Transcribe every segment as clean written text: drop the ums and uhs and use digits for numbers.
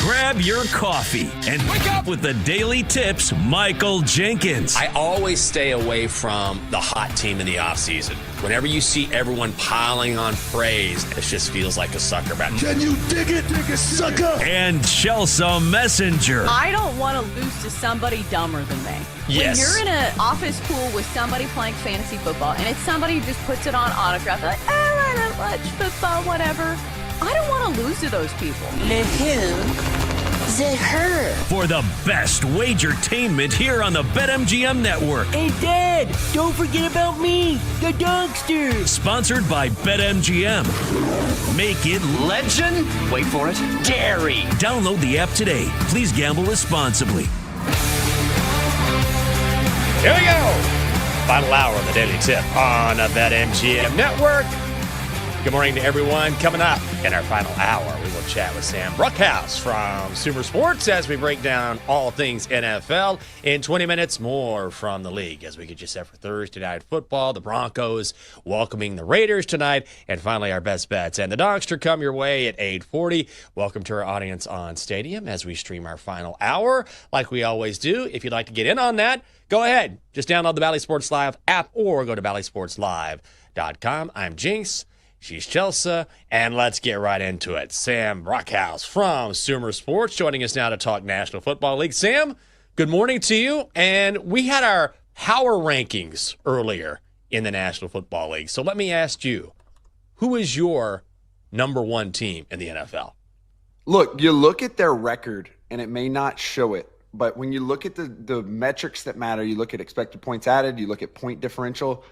Grab your coffee and wake up with the Daily Tips, Michael Jenkins. I always stay away from the hot team in the offseason. Whenever you see everyone piling on praise, it just feels like a sucker match. Can you dig it, sucker? And Chelsea Messenger. I don't want to lose to somebody dumber than me. Yes. When you're in an office pool with somebody playing fantasy football and it's somebody who just puts it on autograph, like, I don't watch football, whatever. I don't want to lose to those people. The who? The her. For the best wagertainment here on the BetMGM Network. Hey, Dad, don't forget about me, the dogster. Sponsored by BetMGM. Make it Legend? Wait for it. Dairy. Download the app today. Please gamble responsibly. Here we go. Final hour of the Daily Tip on the BetMGM Network. Good morning to everyone. Coming up in our final hour, we will chat with Sam Bruckhouse from Sumer Sports as we break down all things NFL. In 20 minutes, more from the league as we get you set for Thursday Night Football. The Broncos welcoming the Raiders tonight. And finally, our best bets. And the Dogster come your way at 8:40. Welcome to our audience on Stadium as we stream our final hour like we always do. If you'd like to get in on that, go ahead. Just download the Bally Sports Live app or go to ballysportslive.com. I'm Jinx. She's Chelsea, and let's get right into it. Sam Bruckhouse from Sumer Sports joining us now to talk National Football League. Sam, good morning to you. And we had our power rankings earlier in the National Football League. So let me ask you, who is your number one team in the NFL? Look, you look at their record, and it may not show it, but when you look at the metrics that matter, you look at expected points added, you look at point differential,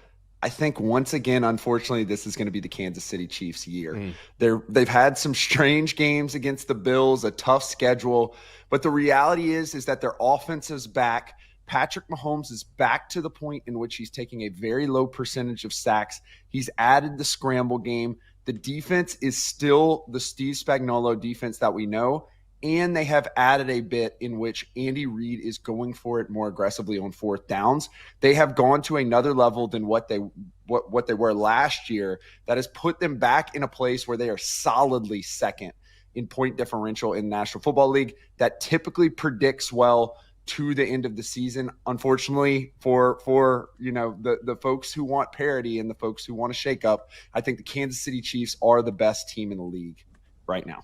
I think once again, unfortunately, this is going to be the Kansas City Chiefs' year. They've had some strange games against the Bills, a tough schedule, but the reality is that their offense is back. Patrick Mahomes is back to the point in which he's taking a very low percentage of sacks. He's added the scramble game. The defense is still the Steve Spagnuolo defense that we know, and they have added a bit in which Andy Reid is going for it more aggressively on fourth downs. They have gone to another level than what they were last year that has put them back in a place where they are solidly second in point differential in the National Football League. That typically predicts well to the end of the season. Unfortunately for the folks who want parity and the folks who want to shake up, I think the Kansas City Chiefs are the best team in the league right now.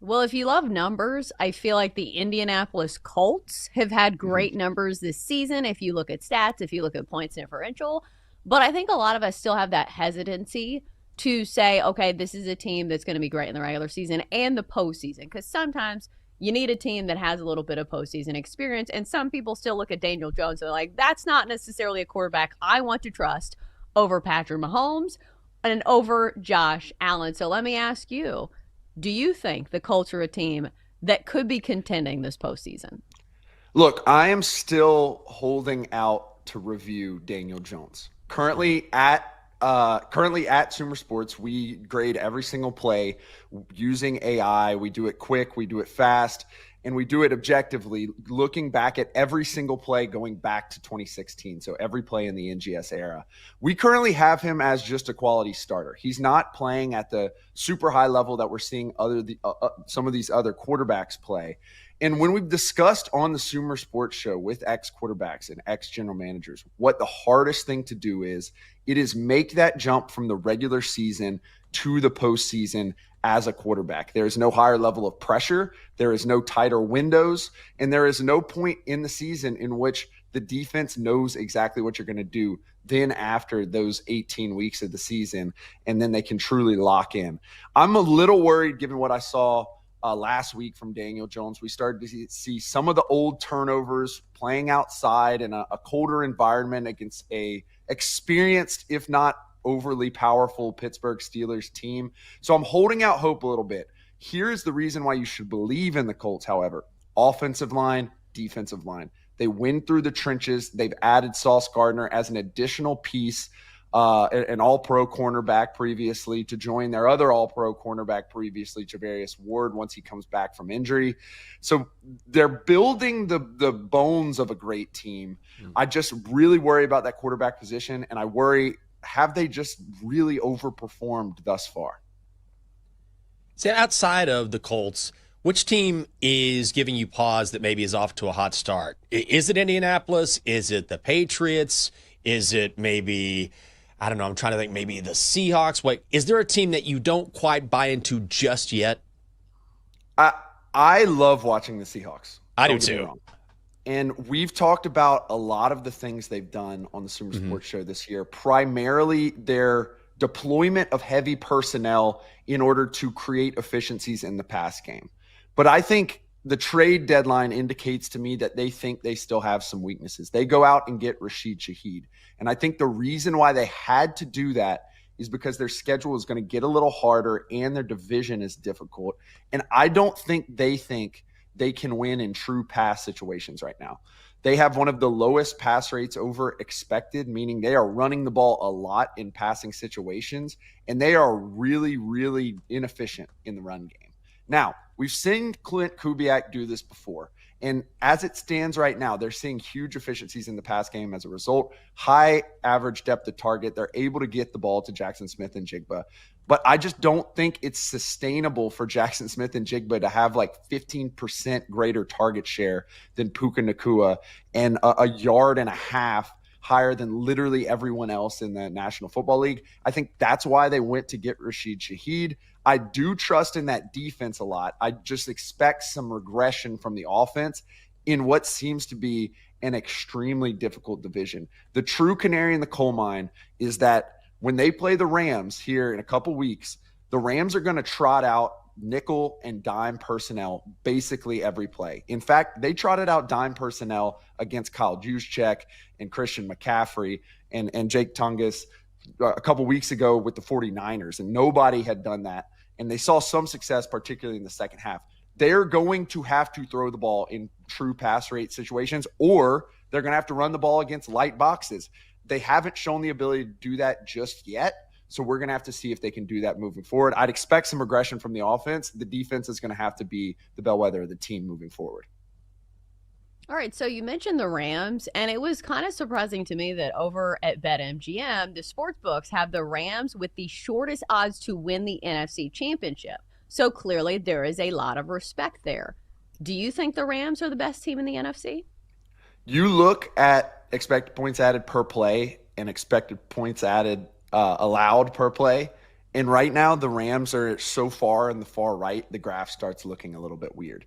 Well, if you love numbers, I feel like the Indianapolis Colts have had great numbers this season. If you look at stats, if you look at points differential, but I think a lot of us still have that hesitancy to say, okay, this is a team that's going to be great in the regular season and the postseason, because sometimes you need a team that has a little bit of postseason experience. And some people still look at Daniel Jones and they're like, that's not necessarily a quarterback I want to trust over Patrick Mahomes and over Josh Allen. So let me ask you, do you think the Colts are a team that could be contending this postseason? Look, I am still holding out to review Daniel Jones. Currently at Sumer Sports, we grade every single play using AI. We do it quick, we do it fast, and we do it objectively, looking back at every single play going back to 2016. So every play in the NGS era. We currently have him as just a quality starter. He's not playing at the super high level that we're seeing some of these other quarterbacks play. And when we've discussed on the Sumer Sports Show with ex-quarterbacks and ex-general managers, what the hardest thing to do is, it is make that jump from the regular season to the postseason as a quarterback. There is no higher level of pressure. There is no tighter windows. And there is no point in the season in which the defense knows exactly what you're going to do then after those 18 weeks of the season, and then they can truly lock in. I'm a little worried given what I saw last week from Daniel Jones. We started to see some of the old turnovers playing outside in a colder environment against a experienced, if not overly powerful Pittsburgh Steelers team. So I'm holding out hope a little bit. Here's the reason why you should believe in the Colts, however. Offensive line, defensive line. They win through the trenches. They've added Sauce Gardner as an additional piece, an all-pro cornerback previously, to join their other all-pro cornerback previously, Javarius Ward, once he comes back from injury. So they're building the bones of a great team. I just really worry about that quarterback position, and I worry, have they just really overperformed thus far? So outside of the Colts, which team is giving you pause that maybe is off to a hot start? Is it Indianapolis? Is it the Patriots? Is it maybe, I don't know, I'm trying to think, maybe the Seahawks? Wait, is there a team that you don't quite buy into just yet? I love watching the Seahawks. I do Don't get me too. wrong. And we've talked about a lot of the things they've done on the Sumer Sports Show this year, primarily their deployment of heavy personnel in order to create efficiencies in the pass game. But I think the trade deadline indicates to me that they think they still have some weaknesses. They go out and get Rashid Shaheed. And I think the reason why they had to do that is because their schedule is going to get a little harder and their division is difficult. And I don't think they can win in true pass situations right now. They have one of the lowest pass rates over expected, meaning they are running the ball a lot in passing situations, and they are really, really inefficient in the run game. Now, we've seen Clint Kubiak do this before, and as it stands right now, they're seeing huge efficiencies in the pass game as a result. High average depth of target. They're able to get the ball to Jackson Smith and Jigba. But I just don't think it's sustainable for Jackson Smith and Jigba to have like 15% greater target share than Puka Nacua and a yard and a half higher than literally everyone else in the National Football League. I think that's why they went to get Rashid Shaheed. I do trust in that defense a lot. I just expect some regression from the offense in what seems to be an extremely difficult division. The true canary in the coal mine is that when they play the Rams here in a couple weeks, the Rams are going to trot out nickel and dime personnel basically every play. In fact, they trotted out dime personnel against Kyle Juszczyk and Christian McCaffrey and Jake Tungus a couple weeks ago with the 49ers, and nobody had done that. And they saw some success, particularly in the second half. They're going to have to throw the ball in true pass rate situations, or they're going to have to run the ball against light boxes. They haven't shown the ability to do that just yet. So we're going to have to see if they can do that moving forward. I'd expect some regression from the offense. The defense is going to have to be the bellwether of the team moving forward. All right, so you mentioned the Rams, and it was kind of surprising to me that over at BetMGM, the sports books have the Rams with the shortest odds to win the NFC Championship. So clearly there is a lot of respect there. Do you think the Rams are the best team in the NFC? You look at expected points added per play and expected points added allowed per play. And right now, the Rams are so far in the far right, the graph starts looking a little bit weird.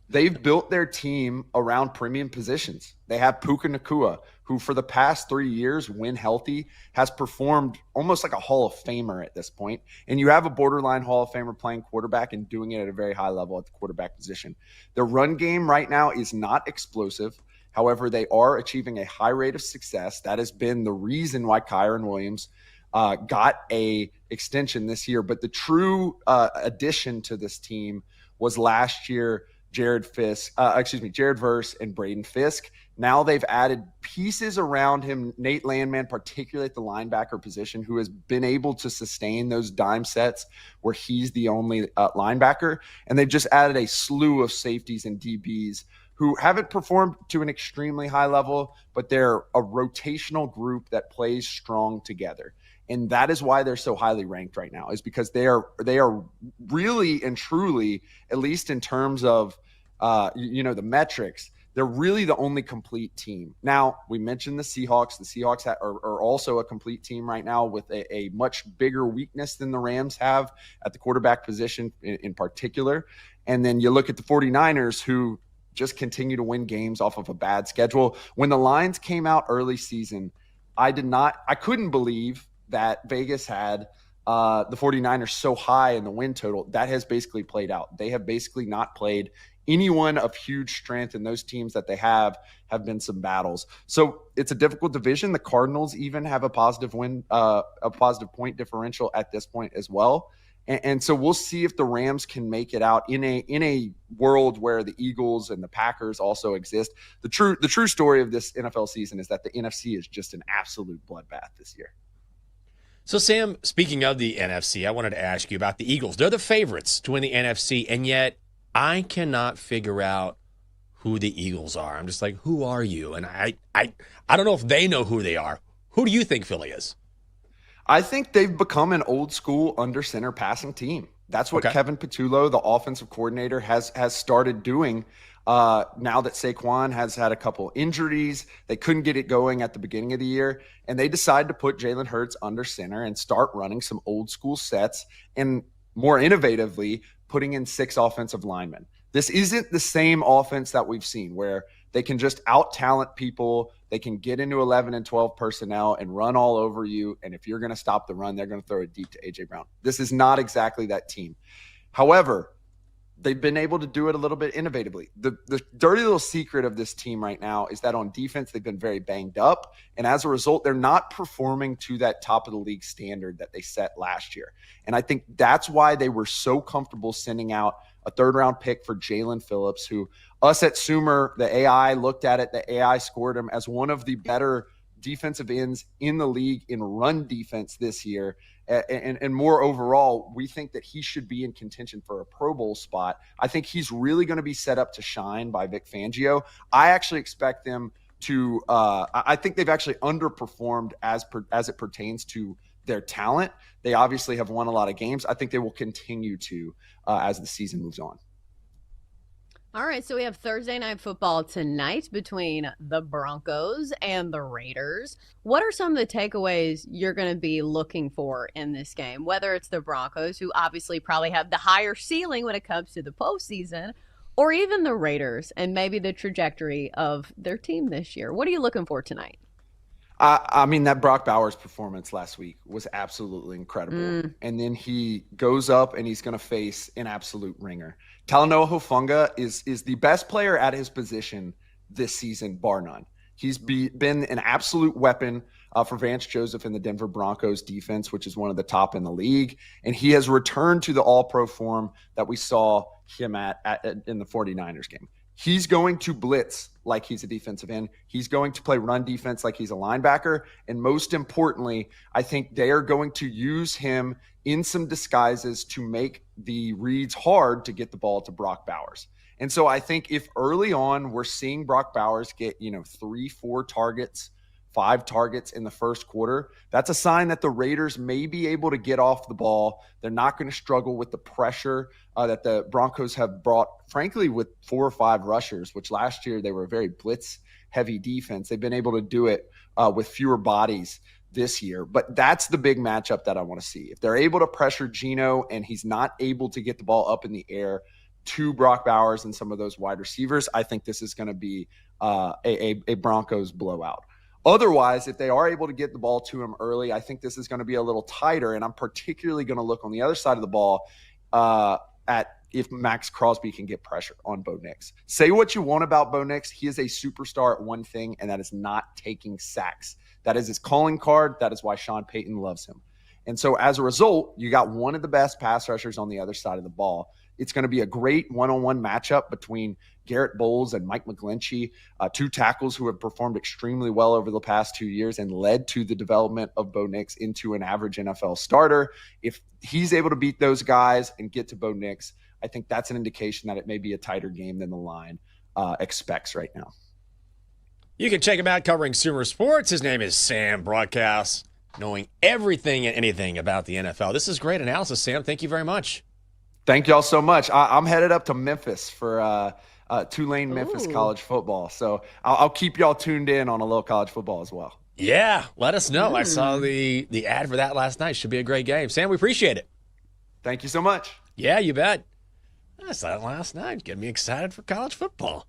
They've built their team around premium positions. They have Puka Nacua, who for the past 3 years, when healthy, has performed almost like a Hall of Famer at this point. And you have a borderline Hall of Famer playing quarterback and doing it at a very high level at the quarterback position. Their run game right now is not explosive. However, they are achieving a high rate of success. That has been the reason why Kyron Williams got a extension this year. But the true addition to this team was last year, Jared Verse and Braden Fisk. Now they've added pieces around him, Nate Landman, particularly at the linebacker position, who has been able to sustain those dime sets where he's the only linebacker. And they've just added a slew of safeties and DBs who haven't performed to an extremely high level, but they're a rotational group that plays strong together. And that is why they're so highly ranked right now, is because they are really and truly, at least in terms of the metrics, they're really the only complete team. Now, we mentioned the Seahawks. The Seahawks are also a complete team right now with a much bigger weakness than the Rams have at the quarterback position in particular. And then you look at the 49ers, who just continue to win games off of a bad schedule. When the lines came out early season, I couldn't believe that Vegas had the 49ers so high in the win total. That has basically played out. They have basically not played anyone of huge strength, and those teams that they have been some battles. So it's a difficult division. The Cardinals even have a positive point differential at this point as well. And so we'll see if the Rams can make it out in a world where the Eagles and the Packers also exist. The true story of this NFL season is that the NFC is just an absolute bloodbath this year. So, Sam, speaking of the NFC, I wanted to ask you about the Eagles. They're the favorites to win the NFC, and yet I cannot figure out who the Eagles are. I'm just like, who are you? And I don't know if they know who they are. Who do you think Philly is? I think they've become an old school under center passing team. That's what Kevin Patullo, the offensive coordinator, has started doing. Now that Saquon has had a couple injuries, they couldn't get it going at the beginning of the year, and they decided to put Jalen Hurts under center and start running some old school sets and more innovatively putting in 6 offensive linemen. This isn't the same offense that we've seen where they can just out-talent people. They can get into 11 and 12 personnel and run all over you. And if you're going to stop the run, they're going to throw it deep to A.J. Brown. This is not exactly that team. However, they've been able to do it a little bit innovatively. The dirty little secret of this team right now is that on defense, they've been very banged up. And as a result, they're not performing to that top of the league standard that they set last year. And I think that's why they were so comfortable sending out a 3rd-round pick for Jalen Phillips, who us at Sumer, the AI looked at it. The AI scored him as one of the better defensive ends in the league in run defense this year. And more overall, we think that he should be in contention for a Pro Bowl spot. I think he's really going to be set up to shine by Vic Fangio. I actually expect them to I think they've actually underperformed as it pertains to their talent. They obviously have won a lot of games. I think they will continue to as the season moves on. All right, so we have Thursday Night Football tonight between the Broncos and the Raiders. What are some of the takeaways you're going to be looking for in this game? Whether it's the Broncos, who obviously probably have the higher ceiling when it comes to the postseason, or even the Raiders and maybe the trajectory of their team this year. What are you looking for tonight? I mean, that Brock Bowers performance last week was absolutely incredible. And then he goes up and he's going to face an absolute ringer. Talanoa Hufanga is the best player at his position this season, bar none. He's been an absolute weapon for Vance Joseph and the Denver Broncos defense, which is one of the top in the league. And he has returned to the all-pro form that we saw him at in the 49ers game. He's going to blitz like he's a defensive end. He's going to play run defense like he's a linebacker. And most importantly, I think they are going to use him in some disguises to make the reads hard to get the ball to Brock Bowers. And so I think if early on we're seeing Brock Bowers get, 3-4 targets, 5 targets in the first quarter, that's a sign that the Raiders may be able to get off the ball. They're not going to struggle with the pressure that the Broncos have brought, frankly, with 4 or 5 rushers, which last year they were a very blitz-heavy defense. They've been able to do it with fewer bodies this year. But that's the big matchup that I want to see. If they're able to pressure Geno and he's not able to get the ball up in the air to Brock Bowers and some of those wide receivers, I think this is going to be a Broncos blowout. Otherwise, if they are able to get the ball to him early, I think this is going to be a little tighter, and I'm particularly going to look on the other side of the ball at if Max Crosby can get pressure on Bo Nix. Say what you want about Bo Nix. He is a superstar at one thing, and that is not taking sacks. That is his calling card. That is why Sean Payton loves him. And so as a result, you got one of the best pass rushers on the other side of the ball. It's going to be a great one-on-one matchup between Garrett Bowles and Mike McGlinchey, 2 tackles who have performed extremely well over the past 2 years and led to the development of Bo Nix into an average NFL starter. If he's able to beat those guys and get to Bo Nix, I think that's an indication that it may be a tighter game than the line expects right now. You can check him out covering Sumer Sports. His name is Sam Broadcast, knowing everything and anything about the NFL. This is great analysis, Sam. Thank you very much. Thank y'all so much. I'm headed up to Memphis for Tulane Memphis college football. So I'll keep y'all tuned in on a little college football as well. Yeah, let us know. I saw the ad for that last night. Should be a great game. Sam, we appreciate it. Thank you so much. Yeah, you bet. I saw it last night. Getting me excited for college football.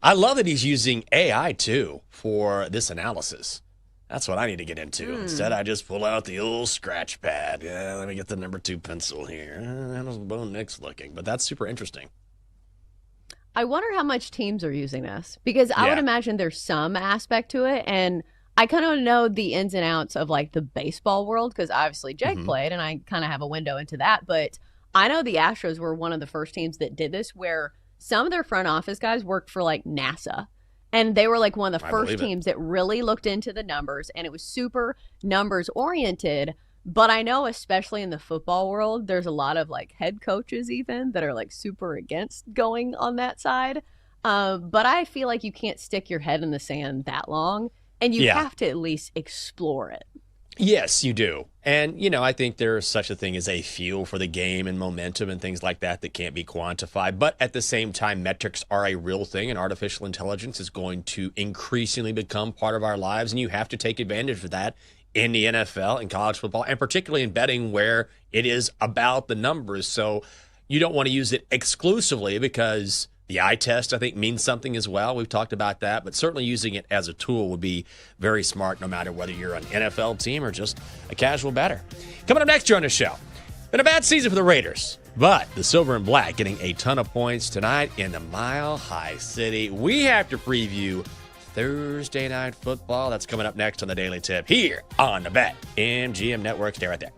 I love that he's using AI, too, for this analysis. That's what I need to get into. Instead, I just pull out the old scratch pad. Yeah, let me get the number 2 pencil here. How's Bo Nix looking? But that's super interesting. I wonder how much teams are using this, because I would imagine there's some aspect to it. And I kind of know the ins and outs of like the baseball world, because obviously Jake played and I kind of have a window into that. But I know the Astros were one of the first teams that did this, where some of their front office guys worked for like NASA. And they were like one of the first teams that really looked into the numbers, and it was super numbers oriented. But I know, especially in the football world, there's a lot of like head coaches even that are like super against going on that side. But I feel like you can't stick your head in the sand that long, and you have to at least explore it. Yes, you do. And, I think there's such a thing as a feel for the game and momentum and things like that that can't be quantified. But at the same time, metrics are a real thing, and artificial intelligence is going to increasingly become part of our lives. And you have to take advantage of that in the NFL and college football, and particularly in betting where it is about the numbers. So you don't want to use it exclusively because the eye test, I think, means something as well. We've talked about that, but certainly using it as a tool would be very smart no matter whether you're an NFL team or just a casual bettor. Coming up next year on the show, been a bad season for the Raiders, but the Silver and Black getting a ton of points tonight in the Mile High City. We have to preview Thursday Night Football. That's coming up next on the Daily Tip here on the BetMGM Network. Stay right there.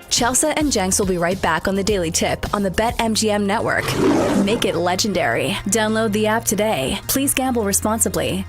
Chelsea and Jenks will be right back on the Daily Tip on the BetMGM Network. Make it legendary. Download the app today. Please gamble responsibly.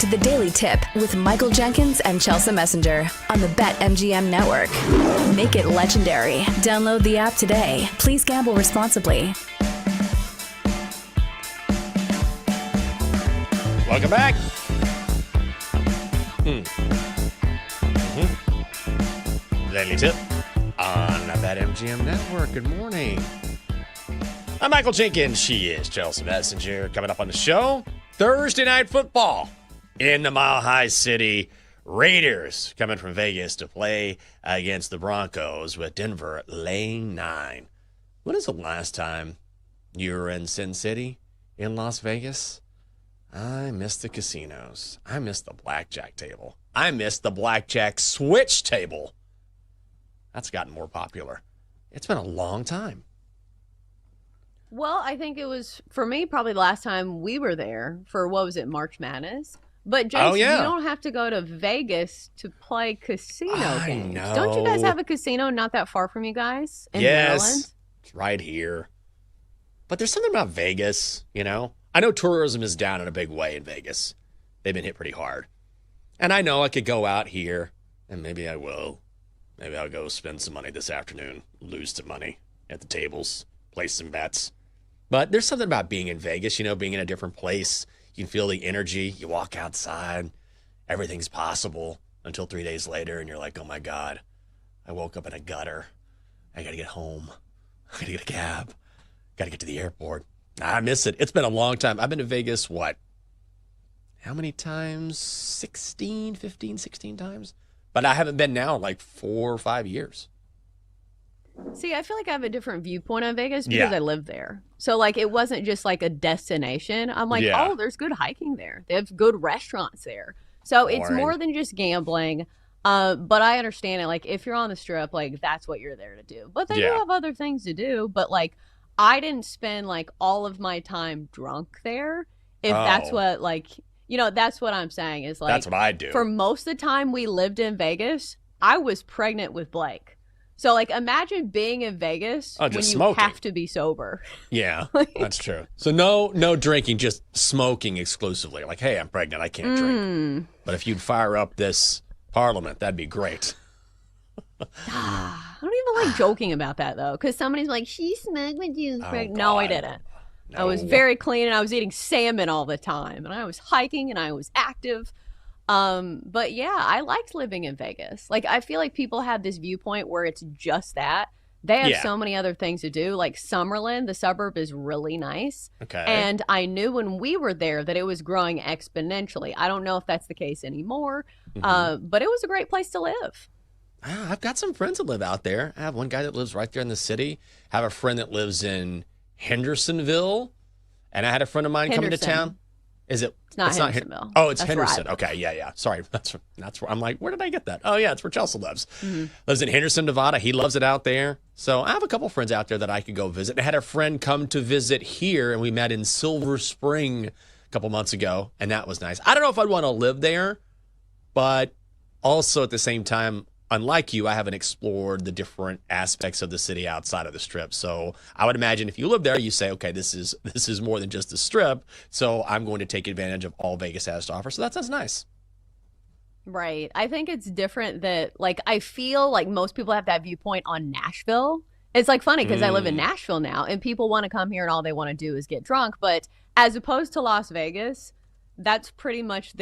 to the Daily Tip with Michael Jenkins and Chelsea Messenger on the BetMGM Network. Make it legendary. Download the app today. Please gamble responsibly. Welcome back. Daily Tip on the BetMGM Network. Good morning. I'm Michael Jenkins. She is Chelsea Messenger. Coming up on the show, Thursday night football in the Mile High City. Raiders coming from Vegas to play against the Broncos with Denver laying 9. When is the last time you were in Sin City in Las Vegas? I miss the casinos. I miss the blackjack table. I miss the blackjack switch table. That's gotten more popular. It's been a long time. Well, I think it was, for me, probably the last time we were there for, what was it, March Madness? But, Jason, you don't have to go to Vegas to play casino games. Know. Don't you guys have a casino not that far from you guys in Maryland? It's right here. But there's something about Vegas, you know? I know tourism is down in a big way in Vegas. They've been hit pretty hard. And I know I could go out here, and maybe I will. Maybe I'll go spend some money this afternoon, lose some money at the tables, place some bets. But there's something about being in Vegas, you know, being in a different place. You can feel the energy. You walk outside. Everything's possible until 3 days later, and you're like, oh, my God, I woke up in a gutter. I got to get home. I got to get a cab. Got to get to the airport. I miss it. It's been a long time. I've been to Vegas, what? How many times? 15, 16 times? But I haven't been now in like 4 or 5 years. See, I feel like I have a different viewpoint on Vegas because I live there. So, like, it wasn't just like a destination. I'm like, oh, there's good hiking there. They have good restaurants there. So it's more than just gambling. But I understand it. Like, if you're on the Strip, like, that's what you're there to do. But they do have other things to do. But, like, I didn't spend, like, all of my time drunk there. If that's what, like, you know, that's what I'm saying is, like. That's what I do. For most of the time we lived in Vegas, I was pregnant with Blake. So, like, imagine being in Vegas when you have to be sober. Yeah, that's true. So no drinking, just smoking exclusively. Like, hey, I'm pregnant. I can't drink. But if you'd fire up this parliament, that'd be great. I don't even like joking about that, though, because somebody's like, she smoked when she was pregnant. No, I didn't. No. I was very clean, and I was eating salmon all the time, and I was hiking, and I was active. But yeah, I liked living in Vegas. Like, I feel like people have this viewpoint where it's just that. They have so many other things to do. Like Summerlin, the suburb, is really nice. Okay. And I knew when we were there that it was growing exponentially. I don't know if that's the case anymore, but it was a great place to live. I've got some friends that live out there. I have one guy that lives right there in the city. I have a friend that lives in Hendersonville. And I had a friend of mine coming to town. Is it? It's not Hendersonville. It's Henderson. Right. Okay, yeah. Sorry, that's where I'm like, where did I get that? Oh, yeah, it's where Chelsea lives. Lives in Henderson, Nevada. He loves it out there. So I have a couple friends out there that I could go visit. I had a friend come to visit here, and we met in Silver Spring a couple months ago, and that was nice. I don't know if I'd want to live there, but also at the same time, unlike you, I haven't explored the different aspects of the city outside of the Strip. So I would imagine if you live there, you say, okay, this is more than just the Strip. So I'm going to take advantage of all Vegas has to offer. So that sounds nice. Right. I think it's different that, like, I feel like most people have that viewpoint on Nashville. It's like funny because I live in Nashville now and people want to come here and all they want to do is get drunk. But as opposed to Las Vegas, that's pretty much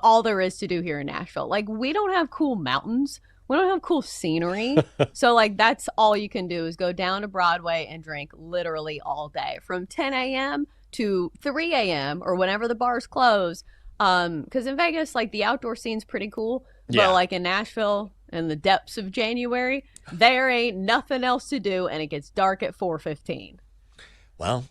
all there is to do here in Nashville. Like, we don't have cool mountains. We don't have cool scenery. So, like, that's all you can do is go down to Broadway and drink literally all day from 10 a.m. to 3 a.m. or whenever the bars close. Because in Vegas, like, the outdoor scene's pretty cool. But, like, in Nashville, in the depths of January, there ain't nothing else to do, and it gets dark at 4:15. Well,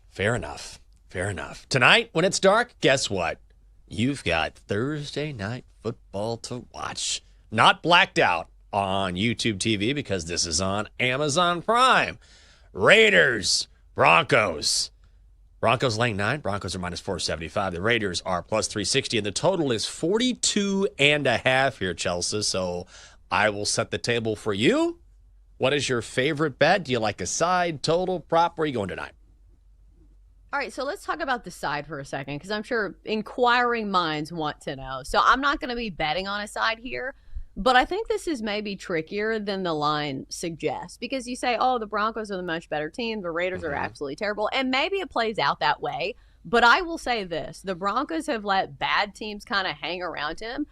fair enough. Fair enough. Tonight, when it's dark, guess what? You've got Thursday night football to watch. Not blacked out on YouTube TV because this is on Amazon Prime. Raiders, Broncos. Broncos laying 9. Broncos are minus 475. The Raiders are plus 360, and the total is 42.5 here, Chelsea. So I will set the table for you. What is your favorite bet? Do you like a side, total, prop? Where are you going tonight? All right, so let's talk about the side for a second, because I'm sure inquiring minds want to know. So I'm not going to be betting on a side here, but I think this is maybe trickier than the line suggests, because you say, oh, the Broncos are the much better team, the Raiders are absolutely terrible, and maybe it plays out that way. But I will say this, the Broncos have let bad teams kind of hang around him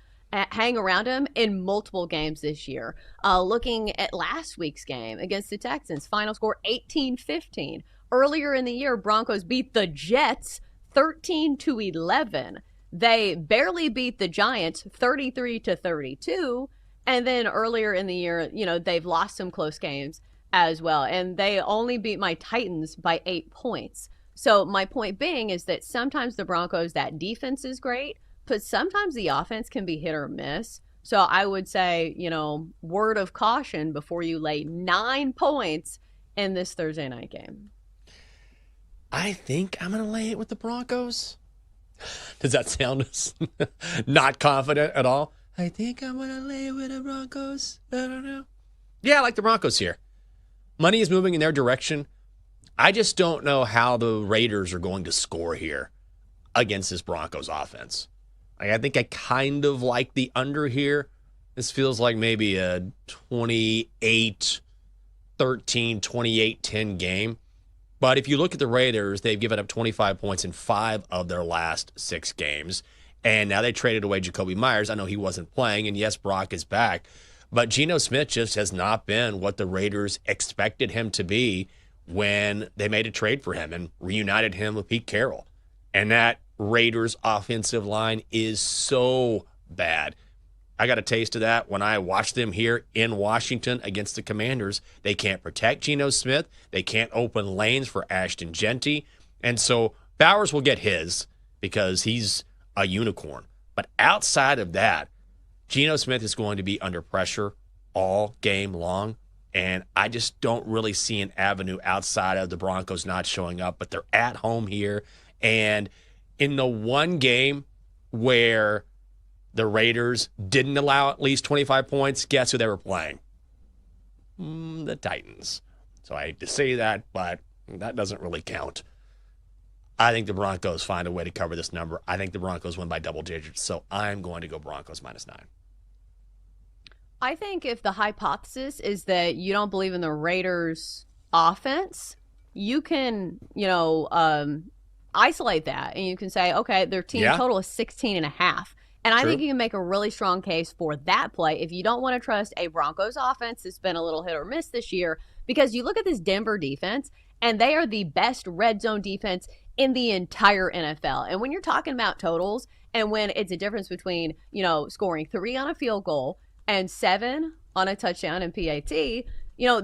in multiple games this year. Looking at last week's game against the Texans, final score 18-15. Earlier in the year, Broncos beat the Jets 13-11. They barely beat the Giants 33-32. And then earlier in the year, they've lost some close games as well. And they only beat my Titans by 8 points. So my point being is that sometimes the Broncos, that defense is great, but sometimes the offense can be hit or miss. So I would say, word of caution before you lay 9 points in this Thursday night game. I think I'm going to lay it with the Broncos. Does that sound not confident at all? I think I'm going to lay it with the Broncos. I don't know. Yeah, I like the Broncos here. Money is moving in their direction. I just don't know how the Raiders are going to score here against this Broncos offense. I think I kind of like the under here. This feels like maybe a 28-13, 28-10 game. But if you look at the Raiders, they've given up 25 points in 5 of their last 6 games. And now they traded away Jacoby Myers. I know he wasn't playing, and yes, Brock is back. But Geno Smith just has not been what the Raiders expected him to be when they made a trade for him and reunited him with Pete Carroll. And that Raiders offensive line is so bad. I got a taste of that when I watched them here in Washington against the Commanders. They can't protect Geno Smith. They can't open lanes for Ashton Genty. And so Bowers will get his because he's a unicorn. But outside of that, Geno Smith is going to be under pressure all game long. And I just don't really see an avenue outside of the Broncos not showing up. But they're at home here. And in the one game where the Raiders didn't allow at least 25 points, guess who they were playing? The Titans. So I hate to say that, but that doesn't really count. I think the Broncos find a way to cover this number. I think the Broncos win by double digits, so I'm going to go Broncos -9. I think if the hypothesis is that you don't believe in the Raiders' offense, you can, isolate that, and you can say, okay, their team total is 16.5. And I think you can make a really strong case for that play if you don't want to trust a Broncos offense that's been a little hit or miss this year, because you look at this Denver defense, and they are the best red zone defense in the entire NFL. And when you're talking about totals, and when it's a difference between, scoring 3 on a field goal and 7 on a touchdown and PAT,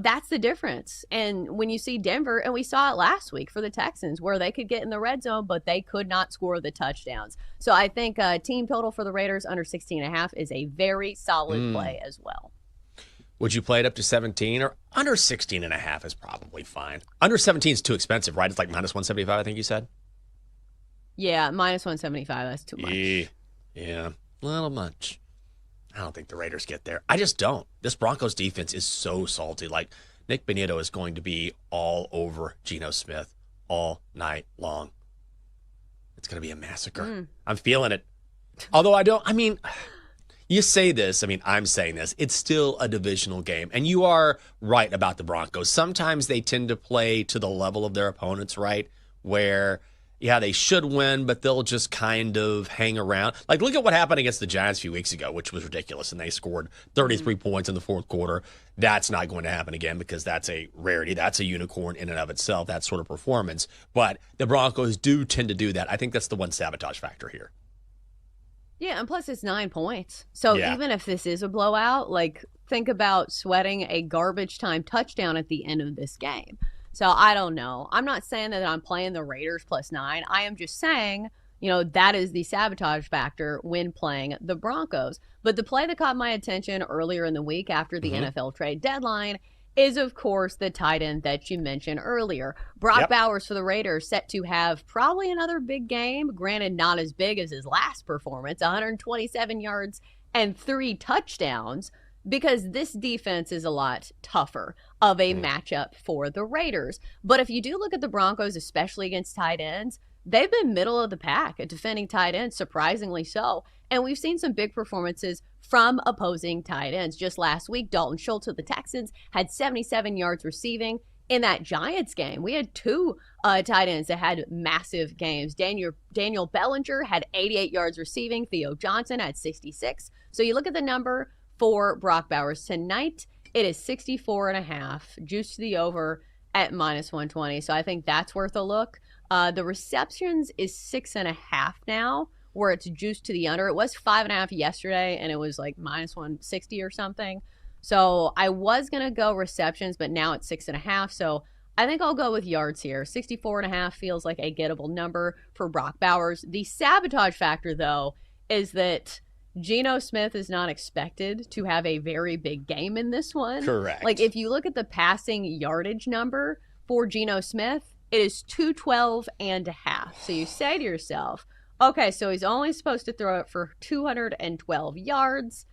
that's the difference. And when you see Denver, and we saw it last week for the Texans, where they could get in the red zone, but they could not score the touchdowns. So I think team total for the Raiders under 16.5 is a very solid play as well. Would you play it up to 17 or under 16.5 is probably fine. Under 17 is too expensive, right? It's like -175, I think you said. Yeah, -175. That's too much. Yeah, a little much. I don't think the Raiders get there. I just don't. This Broncos defense is so salty. Like, Nick Bonitto is going to be all over Geno Smith all night long. It's going to be a massacre. I'm feeling it. Although you say this, I'm saying this. It's still a divisional game. And you are right about the Broncos. Sometimes they tend to play to the level of their opponents, right? Where they should win, but they'll just kind of hang around. Like, look at what happened against the Giants a few weeks ago, which was ridiculous, and they scored 33 points in the fourth quarter. That's not going to happen again because that's a rarity. That's a unicorn in and of itself, that sort of performance. But the Broncos do tend to do that. I think that's the one sabotage factor here. Yeah, and plus it's 9 points. So even if this is a blowout, think about sweating a garbage time touchdown at the end of this game. So I don't know. I'm not saying that I'm playing the Raiders +9. I am just saying, that is the sabotage factor when playing the Broncos. But the play that caught my attention earlier in the week after the NFL trade deadline is, of course, the tight end that you mentioned earlier. Brock Bowers for the Raiders, set to have probably another big game. Granted, not as big as his last performance, 127 yards and 3 touchdowns. because this defense is a lot tougher of a matchup for the Raiders. But if you do look at the Broncos, especially against tight ends, they've been middle of the pack at defending tight ends, surprisingly so. And we've seen some big performances from opposing tight ends. Just last week, Dalton Schultz of the Texans had 77 yards receiving. In that Giants game, we had two tight ends that had massive games. Daniel Bellinger had 88 yards receiving. Theo Johnson had 66. So you look at the number for Brock Bowers tonight, it is 64.5, juiced to the over at -120. So I think that's worth a look. The receptions is 6.5 now, where it's juiced to the under. It was 5.5 yesterday, and it was like -160 or something. So I was going to go receptions, but now it's 6.5. So I think I'll go with yards here. 64.5 feels like a gettable number for Brock Bowers. The sabotage factor, though, is that Geno Smith is not expected to have a very big game in this one. Correct. Like, if you look at the passing yardage number for Geno Smith, it is 212.5. So you say to yourself, okay, so he's only supposed to throw it for 212 yards.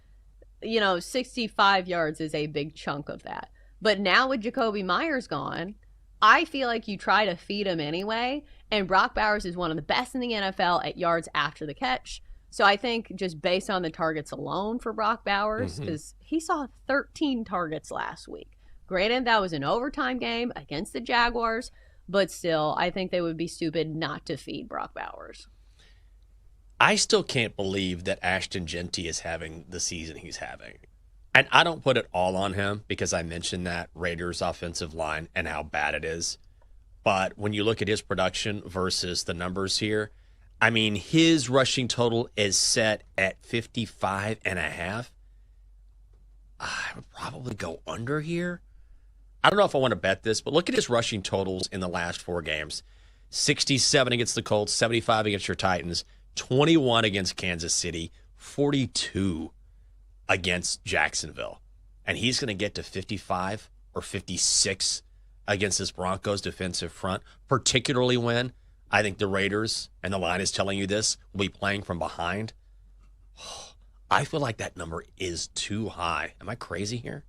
65 yards is a big chunk of that. But now with Jacoby Myers gone, I feel like you try to feed him anyway. And Brock Bowers is one of the best in the NFL at yards after the catch. So I think just based on the targets alone for Brock Bowers, because he saw 13 targets last week. Granted, that was an overtime game against the Jaguars, but still, I think they would be stupid not to feed Brock Bowers. I still can't believe that Ashton Genty is having the season he's having. And I don't put it all on him because I mentioned that Raiders offensive line and how bad it is. But when you look at his production versus the numbers here, I mean, his rushing total is set at 55.5. I would probably go under here. I don't know if I want to bet this, but look at his rushing totals in the last 4 games. 67 against the Colts, 75 against your Titans, 21 against Kansas City, 42 against Jacksonville. And he's going to get to 55 or 56 against this Broncos defensive front, particularly when I think the Raiders, and the line is telling you this, will be playing from behind. I feel like that number is too high. Am I crazy here?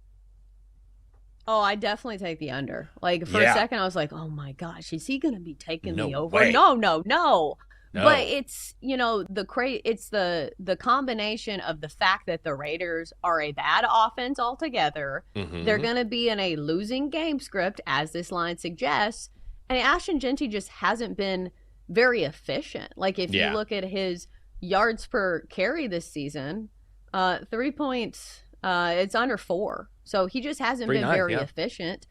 Oh, I definitely take the under. Like, for a second, I was like, oh my gosh, is he going to be taking the over? Way. No. But it's, it's the combination of the fact that the Raiders are a bad offense altogether. They're going to be in a losing game script, as this line suggests. And Ashton Genty just hasn't been very efficient. Like, if you look at his yards per carry this season, 3 points, it's under 4. So he just hasn't been very efficient.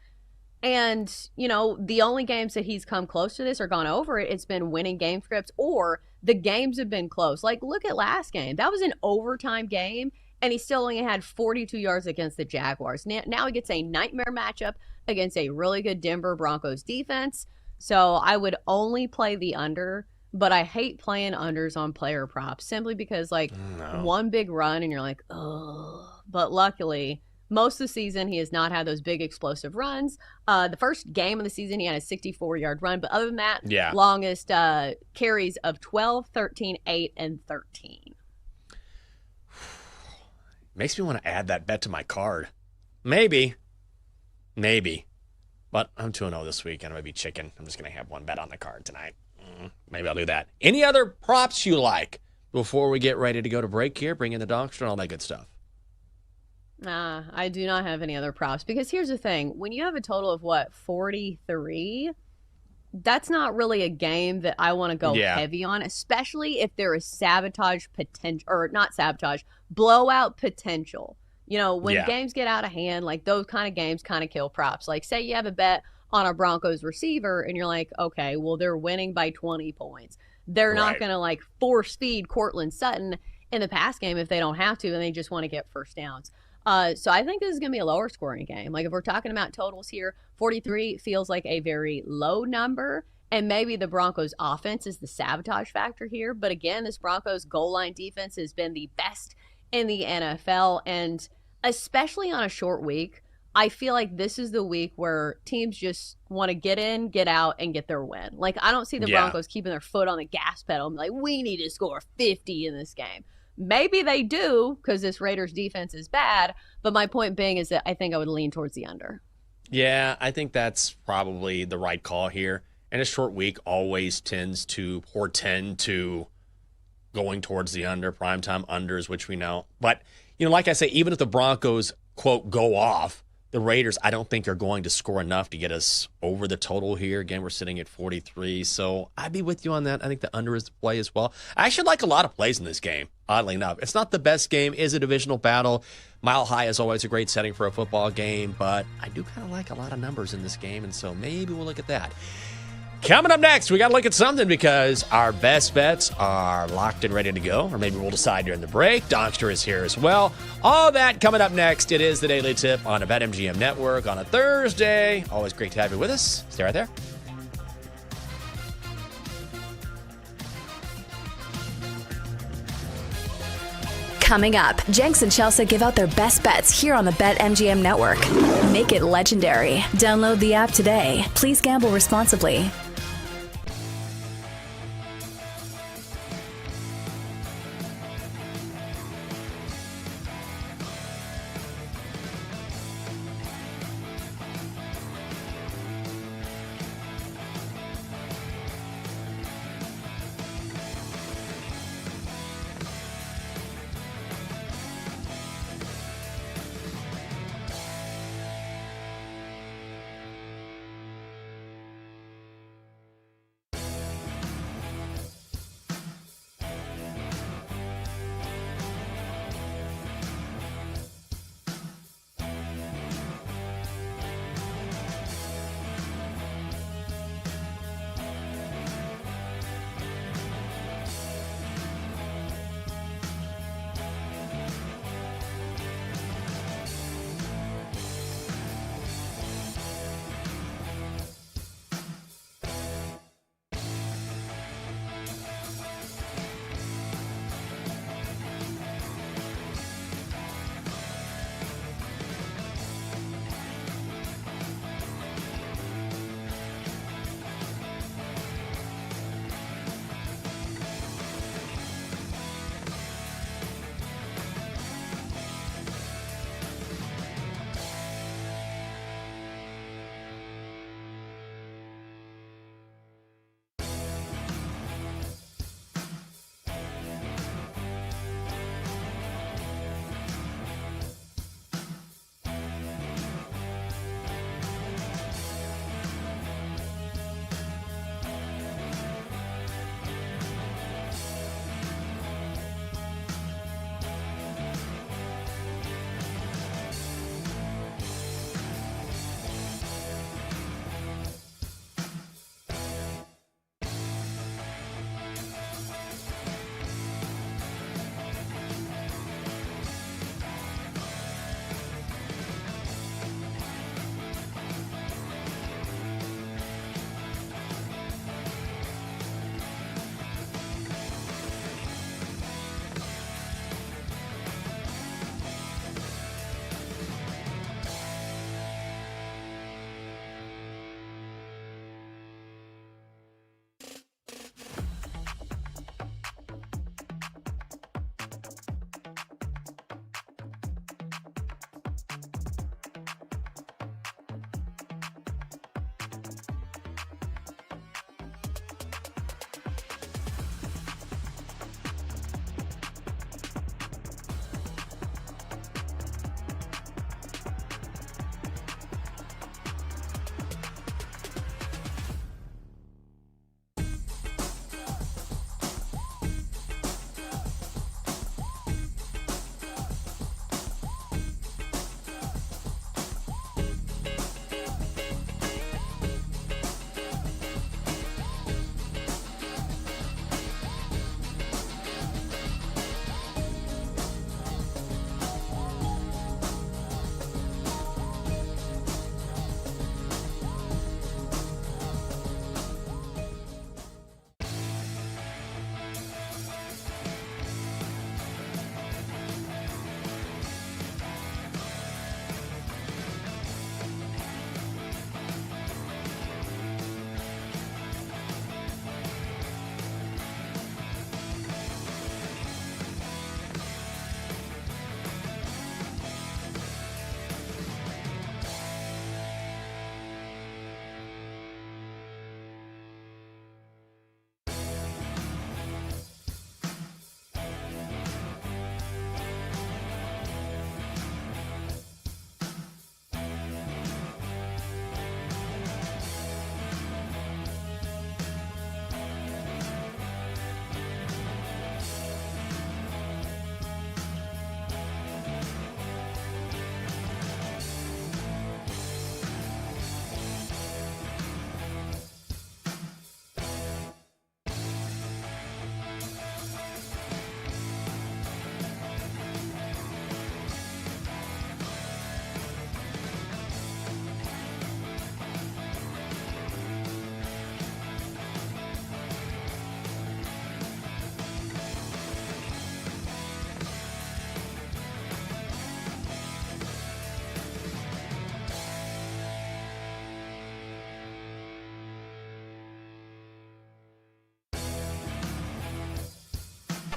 And, the only games that he's come close to this or gone over it, it's been winning game scripts, or the games have been close. Like, look at last game. That was an overtime game, and he still only had 42 yards against the Jaguars. Now he gets a nightmare matchup against a really good Denver Broncos defense. So I would only play the under, but I hate playing unders on player props simply because, one big run and you're like, oh. But luckily, most of the season, he has not had those big explosive runs. The first game of the season, he had a 64-yard run. But other than that, longest carries of 12, 13, 8, and 13. Makes me want to add that bet to my card. Maybe. But I'm 2-0 this week, and I'm going to be chicken. I'm just going to have one bet on the card tonight. Maybe I'll do that. Any other props you like before we get ready to go to break here? Bring in the doctor and all that good stuff. I do not have any other props, because here's the thing. When you have a total of 43, that's not really a game that I want to go heavy on, especially if there is sabotage potential, or not sabotage, blowout potential. When games get out of hand, like those kind of games kind of kill props. Like, say you have a bet on a Broncos receiver and you're like, okay, well, they're winning by 20 points. They're not going to force feed Cortland Sutton in the pass game if they don't have to, and they just want to get first downs. So I think this is going to be a lower scoring game. Like, if we're talking about totals here, 43 feels like a very low number, and maybe the Broncos offense is the sabotage factor here. But again, this Broncos goal line defense has been the best in the NFL, and especially on a short week, I feel like this is the week where teams just want to get in, get out, and get their win. Like, I don't see the Broncos keeping their foot on the gas pedal and be like, we need to score 50 in this game. Maybe they do because this Raiders defense is bad. But my point being is that I think I would lean towards the under. Yeah, I think that's probably the right call here. And a short week always tends to portend to going towards the under, primetime unders, which we know. But, like I say, even if the Broncos, quote, go off, the Raiders, I don't think are going to score enough to get us over the total here. Again, we're sitting at 43, so I'd be with you on that. I think the under is the play as well. I actually like a lot of plays in this game, oddly enough. It's not the best game. Is a divisional battle. Mile High is always a great setting for a football game, but I do kind of like a lot of numbers in this game, and so maybe we'll look at that. Coming up next, we got to look at something because our best bets are locked and ready to go, or maybe we'll decide during the break. Donkster is here as well. All that coming up next. It is the Daily Tip on the BetMGM Network on a Thursday. Always great to have you with us. Stay right there. Coming up, Jenks and Chelsea give out their best bets here on the BetMGM Network. Make it legendary. Download the app today. Please gamble responsibly.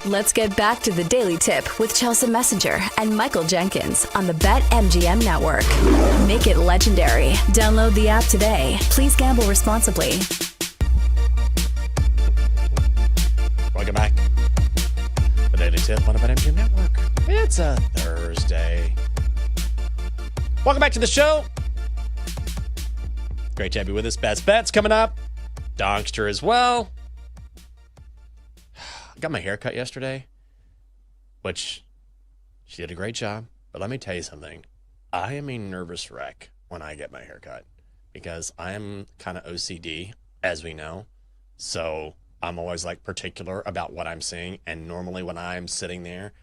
Let's get back to the Daily Tip with Chelsea Messenger and Michael Jenkins on the BetMGM Network. Make it legendary. Download the app today. Please gamble responsibly. Welcome back. The Daily Tip on the BetMGM Network. It's a Thursday. Welcome back to the show. Great to have you with us. Best bets coming up. Donkster as well. I got my hair cut yesterday, which she did a great job. But let me tell you something. I am a nervous wreck when I get my hair cut because I'm kind of OCD, as we know. So I'm always like particular about what I'm seeing. And normally when I'm sitting there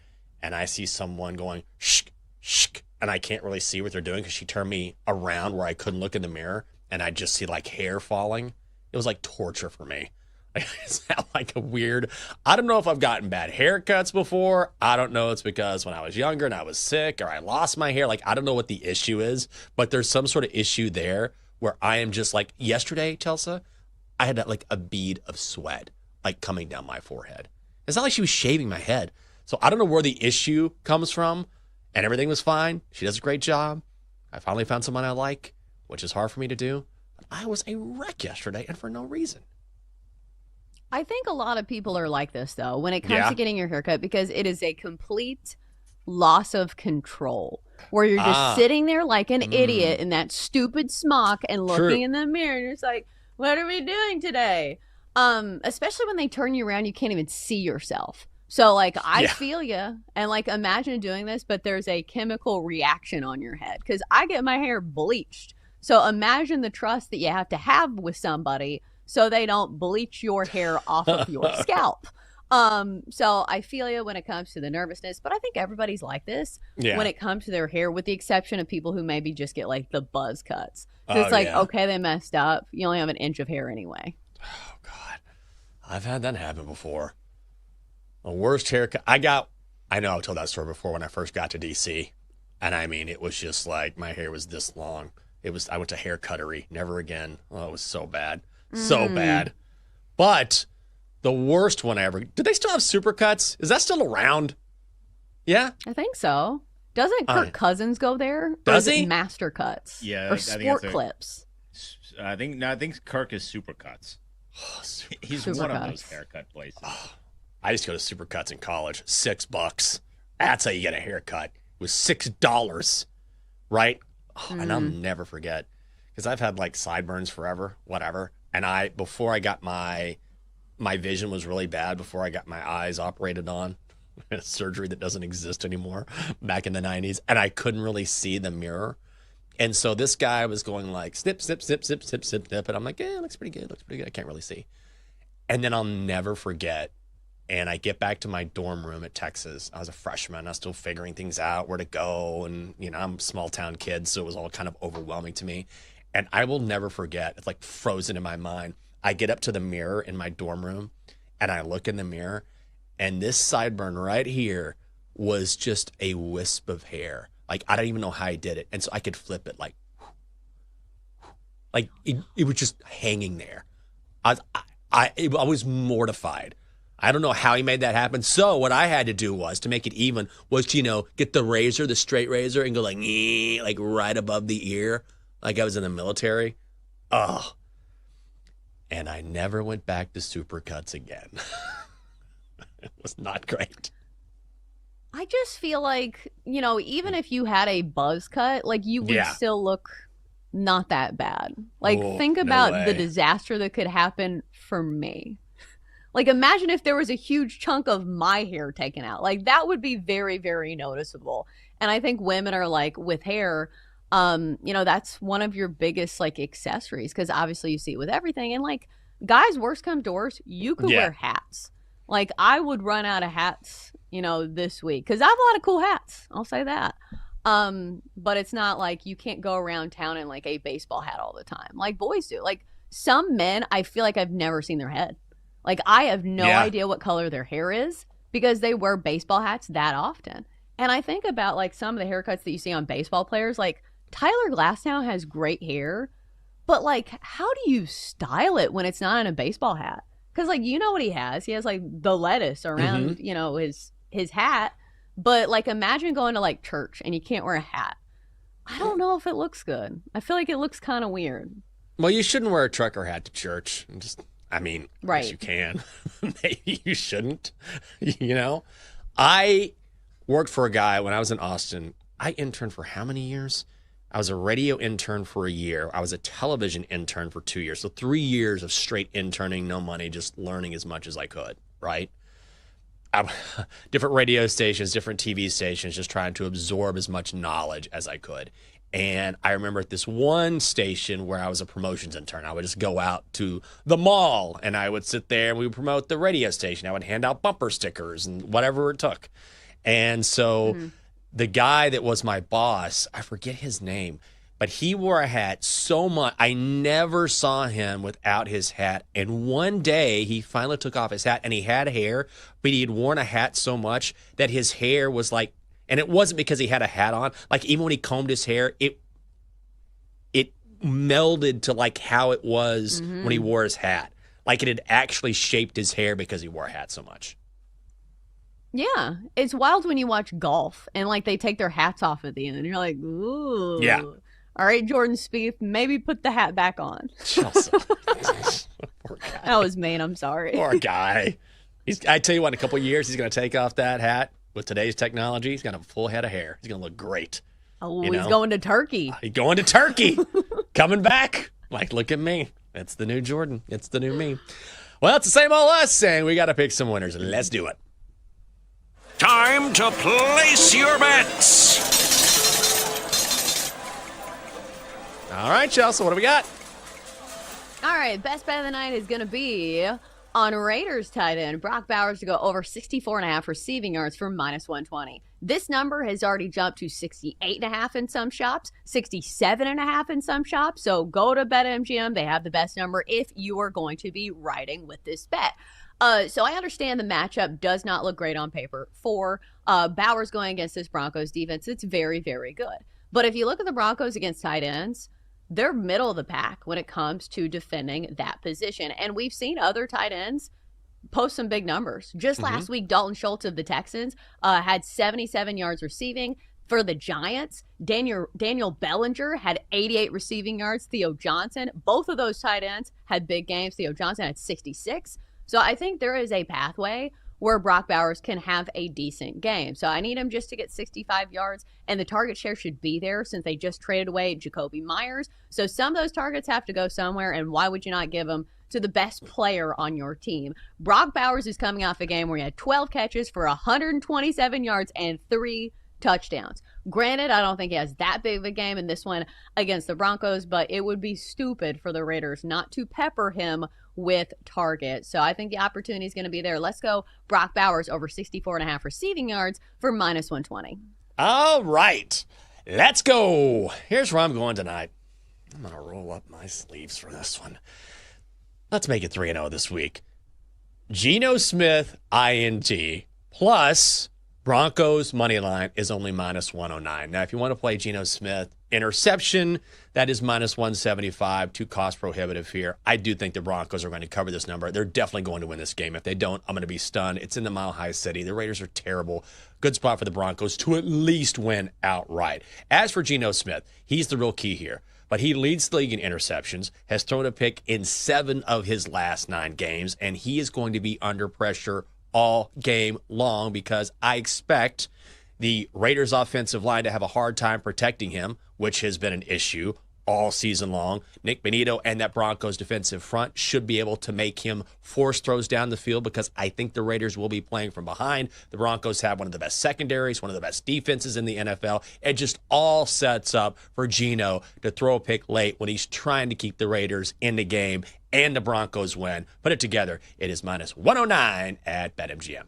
and I see someone going, shh, shh, and I can't really see what they're doing because she turned me around where I couldn't look in the mirror and I just see like hair falling. It was like torture for me. It's not like a weird, I don't know if I've gotten bad haircuts before. I don't know. It's because when I was younger and I was sick or I lost my hair. Like, I don't know what the issue is, but there's some sort of issue there where I am just like, yesterday, Chelsea, I had like a bead of sweat like coming down my forehead. It's not like she was shaving my head. So I don't know where the issue comes from, and everything was fine. She does a great job. I finally found someone I like, which is hard for me to do. But I was a wreck yesterday and for no reason. I think a lot of people are like this, though, when it comes to getting your haircut, because it is a complete loss of control where you're just sitting there like an idiot in that stupid smock and looking in the mirror and you're just like, what are we doing today? Especially when they turn you around, you can't even see yourself. So like, I feel you, and like, imagine doing this, but there's a chemical reaction on your head because I get my hair bleached. So imagine the trust that you have to have with somebody so they don't bleach your hair off of your scalp. So I feel you when it comes to the nervousness, but I think everybody's like this when it comes to their hair, with the exception of people who maybe just get like the buzz cuts. So it's like, okay, they messed up. You only have an inch of hair anyway. Oh, God. I've had that happen before. The worst haircut I got. I know I've told that story before when I first got to DC. And I mean, it was just like my hair was this long. I went to hair cuttery. Never again. Oh, it was so bad. So bad. But the worst one ever. Do they still have Supercuts? Is that still around? Yeah? I think so. Doesn't Kirk Cousins go there? Does or he? Master Cuts. Yeah. Or Sport Clips. I think Kirk is Supercuts. He's one of those haircut places. I used to go to Supercuts in college. $6. That's how you get a haircut. It was $6, right? And I'll never forget, because I've had like sideburns forever, whatever. And before I got my vision was really bad before I got my eyes operated on, surgery that doesn't exist anymore, back in the 90s, and I couldn't really see the mirror. And so this guy was going like snip, snip, snip, snip, snip, snip, snip, and I'm like, yeah, it looks pretty good, I can't really see. And then I'll never forget, and I get back to my dorm room at Texas. I was a freshman. I was still figuring things out, where to go, and I'm a small town kid, so it was all kind of overwhelming to me. And I will never forget, it's like frozen in my mind. I get up to the mirror in my dorm room and I look in the mirror, and this sideburn right here was just a wisp of hair. Like, I don't even know how I did it. And so I could flip it like it was just hanging there. I was mortified. I don't know how he made that happen. So what I had to do was, to make it even, was to, get the razor, the straight razor, and go like right above the ear. Like I was in the military. Oh. And I never went back to Supercuts again. It was not great. I just feel like, even if you had a buzz cut, like you would still look not that bad. Like, think about the disaster that could happen for me. Like, imagine if there was a huge chunk of my hair taken out. Like, that would be very, very noticeable. And I think women are like, with hair, that's one of your biggest like accessories, because obviously you see it with everything. And like, guys, worst come to worst, you could wear hats. Like, I would run out of hats, this week, because I have a lot of cool hats. I'll say that. But it's not like you can't go around town in like a baseball hat all the time, like boys do. Like, some men, I feel like I've never seen their head. Like, I have no idea what color their hair is because they wear baseball hats that often. And I think about like some of the haircuts that you see on baseball players, like Tyler Glasnow has great hair, but like, how do you style it when it's not in a baseball hat? Because, like, you know what he has? He has, like, the lettuce around, you know, his hat. But, like, imagine going to, like, church and you can't wear a hat. I don't know if it looks good. I feel like it looks kind of weird. Well, you shouldn't wear a trucker hat to church. Right. Yes, you can. Maybe you shouldn't. You know? I worked for a guy when I was in Austin. I interned for how many years? I was a radio intern for a year. I was a television intern for 2 years. So 3 years of straight interning, no money, just learning as much as I could, right? Different radio stations, different TV stations, just trying to absorb as much knowledge as I could. And I remember at this one station where I was a promotions intern, I would just go out to the mall and I would sit there and we would promote the radio station. I would hand out bumper stickers and whatever it took. And so the guy that was my boss, I forget his name, but he wore a hat so much. I never saw him without his hat. And one day he finally took off his hat and he had hair, but he had worn a hat so much that his hair was like, and it wasn't because he had a hat on. Like even when he combed his hair, it melded to like how it was when he wore his hat. Like it had actually shaped his hair because he wore a hat so much. Yeah, it's wild when you watch golf and like they take their hats off at the end and you're like, ooh. Yeah. All right, Jordan Spieth, maybe put the hat back on. Chelsea. Poor guy. That was mean. I'm sorry. Poor guy. I tell you what, in a couple of years, he's going to take off that hat. With today's technology, he's got a full head of hair. He's going to look great. Oh, he's going to Turkey. He's going to Turkey. Coming back. Like, look at me. It's the new Jordan. It's the new me. Well, it's the same old us saying we got to pick some winners. Let's do it. Time to place your bets. All right, Chelsea, what do we got? All right, best bet of the night is going to be on Raiders tight end Brock Bowers to go over 64.5 receiving yards for -120. This number has already jumped to 68.5 in some shops, 67.5 in some shops. So go to BetMGM. They have the best number if you are going to be riding with this bet. So I understand the matchup does not look great on paper for Bowers going against this Broncos defense. It's very, very good. But if you look at the Broncos against tight ends, they're middle of the pack when it comes to defending that position. And we've seen other tight ends post some big numbers. Just last week, Dalton Schultz of the Texans had 77 yards receiving. For the Giants, Daniel Bellinger had 88 receiving yards. Theo Johnson, both of those tight ends had big games. Theo Johnson had 66. So I think there is a pathway where Brock Bowers can have a decent game. So I need him just to get 65 yards, and the target share should be there since they just traded away Jacoby Myers. So some of those targets have to go somewhere, and why would you not give them to the best player on your team? Brock Bowers is coming off a game where he had 12 catches for 127 yards and 3 touchdowns. Granted, I don't think he has that big of a game in this one against the Broncos, but it would be stupid for the Raiders not to pepper him with targets. So I think the opportunity is going to be there. Let's go Brock Bowers over 64.5 receiving yards for -120. All right. Let's go. Here's where I'm going tonight. I'm going to roll up my sleeves for this one. Let's make it 3-0 this week. Geno Smith, INT, plus Broncos money line is only -109. Now, if you want to play Geno Smith, interception, that is -175, too cost prohibitive here. I do think the Broncos are going to cover this number. They're definitely going to win this game. If they don't, I'm going to be stunned. It's in the Mile High City. The Raiders are terrible. Good spot for the Broncos to at least win outright. As for Geno Smith, he's the real key here. But he leads the league in interceptions, has thrown a pick in 7 of his last 9 games, and he is going to be under pressure all game long because I expect the Raiders offensive line to have a hard time protecting him, which has been an issue all season long. Nick Bonito and that Broncos defensive front should be able to make him force throws down the field because I think the Raiders will be playing from behind. The Broncos have one of the best secondaries, one of the best defenses in the NFL. It just all sets up for Geno to throw a pick late when he's trying to keep the Raiders in the game and the Broncos win. Put it together, it is -109 at BetMGM.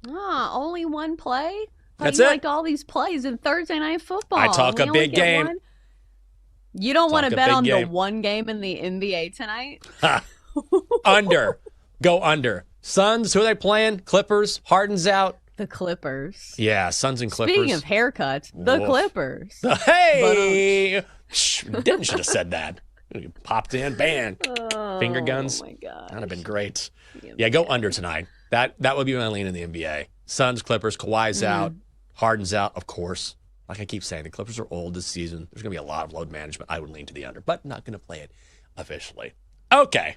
Only one play? That's you it. liked all these plays in Thursday Night Football. I talk a big game. One? You don't want to bet on game. the one game in the NBA tonight? Under. Go under. Suns, who are they playing? Clippers. Harden's out. The Clippers. Yeah, Suns and Clippers. Speaking of haircuts, the Woof. Clippers. Hey! Should have said that. Popped in, bang. Finger guns. Oh, my God. That would have been great. Yeah, go under tonight. That would be my lean in the NBA. Suns, Clippers, Kawhi's out. Harden's out, of course. Like I keep saying, the Clippers are old this season. There's going to be a lot of load management. I would lean to the under, but not going to play it officially. Okay,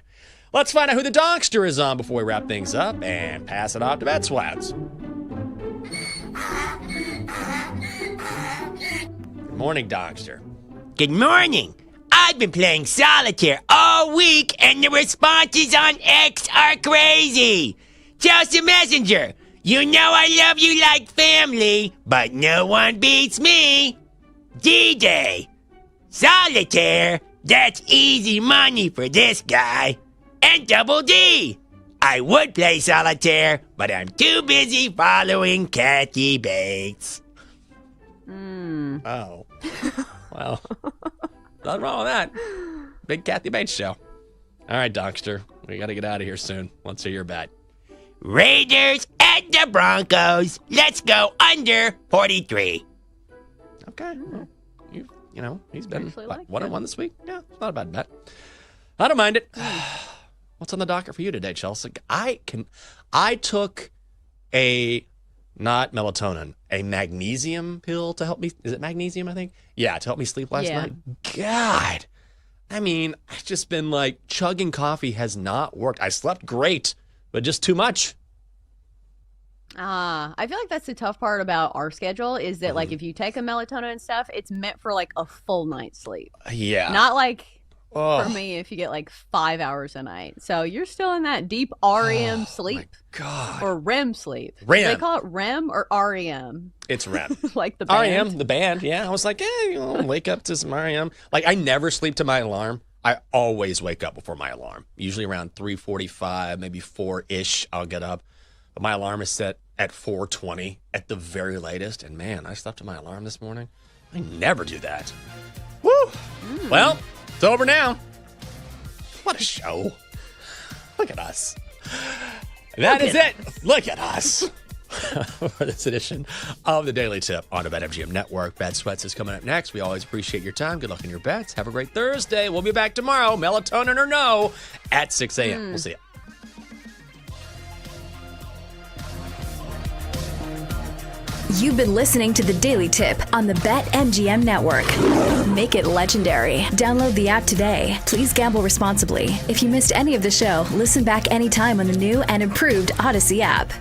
let's find out who the Donkster is on before we wrap things up and pass it off to BetSwats. Good morning, Donkster. Good morning. I've been playing solitaire all week, and the responses on X are crazy. Chelsea Messenger, you know I love you like family, but no one beats me. D-Day, solitaire, that's easy money for this guy. And Double D, I would play solitaire, but I'm too busy following Kathy Bates. Oh. Well, nothing wrong with that. Big Kathy Bates show. All right, Donkster, we got to get out of here soon. Let's hear your bet. Raiders at the Broncos. Let's go under 43. Okay. Well, you know, he's been like 1-1 this week. Yeah, it's not a bad bet. I don't mind it. What's on the docket for you today, Chelsea? I took not melatonin, a magnesium pill to help me. Is it magnesium, I think? Yeah, to help me sleep last night. God. I mean, I've just been like chugging coffee has not worked. I slept great, but just too much. I feel like that's the tough part about our schedule is that like if you take a melatonin and stuff, it's meant for like a full night's sleep. Yeah. Not like for me if you get like 5 hours a night. So you're still in that deep REM sleep. My God. Or REM sleep. REM. Do they call it REM or REM? It's REM. Like the band. REM, the band. Yeah. I was like, wake up to some REM. Like I never sleep to my alarm. I always wake up before my alarm. Usually around 3:45, maybe 4-ish, I'll get up. But my alarm is set at 4:20 at the very latest. And man, I slept to my alarm this morning. I never do that. Woo! Well, it's over now. What a show. Look at us. That is it. Look at us. For this edition of the Daily Tip on the BetMGM Network. BetSwats is coming up next. We always appreciate your time. Good luck in your bets. Have a great Thursday. We'll be back tomorrow, melatonin or no, at 6 a.m. We'll see you. You've been listening to the Daily Tip on the BetMGM Network. Make it legendary. Download the app today. Please gamble responsibly. If you missed any of the show, listen back anytime on the new and improved Odyssey app.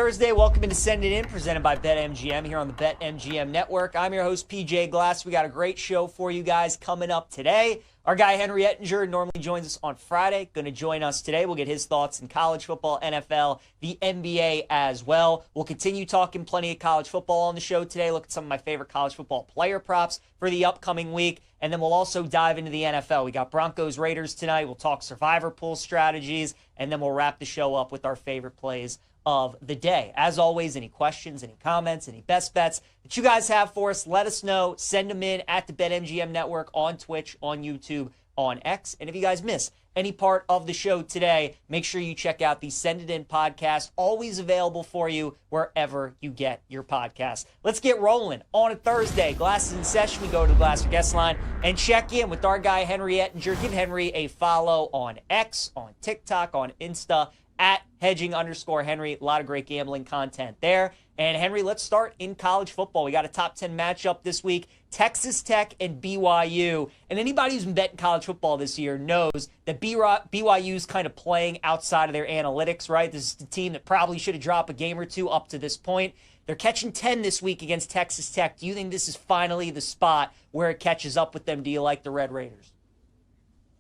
Thursday. Welcome into Send It In, presented by BetMGM here on the BetMGM Network. I'm your host, PJ Glass. We got a great show for you guys coming up today. Our guy, Henry Ettinger, normally joins us on Friday. Going to join us today. We'll get his thoughts in college football, NFL, the NBA as well. We'll continue talking plenty of college football on the show today. Look at some of my favorite college football player props for the upcoming week. And then we'll also dive into the NFL. We got Broncos Raiders tonight. We'll talk survivor pool strategies. And then we'll wrap the show up with our favorite plays of the day. As always, any questions, any comments, any best bets that you guys have for us, let us know. Send them in at the BetMGM Network on Twitch, on YouTube, on X. And if you guys miss any part of the show today, make sure you check out the Send It In podcast, always available for you wherever you get your podcasts. Let's get rolling on a Thursday. Glasses in session. We go to the Glasser guest line and check in with our guy, Henry Ettinger. Give Henry a follow on X, on TikTok, on Insta, at hedging_Henry. A lot of great gambling content there. And Henry, let's start in college football. We got a top 10 matchup this week, Texas Tech and BYU. And anybody who's been betting college football this year knows that BYU's kind of playing outside of their analytics, right? This is the team that probably should have dropped a game or two up to this point. They're catching 10 this week against Texas Tech. Do you think this is finally the spot where it catches up with them? Do you like the Red Raiders?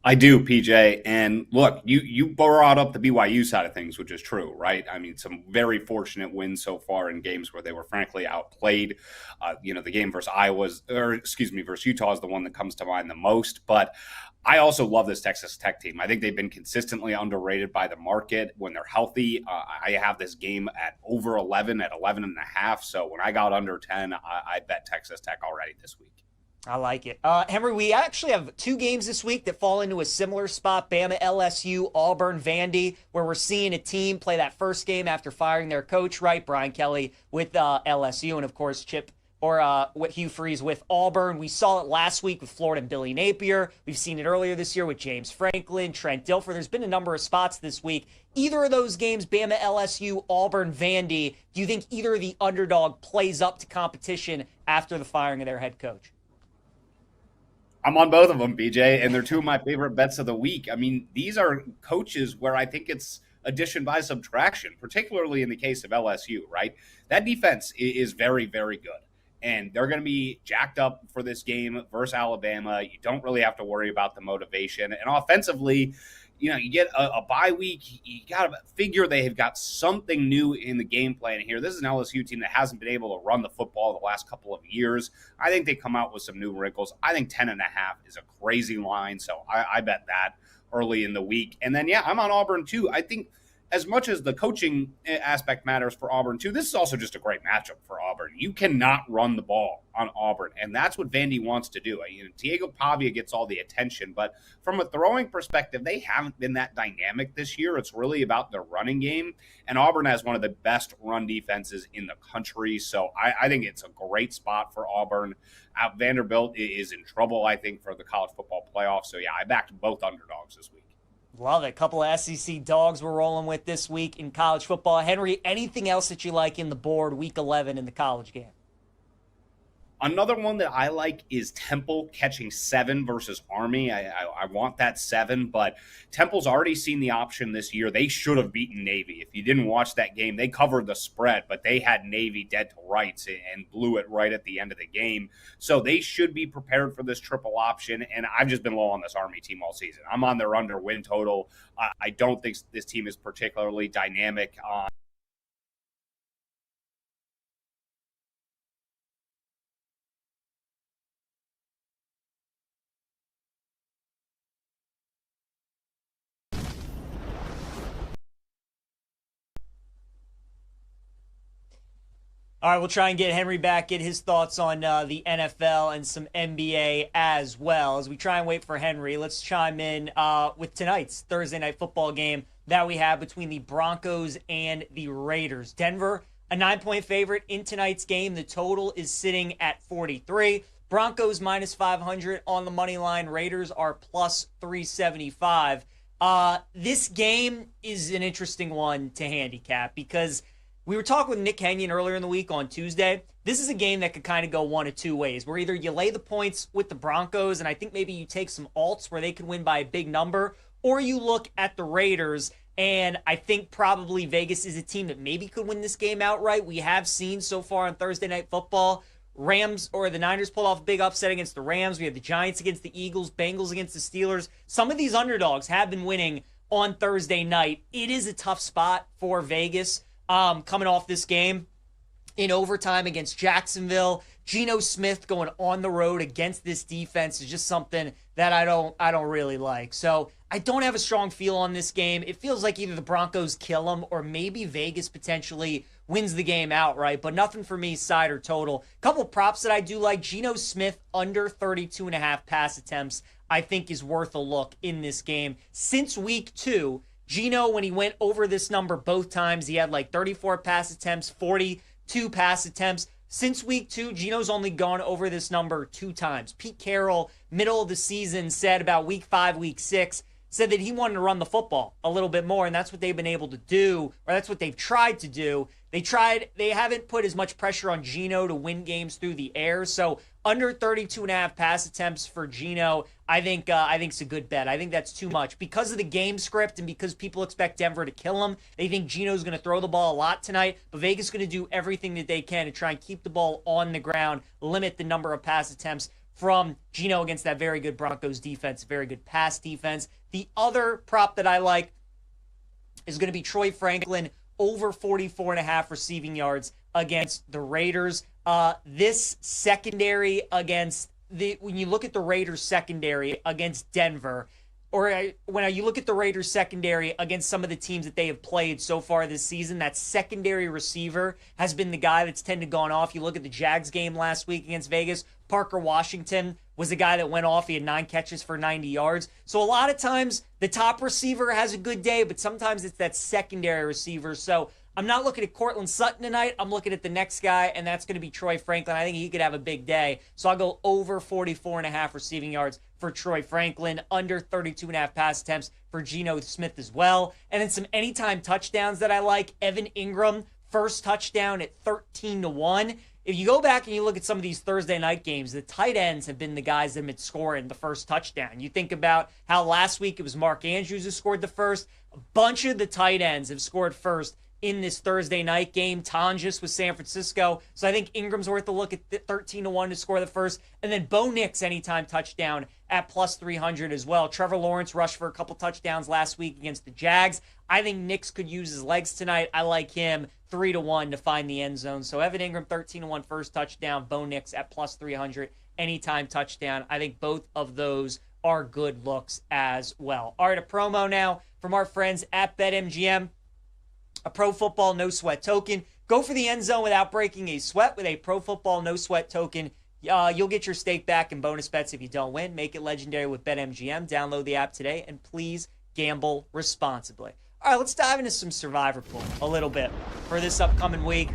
I do, PJ. And look, you brought up the BYU side of things, which is true, right? I mean, some very fortunate wins so far in games where they were frankly outplayed. The game versus versus Utah is the one that comes to mind the most. But I also love this Texas Tech team. I think they've been consistently underrated by the market when they're healthy. I have this game at over 11, at 11.5. So when I got under 10, I bet Texas Tech already this week. I like it. Henry, we actually have two games this week that fall into a similar spot, Bama, LSU, Auburn, Vandy, where we're seeing a team play that first game after firing their coach, right? Brian Kelly with LSU, and of course Hugh Freeze with Auburn. We saw it last week with Florida and Billy Napier. We've seen it earlier this year with James Franklin, Trent Dilfer. There's been a number of spots this week. Either of those games, Bama, LSU, Auburn, Vandy, do you think either of the underdog plays up to competition after the firing of their head coach? I'm on both of them, BJ, and they're two of my favorite bets of the week. I mean, these are coaches where I think it's addition by subtraction, particularly in the case of LSU, right? That defense is very, very good, and they're going to be jacked up for this game versus Alabama. You don't really have to worry about the motivation. And offensively, you get a bye week. You got to figure they have got something new in the game plan here. This is an LSU team that hasn't been able to run the football the last couple of years. I think they come out with some new wrinkles. I think 10.5 is a crazy line, so I bet that early in the week. And then, I'm on Auburn too. I think as much as the coaching aspect matters for Auburn too, this is also just a great matchup for Auburn. You cannot run the ball on Auburn, and that's what Vandy wants to do. Diego Pavia gets all the attention, but from a throwing perspective, they haven't been that dynamic this year. It's really about their running game, and Auburn has one of the best run defenses in the country, so I think it's a great spot for Auburn. Vanderbilt is in trouble, I think, for the college football playoff, so I backed both underdogs this week. Love it. A couple of SEC dogs we're rolling with this week in college football. Henry, anything else that you like in the board week 11 in the college game? Another one that I like is Temple catching 7 versus Army. I want that 7, but Temple's already seen the option this year. They should have beaten Navy. If you didn't watch that game, they covered the spread, but they had Navy dead to rights and blew it right at the end of the game. So they should be prepared for this triple option, and I've just been low on this Army team all season. I'm on their under win total. I don't think this team is particularly dynamic. All right, we'll try and get Henry back, get his thoughts on the NFL and some NBA as well. As we try and wait for Henry, let's chime in with tonight's Thursday night football game that we have between the Broncos and the Raiders. Denver, a 9-point favorite in tonight's game. The total is sitting at 43. Broncos minus 500 on the money line. Raiders are plus 375. This game is an interesting one to handicap because we were talking with Nick Kenyon earlier in the week on Tuesday. This is a game that could kind of go one of two ways, where either you lay the points with the Broncos, and I think maybe you take some alts where they could win by a big number, or you look at the Raiders And I think probably Vegas is a team that maybe could win this game outright. We have seen so far on Thursday Night Football, the Niners pulled off a big upset against the Rams. We have the Giants against the Eagles, Bengals against the Steelers. Some of these underdogs have been winning on Thursday night. It is a tough spot for Vegas coming off this game in overtime against Jacksonville. Geno Smith going on the road against this defense is just something that I don't really like. So I don't have a strong feel on this game. It feels like either the Broncos kill them or maybe Vegas potentially wins the game outright, but nothing for me, side or total. Couple props that I do like. Geno Smith under 32.5 pass attempts I think is worth a look in this game. Since week 2, Geno, when he went over this number both times, he had like 34 pass attempts, 42 pass attempts. Since week 2, Geno's only gone over this number 2 times. Pete Carroll, middle of the season, said about week 5, week 6, said that he wanted to run the football a little bit more, and that's what they've been able to do, or that's what they've tried to do. They haven't put as much pressure on Geno to win games through the air, so under 32.5 pass attempts for Geno, I think it's a good bet. I think that's too much. Because of the game script and because people expect Denver to kill him, they think Geno's going to throw the ball a lot tonight, but Vegas is going to do everything that they can to try and keep the ball on the ground, limit the number of pass attempts from Geno against that very good Broncos defense, very good pass defense. The other prop that I like is going to be Troy Franklin over 44.5 receiving yards against the Raiders. This secondary when you look at the Raiders secondary against Denver, or when you look at the Raiders secondary against some of the teams that they have played so far this season, that secondary receiver has been the guy that's tended to gone off. You look at the Jags game last week against Vegas, Parker Washington was the guy that went off. He had 9 catches for 90 yards. So a lot of times the top receiver has a good day, but sometimes it's that secondary receiver. So I'm not looking at Cortland Sutton tonight. I'm looking at the next guy, and that's going to be Troy Franklin. I think he could have a big day. So I'll go over 44.5 receiving yards for Troy Franklin, under 32.5 pass attempts for Geno Smith as well. And then some anytime touchdowns that I like. Evan Ingram, first touchdown at 13-1. If you go back and you look at some of these Thursday night games, the tight ends have been the guys that have been scoring the first touchdown. You think about how last week it was Mark Andrews who scored the first. A bunch of the tight ends have scored first in this Thursday night game. Tonjes with San Francisco. So I think Ingram's worth a look at 13-1 to score the first. And then Bo Nix anytime touchdown at plus 300 as well. Trevor Lawrence rushed for a couple touchdowns last week against the Jags. I think Nix could use his legs tonight. I like him 3-1 to find the end zone. So Evan Ingram 13-1 first touchdown. Bo Nix at plus 300 anytime touchdown. I think both of those are good looks as well. All right, a promo now from our friends at BetMGM. A Pro Football No Sweat token. Go for the end zone without breaking a sweat with a Pro Football No Sweat token. You'll get your stake back in bonus bets if you don't win. Make it legendary with BetMGM. Download the app today, and please gamble responsibly. All right, let's dive into some Survivor Pool a little bit for this upcoming week,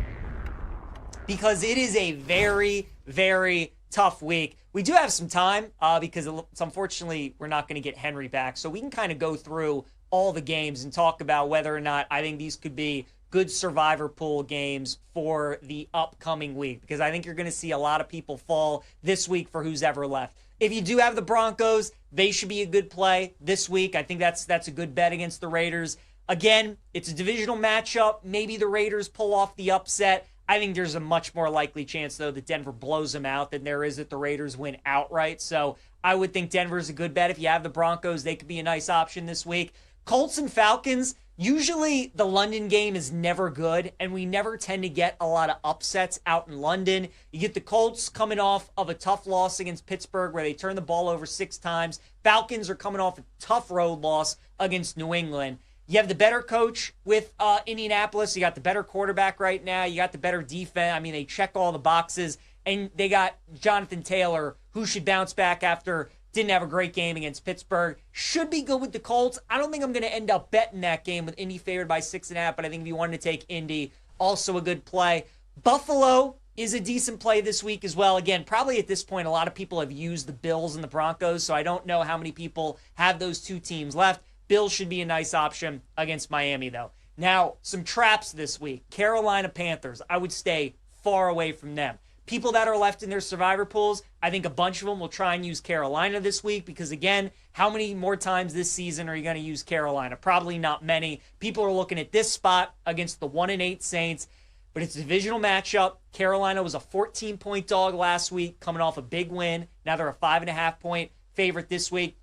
because it is a very, very tough week. We do have some time because it's unfortunately we're not going to get Henry back, so we can kind of go through all the games and talk about whether or not I think these could be good Survivor Pool games for the upcoming week, because I think you're going to see a lot of people fall this week for who's ever left. If you do have the Broncos, they should be a good play this week. I think that's a good bet against the Raiders. Again, it's a divisional matchup. Maybe the Raiders pull off the upset. I think there's a much more likely chance, though, that Denver blows them out than there is that the Raiders win outright. So I would think Denver's a good bet. If you have the Broncos, they could be a nice option this week. Colts and Falcons, usually the London game is never good, and we never tend to get a lot of upsets out in London. You get the Colts coming off of a tough loss against Pittsburgh where they turned the ball over 6 times. Falcons are coming off a tough road loss against New England. You have the better coach with Indianapolis. You got the better quarterback right now. You got the better defense. I mean, they check all the boxes. And they got Jonathan Taylor, who should bounce back after didn't have a great game against Pittsburgh. Should be good with the Colts. I don't think I'm going to end up betting that game with Indy favored by 6.5, but I think if you wanted to take Indy, also a good play. Buffalo is a decent play this week as well. Again, probably at this point, a lot of people have used the Bills and the Broncos, so I don't know how many people have those two teams left. Bills should be a nice option against Miami, though. Now, some traps this week. Carolina Panthers, I would stay far away from them. people that are left in their survivor pools, I think a bunch of them will try and use Carolina this week because, again, how many more times this season are you going to use Carolina? Probably not many. People are looking at this spot against the 1-8 Saints, but it's a divisional matchup. Carolina was a 14-point dog last week, coming off a big win. Now they're a 5.5-point favorite this week.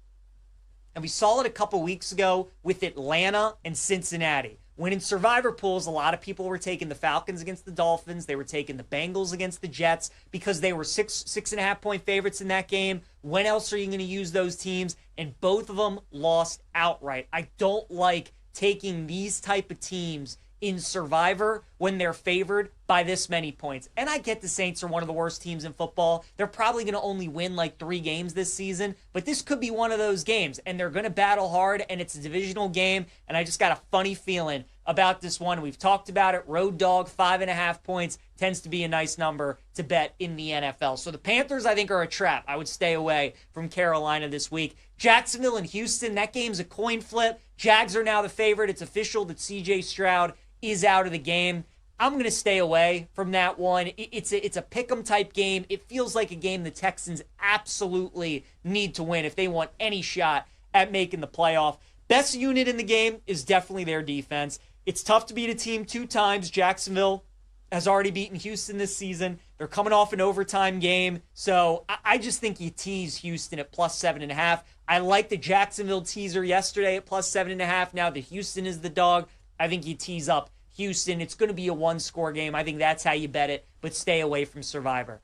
And we saw it a couple weeks ago with Atlanta and Cincinnati. When in survivor pools, a lot of people were taking the Falcons against the Dolphins. They were taking the Bengals against the Jets because they were 6.5-point favorites in that game. When else are you going to use those teams? And both of them lost outright. I don't like taking these type of teams in survivor when they're favored by this many points. And I get the Saints are one of the worst teams in football. They're probably going to only win like 3 games this season, but this could be one of those games, and they're going to battle hard, and it's a divisional game, and I just got a funny feeling about this one. We've talked about it. Road dog, 5.5 points tends to be a nice number to bet in the NFL. So the Panthers, I think, are a trap. I would stay away from Carolina this week. Jacksonville and Houston, that game's a coin flip. Jags are now the favorite. It's official that C.J. Stroud is out of the game. I'm going to stay away from that one. It's a pick'em type game. It feels like a game the Texans absolutely need to win if they want any shot at making the playoff. Best unit in the game is definitely their defense. It's tough to beat a team 2 times. Jacksonville has already beaten Houston this season. They're coming off an overtime game. So I just think you tease Houston at plus 7.5. I like the Jacksonville teaser yesterday at plus 7.5. Now that Houston is the dog, I think you tease up Houston. It's going to be a 1-score game. I think that's how you bet it, but stay away from Survivor.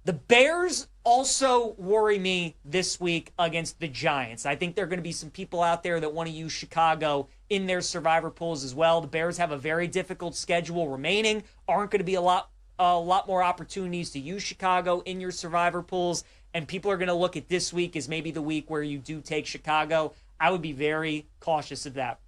The Bears also worry me this week against the Giants. I think there are going to be some people out there that want to use Chicago in their Survivor pools as well. The Bears have a very difficult schedule remaining. Aren't going to be a lot more opportunities to use Chicago in your Survivor pools, and people are going to look at this week as maybe the week where you do take Chicago. I would be very cautious of that.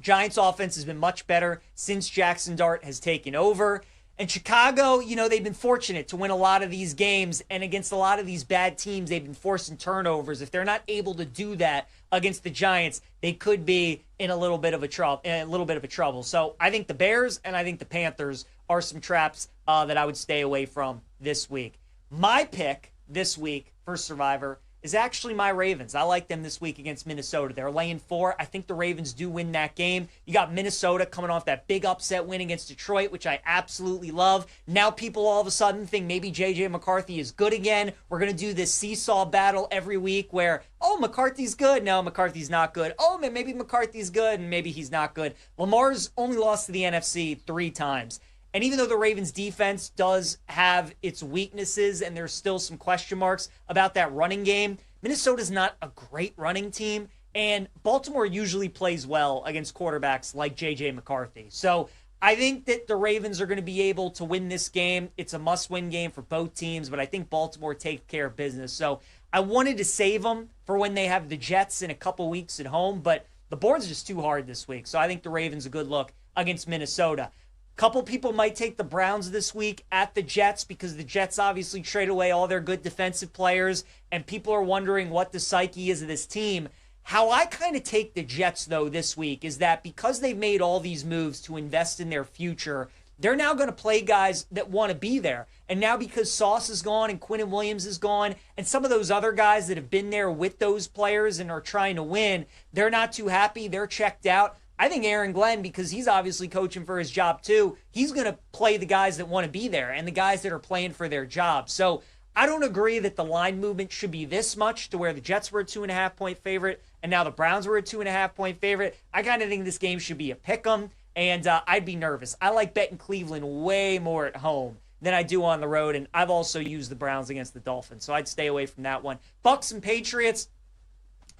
Giants offense has been much better since Jackson Dart has taken over. And Chicago, they've been fortunate to win a lot of these games, and against a lot of these bad teams, they've been forcing turnovers. If they're not able to do that against the Giants, they could be in a little bit of a trouble. So I think the Bears and I think the Panthers are some traps that I would stay away from this week. My pick this week for Survivor is actually my Ravens. I like them this week against Minnesota. They're laying 4. I think the Ravens do win that game. You got Minnesota coming off that big upset win against Detroit, which I absolutely love. Now people all of a sudden think maybe J.J. McCarthy is good again. We're going to do this seesaw battle every week where, McCarthy's good. No, McCarthy's not good. Maybe McCarthy's good, and maybe he's not good. Lamar's only lost to the NFC 3 times. And even though the Ravens defense does have its weaknesses and there's still some question marks about that running game, Minnesota's not a great running team, and Baltimore usually plays well against quarterbacks like J.J. McCarthy. So I think that the Ravens are going to be able to win this game. It's a must-win game for both teams, but I think Baltimore takes care of business. So I wanted to save them for when they have the Jets in a couple weeks at home, but the board's just too hard this week. So I think the Ravens a good look against Minnesota. Couple people might take the Browns this week at the Jets because the Jets obviously trade away all their good defensive players, and people are wondering what the psyche is of this team. How I kind of take the Jets, though, this week is that because they've made all these moves to invest in their future, they're now going to play guys that want to be there. And now because Sauce is gone and Quinnen Williams is gone, and some of those other guys that have been there with those players and are trying to win, they're not too happy. They're checked out. I think Aaron Glenn, because he's obviously coaching for his job too, he's going to play the guys that want to be there and the guys that are playing for their job. So I don't agree that the line movement should be this much to where the Jets were a 2.5-point favorite and now the Browns were a 2.5-point favorite. I kind of think this game should be a pick'em, and I'd be nervous. I like betting Cleveland way more at home than I do on the road, and I've also used the Browns against the Dolphins, so I'd stay away from that one. Bucks and Patriots,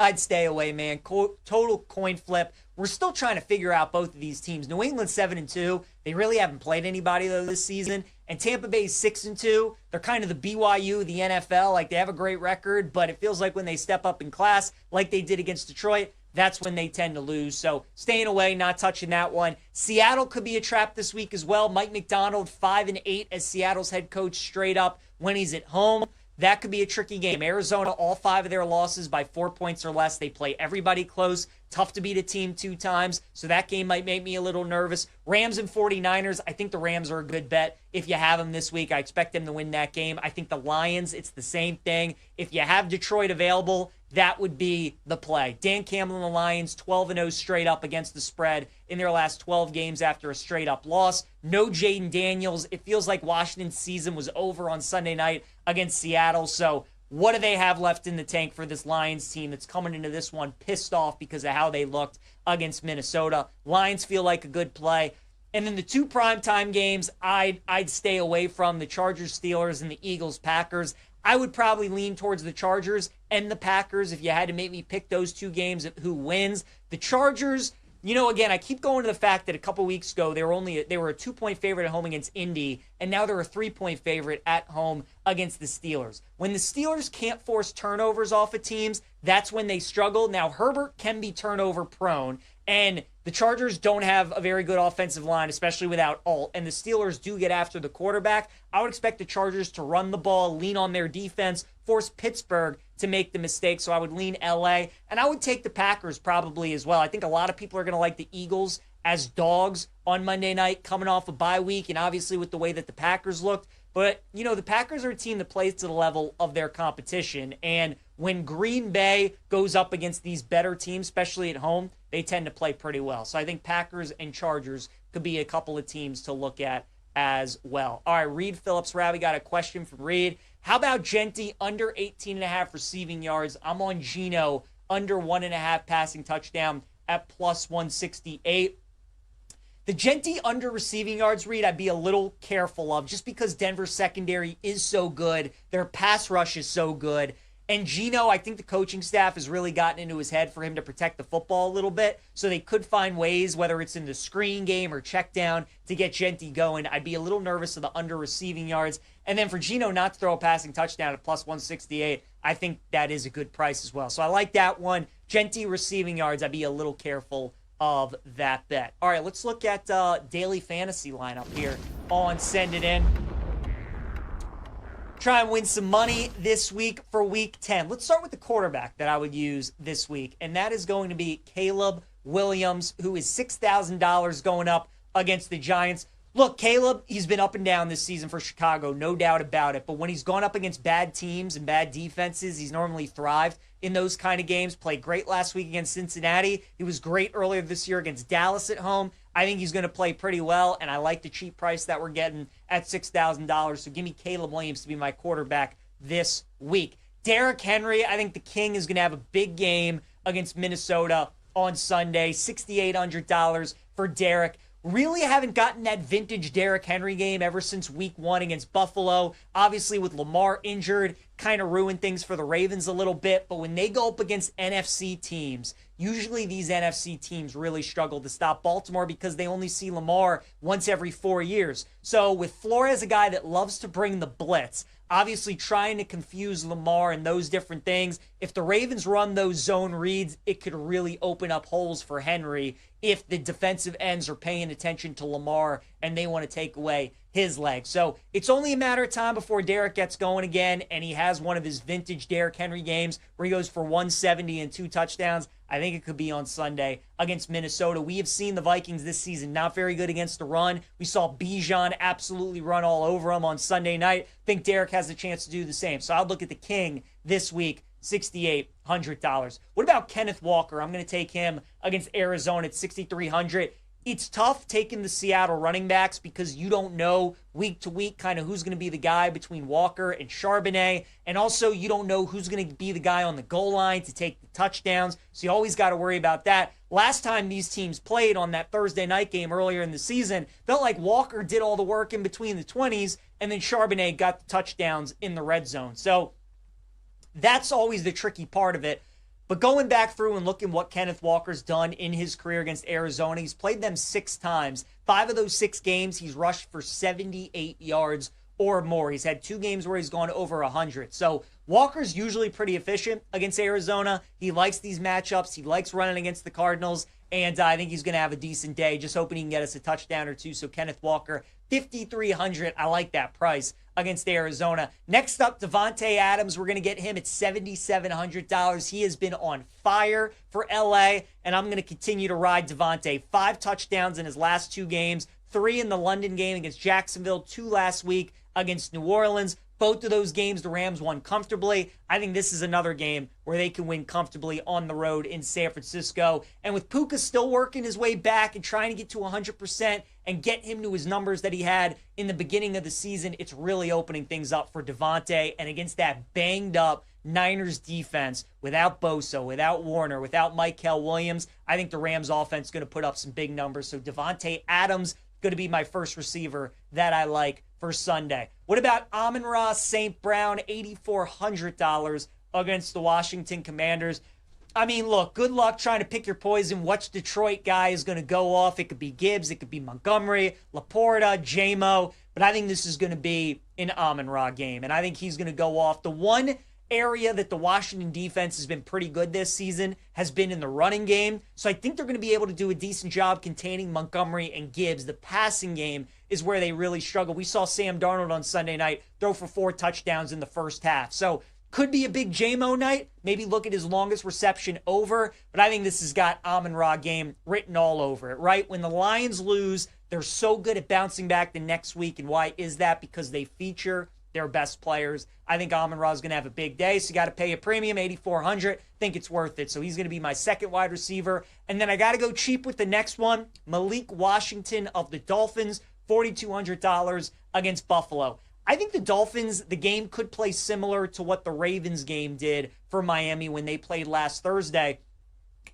I'd stay away, man. Total coin flip. We're still trying to figure out both of these teams. New England's 7-2. They really haven't played anybody, though, this season. And Tampa Bay's 6-2. They're kind of the BYU, the NFL. Like, they have a great record, but it feels like when they step up in class, like they did against Detroit, that's when they tend to lose. So staying away, not touching that one. Seattle could be a trap this week as well. Mike McDonald, 5-8 as Seattle's head coach straight up when he's at home. that could be a tricky game. Arizona, all 5 of their losses by 4 points or less. They play everybody close. Tough to beat a team 2 times, so that game might make me a little nervous. Rams and 49ers, I think the Rams are a good bet. If you have them this week, I expect them to win that game. I think the Lions, it's the same thing. If you have Detroit available, that would be the play. Dan Campbell and the Lions, 12-0 straight up against the spread in their last 12 games after a straight-up loss. No Jaden Daniels. It feels like Washington's season was over on Sunday night against Seattle. So what do they have left in the tank for this Lions team that's coming into this one pissed off because of how they looked against Minnesota? Lions feel like a good play. And then the 2 primetime games, I'd stay away from the Chargers-Steelers and the Eagles-Packers. I would probably lean towards the Chargers and the Packers if you had to make me pick those 2 games of who wins. The Chargers, again, I keep going to the fact that a couple weeks ago they were a 2-point favorite at home against Indy, and now they're a 3-point favorite at home against the Steelers. When the Steelers can't force turnovers off of teams, that's when they struggle. Now, Herbert can be turnover prone, and the Chargers don't have a very good offensive line, especially without Alt, and the Steelers do get after the quarterback. I would expect the Chargers to run the ball, lean on their defense, force Pittsburgh to make the mistake, so I would lean LA, and I would take the Packers probably as well. I think a lot of people are going to like the Eagles as dogs on Monday night, coming off a bye week, and obviously with the way that the Packers looked. But, the Packers are a team that plays to the level of their competition, and when Green Bay goes up against these better teams, especially at home, they tend to play pretty well. So I think Packers and Chargers could be a couple of teams to look at as well. All right, Reed Phillips, we got a question from Reed. How about Genti under 18.5 receiving yards? I'm on Geno under 1.5 passing touchdown at plus 168. The Genti under receiving yards, Reed, I'd be a little careful of just because Denver's secondary is so good. Their pass rush is so good. And Geno, I think the coaching staff has really gotten into his head for him to protect the football a little bit. So they could find ways, whether it's in the screen game or check down, to get Genti going. I'd be a little nervous of the under receiving yards. And then for Geno not to throw a passing touchdown at plus 168, I think that is a good price as well. So I like that one. Genti receiving yards, I'd be a little careful of that bet. All right, let's look at daily fantasy lineup here on Send It In. Try and win some money this week for week 10. Let's start with the quarterback that I would use this week, and that is going to be Caleb Williams, who is $6,000 going up against the Giants. Look, Caleb, he's been up and down this season for Chicago, no doubt about it, but when he's gone up against bad teams and bad defenses, he's normally thrived in those kind of games. Played great last week against Cincinnati. He was great earlier this year against Dallas at home. I think he's going to play pretty well, and I like the cheap price that we're getting at $6,000. So give me Caleb Williams to be my quarterback this week. Derrick Henry, I think the King is going to have a big game against Minnesota on Sunday. $6,800 for Derrick. Really haven't gotten that vintage Derrick Henry game ever since week 1 against Buffalo. Obviously, with Lamar injured, kind of ruined things for the Ravens a little bit. But when they go up against NFC teams, usually these NFC teams really struggle to stop Baltimore because they only see Lamar once every 4 years. So with Flores, a guy that loves to bring the blitz, obviously trying to confuse Lamar and those different things, if the Ravens run those zone reads, it could really open up holes for Henry if the defensive ends are paying attention to Lamar and they want to take away his leg. So it's only a matter of time before Derrick gets going again, and he has one of his vintage Derrick Henry games where he goes for 170 and 2 touchdowns. I think it could be on Sunday against Minnesota. We have seen the Vikings this season not very good against the run. We saw Bijan absolutely run all over them on Sunday night. I think Derrick has a chance to do the same. So I'll look at the King this week, $6,800. What about Kenneth Walker? I'm going to take him against Arizona at $6,300. It's tough taking the Seattle running backs because you don't know week to week kind of who's going to be the guy between Walker and Charbonnet. And also you don't know who's going to be the guy on the goal line to take the touchdowns. So you always got to worry about that. Last time these teams played on that Thursday night game earlier in the season, felt like Walker did all the work in between the 20s and then Charbonnet got the touchdowns in the red zone. So that's always the tricky part of it. But going back through and looking what Kenneth Walker's done in his career against Arizona, he's played them 6 times. 5 of those 6 games, he's rushed for 78 yards or more. He's had 2 games where he's gone over 100. So Walker's usually pretty efficient against Arizona. He likes these matchups. He likes running against the Cardinals. and I think he's going to have a decent day. Just hoping he can get us a touchdown or two. So Kenneth Walker, 5,300. I like that price against Arizona. Next up, Devontae Adams. We're going to get him at $7,700. He has been on fire for LA, and I'm going to continue to ride Devontae. 5 touchdowns in his last 2 games, 3 in the London game against Jacksonville, 2 last week against New Orleans. Both of those games, the Rams won comfortably. I think this is another game where they can win comfortably on the road in San Francisco. And with Puka still working his way back and trying to get to 100% and get him to his numbers that he had in the beginning of the season, it's really opening things up for Devontae. And against that banged up Niners defense, without Bosa, without Warner, without Mykel Williams, I think the Rams offense is going to put up some big numbers. So Devontae Adams going to be my first receiver that I like for Sunday. What about Amon-Ra St. Brown, $8,400 against the Washington Commanders? I mean, look, good luck trying to pick your poison. Which Detroit guy is going to go off? It could be Gibbs, it could be Montgomery, Laporta, J-Mo, but I think this is going to be an Amon-Ra game, and I think he's going to go off. The one area that the Washington defense has been pretty good this season has been in the running game. So I think they're going to be able to do a decent job containing Montgomery and Gibbs. The passing game is where they really struggle. We saw Sam Darnold on Sunday night throw for 4 touchdowns in the first half. So could be a big J-Mo night. Maybe look at his longest reception over. But I think this has got Amon-Ra game written all over it, right? When the Lions lose, they're so good at bouncing back the next week. And why is that? Because they feature their best players. I think Amon-Ra is going to have a big day, so you got to pay a premium, $8,400. Think it's worth it. So he's going to be my second wide receiver. And then I got to go cheap with the next one, Malik Washington of the Dolphins, $4,200 against Buffalo. I think the Dolphins, the game could play similar to what the Ravens game did for Miami when they played last Thursday,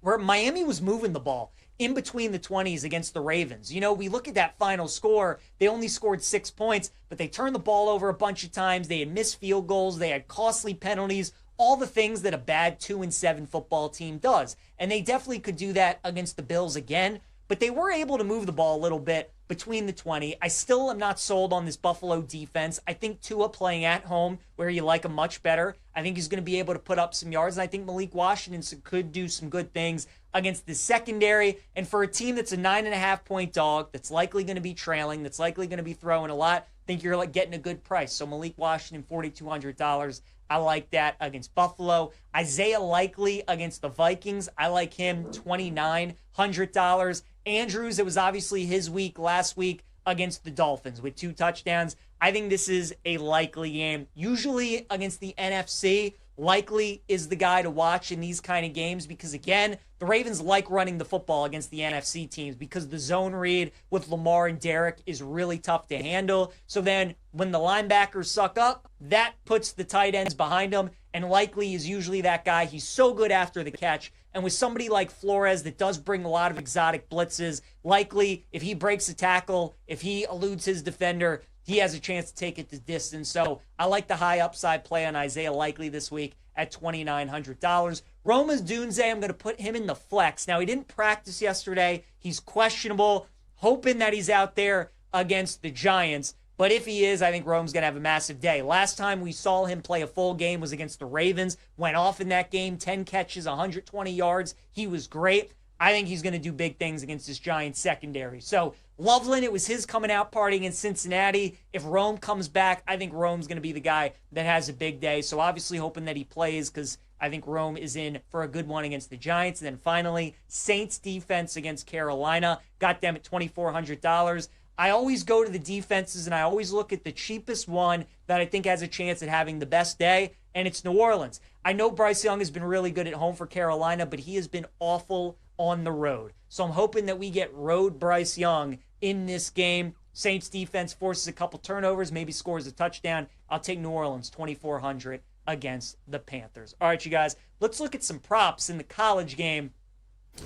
where Miami was moving the ball in between the 20s against the Ravens. You know, we look at that final score, they only scored 6 points, but they turned the ball over a bunch of times. They had missed field goals. They had costly penalties, all the things that a bad 2-7 football team does. And they definitely could do that against the Bills again, but they were able to move the ball a little bit between the 20. I still am not sold on this Buffalo defense. I think Tua playing at home, where you like him much better, I think he's going to be able to put up some yards, and I think Malik Washington could do some good things against the secondary. And for a team that's a 9.5-point dog, that's likely going to be trailing, that's likely going to be throwing a lot, I think you're like getting a good price. So Malik Washington, $4,200. I like that against Buffalo. Isaiah Likely against the Vikings. I like him, $2,900. Andrews, it was obviously his week last week against the Dolphins with 2 touchdowns. I think this is a likely game. Usually against the NFC, Likely is the guy to watch in these kind of games because, again, the Ravens like running the football against the NFC teams because the zone read with Lamar and Derek is really tough to handle. So then when the linebackers suck up, that puts the tight ends behind them, and Likely is usually that guy. He's so good after the catch. And with somebody like Flores that does bring a lot of exotic blitzes, Likely, if he breaks a tackle, if he eludes his defender, he has a chance to take it to distance. So I like the high upside play on Isaiah Likely this week at $2,900. Rome Odunze, I'm going to put him in the flex. Now, he didn't practice yesterday. He's questionable, hoping that he's out there against the Giants. But if he is, I think Rome's going to have a massive day. Last time we saw him play a full game was against the Ravens. Went off in that game, 10 catches, 120 yards. He was great. I think he's going to do big things against this Giants secondary. So Loveland, it was his coming out party in Cincinnati. If Rome comes back, I think Rome's going to be the guy that has a big day. So obviously hoping that he plays because I think Rome is in for a good one against the Giants. And then finally, Saints defense against Carolina. Got them at $2,400. I always go to the defenses and I always look at the cheapest one that I think has a chance at having the best day, and it's New Orleans. I know Bryce Young has been really good at home for Carolina, but he has been awful on the road. So I'm hoping that we get road Bryce Young in this game. Saints defense forces a couple turnovers, maybe scores a touchdown. I'll take New Orleans, $2,400 against the Panthers. All right, you guys, let's look at some props in the college game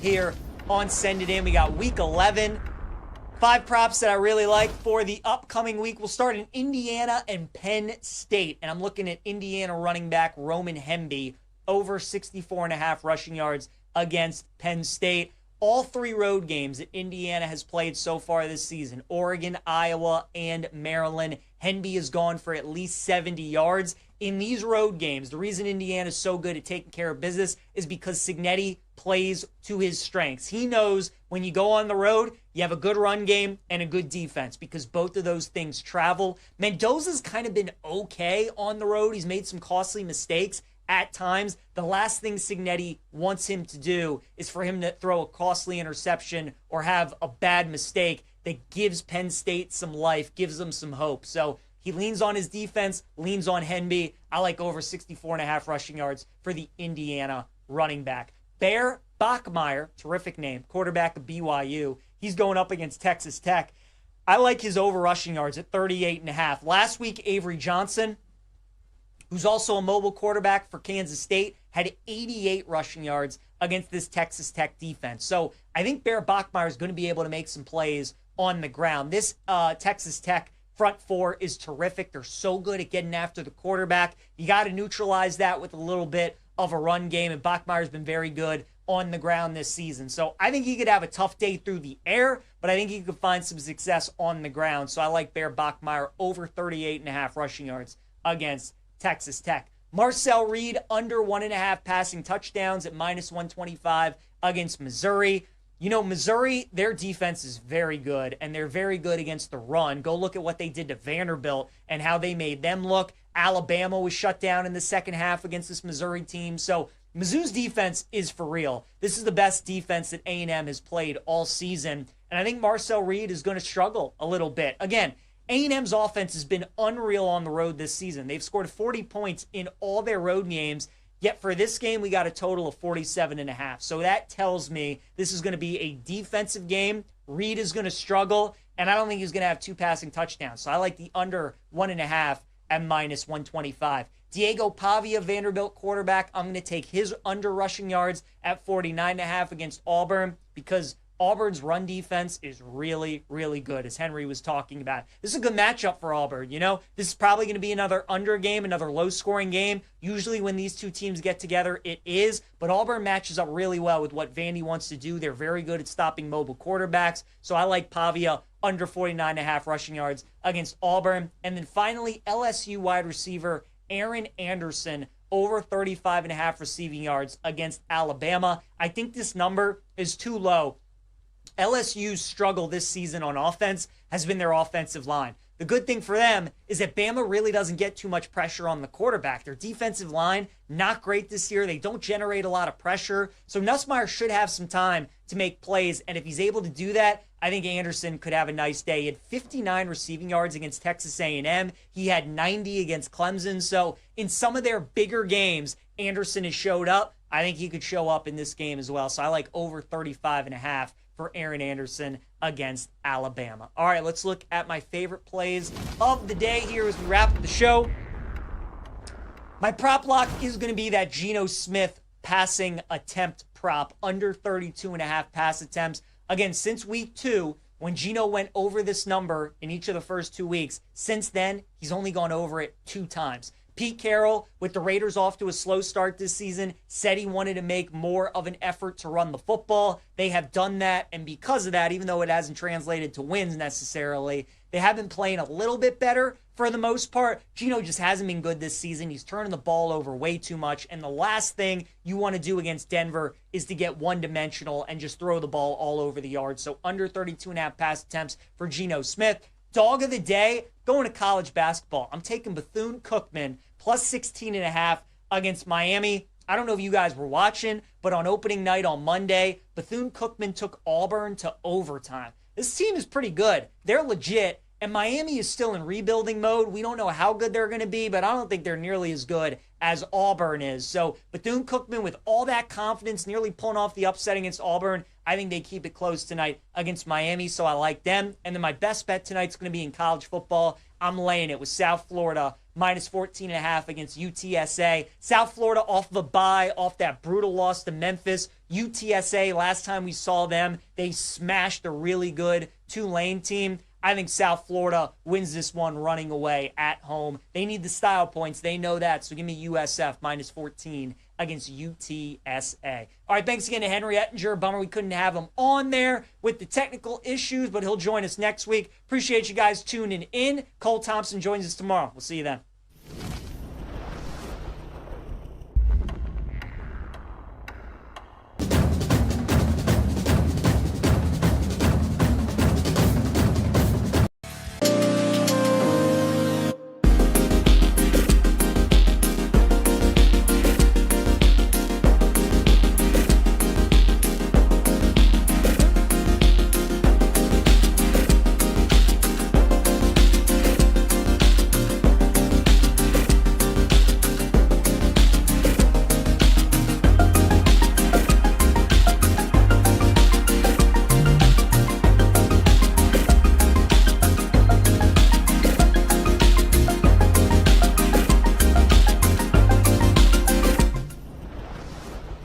here on Send It In. We got week 11. 5 props that I really like for the upcoming week. We'll start in Indiana and Penn State. And I'm looking at Indiana running back Roman Hemby over 64.5 rushing yards against Penn State. all 3 road games that Indiana has played so far this season, Oregon, Iowa, and Maryland, Henby has gone for at least 70 yards. In these road games, the reason Indiana is so good at taking care of business is because Cignetti plays to his strengths. He knows when you go on the road, you have a good run game and a good defense because both of those things travel. Mendoza's kind of been okay on the road. He's made some costly mistakes at times. The last thing Cignetti wants him to do is for him to throw a costly interception or have a bad mistake that gives Penn State some life, gives them some hope. So he leans on his defense, leans on Henby. I like over 64.5 rushing yards for the Indiana running back. Bear Bachmeier, terrific name, quarterback of BYU. He's going up against Texas Tech. I like his over rushing yards at 38.5. Last week, Avery Johnson, who's also a mobile quarterback for Kansas State, had 88 rushing yards against this Texas Tech defense. So I think Bear Bachmeier is going to be able to make some plays on the ground. This Texas Tech front 4 is terrific. They're so good at getting after the quarterback. You got to neutralize that with a little bit of a run game, and Bachmeier's been very good on the ground this season. So I think he could have a tough day through the air, but I think he could find some success on the ground. So I like Bear Bachmeier over 38.5 rushing yards against Texas Tech. Marcel Reed under 1.5 passing touchdowns at -125 against Missouri. You know, Missouri, their defense is very good, and they're very good against the run. Go look at what they did to Vanderbilt and how they made them look. Alabama was shut down in the second half against this Missouri team. So Mizzou's defense is for real. This is the best defense that A&M has played all season, and I think Marcel Reed is going to struggle a little bit. Again, A&M's offense has been unreal on the road this season. They've scored 40 points in all their road games, yet for this game, we got a total of 47.5. So that tells me this is going to be a defensive game. Reed is going to struggle, and I don't think he's going to have 2 passing touchdowns. So I like the under 1.5 at -125. Diego Pavia, Vanderbilt quarterback, I'm going to take his under rushing yards at 49.5 against Auburn because Auburn's run defense is really, really good, as Henry was talking about. This is a good matchup for Auburn, you know? This is probably going to be another under game, another low-scoring game. Usually when these two teams get together, it is. But Auburn matches up really well with what Vandy wants to do. They're very good at stopping mobile quarterbacks. So I like Pavia under 49.5 rushing yards against Auburn. And then finally, LSU wide receiver Aaron Anderson over 35.5 receiving yards against Alabama. I think this number is too low. LSU's struggle this season on offense has been their offensive line. The good thing for them is that Bama really doesn't get too much pressure on the quarterback. Their defensive line, not great this year. They don't generate a lot of pressure. So Nussmeier should have some time to make plays. And if he's able to do that, I think Anderson could have a nice day. He had 59 receiving yards against Texas A&M. He had 90 against Clemson. So in some of their bigger games, Anderson has showed up. I think he could show up in this game as well. So I like over 35.5 for Aaron Anderson against Alabama. All right, let's look at my favorite plays of the day here as we wrap up the show. My prop lock is going to be that Geno Smith passing attempt prop, under 32.5 pass attempts. Again, since week 2, when Geno went over this number in each of the first 2 weeks, since then, he's only gone over it 2 times. Pete Carroll, with the Raiders off to a slow start this season, said he wanted to make more of an effort to run the football. They have done that, and because of that, even though it hasn't translated to wins necessarily, they have been playing a little bit better for the most part. Geno just hasn't been good this season. He's turning the ball over way too much, and the last thing you want to do against Denver is to get one-dimensional and just throw the ball all over the yard. So under 32.5 pass attempts for Geno Smith. Dog of the day, going to college basketball. I'm taking Bethune-Cookman plus 16.5 against Miami. I don't know if you guys were watching, but on opening night on Monday, Bethune-Cookman took Auburn to overtime. This team is pretty good. They're legit, and Miami is still in rebuilding mode. We don't know how good they're going to be, but I don't think they're nearly as good as Auburn is. So Bethune-Cookman, with all that confidence, nearly pulling off the upset against Auburn, I think they keep it close tonight against Miami, so I like them. And then my best bet tonight's going to be in college football. I'm laying it with South Florida, minus 14.5 against UTSA. South Florida off of a bye, off that brutal loss to Memphis. UTSA, last time we saw them, they smashed a really good Tulane team. I think South Florida wins this one running away at home. They need the style points. They know that. So give me USF minus 14 against UTSA. All right, thanks again to Henry Ettinger. Bummer we couldn't have him on there with the technical issues, but he'll join us next week. Appreciate you guys tuning in. Cole Thompson joins us tomorrow. We'll see you then.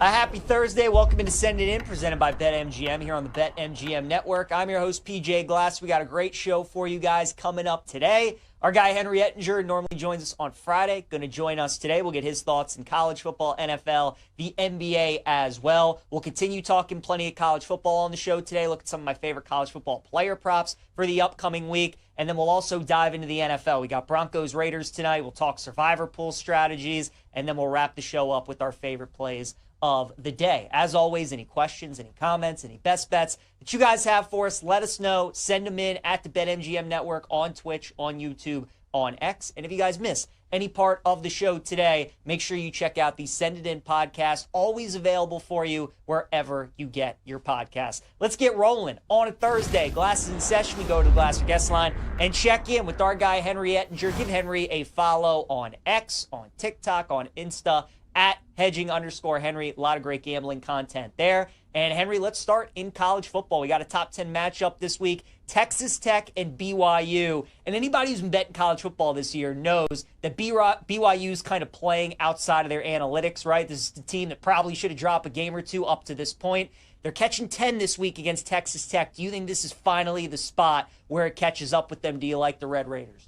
Happy Thursday. Welcome into Send It In, presented by BetMGM here on the BetMGM Network. I'm your host, PJ Glass. We got a great show for you guys coming up today. Our guy, Henry Ettinger, normally joins us on Friday. Going to join us today. We'll get his thoughts in college football, NFL, the NBA as well. We'll continue talking plenty of college football on the show today. Look at some of my favorite college football player props for the upcoming week. And then we'll also dive into the NFL. We got Broncos Raiders tonight. We'll talk survivor pool strategies. And then we'll wrap the show up with our favorite plays of the day. As always, any questions, any comments, any best bets that you guys have for us, let us know. Send them in at the BetMGM Network on Twitch, on YouTube, on X. And if you guys miss any part of the show today, make sure you check out the Send It In podcast, always available for you wherever you get your podcast. Let's get rolling on a Thursday. Glasses in session. We go to the Glasser guest line and check in with our guy, Henry Ettinger. Give Henry a follow on X, on TikTok, on Insta, at hedging_Henry. A lot of great gambling content there. And Henry, let's start in college football. We got a top 10 matchup this week, Texas Tech and BYU. And anybody who's been betting college football this year knows that BYU's kind of playing outside of their analytics, right? This is the team that probably should have dropped a game or two up to this point. They're catching 10 this week against Texas Tech. Do you think this is finally the spot where it catches up with them? Do you like the Red Raiders?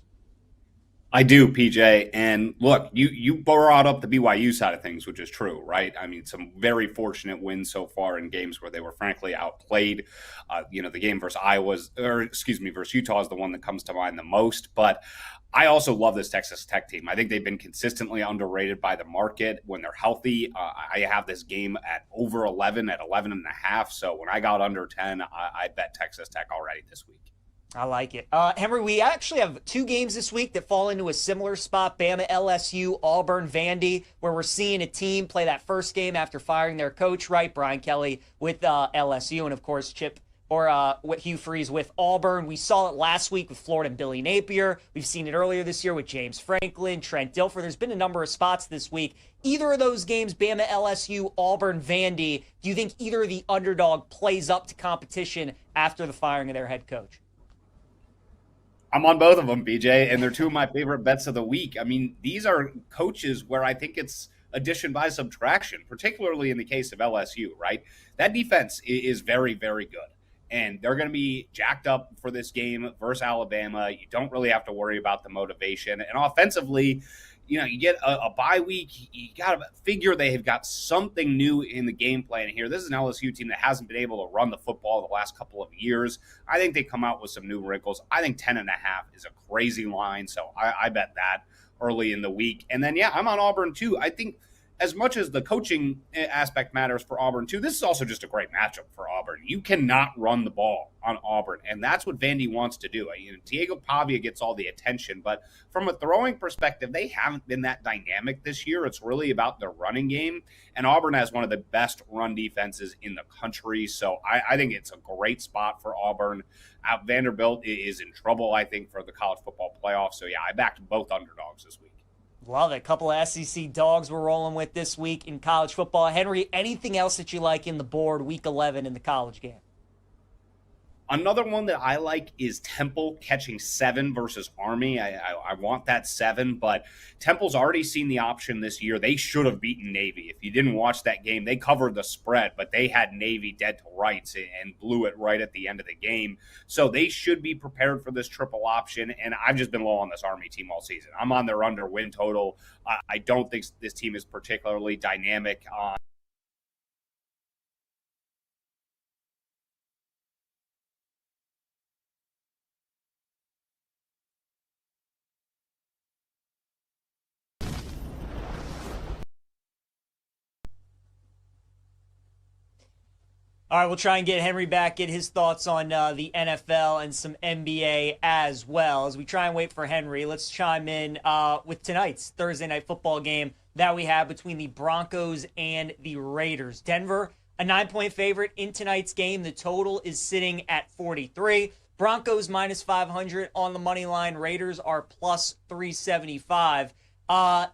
I do, PJ. And look, you brought up the BYU side of things, which is true, right? I mean, some very fortunate wins so far in games where they were frankly outplayed. The game versus versus Utah is the one that comes to mind the most. But I also love this Texas Tech team. I think they've been consistently underrated by the market when they're healthy. I have this game at over 11, at 11.5. So when I got under 10, I bet Texas Tech already this week. I like it. Henry, we actually have two games this week that fall into a similar spot. Bama, LSU, Auburn, Vandy, where we're seeing a team play that first game after firing their coach, right? Brian Kelly with LSU, and of course Hugh Freeze with Auburn. We saw it last week with Florida and Billy Napier. We've seen it earlier this year with James Franklin, Trent Dilfer. There's been a number of spots this week. Either of those games, Bama, LSU, Auburn, Vandy, do you think either of the underdog plays up to competition after the firing of their head coach? I'm on both of them, BJ, and they're two of my favorite bets of the week. I mean, these are coaches where I think it's addition by subtraction, particularly in the case of LSU, right? That defense is very, very good, and they're going to be jacked up for this game versus Alabama. You don't really have to worry about the motivation. And offensively, you get a bye week. You got to figure they have got something new in the game plan here. This is an LSU team that hasn't been able to run the football the last couple of years. I think they come out with some new wrinkles. I think 10.5 is a crazy line, so I bet that early in the week. And then, I'm on Auburn too. I think as much as the coaching aspect matters for Auburn too, this is also just a great matchup for Auburn. You cannot run the ball on Auburn, and that's what Vandy wants to do. Diego Pavia gets all the attention, but from a throwing perspective, they haven't been that dynamic this year. It's really about their running game, and Auburn has one of the best run defenses in the country, so I think it's a great spot for Auburn. Vanderbilt is in trouble, I think, for the college football playoff, so I backed both underdogs this week. Love it. A couple of SEC dogs we're rolling with this week in college football. Henry, anything else that you like in the board week 11 in the college game? Another one that I like is Temple catching 7 versus Army. I want that 7, but Temple's already seen the option this year. They should have beaten Navy. If you didn't watch that game, they covered the spread, but they had Navy dead to rights and blew it right at the end of the game. So they should be prepared for this triple option, and I've just been low on this Army team all season. I'm on their under win total. I don't think this team is particularly dynamic on All right, we'll try and get Henry back, get his thoughts on the NFL and some NBA as well. As we try and wait for Henry, let's chime in with tonight's Thursday night football game that we have between the Broncos and the Raiders. Denver, a 9-point favorite in tonight's game. The total is sitting at 43. Broncos minus 500 on the money line. Raiders are plus 375.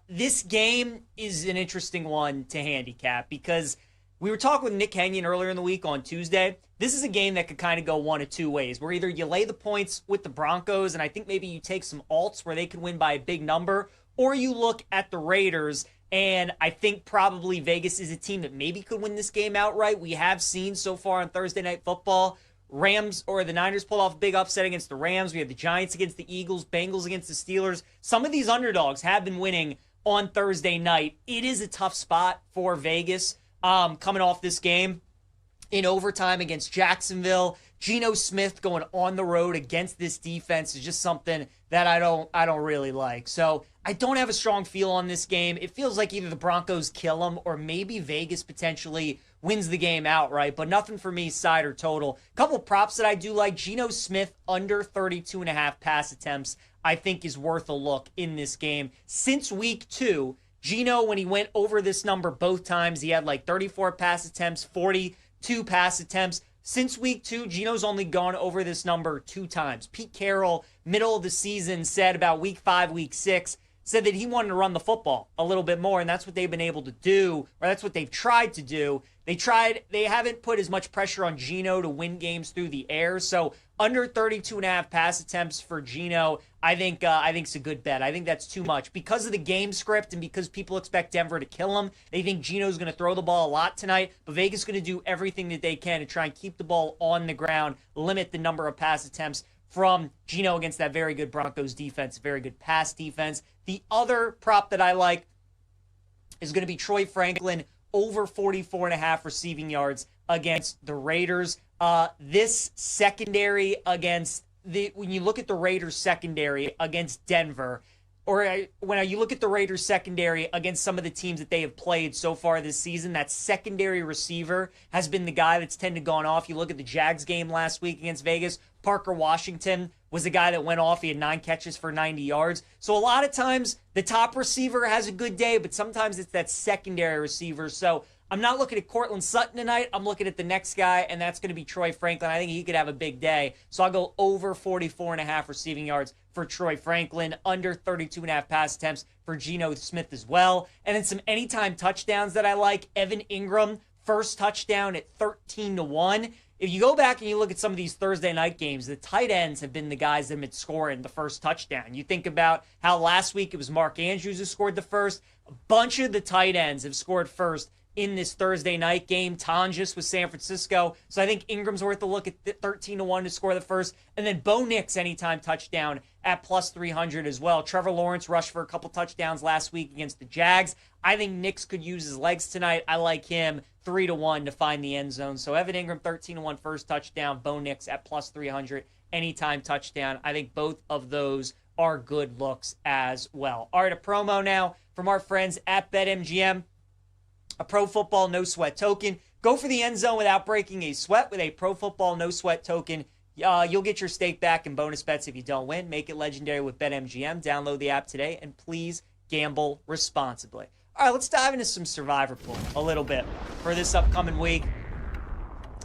This game is an interesting one to handicap because we were talking with Nick Kenyon earlier in the week on Tuesday. This is a game that could kind of go one of two ways, where either you lay the points with the Broncos, and I think maybe you take some alts where they could win by a big number, or you look at the Raiders, and I think probably Vegas is a team that maybe could win this game outright. We have seen so far on Thursday Night Football, Rams or the Niners pull off a big upset against the Rams. We have the Giants against the Eagles, Bengals against the Steelers. Some of these underdogs have been winning on Thursday night. It is a tough spot for Vegas. Coming off this game in overtime against Jacksonville, Geno Smith going on the road against this defense is just something that I don't really like. So I don't have a strong feel on this game. It feels like either the Broncos kill them or maybe Vegas potentially wins the game outright, but nothing for me, side or total. Couple props that I do like. Geno Smith under 32.5 pass attempts I think is worth a look in this game. Since week 2, Geno, when he went over this number both times, he had like 34 pass attempts, 42 pass attempts. Since week 2, Geno's only gone over this number 2 times. Pete Carroll, middle of the season, said about week 5, week 6, said that he wanted to run the football a little bit more, and that's what they've been able to do, or that's what they've tried to do. They haven't put as much pressure on Geno to win games through the air, so under 32.5 pass attempts for Geno, I think it's a good bet. I think that's too much. Because of the game script and because people expect Denver to kill him, they think Geno's going to throw the ball a lot tonight, but Vegas is going to do everything that they can to try and keep the ball on the ground, limit the number of pass attempts from Geno against that very good Broncos defense, very good pass defense. The other prop that I like is going to be Troy Franklin over 44.5 receiving yards against the Raiders. This secondary when you look at the Raiders secondary against Denver, or when you look at the Raiders secondary against some of the teams that they have played so far this season, that secondary receiver has been the guy that's tended to gone off. You look at the Jags game last week against Vegas, Parker Washington was the guy that went off. He had 9 catches for 90 yards. So a lot of times the top receiver has a good day, but sometimes it's that secondary receiver. So I'm not looking at Cortland Sutton tonight. I'm looking at the next guy, and that's going to be Troy Franklin. I think he could have a big day. So I'll go over 44.5 receiving yards for Troy Franklin, under 32.5 pass attempts for Geno Smith as well. And then some anytime touchdowns that I like. Evan Ingram, first touchdown at 13-1. If you go back and you look at some of these Thursday night games, the tight ends have been the guys that have been scoring the first touchdown. You think about how last week it was Mark Andrews who scored the first. A bunch of the tight ends have scored first in this Thursday night game. Tonjes with San Francisco. So I think Ingram's worth a look at 13-1 to score the first. And then Bo Nix anytime touchdown at plus 300 as well. Trevor Lawrence rushed for a couple touchdowns last week against the Jags. I think Nix could use his legs tonight. I like him 3-1 to find the end zone. So Evan Ingram 13-1 first touchdown. Bo Nix at plus 300 anytime touchdown. I think both of those are good looks as well. All right, a promo now from our friends at BetMGM. A Pro Football No Sweat token. Go for the end zone without breaking a sweat with a Pro Football No Sweat token. You'll get your stake back in bonus bets if you don't win. Make it legendary with BetMGM. Download the app today, and please gamble responsibly. All right, let's dive into some Survivor Pool a little bit for this upcoming week,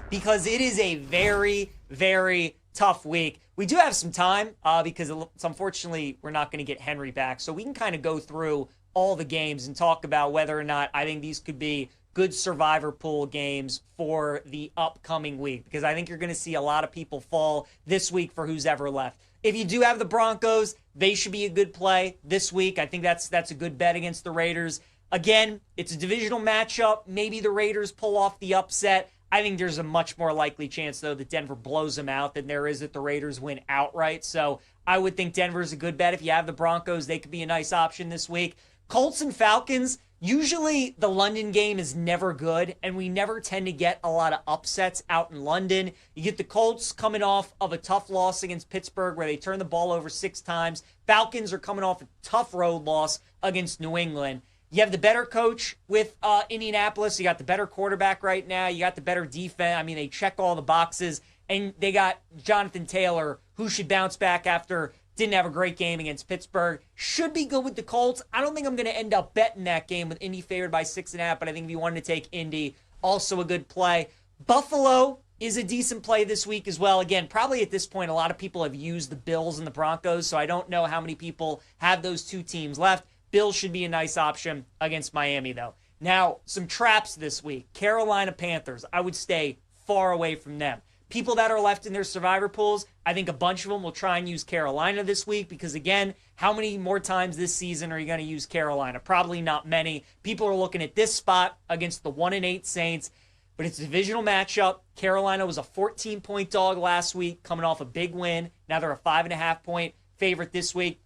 because it is a very, very tough week. We do have some time because unfortunately we're not going to get Henry back, so we can kind of go through all the games and talk about whether or not I think these could be good survivor pool games for the upcoming week, because I think you're going to see a lot of people fall this week for who's ever left. If you do have the Broncos, they should be a good play this week. I think that's a good bet against the Raiders. Again, it's a divisional matchup. Maybe the Raiders pull off the upset. I think there's a much more likely chance, though, that Denver blows them out than there is that the Raiders win outright. So I would think Denver's a good bet. If you have the Broncos, they could be a nice option this week. Colts and Falcons, usually the London game is never good, and we never tend to get a lot of upsets out in London. You get the Colts coming off of a tough loss against Pittsburgh where they turned the ball over 6 times. Falcons are coming off a tough road loss against New England. You have the better coach with Indianapolis. You got the better quarterback right now. You got the better defense. I mean, they check all the boxes. And they got Jonathan Taylor, who should bounce back after didn't have a great game against Pittsburgh. Should be good with the Colts. I don't think I'm going to end up betting that game with Indy favored by 6.5, but I think if you wanted to take Indy, also a good play. Buffalo is a decent play this week as well. Again, probably at this point, a lot of people have used the Bills and the Broncos, so I don't know how many people have those two teams left. Bills should be a nice option against Miami, though. Now, some traps this week. Carolina Panthers. I would stay far away from them. People that are left in their survivor pools, I think a bunch of them will try and use Carolina this week because, again, how many more times this season are you going to use Carolina? Probably not many. People are looking at this spot against the 1-8 Saints, but it's a divisional matchup. Carolina was a 14-point dog last week, coming off a big win. Now they're a 5.5-point favorite this week.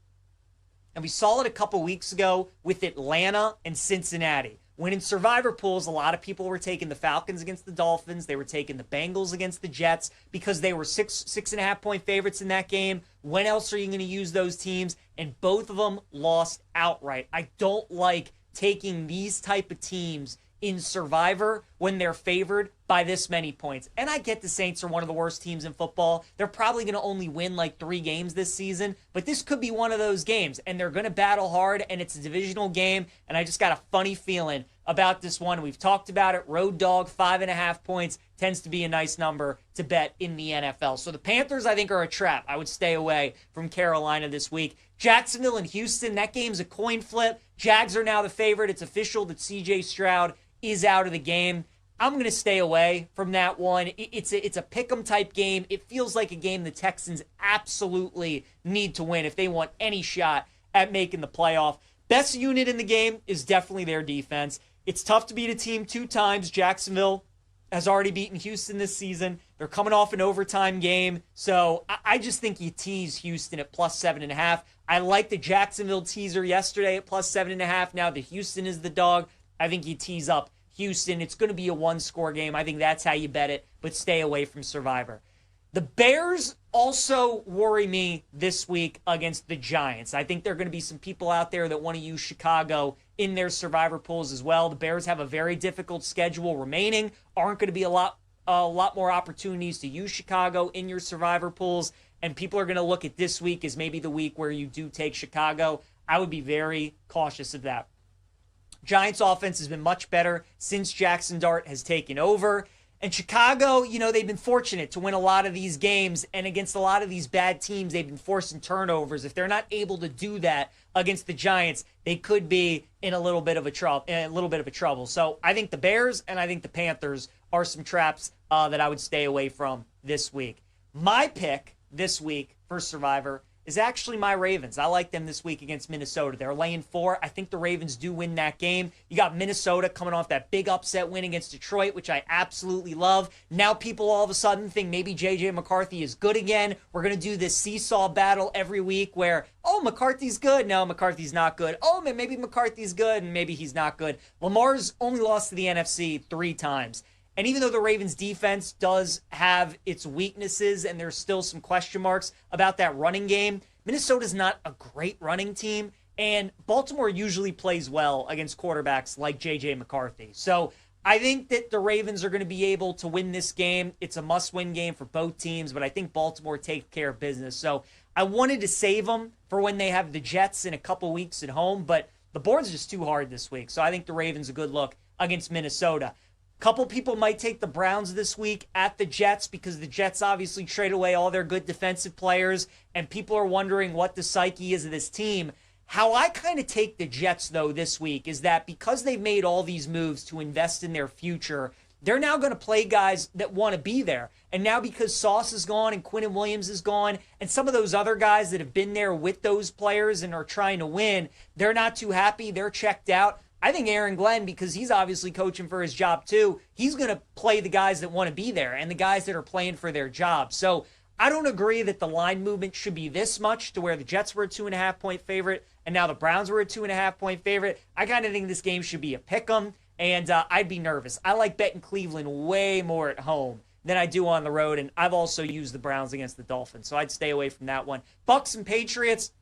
And we saw it a couple weeks ago with Atlanta and Cincinnati. When in survivor pools, a lot of people were taking the Falcons against the Dolphins. They were taking the Bengals against the Jets because they were 6.5-point favorites in that game. When else are you going to use those teams? And both of them lost outright. I don't like taking these type of teams in survivor when they're favored by this many points. And I get the Saints are one of the worst teams in football. They're probably going to only win like 3 games this season, but this could be one of those games, and they're going to battle hard, and it's a divisional game, and I just got a funny feeling about this one. We've talked about it. Road dog, 5.5 points tends to be a nice number to bet in the NFL. So the Panthers, I think, are a trap. I would stay away from Carolina this week. Jacksonville and Houston, that game's a coin flip. Jags are now the favorite. It's official that C.J. Stroud is out of the game. I'm going to stay away from that one. It's a pick'em type game. It feels like a game the Texans absolutely need to win if they want any shot at making the playoff. Best unit in the game is definitely their defense. It's tough to beat a team 2 times. Jacksonville has already beaten Houston this season. They're coming off an overtime game. So I just think you tease Houston at plus 7.5. I like the Jacksonville teaser yesterday at plus 7.5. Now the Houston is the dog. I think you tease up Houston. It's going to be a 1-score game. I think that's how you bet it, but stay away from Survivor. The Bears also worry me this week against the Giants. I think there are going to be some people out there that want to use Chicago in their Survivor pools as well. The Bears have a very difficult schedule remaining. Aren't going to be a lot more opportunities to use Chicago in your Survivor pools, and people are going to look at this week as maybe the week where you do take Chicago. I would be very cautious of that. Giants offense has been much better since Jackson Dart has taken over. And Chicago, they've been fortunate to win a lot of these games, and against a lot of these bad teams, they've been forcing turnovers. If they're not able to do that against the Giants, they could be in a little bit of a trouble. So I think the Bears and I think the Panthers are some traps that I would stay away from this week. My pick this week for Survivor is actually my Ravens. I like them this week against Minnesota. They're laying 4. I think the Ravens do win that game. You got Minnesota coming off that big upset win against Detroit, which I absolutely love. Now people all of a sudden think maybe J.J. McCarthy is good again. We're going to do this seesaw battle every week where, McCarthy's good. No, McCarthy's not good. Maybe McCarthy's good, and maybe he's not good. Lamar's only lost to the NFC 3 times. And even though the Ravens defense does have its weaknesses and there's still some question marks about that running game, Minnesota's not a great running team, and Baltimore usually plays well against quarterbacks like J.J. McCarthy. So I think that the Ravens are going to be able to win this game. It's a must-win game for both teams, but I think Baltimore takes care of business. So I wanted to save them for when they have the Jets in a couple weeks at home, but the board's just too hard this week. So I think the Ravens a good look against Minnesota. Couple people might take the Browns this week at the Jets because the Jets obviously trade away all their good defensive players, and people are wondering what the psyche is of this team. How I kind of take the Jets, though, this week is that because they've made all these moves to invest in their future, they're now going to play guys that want to be there. And now because Sauce is gone and Quinnen Williams is gone and some of those other guys that have been there with those players and are trying to win, they're not too happy. They're checked out. I think Aaron Glenn, because he's obviously coaching for his job too, he's going to play the guys that want to be there and the guys that are playing for their job. So I don't agree that the line movement should be this much to where the Jets were a 2.5-point favorite and now the Browns were a 2.5-point favorite. I kind of think this game should be a pick 'em. And I'd be nervous. I like betting Cleveland way more at home than I do on the road. And I've also used the Browns against the Dolphins. So I'd stay away from that one. Bucks and Patriots,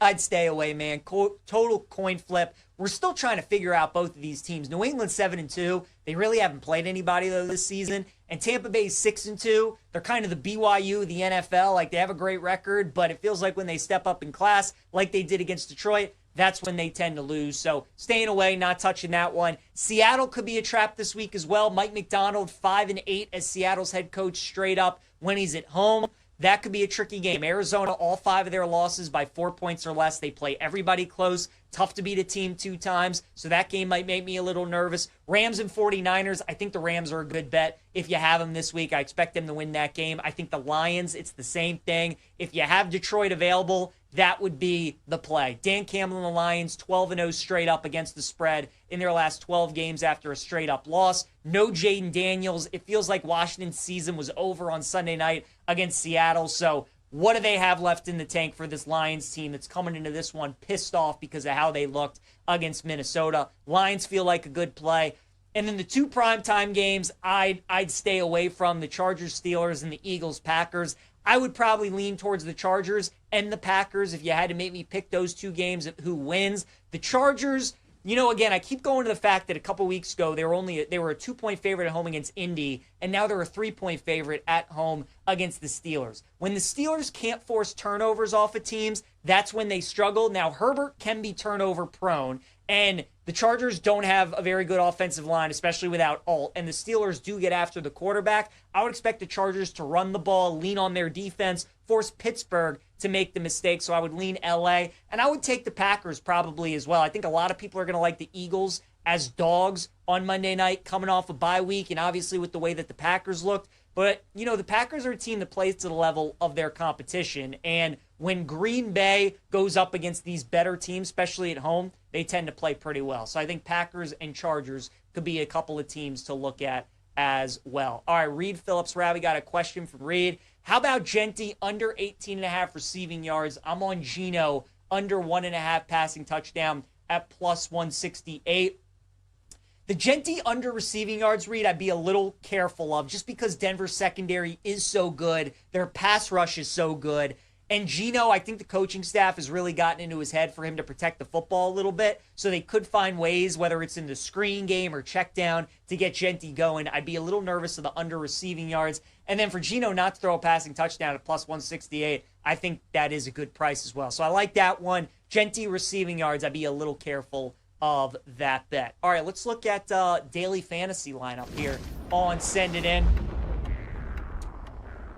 I'd stay away, man. Total coin flip. We're still trying to figure out both of these teams. New England's 7-2. They really haven't played anybody, though, this season. And Tampa Bay's 6-2. They're kind of the BYU, the NFL. Like, they have a great record, but it feels like when they step up in class, like they did against Detroit, that's when they tend to lose. So staying away, not touching that one. Seattle could be a trap this week as well. Mike McDonald, 5-8 as Seattle's head coach straight up when he's at home. That could be a tricky game. Arizona, all 5 of their losses by 4 points or less. They play everybody close. Tough to beat a team 2 times. So that game might make me a little nervous. Rams and 49ers. I think the Rams are a good bet. If you have them this week, I expect them to win that game. I think the Lions, it's the same thing. If you have Detroit available, that would be the play. Dan Campbell and the Lions, 12-0 straight up against the spread in their last 12 games after a straight-up loss. No Jaden Daniels. It feels like Washington's season was over on Sunday night against Seattle. So what do they have left in the tank for this Lions team that's coming into this one pissed off because of how they looked against Minnesota? Lions feel like a good play. And then the 2 primetime games, I'd stay away from the Chargers-Steelers and the Eagles-Packers. I would probably lean towards the Chargers and the Packers if you had to make me pick those 2 games of who wins. The Chargers, again, I keep going to the fact that a couple weeks ago they were a 2-point favorite at home against Indy, and now they're a 3-point favorite at home against the Steelers. When the Steelers can't force turnovers off of teams, that's when they struggle. Now, Herbert can be turnover prone, and the Chargers don't have a very good offensive line, especially without Alt, and the Steelers do get after the quarterback. I would expect the Chargers to run the ball, lean on their defense, force Pittsburgh to make the mistake, so I would lean LA, and I would take the Packers probably as well. I think a lot of people are going to like the Eagles as dogs on Monday night coming off a bye week, and obviously with the way that the Packers looked. But, the Packers are a team that plays to the level of their competition, and when Green Bay goes up against these better teams, especially at home, they tend to play pretty well. So I think Packers and Chargers could be a couple of teams to look at as well. All right, Reed Phillips, we got a question from Reed. How about Genti under 18.5 receiving yards? I'm on Geno under 1.5 passing touchdown at plus 168. The Genti under receiving yards, Reed, I'd be a little careful of just because Denver's secondary is so good. Their pass rush is so good. And Geno, I think the coaching staff has really gotten into his head for him to protect the football a little bit. So they could find ways, whether it's in the screen game or check down, to get Genti going. I'd be a little nervous of the under receiving yards. And then for Geno not to throw a passing touchdown at plus 168, I think that is a good price as well. So I like that one. Genti receiving yards, I'd be a little careful of that bet. All right, let's look at daily fantasy lineup here on Send It In.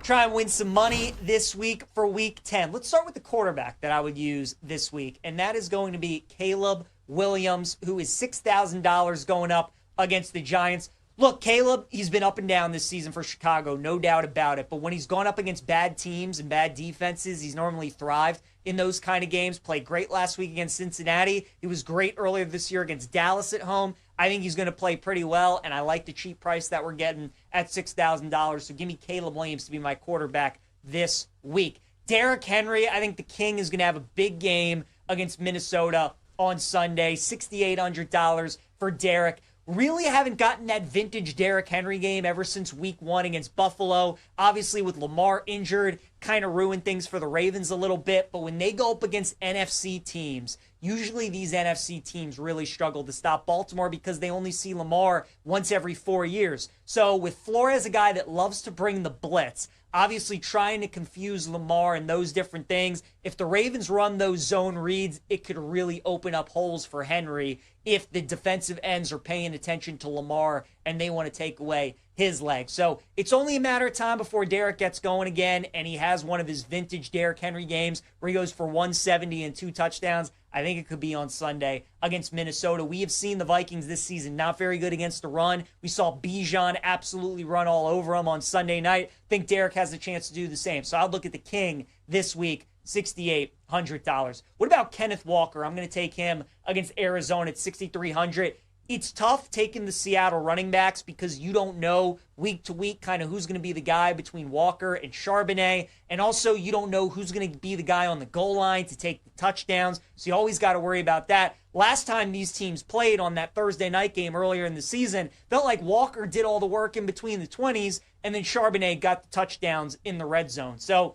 Try and win some money this week for week 10. Let's start with the quarterback that I would use this week, and that is going to be Caleb Williams, who is $6,000 going up against the Giants. Look, Caleb, he's been up and down this season for Chicago, no doubt about it. But when he's gone up against bad teams and bad defenses, he's normally thrived in those kind of games. Played great last week against Cincinnati. He was great earlier this year against Dallas at home. I think he's going to play pretty well, and I like the cheap price that we're getting at $6,000. So give me Caleb Williams to be my quarterback this week. Derrick Henry, I think the King is going to have a big game against Minnesota on Sunday. $6,800 for Derrick. Really haven't gotten that vintage Derrick Henry game ever since week 1 against Buffalo. Obviously, with Lamar injured, kind of ruined things for the Ravens a little bit. But when they go up against NFC teams, usually these NFC teams really struggle to stop Baltimore because they only see Lamar once every 4 years. So with Flores, a guy that loves to bring the blitz, obviously trying to confuse Lamar and those different things, if the Ravens run those zone reads, it could really open up holes for Henry if the defensive ends are paying attention to Lamar and they want to take away his leg. So it's only a matter of time before Derrick gets going again, and he has one of his vintage Derrick Henry games where he goes for 170 and 2 touchdowns. I think it could be on Sunday against Minnesota. We have seen the Vikings this season not very good against the run. We saw Bijan absolutely run all over them on Sunday night. I think Derek has a chance to do the same. So I'll look at the King this week, $6,800. What about Kenneth Walker? I'm going to take him against Arizona at $6,300. It's tough taking the Seattle running backs because you don't know week to week kind of who's going to be the guy between Walker and Charbonnet. And also you don't know who's going to be the guy on the goal line to take the touchdowns. So you always got to worry about that. Last time these teams played on that Thursday night game earlier in the season, felt like Walker did all the work in between the 20s and then Charbonnet got the touchdowns in the red zone. So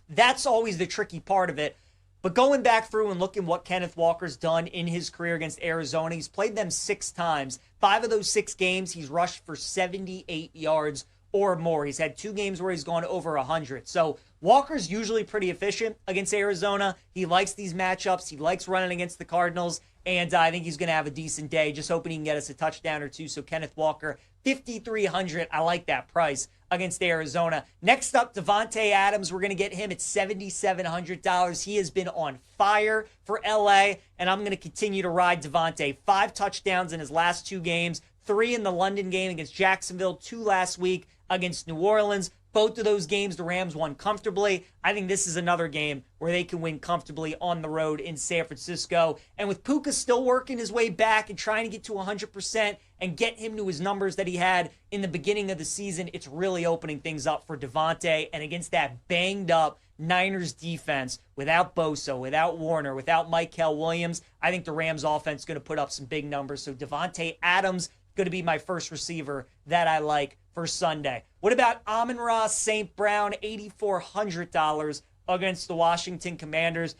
that's always the tricky part of it. But going back through and looking what Kenneth Walker's done in his career against Arizona, he's played them 6 times. 5 of those 6 games, he's rushed for 78 yards or more. He's had 2 games where he's gone over 100. So Walker's usually pretty efficient against Arizona. He likes these matchups. He likes running against the Cardinals. And I think he's going to have a decent day. Just hoping he can get us a touchdown or 2. So Kenneth Walker, $5,300. I like that price against Arizona. Next up, Davante Adams. We're going to get him at $7,700. He has been on fire for LA, and I'm going to continue to ride Davante. 5 touchdowns in his last 2 games, 3 in the London game against Jacksonville, 2 last week against New Orleans. Both of those games, the Rams won comfortably. I think this is another game where they can win comfortably on the road in San Francisco. And with Puka still working his way back and trying to get to 100% and get him to his numbers that he had in the beginning of the season, it's really opening things up for Davante. And against that banged up Niners defense, without Bosa, without Warner, without Michael Williams, I think the Rams offense is going to put up some big numbers. So Davante Adams going to be my first receiver that I like for Sunday. What about Amon-Ra St. Brown, $8,400 against the Washington Commanders?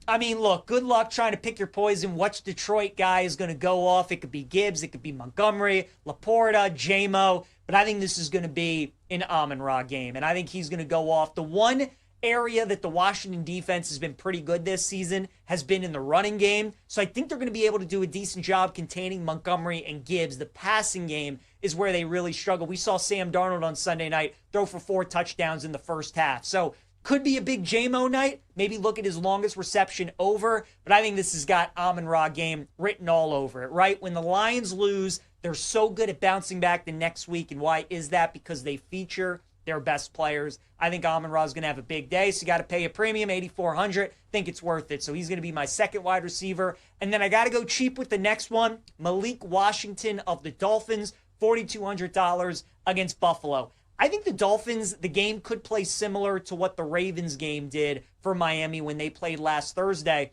I mean, look, good luck trying to pick your poison. Which Detroit guy is going to go off? It could be Gibbs, it could be Montgomery, Laporta, J-Mo, but I think this is going to be an Amon-Ra game, and I think he's going to go off. The one area that the Washington defense has been pretty good this season has been in the running game. So I think they're going to be able to do a decent job containing Montgomery and Gibbs. The passing game is where they really struggle. We saw Sam Darnold on Sunday night throw for 4 touchdowns in the first half. So could be a big J-Mo night. Maybe look at his longest reception over. But I think this has got Amon-Ra game written all over it, right? When the Lions lose, they're so good at bouncing back the next week. And why is that? Because they feature their best players. I think Amon-Ra is going to have a big day, so you got to pay a premium, $8,400. Think it's worth it. So he's going to be my second wide receiver. And then I got to go cheap with the next one, Malik Washington of the Dolphins, $4,200 against Buffalo. I think the Dolphins, the game could play similar to what the Ravens game did for Miami when they played last Thursday,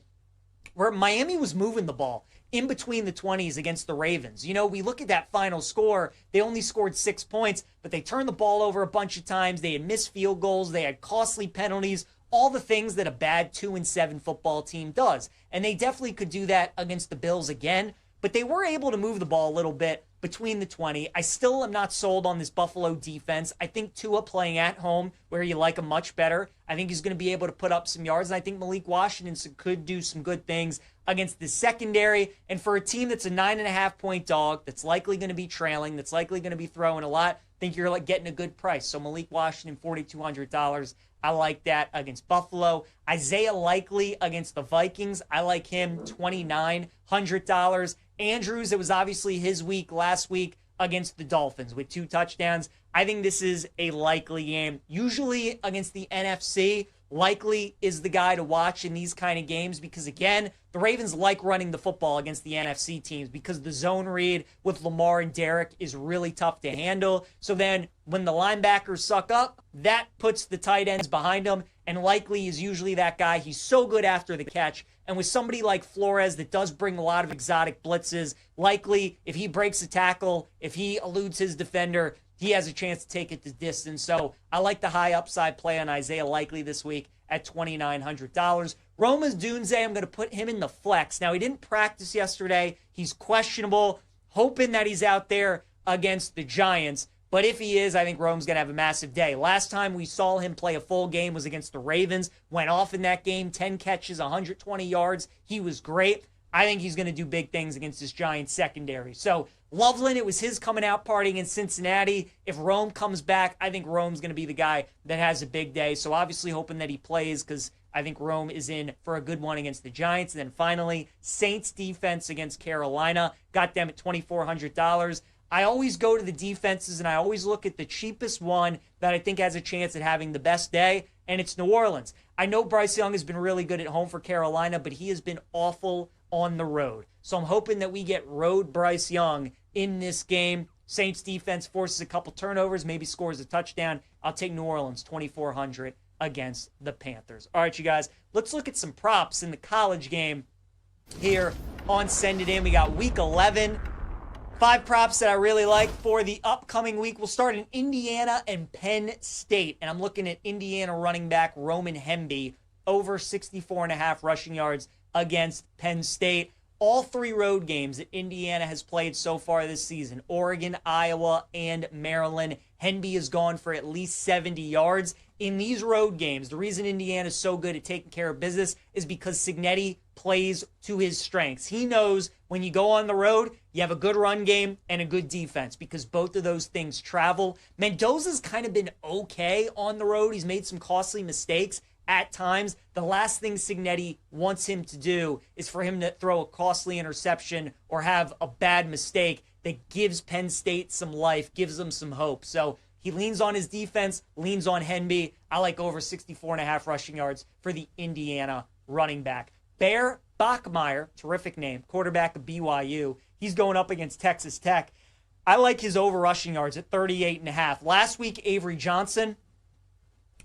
where Miami was moving the ball in between the 20s against the Ravens. You know, we look at that final score, they only scored 6 points, but they turned the ball over a bunch of times. They had missed field goals. They had costly penalties, all the things that a bad 2-7 football team does. And they definitely could do that against the Bills again, but they were able to move the ball a little bit between the 20. I still am not sold on this Buffalo defense. I think Tua playing at home, where you like him much better, I think he's going to be able to put up some yards, and I think Malik Washington could do some good things against the secondary. And for a team that's a 9.5-point dog, that's likely going to be trailing, that's likely going to be throwing a lot, I think you're like getting a good price. So Malik Washington, $4,200. I like that against Buffalo. Isaiah Likely against the Vikings. I like him, $2,900. Andrews, it was obviously his week last week against the Dolphins with 2 touchdowns. I think this is a likely game. Usually against the NFC, Likely is the guy to watch in these kind of games because, again, the Ravens like running the football against the NFC teams because the zone read with Lamar and Derek is really tough to handle. So then when the linebackers suck up, that puts the tight ends behind them, and Likely is usually that guy. He's so good after the catch. And with somebody like Flores that does bring a lot of exotic blitzes, Likely, if he breaks a tackle, if he eludes his defender, he has a chance to take it to distance. So I like the high upside play on Isaiah Likely this week at $2,900. Rome Odunze, I'm going to put him in the flex. Now, he didn't practice yesterday. He's questionable, hoping that he's out there against the Giants. But if he is, I think Rome's going to have a massive day. Last time we saw him play a full game was against the Ravens. Went off in that game, 10 catches, 120 yards. He was great. I think he's going to do big things against this Giants secondary. So Loveland, it was his coming out party against Cincinnati. If Rome comes back, I think Rome's going to be the guy that has a big day. So obviously hoping that he plays because I think Rome is in for a good one against the Giants. And then finally, Saints defense against Carolina. Got them at $2,400. I always go to the defenses, and I always look at the cheapest one that I think has a chance at having the best day, and it's New Orleans. I know Bryce Young has been really good at home for Carolina, but he has been awful on the road. So I'm hoping that we get road Bryce Young in this game. Saints defense forces a couple turnovers, maybe scores a touchdown. I'll take New Orleans 2,400 against the Panthers. All right, you guys, let's look at some props in the college game here on Send It In. We got week 11. 5 props that I really like for the upcoming week. We'll start in Indiana and Penn State. And I'm looking at Indiana running back Roman Hemby over 64.5 rushing yards against Penn State. All 3 road games that Indiana has played so far this season, Oregon, Iowa, and Maryland, Hemby has gone for at least 70 yards. In these road games, the reason Indiana is so good at taking care of business is because Cignetti plays to his strengths. He knows when you go on the road, you have a good run game and a good defense because both of those things travel. Mendoza's kind of been okay on the road. He's made some costly mistakes at times. The last thing Cignetti wants him to do is for him to throw a costly interception or have a bad mistake that gives Penn State some life, gives them some hope. So he leans on his defense, leans on Hemby. I like over 64.5 rushing yards for the Indiana running back. Bear Bachmeier, terrific name, quarterback of BYU. He's going up against Texas Tech. I like his over rushing yards at 38.5. Last week, Avery Johnson,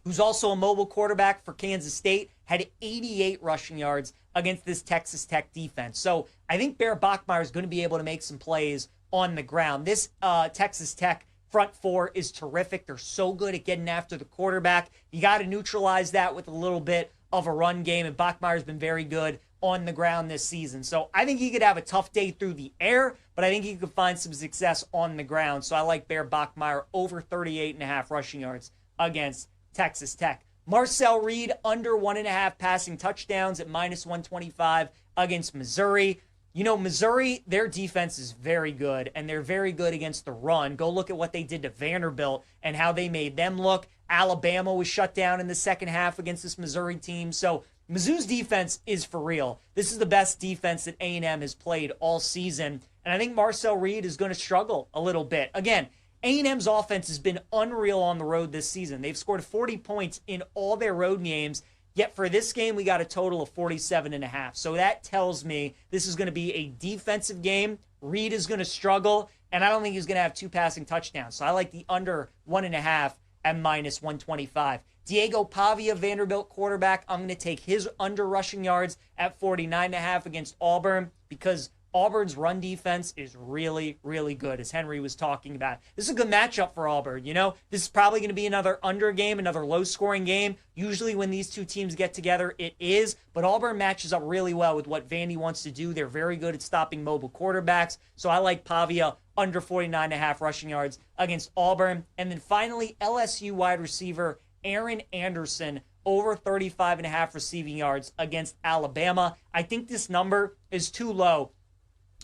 who's also a mobile quarterback for Kansas State, had 88 rushing yards against this Texas Tech defense. So I think Bear Bachmeier is going to be able to make some plays on the ground. This Texas Tech front 4 is terrific. They're so good at getting after the quarterback. You got to neutralize that with a little bit of a run game, and Bachmeier's been very good on the ground this season. So I think he could have a tough day through the air, but I think he could find some success on the ground. So I like Bear Bachmeier over 38.5 rushing yards against Texas Tech. Marcel Reed under 1.5 passing touchdowns at -125 against Missouri. You know, Missouri, their defense is very good, and they're very good against the run. Go look at what they did to Vanderbilt and how they made them look. Alabama was shut down in the second half against this Missouri team. So Mizzou's defense is for real. This is the best defense that A&M has played all season, and I think Marcel Reed is going to struggle a little bit. Again, A&M's offense has been unreal on the road this season. They've scored 40 points in all their road games, yet for this game, we got a total of 47.5. So that tells me this is going to be a defensive game. Reed is going to struggle, and I don't think he's going to have 2 passing touchdowns. So I like the under 1.5 at -125. Diego Pavia, Vanderbilt quarterback, I'm going to take his under rushing yards at 49.5 against Auburn because Auburn's run defense is really, really good, as Henry was talking about. This is a good matchup for Auburn, you know? This is probably going to be another under game, another low-scoring game. Usually when these two teams get together, it is. But Auburn matches up really well with what Vandy wants to do. They're very good at stopping mobile quarterbacks. So I like Pavia under 49.5 rushing yards against Auburn. And then finally, LSU wide receiver Aaron Anderson over 35.5 receiving yards against Alabama. I think this number is too low.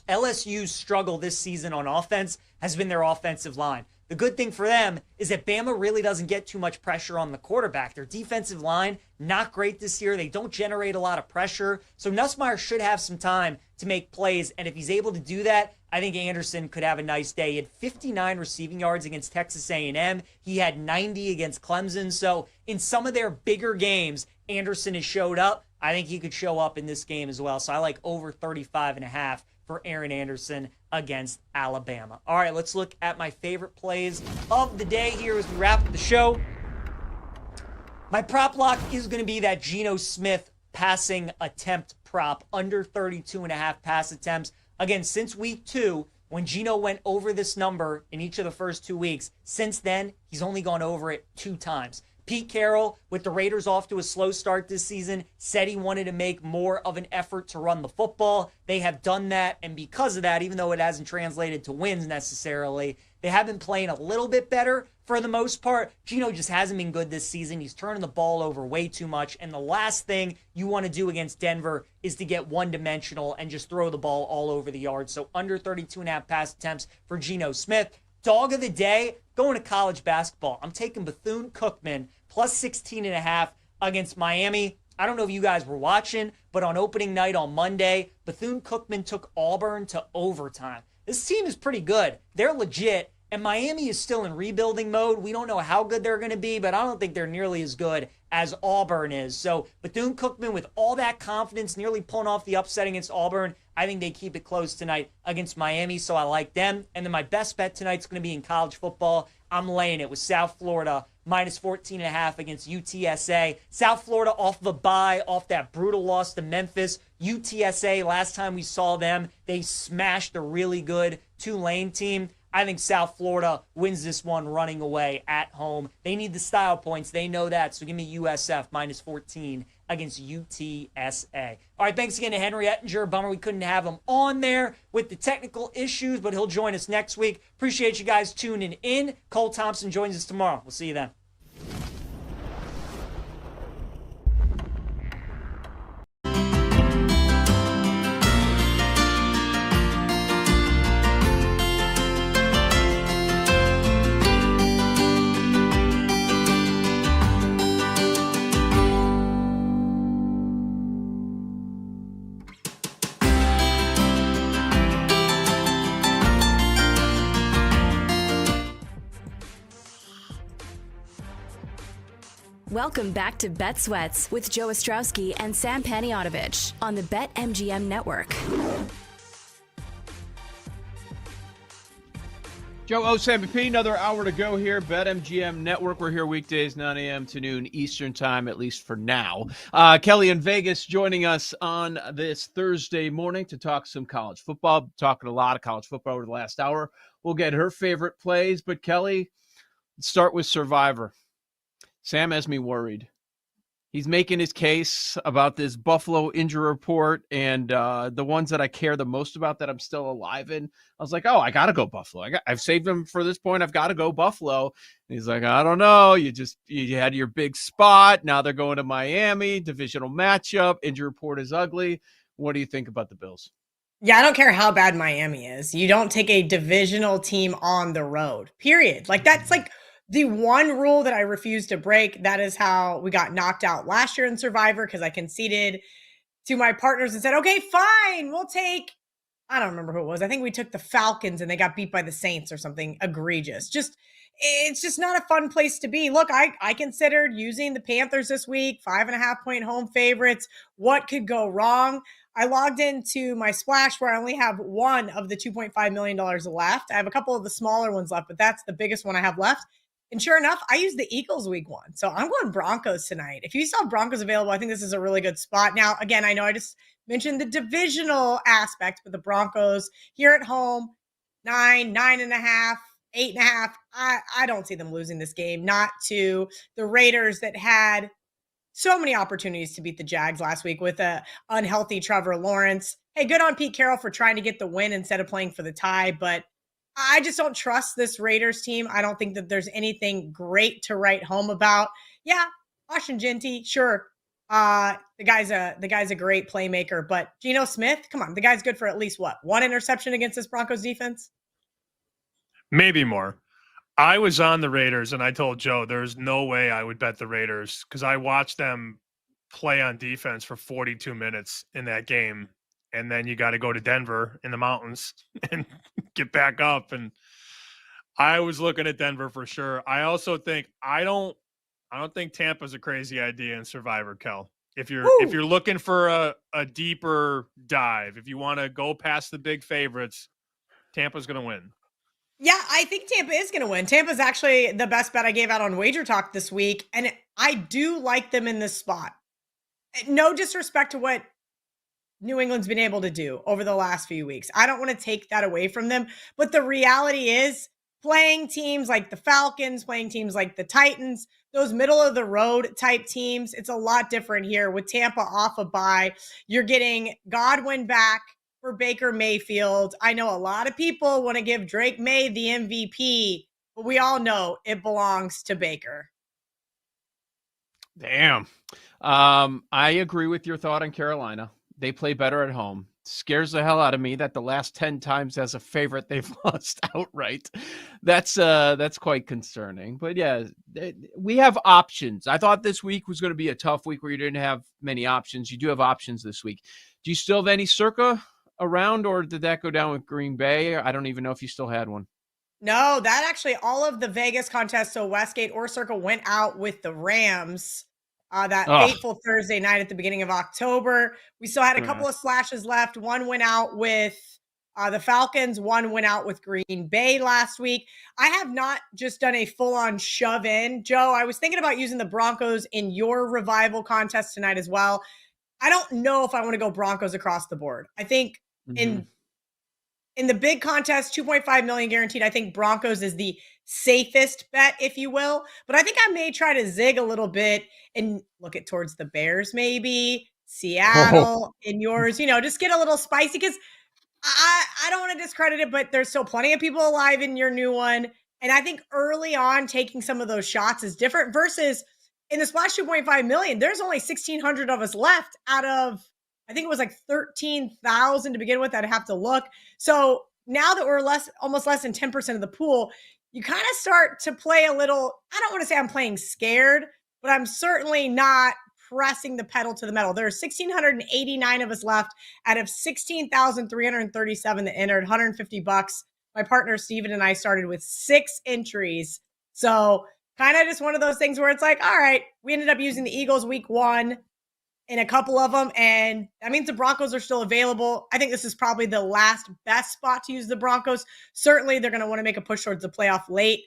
LSU's struggle this season on offense has been their offensive line. The good thing for them is that Bama really doesn't get too much pressure on the quarterback. Their defensive line, not great this year. They don't generate a lot of pressure. So Nussmeier should have some time to make plays. And if he's able to do that, I think Anderson could have a nice day. He had 59 receiving yards against Texas A&M. He had 90 against Clemson. So in some of their bigger games, Anderson has showed up. I think he could show up in this game as well. So I like over 35.5 for Aaron Anderson against Alabama. All right, let's look at my favorite plays of the day here as we wrap up the show. My prop lock is going to be that Geno Smith passing attempt prop, under 32.5 pass attempts. Again, since week 2, when Geno went over this number in each of the first 2 weeks, since then, he's only gone over it 2 times. Pete Carroll, with the Raiders off to a slow start this season, said he wanted to make more of an effort to run the football. They have done that, and because of that, even though it hasn't translated to wins necessarily, they have been playing a little bit better for the most part. Geno just hasn't been good this season. He's turning the ball over way too much, and the last thing you want to do against Denver is to get one-dimensional and just throw the ball all over the yard. So under 32.5 pass attempts for Geno Smith. Dog of the day, going to college basketball. I'm taking Bethune-Cookman plus 16.5 against Miami. I don't know if you guys were watching, but on opening night on Monday, Bethune-Cookman took Auburn to overtime. This team is pretty good. They're legit, and Miami is still in rebuilding mode. We don't know how good they're going to be, but I don't think they're nearly as good as Auburn is. So Bethune-Cookman, with all that confidence, nearly pulling off the upset against Auburn, I think they keep it close tonight against Miami, so I like them. And then my best bet tonight's going to be in college football. I'm laying it with South Florida, minus 14.5 against UTSA. South Florida off of a bye, off that brutal loss to Memphis. UTSA, last time we saw them, they smashed a really good Tulane team. I think South Florida wins this one running away at home. They need the style points. They know that. So give me USF minus 14 against UTSA. All right, thanks again to Henry Ettinger. Bummer we couldn't have him on there with the technical issues, but he'll join us next week. Appreciate you guys tuning in. Cole Thompson joins us tomorrow. We'll see you then. Welcome back to Bet Sweats with Joe Ostrowski and Sam Paniotovich on the BetMGM Network. Joe, Sam P, another hour to go here. BetMGM Network. We're here weekdays, 9 a.m. to noon Eastern time, at least for now. Kelly in Vegas joining us on this Thursday morning to talk some college football. Talking a lot of college football over the last hour. We'll get her favorite plays, but Kelly, let's start with Survivor. Sam has me worried. He's making his case about this Buffalo injury report and the ones that I care the most about that I'm still alive in. I was like, oh, I got to go Buffalo. I've saved him for this point. I've got to go Buffalo. And he's like, I don't know. You had your big spot. Now they're going to Miami. Divisional matchup. Injury report is ugly. What do you think about the Bills? Yeah, I don't care how bad Miami is. You don't take a divisional team on the road, period. Like, that's like the one rule that I refuse to break. That is how we got knocked out last year in Survivor, because I conceded to my partners and said, okay, fine, we'll take, I don't remember who it was. I think we took the Falcons and they got beat by the Saints or something egregious. It's just not a fun place to be. Look, I considered using the Panthers this week, 5.5-point home favorites. What could go wrong? I logged into my splash where I only have one of the $2.5 million left. I have a couple of the smaller ones left, but that's the biggest one I have left. And sure enough, I used the Eagles week one. So I'm going Broncos tonight. If you saw Broncos available, I think this is a really good spot. Now, again, I know I just mentioned the divisional aspect, but the Broncos here at home, 9.5, 8.5. I don't see them losing this game. Not to the Raiders that had so many opportunities to beat the Jags last week with a unhealthy Trevor Lawrence. Hey, good on Pete Carroll for trying to get the win instead of playing for the tie, but I just don't trust this Raiders team. I don't think that there's anything great to write home about. Yeah, Austin Genty, sure. The guy's a great playmaker, but Geno Smith, come on, the guy's good for at least what? One interception against this Broncos defense? Maybe more. I was on the Raiders and I told Joe there's no way I would bet the Raiders because I watched them play on defense for 42 minutes in that game. And then you got to go to Denver in the mountains and get back up. And I was looking at Denver for sure. I also think I don't think Tampa's a crazy idea in Survivor, Kel. If you're looking for a deeper dive, if you want to go past the big favorites, Tampa's going to win. Yeah, I think Tampa is going to win. Tampa's actually the best bet I gave out on Wager Talk this week, and I do like them in this spot. No disrespect to what New England's been able to do over the last few weeks. I don't want to take that away from them, but the reality is playing teams like the Falcons, playing teams like the Titans, those middle of the road type teams, it's a lot different here. With Tampa off a bye, you're getting Godwin back for Baker Mayfield. I know a lot of people want to give Drake May the MVP, but we all know it belongs to Baker. Damn. I agree with your thought on Carolina. They play better at home. Scares the hell out of me that the last 10 times as a favorite they've lost outright. That's quite concerning. But yeah, we have options. I thought this week was going to be a tough week where you didn't have many options. You do have options this week. Do you still have any Circa around, or did that go down with Green Bay? I don't even know if you still had one. No, that actually, all of the Vegas contests, so Westgate or Circa, went out with the Rams that fateful Thursday night at the beginning of October. We still had a couple of slashes left. One went out with the Falcons. One went out with Green Bay last week. I have not just done a full-on shove in. Joe, I was thinking about using the Broncos in your revival contest tonight as well. I don't know if I want to go Broncos across the board. I think in the big contest, 2.5 million guaranteed, I think Broncos is the safest bet, if you will. But I think I may try to zig a little bit and look at towards the Bears, maybe Seattle in yours, just get a little spicy, because I don't want to discredit it, but there's still plenty of people alive in your new one. And I think early on taking some of those shots is different versus in the splash 2.5 million, there's only 1,600 of us left out of, I think it was like 13,000 to begin with. I'd have to look. So now that we're almost less than 10% of the pool, you kind of start to play a little, I don't want to say I'm playing scared, but I'm certainly not pressing the pedal to the metal. There are 1,689 of us left out of 16,337 that entered, $150. My partner Steven and I started with 6 entries. So kind of just one of those things where it's like, all right, we ended up using the Eagles week 1 in a couple of them, and that means the Broncos are still available. I think this is probably the last best spot to use the Broncos. Certainly, they're going to want to make a push towards the playoff late,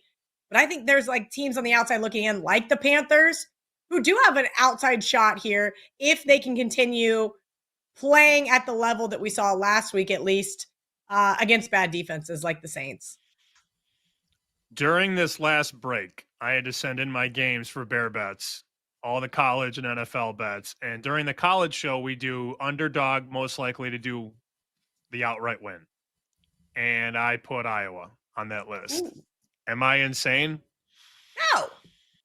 but I think there's like teams on the outside looking in, like the Panthers, who do have an outside shot here if they can continue playing at the level that we saw last week, at least against bad defenses like the Saints. During this last break, I had to send in my games for Bear Bets, all the college and NFL bets. And during the college show, we do underdog, most likely to do the outright win. And I put Iowa on that list. Ooh. Am I insane? No,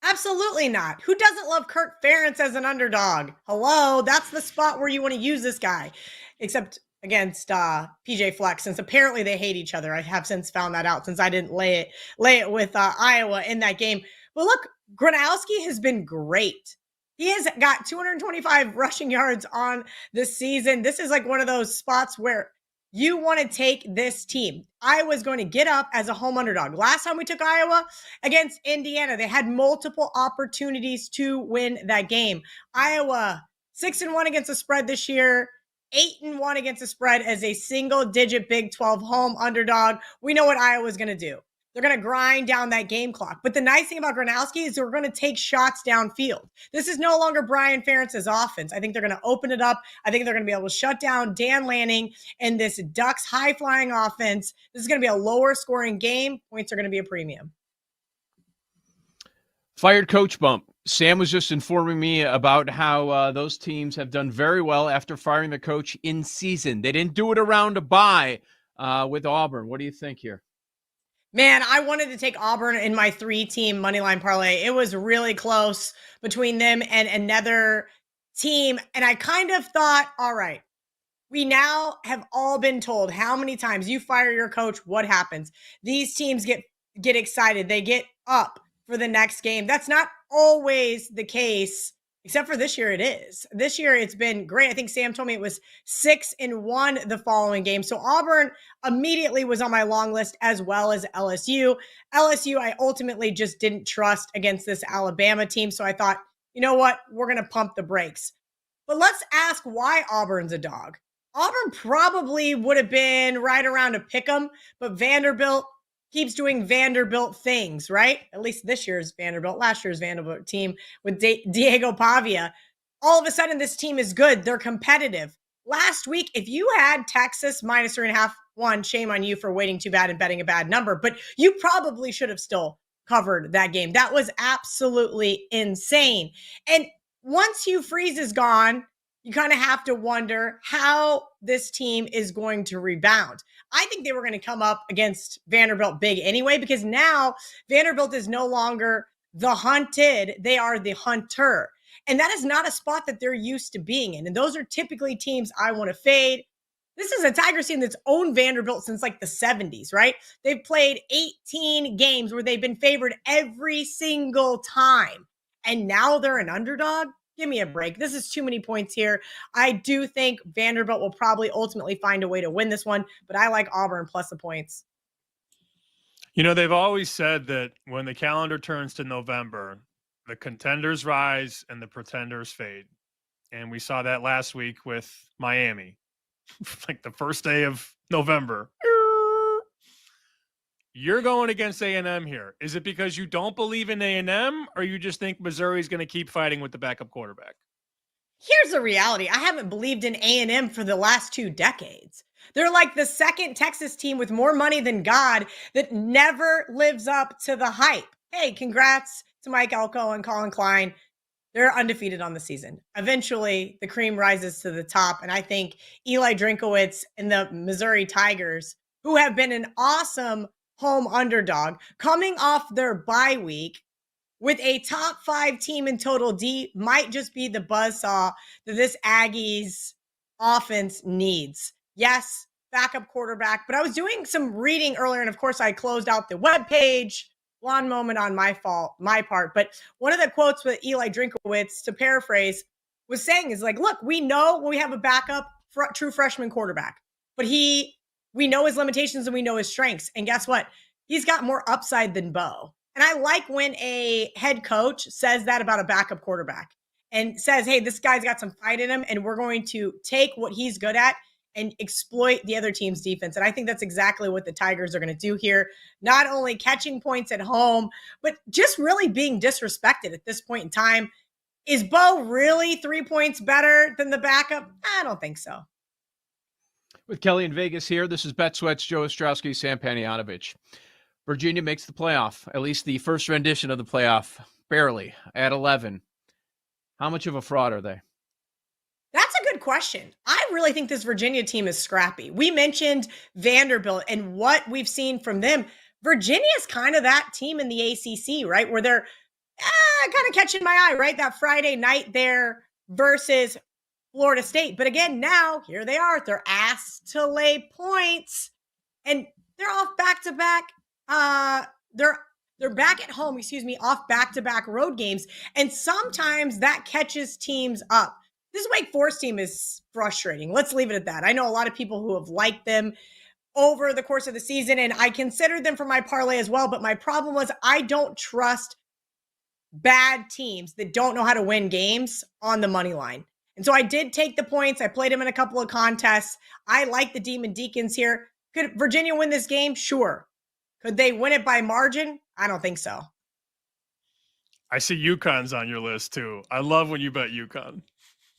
absolutely not. Who doesn't love Kirk Ferentz as an underdog? Hello, that's the spot where you want to use this guy. Except against PJ Fleck, since apparently they hate each other. I have since found that out since I didn't lay it with Iowa in that game. But look, Gronkowski has been great. He has got 225 rushing yards on this season. This is like one of those spots where you want to take this team. Iowa's going to get up as a home underdog. Last time we took Iowa against Indiana, they had multiple opportunities to win that game. Iowa 6-1 against the spread this year, 8-1 against the spread as a single-digit Big 12 home underdog. We know what Iowa's going to do. They're going to grind down that game clock. But the nice thing about Gronkowski is they're going to take shots downfield. This is no longer Brian Ferentz's offense. I think they're going to open it up. I think they're going to be able to shut down Dan Lanning and this Ducks high-flying offense. This is going to be a lower-scoring game. Points are going to be a premium. Fired coach bump. Sam was just informing me about how those teams have done very well after firing the coach in season. They didn't do it around a bye with Auburn. What do you think here? Man, I wanted to take Auburn in my 3-team moneyline parlay. It was really close between them and another team. And I kind of thought, all right, we now have all been told how many times you fire your coach, what happens? These teams get excited. They get up for the next game. That's not always the case, except for this year it is. This year it's been great. I think Sam told me it was 6-1 the following game. So Auburn immediately was on my long list, as well as LSU. LSU, I ultimately just didn't trust against this Alabama team. So I thought, you know what? We're going to pump the brakes. But let's ask why Auburn's a dog. Auburn probably would have been right around a pick 'em, but Vanderbilt keeps doing Vanderbilt things, right? At least this year's Vanderbilt, last year's Vanderbilt team with Diego Pavia. All of a sudden, this team is good. They're competitive. Last week, if you had Texas minus 3.5, shame on you for waiting too bad and betting a bad number, but you probably should have still covered that game. That was absolutely insane. And once Hugh Freeze is gone, you kind of have to wonder how this team is going to rebound. I think they were going to come up against Vanderbilt big anyway, because now Vanderbilt is no longer the hunted. They are the hunter. And that is not a spot that they're used to being in. And those are typically teams I want to fade. This is a Tigers team that's owned Vanderbilt since like the 70s, right? They've played 18 games where they've been favored every single time. And now they're an underdog? Give me a break. This is too many points here. I do think Vanderbilt will probably ultimately find a way to win this one, but I like Auburn plus the points. You know, they've always said that when the calendar turns to November, the contenders rise and the pretenders fade. And we saw that last week with Miami. Like the first day of November. You're going against A&M here. Is it because you don't believe in A&M, or you just think Missouri's going to keep fighting with the backup quarterback? Here's the reality. I haven't believed in A&M for the last 2 decades. They're like the second Texas team with more money than God that never lives up to the hype. Hey, congrats to Mike Elko and Colin Klein. They're undefeated on the season. Eventually, the cream rises to the top, and I think Eli Drinkowitz and the Missouri Tigers, who have been an awesome home underdog, coming off their bye week with a top 5 team in total D, might just be the buzzsaw that this Aggies offense needs. Yes, backup quarterback, but I was doing some reading earlier, and of course I closed out the webpage. Blonde moment on my part. But one of the quotes with Eli Drinkowitz, to paraphrase, was saying is like, look, we know we have a backup true freshman quarterback, but we know his limitations and we know his strengths. And guess what? He's got more upside than Bo. And I like when a head coach says that about a backup quarterback and says, hey, this guy's got some fight in him, and we're going to take what he's good at and exploit the other team's defense. And I think that's exactly what the Tigers are going to do here. Not only catching points at home, but just really being disrespected at this point in time. Is Bo really 3 points better than the backup? I don't think so. With Kelly in Vegas here, this is Bet Sweats, Joe Ostrowski, Sam Panayotovich. Virginia makes the playoff, at least the first rendition of the playoff, barely, at 11. How much of a fraud are they? That's a good question. I really think this Virginia team is scrappy. We mentioned Vanderbilt and what we've seen from them. Virginia is kind of that team in the ACC, right? Where they're kind of catching my eye, right? That Friday night there versus Florida State. But again, now here they are. They're asked to lay points, and they're off back-to-back. They're back at home, off back-to-back road games. And sometimes that catches teams up. This Wake Forest team is frustrating. Let's leave it at that. I know a lot of people who have liked them over the course of the season, and I considered them for my parlay as well. But my problem was I don't trust bad teams that don't know how to win games on the money line. And so I did take the points. I played them in a couple of contests. I like the Demon Deacons here. Could Virginia win this game? Sure. Could they win it by margin? I don't think so. I see UConn's on your list too. I love when you bet UConn.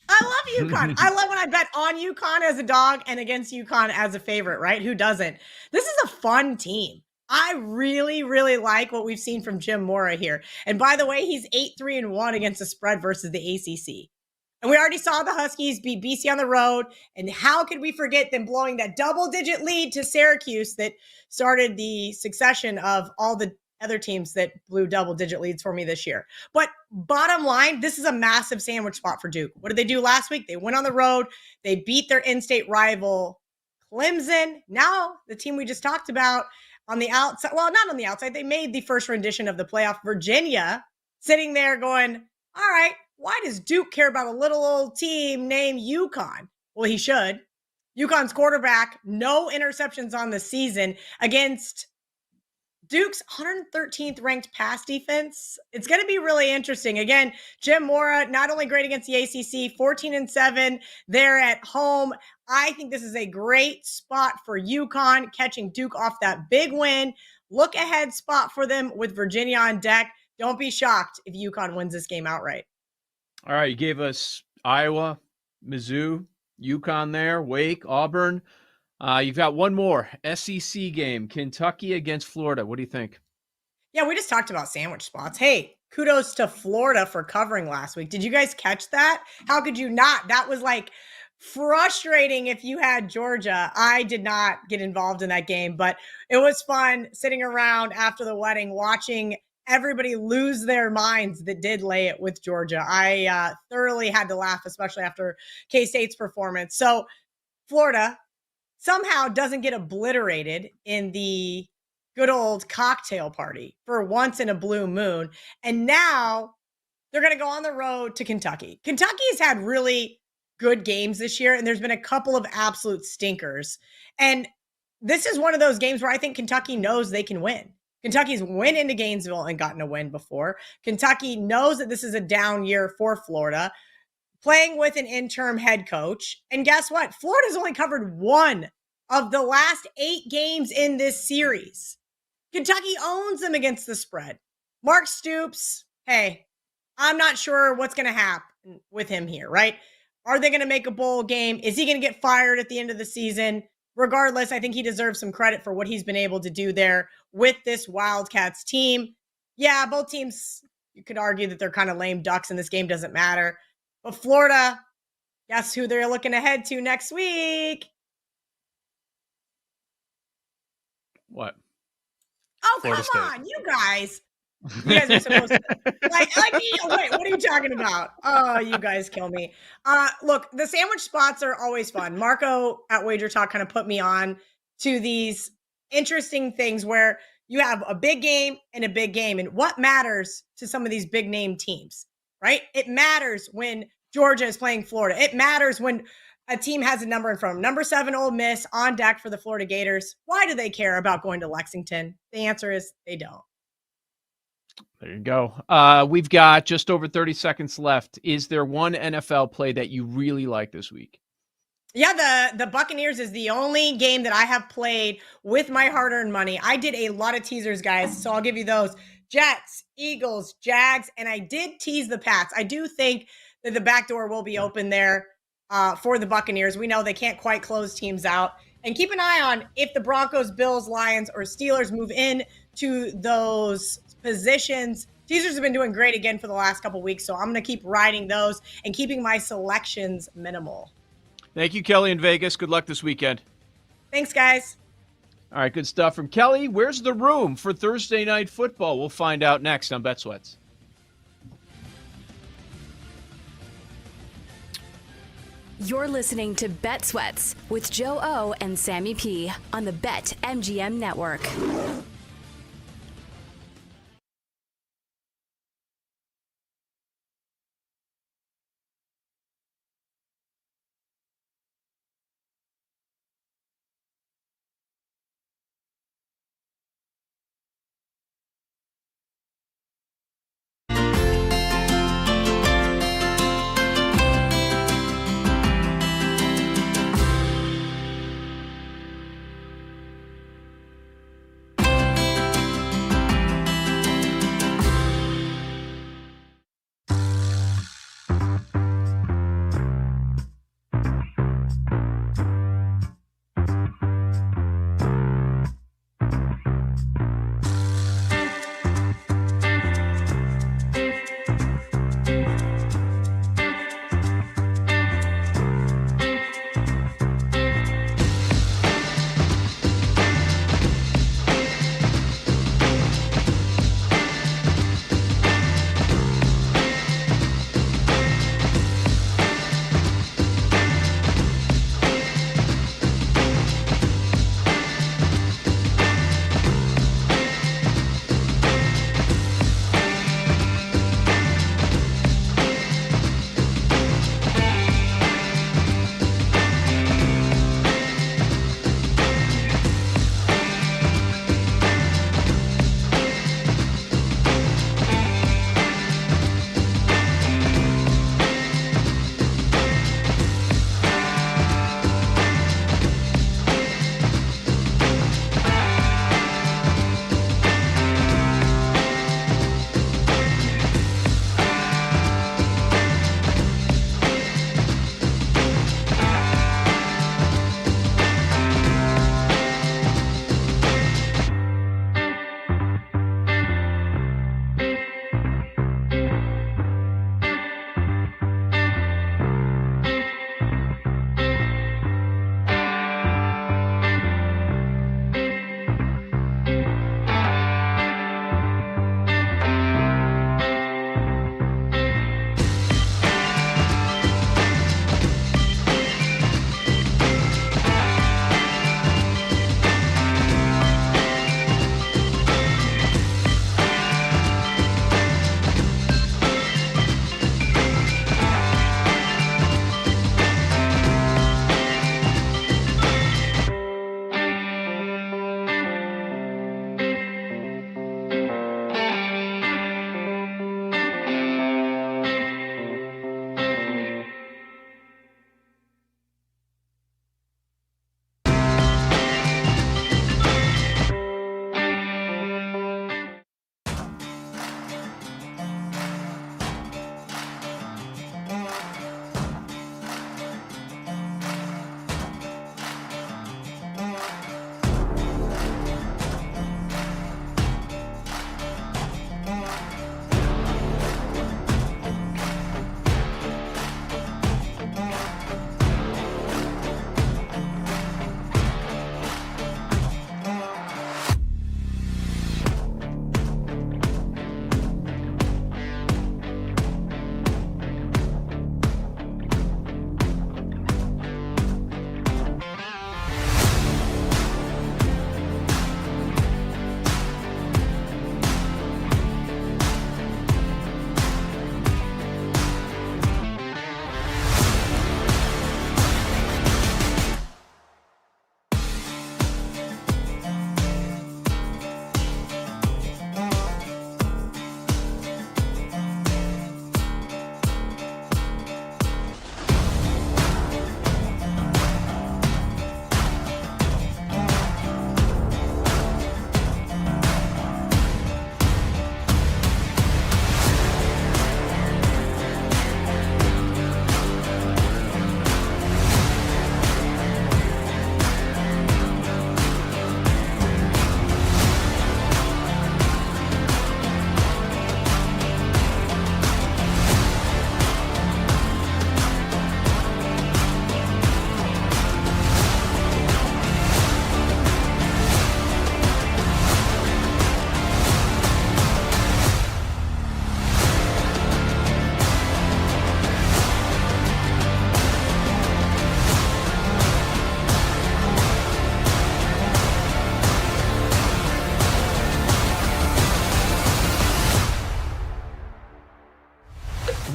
I love UConn. I love when I bet on UConn as a dog and against UConn as a favorite, right? Who doesn't? This is a fun team. I really, really like what we've seen from Jim Mora here. And by the way, he's 8-3-1 against the spread versus the ACC. And we already saw the Huskies beat BC on the road. And how could we forget them blowing that double-digit lead to Syracuse that started the succession of all the other teams that blew double-digit leads for me this year. But bottom line, this is a massive sandwich spot for Duke. What did they do last week? They went on the road. They beat their in-state rival, Clemson. Now, the team we just talked about on the outside, well, not on the outside, they made the first rendition of the playoff. Virginia sitting there going, all right, why does Duke care about a little old team named UConn? Well, he should. UConn's quarterback, no interceptions on the season against Duke's 113th ranked pass defense. It's going to be really interesting. Again, Jim Mora, not only great against the ACC, 14-7 there at home. I think this is a great spot for UConn, catching Duke off that big win. Look ahead spot for them with Virginia on deck. Don't be shocked if UConn wins this game outright. All right, you gave us Iowa, Mizzou, UConn there, Wake, Auburn. You've got one more SEC game, Kentucky against Florida. What do you think? Yeah, we just talked about sandwich spots. Hey, kudos to Florida for covering last week. Did you guys catch that? How could you not? That was like frustrating if you had Georgia. I did not get involved in that game, but it was fun sitting around after the wedding watching everybody lose their minds that did lay it with Georgia. I thoroughly had to laugh, especially after K-State's performance. So Florida somehow doesn't get obliterated in the good old cocktail party for once in a blue moon. And now they're going to go on the road to Kentucky. Kentucky has had really good games this year, and there's been a couple of absolute stinkers. And this is one of those games where I think Kentucky knows they can win. Kentucky's went into Gainesville and gotten a win before. Kentucky knows that this is a down year for Florida, playing with an interim head coach. And guess what? Florida's only covered one of the last 8 games in this series. Kentucky owns them against the spread. Mark Stoops, hey, I'm not sure what's going to happen with him here, right? Are they going to make a bowl game? Is he going to get fired at the end of the season? Regardless, I think he deserves some credit for what he's been able to do there with this Wildcats team. Yeah, both teams, you could argue that they're kind of lame ducks and this game doesn't matter. But Florida, guess who they're looking ahead to next week? What? Oh, Florida come State. on, you guys. You guys are supposed to wait, what are you talking about? Oh, you guys kill me. Look, the sandwich spots are always fun. Marco at Wager Talk kind of put me on to these interesting things where you have a big game and a big game. And what matters to some of these big name teams, right? It matters when Georgia is playing Florida. It matters when a team has a number in front of them. Number 7, Ole Miss on deck for the Florida Gators. Why do they care about going to Lexington? The answer is they don't. There you go. We've got just over 30 seconds left. Is there one NFL play that you really like this week? Yeah, the Buccaneers is the only game that I have played with my hard-earned money. I did a lot of teasers, guys, so I'll give you those. Jets, Eagles, Jags, and I did tease the Pats. I do think that the back door will be open there for the Buccaneers. We know they can't quite close teams out. And keep an eye on if the Broncos, Bills, Lions, or Steelers move in to those positions. Teasers have been doing great again for the last couple weeks, so I'm going to keep riding those and keeping my selections minimal. Thank you, Kelly in Vegas. Good luck this weekend. Thanks, guys. All right, good stuff from Kelly. Where's the room for Thursday Night Football? We'll find out next on Bet Sweats. You're listening to Bet Sweats with Joe O and Sammy P on the BetMGM Network.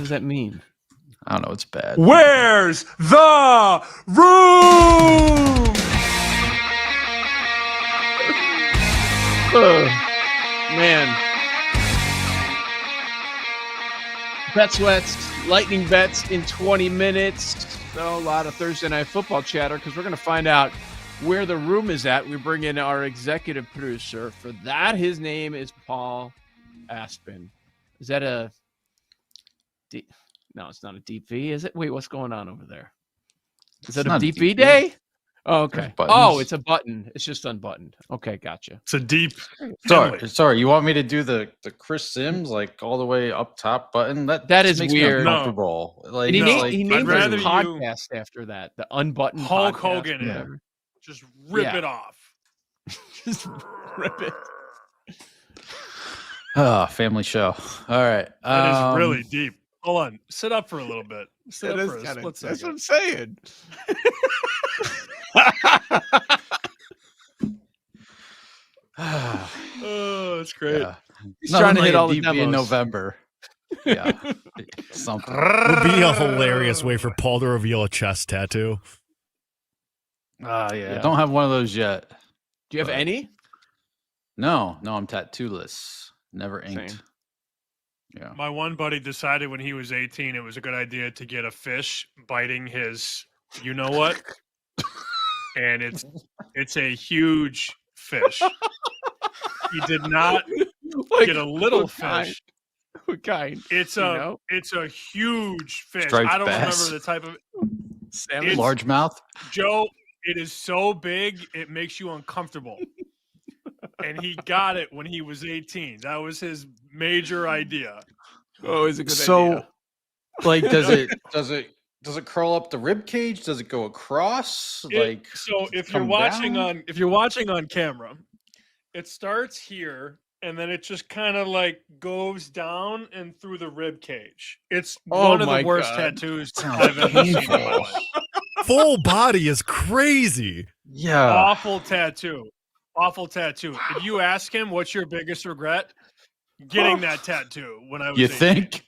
does that mean? I don't know. It's bad. Where's the room? Man. Bet sweats, lightning bets in 20 minutes. So a lot of Thursday night football chatter because we're going to find out where the room is at. We bring in our executive producer for that. His name is Paul Aspen. Is that a D? No, it's not a deep V, is it? Wait, what's going on over there? Is it a deep V day? Oh, okay. Oh, it's a button. It's just unbuttoned. Okay, gotcha. It's a deep. Sorry. You want me to do the Chris Sims like all the way up top button? That is makes weird. Me uncomfortable. And Like he like, named his podcast after that. The unbuttoned Hulk podcast, Hogan. whatever. Just rip it off. Just rip it. Family show. All right. That is really deep. Hold on. Sit up for a little bit. Sit up for a split second. That's what I'm saying. Oh, it's great. Yeah. He's trying to hit all the deep demos. in November. Yeah. Something. Would be a hilarious way for Paul to reveal a chest tattoo. Yeah. Don't have one of those yet. Do you have any? No, I'm tattooless. Never inked. Same. Yeah. My one buddy decided when he was 18 it was a good idea to get a fish biting his you know what? And it's a huge fish. He did not get a little fish. What kind? It's a huge fish. Striped I don't bass. remember the type of salmon. Largemouth. Joe, it is so big it makes you uncomfortable. And he got it when he was 18. That was his major idea. Oh, it's a good idea. So, like, does it curl up the rib cage? Does it go across? So if you're watching on camera, it starts here and then it just kind of like goes down and through the rib cage. It's one of the worst tattoos I've ever seen in my life. Full body is crazy. Yeah. Awful tattoo. If you ask him what's your biggest regret, getting that tattoo when I was 18. think?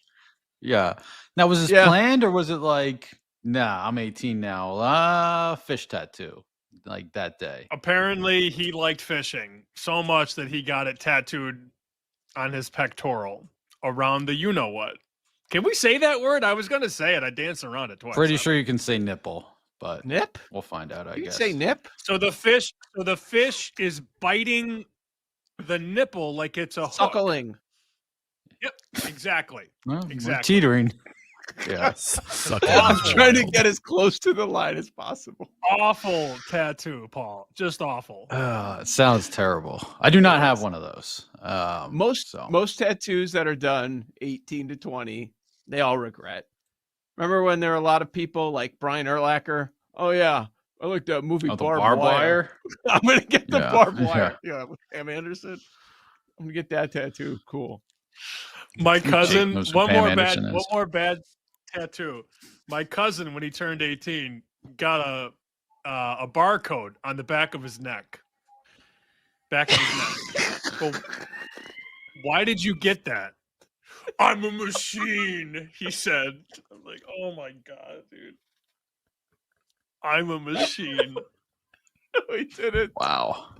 Yeah. Now, was this planned or was it like, nah, I'm 18 now. Fish tattoo. Like that day. Apparently, he liked fishing so much that he got it tattooed on his pectoral around the you-know-what. Can we say that word? I was going to say it. I danced around it twice. Pretty sure you can say nipple, but nip? We'll find out, I You guess. can say nip? So the fish is biting the nipple like it's a hook. Suckling. Yep, exactly. Well, we're exactly. teetering. Yeah. I'm trying to get as close to the line as possible. Awful tattoo, Paul. Just awful. It sounds terrible. I do not have one of those. Most tattoos that are done 18 to 20, they all regret. Remember when there were a lot of people like Brian Urlacher? Oh yeah, I like that movie Barbed Wire. I'm gonna get the barbed wire. Yeah, with Pam Anderson. I'm gonna get that tattoo. Cool. My cousin, one more bad tattoo. My cousin, when he turned 18, got a barcode on the back of his neck. Back of his neck. Well, why did you get that? I'm a machine, he said. I'm like, oh my God, dude. I'm a machine. No, he didn't. Wow.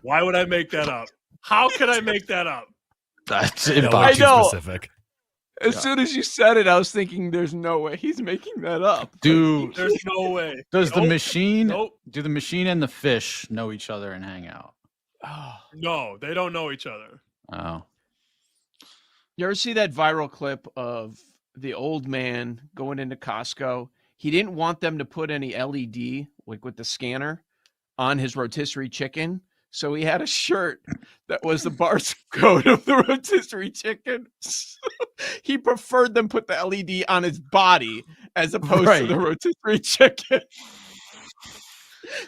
Why would I make that up? How could I make that up? That's I know. Specific. As soon as you said it, I was thinking, "There's no way he's making that up." Dude, there's no way. Do the machine and the fish know each other and hang out? No, they don't know each other. Oh. You ever see that viral clip of the old man going into Costco? He didn't want them to put any LED, like with the scanner, on his rotisserie chicken. So he had a shirt that was the barcode of the rotisserie chicken. He preferred them put the LED on his body as opposed to the rotisserie chicken.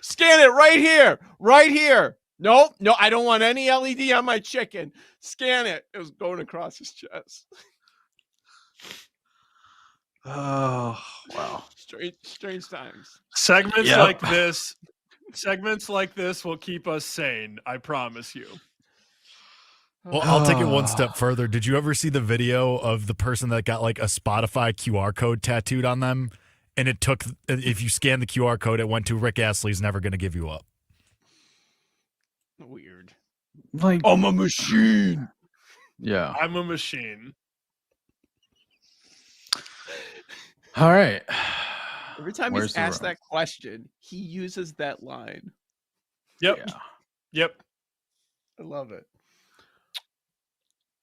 Scan it right here. Right here. No, I don't want any LED on my chicken. Scan it. It was going across his chest. Oh, wow. Strange times. Segments like this will keep us sane, I promise you. Well, I'll take it one step further. Did you ever see the video of the person that got like a Spotify QR code tattooed on them? And it took, if you scan the QR code, it went to Rick Astley's Never Gonna Give You Up. Weird. Like, I'm a machine. Yeah. I'm a machine. All right. Every time Where's he's the asked room? that question, he uses that line. Yep. Yeah. Yep. I love it.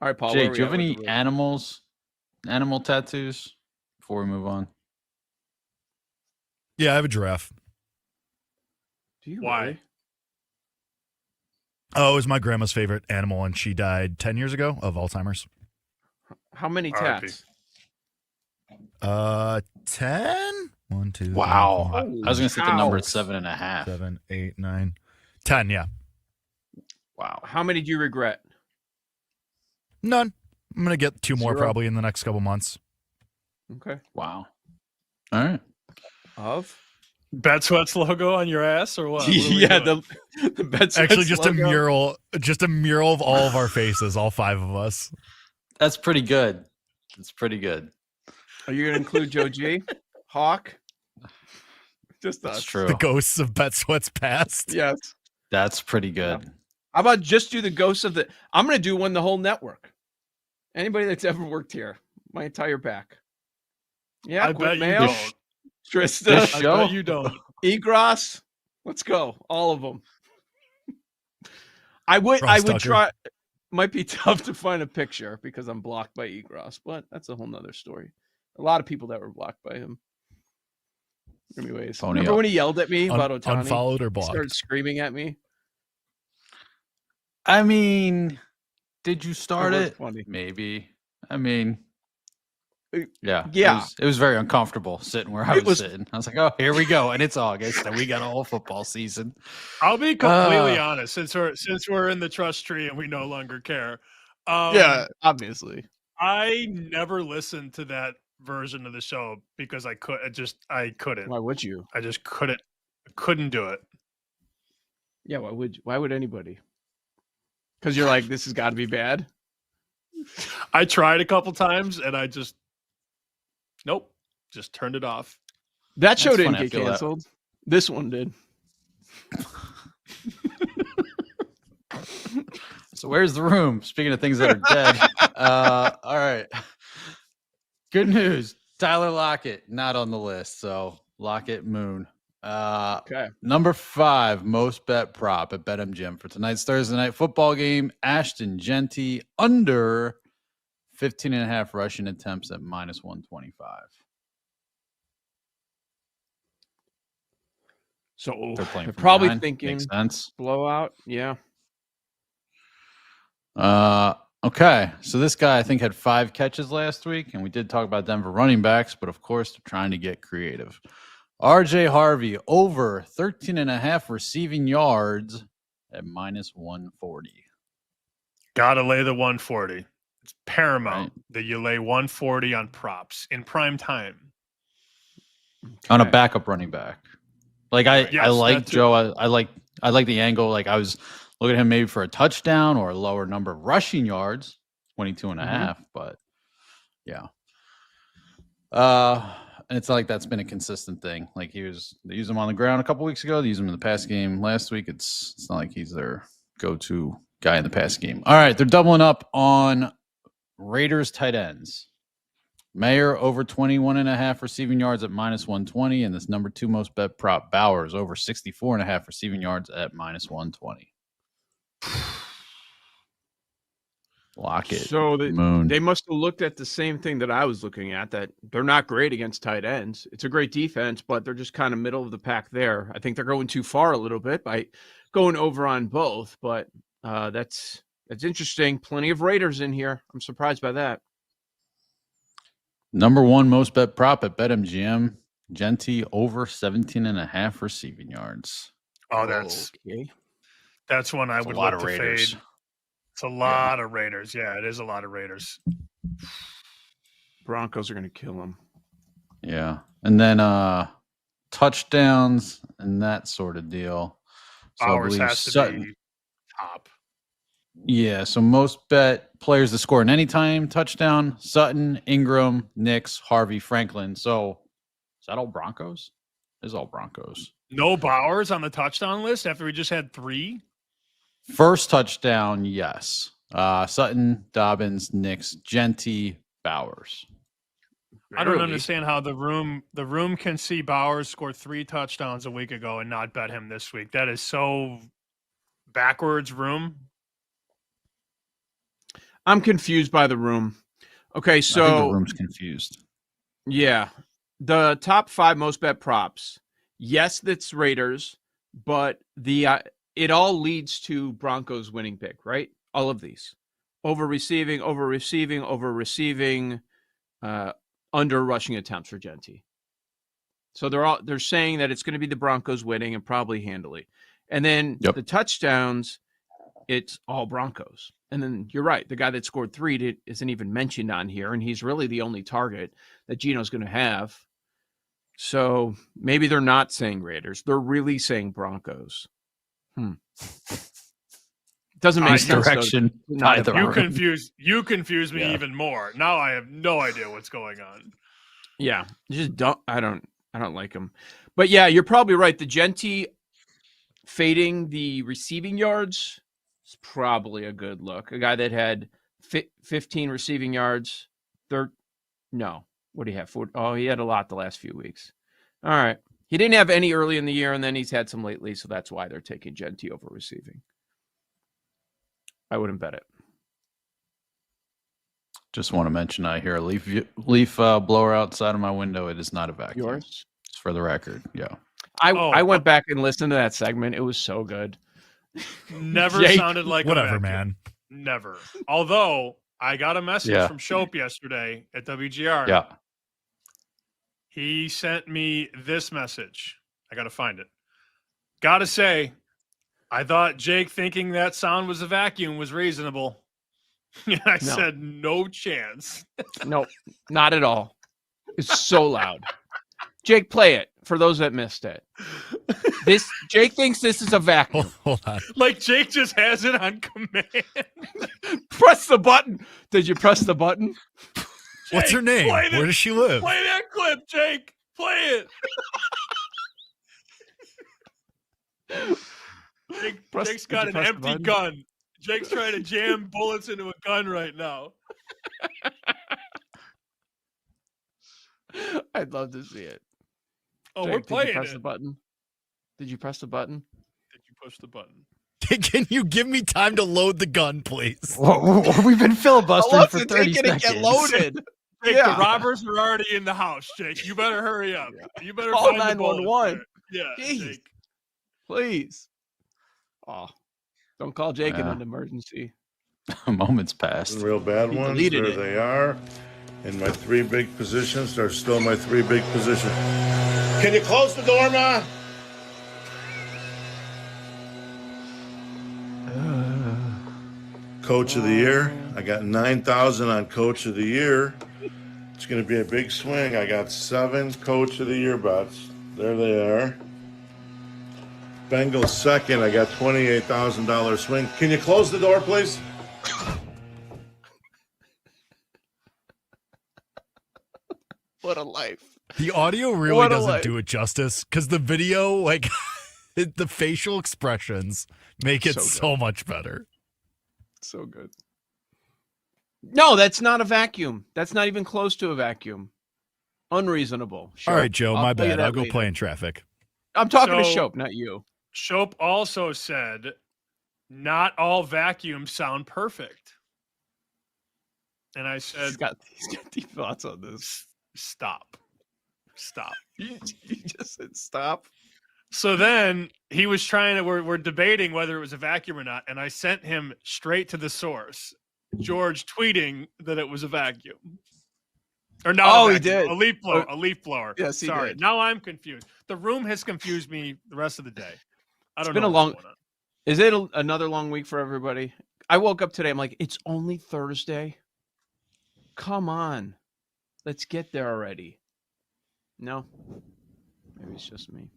All right, Paul. Jake, where do you we have at with any the room? animal tattoos before we move on? Yeah, I have a giraffe. Do you Why? really? Oh, it was my grandma's favorite animal, and she died 10 years ago of Alzheimer's. How many R.I.P. tats? 10? 1, 2, 3, Wow. 4, I was going to set the number at cow. 7.5. 7, 8, 9, 10, yeah. Wow. How many do you regret? None. I'm going to get 2 more 0? probably in the next couple months. Okay. Wow. All right. Of? Bet Sweats logo on your ass or what? What are we Yeah, doing? the Bet Actually, Sweats just logo. a mural of all of our faces, all 5 of us. That's pretty good. It's pretty good. Are you going to include Joe G? Hawk? Just That's us. true. The ghosts of Bet Sweat's past. Yes. That's pretty good. How about just do the ghosts of the... I'm going to do one the whole network. Anybody that's ever worked here. My entire back. Yeah, I bet you Mail, don't. Trista, This I show? bet you don't. Egros. Let's go. All of them. I would Tucker. try... Might be tough to find a picture because I'm blocked by Egros, but that's a whole nother story. A lot of people that were blocked by him. Anyways, Pony remember up. when he yelled at me about Otani? Unfollowed or He blocked? started screaming at me. I mean, did you start was it? funny. Maybe. I mean, yeah. Yeah. It was very uncomfortable sitting where I was sitting. I was like, oh, here we go. And it's August and we got a whole football season. I'll be completely honest, since we're in the trust tree and we no longer care. Yeah, obviously. I never listened to that version of the show because I couldn't. Why would you? I just couldn't do it. Yeah, why would anybody? Because you're like, this has got to be bad. I tried a couple times and I just turned it off. That show That's didn't funny, I get feel that. canceled. This one did. So where's the room? Speaking of things that are dead. All right. Good news. Tyler Lockett, not on the list. So Lockett Moon. Okay. Number 5, most bet prop at BetMGM for tonight's Thursday night football game. Ashton Genty under 15.5 rushing attempts at minus 125. So They're playing they're from probably behind. thinking Makes sense. blowout. Yeah. Okay. So this guy, I think, had 5 catches last week, and we did talk about Denver running backs, but of course, they're trying to get creative. RJ Harvey over 13.5 receiving yards at minus 140. Gotta lay the 140. It's paramount Right. that you lay 140 on props in prime time. On a Okay. backup running back. Like I Yes, like that too. Joe. I like the angle. Like I was looking at him maybe for a touchdown or a lower number of rushing yards, 22.5, but yeah. And it's not like that's been a consistent thing. Like they used him on the ground a couple weeks ago. They used him in the pass game last week. It's not like he's their go-to guy in the pass game. All right, they're doubling up on Raiders tight ends. Mayer over 21.5 receiving yards at minus 120, and this number 2 most bet prop Bowers over 64.5 receiving yards at minus 120. Lockett. So Moon. they must have looked at the same thing that I was looking at, that they're not great against tight ends. It's a great defense, but they're just kind of middle of the pack there. I think they're going too far a little bit by going over on both, but that's interesting. Plenty of Raiders in here. I'm surprised by that. Number 1 most bet prop at BetMGM. Genty over 17.5 receiving yards. Oh, that's one I That's a would lot look of to Raiders. fade. It's a lot of Raiders. Yeah, it is a lot of Raiders. Broncos are going to kill them. Yeah. And then touchdowns and that sort of deal. So I Bowers believe has to Sutton. be top. Yeah, so most bet players to score in any time touchdown: Sutton, Ingram, Nix, Harvey, Franklin. So is that all Broncos? It's all Broncos. No Bowers on the touchdown list after we just had 3? First touchdown, yes. Sutton, Dobbins, Nix, Genty, Bowers. I don't understand how the room can see Bowers score 3 touchdowns a week ago and not bet him this week. That is so backwards, room. I'm confused by the room. Okay, so I think the room's confused. Yeah. The top 5 most bet props. Yes, that's Raiders, but it all leads to Broncos winning pick, right? All of these. Over receiving, under rushing attempts for Genty. So they're saying that it's going to be the Broncos winning and probably handily. And then the touchdowns, it's all Broncos. And then you're right. The guy that scored 3 isn't even mentioned on here, and he's really the only target that Geno's going to have. So maybe they're not saying Raiders. They're really saying Broncos. Doesn't make sense. Direction. You confuse me even more. Now I have no idea what's going on. Yeah, just don't. I don't like him. But yeah, you're probably right. The Genty fading the receiving yards is probably a good look. A guy that had 15 receiving yards. What do you have? He had a lot the last few weeks. All right. He didn't have any early in the year, and then he's had some lately, so that's why they're taking Genty over receiving. I wouldn't bet it. Just want to mention I hear a leaf blower outside of my window. It is not a vacuum. Yours? It's for the record. Yeah. I went back and listened to that segment. It was so good. Never sounded like whatever, a man. Never. Although I got a message from Shope yesterday at WGR. Yeah. He sent me this message. I got to find it. Gotta say, I thought Jake thinking that sound was a vacuum was reasonable. I said, no chance. No, not at all. It's so loud. Jake, play it for those that missed it. Jake thinks this is a vacuum. Hold on. Like Jake just has it on command. Press the button. Did you press the button? Jake, what's her name? Where does she live? Play that clip, Jake. Play it. Jake's got an empty gun. Jake's trying to jam bullets into a gun right now. I'd love to see it. Oh, Jake, we're playing did you press it. the button? Did you press the button? Did you push the button? Can you give me time to load the gun, please? We've been filibustering for 30 seconds. Get loaded. Jake, the robbers are already in the house, Jake. You better hurry up. You better Call find the bullets. 911. Yeah, Jeez. Jake. Please. Oh, don't call Jake in an emergency. A moment's passed. Real bad He ones. deleted There it. they are. In my 3 big positions. They're still my 3 big positions. Can you close the door, Ma? Coach of the year. I got 9,000 on Coach of the Year. It's going to be a big swing. I got 7 Coach of the Year bets. There they are. Bengals second. I got $28,000 swing. Can you close the door, please? What a life. The audio really doesn't do it justice because the video, like the facial expressions make it so much better. So good. No, that's not a vacuum. That's not even close to a vacuum. Unreasonable. All right, Joe, my tell you bad. that I'll go later. play in traffic. I'm talking to So- Shope, not you. Shope also said, not all vacuums sound perfect. And I said, He's got deep thoughts on this. Stop. You just said stop. So then he was trying to, we're debating whether it was a vacuum or not. And I sent him straight to the source, George tweeting that it was a vacuum. Or no, Oh, a he vacuum, did. A leaf blower. A leaf blower. Yes, he Sorry. did. Now I'm confused. The room has confused me the rest of the day. I don't It's been know a what's long. going on. Is it another long week for everybody? I woke up today. I'm like, it's only Thursday. Come on, let's get there already. No, maybe it's just me.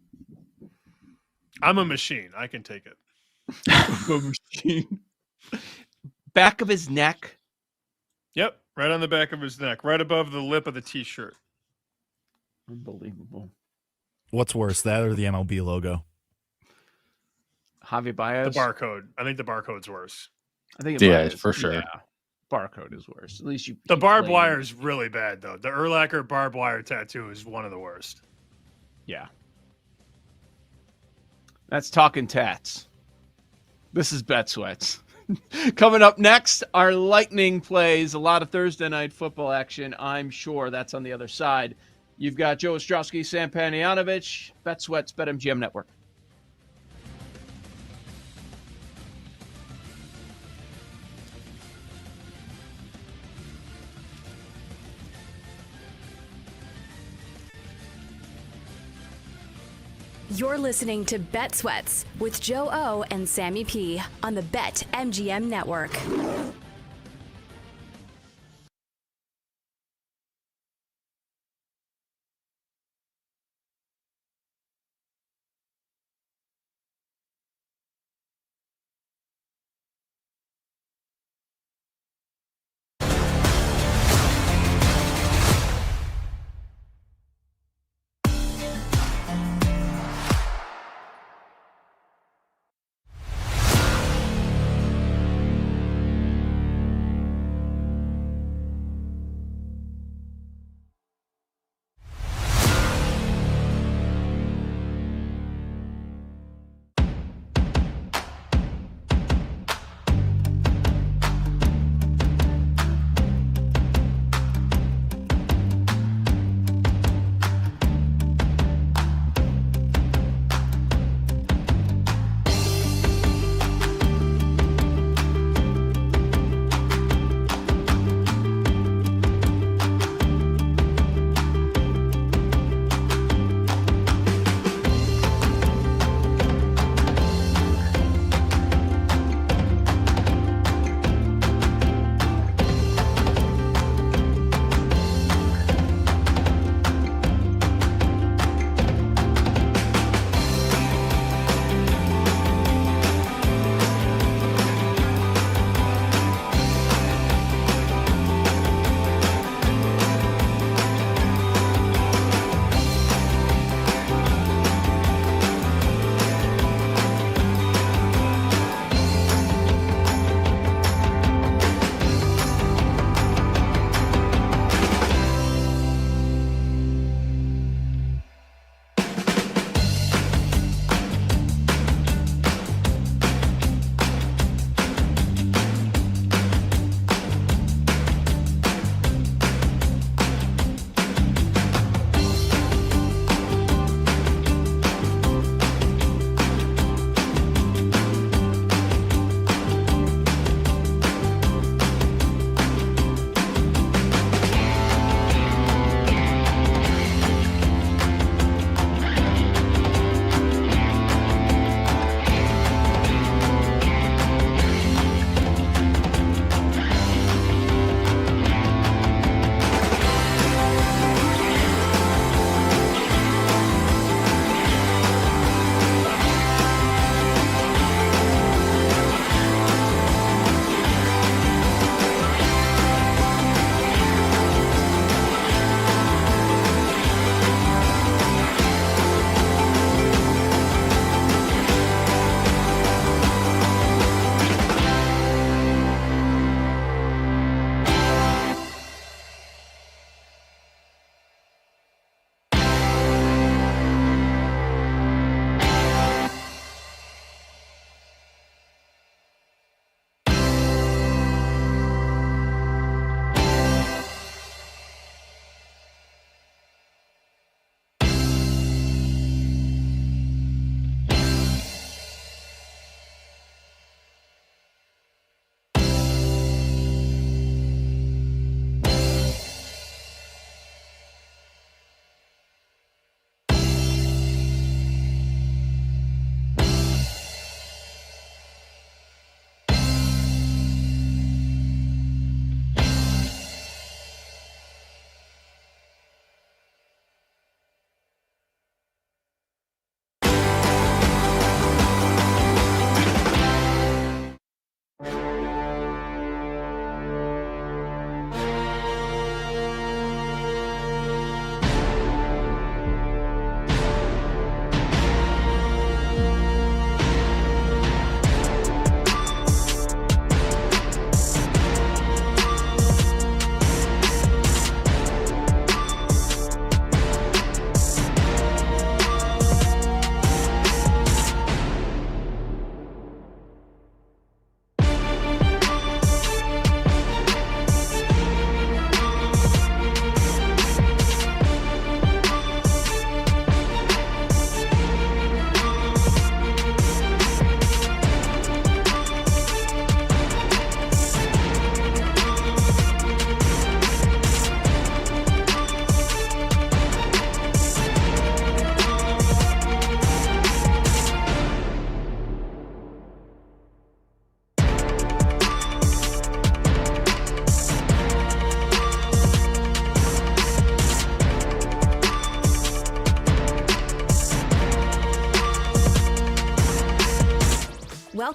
I'm a machine. I can take it. I'm a machine. back of his neck. Yep, right on the back of his neck, right above the lip of the T-shirt. Unbelievable. What's worse, that or the MLB logo? Javi Baez. The barcode. I think the barcode's worse. I think for sure. Yeah. Barcode is worse. At least The barbed wire is really bad, though. The Urlacher barbed wire tattoo is one of the worst. Yeah. That's talking tats. This is Bet Sweats. Coming up next, our Lightning plays. A lot of Thursday night football action. I'm sure that's on the other side. You've got Joe Ostrowski, Sam Panayotovich, Bet Sweats, BetMGM Network. You're listening to Bet Sweats with Joe O and Sammy P on the BetMGM Network.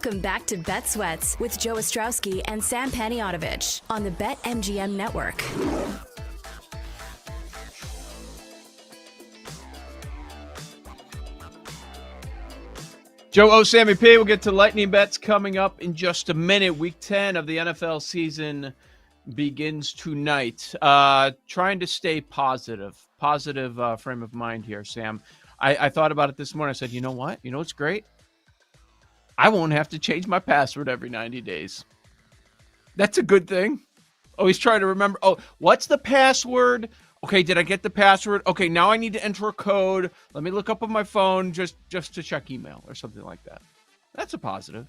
Welcome back to Bet Sweats with Joe Ostrowski and Sam Paniotovich on the BetMGM Network. Joe O, Sammy P. We'll get to Lightning Bets coming up in just a minute. Week 10 of the NFL season begins tonight. Trying to stay positive frame of mind here, Sam. I thought about it this morning. I said, you know what? You know what's great? I won't have to change my password every 90 days. That's a good thing. Always trying to remember. Oh, what's the password? Okay, did I get the password? Okay, now I need to enter a code. Let me look up on my phone just to check email or something like that. That's a positive.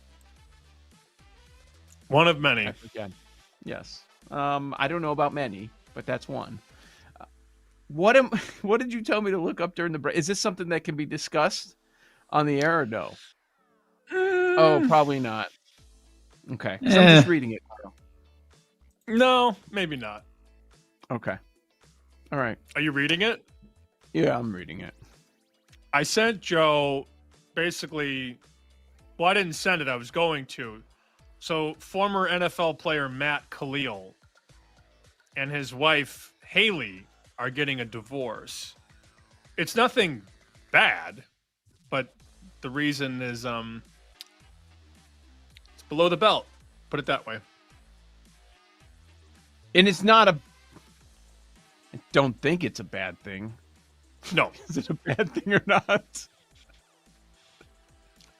One of many. Again, yes. I don't know about many, but that's one. What did you tell me to look up during the break? Is this something that can be discussed on the air or no? Oh, probably not. Okay. So I'm just reading it. No, maybe not. Okay. All right. Are you reading it? Yeah, I'm reading it. I sent Joe basically, well, I didn't send it. I was going to. So former NFL player Matt Khalil and his wife Haley are getting a divorce. It's nothing bad, but the reason is it's below the belt. Put it that way. And it's not I don't think it's a bad thing. No. Is it a bad thing or not?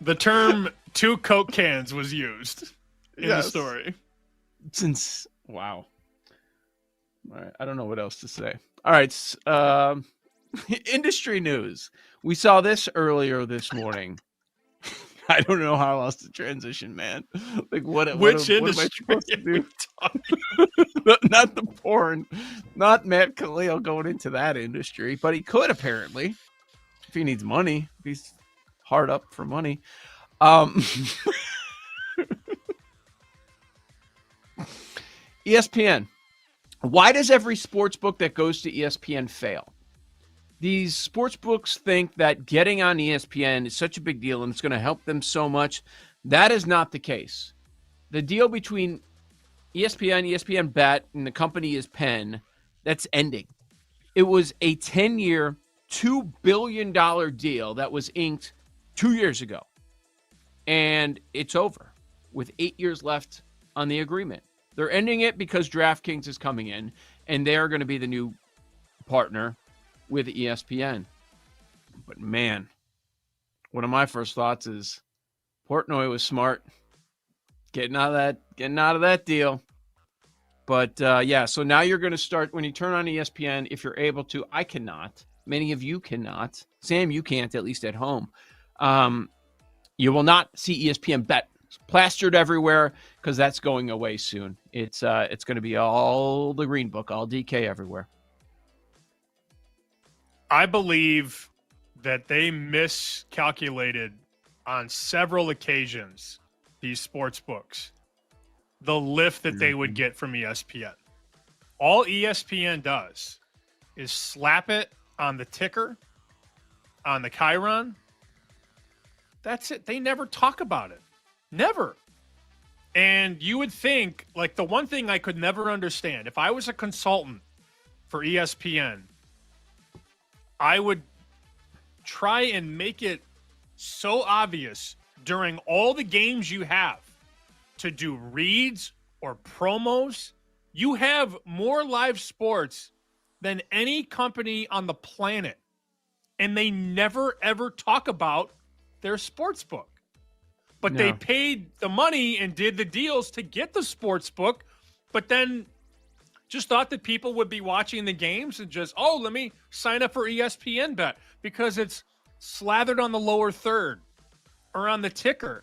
The term 2 Coke cans was used in the Yes. story. Wow. All right. I don't know what else to say. All right. Industry news. We saw this earlier this morning. I don't know how else to transition, man. Like Which industry what am I supposed to do? Not the porn, not Matt Khalil going into that industry, but he could apparently if he needs money. If he's hard up for money. ESPN. Why does every sports book that goes to ESPN fail? These sports books think that getting on ESPN is such a big deal and it's going to help them so much. That is not the case. The deal between ESPN, ESPN Bet, and the company is Penn, that's ending. It was a 10-year, $2 billion deal that was inked 2 years ago. And it's over with 8 years left on the agreement. They're ending it because DraftKings is coming in, and they're going to be the new partner with ESPN. But man, one of my first thoughts is Portnoy was smart getting out of that deal. But yeah, so now you're going to start when you turn on ESPN, if you're able to. I cannot. Many of you cannot. Sam, you can't, at least at home. You will not see ESPN Bet plastered everywhere because that's going away soon. It's going to be all the green book, all DK everywhere. I believe that they miscalculated on several occasions, these sports books, the lift that they would get from ESPN. All ESPN does is slap it on the ticker, on the Chiron. That's it. They never talk about it. Never. And you would think, like, the one thing I could never understand, if I was a consultant for ESPN, I would try and make it so obvious during all the games you have to do reads or promos. You have more live sports than any company on the planet, and they never, ever talk about their sports book. But they paid the money and did the deals to get the sports book, but then just thought that people would be watching the games and just, let me sign up for ESPN Bet because it's slathered on the lower third or on the ticker.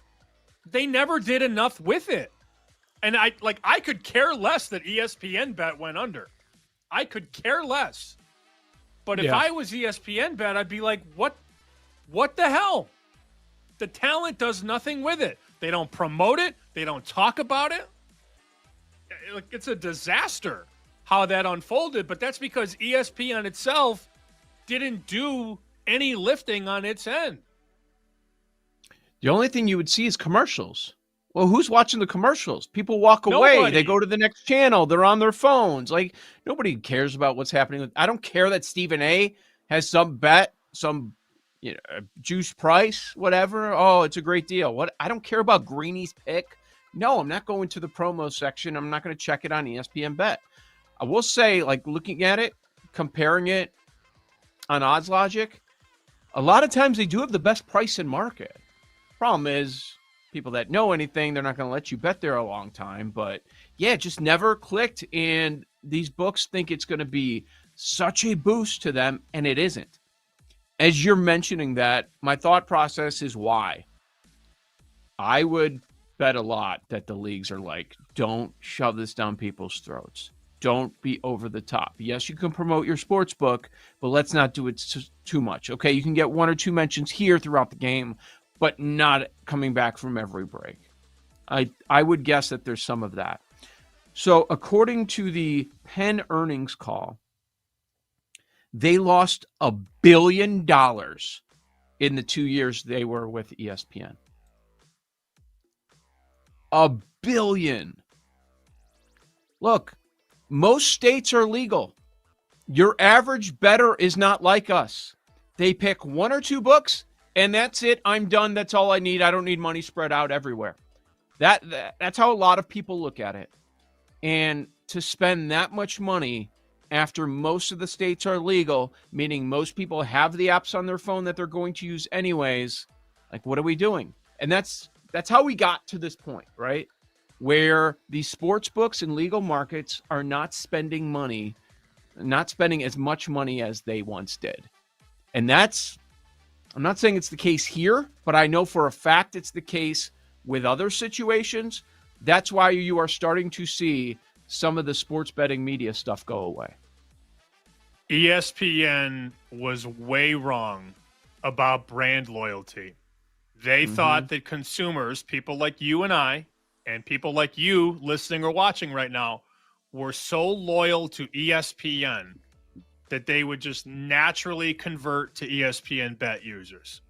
They never did enough with it. And I could care less that ESPN Bet went under. I could care less. But if I was ESPN Bet, I'd be like, what the hell? The talent does nothing with it. They don't promote it. They don't talk about it. It's a disaster how that unfolded, but that's because ESPN itself didn't do any lifting on its end. The only thing you would see is commercials. Well, who's watching the commercials? People walk away. Nobody. They go to the next channel. They're on their phones. Like, nobody cares about what's happening. I don't care that Stephen A has some bet, some juice price, whatever. Oh, it's a great deal. What? I don't care about Greeny's pick. No, I'm not going to the promo section. I'm not going to check it on ESPN Bet. I will say, like, looking at it, comparing it on Odds Logic, a lot of times they do have the best price in market. Problem is, people that know anything, they're not going to let you bet there a long time. But yeah, it just never clicked. And these books think it's going to be such a boost to them, and it isn't. As you're mentioning that, my thought process is why. I would bet a lot that the leagues are like, don't shove this down people's throats. Don't be over the top. Yes, you can promote your sports book, but let's not do it too much. Okay, you can get 1 or 2 mentions here throughout the game, but not coming back from every break. I would guess that there's some of that. So according to the Penn earnings call, they lost $1 billion in the 2 years they were with ESPN. $1 billion. Look, most states are legal. Your average bettor is not like us. They pick 1 or 2 books, and that's it. I'm done. That's all I need. I don't need money spread out everywhere. That's how a lot of people look at it. And to spend that much money after most of the states are legal, meaning most people have the apps on their phone that they're going to use anyways, like, what are we doing? And that's how we got to this point, right? Where these sports books and legal markets are not spending as much money as they once did. And I'm not saying it's the case here, but I know for a fact it's the case with other situations. That's why you are starting to see some of the sports betting media stuff go away. ESPN was way wrong about brand loyalty. They thought that consumers, people like you and I, and people like you listening or watching right now, were so loyal to ESPN that they would just naturally convert to ESPN Bet users.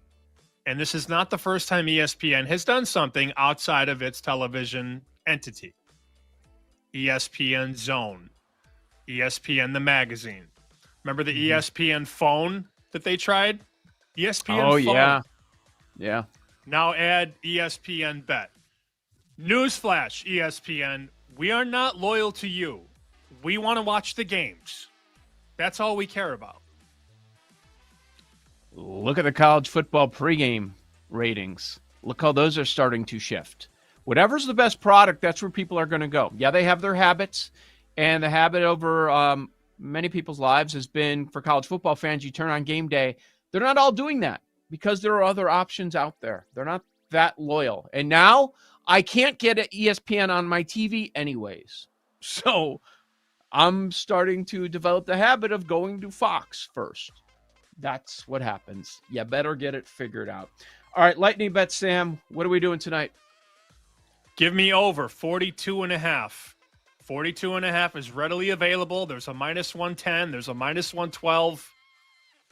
And this is not the first time ESPN has done something outside of its television entity. ESPN Zone, ESPN the magazine. Remember the ESPN phone that they tried? ESPN phone. Yeah. Yeah. Now add ESPN Bet. Newsflash, ESPN, we are not loyal to you. We want to watch the games. That's all we care about. Look at the college football pregame ratings. Look how those are starting to shift. Whatever's the best product, that's where people are going to go. Yeah, they have their habits, and the habit over many people's lives has been, for college football fans, you turn on game day. They're not all doing that because there are other options out there. They're not that loyal. And now I can't get an ESPN on my TV anyways. So I'm starting to develop the habit of going to Fox first. That's what happens. You better get it figured out. All right, Lightning Bet, Sam, what are we doing tonight? Give me over 42.5. 42.5 is readily available. There's a minus 110. There's a minus 112.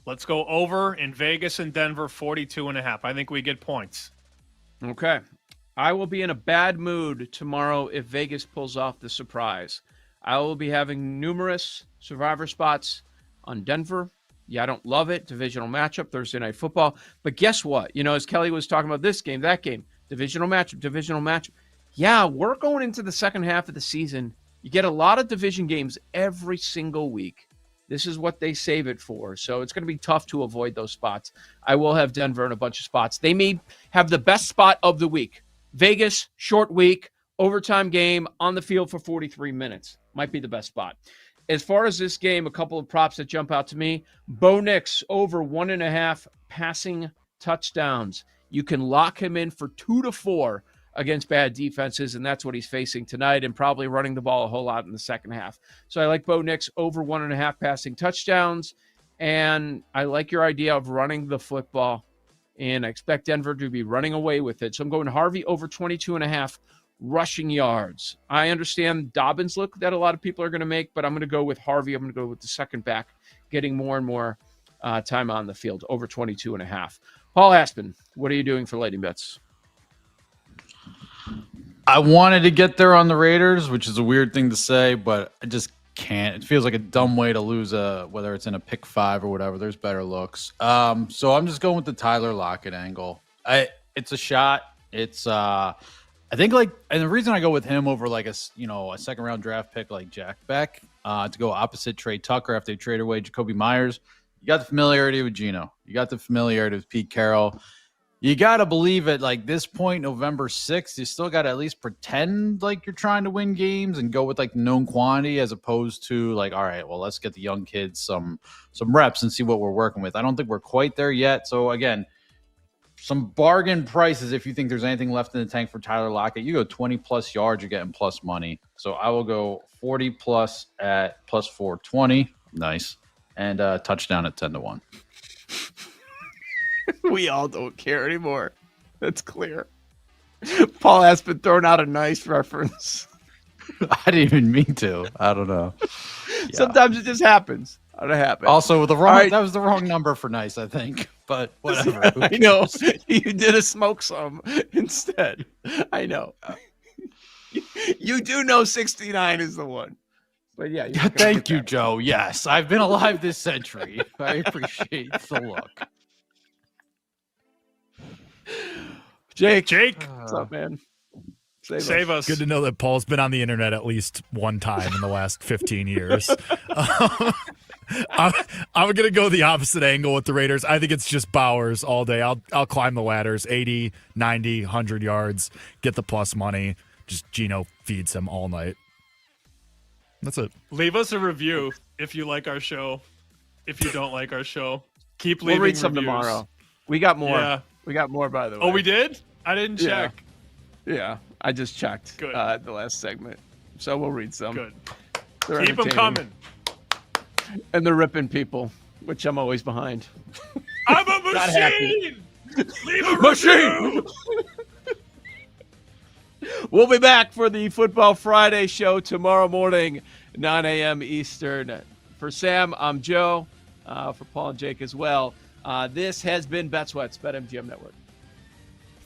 Let's go over in Vegas and Denver, 42.5. I think we get points. Okay. I will be in a bad mood tomorrow if Vegas pulls off the surprise. I will be having numerous survivor spots on Denver. Yeah, I don't love it. Divisional matchup, Thursday Night Football. But guess what? You know, as Kelly was talking about this game, that game, divisional matchup. Yeah, we're going into the second half of the season. You get a lot of division games every single week. This is what they save it for. So it's going to be tough to avoid those spots. I will have Denver in a bunch of spots. They may have the best spot of the week. Vegas, short week, overtime game, on the field for 43 minutes. Might be the best spot. As far as this game, a couple of props that jump out to me. Bo Nix over 1.5 passing touchdowns. You can lock him in for 2 to 4 against bad defenses, and that's what he's facing tonight, and probably running the ball a whole lot in the second half. So I like Bo Nix over 1.5 passing touchdowns, and I like your idea of running the football, and I expect Denver to be running away with it. So I'm going Harvey over 22.5 rushing yards. I understand Dobbins look that a lot of people are going to make, but I'm going to go with Harvey. I'm going to go with the second back, getting more and more time on the field, over 22.5. Paul Aspen, what are you doing for Lightning Bets? I wanted to get there on the Raiders, which is a weird thing to say, but I just can't. It feels like a dumb way to lose whether it's in a pick 5 or whatever. There's better looks. So I'm just going with the Tyler Lockett angle. It's a shot. It's I think and the reason I go with him over like a second round draft pick like Jack Beck to go opposite Trey Tucker after they trade away Jacoby Myers. You got the familiarity with Geno. You got the familiarity with Pete Carroll. You got to believe at like this point, November 6th, you still got to at least pretend like you're trying to win games and go with like known quantity as opposed to like, all right, well, let's get the young kids some reps and see what we're working with. I don't think we're quite there yet. So again, some bargain prices if you think there's anything left in the tank for Tyler Lockett. You go 20 plus yards, you're getting plus money. So I will go 40 plus at plus 420. Nice. And touchdown at 10-1. We all don't care anymore. That's clear. Paul has been throwing out a nice reference. I didn't even mean to. I don't know. Yeah. Sometimes it just happens. It happens. Also, that was the wrong number for nice, I think. But whatever. I know. You did a smoke some instead. I know. You do know 69 is the one. But yeah. Thank you, Joe. Yes, I've been alive this century. I appreciate the look. Jake, what's up, man? Save us. Good to know that Paul's been on the internet at least one time in the last 15 years. I'm going to go the opposite angle with the Raiders. I think it's just Bowers all day. I'll climb the ladders, 80, 90, 100 yards, get the plus money. Just Geno feeds him all night. That's it. Leave us a review if you like our show. If you don't like our show, keep leaving We'll read some reviews. Tomorrow. We got more. Yeah. We got more, by the way. Oh, we did? I didn't check. Yeah, I just checked Good. The last segment. So we'll read some. Good. They're Keep them entertaining. coming. And they're ripping people, which I'm always behind. I'm a Not happy. machine! Leave a Machine! review! We'll be back for the Football Friday show tomorrow morning, 9 a.m. Eastern. For Sam, I'm Joe. For Paul and Jake as well. This has been Bet Sweats, BetMGM Network.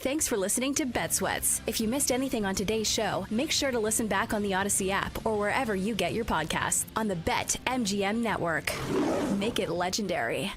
Thanks for listening to Bet Sweats. If you missed anything on today's show, make sure to listen back on the Odyssey app or wherever you get your podcasts on the BetMGM Network. Make it legendary.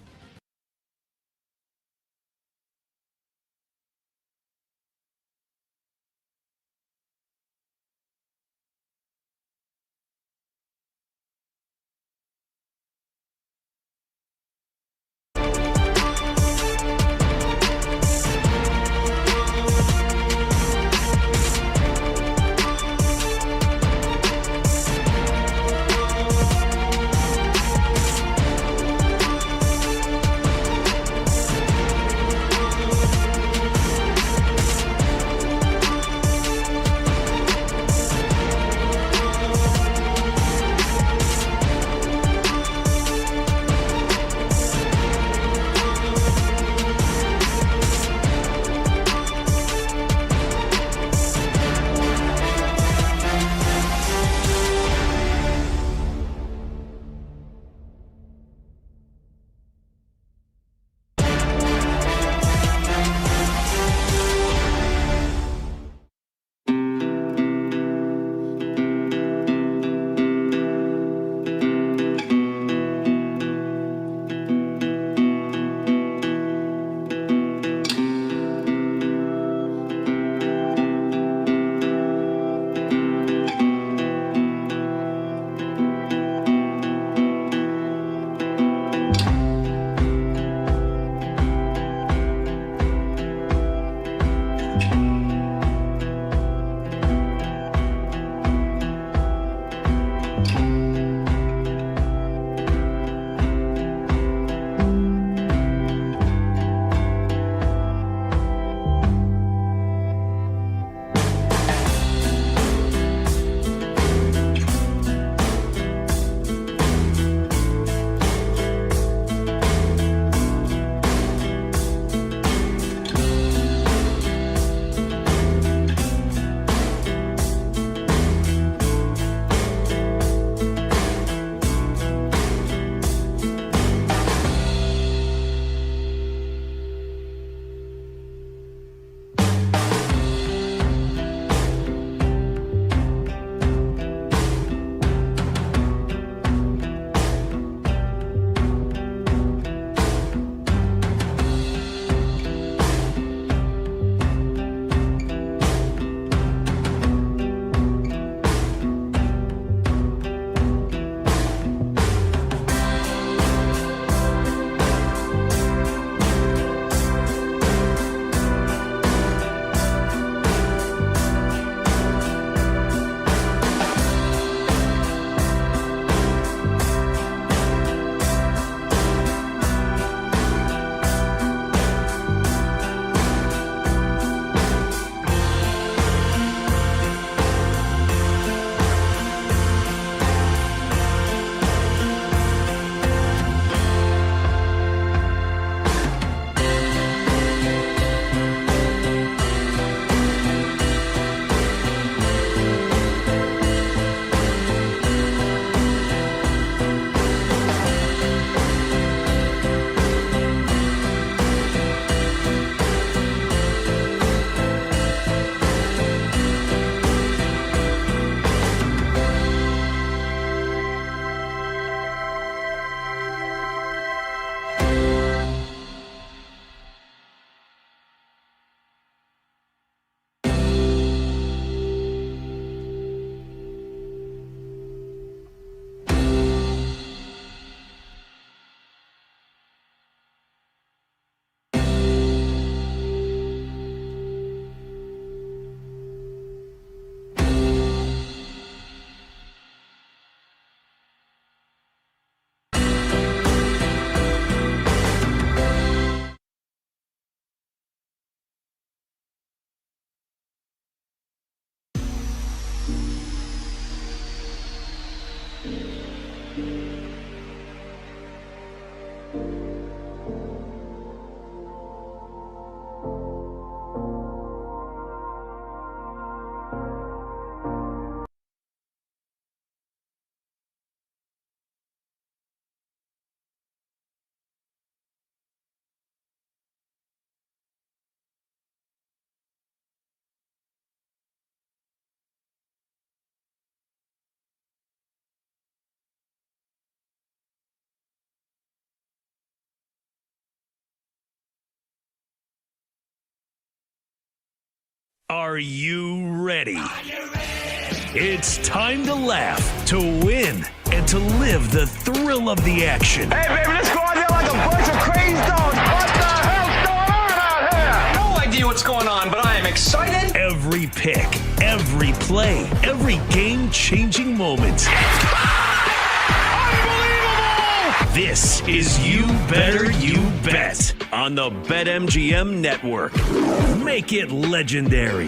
Are you ready? It's time to laugh, to win, and to live the thrill of the action. Hey, baby, let's go out there like a bunch of crazy dogs. What the hell's going on out here? No idea what's going on, but I am excited. Every pick, every play, every game-changing moment. Unbelievable! This is You Better You Bet on the BetMGM Network. Make it legendary.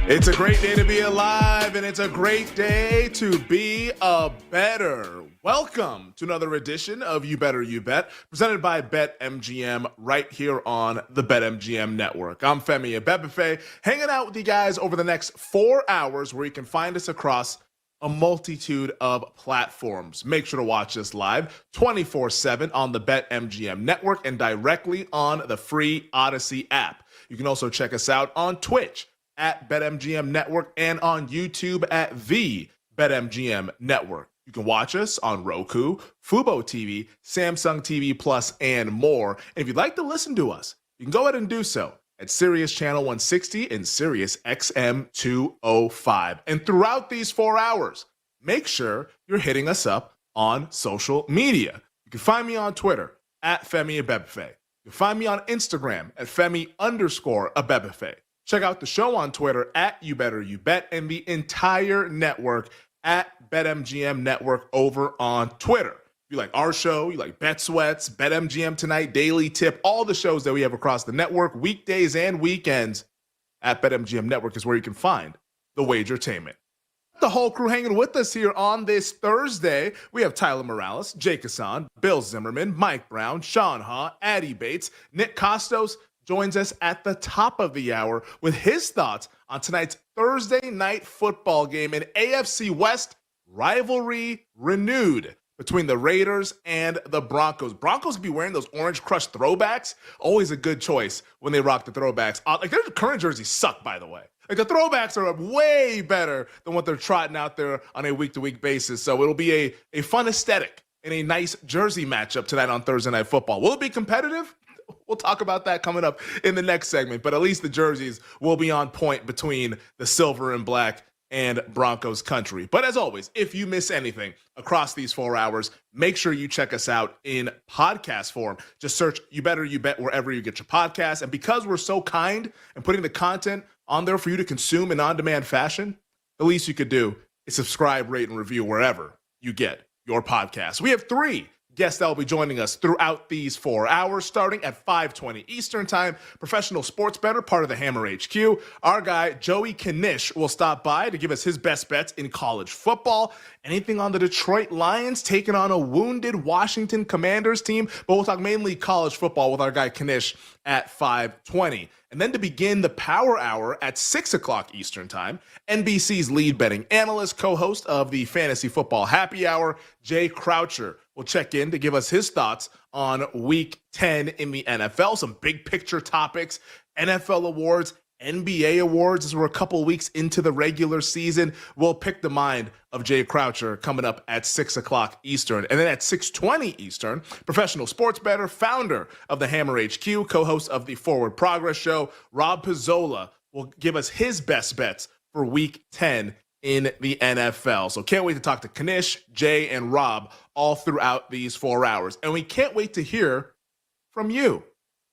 It's a great day to be alive, and it's a great day to be a better. Welcome to another edition of You Better You Bet, presented by BetMGM right here on the BetMGM Network. I'm Femi Abebefe, hanging out with you guys over the next 4 hours where you can find us across a multitude of platforms. Make sure to watch us live 24/7 on the BetMGM Network and directly on the free Odyssey app. You can also check us out on Twitch at BetMGM Network and on YouTube at the BetMGM Network. You can watch us on Roku, Fubo TV, Samsung TV Plus, and more. And if you'd like to listen to us, you can go ahead and do so at Sirius Channel 160 and Sirius XM 205. And throughout these 4 hours, make sure you're hitting us up on social media. You can find me on Twitter at Femi Abebefe. You can find me on Instagram at Femi_Abebefe. Check out the show on Twitter at You Better You Bet and the entire network at BetMGM Network over on Twitter. If you like our show, you like Bet Sweats, BetMGM Tonight, Daily Tip, all the shows that we have across the network, weekdays and weekends at BetMGM Network is where you can find the Wagertainment. The whole crew hanging with us here on this Thursday. We have Tyler Morales, Jake Hassan, Bill Zimmerman, Mike Brown, Sean Haw, Addie Bates, Nick Costos joins us at the top of the hour with his thoughts on tonight's Thursday night football game, an AFC West rivalry renewed between the Raiders and the Broncos. Broncos could be wearing those Orange Crush throwbacks. Always a good choice when they rock the throwbacks. Like, their current jerseys suck, by the way. Like, the throwbacks are way better than what they're trotting out there on a week-to-week basis. So it'll be a fun aesthetic and a nice jersey matchup tonight on Thursday Night Football. Will it be competitive? We'll talk about that coming up in the next segment, but at least the jerseys will be on point between the silver and black and Broncos country. But as always, if you miss anything across these 4 hours, make sure you check us out in podcast form. Just search You Better You Bet wherever you get your podcasts. And because we're so kind and putting the content on there for you to consume in on-demand fashion, the least you could do is subscribe, rate, and review wherever you get your podcasts. We have 3 guests that will be joining us throughout these 4 hours, starting at 5:20 Eastern Time. Professional sports bettor, part of the Hammer HQ. Our guy, Joey Knish, will stop by to give us his best bets in college football. Anything on the Detroit Lions taking on a wounded Washington Commanders team, but we'll talk mainly college football with our guy Knish at 5:20. And then to begin the Power Hour at 6 o'clock Eastern Time, NBC's lead betting analyst, co-host of the Fantasy Football Happy Hour, Jay Croucher, will check in to give us his thoughts on Week 10 in the NFL. Some big picture topics, NFL awards, NBA awards, as we're a couple weeks into the regular season. We'll pick the mind of Jay Croucher coming up at 6 o'clock Eastern. And then at 6:20 Eastern, professional sports bettor, founder of the Hammer HQ, co-host of the Forward Progress Show, Rob Pizzola, will give us his best bets for Week 10 in the NFL. So can't wait to talk to Knish, Jay, and Rob all throughout these 4 hours. And we can't wait to hear from you.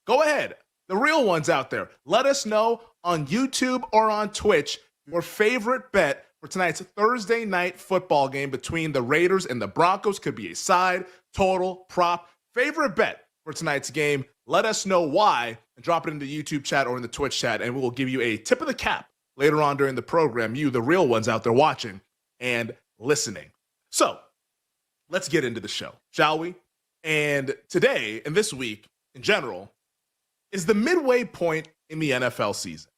Go ahead. The real ones out there. Let us know on YouTube or on Twitch your favorite bet for tonight's Thursday night football game between the Raiders and the Broncos. Could be a side, total, prop. Favorite bet for tonight's game. Let us know why and drop it in the YouTube chat or in the Twitch chat, and we will give you a tip of the cap later on during the program. You, the real ones out there watching and listening. So let's get into the show, shall we? And today and this week in general is the midway point in the NFL season.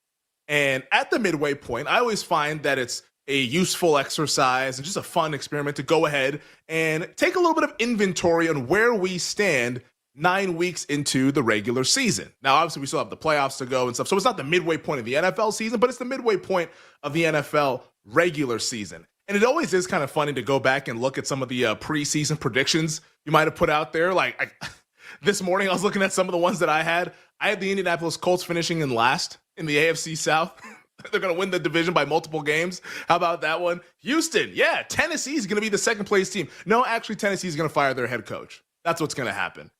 And at the midway point, I always find that it's a useful exercise and just a fun experiment to go ahead and take a little bit of inventory on where we stand 9 weeks into the regular season. Now, obviously, we still have the playoffs to go and stuff, so it's not the midway point of the NFL season, but it's the midway point of the NFL regular season. And it always is kind of funny to go back and look at some of the preseason predictions you might have put out there. This morning, I was looking at some of the ones that I had. I had the Indianapolis Colts finishing in last in the AFC South. They're going to win the division by multiple games. How about that one? Houston, yeah, Tennessee is going to be the second place team. No, actually, Tennessee is going to fire their head coach. That's what's going to happen.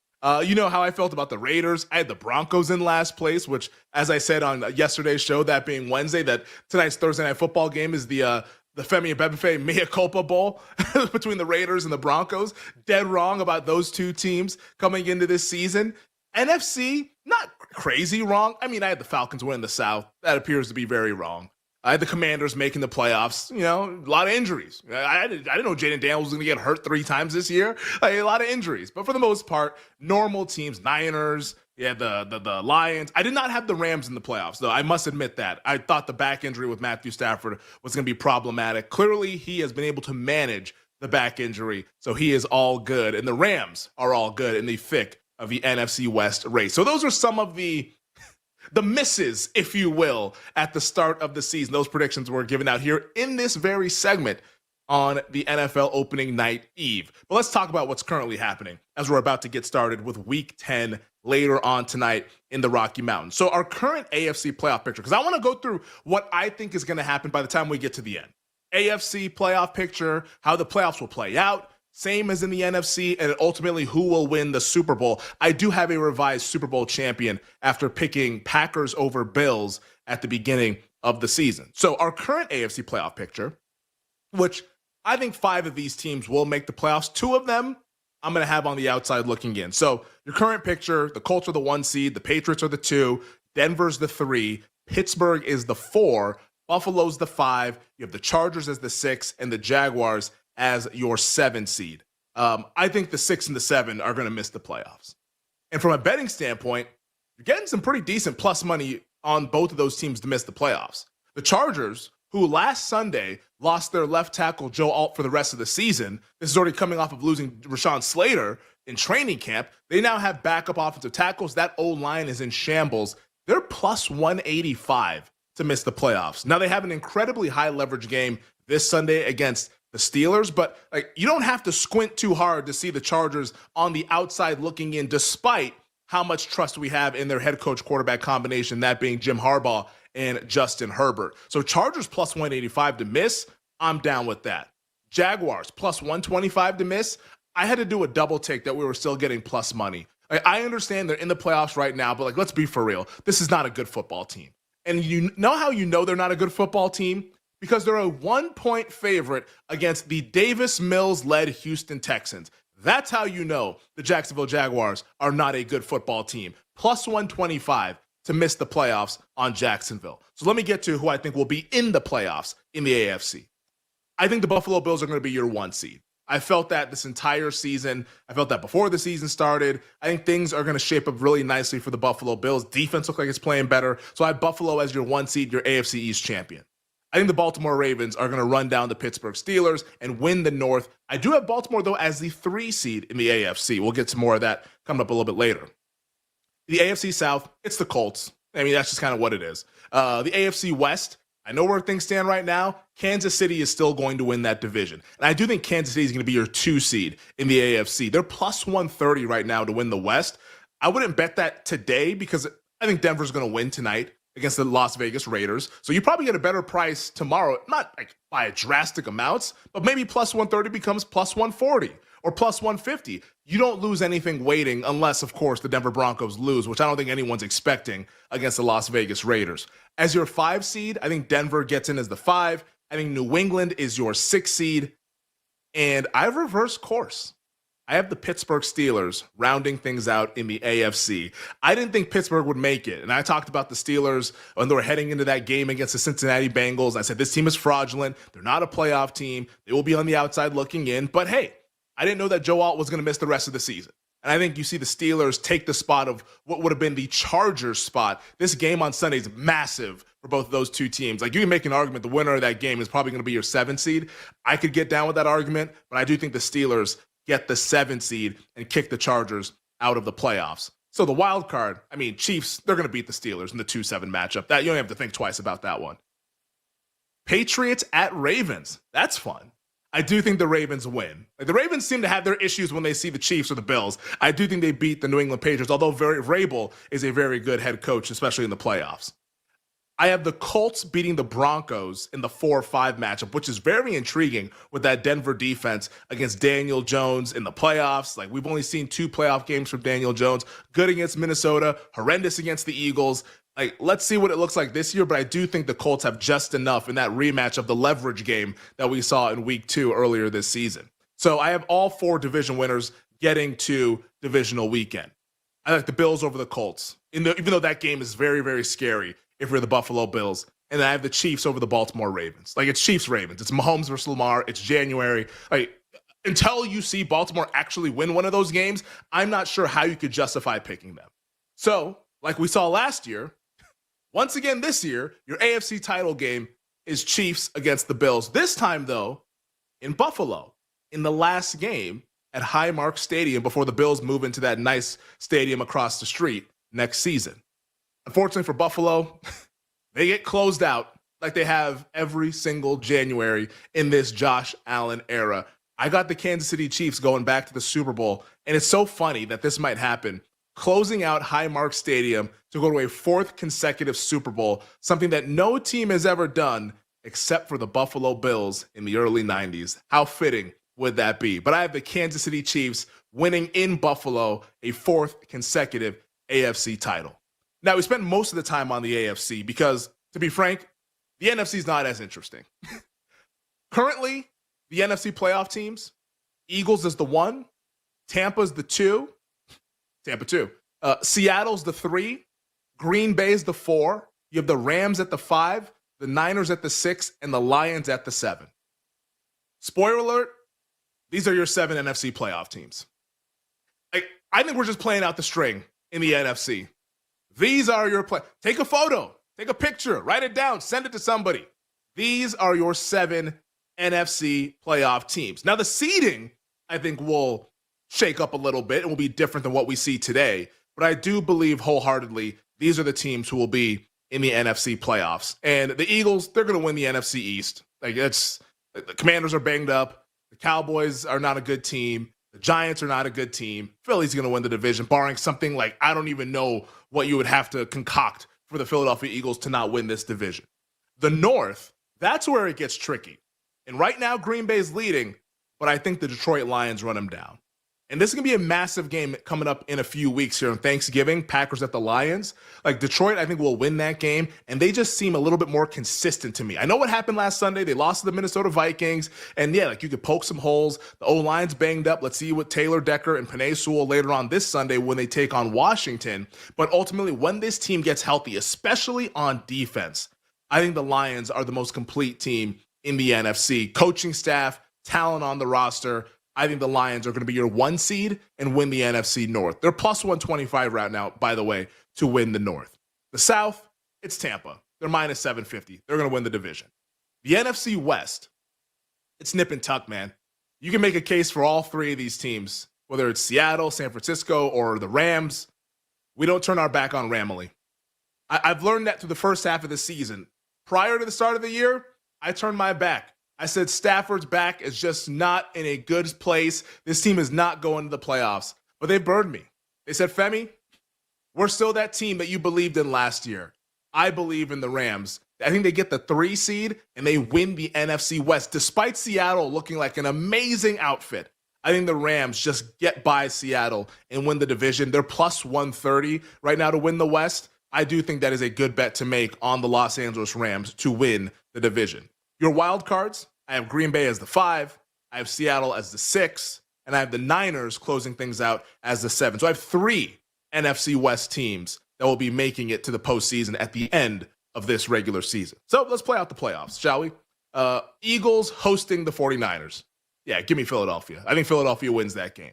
You know how I felt about the Raiders. I had the Broncos in last place, which, as I said on yesterday's show, that being Wednesday, that tonight's Thursday night football game is the Femi Abebefe Mea Culpa Bowl between the Raiders and the Broncos. Dead wrong about those two teams coming into this season. NFC, not crazy wrong. I mean, I had the Falcons winning the South. That appears to be very wrong. I had the Commanders making the playoffs. You know, a lot of injuries. I didn't know Jaden Daniels was going to get hurt 3 times this year. Like, a lot of injuries. But for the most part, normal teams, Niners, yeah, the Lions. I did not have the Rams in the playoffs, though. I must admit that. I thought the back injury with Matthew Stafford was going to be problematic. Clearly, he has been able to manage the back injury, so he is all good. And the Rams are all good in the thick of the NFC West race. So those are some of the misses, if you will, at the start of the season. Those predictions were given out here in this very segment on the NFL opening night eve. But let's talk about what's currently happening as we're about to get started with Week 10 later on tonight in the Rocky Mountains. So our current AFC playoff picture, because I want to go through what I think is going to happen by the time we get to the end. AFC playoff picture, how the playoffs will play out, same as in the NFC, and ultimately who will win the Super Bowl. I do have a revised Super Bowl champion after picking Packers over Bills at the beginning of the season. So our current AFC playoff picture, which I think 5 of these teams will make the playoffs. 2 of them I'm going to have on the outside looking in. So your current picture, the Colts are the 1 seed, the Patriots are the 2, Denver's the 3, Pittsburgh is the 4, Buffalo's the 5, you have the Chargers as the 6, and the Jaguars as your 7 seed. I think the 6 and the 7 are going to miss the playoffs. And from a betting standpoint, you're getting some pretty decent plus money on both of those teams to miss the playoffs. The Chargers, who last Sunday lost their left tackle Joe Alt for the rest of the season. This is already coming off of losing Rashawn Slater in training camp. They now have backup offensive tackles. That O-line is in shambles. They're plus 185 to miss the playoffs. Now, they have an incredibly high leverage game this Sunday against the Steelers, but you don't have to squint too hard to see the Chargers on the outside looking in, despite how much trust we have in their head coach quarterback combination, that being Jim Harbaugh and Justin Herbert. So Chargers plus 185 to miss, I'm down with that. Jaguars plus 125 to miss. I had to do a double take that we were still getting plus money. I understand they're in the playoffs right now, but let's be for real. This is not a good football team. And you know how you know they're not a good football team? Because they're a 1-point favorite against the Davis Mills-led Houston Texans. That's how you know the Jacksonville Jaguars are not a good football team. Plus 125 to miss the playoffs on Jacksonville. So let me get to who I think will be in the playoffs in the AFC. I think the Buffalo Bills are going to be your 1 seed. I felt that this entire season. I felt that before the season started. I think things are going to shape up really nicely for the Buffalo Bills. Defense looks like it's playing better. So I have Buffalo as your 1 seed, your AFC East champion. I think the Baltimore Ravens are going to run down the Pittsburgh Steelers and win the North. I do have Baltimore, though, as the 3 seed in the AFC. We'll get to more of that coming up a little bit later. The AFC South, it's the Colts. I mean, that's just kind of what it is. The AFC West, I know where things stand right now. Kansas City is still going to win that division. And I do think Kansas City is going to be your 2 seed in the AFC. They're plus 130 right now to win the West. I wouldn't bet that today because I think Denver's going to win tonight against the Las Vegas Raiders. So you probably get a better price tomorrow, not by a drastic amounts, but maybe plus 130 becomes plus 140 or plus 150. You don't lose anything waiting unless, of course, the Denver Broncos lose, which I don't think anyone's expecting against the Las Vegas Raiders. As your 5 seed, I think Denver gets in as the 5. I think New England is your 6 seed. And I've reversed course. I have the Pittsburgh Steelers rounding things out in the AFC. I didn't think Pittsburgh would make it. And I talked about the Steelers when they were heading into that game against the Cincinnati Bengals. I said, this team is fraudulent. They're not a playoff team. They will be on the outside looking in. But hey, I didn't know that Joe Alt was going to miss the rest of the season. And I think you see the Steelers take the spot of what would have been the Chargers spot. This game on Sunday is massive for both of those two teams. You can make an argument the winner of that game is probably going to be your 7 seed. I could get down with that argument, but I do think the Steelers get the 7 seed and kick the Chargers out of the playoffs. So the wild card, Chiefs, they're going to beat the Steelers in the 2-7 matchup. That you don't have to think twice about that one. Patriots at Ravens. That's fun. I do think the Ravens win. The Ravens seem to have their issues when they see the Chiefs or the Bills. I do think they beat the New England Patriots, although Vrabel is a very good head coach, especially in the playoffs. I have the Colts beating the Broncos in the 4-5 matchup, which is very intriguing with that Denver defense against Daniel Jones in the playoffs. Like, we've only seen 2 playoff games from Daniel Jones. Good against Minnesota, horrendous against the Eagles. Like, let's see what it looks like this year, but I do think the Colts have just enough in that rematch of the leverage game that we saw in week 2 earlier this season. So I have all 4 division winners getting to divisional weekend. I like the Bills over the Colts, even though that game is very, very scary if you're the Buffalo Bills. And I have the Chiefs over the Baltimore Ravens. Like, it's Chiefs-Ravens. It's Mahomes versus Lamar. It's January. Like, until you see Baltimore actually win one of those games, I'm not sure how you could justify picking them. So, like we saw last year, once again this year, your AFC title game is Chiefs against the Bills. This time, though, in Buffalo, in the last game at Highmark Stadium before the Bills move into that nice stadium across the street next season. Unfortunately for Buffalo, they get closed out like they have every single January in this Josh Allen era. I got the Kansas City Chiefs going back to the Super Bowl, and it's so funny that this might happen. Closing out Highmark Stadium to go to a 4th consecutive Super Bowl, something that no team has ever done except for the Buffalo Bills in the early 90s. How fitting would that be? But I have the Kansas City Chiefs winning in Buffalo a 4th consecutive AFC title. Now, we spent most of the time on the AFC because, to be frank, the NFC is not as interesting. Currently, the NFC playoff teams, Eagles is the 1, Tampa's the 2, Tampa 2. Seattle's the 3, Green Bay's the 4, you have the Rams at the 5, the Niners at the 6, and the Lions at the 7. Spoiler alert, these are your 7 NFC playoff teams. I think we're just playing out the string in the NFC. These are your take a photo, take a picture, write it down, send it to somebody. These are your 7 NFC playoff teams. Now, the seeding, I think, will shake up a little bit and will be different than what we see today. But I do believe wholeheartedly these are the teams who will be in the NFC playoffs. And the Eagles, they're going to win the NFC East. The Commanders are banged up. The Cowboys are not a good team. The Giants are not a good team. Philly's going to win the division, barring something like I don't even know what you would have to concoct for the Philadelphia Eagles to not win this division. The North, that's where it gets tricky. And right now, Green Bay's leading, but I think the Detroit Lions run them down. And this is going to be a massive game coming up in a few weeks here on Thanksgiving, Packers at the Lions. Like, Detroit, I think, will win that game, and they just seem a little bit more consistent to me. I know what happened last Sunday. They lost to the Minnesota Vikings, and yeah, like, you could poke some holes. The O-line's banged up. Let's see what Taylor Decker and Penei Sewell later on this Sunday when they take on Washington. But ultimately, when this team gets healthy, especially on defense, I think the Lions are the most complete team in the NFC. Coaching staff, talent on the roster. I think the Lions are going to be your 1 seed and win the NFC North. They're plus 125 right now, by the way, to win the North. The South, it's Tampa. They're minus 750. They're going to win the division. The NFC West, it's nip and tuck, man. You can make a case for all 3 of these teams, whether it's Seattle, San Francisco, or the Rams. We don't turn our back on Ramley. I've learned that through the first half of the season. Prior to the start of the year, I turned my back. I said Stafford's back is just not in a good place. This team is not going to the playoffs. But they burned me. They said, Femi, we're still that team that you believed in last year. I believe in the Rams. I think they get the 3 seed and they win the NFC West, despite Seattle looking like an amazing outfit. I think the Rams just get by Seattle and win the division. They're plus 130 right now to win the West. I do think that is a good bet to make on the Los Angeles Rams to win the division. Your wild cards, I have Green Bay as the 5, I have Seattle as the 6, and I have the Niners closing things out as the 7. So I have 3 NFC West teams that will be making it to the postseason at the end of this regular season. So let's play out the playoffs, shall we? Eagles hosting the 49ers. Yeah, give me Philadelphia. I think Philadelphia wins that game.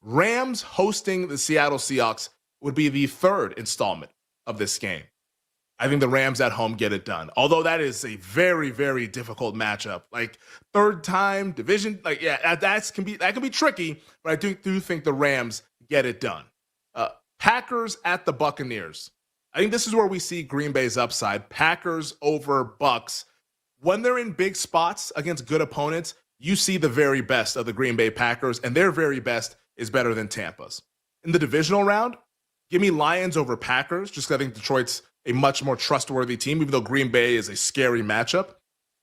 Rams hosting the Seattle Seahawks would be the 3rd installment of this game. I think the Rams at home get it done. Although that is a very, very difficult matchup. Like, 3rd time division, like, yeah, that can be tricky, but I do think the Rams get it done. Packers at the Buccaneers. I think this is where we see Green Bay's upside. Packers over Bucks. When they're in big spots against good opponents, you see the very best of the Green Bay Packers, and their very best is better than Tampa's. In the divisional round, give me Lions over Packers, just because I think Detroit's a much more trustworthy team, even though Green Bay is a scary matchup.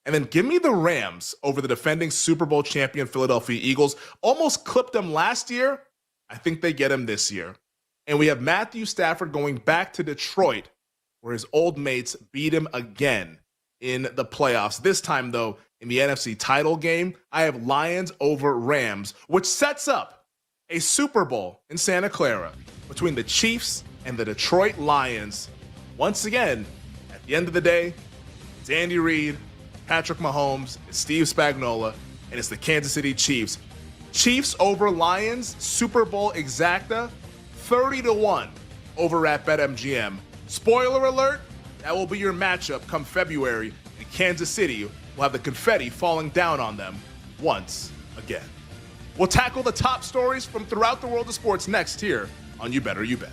And then give me the Rams over the defending Super Bowl champion Philadelphia Eagles. Almost clipped them last year. I think they get him this year. And we have Matthew Stafford going back to Detroit, where his old mates beat him again in the playoffs. This time, though, in the NFC title game, I have Lions over Rams, which sets up a Super Bowl in Santa Clara between the Chiefs and the Detroit Lions. Once again, at the end of the day, it's Andy Reid, Patrick Mahomes, it's Steve Spagnuolo, and it's the Kansas City Chiefs. Chiefs over Lions, Super Bowl exacta, 30-1 over at BetMGM. Spoiler alert, that will be your matchup come February, and Kansas City will have the confetti falling down on them once again. We'll tackle the top stories from throughout the world of sports next here on You Better You Bet.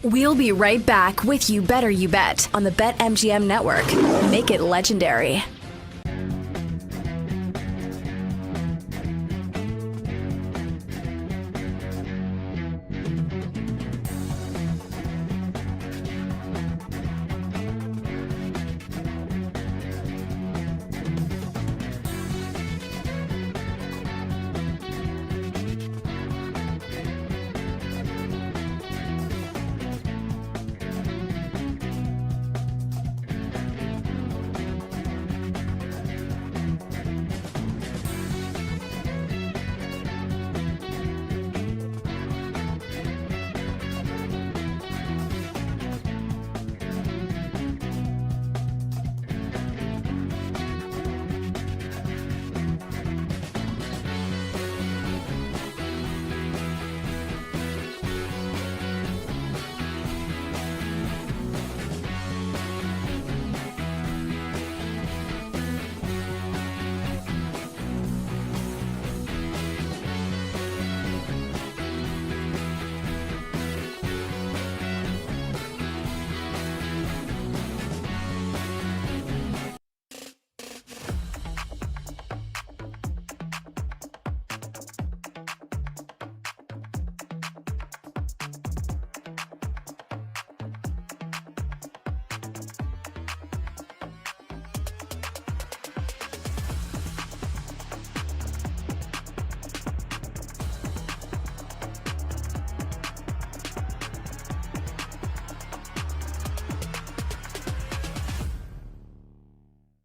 We'll be right back with You Better You Bet on the BetMGM Network. Make it legendary.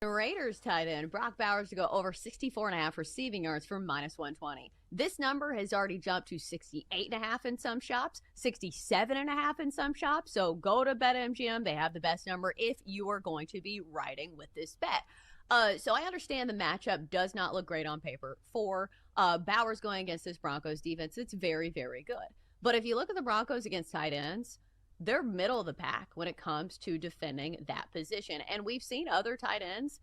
Raiders tight end Brock Bowers to go over 64.5 receiving yards for -120. This number has already jumped to 68.5 in some shops, 67.5 in some shops. So go to BetMGM. They have the best number if you are going to be riding with this bet. So I understand the matchup does not look great on paper for Bowers going against this Broncos defense. It's very, very good. But if you look at the Broncos against tight ends, they're middle of the pack when it comes to defending that position. And we've seen other tight ends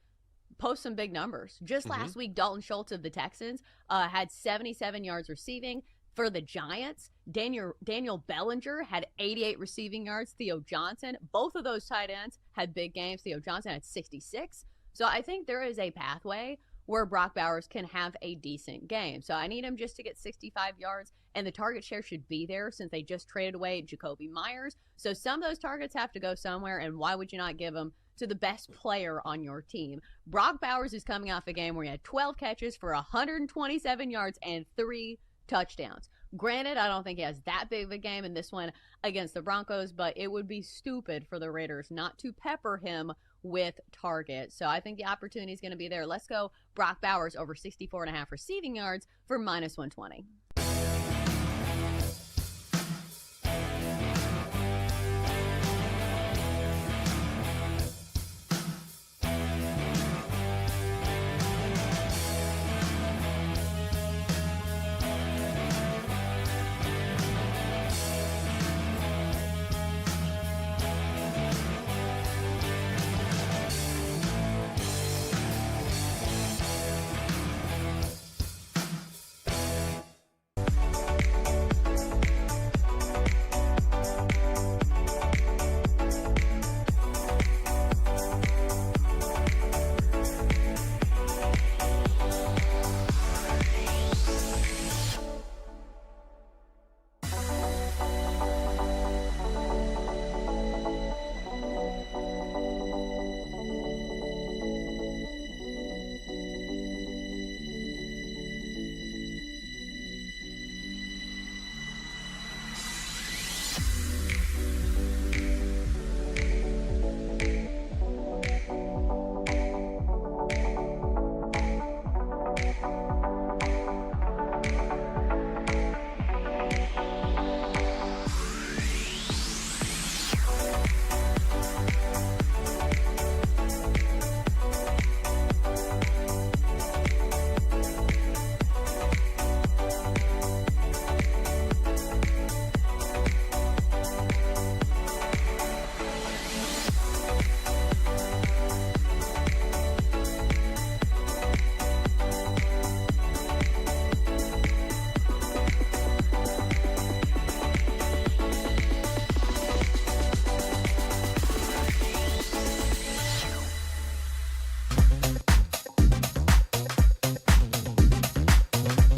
post some big numbers. Just last week, Dalton Schultz of the Texans had 77 yards receiving. For the Giants, Daniel Bellinger had 88 receiving yards. Theo Johnson, both of those tight ends had big games. Theo Johnson had 66. So I think there is a pathway where Brock Bowers can have a decent game. So I need him just to get 65 yards, and the target share should be there since they just traded away Jacoby Myers. So some of those targets have to go somewhere, and why would you not give them to the best player on your team? Brock Bowers is coming off a game where he had 12 catches for 127 yards and 3 touchdowns. Granted, I don't think he has that big of a game in this one against the Broncos, but it would be stupid for the Raiders not to pepper him with targets. So I think the opportunity is going to be there. Let's go Brock Bowers over 64.5 receiving yards for -120.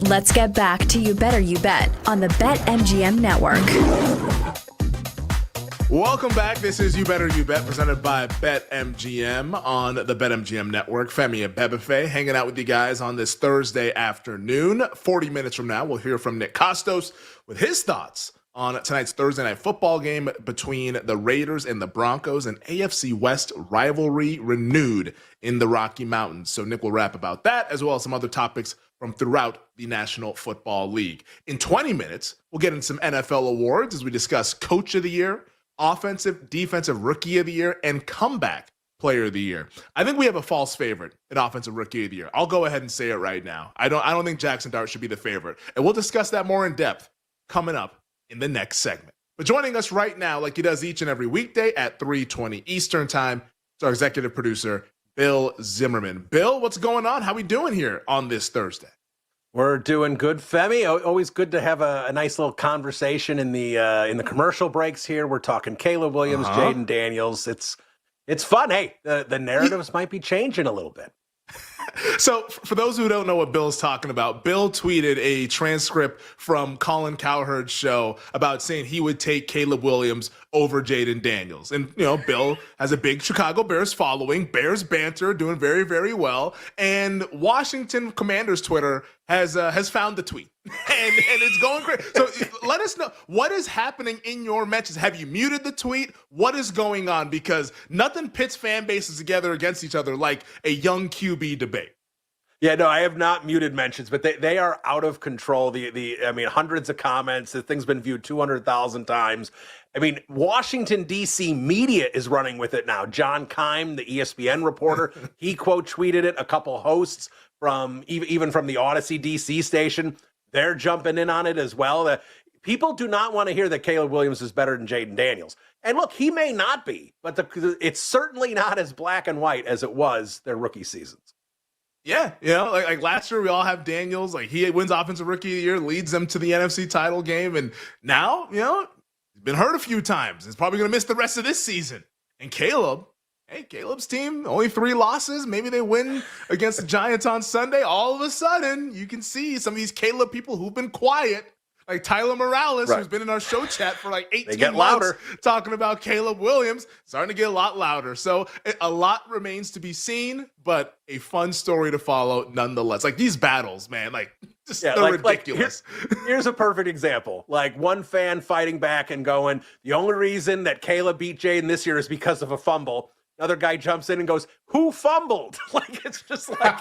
Let's get back to You Better You Bet on the BetMGM Network. Welcome back. This is You Better You Bet, presented by BetMGM on the BetMGM Network. Femi and Bebefe hanging out with you guys on this Thursday afternoon. 40 minutes from now, we'll hear from Nick Costos with his thoughts on tonight's Thursday night football game between the Raiders and the Broncos, an AFC West rivalry renewed in the Rocky Mountains. So Nick will rap about that, as well as some other topics from throughout the National Football League. In 20 minutes, we'll get into some NFL awards as we discuss Coach of the Year, Offensive, Defensive Rookie of the Year, and Comeback Player of the Year. I think we have a false favorite in Offensive Rookie of the Year. I'll go ahead and say it right now. I don't think Jackson Dart should be the favorite. And we'll discuss that more in depth coming up in the next segment. But joining us right now, like he does each and every weekday at 3:20 Eastern Time, is our executive producer, Bill Zimmerman. Bill, what's going on? How we doing here on this Thursday? We're doing good, Femi. Always good to have a nice little conversation in the commercial breaks here. We're talking Caleb Williams, Jaden Daniels. It's fun. Hey, the narratives might be changing a little bit. So for those who don't know what Bill's talking about, Bill tweeted a transcript from Colin Cowherd's show about saying he would take Caleb Williams over Jaden Daniels. And, you know, Bill has a big Chicago Bears following, Bears banter, doing very, very well. And Washington Commanders Twitter has found the tweet. And it's going great. So let us know what is happening in your mentions. Have you muted the tweet? What is going on? Because nothing pits fan bases together against each other like a young QB debate. Yeah, no, I have not muted mentions, but they are out of control. I mean, hundreds of comments. The thing's been viewed 200,000 times. I mean, Washington, D.C. media is running with it now. John Keim, the ESPN reporter, he quote tweeted it. A couple hosts from even from the Odyssey D.C. station, they're jumping in on it as well. People do not want to hear that Caleb Williams is better than Jaden Daniels. And look, he may not be, but it's certainly not as black and white as it was their rookie seasons. Yeah, you know, like last year we all have Daniels. Like he wins Offensive Rookie of the Year, leads them to the NFC title game, and now, you know, he's been hurt a few times. He's probably going to miss the rest of this season. And Caleb's team, only 3 losses. Maybe they win against the Giants on Sunday. All of a sudden, you can see some of these Caleb people who've been quiet, like Tyler Morales, who's been in our show chat for like 18 months talking about Caleb Williams, starting to get a lot louder. So a lot remains to be seen, but a fun story to follow nonetheless. Like these battles, man, like they're ridiculous. Here's a perfect example. Like one fan fighting back and going, the only reason that Caleb beat Jaden this year is because of a fumble. Another guy jumps in and goes, who fumbled? Like, it's just like...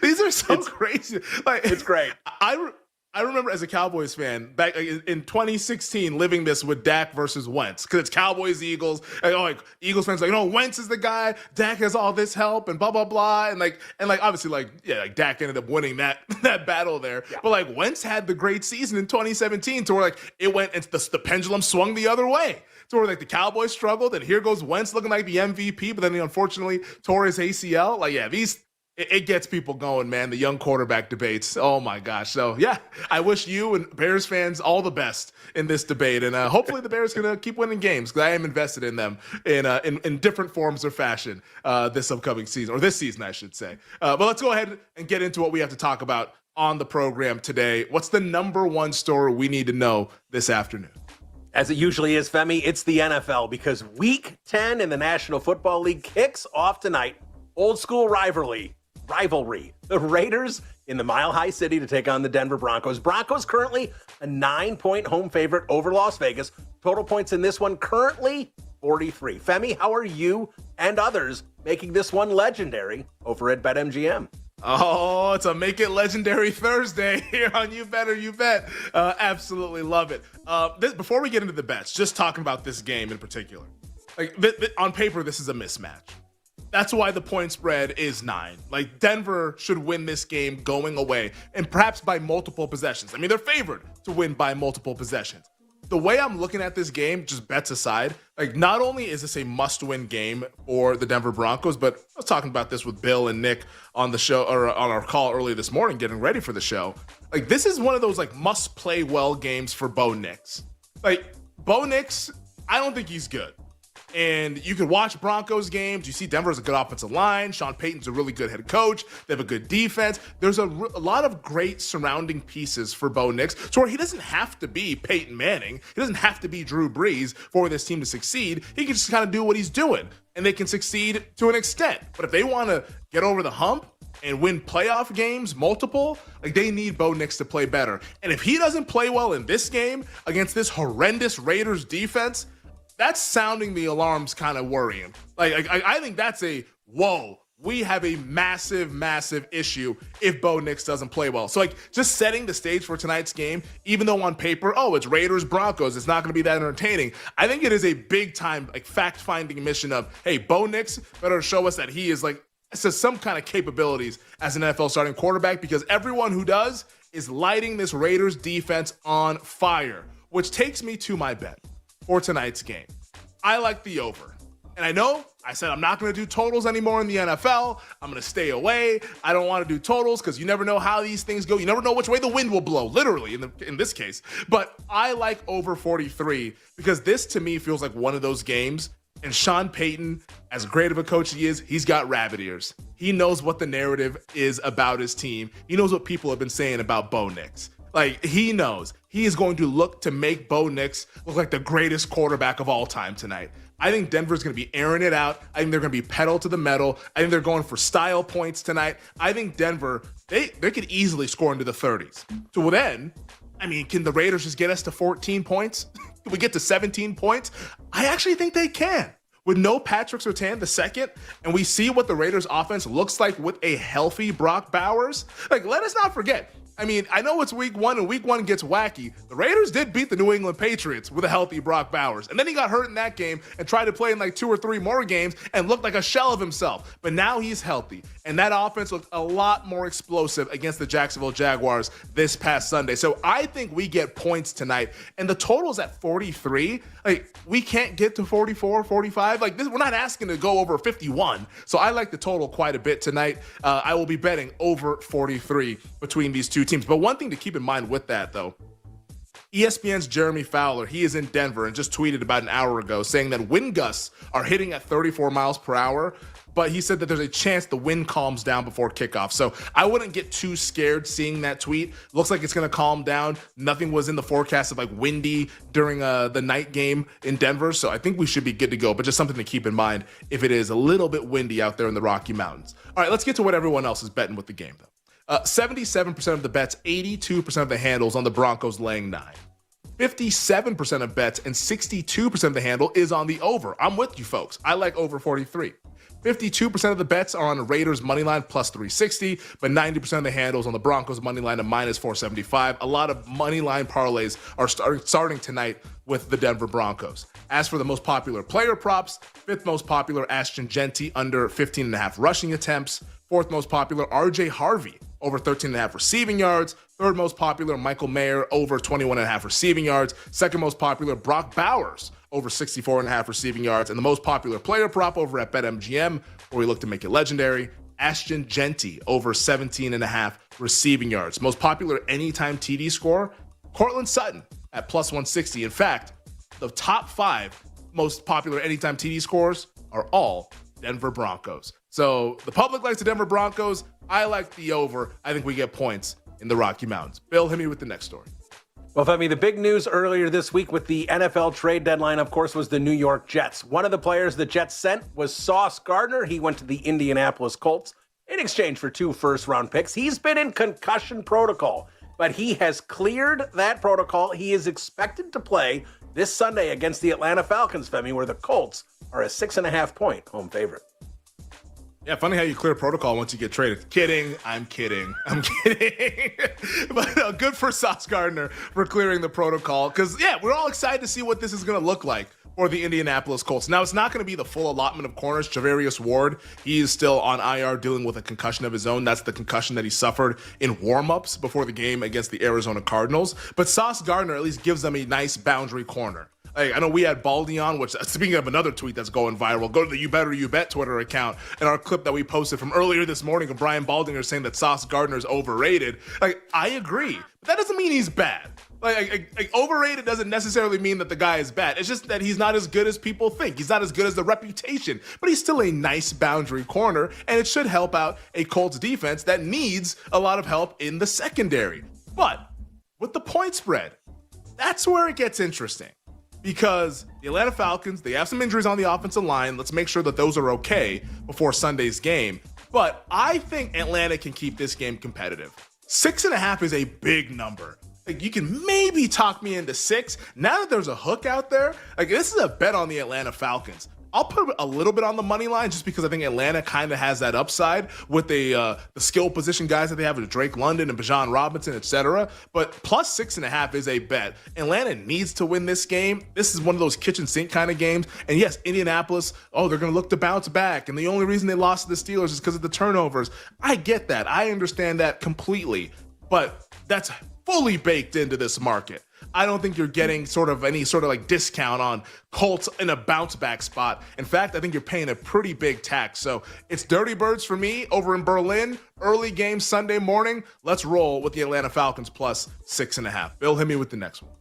These are so crazy. Like it's great. I remember as a Cowboys fan back in 2016 living this with Dak versus Wentz because it's Cowboys Eagles. Like Eagles fans like, no, Wentz is the guy. Dak has all this help and blah blah blah. And obviously like Dak ended up winning that battle there. Yeah. But like Wentz had the great season in 2017 to where like it went and the pendulum swung the other way. To where like the Cowboys struggled and here goes Wentz looking like the MVP, but then he unfortunately tore his ACL. Like it gets people going, man. The young quarterback debates. Oh my gosh. So yeah, I wish you and Bears fans all the best in this debate, and hopefully the Bears gonna keep winning games because I am invested in them in different forms or fashion this upcoming season, or this season, I should say. But let's go ahead and get into what we have to talk about on the program today. What's the number one story we need to know this afternoon? As it usually is, Femi, it's the NFL because Week 10 in the National Football League kicks off tonight. Old school rivalry. The Raiders in the Mile High City to take on the Denver Broncos. Broncos currently a 9-point home favorite over Las Vegas. Total points in this one currently 43. Femi, how are you and others making this one legendary over at BetMGM? Oh, it's a Make It Legendary Thursday here on You Better You Bet. Absolutely love it. Before we get into the bets, just talking about this game in particular. Like on paper, this is a mismatch. That's why the point spread is 9. Like Denver should win this game going away and perhaps by multiple possessions. I mean, they're favored to win by multiple possessions. The way I'm looking at this game, just bets aside, like not only is this a must-win game for the Denver Broncos, but I was talking about this with Bill and Nick on the show or on our call early this morning, getting ready for the show. Like this is one of those like must-play well games for Bo Nix. Like Bo Nix, I don't think he's good. And you can watch Broncos games. You see Denver's a good offensive line. Sean Payton's a really good head coach. They have a good defense. There's a lot of great surrounding pieces for Bo Nix, so where he doesn't have to be Peyton Manning. He doesn't have to be Drew Brees for this team to succeed. He can just kind of do what he's doing, and they can succeed to an extent. But if they want to get over the hump and win playoff games, multiple, like they need Bo Nix to play better. And if he doesn't play well in this game against this horrendous Raiders defense, that's sounding the alarms kind of worrying. Like I think that's a, whoa, we have a massive, massive issue if Bo Nix doesn't play well. So like just setting the stage for tonight's game, even though on paper, oh, it's Raiders, Broncos, it's not going to be that entertaining. I think it is a big time like fact-finding mission of, hey, Bo Nix better show us that he is like, some kind of capabilities as an NFL starting quarterback, because everyone who does is lighting this Raiders defense on fire, which takes me to my bet for tonight's game. I like the over. And I know I said I'm not going to do totals anymore in the NFL. I'm going to stay away. I don't want to do totals because you never know how these things go. You never know which way the wind will blow, literally in this case. But I like over 43 because this to me feels like one of those games. And Sean Payton, as great of a coach he is, he's got rabbit ears. He knows what the narrative is about his team. He knows what people have been saying about Bo Nix. Like, he knows. He is going to look to make Bo Nix look like the greatest quarterback of all time tonight. I think Denver's going to be airing it out. I think they're going to be pedal to the metal. I think they're going for style points tonight. I think Denver, they could easily score into the 30s. So then, I mean, can the Raiders just get us to 14 points? Can we get to 17 points? I actually think they can. With no Patrick Surtain the second, and we see what the Raiders offense looks like with a healthy Brock Bowers. Like, let us not forget, I mean, I know it's week one and week one gets wacky. The Raiders did beat the New England Patriots with a healthy Brock Bowers. And then he got hurt in that game and tried to play in like 2 or 3 more games and looked like a shell of himself. But now he's healthy. And that offense looked a lot more explosive against the Jacksonville Jaguars this past Sunday. So I think we get points tonight. And the total's at 43. Like, we can't get to 44, 45. Like, this, we're not asking to go over 51. So I like the total quite a bit tonight. I will be betting over 43 between these two teams. But one thing to keep in mind with that, though, ESPN's Jeremy Fowler, he is in Denver and just tweeted about an hour ago saying that wind gusts are hitting at 34 miles per hour, but he said that there's a chance the wind calms down before kickoff. So I wouldn't get too scared seeing that tweet. Looks like it's going to calm down. Nothing was in the forecast of like windy during the night game in Denver. So I think we should be good to go, but just something to keep in mind if it is a little bit windy out there in the Rocky Mountains. All right, let's get to what everyone else is betting with the game, though. 77% of the bets, 82% of the handles on the Broncos laying 9. 57% of bets and 62% of the handle is on the over. I'm with you, folks. I like over 43. 52% of the bets are on the Raiders money line plus 360, but 90% of the handles on the Broncos money line at minus 475. A lot of money line parlays are starting tonight with the Denver Broncos. As for the most popular player props, 5th most popular Ashton Genty under 15.5 rushing attempts. 4th most popular RJ Harvey over 13.5 receiving yards. 3rd most popular Michael Mayer over 21.5 receiving yards. 2nd most popular Brock Bowers over 64.5 receiving yards. And the most popular player prop over at BetMGM, where we look to make it legendary, Ashton Genty over 17.5 receiving yards. Most popular anytime TD score, Cortland Sutton at plus 160. In fact, the top 5 most popular anytime TD scores are all Denver Broncos. So the public likes the Denver Broncos. I like the over. I think we get points in the Rocky Mountains. Bill, hit me with the next story. Well, Femi, the big news earlier this week with the NFL trade deadline, of course, was the New York Jets. One of the players the Jets sent was Sauce Gardner. He went to the Indianapolis Colts in exchange for 2 first-round picks. He's been in concussion protocol, but he has cleared that protocol. He is expected to play this Sunday against the Atlanta Falcons, Femi, where the Colts are a 6.5-point home favorite. Yeah, funny how you clear protocol once you get traded. Kidding. I'm kidding. But good for Sauce Gardner for clearing the protocol. Because, yeah, we're all excited to see what this is going to look like for the Indianapolis Colts. Now, it's not going to be the full allotment of corners. Javarius Ward, he is still on IR dealing with a concussion of his own. That's the concussion that he suffered in warm-ups before the game against the Arizona Cardinals. But Sauce Gardner at least gives them a nice boundary corner. Like, I know we had Baldy on, which, speaking of another tweet that's going viral, go to the You Better You Bet Twitter account, and our clip that we posted from earlier this morning of Brian Baldinger saying that Sauce Gardner is overrated. Like, I agree, but that doesn't mean he's bad. Like overrated doesn't necessarily mean that the guy is bad. It's just that he's not as good as people think. He's not as good as the reputation, but he's still a nice boundary corner, and it should help out a Colts defense that needs a lot of help in the secondary. But with the point spread, that's where it gets interesting, because the Atlanta Falcons, they have some injuries on the offensive line. Let's make sure that those are okay before Sunday's game. But I think Atlanta can keep this game competitive. 6.5 is a big number. Like, you can maybe talk me into 6. Now that there's a hook out there, like, this is a bet on the Atlanta Falcons. I'll put a little bit on the money line just because I think Atlanta kind of has that upside with the skill position guys that they have with Drake London and Bijan Robinson, etc. But plus 6.5 is a bet. Atlanta needs to win this game. This is one of those kitchen sink kind of games. And yes, Indianapolis, they're going to look to bounce back. And the only reason they lost to the Steelers is because of the turnovers. I get that. I understand that completely. But that's fully baked into this market. I don't think you're getting any sort of like discount on Colts in a bounce back spot. In fact, I think you're paying a pretty big tax. So it's Dirty Birds for me over in Berlin. Early game Sunday morning. Let's roll with the Atlanta Falcons plus 6.5. Bill, hit me with the next one.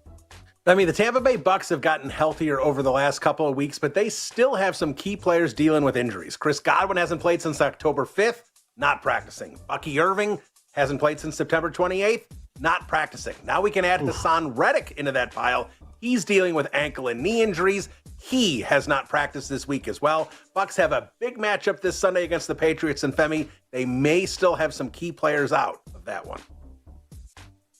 I mean, the Tampa Bay Bucks have gotten healthier over the last couple of weeks, but they still have some key players dealing with injuries. Chris Godwin hasn't played since October 5th, not practicing. Bucky Irving hasn't played since September 28th. Not practicing. Now we can add Hassan Reddick into that pile. He's dealing with ankle and knee injuries. He has not practiced this week as well. Bucks have a big matchup this Sunday against the Patriots, and Femi, they may still have some key players out of that one.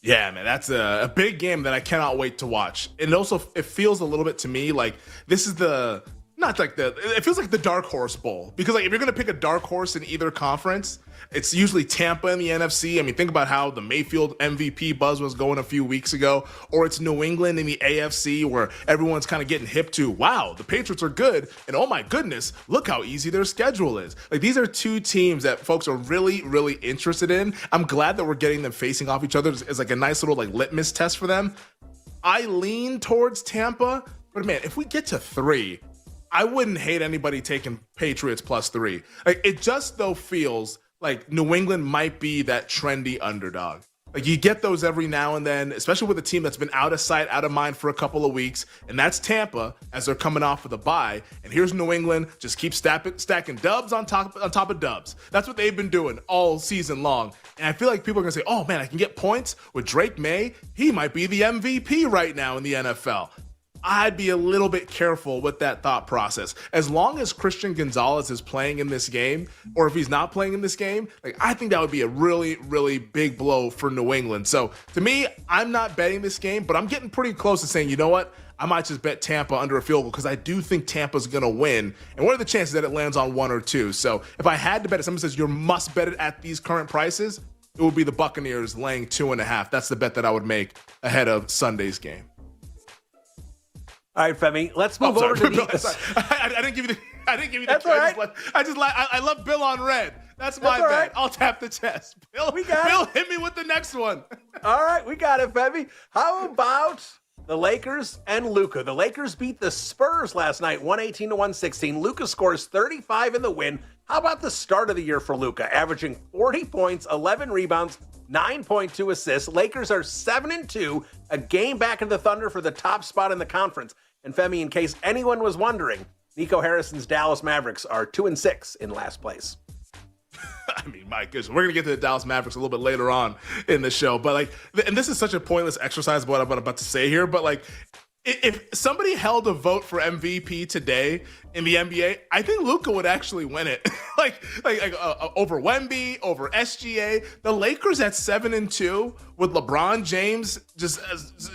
Yeah, man, that's a big game that I cannot wait to watch. And also, it feels a little bit to me like this is it feels like the dark horse bowl. Because like if you're going to pick a dark horse in either conference, it's usually Tampa in the NFC. I mean, think about how the Mayfield MVP buzz was going a few weeks ago. Or it's New England in the AFC where everyone's kind of getting hip to, wow, the Patriots are good. And oh my goodness, look how easy their schedule is. Like these are two teams that folks are really, really interested in. I'm glad that we're getting them facing off each other as like a nice little like litmus test for them. I lean towards Tampa, but man, if we get to 3, I wouldn't hate anybody taking Patriots plus 3. Like it just though feels like New England might be that trendy underdog. Like you get those every now and then, especially with a team that's been out of sight, out of mind for a couple of weeks, and that's Tampa as they're coming off of the bye. And here's New England, just keep stacking dubs on top of dubs. That's what they've been doing all season long. And I feel like people are gonna say, "Oh man, I can get points with Drake May. He might be the MVP right now in the NFL." I'd be a little bit careful with that thought process. As long as Christian Gonzalez is playing in this game, or if he's not playing in this game, like I think that would be a really, really big blow for New England. So to me, I'm not betting this game, but I'm getting pretty close to saying, you know what? I might just bet Tampa under a field goal because I do think Tampa's going to win. And what are the chances that it lands on 1 or 2? So if I had to bet it, someone says you must bet it at these current prices, it would be the Buccaneers laying 2.5. That's the bet that I would make ahead of Sunday's game. All right, Femi, let's move over to the... I didn't give you the That's cue. all right. I love Bill on red. That's my bet. Right. I'll tap the chest. Bill, hit me with the next one. All right, we got it, Femi. How about the Lakers and Luka? The Lakers beat the Spurs last night, 118-116. Luka scores 35 in the win. How about the start of the year for Luka, averaging 40 points, 11 rebounds, 9.2 assists. Lakers are 7-2, a game back in the Thunder for the top spot in the conference. And Femi, in case anyone was wondering, Nico Harrison's Dallas Mavericks are 2-6 in last place. I mean, my goodness, we're going to get to the Dallas Mavericks a little bit later on in the show. But like, and this is such a pointless exercise, what I'm about to say here, but like, if somebody held a vote for MVP today in the NBA, I think Luka would actually win it. Over Wemby, over SGA. The Lakers at 7-2 with LeBron James just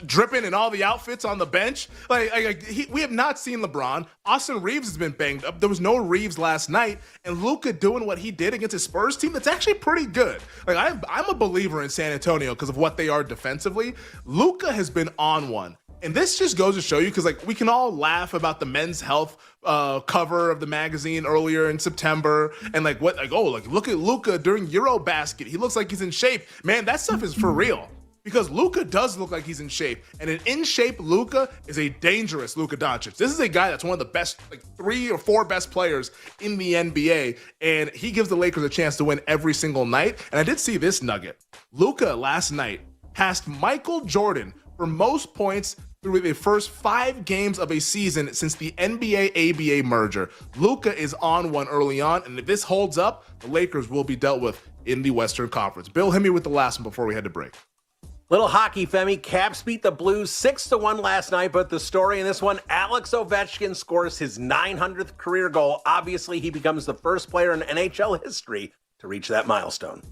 dripping in all the outfits on the bench. We have not seen LeBron. Austin Reeves has been banged up. There was no Reeves last night, and Luka doing what he did against his Spurs team, that's actually pretty good. Like I'm a believer in San Antonio because of what they are defensively. Luka has been on one. And this just goes to show you, because like we can all laugh about the Men's Health cover of the magazine earlier in September, and look at Luka during Eurobasket. He looks like he's in shape. Man, that stuff is for real, because Luka does look like he's in shape, and an in-shape Luka is a dangerous Luka Doncic. This is a guy that's one of the best, 3 or 4 best players in the NBA, and he gives the Lakers a chance to win every single night. And I did see this nugget. Luka last night passed Michael Jordan for most points through the first 5 games of a season since the NBA-ABA merger. Luka is on one early on, and if this holds up, the Lakers will be dealt with in the Western Conference. Bill, hit me with the last one before we head to break. Little hockey, Femi. Caps beat the Blues 6-1 last night, but the story in this one, Alex Ovechkin scores his 900th career goal. Obviously, he becomes the first player in NHL history to reach that milestone.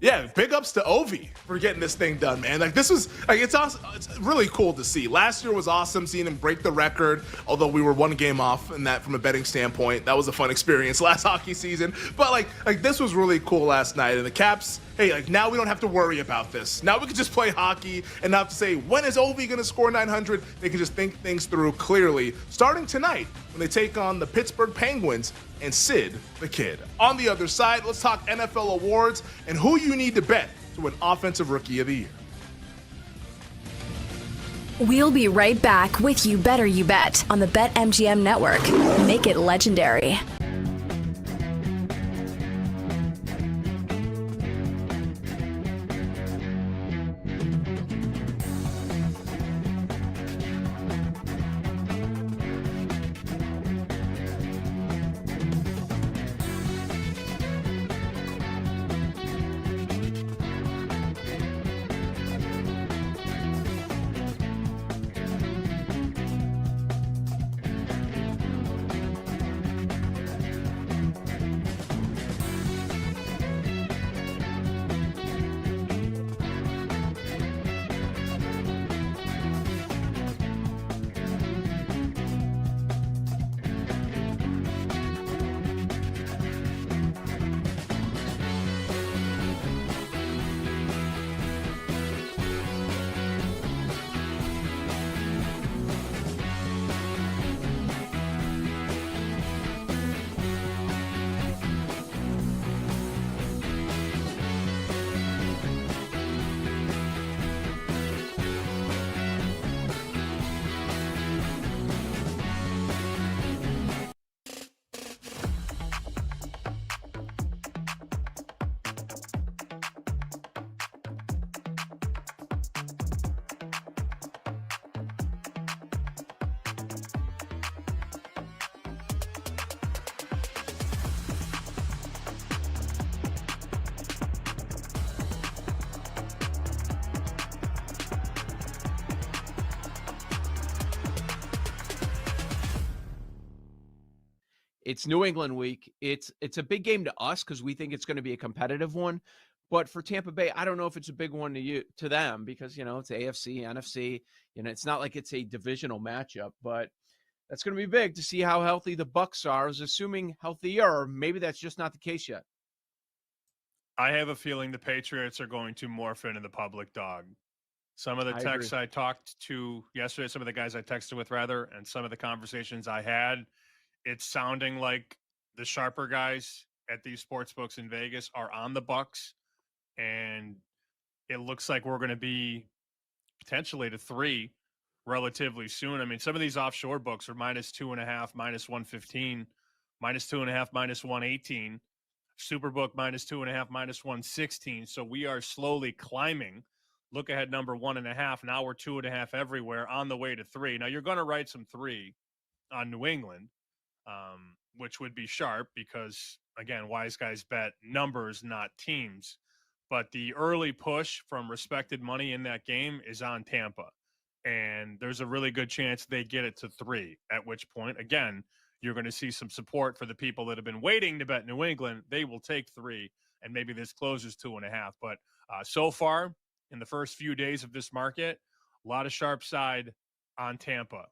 Yeah, big ups to Ovi for getting this thing done, man. Like, this was, like, it's awesome. It's really cool to see. Last year was awesome seeing him break the record, although we were 1 game off in that from a betting standpoint. That was a fun experience last hockey season. But like this was really cool last night. And the Caps, hey, like, now we don't have to worry about this. Now we can just play hockey and not have to say, when is Ovi going to score 900? They can just think things through clearly, starting tonight when they take on the Pittsburgh Penguins and Sid the Kid. On the other side, let's talk NFL awards and who you need to bet to win Offensive Rookie of the Year. We'll be right back with You Better You Bet on the BetMGM Network. Make it legendary. It's New England week. It's a big game to us because we think it's going to be a competitive one. But for Tampa Bay, I don't know if it's a big one to them because, it's AFC, NFC. It's not like it's a divisional matchup, but that's going to be big to see how healthy the Bucs are. I was assuming healthier. Maybe that's just not the case yet. I have a feeling the Patriots are going to morph into the public dog. Some of the texts I talked to yesterday, some of the guys I texted with rather, and some of the conversations I had, it's sounding like the sharper guys at these sports books in Vegas are on the Bucs, and it looks like we're going to be potentially to 3 relatively soon. I mean, some of these offshore books are -2.5, -115, -2.5, -118, Superbook -2.5, -116. So we are slowly climbing. Look ahead number 1.5. Now we're 2.5 everywhere on the way to 3. Now you're going to write some 3 on New England. Which would be sharp because, again, wise guys bet numbers, not teams. But the early push from respected money in that game is on Tampa. And there's a really good chance they get it to 3, at which point, again, you're going to see some support for the people that have been waiting to bet New England. They will take 3, and maybe this closes 2.5. But so far, in the first few days of this market, a lot of sharp side on Tampa.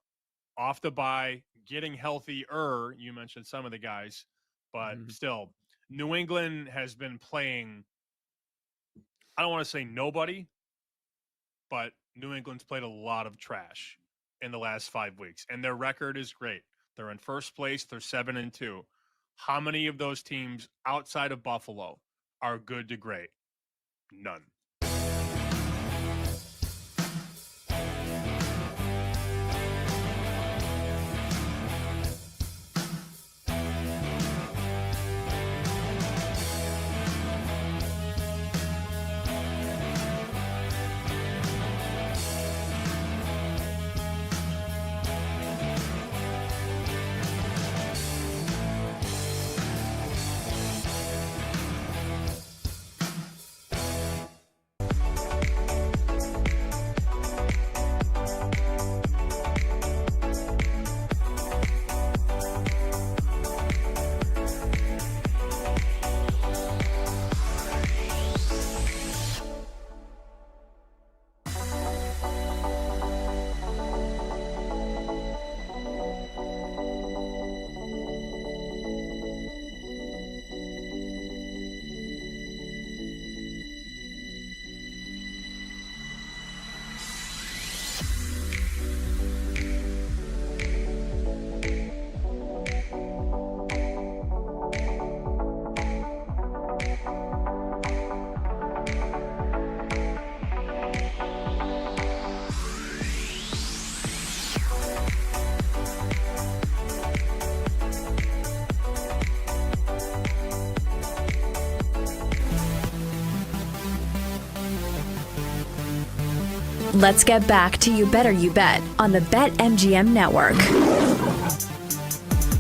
Off the bye, getting healthier. You mentioned some of the guys, but still, New England has been playing, I don't want to say nobody, but New England's played a lot of trash in the last 5 weeks, and their record is great. They're in first place. They're 7-2. How many of those teams outside of Buffalo are good to great? None. Let's get back to You Better You Bet on the BetMGM Network.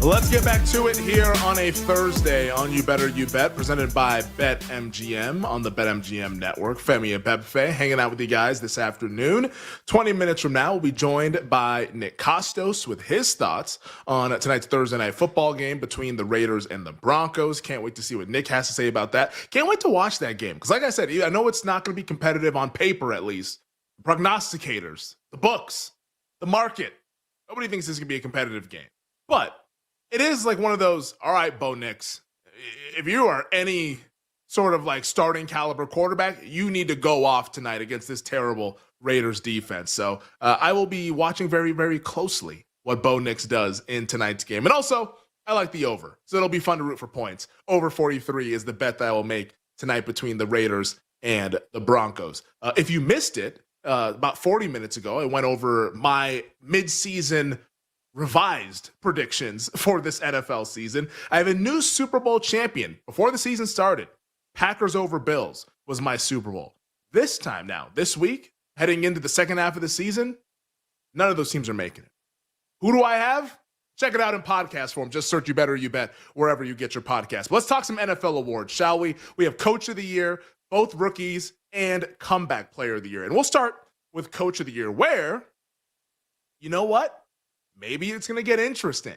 Let's get back to it here on a Thursday on You Better You Bet, presented by BetMGM on the BetMGM Network. Femi Abebefe hanging out with you guys this afternoon. 20 minutes from now, we'll be joined by Nick Costos with his thoughts on tonight's Thursday night football game between the Raiders and the Broncos. Can't wait to see what Nick has to say about that. Can't wait to watch that game because, like I said, I know it's not going to be competitive on paper, at least. The prognosticators, the books, the market. Nobody thinks this is going to be a competitive game. But it is like one of those, all right, Bo Nix, if you are any sort of like starting caliber quarterback, you need to go off tonight against this terrible Raiders defense. So I will be watching very, very closely what Bo Nix does in tonight's game. And also, I like the over, so it'll be fun to root for points. Over 43 is the bet that I will make tonight between the Raiders and the Broncos. If you missed it, about 40 minutes ago, I went over my midseason revised predictions for this NFL season. I have a new Super Bowl champion. Before the season started, Packers over Bills was my Super Bowl. This time now, this week, heading into the second half of the season, none of those teams are making it. Who do I have? Check it out in podcast form. Just search You Better You Bet wherever you get your podcast. But let's talk some NFL awards, shall we? We have Coach of the Year, both rookies, and Comeback Player of the Year. And we'll start with Coach of the Year, where, you know what? Maybe it's going to get interesting.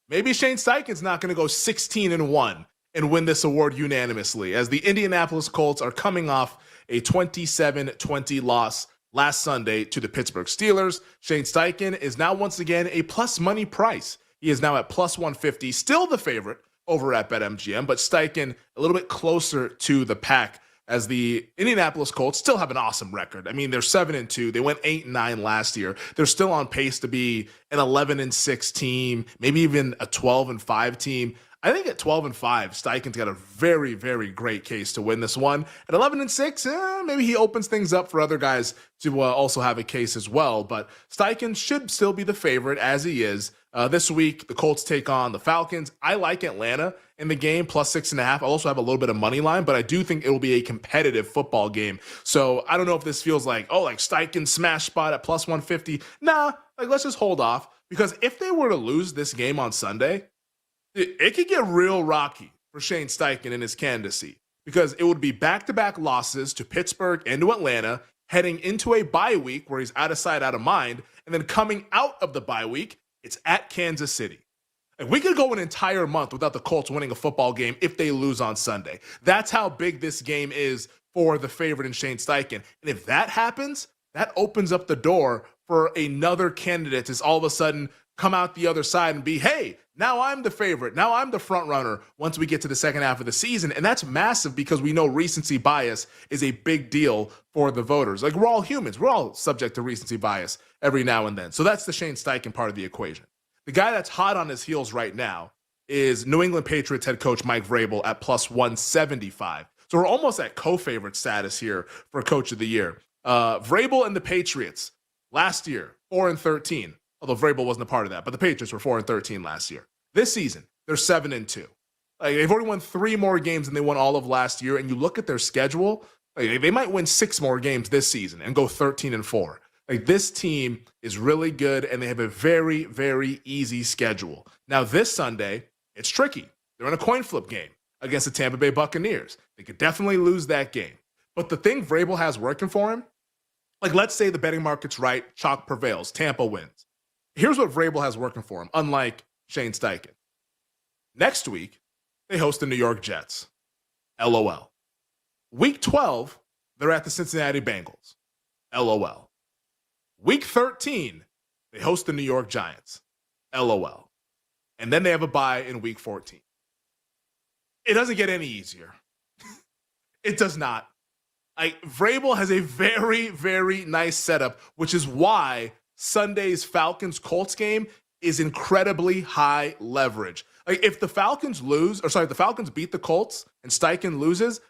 Maybe Shane Steichen's not going to go 16-1 and win this award unanimously, as the Indianapolis Colts are coming off a 27-20 loss last Sunday to the Pittsburgh Steelers. Shane Steichen is now once again a plus money price. He is now at plus 150, still the favorite over at BetMGM, but Steichen a little bit closer to the pack, as the Indianapolis Colts still have an awesome record. I mean, they're 7-2. They went 8-9 last year. They're still on pace to be an 11-6 team, maybe even a 12-5 team. I think at 12-5, Steichen's got a very, very great case to win this one. At 11-6, maybe he opens things up for other guys to also have a case as well. But Steichen should still be the favorite, as he is. This week, the Colts take on the Falcons. I like Atlanta in the game, plus 6.5. I also have a little bit of money line, but I do think it will be a competitive football game. So I don't know if this feels like, like Steichen smash spot at plus 150. Nah, let's just hold off. Because if they were to lose this game on Sunday, it could get real rocky for Shane Steichen in his candidacy, because it would be back-to-back losses to Pittsburgh and to Atlanta, heading into a bye week where he's out of sight, out of mind, and then coming out of the bye week, it's at Kansas City. Like, we could go an entire month without the Colts winning a football game if they lose on Sunday. That's how big this game is for the favorite in Shane Steichen. And if that happens, that opens up the door for another candidate to all of a sudden come out the other side and be, hey, now I'm the favorite. Now I'm the front runner once we get to the second half of the season. And that's massive, because we know recency bias is a big deal for the voters. Like, we're all humans. We're all subject to recency bias every now and then. So that's the Shane Steichen part of the equation. The guy that's hot on his heels right now is New England Patriots head coach Mike Vrabel at plus 175. So we're almost at co-favorite status here for Coach of the Year. Vrabel and the Patriots last year, 4-13. Although Vrabel wasn't a part of that, but the Patriots were 4-13 last year. This season, they're 7-2. They've already won 3 more games than they won all of last year. And you look at their schedule, they might win 6 more games this season and go 13-4. This team is really good, and they have a very, very easy schedule. Now, this Sunday, it's tricky. They're in a coin flip game against the Tampa Bay Buccaneers. They could definitely lose that game. But the thing Vrabel has working for him, let's say the betting market's right, chalk prevails, Tampa wins. Here's what Vrabel has working for him, unlike Shane Steichen. Next week, they host the New York Jets. LOL. Week 12, they're at the Cincinnati Bengals. LOL. Week 13, they host the New York Giants. LOL. And then they have a bye in week 14. It doesn't get any easier. It does not. Vrabel has a very, very nice setup, which is why Sunday's Falcons-Colts game is incredibly high leverage. If the Falcons the Falcons beat the Colts and Steichen loses,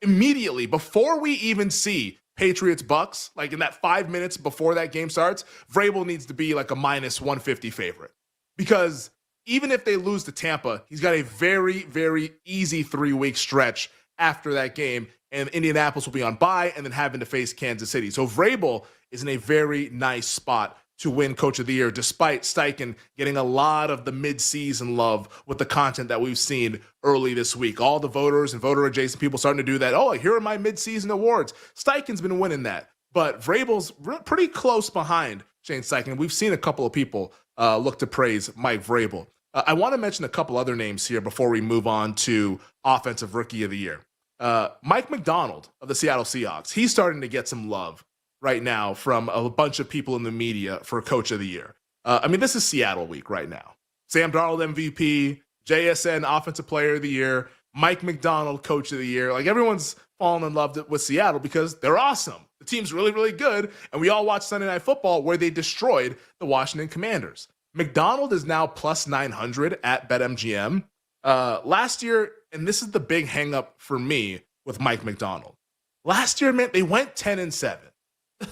immediately, before we even see Patriots-Bucks, in that 5 minutes before that game starts, Vrabel needs to be a minus 150 favorite. Because even if they lose to Tampa, he's got a very, very easy 3-week stretch after that game. and Indianapolis will be on bye and then having to face Kansas City. So Vrabel is in a very nice spot to win Coach of the Year, despite Steichen getting a lot of the midseason love with the content that we've seen early this week. All the voters and voter-adjacent people starting to do that. Oh, here are my midseason awards. Steichen's been winning that. But Vrabel's pretty close behind Shane Steichen. We've seen a couple of people look to praise Mike Vrabel. I want to mention a couple other names here before we move on to Offensive Rookie of the Year. Mike McDonald of the Seattle Seahawks. He's starting to get some love right now from a bunch of people in the media for Coach of the Year. I mean, this is Seattle week right now. Sam Darnold MVP, JSN Offensive Player of the Year, Mike McDonald Coach of the Year. Like, everyone's fallen in love with Seattle because they're awesome. The team's really, really good. And we all watched Sunday Night Football where they destroyed the Washington Commanders. McDonald is now plus 900 at BetMGM. Last year, and this is the big hang up for me with Mike McDonald. Last year, man, they went 10-7.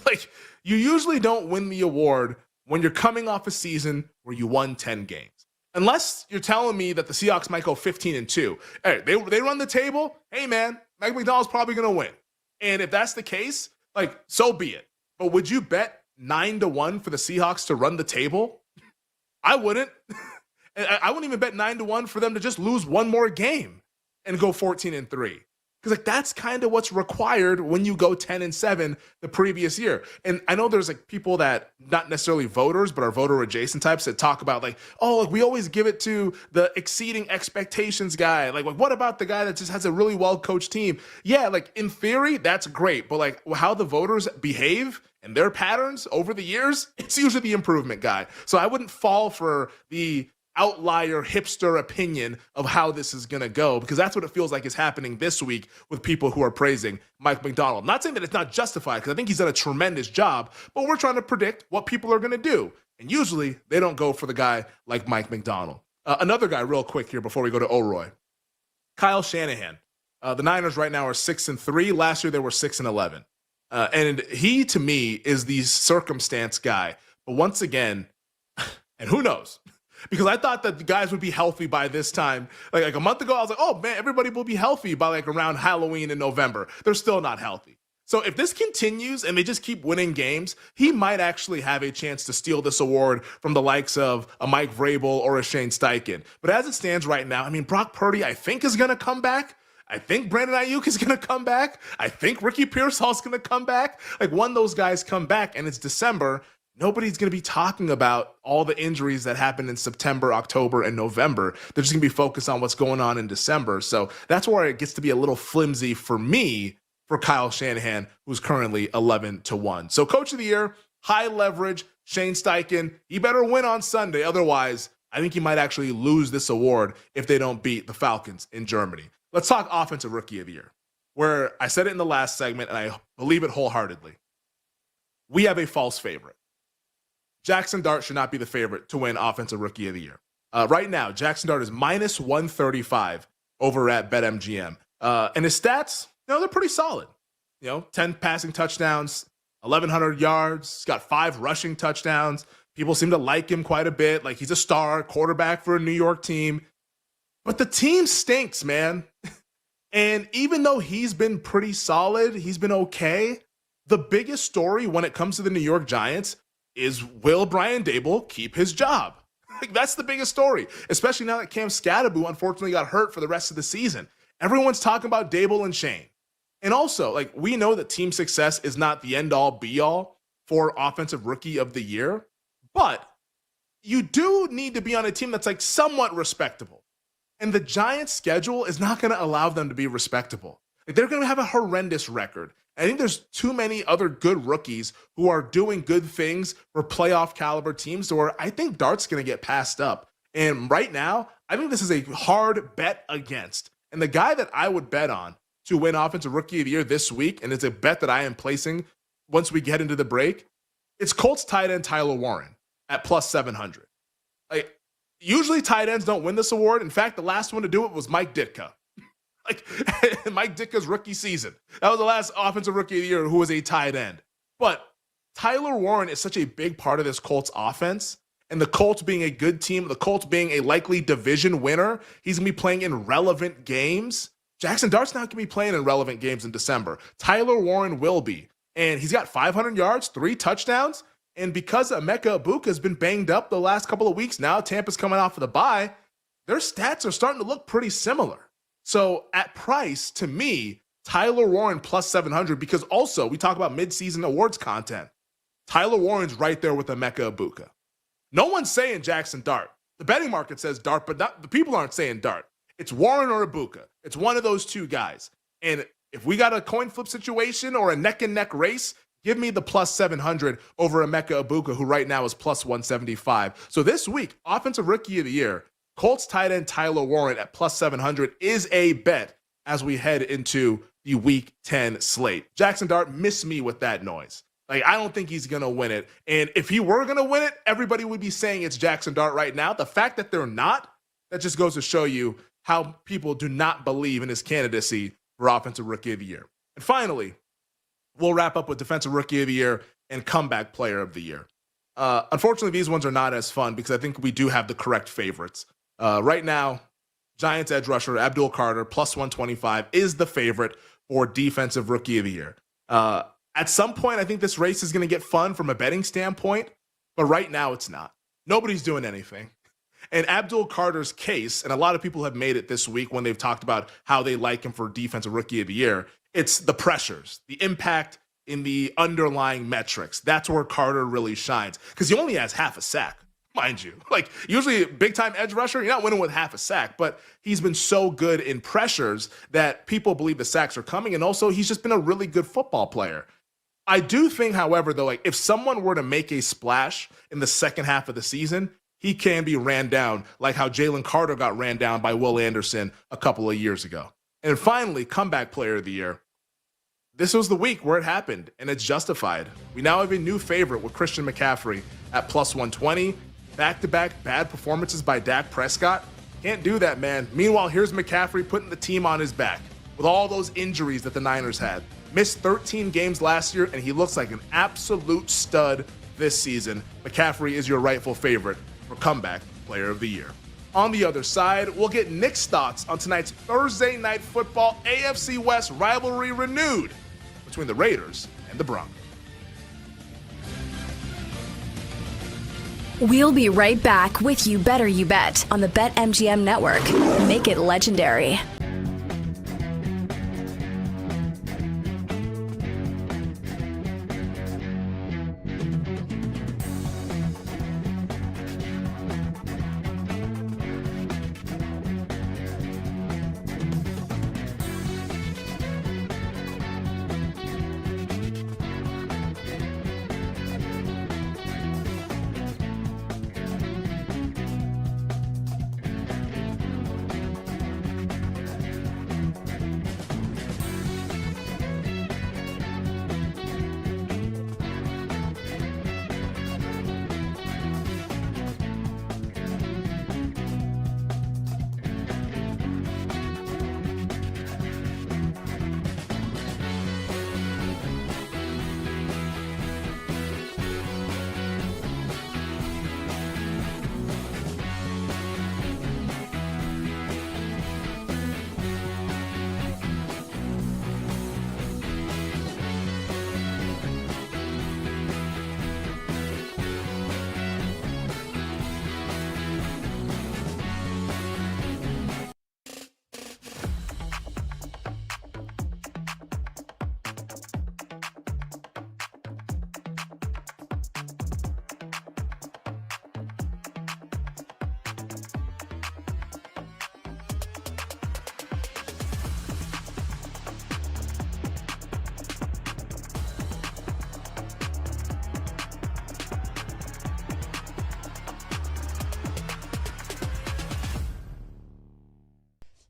Like, you usually don't win the award when you're coming off a season where you won 10 games. Unless you're telling me that the Seahawks might go 15-2. Hey, they run the table. Hey, man, Mike McDonald's probably going to win. And if that's the case, like, so be it. But would you bet 9-1 for the Seahawks to run the table? I wouldn't. I wouldn't even bet 9-1 for them to just lose one more game and go 14-3. Because, like, that's kind of what's required when you go 10-7 the previous year. And I know there's, like, people that, not necessarily voters, but are voter adjacent types that talk about, like, oh, like, we always give it to the exceeding expectations guy. Like, what about the guy that just has a really well-coached team? Yeah, like, in theory, that's great. But, like, how the voters behave and their patterns over the years, it's usually the improvement guy. So I wouldn't fall for the outlier hipster opinion of how this is going to go, because that's what it feels like is happening this week with people who are praising Mike McDonald. Not saying that it's not justified, because I think he's done a tremendous job, but we're trying to predict what people are going to do. And usually they don't go for the guy like Mike McDonald. Another guy real quick here before we go to O'Roy. Kyle Shanahan. The Niners right now are 6-3. Last year they were 6-11. And he, to me, is the circumstance guy. But once again, and who knows? Because I thought that the guys would be healthy by this time. Like a month ago, I was like, oh, man, everybody will be healthy by like around Halloween in November. They're still not healthy. So if this continues and they just keep winning games, he might actually have a chance to steal this award from the likes of a Mike Vrabel or a Shane Steichen. But as it stands right now, I mean, Brock Purdy, I think, is going to come back. I think Brandon Ayuk is going to come back. I think Ricky Pearsall is going to come back. Like, when those guys come back and it's December, nobody's going to be talking about all the injuries that happened in September, October, and November. They're just going to be focused on what's going on in December. So that's where it gets to be a little flimsy for me for Kyle Shanahan, who's currently 11-1. So Coach of the Year, high leverage, Shane Steichen. He better win on Sunday. Otherwise, I think he might actually lose this award if they don't beat the Falcons in Germany. Let's talk Offensive Rookie of the Year, where I said it in the last segment, and I believe it wholeheartedly. We have a false favorite. Jackson Dart should not be the favorite to win Offensive Rookie of the Year. Right now, Jackson Dart is minus 135 over at BetMGM. And his stats, they're pretty solid. 10 passing touchdowns, 1,100 yards. He's got 5 rushing touchdowns. People seem to like him quite a bit. Like, he's a star quarterback for a New York team. But the team stinks, man. And even though he's been pretty solid, he's been okay, the biggest story when it comes to the New York Giants is, will Brian Daboll keep his job? Like, that's the biggest story, especially now that Cam Scatterbo unfortunately got hurt for the rest of the season. Everyone's talking about Daboll and Shane. And also, like, we know that team success is not the end-all, be-all for Offensive Rookie of the Year, but you do need to be on a team that's, like, somewhat respectable. And the Giants' schedule is not going to allow them to be respectable. Like, they're going to have a horrendous record. I think there's too many other good rookies who are doing good things for playoff caliber teams, where I think Dart's going to get passed up. And right now, I think this is a hard bet against. And the guy that I would bet on to win Offensive Rookie of the Year this week, and it's a bet that I am placing once we get into the break, it's Colts tight end Tyler Warren at plus 700. Like, usually tight ends don't win this award. In fact, the last one to do it was Mike Ditka. Like, Mike Ditka's rookie season. That was the last Offensive Rookie of the Year who was a tight end. But Tyler Warren is such a big part of this Colts offense. And the Colts being a good team, the Colts being a likely division winner, he's going to be playing in relevant games. Jackson Dart's not going to be playing in relevant games in December. Tyler Warren will be. And he's got 500 yards, 3 touchdowns. And because Emeka Egbuka has been banged up the last couple of weeks, now Tampa's coming off of the bye, their stats are starting to look pretty similar. So at price, to me, Tyler Warren plus 700, because also we talk about midseason awards content. Tyler Warren's right there with Emeka Egbuka. No one's saying Jackson Dart. The betting market says Dart, but the people aren't saying Dart. It's Warren or Egbuka. It's one of those two guys. And if we got a coin flip situation or a neck and neck race, give me the plus 700 over Emeka Egbuka, who right now is plus 175. So this week, Offensive Rookie of the Year, Colts tight end Tyler Warren at plus 700 is a bet as we head into the Week 10 slate. Jackson Dart, miss me with that noise. Like, I don't think he's going to win it. And if he were going to win it, everybody would be saying it's Jackson Dart right now. The fact that they're not, that just goes to show you how people do not believe in his candidacy for Offensive Rookie of the Year. And finally, we'll wrap up with Defensive Rookie of the Year and Comeback Player of the Year. Unfortunately, these ones are not as fun because I think we do have the correct favorites. Right now, Giants edge rusher Abdul Carter, plus 125, is the favorite for Defensive Rookie of the Year. At some point, I think this race is going to get fun from a betting standpoint, but right now it's not. Nobody's doing anything. And Abdul Carter's case, and a lot of people have made it this week when they've talked about how they like him for Defensive Rookie of the Year, it's the pressures, the impact in the underlying metrics. That's where Carter really shines because he only has half a sack. Mind you, like usually big time edge rusher, you're not winning with half a sack, but he's been so good in pressures that people believe the sacks are coming. And also he's just been a really good football player. I do think, however, though, like if someone were to make a splash in the second half of the season, he can be ran down like how Jalen Carter got ran down by Will Anderson a couple of years ago. And finally, Comeback Player of the Year. This was the week where it happened, and it's justified. We now have a new favorite with Christian McCaffrey at plus 120. Back-to-back bad performances by Dak Prescott. Can't do that, man. Meanwhile, here's McCaffrey putting the team on his back with all those injuries that the Niners had. Missed 13 games last year, and he looks like an absolute stud this season. McCaffrey is your rightful favorite for Comeback Player of the Year. On the other side, we'll get Nick's thoughts on tonight's Thursday Night Football AFC West rivalry renewed between the Raiders and the Broncos. We'll be right back with You Better You Bet on the BetMGM Network. Make it legendary.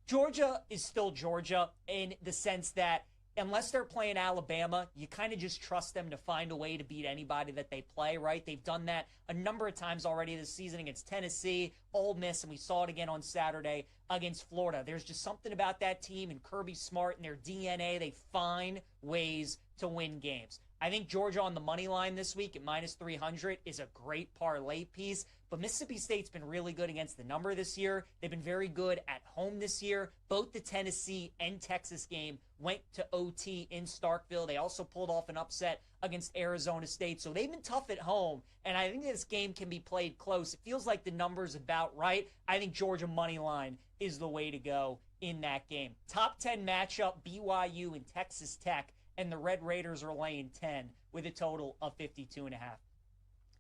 Georgia is still Georgia in the sense that unless they're playing Alabama, you kind of just trust them to find a way to beat anybody that they play, right? They've done that a number of times already this season against Tennessee, Ole Miss, and we saw it again on Saturday against Florida. There's just something about that team and Kirby Smart and their DNA. They find ways to win games. I think Georgia on the money line this week at -300 is a great parlay piece, but Mississippi State's been really good against the number this year. They've been very good at home this year. Both the Tennessee and Texas game went to OT in Starkville. They also pulled off an upset against Arizona State, so they've been tough at home, and I think this game can be played close. It feels like the number's about right. I think Georgia money line is the way to go in that game. Top 10 matchup, BYU and Texas Tech, and the Red Raiders are laying 10 with a total of 52.5.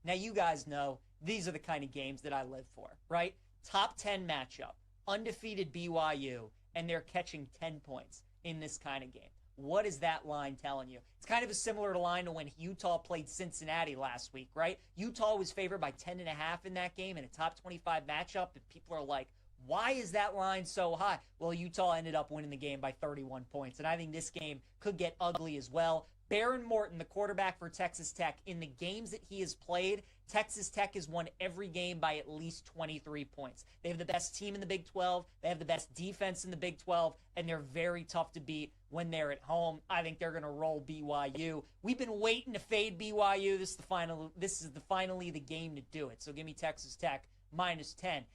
Now, you guys know these are the kind of games that I live for, right? Top 10 matchup, undefeated BYU, and they're catching 10 points in this kind of game. What is that line telling you? It's kind of a similar line to when Utah played Cincinnati last week, right? Utah was favored by 10.5 in that game in a top 25 matchup, and people are like, why is that line so high? Well, Utah ended up winning the game by 31 points, and I think this game could get ugly as well. Baron Morton, the quarterback for Texas Tech, in the games that he has played, Texas Tech has won every game by at least 23 points. They have the best team in the Big 12. They have the best defense in the Big 12, and they're very tough to beat when they're at home. I think they're going to roll BYU. We've been waiting to fade BYU. This is finally the game to do it. So give me Texas Tech -10.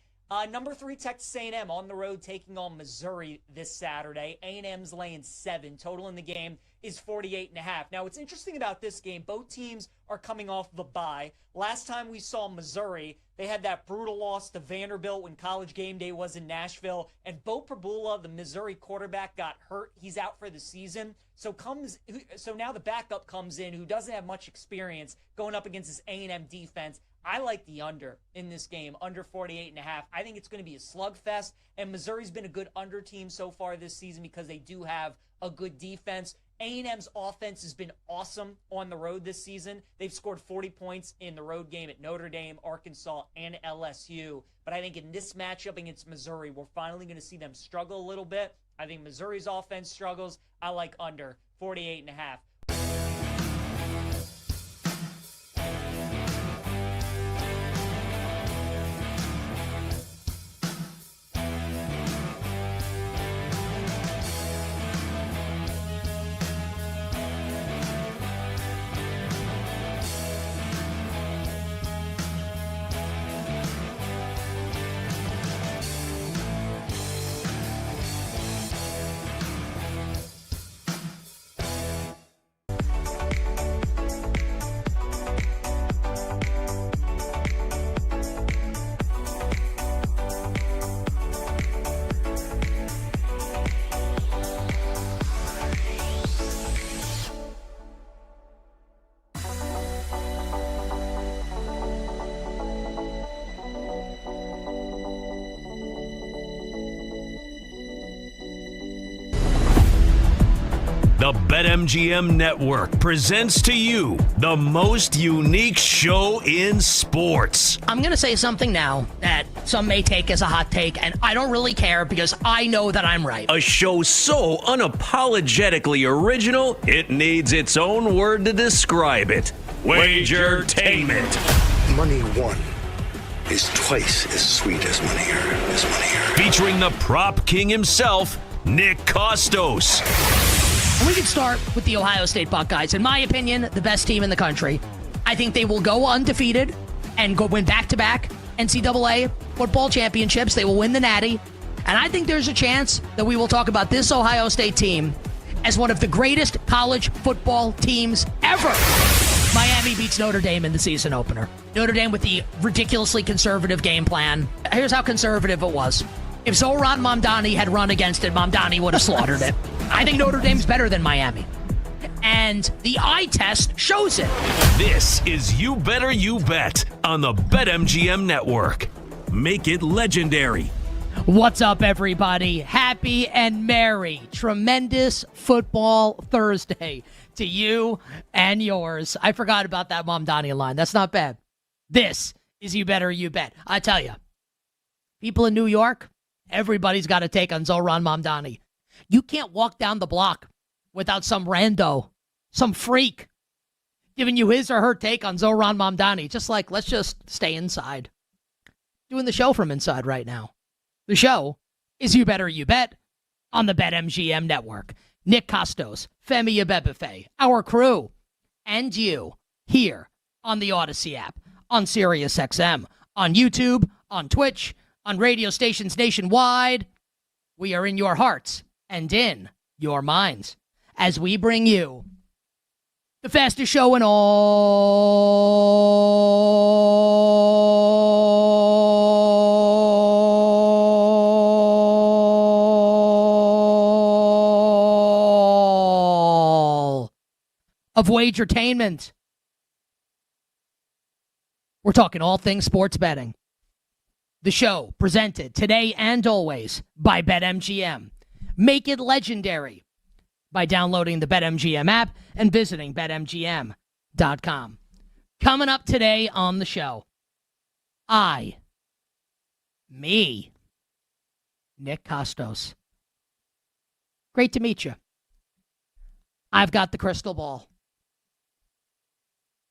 Number 3, Texas A&M on the road taking on Missouri this Saturday. A&M's laying 7. Total in the game is 48.5. Now, what's interesting about this game, both teams are coming off the bye. Last time we saw Missouri, they had that brutal loss to Vanderbilt when College Game Day was in Nashville, and Bo Prabula, the Missouri quarterback, got hurt. He's out for the season. So now the backup comes in who doesn't have much experience going up against this A&M defense. I like the under in this game, under 48.5. I think it's going to be a slugfest, and Missouri's been a good under team so far this season because they do have a good defense. A&M's offense has been awesome on the road this season. They've scored 40 points in the road game at Notre Dame, Arkansas, and LSU. But I think in this matchup against Missouri, we're finally going to see them struggle a little bit. I think Missouri's offense struggles. I like under 48.5. The BetMGM Network presents to you the most unique show in sports. I'm going to say something now that some may take as a hot take, and I don't really care because I know that I'm right. A show so unapologetically original, it needs its own word to describe it. Wagertainment. Money won is twice as sweet as money earned. Featuring the prop king himself, Nick Costos. We can start with the Ohio State Buckeyes. In my opinion, the best team in the country. I think they will go undefeated and go win back-to-back NCAA football championships. They will win the Natty. And I think there's a chance that we will talk about this Ohio State team as one of the greatest college football teams ever. Miami beats Notre Dame in the season opener. Notre Dame with the ridiculously conservative game plan. Here's how conservative it was. If Zoran Mamdani had run against it, Mamdani would have slaughtered it. I think Notre Dame's better than Miami. And the eye test shows it. This is You Better You Bet on the BetMGM Network. Make it legendary. What's up, everybody? Happy and merry, tremendous football Thursday to you and yours. I forgot about that Mamdani line. That's not bad. This is You Better You Bet. I tell you, people in New York, everybody's got a take on Zoran Mamdani. You can't walk down the block without some rando, some freak, giving you his or her take on Zoran Mamdani. Just like, let's just stay inside. doing the show from inside right now. The show is You Better You Bet on the BetMGM network. Nick Costos, Femi Abebefe, our crew, and you here on the Odyssey app, on SiriusXM, on YouTube, on Twitch, on radio stations nationwide. We are in your hearts and in your minds as we bring you the fastest show in all of Wagertainment. We're talking all things sports betting. The show presented today and always by BetMGM. Make it legendary by downloading the BetMGM app and visiting BetMGM.com. Coming up today on the show, Nick Costos. Great to meet you. I've got the crystal ball.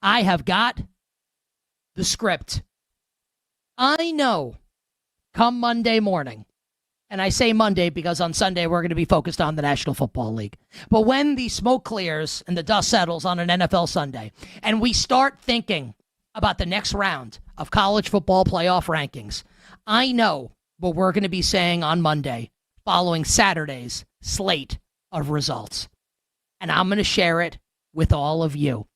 I have got the script. I know come Monday morning, and I say Monday because on Sunday we're going to be focused on the National Football League. But when the smoke clears and the dust settles on an NFL Sunday, and we start thinking about the next round of college football playoff rankings, I know what we're going to be saying on Monday following Saturday's slate of results. And I'm going to share it with all of you.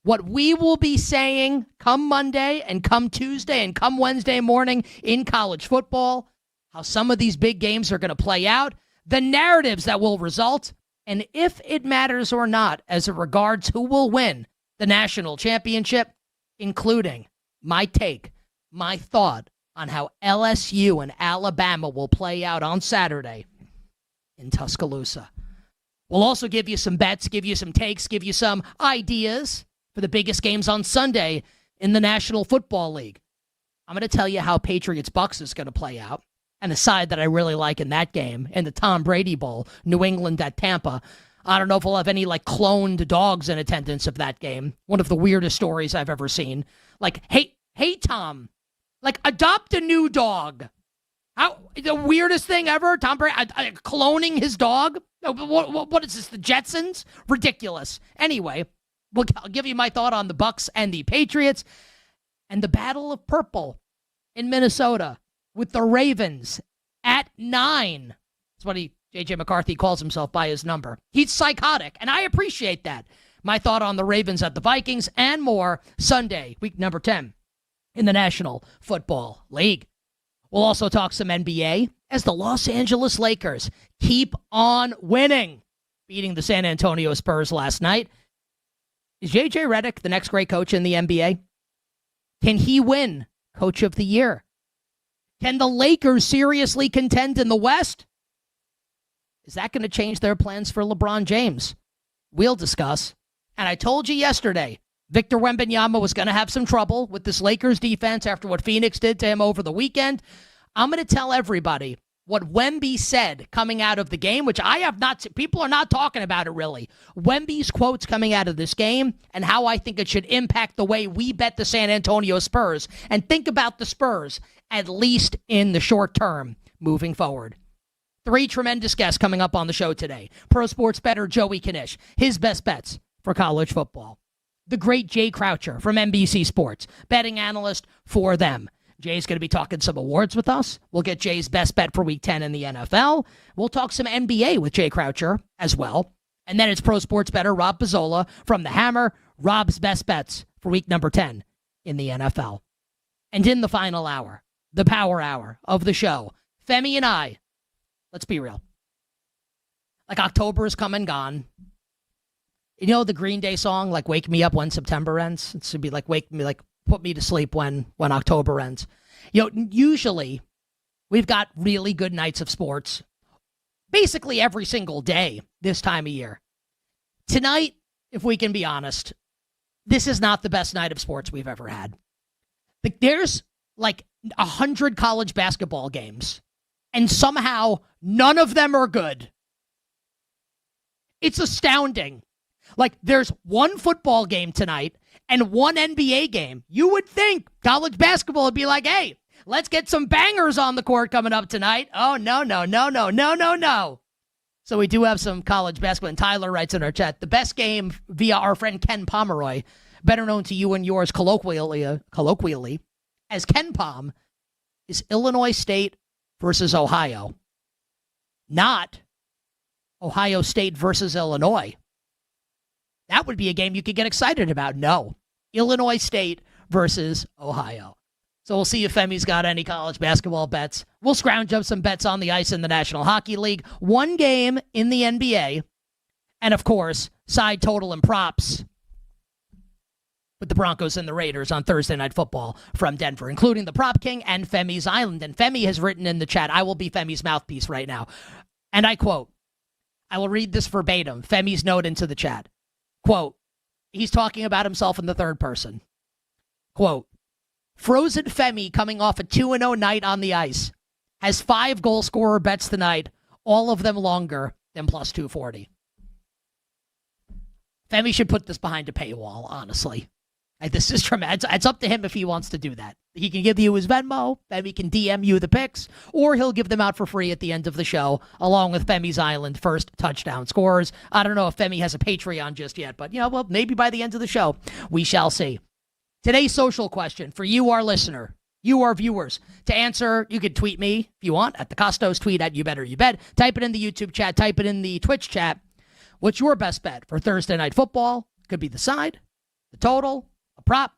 What we will be saying come Monday and come Tuesday and come Wednesday morning in college football, how some of these big games are going to play out, the narratives that will result, and if it matters or not as it regards who will win the national championship, including my take, my thought on how LSU and Alabama will play out on Saturday in Tuscaloosa. We'll also give you some bets, give you some takes, give you some ideas for the biggest games on Sunday in the National Football League. I'm going to tell you how Patriots-Bucks is going to play out, and a side that I really like in that game, in the Tom Brady Bowl, New England at Tampa. I don't know if we'll have any, cloned dogs in attendance of that game. One of the weirdest stories I've ever seen. Hey, Tom, adopt a new dog. How the weirdest thing ever, Tom Brady cloning his dog? What is this, the Jetsons? Ridiculous. Anyway, I'll give you my thought on the Bucks and the Patriots and the Battle of Purple in Minnesota with the Ravens at 9. That's what J.J. McCarthy calls himself by his number. He's psychotic, and I appreciate that. My thought on the Ravens at the Vikings and more Sunday, week number 10 in the National Football League. We'll also talk some NBA as the Los Angeles Lakers keep on winning, beating the San Antonio Spurs last night. Is J.J. Redick the next great coach in the NBA? Can he win Coach of the Year? Can the Lakers seriously contend in the West? Is that going to change their plans for LeBron James? We'll discuss. And I told you yesterday, Victor Wembanyama was going to have some trouble with this Lakers defense after what Phoenix did to him over the weekend. I'm going to tell everybody what Wemby said coming out of the game, which I have not seen. People are not talking about it really. Wemby's quotes coming out of this game and how I think it should impact the way we bet the San Antonio Spurs and think about the Spurs, at least in the short term, moving forward. 3 tremendous guests coming up on the show today. Pro sports bettor Joey Knish, his best bets for college football. The great Jay Croucher from NBC Sports, betting analyst for them. Jay's going to be talking some awards with us. We'll get Jay's best bet for Week 10 in the NFL. We'll talk some NBA with Jay Croucher as well. And then it's pro sports bettor Rob Pizzola from The Hammer, Rob's best bets for Week number 10 in the NFL. And in the final hour, the power hour of the show, Femi and I, let's be real. October is come and gone. You know the Green Day song, Wake Me Up When September Ends? It should be put me to sleep when October ends. Usually we've got really good nights of sports basically every single day this time of year. Tonight, if we can be honest, this is not the best night of sports we've ever had. There's 100 college basketball games, and somehow none of them are good. It's astounding. There's one football game tonight and one NBA game. You would think college basketball would be hey, Let's get some bangers on the court coming up tonight. Oh, no. So we do have some college basketball. And Tyler writes in our chat, the best game via our friend Ken Pomeroy, better known to you and yours colloquially as Ken Pom, is Illinois State versus Ohio. Not Ohio State versus Illinois. That would be a game you could get excited about. No. Illinois State versus Ohio. So we'll see if Femi's got any college basketball bets. We'll scrounge up some bets on the ice in the National Hockey League. One game in the NBA. And, of course, side total and props with the Broncos and the Raiders on Thursday Night Football from Denver, including the Prop King and Femi's Island. And Femi has written in the chat, I will be Femi's mouthpiece right now. And I quote, I will read this verbatim, Femi's note into the chat. Quote, he's talking about himself in the third person. Quote, Frozen Femi coming off a 2-0 night on the ice has 5 goal scorer bets tonight, all of them longer than plus 240. Femi should put this behind a paywall, honestly. This is tremendous. It's up to him if he wants to do that. He can give you his Venmo, Femi can DM you the picks, or he'll give them out for free at the end of the show, along with Femi's Island first touchdown scorers. I don't know if Femi has a Patreon just yet, but, well, maybe by the end of the show, we shall see. Today's social question for you, our listener, you, our viewers, to answer, you could tweet me if you want at the Costos, tweet at You Better You Bet, type it in the YouTube chat, type it in the Twitch chat. What's your best bet for Thursday Night Football? Could be the side, the total, a prop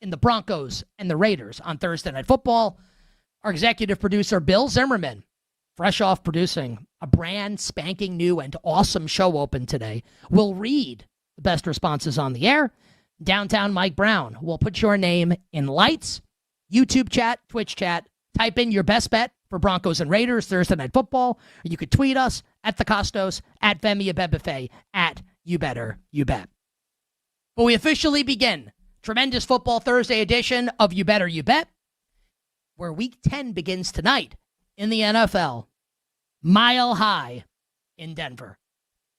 in the Broncos and the Raiders on Thursday Night Football. Our executive producer, Bill Zimmerman, fresh off producing a brand spanking new and awesome show open today, will read the best responses on the air. Downtown Mike Brown will put your name in lights, YouTube chat, Twitch chat. Type in your best bet for Broncos and Raiders Thursday Night Football. Or you could tweet us at the Costos, at Femi Abebefe, at You Better You Bet. But we officially begin tremendous football Thursday edition of You Better You Bet, where Week 10 begins tonight in the NFL, Mile High in Denver.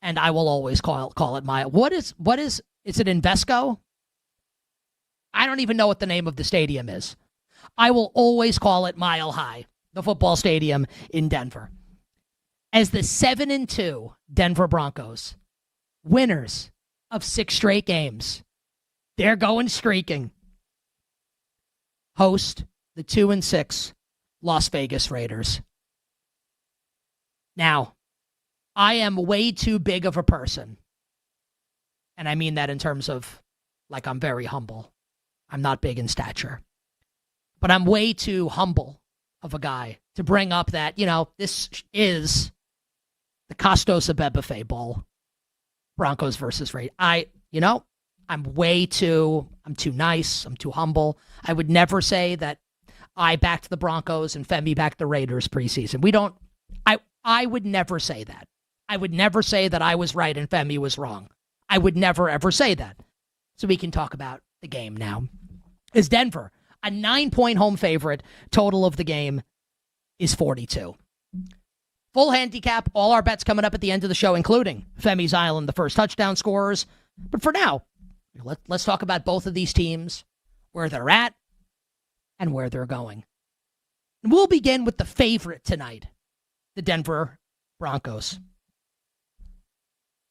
And I will always call it Mile. What is it Invesco? I don't even know what the name of the stadium is. I will always call it Mile High, the football stadium in Denver. As the 7-2 Denver Broncos, winners of 6 straight games, they're going streaking, host the 2-6 Las Vegas Raiders. Now, I am way too big of a person. And I mean that in terms of, like, I'm very humble. I'm not big in stature. But I'm way too humble of a guy to bring up that, this is the Costos Abebefe Bowl. Broncos versus Raiders. I'm too nice. I'm too humble. I would never say that I backed the Broncos and Femi backed the Raiders preseason. I would never say that. I would never say that I was right and Femi was wrong. I would never, ever say that. So we can talk about the game now. Is Denver a 9-point home favorite? Total of the game is 42. Full handicap, all our bets coming up at the end of the show, including Femi's Island, the first touchdown scorers. But for now, let's talk about both of these teams, where they're at and where they're going. And we'll begin with the favorite tonight, the Denver Broncos.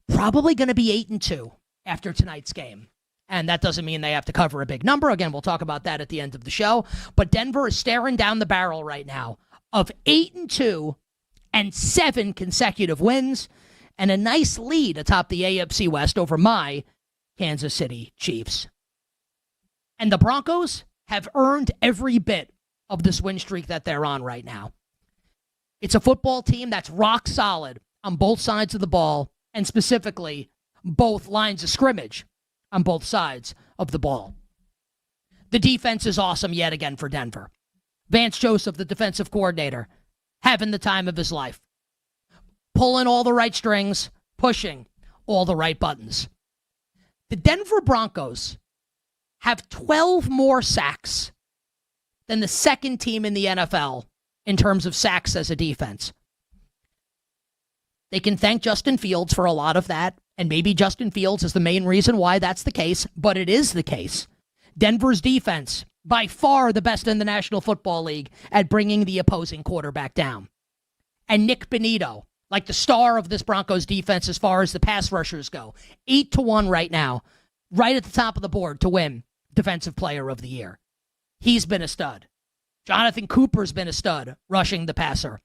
Probably going to be 8-2 after tonight's game. And that doesn't mean they have to cover a big number. Again, we'll talk about that at the end of the show. But Denver is staring down the barrel right now of 8-2 and 7 consecutive wins and a nice lead atop the AFC West over my Kansas City Chiefs. And the Broncos have earned every bit of this win streak that they're on right now. It's a football team that's rock solid on both sides of the ball, and specifically both lines of scrimmage on both sides of the ball. The defense is awesome yet again for Denver. Vance Joseph, the defensive coordinator, having the time of his life. Pulling all the right strings, pushing all the right buttons. The Denver Broncos have 12 more sacks than the second team in the NFL in terms of sacks as a defense. They can thank Justin Fields for a lot of that, and maybe Justin Fields is the main reason why that's the case, but it is the case. Denver's defense by far the best in the National Football League at bringing the opposing quarterback down. And Nick Benito, like the star of this Broncos defense as far as the pass rushers go, 8-1 right now, right at the top of the board to win Defensive Player of the Year. He's been a stud. Jonathan Cooper's been a stud rushing the passer.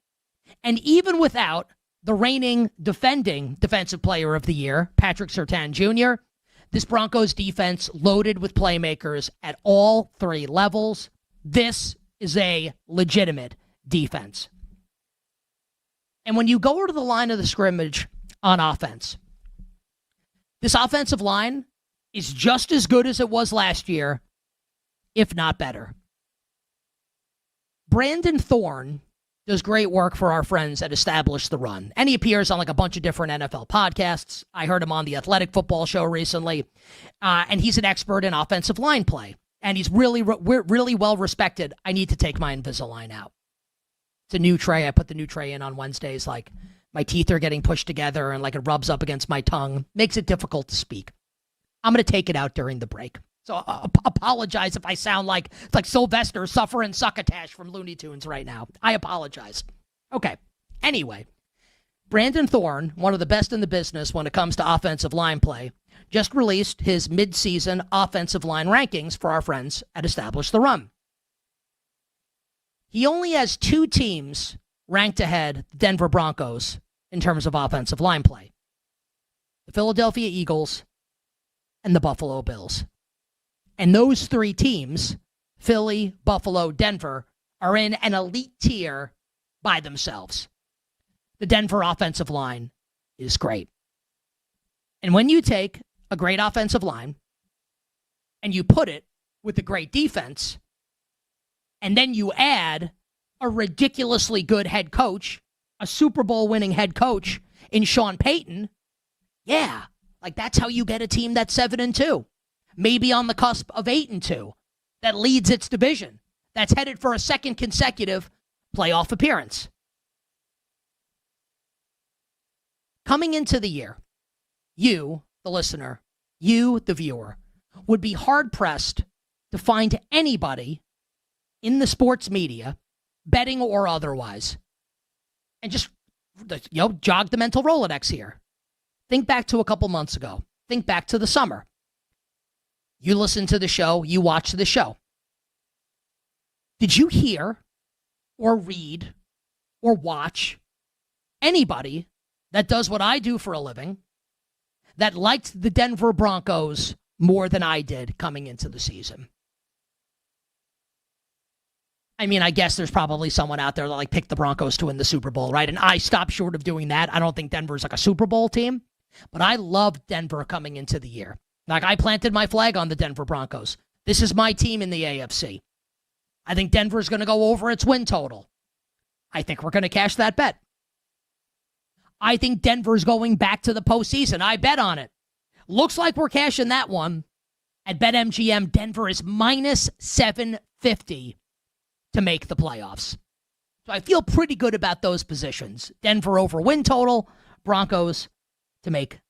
And even without the reigning defending Defensive Player of the Year, Patrick Surtain Jr., this Broncos defense loaded with playmakers at all three levels. This is a legitimate defense. And when you go to the line of the scrimmage on offense, this offensive line is just as good as it was last year, if not better. Brandon Thorne does great work for our friends at Establish the Run. And he appears on like a bunch of different NFL podcasts. I heard him on the Athletic Football Show recently. And he's an expert in offensive line play. And he's really well respected. I need to take my Invisalign out. It's a new tray. I put the new tray in on Wednesdays. Like my teeth are getting pushed together and like it rubs up against my tongue. Makes it difficult to speak. I'm going to take it out during the break. So apologize if I sound like it's like Sylvester suffering succotash from Looney Tunes right now. I apologize. Okay. Anyway, Brandon Thorne, one of the best in the business when it comes to offensive line play, just released his midseason offensive line rankings for our friends at Establish the Run. He only has 2 teams ranked ahead the Denver Broncos in terms of offensive line play. The Philadelphia Eagles and the Buffalo Bills. And those 3 teams, Philly, Buffalo, Denver, are in an elite tier by themselves. The Denver offensive line is great. And when you take a great offensive line and you put it with a great defense, and then you add a ridiculously good head coach, a Super Bowl winning head coach in Sean Payton, yeah, like that's how you get a team that's 7-2. Maybe on the cusp of 8-2, that leads its division, that's headed for a second consecutive playoff appearance. Coming into the year, you, the listener, you, the viewer, would be hard-pressed to find anybody in the sports media, betting or otherwise, and just jog the mental Rolodex here. Think back to a couple months ago. Think back to the summer. You listen to the show, you watch the show. Did you hear or read or watch anybody that does what I do for a living that liked the Denver Broncos more than I did coming into the season? I mean, I guess there's probably someone out there that like picked the Broncos to win the Super Bowl, right? And I stopped short of doing that. I don't think Denver's like a Super Bowl team, but I loved Denver coming into the year. Like, I planted my flag on the Denver Broncos. This is my team in the AFC. I think Denver's going to go over its win total. I think we're going to cash that bet. I think Denver's going back to the postseason. I bet on it. Looks like we're cashing that one. At BetMGM, Denver is minus 750 to make the playoffs. So I feel pretty good about those positions. Denver over win total, Broncos to make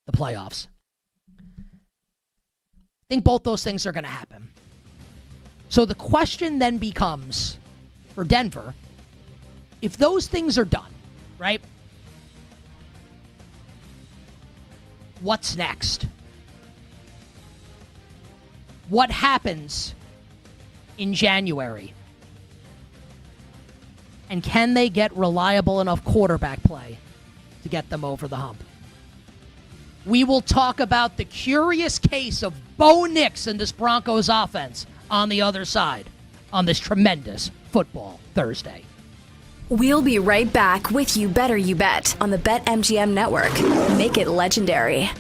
the playoffs. I think both those things are going to happen. So the question then becomes, for Denver, if those things are done, right? What's next? What happens in January? And can they get reliable enough quarterback play to get them over the hump? We will talk about the curious case of Bo Nix and this Broncos offense on the other side on this tremendous Football Thursday. We'll be right back with You Better You Bet on the BetMGM Network. Make it legendary.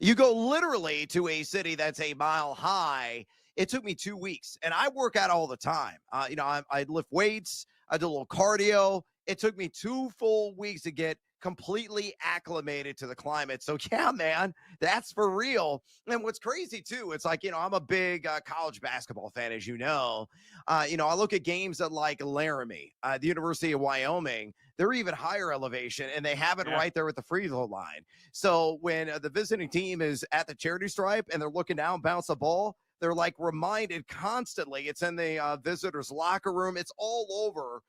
You go literally to a city that's a mile high. It took me 2 weeks, and I work out all the time. I lift weights. I do a little cardio. It took me 2 full weeks to get completely acclimated to the climate. So yeah, man, that's for real. And what's crazy too, it's like, I'm a big college basketball fan, as you know. I look at games at like Laramie, the University of Wyoming. They're even higher elevation, and they have it right there with the free throw line. So when the visiting team is at the charity stripe and they're looking down, bounce the ball, they're like reminded constantly. It's in the visitors' locker room. It's all over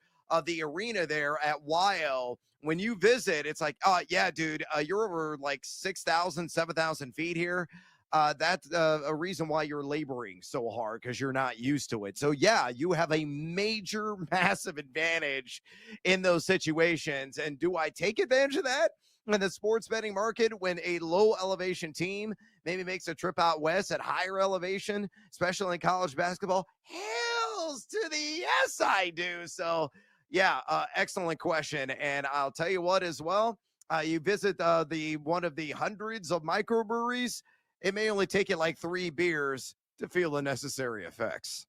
the arena there at YO. When you visit, it's like, oh, yeah, dude, you're over like 6,000, 7,000 feet here. That's a reason why you're laboring so hard, because you're not used to it. So, yeah, you have a major, massive advantage in those situations. And do I take advantage of that in the sports betting market when a low elevation team maybe makes a trip out west at higher elevation, especially in college basketball? Hells to the yes, I do. So, yeah, excellent question. And I'll tell you what as well, you visit the one of the hundreds of microbreweries, it may only take you like 3 beers to feel the necessary effects.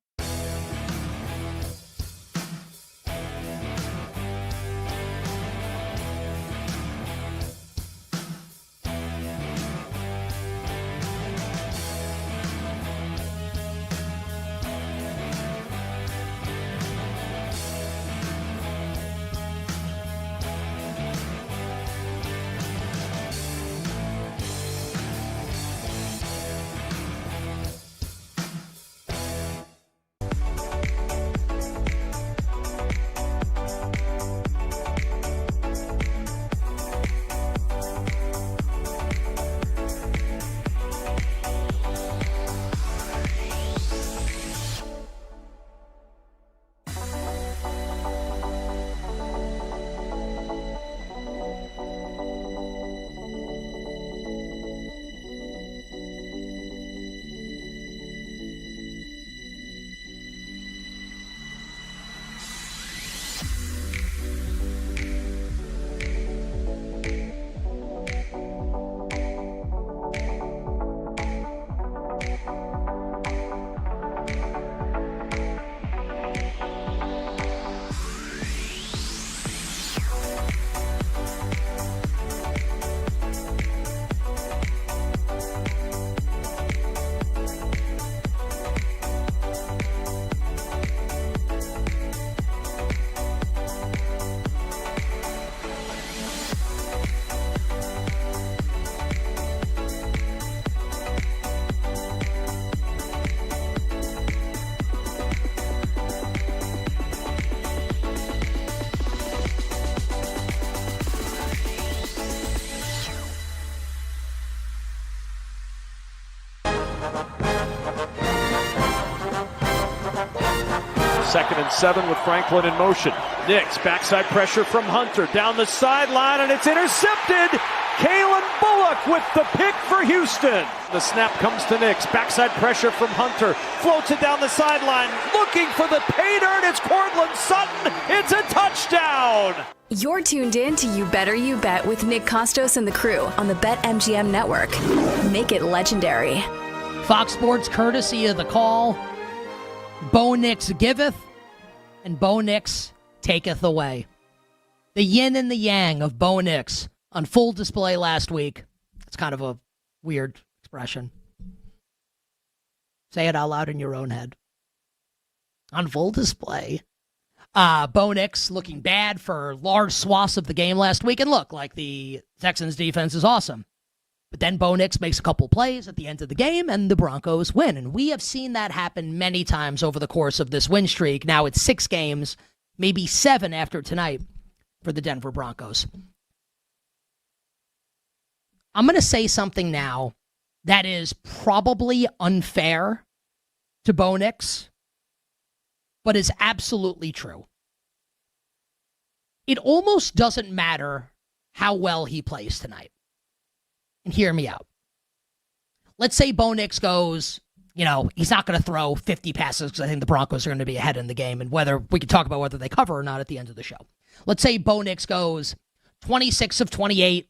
Second and 7 with Franklin in motion. Knicks, backside pressure from Hunter. Down the sideline, and it's intercepted. Kalen Bullock with the pick for Houston. The snap comes to Knicks. Backside pressure from Hunter. Floats it down the sideline. Looking for the pay dirt. It's Cortland Sutton. It's a touchdown. You're tuned in to You Better You Bet with Nick Costos and the crew on the BetMGM network. Make it legendary. Fox Sports courtesy of The Call. Bo Nix giveth, and Bo Nix taketh away. The yin and the yang of Bo Nix on full display last week. It's kind of a weird expression. Say it out loud in your own head. On full display. Bo Nix looking bad for large swaths of the game last week. And look, like the Texans defense is awesome. But then Bo Nix makes a couple plays at the end of the game, and the Broncos win. And we have seen that happen many times over the course of this win streak. Now it's 6 games, maybe 7 after tonight for the Denver Broncos. I'm going to say something now that is probably unfair to Bo Nix, but is absolutely true. It almost doesn't matter how well he plays tonight. And hear me out. Let's say Bo Nix goes, he's not going to throw 50 passes because I think the Broncos are going to be ahead in the game, and whether we can talk about whether they cover or not at the end of the show. Let's say Bo Nix goes 26 of 28,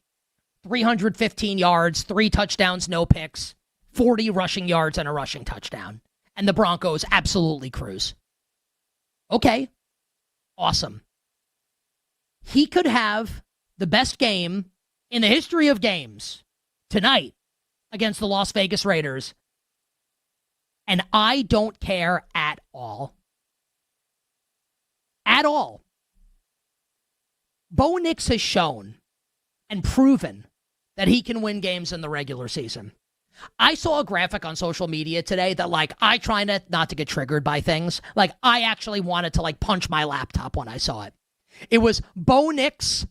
315 yards, 3 touchdowns, no picks, 40 rushing yards, and a rushing touchdown. And the Broncos absolutely cruise. Okay. Awesome. He could have the best game in the history of games tonight against the Las Vegas Raiders. And I don't care at all. At all. Bo Nix has shown and proven that he can win games in the regular season. I saw a graphic on social media today that, like, I try not to get triggered by things. Like, I actually wanted to, like, punch my laptop when I saw it. It was Bo Nix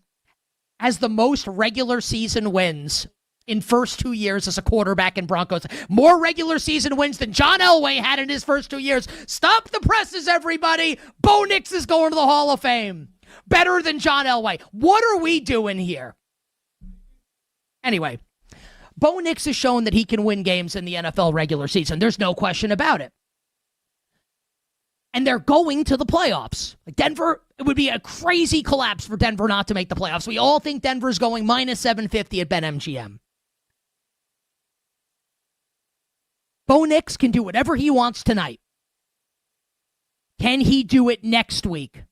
has the most regular season wins in first 2 years as a quarterback in Broncos. More regular season wins than John Elway had in his first 2 years. Stop the presses, everybody. Bo Nix is going to the Hall of Fame. Better than John Elway. What are we doing here? Anyway, Bo Nix has shown that he can win games in the NFL regular season. There's no question about it. And they're going to the playoffs. Like Denver, it would be a crazy collapse for Denver not to make the playoffs. We all think Denver's going minus 750 at BetMGM. Bo Nix can do whatever he wants tonight. Can he do it next week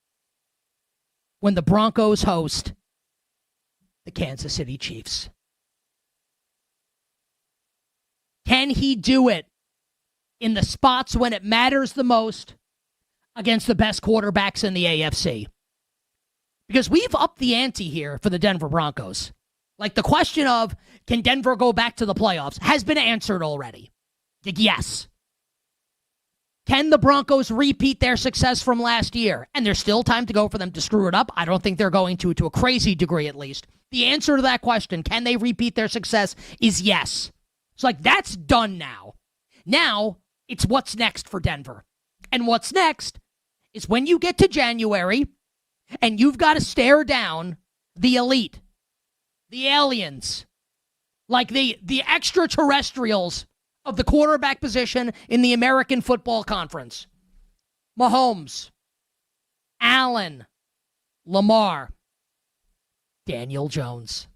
when the Broncos host the Kansas City Chiefs? Can he do it in the spots when it matters the most against the best quarterbacks in the AFC? Because we've upped the ante here for the Denver Broncos. Like, the question of, can Denver go back to the playoffs, has been answered already. Like, yes. Can the Broncos repeat their success from last year? And there's still time to go for them to screw it up. I don't think they're going to a crazy degree at least. The answer to that question, can they repeat their success, is yes. It's like, that's done now. Now, it's what's next for Denver. And what's next is when you get to January and you've got to stare down the elite, the aliens, like the extraterrestrials of the quarterback position in the American Football Conference. Mahomes, Allen, Lamar, Daniel Jones.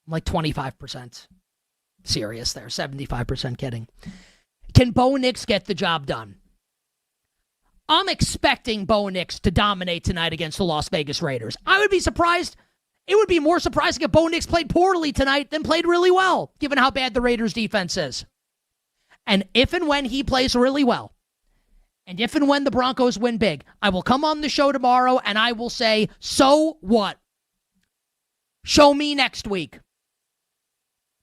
I'm like 25% serious there, 75% kidding. Can Bo Nix get the job done? I'm expecting Bo Nix to dominate tonight against the Las Vegas Raiders. I would be surprised. It would be more surprising if Bo Nix played poorly tonight than played really well, given how bad the Raiders' defense is. And if and when he plays really well, and if and when the Broncos win big, I will come on the show tomorrow and I will say, so what? Show me next week.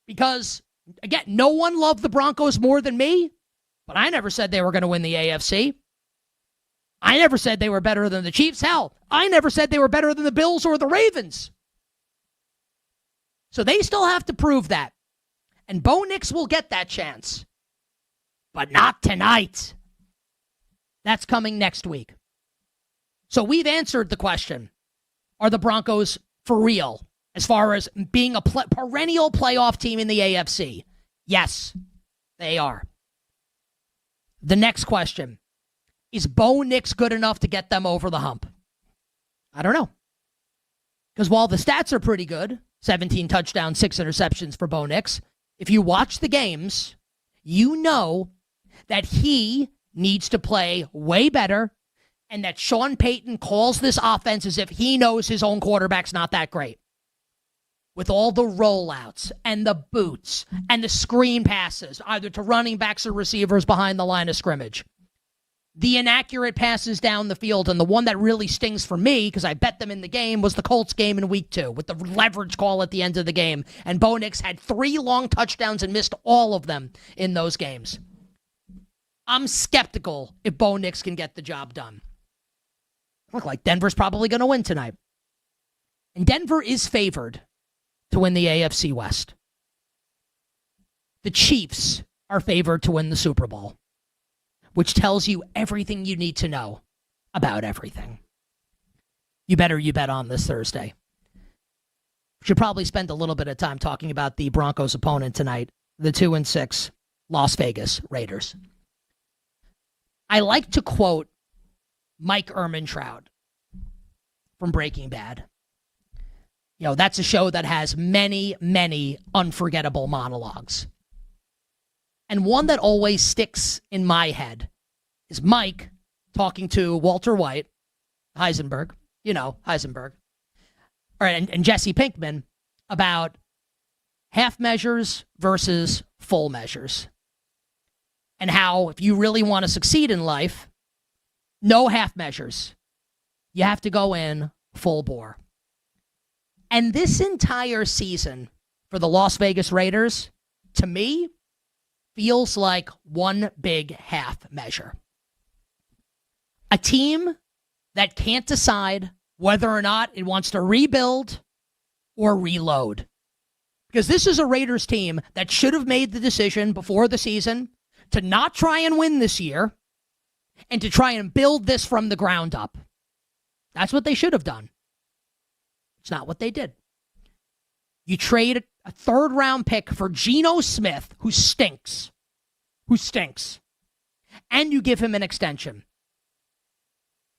Because, again, no one loved the Broncos more than me, but I never said they were going to win the AFC. I never said they were better than the Chiefs. Hell, I never said they were better than the Bills or the Ravens. So they still have to prove that. And Bo Nix will get that chance. But not tonight. That's coming next week. So we've answered the question. Are the Broncos for real as far as being a perennial playoff team in the AFC? Yes, they are. The next question. Is Bo Nix good enough to get them over the hump? I don't know. Because while the stats are pretty good, 17 touchdowns, 6 interceptions for Bo Nix, if you watch the games, you know that he needs to play way better and that Sean Payton calls this offense as if he knows his own quarterback's not that great. With all the rollouts and the boots and the screen passes, either to running backs or receivers behind the line of scrimmage. The inaccurate passes down the field, and the one that really stings for me, because I bet them in the game, was the Colts game in week 2 with the leverage call at the end of the game. And Bo Nix had 3 long touchdowns and missed all of them in those games. I'm skeptical if Bo Nix can get the job done. Look like Denver's probably going to win tonight. And Denver is favored to win the AFC West. The Chiefs are favored to win the Super Bowl, which tells you everything you need to know about everything. You bet on this Thursday. Should probably spend a little bit of time talking about the Broncos' opponent tonight, the 2-6 Las Vegas Raiders. I like to quote Mike Ehrmantraut from Breaking Bad. That's a show that has many, many unforgettable monologues. And one that always sticks in my head is Mike talking to Walter White, Heisenberg, Heisenberg, and Jesse Pinkman about half measures versus full measures. And how, if you really want to succeed in life, no half measures. You have to go in full bore. And this entire season for the Las Vegas Raiders, to me, feels like one big half measure. A team that can't decide whether or not it wants to rebuild or reload. Because this is a Raiders team that should have made the decision before the season to not try and win this year and to try and build this from the ground up. That's what they should have done. It's not what they did. You trade a third-round pick for Geno Smith, who stinks, and you give him an extension.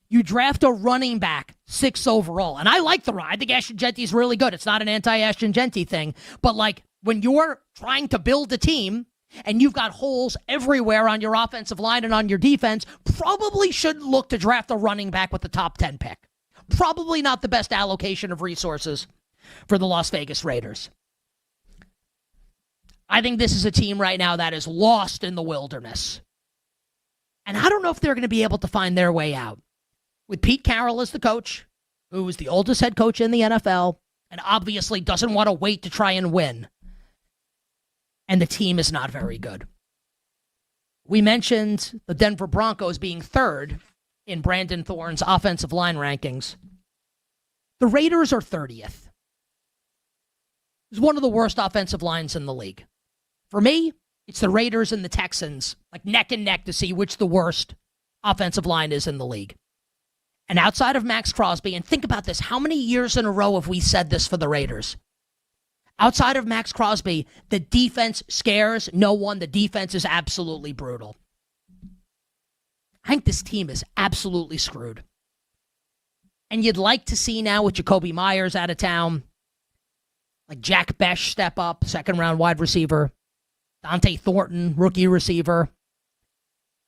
You draft a running back, 6th overall. And I like the ride. I think Ashton Genty's really good. It's not an anti-Ashton Genty thing. But, when you're trying to build a team and you've got holes everywhere on your offensive line and on your defense, probably should look to draft a running back with the top 10 pick. Probably not the best allocation of resources for the Las Vegas Raiders. I think this is a team right now that is lost in the wilderness. And I don't know if they're going to be able to find their way out. With Pete Carroll as the coach, who is the oldest head coach in the NFL, and obviously doesn't want to wait to try and win. And the team is not very good. We mentioned the Denver Broncos being third in Brandon Thorne's offensive line rankings. The Raiders are 30th. It's one of the worst offensive lines in the league. For me, it's the Raiders and the Texans, neck and neck to see which the worst offensive line is in the league. And outside of Max Crosby, and think about this, how many years in a row have we said this for the Raiders? Outside of Max Crosby, the defense scares no one. The defense is absolutely brutal. I think this team is absolutely screwed. And you'd like to see now with Jacoby Myers out of town, Jack Besh step up, second-round wide receiver. Dante Thornton, rookie receiver.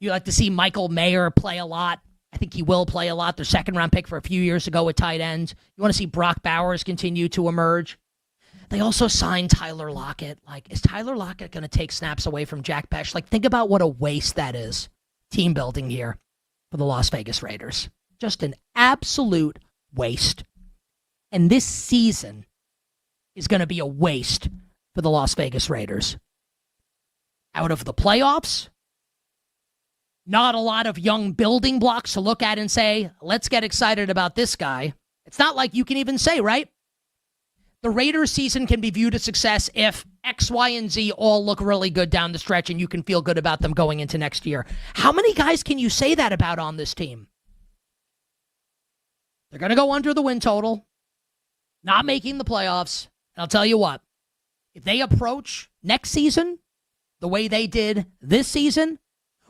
You'd like to see Michael Mayer play a lot. I think he will play a lot. Their second-round pick for a few years ago with tight ends. You want to see Brock Bowers continue to emerge. They also signed Tyler Lockett. Is Tyler Lockett going to take snaps away from Jack Besh? Think about what a waste that is. Team building here for the Las Vegas Raiders. Just an absolute waste. And this season is going to be a waste for the Las Vegas Raiders. Out of the playoffs, not a lot of young building blocks to look at and say, let's get excited about this guy. It's not like you can even say, right? The Raiders season can be viewed as success if X, Y, and Z all look really good down the stretch and you can feel good about them going into next year. How many guys can you say that about on this team? They're going to go under the win total, not making the playoffs. And I'll tell you what, if they approach next season the way they did this season,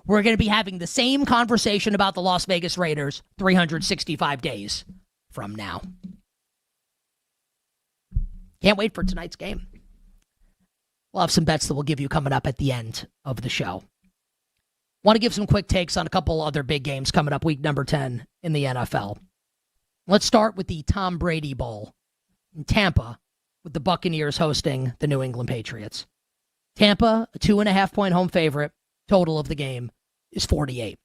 we're going to be having the same conversation about the Las Vegas Raiders 365 days from now. Can't wait for tonight's game. We'll have some bets that we'll give you coming up at the end of the show. Want to give some quick takes on a couple other big games coming up week number 10 in the NFL. Let's start with the Tom Brady Bowl in Tampa with the Buccaneers hosting the New England Patriots. Tampa, a 2.5-point home favorite. Total of the game is 48.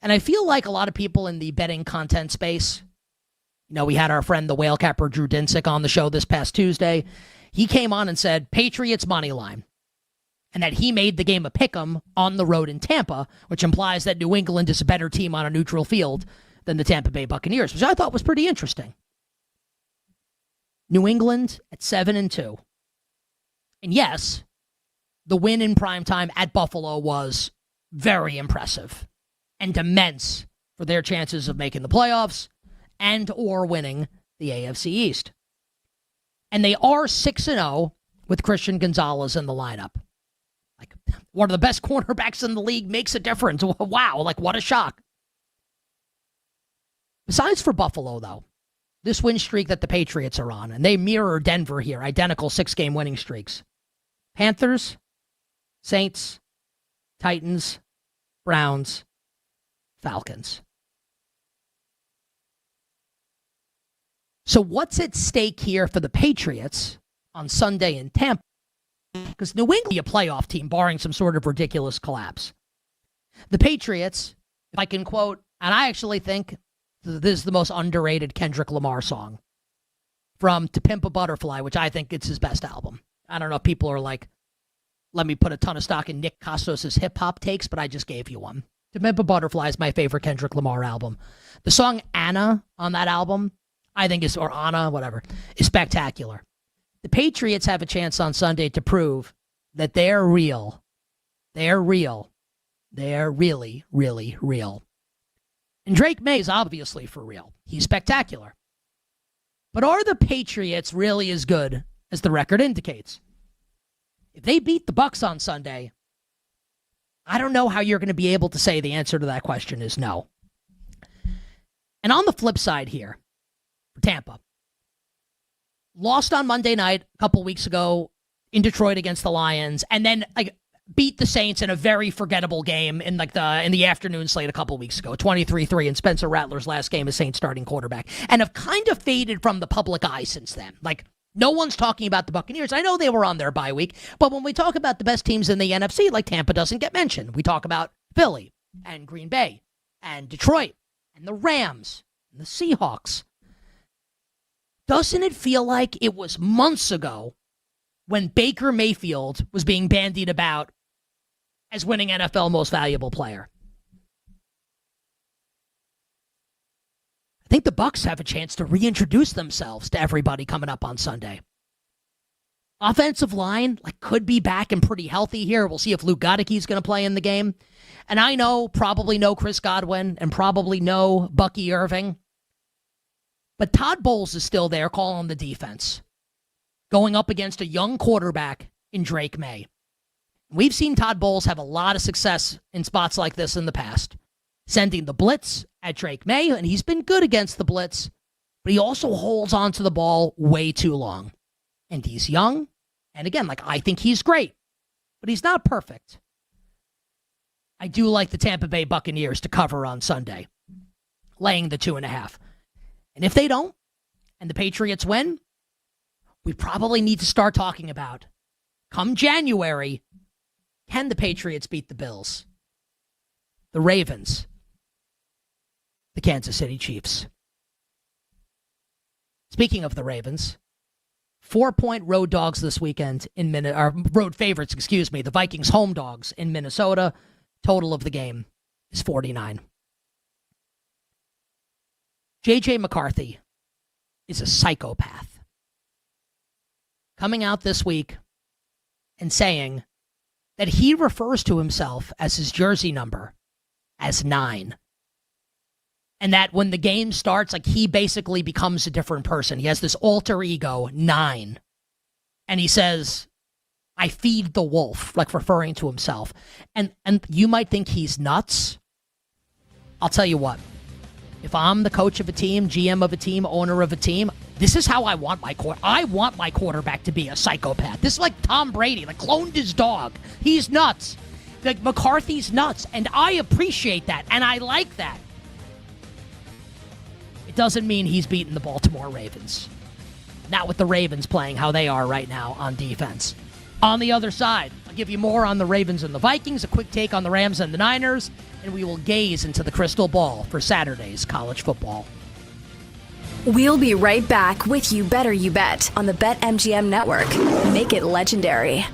And I feel like a lot of people in the betting content space, we had our friend, the whale capper Drew Dinsick, on the show this past Tuesday. He came on and said Patriots money line, and that he made the game a pick'em on the road in Tampa, which implies that New England is a better team on a neutral field than the Tampa Bay Buccaneers, which I thought was pretty interesting. New England at 7-2. And yes, the win in primetime at Buffalo was very impressive and immense for their chances of making the playoffs and or winning the AFC East. And they are 6-0 with Christian Gonzalez in the lineup. One of the best cornerbacks in the league makes a difference. Wow, what a shock. Besides for Buffalo, though, this win streak that the Patriots are on, and they mirror Denver here, identical 6-game winning streaks. Panthers, Saints, Titans, Browns, Falcons. So what's at stake here for the Patriots on Sunday in Tampa? Because New England is a playoff team, barring some sort of ridiculous collapse. The Patriots, if I can quote, and I actually think this is the most underrated Kendrick Lamar song, from To Pimp a Butterfly, which I think it's his best album. I don't know if people are like, let me put a ton of stock in Nick Costos' hip-hop takes, but I just gave you one. To Pimp a Butterfly is my favorite Kendrick Lamar album. The song Anna on that album, I think is, or Anna, whatever, is spectacular. The Patriots have a chance on Sunday to prove that they're real. They're real. They're really, really real. And Drake May is obviously for real. He's spectacular. But are the Patriots really as good as the record indicates? If they beat the Bucs on Sunday, I don't know how you're going to be able to say the answer to that question is no. And on the flip side here, for Tampa, lost on Monday night a couple weeks ago in Detroit against the Lions, and then beat the Saints in a very forgettable game in the afternoon slate a couple weeks ago, 23-3 in Spencer Rattler's last game as Saints starting quarterback, and have kind of faded from the public eye since then. No one's talking about the Buccaneers. I know they were on their bye week, but when we talk about the best teams in the NFC, Tampa doesn't get mentioned. We talk about Philly and Green Bay and Detroit and the Rams and the Seahawks. Doesn't it feel like it was months ago when Baker Mayfield was being bandied about as winning NFL Most Valuable Player? I think the Bucs have a chance to reintroduce themselves to everybody coming up on Sunday. Offensive line could be back and pretty healthy here. We'll see if Luke Goedeke going to play in the game. And I probably know Chris Godwin and probably know Bucky Irving. But Todd Bowles is still there calling the defense, going up against a young quarterback in Drake May. We've seen Todd Bowles have a lot of success in spots like this in the past, sending the blitz at Drake May, and he's been good against the blitz, but he also holds on to the ball way too long. And he's young, and again, I think he's great, but he's not perfect. I do like the Tampa Bay Buccaneers to cover on Sunday, laying the 2.5. And if they don't, and the Patriots win, we probably need to start talking about, come January, can the Patriots beat the Bills, the Ravens, the Kansas City Chiefs? Speaking of the Ravens, 4-point road dogs this weekend road favorites, the Vikings home dogs in Minnesota. Total of the game is 49. J.J. McCarthy is a psychopath. Coming out this week and saying that he refers to himself as his jersey number as 9. And that when the game starts, he basically becomes a different person. He has this alter ego, 9. And he says, I feed the wolf, referring to himself. And you might think he's nuts. I'll tell you what. If I'm the coach of a team, GM of a team, owner of a team, this is how I want my I want my quarterback to be a psychopath. This is like Tom Brady, cloned his dog. He's nuts. McCarthy's nuts. And I appreciate that. And I like that. It doesn't mean he's beaten the Baltimore Ravens. Not with the Ravens playing how they are right now on defense. On the other side, I'll give you more on the Ravens and the Vikings, a quick take on the Rams and the Niners, and we will gaze into the crystal ball for Saturday's college football. We'll be right back with You Better You Bet on the BetMGM Network. Make it legendary.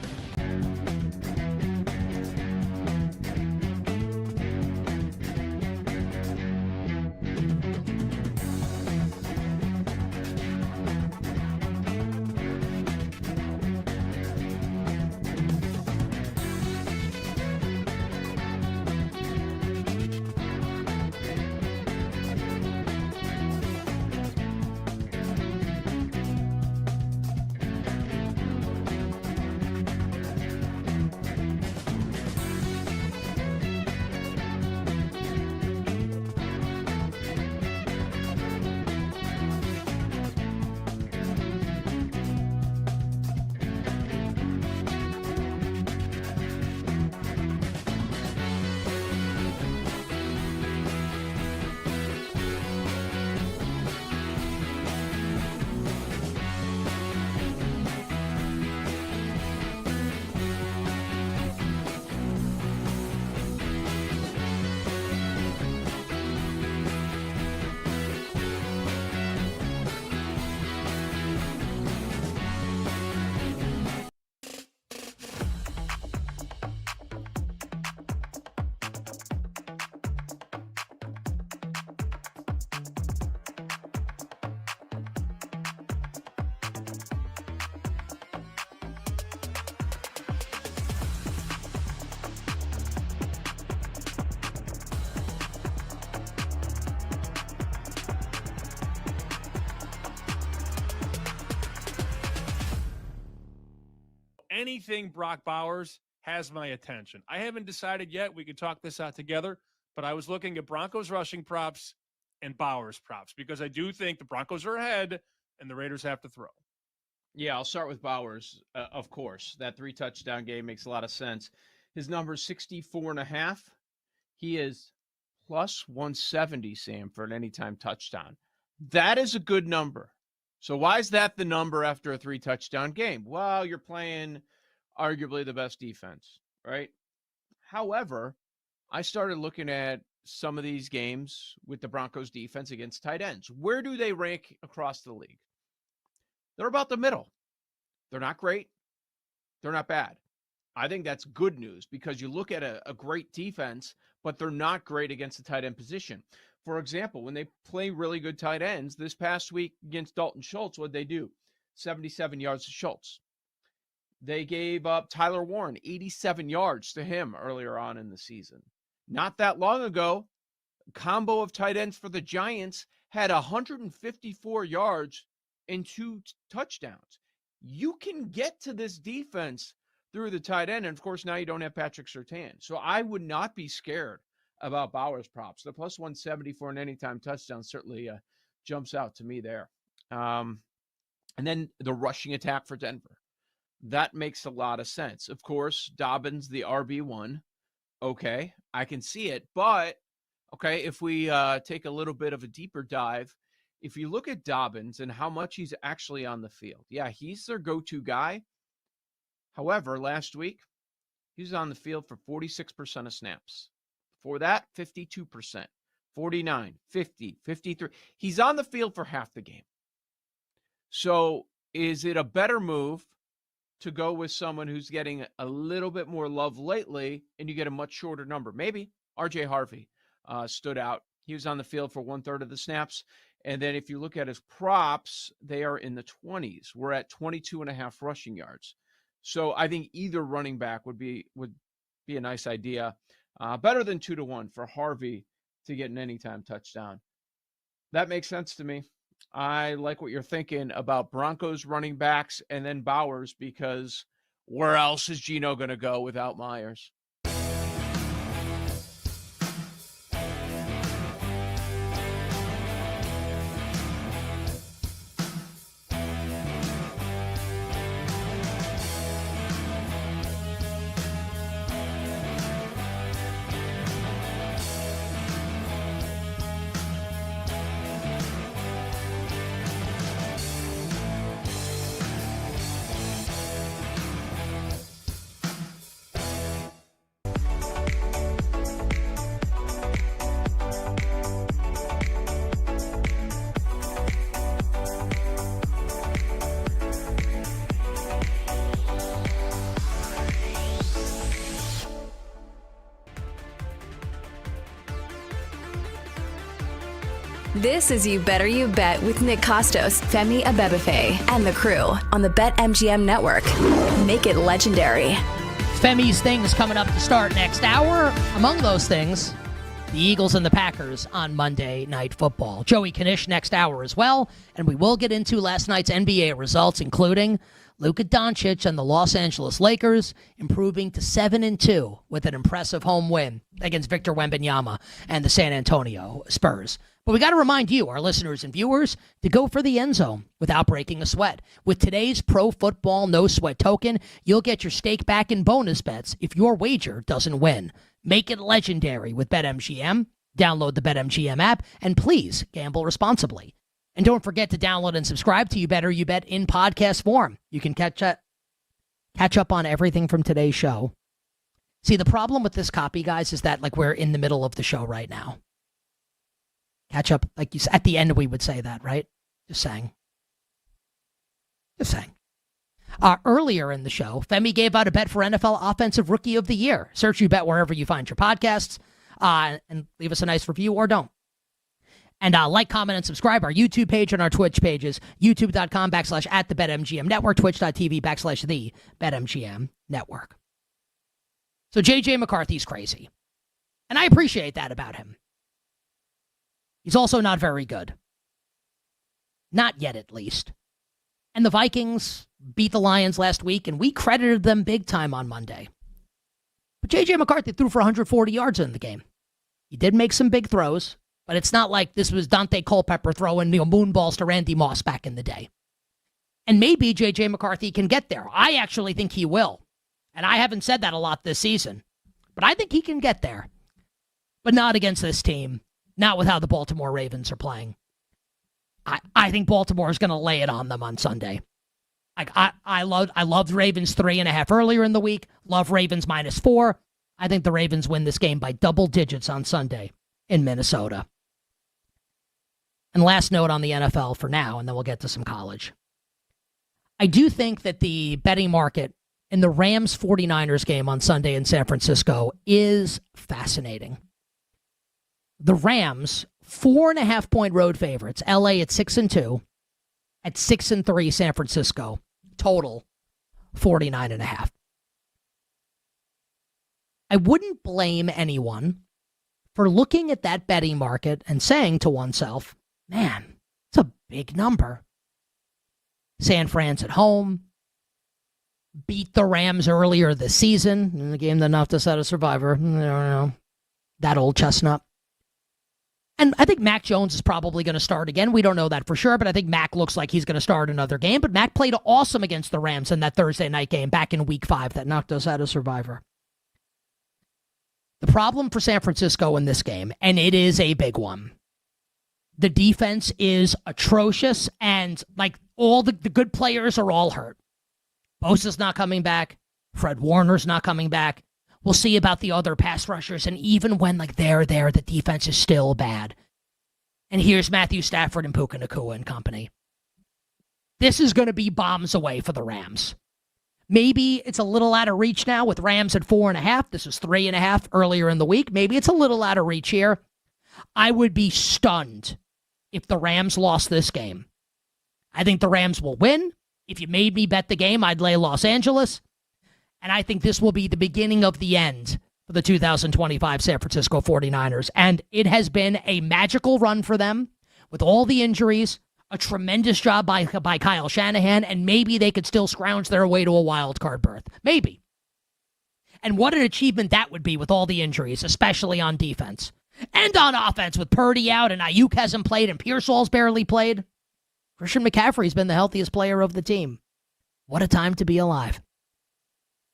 anything Brock Bowers has my attention. I haven't decided yet. We could talk this out together, but I was looking at Broncos rushing props and Bowers props because I do think the Broncos are ahead and the Raiders have to throw. Yeah, I'll start with Bowers, of course. That 3-touchdown game makes a lot of sense. His number is 64.5. He is plus 170, Sam, for an anytime touchdown. That is a good number. So why is that the number after a 3-touchdown game? Well, you're playing arguably the best defense, right? However, I started looking at some of these games with the Broncos defense against tight ends. Where do they rank across the league? They're about the middle. They're not great. They're not bad. I think that's good news because you look at a great defense, but they're not great against the tight end position. For example, when they play really good tight ends, this past week against Dalton Schultz, what'd they do? 77 yards to Schultz. They gave up Tyler Warren, 87 yards to him earlier on in the season. Not that long ago, a combo of tight ends for the Giants had 154 yards and 2 touchdowns. You can get to this defense through the tight end. And of course, now you don't have Patrick Surtain. So I would not be scared about Bowers props. The plus 170 for an anytime touchdown certainly jumps out to me there. And then the rushing attack for Denver. That makes a lot of sense. Of course, Dobbins, the RB1. Okay, I can see it. But, okay, if we take a little bit of a deeper dive, if you look at Dobbins and how much he's actually on the field, yeah, he's their go-to guy. However, last week, he was on the field for 46% of snaps. Before that, 52%, 49, 50, 53. He's on the field for half the game. So is it a better move to go with someone who's getting a little bit more love lately and you get a much shorter number? Maybe. RJ Harvey stood out. He was on the field for 1/3 of the snaps. And then if you look at his props, they are in the 20s. We're at 22.5 rushing yards. So I think either running back would be a nice idea. Better than 2-1 for Harvey to get an anytime touchdown. That makes sense to me. I like what you're thinking about Broncos running backs and then Bowers, because where else is Geno going to go without Myers? This is You Better You Bet with Nick Costos, Femi Abebefe, and the crew on the BetMGM Network. Make it legendary. Femi's things coming up to start next hour. Among those things, the Eagles and the Packers on Monday Night Football. Joey Knish next hour as well. And we will get into last night's NBA results, including Luka Doncic and the Los Angeles Lakers improving to 7-2 with an impressive home win against Victor Wembanyama and the San Antonio Spurs. But we got to remind you, our listeners and viewers, to go for the end zone without breaking a sweat. With today's Pro Football No Sweat token, you'll get your stake back in bonus bets if your wager doesn't win. Make it legendary with BetMGM. Download the BetMGM app, and please gamble responsibly. And don't forget to download and subscribe to You Better You Bet in podcast form. You can catch up on everything from today's show. See, the problem with this copy, guys, is that we're in the middle of the show right now. Catch up, like you said, at the end we would say that, right? Just saying. Earlier in the show, Femi gave out a bet for NFL Offensive Rookie of the Year. Search You Bet wherever you find your podcasts, and leave us a nice review or don't. And like, comment, and subscribe our YouTube page and our Twitch pages, youtube.com/@the BetMGM Network, twitch.tv/the BetMGM Network. So J.J. McCarthy's crazy. And I appreciate that about him. He's also not very good. Not yet, at least. And the Vikings, beat the Lions last week, and we credited them big time on Monday. But J.J. McCarthy threw for 140 yards in the game. He did make some big throws, but it's not like this was Dante Culpepper throwing moon balls to Randy Moss back in the day. And maybe J.J. McCarthy can get there. I actually think he will. And I haven't said that a lot this season. But I think he can get there. But not against this team. Not with how the Baltimore Ravens are playing. I think Baltimore is going to lay it on them on Sunday. I loved Ravens 3.5 earlier in the week. Love Ravens -4. I think the Ravens win this game by double digits on Sunday in Minnesota. And last note on the NFL for now, and then we'll get to some college. I do think that the betting market in the Rams 49ers game on Sunday in San Francisco is fascinating. The Rams, 4.5-point road favorites. LA at 6-2. At 6-3 San Francisco. Total 49.5. I wouldn't blame anyone for looking at that betting market and saying to oneself, man, it's a big number. San Fran's at home. Beat the Rams earlier this season in the game that knocked us out of Survivor. I don't know. That old chestnut. And I think Mac Jones is probably going to start again. We don't know that for sure, but I think Mac looks like he's going to start another game. But Mac played awesome against the Rams in that Thursday night game back in Week 5 that knocked us out of Survivor. The problem for San Francisco in this game, and it is a big one, the defense is atrocious, and like all the good players are all hurt. Bosa's not coming back. Fred Warner's not coming back. We'll see about the other pass rushers, and even when they're there, the defense is still bad. And here's Matthew Stafford and Puka Nacua and company. This is going to be bombs away for the Rams. Maybe it's a little out of reach now with Rams at 4.5. This was 3.5 earlier in the week. Maybe it's a little out of reach here. I would be stunned if the Rams lost this game. I think the Rams will win. If you made me bet the game, I'd lay Los Angeles. And I think this will be the beginning of the end for the 2025 San Francisco 49ers. And it has been a magical run for them with all the injuries, a tremendous job by Kyle Shanahan, and maybe they could still scrounge their way to a wild card berth. Maybe. And what an achievement that would be with all the injuries, especially on defense. And on offense with Purdy out and Ayuk hasn't played and Pearsall's barely played. Christian McCaffrey's been the healthiest player of the team. What a time to be alive.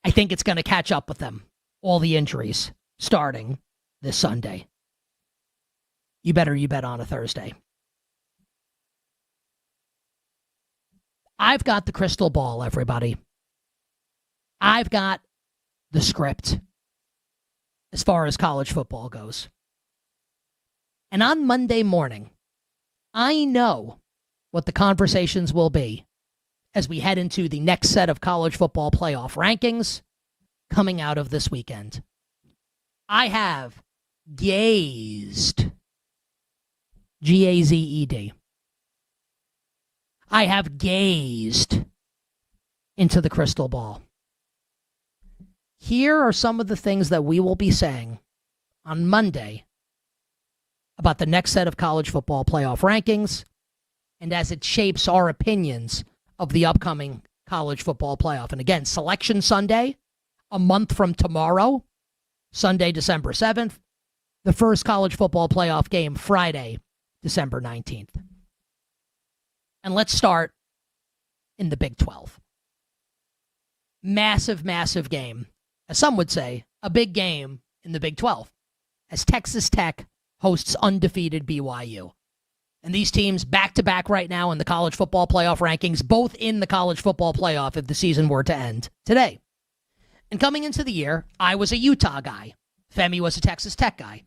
I think it's going to catch up with them. All the injuries starting this Sunday. You bet on a Thursday. I've got the crystal ball, everybody. I've got the script as far as college football goes. And on Monday morning, I know what the conversations will be as we head into the next set of college football playoff rankings coming out of this weekend. I have gazed, Gazed. I have gazed into the crystal ball. Here are some of the things that we will be saying on Monday about the next set of college football playoff rankings and as it shapes our opinions of the upcoming college football playoff. And again, Selection Sunday, a month from tomorrow, Sunday, December 7th. The first college football playoff game, Friday, December 19th. And let's start in the Big 12. Massive, massive game. As some would say, a big game in the Big 12. As Texas Tech hosts undefeated BYU. And these teams back-to-back right now in the college football playoff rankings, both in the college football playoff if the season were to end today. And coming into the year, I was a Utah guy. Femi was a Texas Tech guy.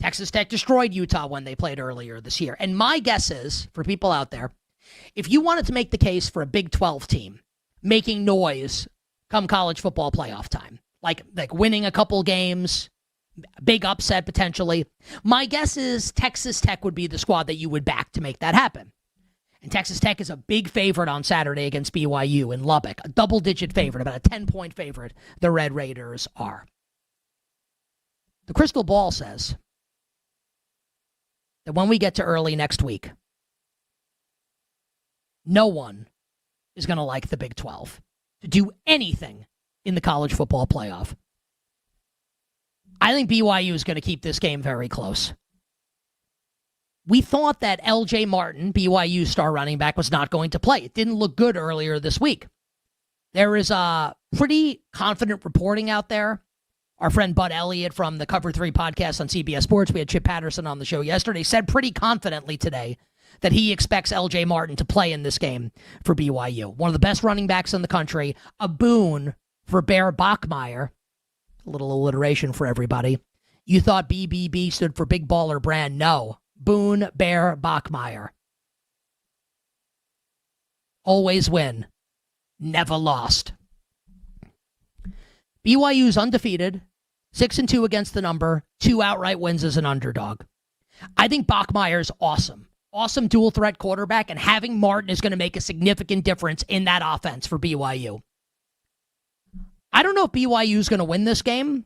Texas Tech destroyed Utah when they played earlier this year. And my guess is, for people out there, if you wanted to make the case for a Big 12 team making noise come college football playoff time, like winning a couple games, big upset potentially, my guess is Texas Tech would be the squad that you would back to make that happen. And Texas Tech is a big favorite on Saturday against BYU in Lubbock, a double-digit favorite, about a 10-point favorite the Red Raiders are. The crystal ball says that when we get to early next week, no one is going to like the Big 12 to do anything in the college football playoff. I think BYU is going to keep this game very close. We thought that L.J. Martin, BYU star running back, was not going to play. It didn't look good earlier this week. There is a pretty confident reporting out there. Our friend Bud Elliott from the Cover 3 podcast on CBS Sports, we had Chip Patterson on the show yesterday, said pretty confidently today that he expects L.J. Martin to play in this game for BYU. One of the best running backs in the country, a boon for Bear Bachmeier. A little alliteration for everybody. You thought BBB stood for Big Baller Brand. No. Boone Bear Bachmeier. Always win. Never lost. BYU's undefeated. 6-2 against the number. 2 outright wins as an underdog. I think Bachmeier's awesome. Awesome dual threat quarterback, and having Martin is going to make a significant difference in that offense for BYU. I don't know if BYU is going to win this game,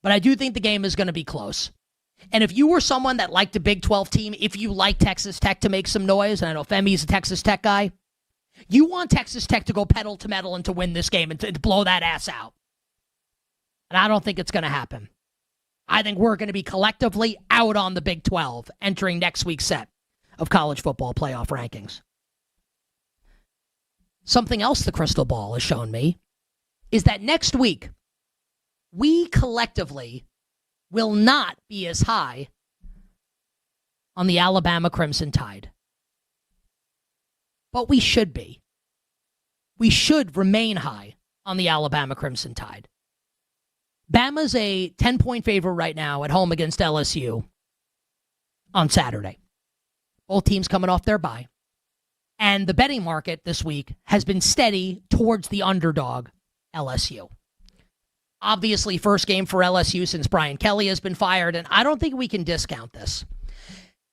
but I do think the game is going to be close. And if you were someone that liked a Big 12 team, if you like Texas Tech to make some noise, and I know Femi's a Texas Tech guy, you want Texas Tech to go pedal to metal and to win this game and to blow that ass out. And I don't think it's going to happen. I think we're going to be collectively out on the Big 12 entering next week's set of college football playoff rankings. Something else the crystal ball has shown me is that next week, we collectively will not be as high on the Alabama Crimson Tide. But we should be. We should remain high on the Alabama Crimson Tide. Bama's a 10-point favorite right now at home against LSU on Saturday. Both teams coming off their bye. And the betting market this week has been steady towards the underdog, LSU. Obviously, first game for LSU since Brian Kelly has been fired, and I don't think we can discount this.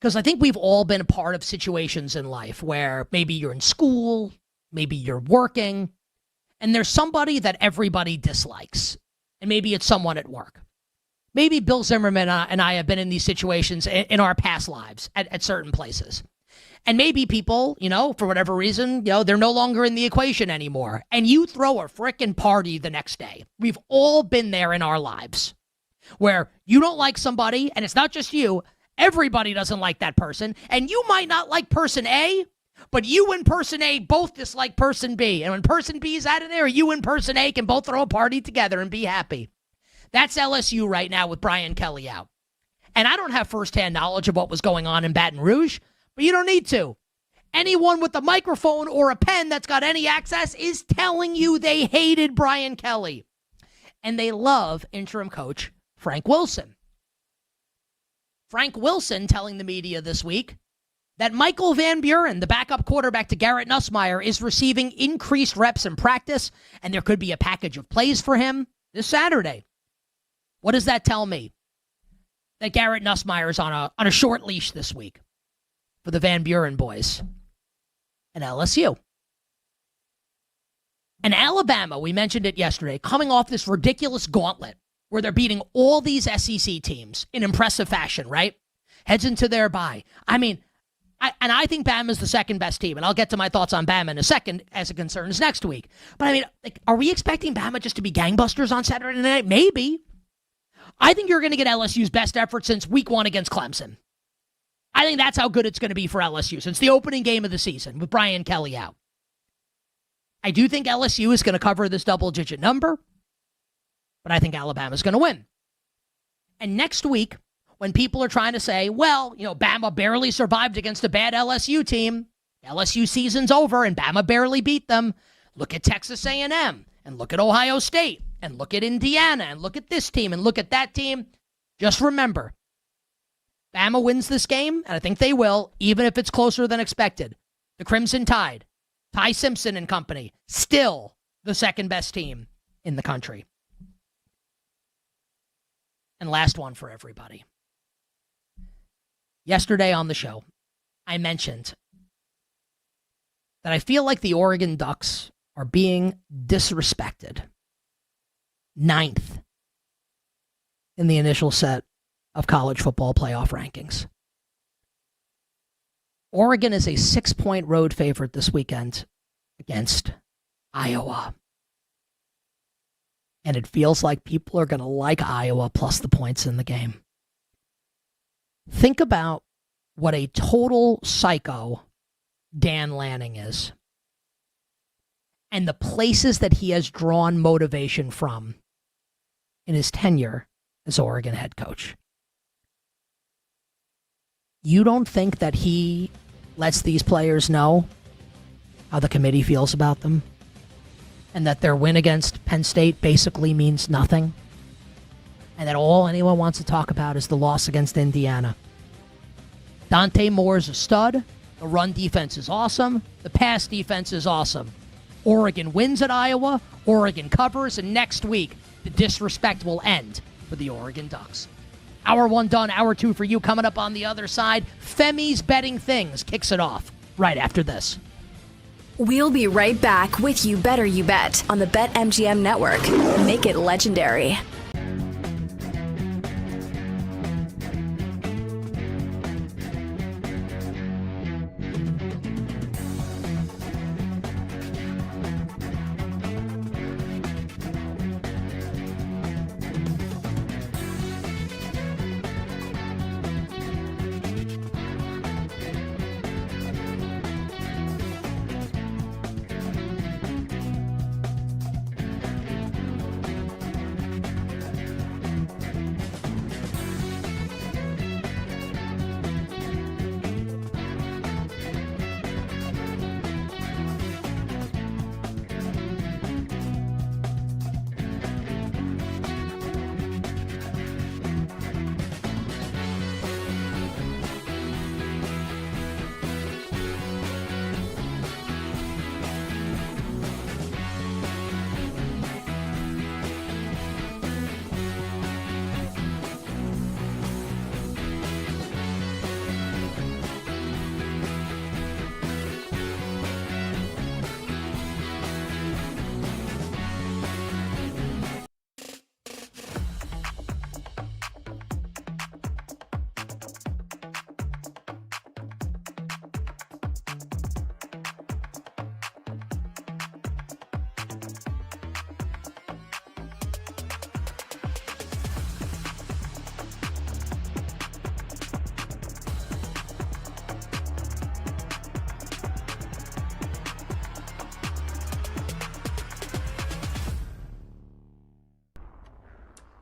Because I think we've all been a part of situations in life where maybe you're in school, maybe you're working, and there's somebody that everybody dislikes. And maybe it's someone at work. Maybe Bill Zimmerman and I have been in these situations in our past lives at certain places. And maybe people, for whatever reason, they're no longer in the equation anymore. And you throw a frickin' party the next day. We've all been there in our lives where you don't like somebody, and it's not just you. Everybody doesn't like that person. And you might not like person A, but you and person A both dislike person B. And when person B is out of there, you and person A can both throw a party together and be happy. That's LSU right now with Brian Kelly out. And I don't have firsthand knowledge of what was going on in Baton Rouge, but you don't need to. Anyone with a microphone or a pen that's got any access is telling you they hated Brian Kelly. And they love interim coach Frank Wilson. Frank Wilson telling the media this week that Michael Van Buren, the backup quarterback to Garrett Nussmeier, is receiving increased reps in practice, and there could be a package of plays for him this Saturday. What does that tell me? That Garrett Nussmeier is on a short leash this week for the Van Buren boys and LSU. And Alabama, we mentioned it yesterday, coming off this ridiculous gauntlet where they're beating all these SEC teams in impressive fashion, right? Heads into their bye. I mean, I think Bama's the second best team, and I'll get to my thoughts on Bama in a second as it concerns next week. But I mean, are we expecting Bama just to be gangbusters on Saturday night? Maybe. I think you're going to get LSU's best effort since week 1 against Clemson. I think that's how good it's going to be for LSU since the opening game of the season with Brian Kelly out. I do think LSU is going to cover this double-digit number, but I think Alabama's going to win. And next week, when people are trying to say, well, Bama barely survived against a bad LSU team, LSU season's over and Bama barely beat them, look at Texas A&M and look at Ohio State and look at Indiana and look at this team and look at that team. Just remember, Bama wins this game, and I think they will, even if it's closer than expected. The Crimson Tide, Ty Simpson and company, still the second best team in the country. And last one for everybody. Yesterday on the show, I mentioned that I feel like the Oregon Ducks are being disrespected. 9th in the initial set of college football playoff rankings. Oregon is a 6-point road favorite this weekend against Iowa. And it feels like people are going to like Iowa plus the points in the game. Think about what a total psycho Dan Lanning is and the places that he has drawn motivation from in his tenure as Oregon head coach. You don't think that he lets these players know how the committee feels about them? And that their win against Penn State basically means nothing? And that all anyone wants to talk about is the loss against Indiana? Dante Moore is a stud. The run defense is awesome. The pass defense is awesome. Oregon wins at Iowa. Oregon covers. And next week, the disrespect will end for the Oregon Ducks. Hour 1 done. Hour 2 for you. Coming up on the other side, Femi's Betting Things kicks it off right after this. We'll be right back with You Better You Bet on the BetMGM Network. Make it legendary.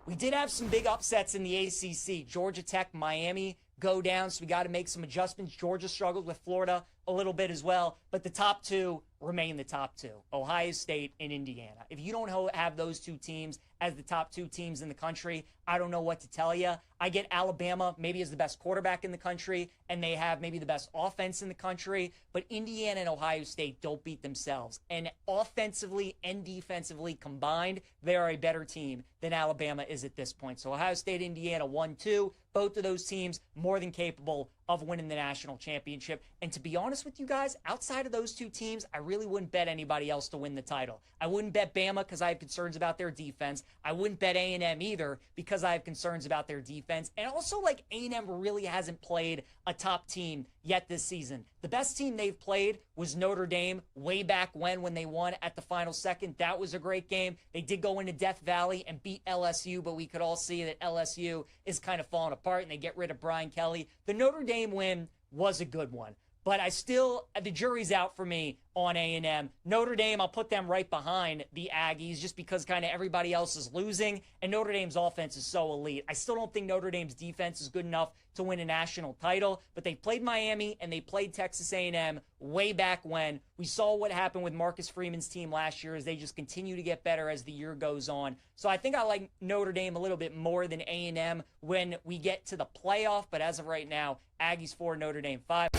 We did have some big upsets in the ACC. Georgia Tech, Miami go down, so we got to make some adjustments. Georgia struggled with Florida a little bit as well, but the top two remain the top two, Ohio State and Indiana. If you don't have those two teams as the top two teams in the country, I don't know what to tell you. I get Alabama maybe as the best quarterback in the country, and they have maybe the best offense in the country, but Indiana and Ohio State don't beat themselves. And offensively and defensively combined, they are a better team than Alabama is at this point. So Ohio State, Indiana, 1-2. Both of those teams more than capable of winning the national championship. And to be honest with you guys, outside of those two teams, I really wouldn't bet anybody else to win the title. I wouldn't bet Bama because I have concerns about their defense. I wouldn't bet A&M either because I have concerns about their defense. And also, like, A&M really hasn't played a top team yet this season. The best team they've played was Notre Dame way back when they won at the final second. That was a great game. They did go into Death Valley and beat LSU, but we could all see that LSU is kind of falling apart and they get rid of Brian Kelly. The Notre Dame win was a good one. But the jury's out for me on A&M. Notre Dame, I'll put them right behind the Aggies just because kind of everybody else is losing, and Notre Dame's offense is so elite. I still don't think Notre Dame's defense is good enough to win a national title, but they played Miami and they played Texas A&M way back when. We saw what happened with Marcus Freeman's team last year as they just continue to get better as the year goes on. So I think I like Notre Dame a little bit more than A&M when we get to the playoff, but as of right now, Aggies 4, Notre Dame 5.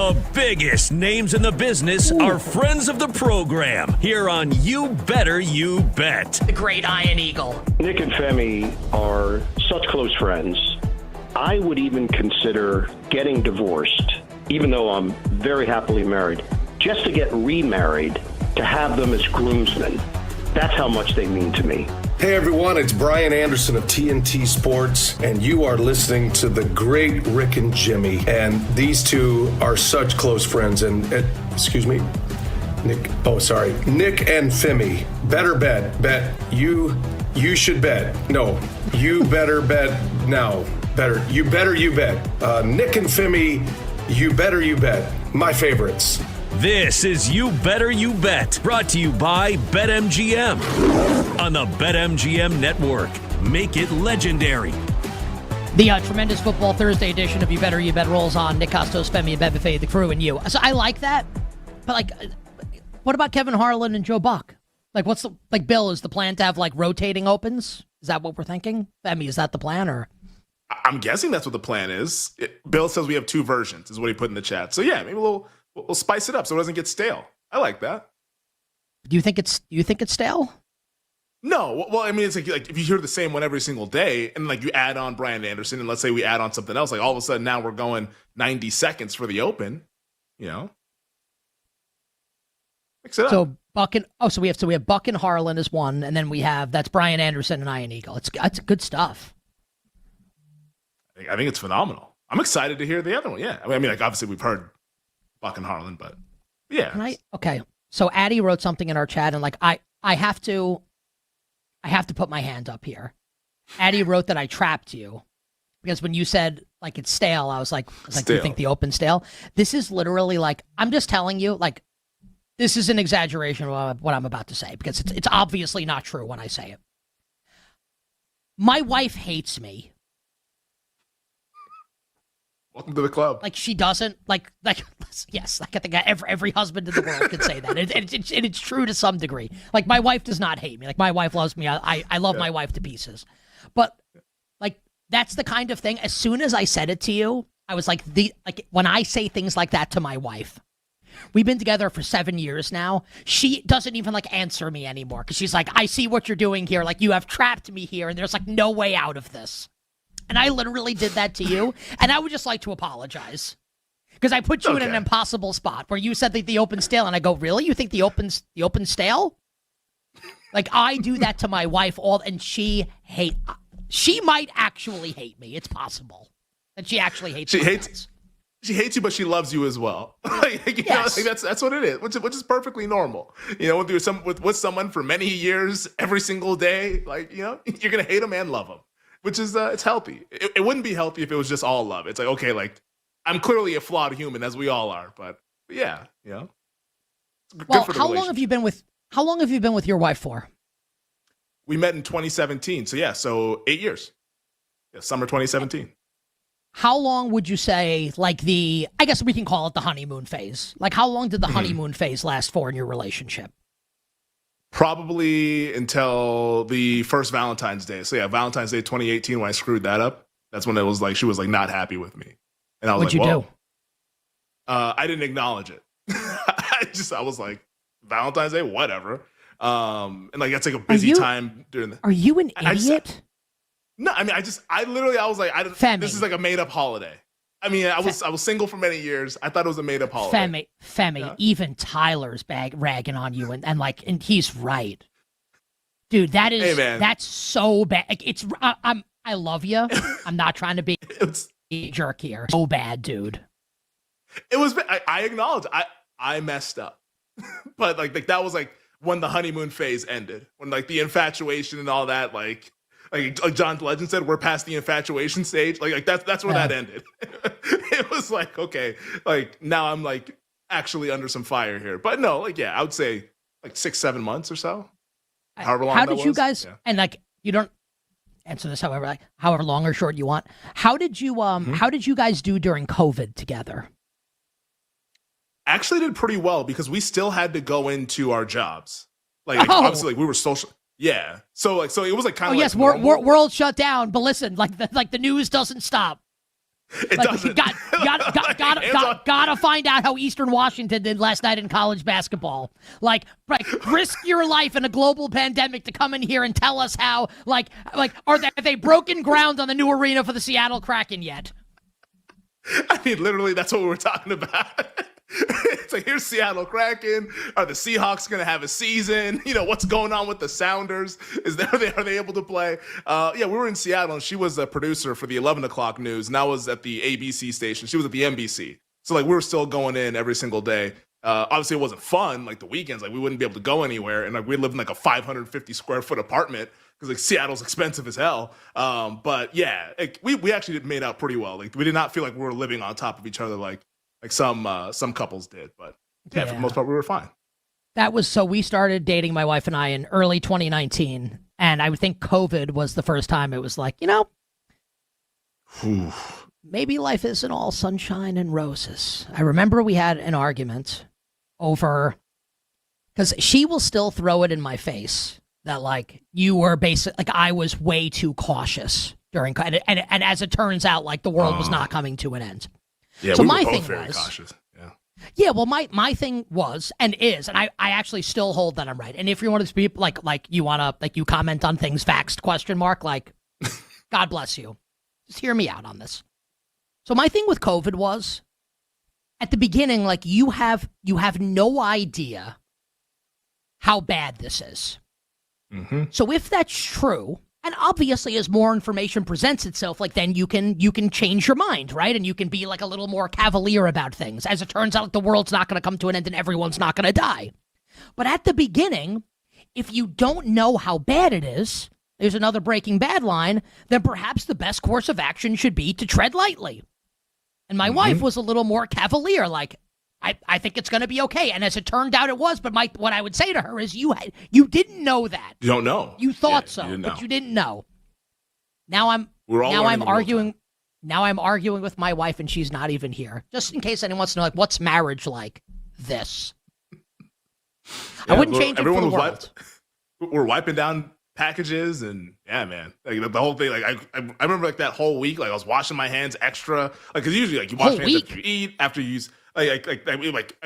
The biggest names in the business are friends of the program here on You Better You Bet. The great Iron Eagle. Nick and Femi are such close friends. I would even consider getting divorced, even though I'm very happily married, just to get remarried, to have them as groomsmen. That's how much they mean to me. Hey everyone, it's Brian Anderson of TNT Sports, and you are listening to the great Rick and Jimmy. And these two are such close friends. And excuse me, Nick. Oh, sorry, Nick and Femi. Better bet. You should bet. No, you better bet now. You better you bet. Nick and Femi. You better you bet. My favorites. This is You Better You Bet, brought to you by BetMGM on the BetMGM Network. Make it legendary. The tremendous Football Thursday edition of You Better You Bet rolls on. Nick Costos, Femi, and Ben Buffet, the crew, and you. So I like that, but what about Kevin Harlan and Joe Buck? Bill, is the plan to have rotating opens? Is that what we're thinking? Femi, is that the plan, or? I'm guessing that's what the plan is. Bill says we have two versions, is what he put in the chat. So yeah, maybe we'll spice it up so it doesn't get stale. I like that. Do you think it's stale? No. Well, I mean, it's like if you hear the same one every single day and you add on Brian Anderson and let's say we add on something else, all of a sudden now we're going 90 seconds for the open, Mix it up. So we have Buck and Harlan as one, and then that's Brian Anderson and Iron Eagle. That's good stuff. I think it's phenomenal. I'm excited to hear the other one. Yeah. I mean, obviously we've heard Buck and Harlan, but yeah. Okay. So Addie wrote something in our chat, and I have to put my hand up here. Addie wrote that I trapped you because when you said it's stale, I was like, do you think the open's stale? This is literally I'm just telling you, this is an exaggeration of what I'm about to say because it's obviously not true when I say it. My wife hates me. Welcome to the club. She doesn't yes. I think every husband in the world can say that, and it's true to some degree. My wife does not hate me. My wife loves me. I love my wife to pieces, but that's the kind of thing. As soon as I said it to you, I was when I say things like that to my wife. We've been together for 7 years now. She doesn't even answer me anymore because she's like, I see what you're doing here. You have trapped me here, and there's no way out of this. And I literally did that to you, and I would just like to apologize because I put you in an impossible spot where you said that the open's stale, and I go, really? You think the open's stale? I do that to my wife and she might actually hate me. It's possible that she actually hates me. She hates you, but she loves you as well. That's what it is, which is perfecly normal. With someone for many years, every single day, you're gonna hate them and love them. Which is, it's healthy. It wouldn't be healthy if it was just all love. It's I'm clearly a flawed human, as we all are. But yeah, Good for the how long have you been with your wife for? We met in 2017. So 8 years. Yeah, summer 2017. How long would you say, I guess we can call it the honeymoon phase. How long did the honeymoon phase last for in your relationship? Probably until the first Valentine's Day. So yeah, Valentine's Day 2018 when I screwed that up. That's when it was she was not happy with me. And I was What'd you do? I didn't acknowledge it. I was like, Valentine's Day, whatever. And that's a busy time during the. Are you an idiot? No, I mean, I literally was like, Femi. This is a made up holiday. I mean, I was single for many years. I thought it was a made up holiday. Femi, yeah. Even Tyler's ragging on you, and he's right, dude. That's so bad. I love you. I'm not trying to be a jerk here. So bad, dude. It was. I acknowledge. I messed up, but that was when the honeymoon phase ended, when the infatuation and all that, like John Legend said, we're past the infatuation stage. That's where that ended. It was okay, now I'm actually under some fire here. But no, I would say 6-7 months or so. However long. How did you guys? And you don't answer this however long or short you want. How did you How did you guys do during COVID together? Actually, did pretty well because we still had to go into our jobs. Obviously, we were social. Yeah. So it was kind of yes, world shut down. But listen, the news doesn't stop. It doesn't. Gotta find out how Eastern Washington did last night in college basketball. Like risk your life in a global pandemic to come in here and tell us how, have they broken ground on the new arena for the Seattle Kraken yet? I mean, literally, that's what we were talking about. It's like, here's Seattle Kraken. Are the Seahawks going to have a season? What's going on with the Sounders? Are they able to play? We were in Seattle, and she was a producer for the 11 o'clock news, and I was at the ABC station. She was at the NBC. So, we were still going in every single day. Obviously, it wasn't fun. The weekends, we wouldn't be able to go anywhere. And, we lived in, a 550 square foot apartment because, Seattle's expensive as hell. But, yeah, we actually made out pretty well. We did not feel like we were living on top of each other like some couples did, but for the most part, we were fine. We started dating, my wife and I, in early 2019, and I would think COVID was the first time it was maybe life isn't all sunshine and roses. I remember we had an argument over, because she will still throw it in my face that you were I was way too cautious during, and as it turns out, the world was not coming to an end. Yeah, so we my were both thing very was cautious. Yeah, well, my thing was and is, and I actually still hold that I'm right. And if you want to speak you want to you comment on things, vaxxed ? God bless you. Just hear me out on this. So my thing with COVID was, at the beginning, you have no idea how bad this is. Mm-hmm. So if that's true, and obviously as more information presents itself, then you can change your mind, right? And you can be a little more cavalier about things. As it turns out, the world's not going to come to an end and everyone's not going to die. But at the beginning, if you don't know how bad it is, there's another Breaking Bad line, then perhaps the best course of action should be to tread lightly. And my wife was a little more cavalier, I think it's going to be okay. And as it turned out, it was. But what I would say to her is, you didn't know that. You don't know. You thought so, but you didn't know. Now I'm arguing. Now I'm arguing with my wife, and she's not even here. Just in case anyone wants to know, what's marriage like? This. I wouldn't change it for the world. We're wiping down packages, and yeah, man, the whole thing. I remember that whole week, I was washing my hands extra, because usually you wash your hands after you eat, after you use. I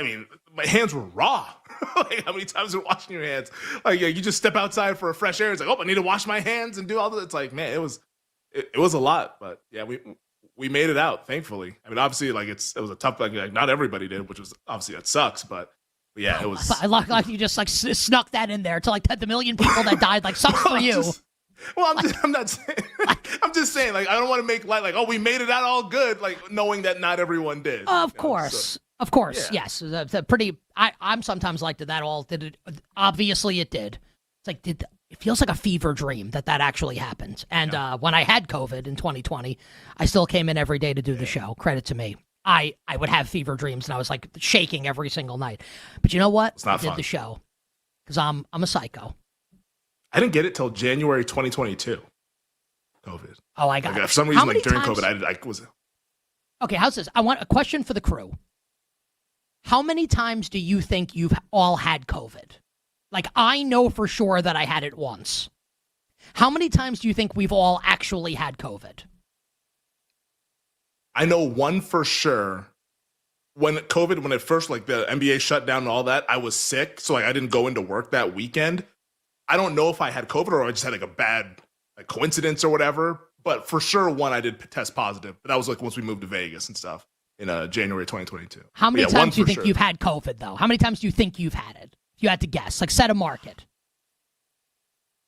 mean, my hands were raw. How many times are washing your hands? You just step outside for a fresh air. It's I need to wash my hands and do all this. It's man, it was a lot, but yeah, we made it out, thankfully. I mean, obviously, it was a tough, not everybody did, which was obviously that sucks, but yeah, it was. I like you just snuck that in there to the million people that died. Sucks for you. I'm not saying. I'm just saying. I don't want to make light. We made it out all good. Knowing that not everyone did. Of course, yeah. Yes. The pretty. I'm sometimes did that all? Did it? Obviously, it did. It's it feels like a fever dream that actually happened. And when I had COVID in 2020, I still came in every day to do the show. Credit to me. I would have fever dreams, and I was shaking every single night. But you know what? It's not I did fun. the show because I'm a psycho. I didn't get it till January 2022. COVID. Oh, I got it. For some reason, during COVID, I was. Okay, how's this? I want a question for the crew. How many times do you think you've all had COVID? I know for sure that I had it once. How many times do you think we've all actually had COVID? I know one for sure. When it first, the NBA shut down and all that, I was sick, so I didn't go into work that weekend. I don't know if I had COVID or I just had a bad coincidence or whatever, but for sure one I did test positive. But that was once we moved to Vegas and stuff in January 2022. How many times do you think you've had COVID though? How many times do you think you've had it? If you had to guess, set a market.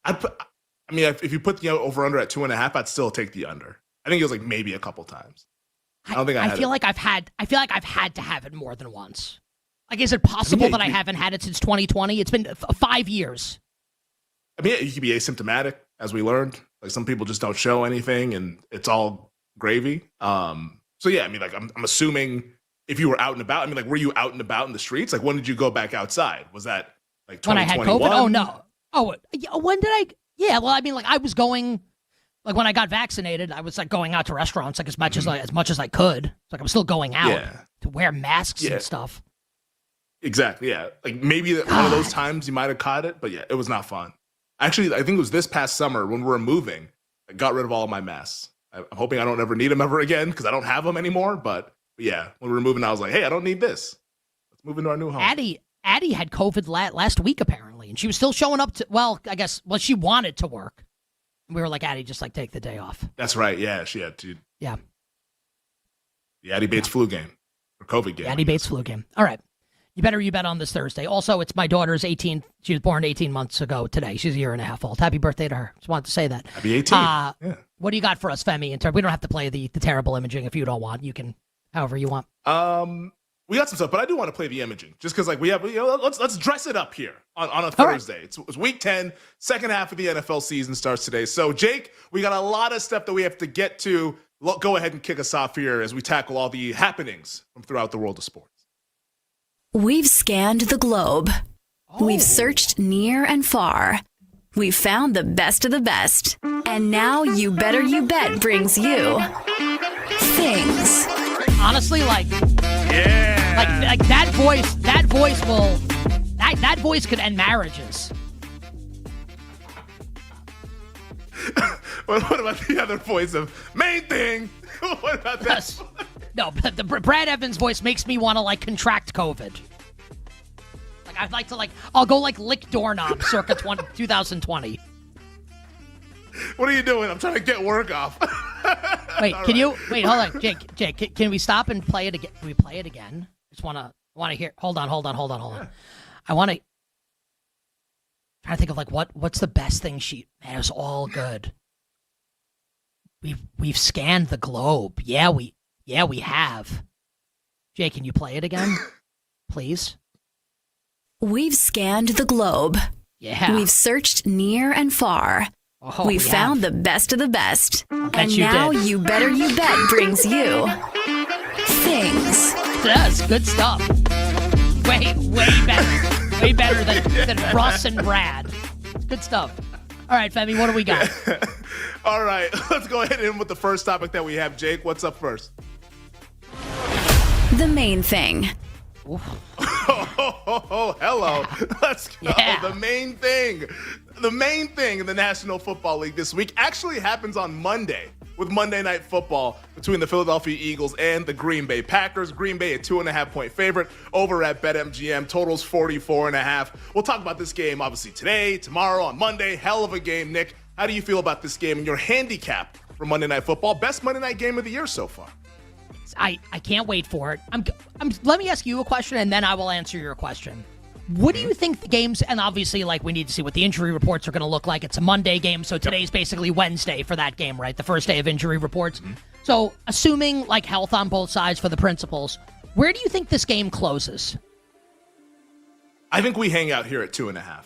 If you put the over under at 2.5, I'd still take the under. I think it was maybe a couple times. I don't think I feel like I've had to have it more than once. Is it possible that I haven't had it since 2020? It's been 5 years. You could be asymptomatic, as we learned. Some people just don't show anything, and it's all gravy. So yeah, I'm assuming if you were out and about. Were you out and about in the streets? When did you go back outside? Was that 2021? When I had COVID? Oh no. Oh, when did I? Yeah. Well, I was going. When I got vaccinated, I was going out to restaurants as much as I could. I'm still going out to wear masks and stuff. Exactly. Yeah. Maybe one of those times you might have caught it, but yeah, it was not fun. Actually, I think it was this past summer when we were moving, I got rid of all of my masks. I'm hoping I don't ever need them ever again because I don't have them anymore. But yeah, when we were moving, I was like, hey, I don't need this. Let's move into our new home. Addie had COVID last week apparently, and she was still showing up to. Well, I guess she wanted to work. And we were like, Addie, just like take the day off. That's right. Yeah, she had to. Yeah. The Addie Bates flu game or COVID game. Addie Bates flu game. All right. You bet on this Thursday. Also, it's my daughter's 18. She was born 18 months ago today. She's a year and a half old. Happy birthday to her. Just wanted to say that. Happy 18. Yeah. What do you got for us, Femi? We don't have to play the terrible imaging if you don't want. You can, however you want. We got some stuff, but I do want to play the imaging just because, we have, let's dress it up here on a Thursday. Right. It's week 10, second half of the NFL season starts today. So, Jake, we got a lot of stuff that we have to get to. Go ahead and kick us off here as we tackle all the happenings from throughout the world of sports. We've scanned the globe. We've searched near and far. We've found the best of the best. And now You Better You Bet brings you things. Honestly, like that voice could end marriages. What about the other voice of main thing? What about that? No, but the Brad Evans voice makes me want to contract COVID. I'd like to I'll go lick doorknob circa 2020. What are you doing? I'm trying to get work off. Wait, wait, hold on, Jake, can we stop and play it again? Can we play it again? Just want to hear. Hold on. Yeah. I want to try to think of what's the best thing man, it was all good. We've scanned the globe. Yeah, we have. Jake, can you play it again? Please? We've scanned the globe. Yeah. We've searched near and far. We've found the best of the best. And now You Better You Bet brings you things. That's good stuff. Way better. Way better than Russ and Brad. Good stuff. All right, Femi, what do we got? All right, let's go ahead and with the first topic that we have. Jake, what's up first? The main thing. Oh, hello. Let's go. Yeah. The main thing in the National Football League this week actually happens on Monday with Monday Night Football between the Philadelphia Eagles and the Green Bay Packers. Green Bay a 2.5-point favorite over at BetMGM. Totals 44.5. We'll talk about this game obviously today, tomorrow, on Monday. Hell of a game, Nick. How do you feel about this game and your handicap for Monday Night Football? Best Monday night game of the year so far. I can't wait for it. Let me ask you a question, and then I will answer your question. What do you think the games, and obviously, we need to see what the injury reports are going to look like. It's a Monday game, so today's basically Wednesday for that game, right? The first day of injury reports. Mm-hmm. So, assuming, health on both sides for the principals, where do you think this game closes? I think we hang out here at 2.5.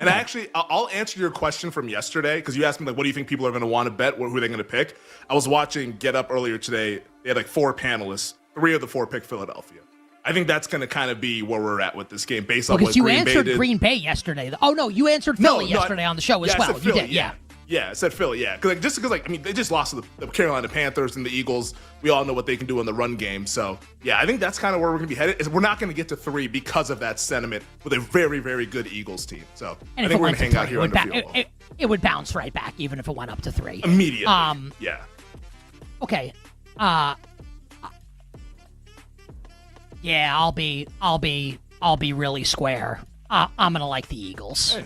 And I'll answer your question from yesterday, because you asked me, what do you think people are going to want to bet? Who are they going to pick? I was watching Get Up earlier today. They had 4 panelists. 3 of the 4 picked Philadelphia. I think that's going to kind of be where we're at with this game based on what Green Bay did. Because you answered Green Bay yesterday. Oh, no, you answered Philly yesterday on the show as well. You did, yeah. Yeah, I said Philly, yeah. Because they just lost to the Carolina Panthers and the Eagles. We all know what they can do in the run game. So, yeah, I think that's kind of where we're going to be headed. We're not going to get to 3 because of that sentiment with a very, very good Eagles team. So, I think we're going to hang out here on the field. It would bounce right back even if it went up to 3. Immediately, yeah. Okay. Yeah, I'll be really square. I'm gonna like the Eagles. Hey.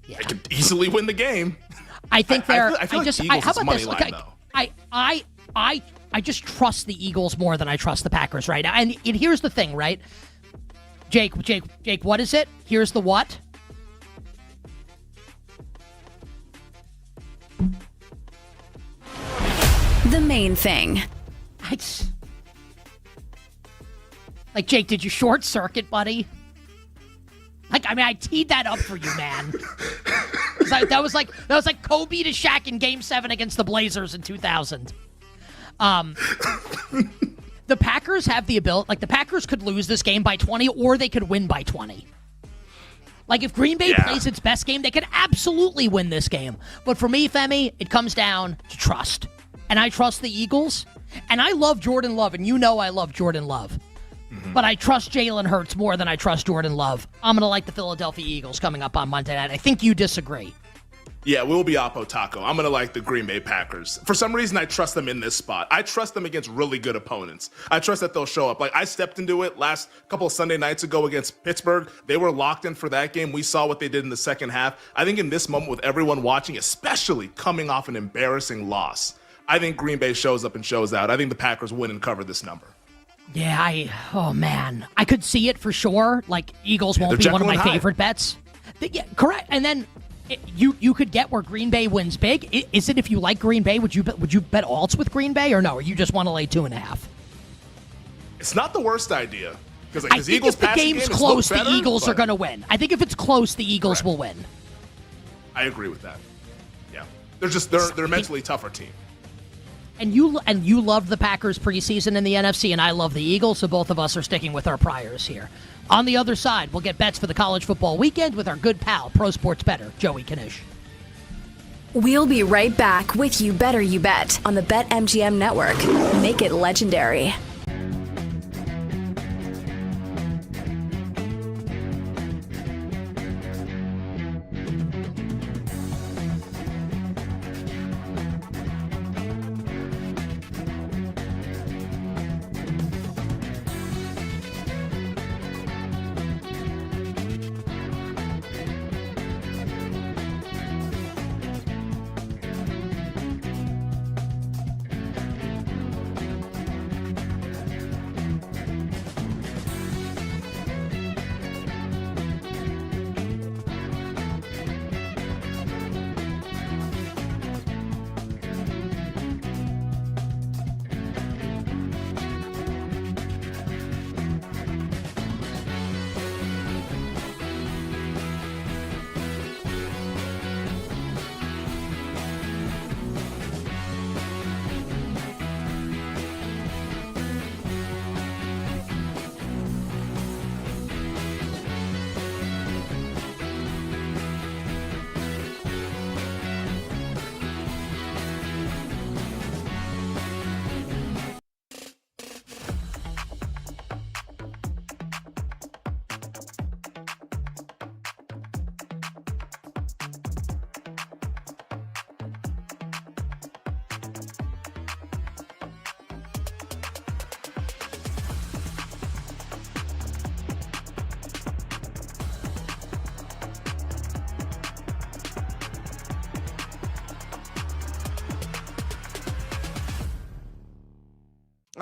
Yeah. They could easily win the game. I think they're. I feel like the Eagles is money line, though. I just trust the Eagles more than I trust the Packers right now. And here's the thing, right? Jake, what is it? Here's the what? The main thing. Jake, did you short circuit, buddy? I teed that up for you, man. That was like Kobe to Shaq in Game 7 against the Blazers in 2000. The Packers have the ability, the Packers could lose this game by 20 or they could win by 20. If Green Bay plays its best game, they could absolutely win this game. But for me, Femi, it comes down to trust. And I trust the Eagles. And I love Jordan Love, and I love Jordan Love. Mm-hmm. But I trust Jalen Hurts more than I trust Jordan Love. I'm going to like the Philadelphia Eagles coming up on Monday night. I think you disagree. Yeah, we'll be Oppo Taco. I'm going to like the Green Bay Packers. For some reason, I trust them in this spot. I trust them against really good opponents. I trust that they'll show up. Like, I stepped into it last couple of Sunday nights ago against Pittsburgh. They were locked in for that game. We saw what they did in the second half. I think in this moment with everyone watching, especially coming off an embarrassing loss, I think Green Bay shows up and shows out. I think the Packers win and cover this number. Yeah, oh man, I could see it for sure. Like, Eagles won't be one of my favorite bets. Yeah, correct. And then you could get where Green Bay wins big. Is it, if you like Green Bay, would you bet alts with Green Bay, or no? Or you just want to lay 2.5? It's not the worst idea, because I think Eagles if the game's close, the Eagles are going to win. I think if it's close, the Eagles will win. I agree with that. Yeah, they're a mentally tougher team. And you loved the Packers preseason in the NFC, and I love the Eagles, so both of us are sticking with our priors here. On the other side, we'll get bets for the college football weekend with our good pal, Pro Sports Bettor, Joey Kanish. We'll be right back with You Better You Bet on the BetMGM Network. Make it legendary.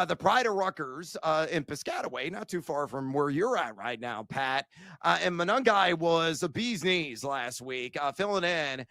The Pride of Rutgers in Piscataway, not too far from where you're at right now, Pat. And Monungai was a bee's knees last week, filling in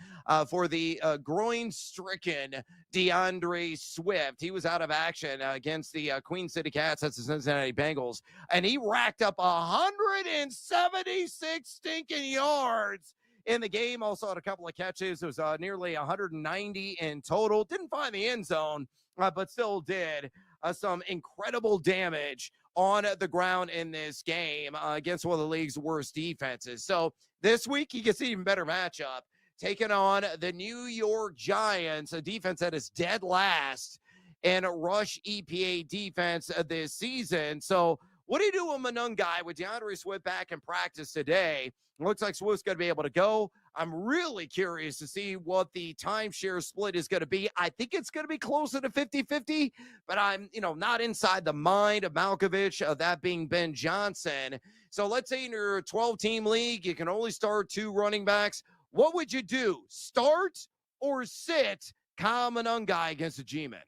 for the groin-stricken DeAndre Swift. He was out of action against the Queen City Cats, that's the Cincinnati Bengals, and he racked up 176 stinking yards in the game. Also had a couple of catches. It was nearly 190 in total. Didn't find the end zone, but still did some incredible damage on the ground in this game against one of the league's worst defenses. So this week, he gets an even better matchup, taking on the New York Giants, a defense that is dead last in rush EPA defense this season. So what do you do with Monungai with DeAndre Swift back in practice today? Looks like Swift's going to be able to go. I'm really curious to see what the timeshare split is going to be. I think it's going to be closer to 50-50, but I'm, not inside the mind of Malkovich, that being Ben Johnson. So let's say in your 12-team league, you can only start 2 running backs. What would you do? Start or sit Kyle Monungai against the G-Men?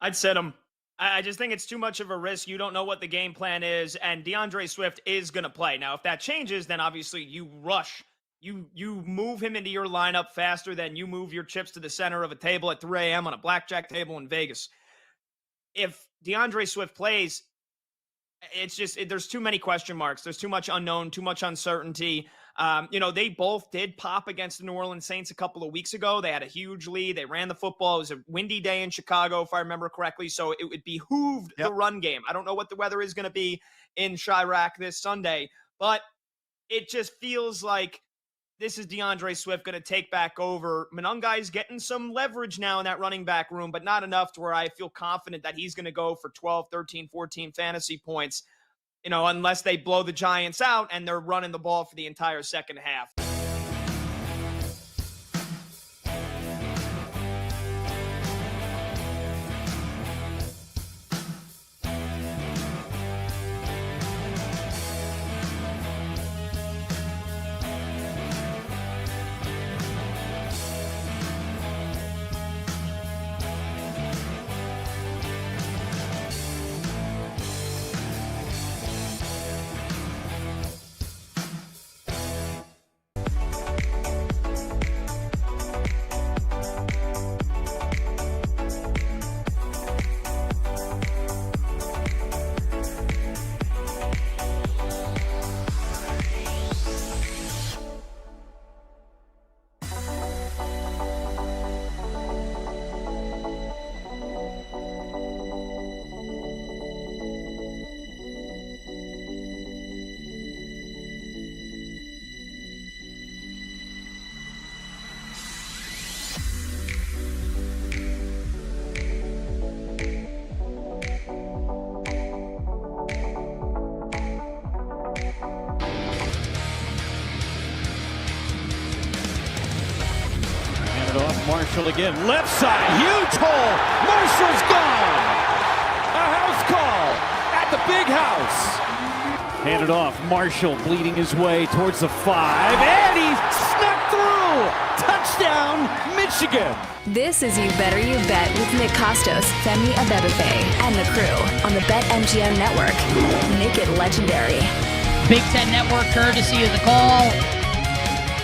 I'd sit him. I just think it's too much of a risk. You don't know what the game plan is, and DeAndre Swift is going to play. Now, if that changes, then obviously you rush. You move him into your lineup faster than you move your chips to the center of a table at 3 a.m. on a blackjack table in Vegas. If DeAndre Swift plays, it's just there's too many question marks. There's too much unknown, too much uncertainty. They both did pop against the New Orleans Saints a couple of weeks ago. They had a huge lead. They ran the football. It was a windy day in Chicago, if I remember correctly. So it would behooved the run game. I don't know what the weather is going to be in Chirac this Sunday, but it just feels like this is DeAndre Swift going to take back over. Monungai's getting some leverage now in that running back room, but not enough to where I feel confident that he's going to go for 12, 13, 14 fantasy points, unless they blow the Giants out and they're running the ball for the entire second half. Marshall again. Left side. Huge hole. Marshall's gone. A house call at the big house. Handed off. Marshall bleeding his way towards the 5. And he snuck through. Touchdown, Michigan. This is You Better You Bet with Nick Costos, Femi Abebefe, and the crew on the BetMGM Network. Make it legendary. Big Ten Network, courtesy of the call.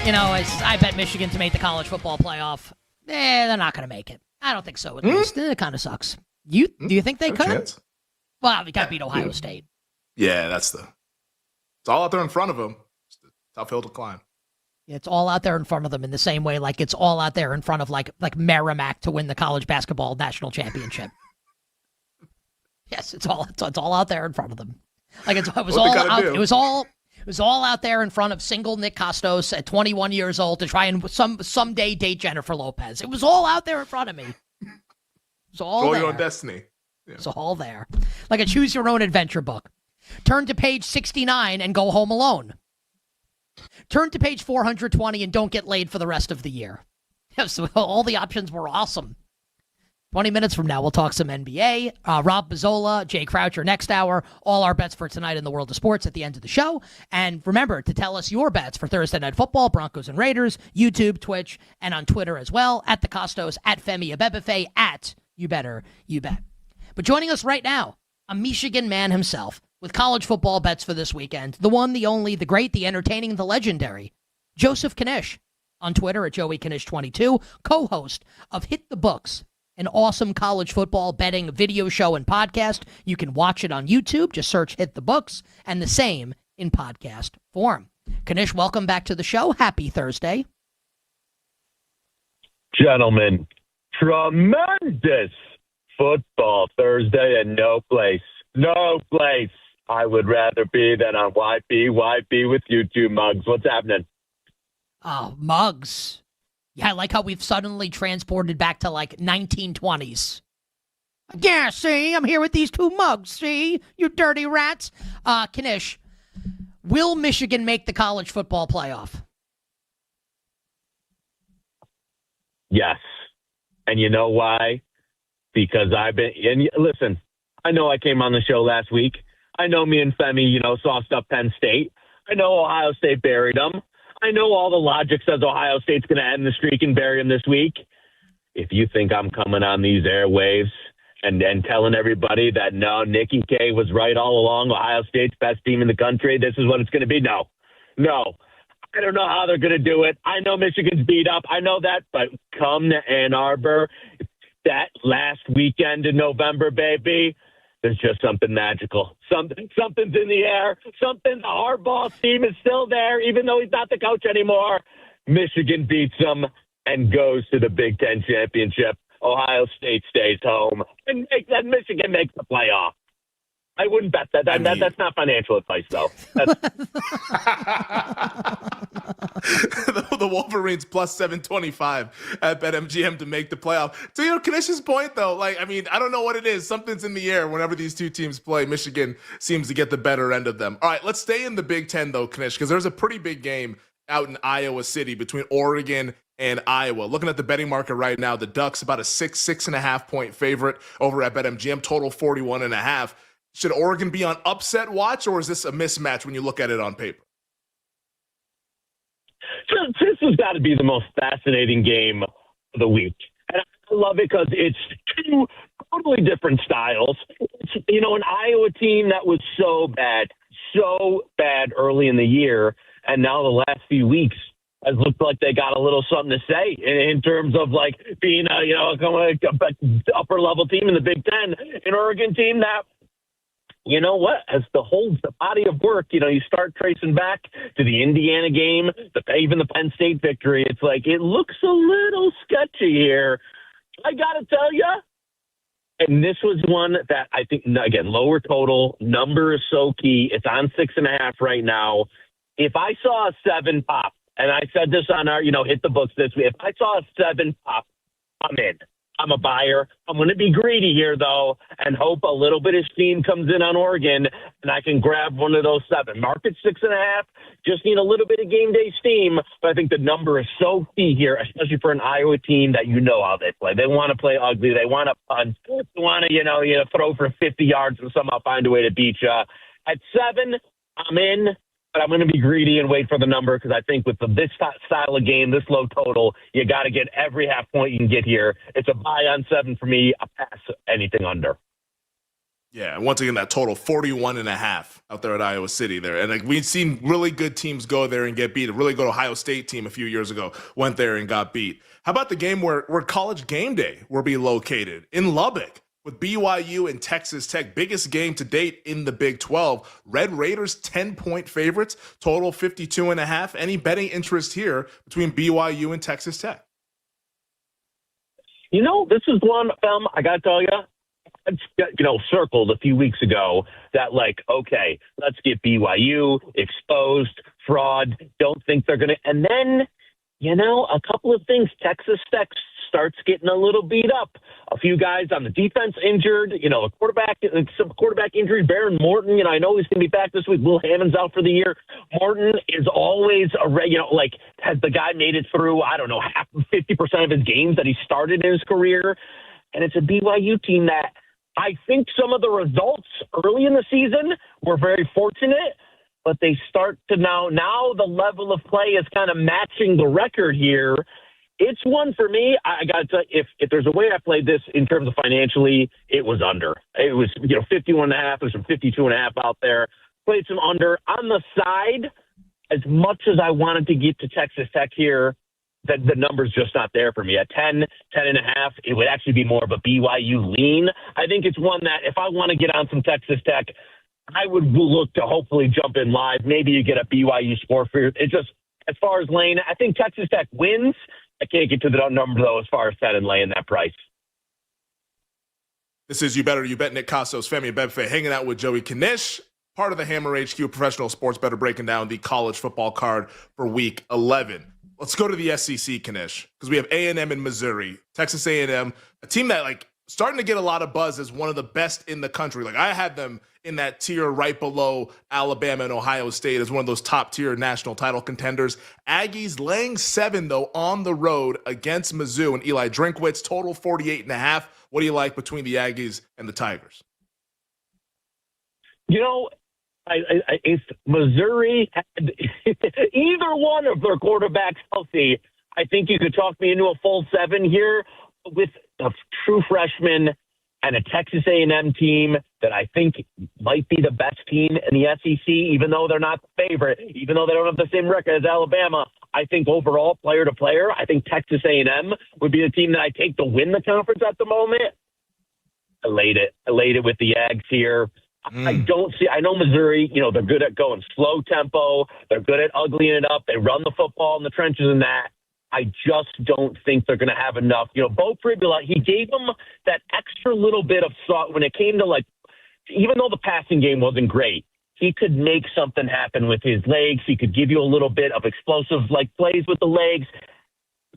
You know, I bet Michigan to make the college football playoff. They're not going to make it. I don't think so, at least. It kind of sucks. Do you think they could? Chance. Well, we got to beat Ohio State. Yeah, it's all out there in front of them. It's a tough hill to climb. It's all out there in front of them in the same way like it's all out there in front of like Merrimack to win the college basketball national championship. Yes, it's all out there in front of them. Like it was all out there in front of single Nick Costos at 21 years old to try and someday date Jennifer Lopez. It was all out there in front of me. It's all Go there. your own destiny. Yeah. It's all there. Like a choose your own adventure book. Turn to page 69 and go home alone. Turn to page 420 and don't get laid for the rest of the year. Yes, all the options were awesome. 20 minutes from now, we'll talk some NBA. Rob Bizzola, Jay Croucher next hour. All our bets for tonight in the world of sports at the end of the show. And remember to tell us your bets for Thursday Night Football, Broncos and Raiders, YouTube, Twitch, and on Twitter as well, at the Costos, at Femi Abebefe, at You Better You Bet. But joining us right now, a Michigan man himself, with college football bets for this weekend. The one, the only, the great, the entertaining, the legendary, Joseph Knish. On Twitter at JoeyKnish22, co-host of Hit the Books, an awesome college football betting video show and podcast. You can watch it on YouTube. Just search Hit the Books, and the same in podcast form. Knish, welcome back to the show. Happy Thursday. Gentlemen, tremendous football Thursday and no place I would rather be than on YP with you two mugs. What's happening? Oh, mugs. Yeah, I like how we've suddenly transported back to like 1920s. Yeah, see, I'm here with these two mugs. See, you dirty rats. Knish, will Michigan make the college football playoff? Yes. And you know why? Because listen, I know I came on the show last week. I know me and Femi, sauced up Penn State. I know Ohio State buried them. I know all the logic says Ohio State's going to end the streak and bury them this week. If you think I'm coming on these airwaves and telling everybody that, no, Nikki K was right all along, Ohio State's best team in the country, this is what it's going to be, no. I don't know how they're going to do it. I know Michigan's beat up. I know that. But come to Ann Arbor, that last weekend in November, baby, there's just something magical. Something's in the air. The Harbaugh team is still there, even though he's not the coach anymore. Michigan beats them and goes to the Big Ten championship. Ohio State stays home, and Michigan makes the playoff. I wouldn't bet that. That's not financial advice, though. The Wolverines plus 725 at BetMGM to make the playoff. To Knish's point, though, I don't know what it is. Something's in the air whenever these two teams play. Michigan seems to get the better end of them. All right, let's stay in the Big Ten, though, Knish, because there's a pretty big game out in Iowa City between Oregon and Iowa. Looking at the betting market right now, the Ducks about a 6.5 point favorite over at BetMGM, total 41.5. Should Oregon be on upset watch, or is this a mismatch when you look at it on paper? This has got to be the most fascinating game of the week. And I love it because it's two totally different styles. It's, an Iowa team that was so bad early in the year, and now the last few weeks has looked like they got a little something to say in terms of being a upper level team in the Big Ten, an Oregon team that, as the body of work, you start tracing back to the Indiana game, even the Penn State victory. It's it looks a little sketchy here. I got to tell you. And this was one that I think, again, lower total, number is so key. It's on 6.5 right now. If I saw a 7 pop, and I said this on our, Hit the Books this week, if I saw a 7 pop, I'm in. I'm a buyer. I'm going to be greedy here, though, and hope a little bit of steam comes in on Oregon, and I can grab one of those 7. Market 6.5. Just need a little bit of game day steam, but I think the number is so key here, especially for an Iowa team that you know how they play. They want to play ugly. They want to punt. They want to, throw for 50 yards and somehow find a way to beat you. At 7, I'm in. But I'm going to be greedy and wait for the number because I think with this style of game, this low total, you got to get every half point you can get here. It's a buy on 7 for me. A pass anything under. Yeah, and once again, that total 41.5 out there at Iowa City there. And we've seen really good teams go there and get beat. A really good Ohio State team a few years ago went there and got beat. How about the game where College Game Day will be located in Lubbock? With BYU and Texas Tech, biggest game to date in the Big 12. Red Raiders 10-point favorites, total 52.5. Any betting interest here between BYU and Texas Tech? This is one, I got to tell you, circled a few weeks ago that okay, let's get BYU exposed, fraud, don't think they're going to. And then, a couple of things, Texas Tech starts getting a little beat up. A few guys on the defense injured, a quarterback, some quarterback injury. Baron Morton, I know he's going to be back this week. Will Hammond's out for the year. Morton is always has the guy made it through, 50% of his games that he started in his career. And it's a BYU team that I think some of the results early in the season were very fortunate, but they start to now the level of play is kind of matching the record here. It's one for me. I got to tell you, if there's a way I played this in terms of financially, it was under. It was 51.5. There's some 52.5 out there. Played some under on the side. As much as I wanted to get to Texas Tech here, the number's just not there for me. At 10.5, it would actually be more of a BYU lean. I think it's one that if I want to get on some Texas Tech, I would look to hopefully jump in live. Maybe you get a BYU score for it. Just as far as lane, I think Texas Tech wins. I can't get to the number, though, as far as 10 and laying that price. This is You Better You Bet. Nick Costos, Femi Abebefe, hanging out with Joey Knish, part of the Hammer HQ Professional Sports Better, breaking down the college football card for Week 11. Let's go to the SEC, Knish, because we have A&M in Missouri. Texas A&M, a team that, starting to get a lot of buzz as one of the best in the country. I had them in that tier right below Alabama and Ohio State as one of those top-tier national title contenders. Aggies laying 7, though, on the road against Mizzou and Eli Drinkwitz, total 48.5. What do you like between the Aggies and the Tigers? If Missouri had either one of their quarterbacks healthy, I think you could talk me into a full 7 here with a true freshman and a Texas A&M team that I think might be the best team in the SEC, even though they're not the favorite, even though they don't have the same record as Alabama. I think overall, player to player, I think Texas A&M would be the team that I take to win the conference at the moment. I laid it with the Ags here. I know Missouri, they're good at going slow tempo. They're good at uglying it up. They run the football in the trenches and that. I just don't think they're going to have enough. Bo Pribula, he gave them that extra little bit of thought when it came to even though the passing game wasn't great, he could make something happen with his legs. He could give you a little bit of explosive plays with the legs.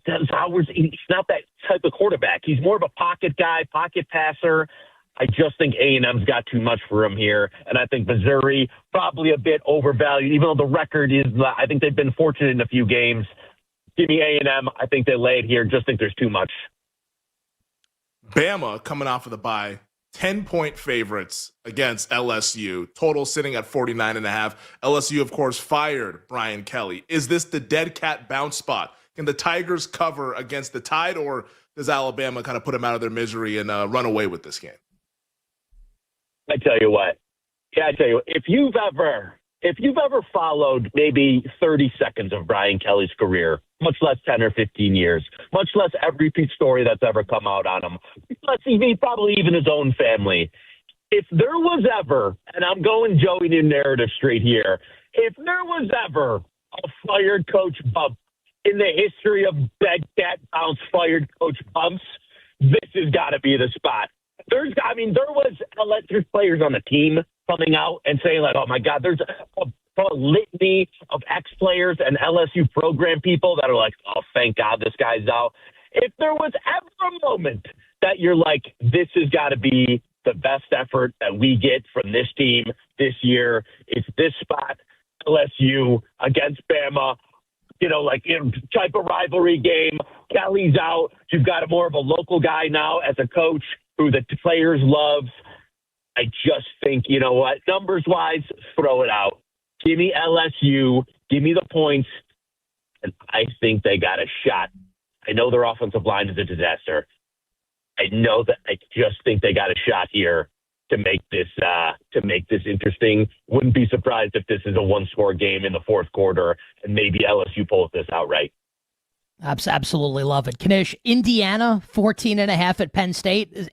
He's not that type of quarterback. He's more of a pocket guy, pocket passer. I just think A&M's got too much for him here, and I think Missouri probably a bit overvalued, even though the record is, I think they've been fortunate in a few games. Give me A&M. I think they lay it here. Just think there's too much. Bama coming off of the bye, 10-point favorites against LSU. Total sitting at 49.5. LSU, of course, fired Brian Kelly. Is this the dead cat bounce spot? Can the Tigers cover against the Tide, or does Alabama kind of put them out of their misery and run away with this game? I tell you what. Yeah, I tell you what. If you've ever followed maybe 30 seconds of Brian Kelly's career, much less 10 or 15 years, much less every story that's ever come out on him, probably even his own family. If there was ever, and I'm going Joey New narrative straight here, if there was ever a fired coach bump in the history of dead cat bounce fired coach bumps, this has got to be the spot. There was electric players on the team coming out and saying oh my God, there's a litany of ex-players and LSU program people that are oh, thank God this guy's out. If there was ever a moment that you're like, this has got to be the best effort that we get from this team this year. It's this spot, LSU against Bama, type of rivalry game. Kelly's out. You've got more of a local guy now as a coach who the players love. I just think, you know what, numbers-wise, throw it out. Give me LSU. Give me the points. And I think they got a shot. I know their offensive line is a disaster. I know that. I just think they got a shot here to make this interesting. Wouldn't be surprised if this is a one-score game in the fourth quarter and maybe LSU pulls this outright. Absolutely love it. Kanish, Indiana, 14.5 at Penn State.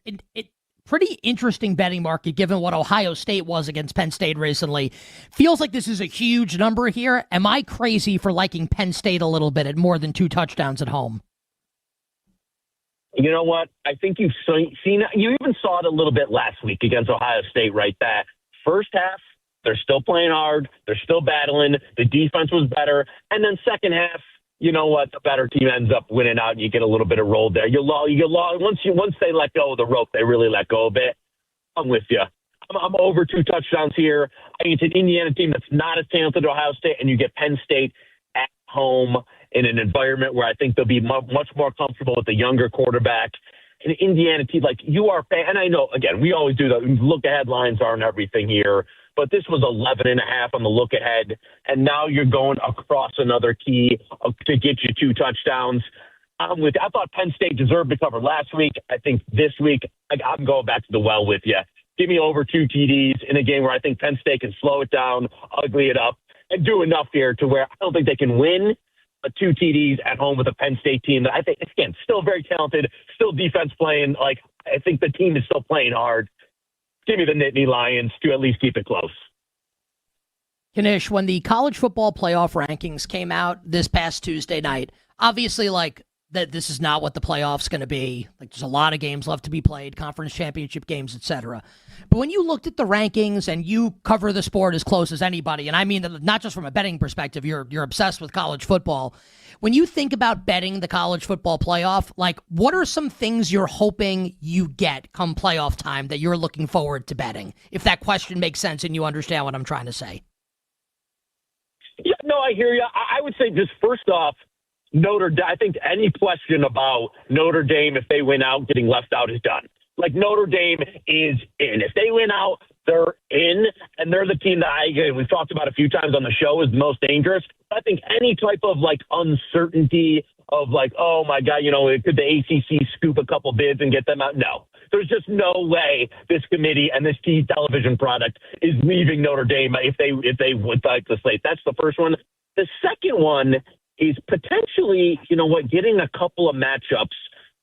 Pretty interesting betting market given what Ohio State was against Penn State recently. Feels like this is a huge number here. Am I crazy for liking Penn State a little bit at more than 2 touchdowns at home? You know what? I think you've seen, you even saw it a little bit last week against Ohio State, right? That first half, they're still playing hard. They're still battling. The defense was better. And then second half, you know what? The better team ends up winning out, and you get a little bit of roll there. Once they let go of the rope, they really let go of it. I'm with you. I'm over 2 touchdowns here. I think it's an Indiana team that's not as talented as Ohio State, and you get Penn State at home in an environment where I think they'll be much more comfortable with the younger quarterback. An Indiana team, like you are, and I know, again, we always do the look-ahead lines aren't everything here, but this was 11.5 on the look-ahead, and now you're going across another key to get you 2 touchdowns. I thought Penn State deserved to cover last week. I think this week, I'm going back to the well with you. Give me over 2 TDs in a game where I think Penn State can slow it down, ugly it up, and do enough here to where I don't think they can win, but 2 TDs at home with a Penn State team that I think, again, still very talented, still defense playing. Like, I think the team is still playing hard. Give me the Nittany Lions to at least keep it close. Kanish, when the college football playoff rankings came out this past Tuesday night, obviously, that this is not what the playoff's going to be. There's a lot of games left to be played, conference championship games, etc. But when you looked at the rankings and you cover the sport as close as anybody, and I mean that not just from a betting perspective, you're obsessed with college football. When you think about betting the college football playoff, what are some things you're hoping you get come playoff time that you're looking forward to betting? If that question makes sense and you understand what I'm trying to say. Yeah, no, I hear you. I would say just first off, Notre Dame, I think any question about Notre Dame, if they win out, getting left out is done. Notre Dame is in. If they win out, they're in, and they're the team that we've talked about a few times on the show is the most dangerous. I think any type of uncertainty of oh my God, could the ACC scoop a couple bids and get them out? No. There's just no way this committee and this key television product is leaving Notre Dame if they would like the slate. That's the first one. The second one is potentially, getting a couple of matchups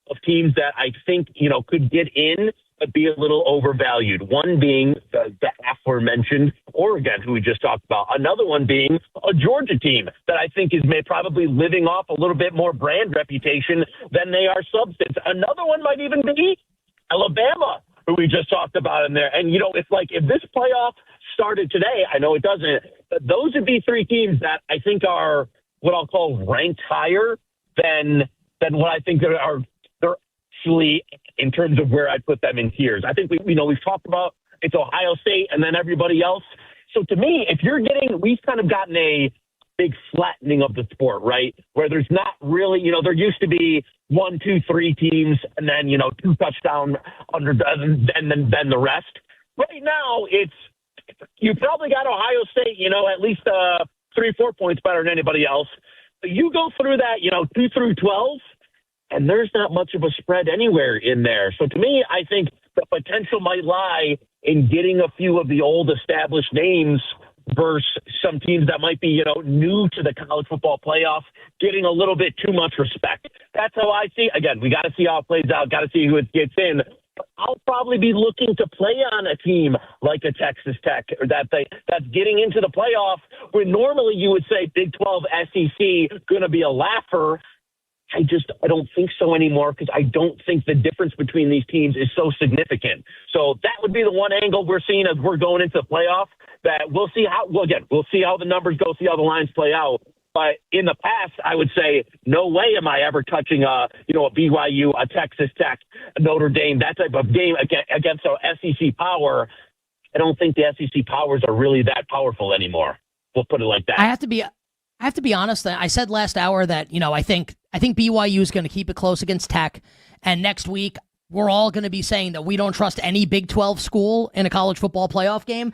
of teams that I think, could get in, but be a little overvalued. One being the aforementioned Oregon, who we just talked about. Another one being a Georgia team that I think is probably living off a little bit more brand reputation than they are substance. Another one might even be Alabama, who we just talked about in there. And, if this playoff started today, I know it doesn't, but those would be 3 teams that I think are what I'll call ranked higher than what I think they're actually in terms of where I put them in tiers. I think we've talked about it's Ohio State and then everybody else. So to me, if you're we've kind of gotten a big flattening of the sport, right? Where there's not really, there used to be 1, 2, 3 teams and then, 2 touchdown under and then the rest. Right now, you probably got Ohio State, at least 3, 4 points better than anybody else. But you go through that, 2 through 12, and there's not much of a spread anywhere in there. So to me, I think the potential might lie in getting a few of the old established names versus some teams that might be, new to the college football playoff, getting a little bit too much respect. That's how I see it. Again, we got to see how it plays out, got to see who it gets in. I'll probably be looking to play on a team like a Texas Tech or that's getting into the playoff where normally you would say Big 12 SEC going to be a laugher. I don't think so anymore because I don't think the difference between these teams is so significant. So that would be the one angle we're seeing as we're going into the playoff that we'll see how the numbers go, see how the lines play out. But in the past, I would say, no way am I ever touching a BYU, a Texas Tech, a Notre Dame, that type of game against our SEC power. I don't think the SEC powers are really that powerful anymore. We'll put it like that. I have to be honest. I said last hour that, I think BYU is going to keep it close against Tech. And next week, we're all going to be saying that we don't trust any Big 12 school in a college football playoff game.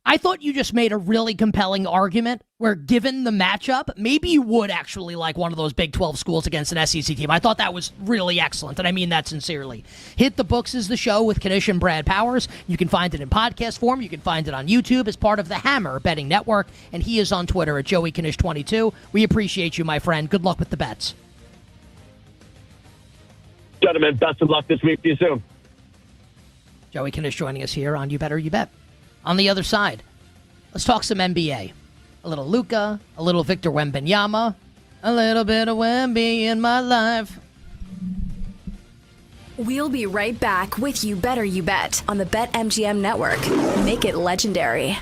I thought you just made a really compelling argument where, given the matchup, maybe you would actually like one of those Big 12 schools against an SEC team. I thought that was really excellent, and I mean that sincerely. Hit the Books is the show with Knish and Brad Powers. You can find it in podcast form. You can find it on YouTube as part of the Hammer Betting Network, and he is on Twitter at JoeyKnish22. We appreciate you, my friend. Good luck with the bets. Gentlemen, best of luck this week. See you soon. Joey Knish joining us here on You Better You Bet. On the other side, let's talk some NBA. A little Luka, a little Victor Wembanyama, a little bit of Wemby in my life. We'll be right back with You Better You Bet on the BetMGM Network. Make it legendary.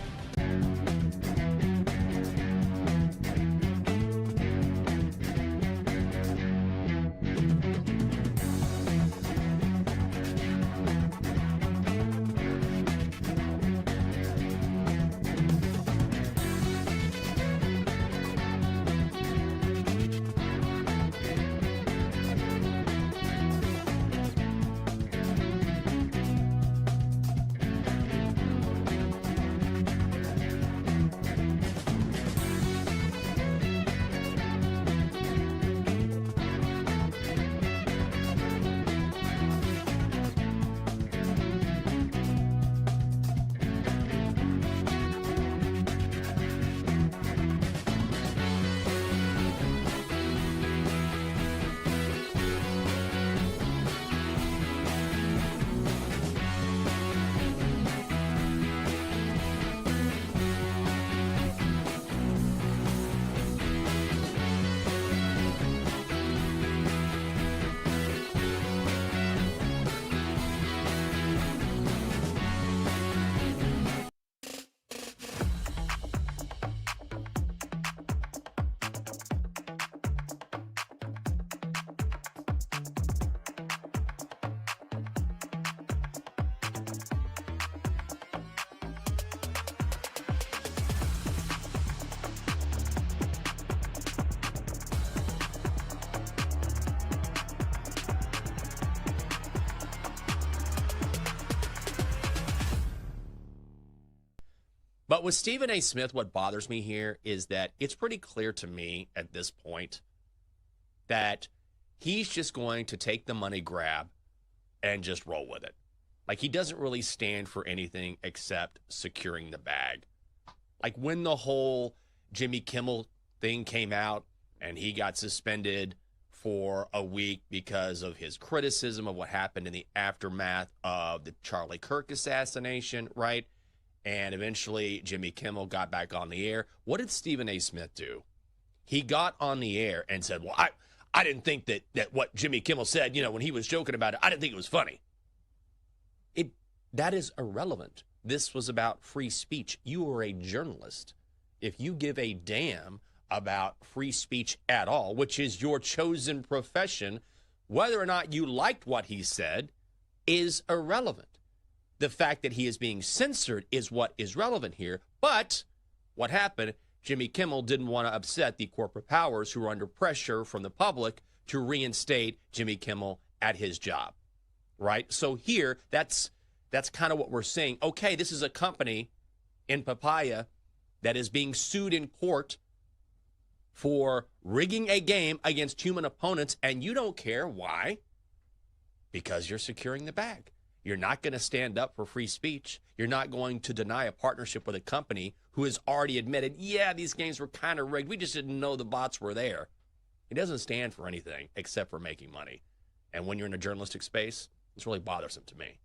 But with Stephen A. Smith, what bothers me here is that it's pretty clear to me at this point that he's just going to take the money grab and just roll with it. Like, he doesn't really stand for anything except securing the bag. Like, when the whole Jimmy Kimmel thing came out and he got suspended for a week because of his criticism of what happened in the aftermath of the Charlie Kirk assassination, right? And eventually Jimmy Kimmel got back on the air. What did Stephen A. Smith do? He got on the air and said, well, I didn't think that what Jimmy Kimmel said, when he was joking about it, I didn't think it was funny. That is irrelevant. This was about free speech. You are a journalist. If you give a damn about free speech at all, which is your chosen profession, whether or not you liked what he said is irrelevant. The fact that he is being censored is what is relevant here. But what happened, Jimmy Kimmel didn't want to upset the corporate powers who were under pressure from the public to reinstate Jimmy Kimmel at his job, right? So here, that's kind of what we're saying. Okay, this is a company in Papaya that is being sued in court for rigging a game against human opponents, and you don't care. Why? Because you're securing the bag. You're not going to stand up for free speech. You're not going to deny a partnership with a company who has already admitted, yeah, these games were kind of rigged. We just didn't know the bots were there. He doesn't stand for anything except for making money. And when you're in a journalistic space, it's really bothersome to me.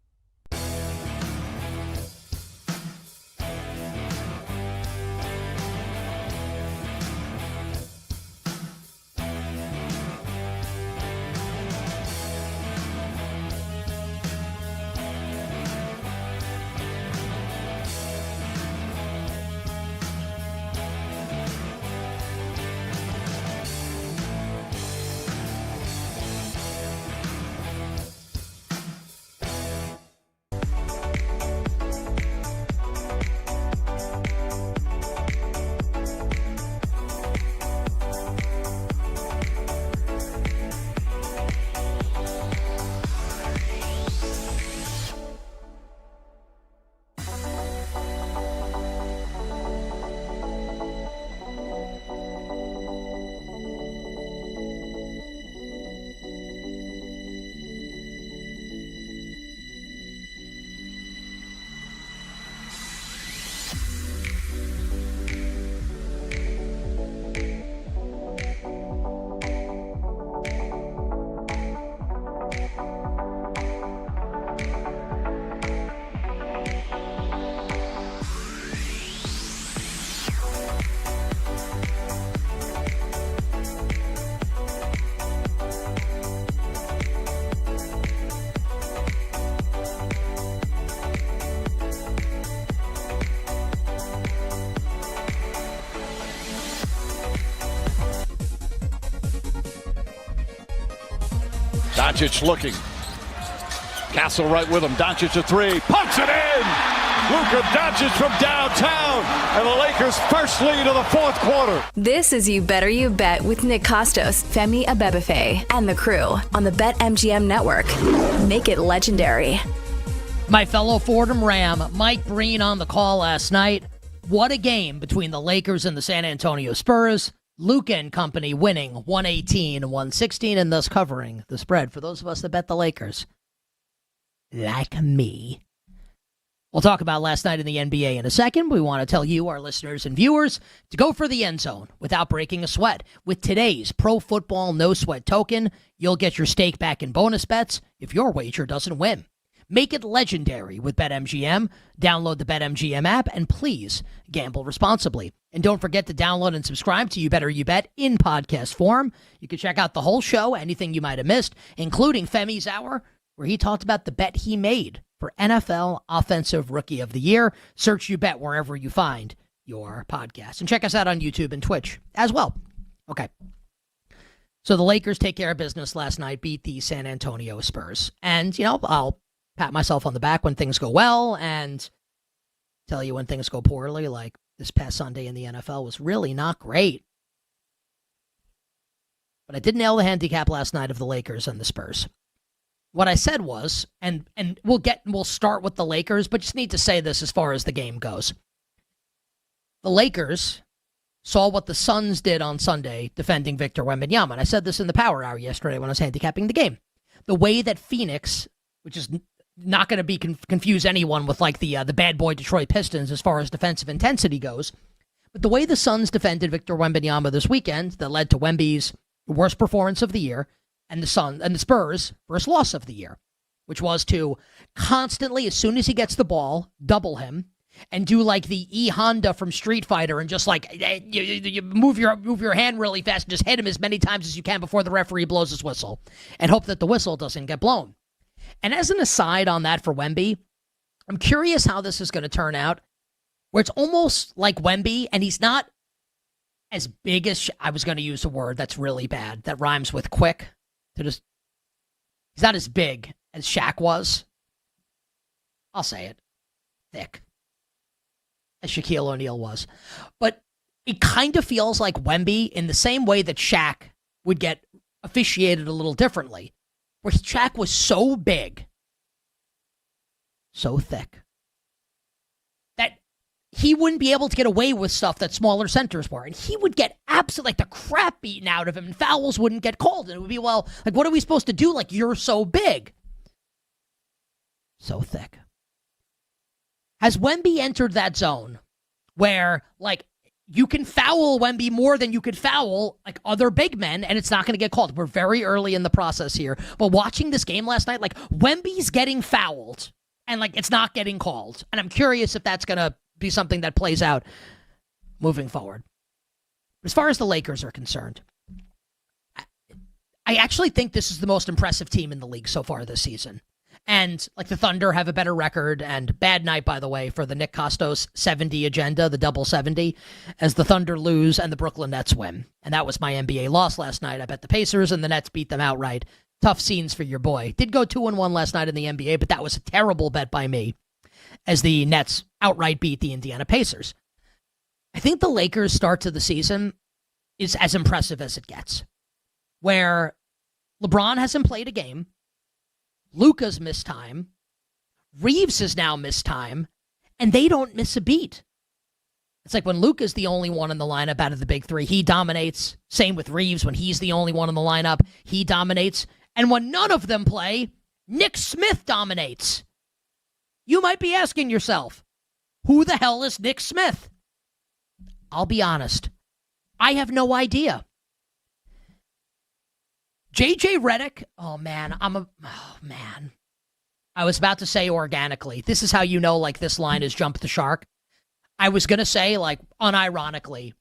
Doncic looking. Castle right with him. Doncic a three. Puts it in! Luka Doncic from downtown. And the Lakers' first lead of the fourth quarter. This is You Better You Bet with Nick Costos, Femi Abebefe, and the crew on the BetMGM Network. Make it legendary. My fellow Fordham Ram, Mike Breen, on the call last night. What a game between the Lakers and the San Antonio Spurs. Luka and company winning 118-116 and thus covering the spread for those of us that bet the Lakers. Like me. We'll talk about last night in the NBA in a second. We want to tell you, our listeners and viewers, to go for the end zone without breaking a sweat. With today's Pro Football No Sweat token, you'll get your stake back in bonus bets if your wager doesn't win. Make it legendary with BetMGM. Download the BetMGM app and please gamble responsibly. And don't forget to download and subscribe to You Better You Bet in podcast form. You can check out the whole show, anything you might have missed, including Femi's Hour, where he talked about the bet he made for NFL Offensive Rookie of the Year. Search You Bet wherever you find your podcast. And check us out on YouTube and Twitch as well. Okay. So the Lakers take care of business last night, beat the San Antonio Spurs. And, I'll pat myself on the back when things go well and tell you when things go poorly, like this past Sunday in the NFL was really not great. But I did nail the handicap last night of the Lakers and the Spurs. What I said was, and we'll start with the Lakers, but just need to say this as far as the game goes. The Lakers saw what the Suns did on Sunday defending Victor Wembanyama. And I said this in the Power Hour yesterday when I was handicapping the game. The way that Phoenix, which is not going to be confuse anyone with like the bad boy Detroit Pistons as far as defensive intensity goes, but the way the Suns defended Victor Wembanyama this weekend that led to Wemby's worst performance of the year, and the Spurs' first loss of the year, which was to constantly, as soon as he gets the ball, double him and do like the E Honda from Street Fighter and just like you move your hand really fast and just hit him as many times as you can before the referee blows his whistle and hope that the whistle doesn't get blown. And as an aside on that for Wemby, I'm curious how this is going to turn out, where it's almost like Wemby, and he's not as big as I was going to use a word that's really bad that rhymes with quick. He's not as big as Shaq was. I'll say it. Thick. As Shaquille O'Neal was. But it kind of feels like Wemby in the same way that Shaq would get officiated a little differently. Where Shaq was so big, so thick, that he wouldn't be able to get away with stuff that smaller centers were. And he would get absolutely like the crap beaten out of him, and fouls wouldn't get called. And it would be, well, like, what are we supposed to do? Like, you're so big. So thick. Has Wemby entered that zone where, like, you can foul Wemby more than you could foul like other big men, and it's not going to get called? We're very early in the process here. But watching this game last night, like, Wemby's getting fouled, and, like, it's not getting called. And I'm curious if that's going to be something that plays out moving forward. As far as the Lakers are concerned, I actually think this is the most impressive team in the league so far this season. And, like, the Thunder have a better record, and bad night, by the way, for the Nick Costos 70 agenda, the double 70, as the Thunder lose and the Brooklyn Nets win. And that was my NBA loss last night. I bet the Pacers and the Nets beat them outright. Tough scenes for your boy. Did go 2-1 last night in the NBA, but that was a terrible bet by me, as the Nets outright beat the Indiana Pacers. I think the Lakers' start to the season is as impressive as it gets, where LeBron hasn't played a game, Luka's missed time, Reeves has now missed time, and they don't miss a beat. It's like when Luka's the only one in the lineup out of the big three, he dominates. Same with Reeves. When he's the only one in the lineup, he dominates. And when none of them play, Nick Smith dominates. You might be asking yourself, who the hell is Nick Smith? I'll be honest. I have no idea. JJ Redick, oh man. I was about to say organically. This is how you know, like, this line has jumped the shark. I was going to say, like, unironically,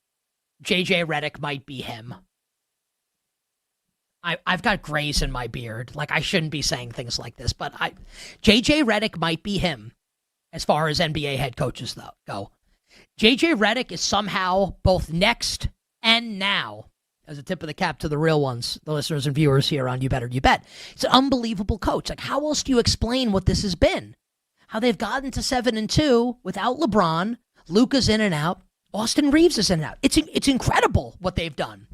JJ Redick might be him. I've got grays in my beard. Like, I shouldn't be saying things like this, but JJ Redick might be him as far as NBA head coaches go. JJ Redick is somehow both next and now as a tip of the cap to the real ones, the listeners and viewers here on You Better You Bet. It's an unbelievable coach. Like, how else do you explain what this has been? How they've gotten to 7-2 without LeBron. Luka's in and out. Austin Reeves is in and out. It's incredible what they've done.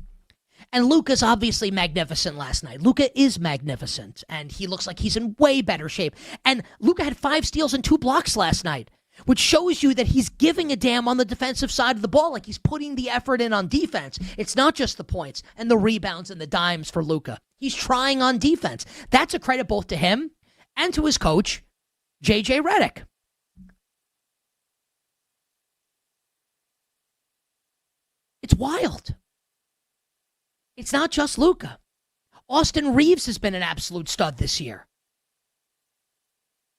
And Luka's obviously magnificent last night. Luka is magnificent, and he looks like he's in way better shape. And Luka had 5 steals and 2 blocks last night, which shows you that he's giving a damn on the defensive side of the ball. Like, he's putting the effort in on defense. It's not just the points and the rebounds and the dimes for Luka. He's trying on defense. That's a credit both to him and to his coach, J.J. Redick. It's wild. It's not just Luka. Austin Reeves has been an absolute stud this year.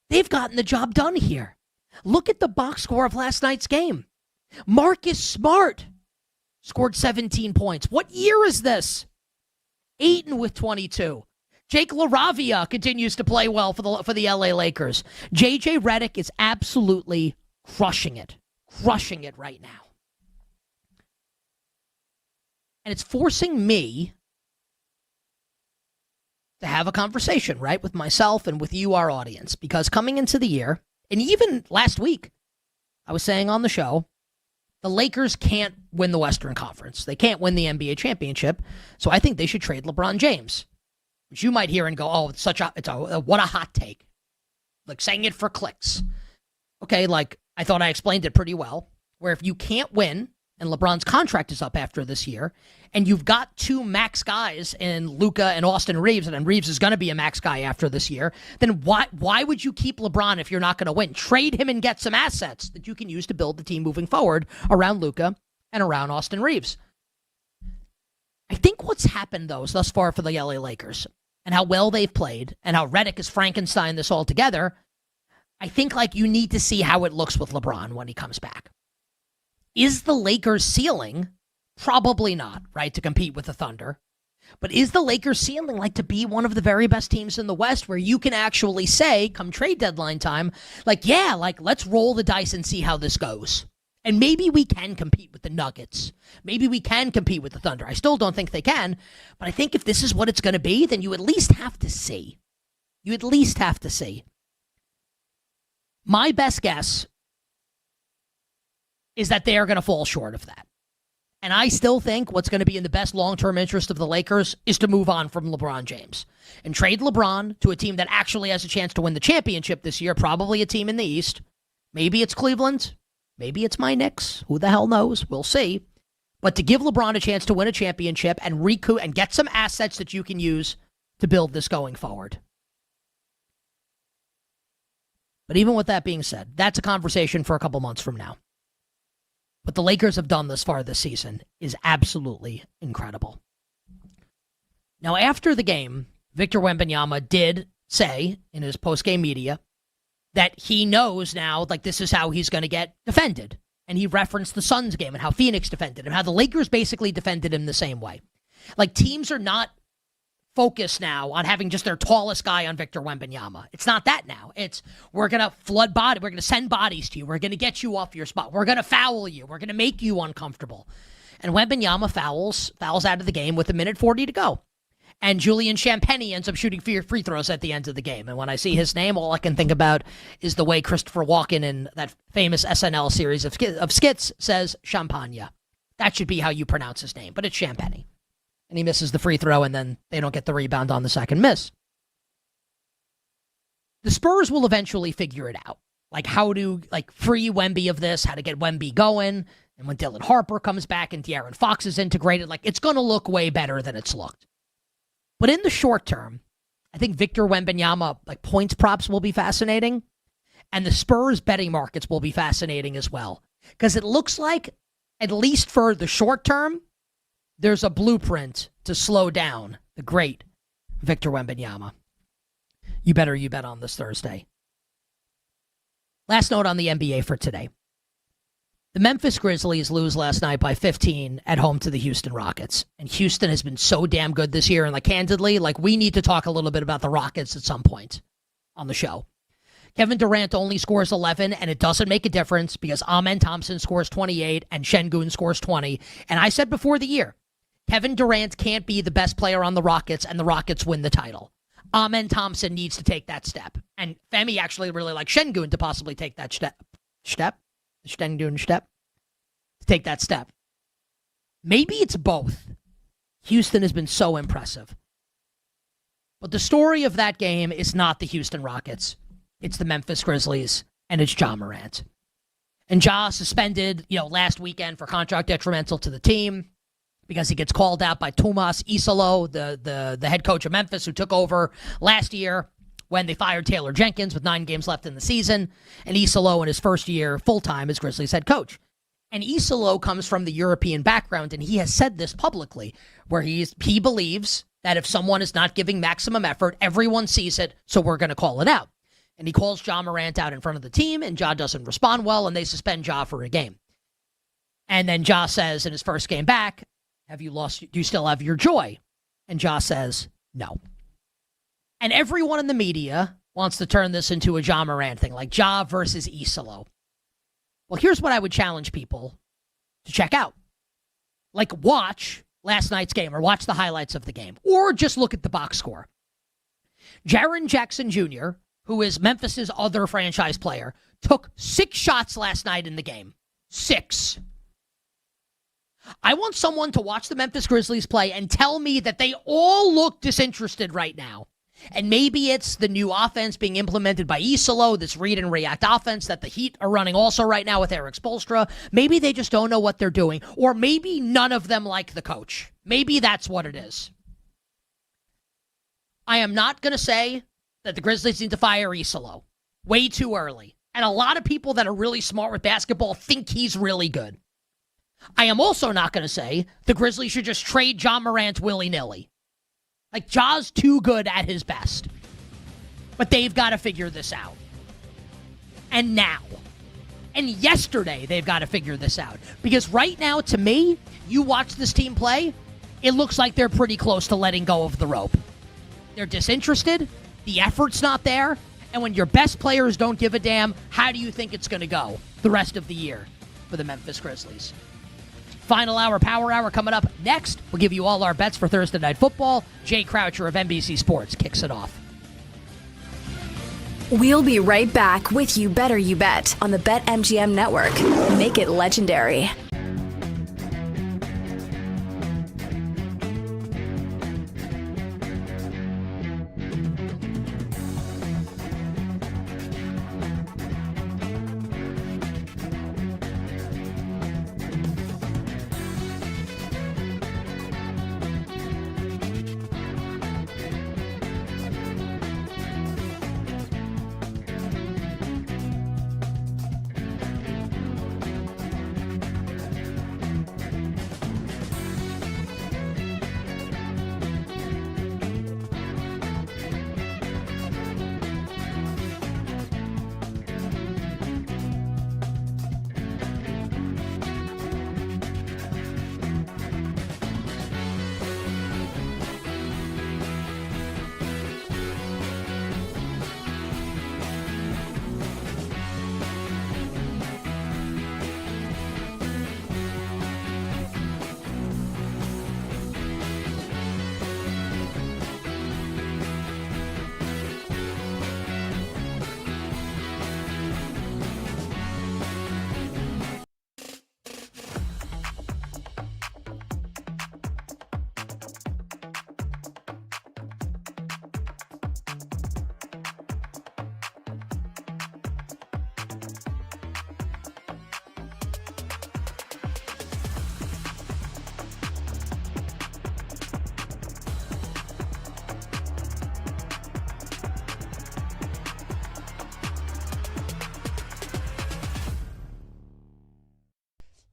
They've gotten the job done here. Look at the box score of last night's game. Marcus Smart scored 17 points. What year is this? Ayton with 22. Jake LaRavia continues to play well for the LA Lakers. JJ Redick is absolutely crushing it right now. And it's forcing me to have a conversation, right, with myself and with you, our audience, because coming into the year, and even last week, I was saying on the show, the Lakers can't win the Western Conference. They can't win the NBA championship, so I think they should trade LeBron James. Which you might hear and go, oh, what a hot take. Like, saying it for clicks. Okay, like, I thought I explained it pretty well, where if you can't win, and LeBron's contract is up after this year, and you've got 2 max guys in Luka and Austin Reeves, and then Reeves is going to be a max guy after this year, then why would you keep LeBron if you're not going to win? Trade him and get some assets that you can use to build the team moving forward around Luka and around Austin Reeves. I think what's happened, though, is thus far for the LA Lakers, and how well they've played, and how Redick has Frankenstein this all together, I think, like, you need to see how it looks with LeBron when he comes back. Is the Lakers' ceiling? Probably not, right, to compete with the Thunder. But is the Lakers' ceiling like to be one of the very best teams in the West where you can actually say, come trade deadline time, like, yeah, like, let's roll the dice and see how this goes. And maybe we can compete with the Nuggets. Maybe we can compete with the Thunder. I still don't think they can. But I think if this is what it's going to be, then you at least have to see. You at least have to see. My best guess is that they are going to fall short of that. And I still think what's going to be in the best long-term interest of the Lakers is to move on from LeBron James and trade LeBron to a team that actually has a chance to win the championship this year, probably a team in the East. Maybe it's Cleveland. Maybe it's my Knicks. Who the hell knows? We'll see. But to give LeBron a chance to win a championship and recoup and get some assets that you can use to build this going forward. But even with that being said, that's a conversation for a couple months from now. What the Lakers have done thus far this season is absolutely incredible. Now, after the game, Victor Wembanyama did say in his post-game media that he knows now, like, this is how he's going to get defended. And he referenced the Suns game and how Phoenix defended him, how the Lakers basically defended him the same way. Like, teams are not focused now on having just their tallest guy on Victor Wembanyama. It's not that now. It's, we're going to flood body. We're going to send bodies to you. We're going to get you off your spot. We're going to foul you. We're going to make you uncomfortable. And Wembanyama fouls out of the game with 1:40 to go. And Julian Champagnie ends up shooting free throws at the end of the game. And when I see his name, all I can think about is the way Christopher Walken in that famous SNL series of skits says Champagne. That should be how you pronounce his name, but it's Champagnie. And he misses the free throw, and then they don't get the rebound on the second miss. The Spurs will eventually figure it out. Like, how to, like, free Wemby of this, how to get Wemby going. And when Dylan Harper comes back and De'Aaron Fox is integrated, like, it's going to look way better than it's looked. But in the short term, I think Victor Wembanyama, like, points props will be fascinating. And the Spurs betting markets will be fascinating as well. Because it looks like, at least for the short term, there's a blueprint to slow down the great Victor Wembanyama. You bet on this Thursday. Last note on the NBA for today. The Memphis Grizzlies lose last night by 15 at home to the Houston Rockets. And Houston has been so damn good this year. And, like, candidly, like, we need to talk a little bit about the Rockets at some point on the show. Kevin Durant only scores 11, and it doesn't make a difference because Amen Thompson scores 28 and Şengün scores 20. And I said before the year, Kevin Durant can't be the best player on the Rockets and the Rockets win the title. Amen Thompson needs to take that step. And Femi actually really likes Şengün to possibly take that step. Şengün step? To take that step. Maybe it's both. Houston has been so impressive. But the story of that game is not the Houston Rockets. It's the Memphis Grizzlies, and it's Ja Morant. And Ja suspended, last weekend for contract detrimental to the team because he gets called out by Tomas Isolo, the head coach of Memphis, who took over last year when they fired Taylor Jenkins with 9 games left in the season. And Isolo in his first year full-time as Grizzlies head coach. And Isolo comes from the European background, and he has said this publicly, where he believes that if someone is not giving maximum effort, everyone sees it, so we're going to call it out. And he calls Ja Morant out in front of the team, and Ja doesn't respond well, and they suspend Ja for a game. And then Ja says in his first game back, do you still have your joy? And Ja says, no. And everyone in the media wants to turn this into a Ja Morant thing, like Ja versus Isolo. Well, here's what I would challenge people to check out. Like, watch last night's game or watch the highlights of the game or just look at the box score. Jaren Jackson Jr., who is Memphis's other franchise player, took 6 shots last night in the game. 6. I want someone to watch the Memphis Grizzlies play and tell me that they all look disinterested right now. And maybe it's the new offense being implemented by Isolo, this read and react offense that the Heat are running also right now with Eric Spoelstra. Maybe they just don't know what they're doing. Or maybe none of them like the coach. Maybe that's what it is. I am not going to say that the Grizzlies need to fire Isolo. Way too early. And a lot of people that are really smart with basketball think he's really good. I am also not going to say the Grizzlies should just trade Ja Morant willy-nilly. Like, Ja's too good at his best. But they've got to figure this out. And now. And yesterday, they've got to figure this out. Because right now, to me, you watch this team play, it looks like they're pretty close to letting go of the rope. They're disinterested. The effort's not there. And when your best players don't give a damn, how do you think it's going to go the rest of the year for the Memphis Grizzlies? Final hour, power hour coming up next. We'll give you all our bets for Thursday Night Football. Jay Croucher of NBC Sports kicks it off. We'll be right back with You Better You Bet on the BetMGM Network. Make it legendary.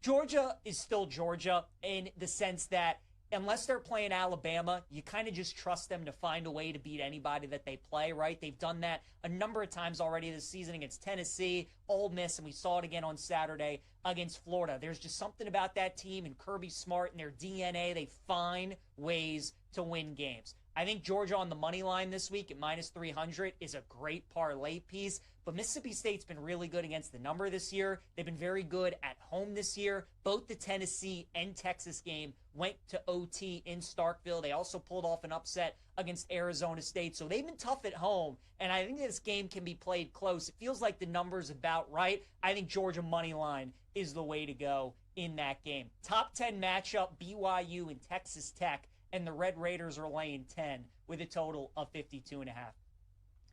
Georgia is still Georgia in the sense that unless they're playing Alabama, you kind of just trust them to find a way to beat anybody that they play, right? They've done that a number of times already this season against Tennessee, Ole Miss, and we saw it again on Saturday against Florida. There's just something about that team and Kirby Smart and their DNA. They find ways to win games. I think Georgia on the money line this week at minus 300 is a great parlay piece. But Mississippi State's been really good against the number this year. They've been very good at home this year. Both the Tennessee and Texas game went to OT in Starkville. They also pulled off an upset against Arizona State. So they've been tough at home, and I think this game can be played close. It feels like the number's about right. I think Georgia money line is the way to go in that game. Top 10 matchup, BYU and Texas Tech, and the Red Raiders are laying 10 with a total of 52.5.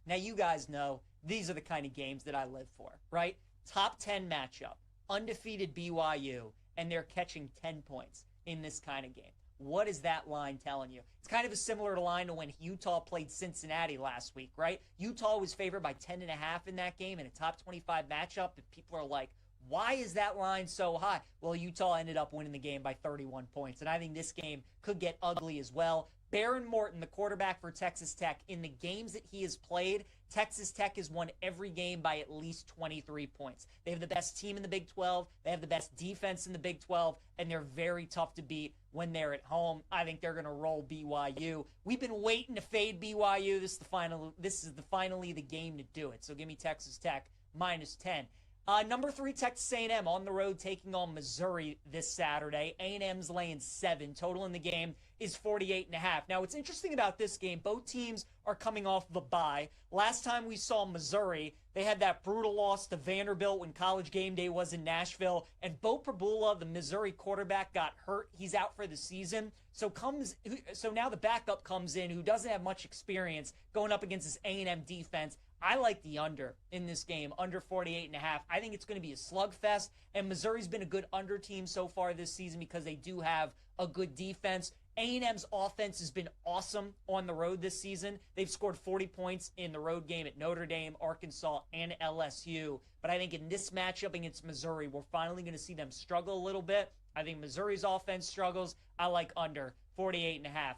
Now, you guys know these are the kind of games that I live for, right? Top 10 matchup, undefeated BYU, and they're catching 10 points in this kind of game. What is that line telling you? It's kind of a similar line to when Utah played Cincinnati last week, right? Utah was favored by 10.5 in that game in a top 25 matchup, and people are like, why is that line so high? Well, Utah ended up winning the game by 31 points, and I think this game could get ugly as well. Baron Morton, the quarterback for Texas Tech, in the games that he has played, Texas Tech has won every game by at least 23 points. They have the best team in the Big 12. They have the best defense in the Big 12, and they're very tough to beat when they're at home. I think they're going to roll BYU. We've been waiting to fade BYU. This is finally the game to do it. So give me Texas Tech minus 10. Number 3, Texas A&M on the road taking on Missouri this Saturday. A&M's laying 7. Total in the game is 48.5. Now, what's interesting about this game, both teams are coming off of a bye. Last time we saw Missouri, they had that brutal loss to Vanderbilt when College Game Day was in Nashville, and Bo Prabula, the Missouri quarterback, got hurt. He's out for the season. So now the backup comes in who doesn't have much experience going up against this A&M defense. I like the under in this game, under 48.5. I think it's going to be a slugfest, and Missouri's been a good under team so far this season because they do have a good defense. A&M's offense has been awesome on the road this season. They've scored 40 points in the road game at Notre Dame, Arkansas, and LSU. But I think in this matchup against Missouri, we're finally going to see them struggle a little bit. I think Missouri's offense struggles. I like under 48.5.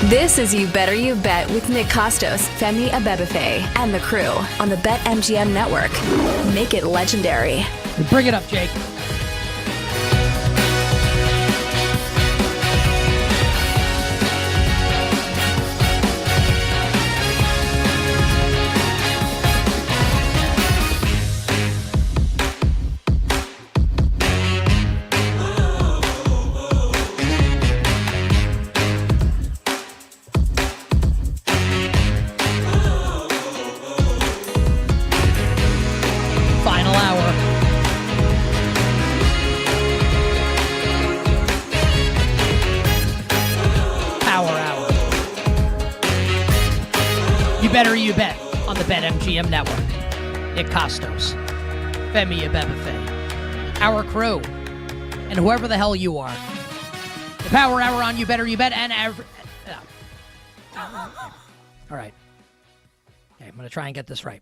This is You Better You Bet with Nick Costos, Femi Abebefe, and the crew on the BetMGM Network. Make it legendary. Bring it up, Jake. Better You Bet on the BetMGM Network. Nick Costos, Femi Abebefe, our crew, and whoever the hell you are. The Power Hour on You Better You Bet and all right. Okay, I'm going to try and get this right.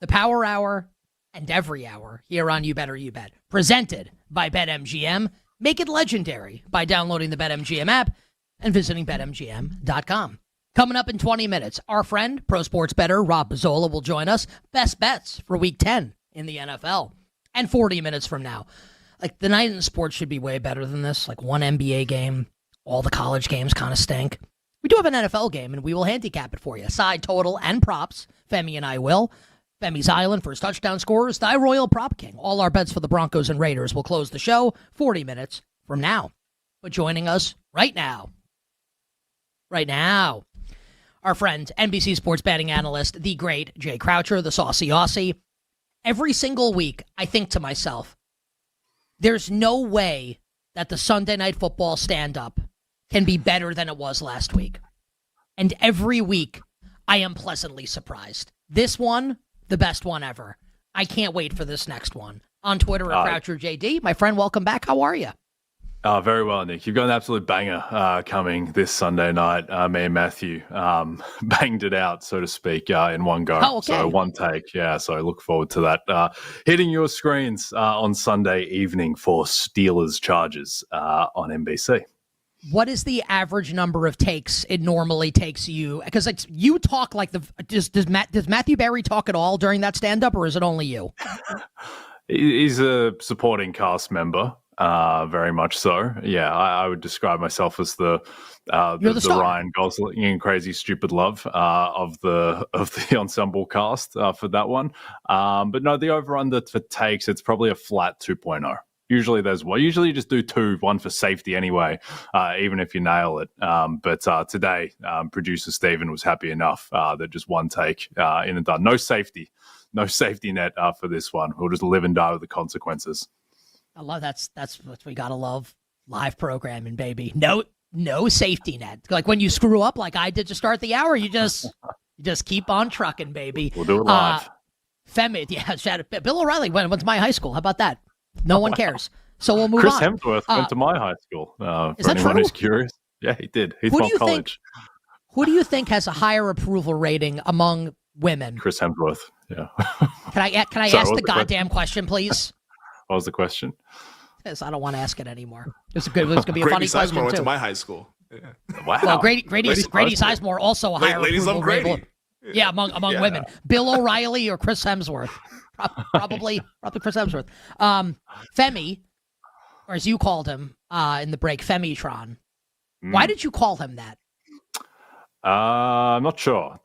The Power Hour and every hour here on You Better You Bet. Presented by BetMGM. Make it legendary by downloading the BetMGM app and visiting BetMGM.com. Coming up in 20 minutes, our friend, pro sports bettor Rob Pizzola, will join us. Best bets for Week 10 in the NFL. And 40 minutes from now. Like, the night in sports should be way better than this. Like, one NBA game, all the college games kind of stink. We do have an NFL game, and we will handicap it for you. Side total and props. Femi and I will. Femi's Island for his touchdown scorers, the Royal Prop King. All our bets for the Broncos and Raiders will close the show 40 minutes from now. But joining us right now, our friend, NBC Sports betting analyst, the great Jay Croucher, the Saucy Aussie. Every single week, I think to myself, there's no way that the Sunday Night Football stand-up can be better than it was last week. And every week, I am pleasantly surprised. This one, the best one ever. I can't wait for this next one. On Twitter at CroucherJD. My friend, welcome back. How are you? Very well, Nick. You've got an absolute banger coming this Sunday night. Me and Matthew banged it out, so to speak, in one go. Oh, okay. So one take. Yeah, so look forward to that. Hitting your screens on Sunday evening for Steelers Chargers on NBC. What is the average number of takes it normally takes you? Because you talk like does Matthew Berry talk at all during that stand-up, or is it only you? He's a supporting cast member. Very much so. Yeah, I would describe myself as the Ryan Gosling in Crazy Stupid Love of the ensemble cast for that one. But no, the over-under for takes, it's probably a flat 2.0. Usually usually you just do two, one for safety anyway, even if you nail it. But today, producer Steven was happy enough that just one take in and done. No safety net for this one. We'll just live and die with the consequences. I love that's what we gotta love. Live programming, baby. No safety net. Like when you screw up, like I did to start the hour, you just keep on trucking, baby. We'll do it live. Femi, yeah. Shout out. Bill O'Reilly went to my high school. How about that? No one cares. So we'll move Chris on. Hemsworth went to my high school. Is For that anyone true? who's curious, yeah, he did. He's Who do from you college. Who do you think has a higher approval rating among women? Chris Hemsworth. Yeah. Can I Sorry, ask what the was goddamn question, please? What was the question? Yes, I don't want to ask it anymore. It was going to be a funny Grady Sizemore question went too. to my high school. Yeah. Wow. Well, Grady Sizemore also a higher Ladies approval love Grady. rating. Yeah, among Yeah. women. Bill O'Reilly or Chris Hemsworth? Probably Chris Hemsworth. Femi, or as you called him in the break, Femitron. Why did you call him that? I'm not sure.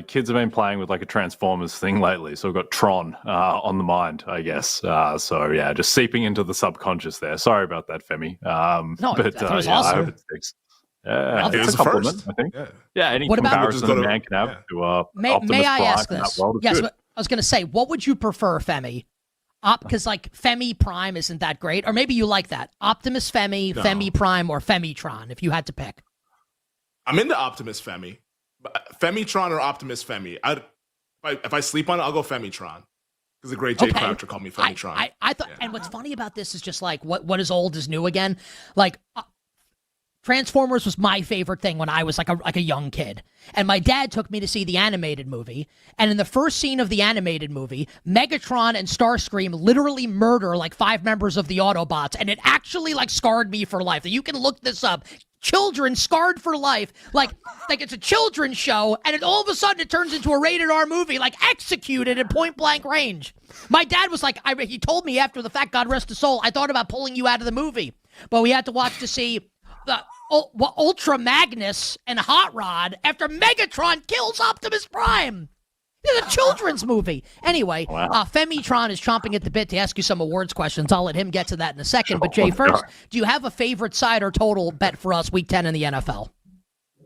Kids have been playing with like a Transformers thing lately, so we've got Tron on the mind, I guess. So yeah, just seeping into the subconscious there. Sorry about that, Femi. No, but that was yeah, awesome. I hope it sticks. Yeah, It was it's a the compliment, first. I think. Yeah. Yeah, any What about- comparison a man can have to May Optimus I Prime ask in this? that world is Yes, good. but I was going to say, what would you prefer, Femi? Because like Femi Prime isn't that great, or maybe you like that. Optimus Femi, No. Femi Prime, or Femitron, if you had to pick. I'm into Optimus Femi. Femitron or Optimus Femi. If I sleep on it, I'll go Femitron. Because the great Jay Okay. Croucher called me Femitron. I thought, and what's funny about this is just like what is old is new again. Like Transformers was my favorite thing when I was like a young kid, and my dad took me to see the animated movie. And in the first scene of the animated movie, Megatron and Starscream literally murder like 5 members of the Autobots, and it actually like scarred me for life. You can look this up. Children scarred for life, like it's a children's show, and it, all of a sudden it turns into a rated R movie, like executed at point blank range. My dad was like, he told me after the fact, God rest his soul, I thought about pulling you out of the movie, but we had to watch to see the Ultra Magnus and Hot Rod after Megatron kills Optimus Prime. It's a children's movie. Anyway, Femitron is chomping at the bit to ask you some awards questions. I'll let him get to that in a second. But Jay, first, do you have a favorite side or total bet for us Week 10 in the NFL?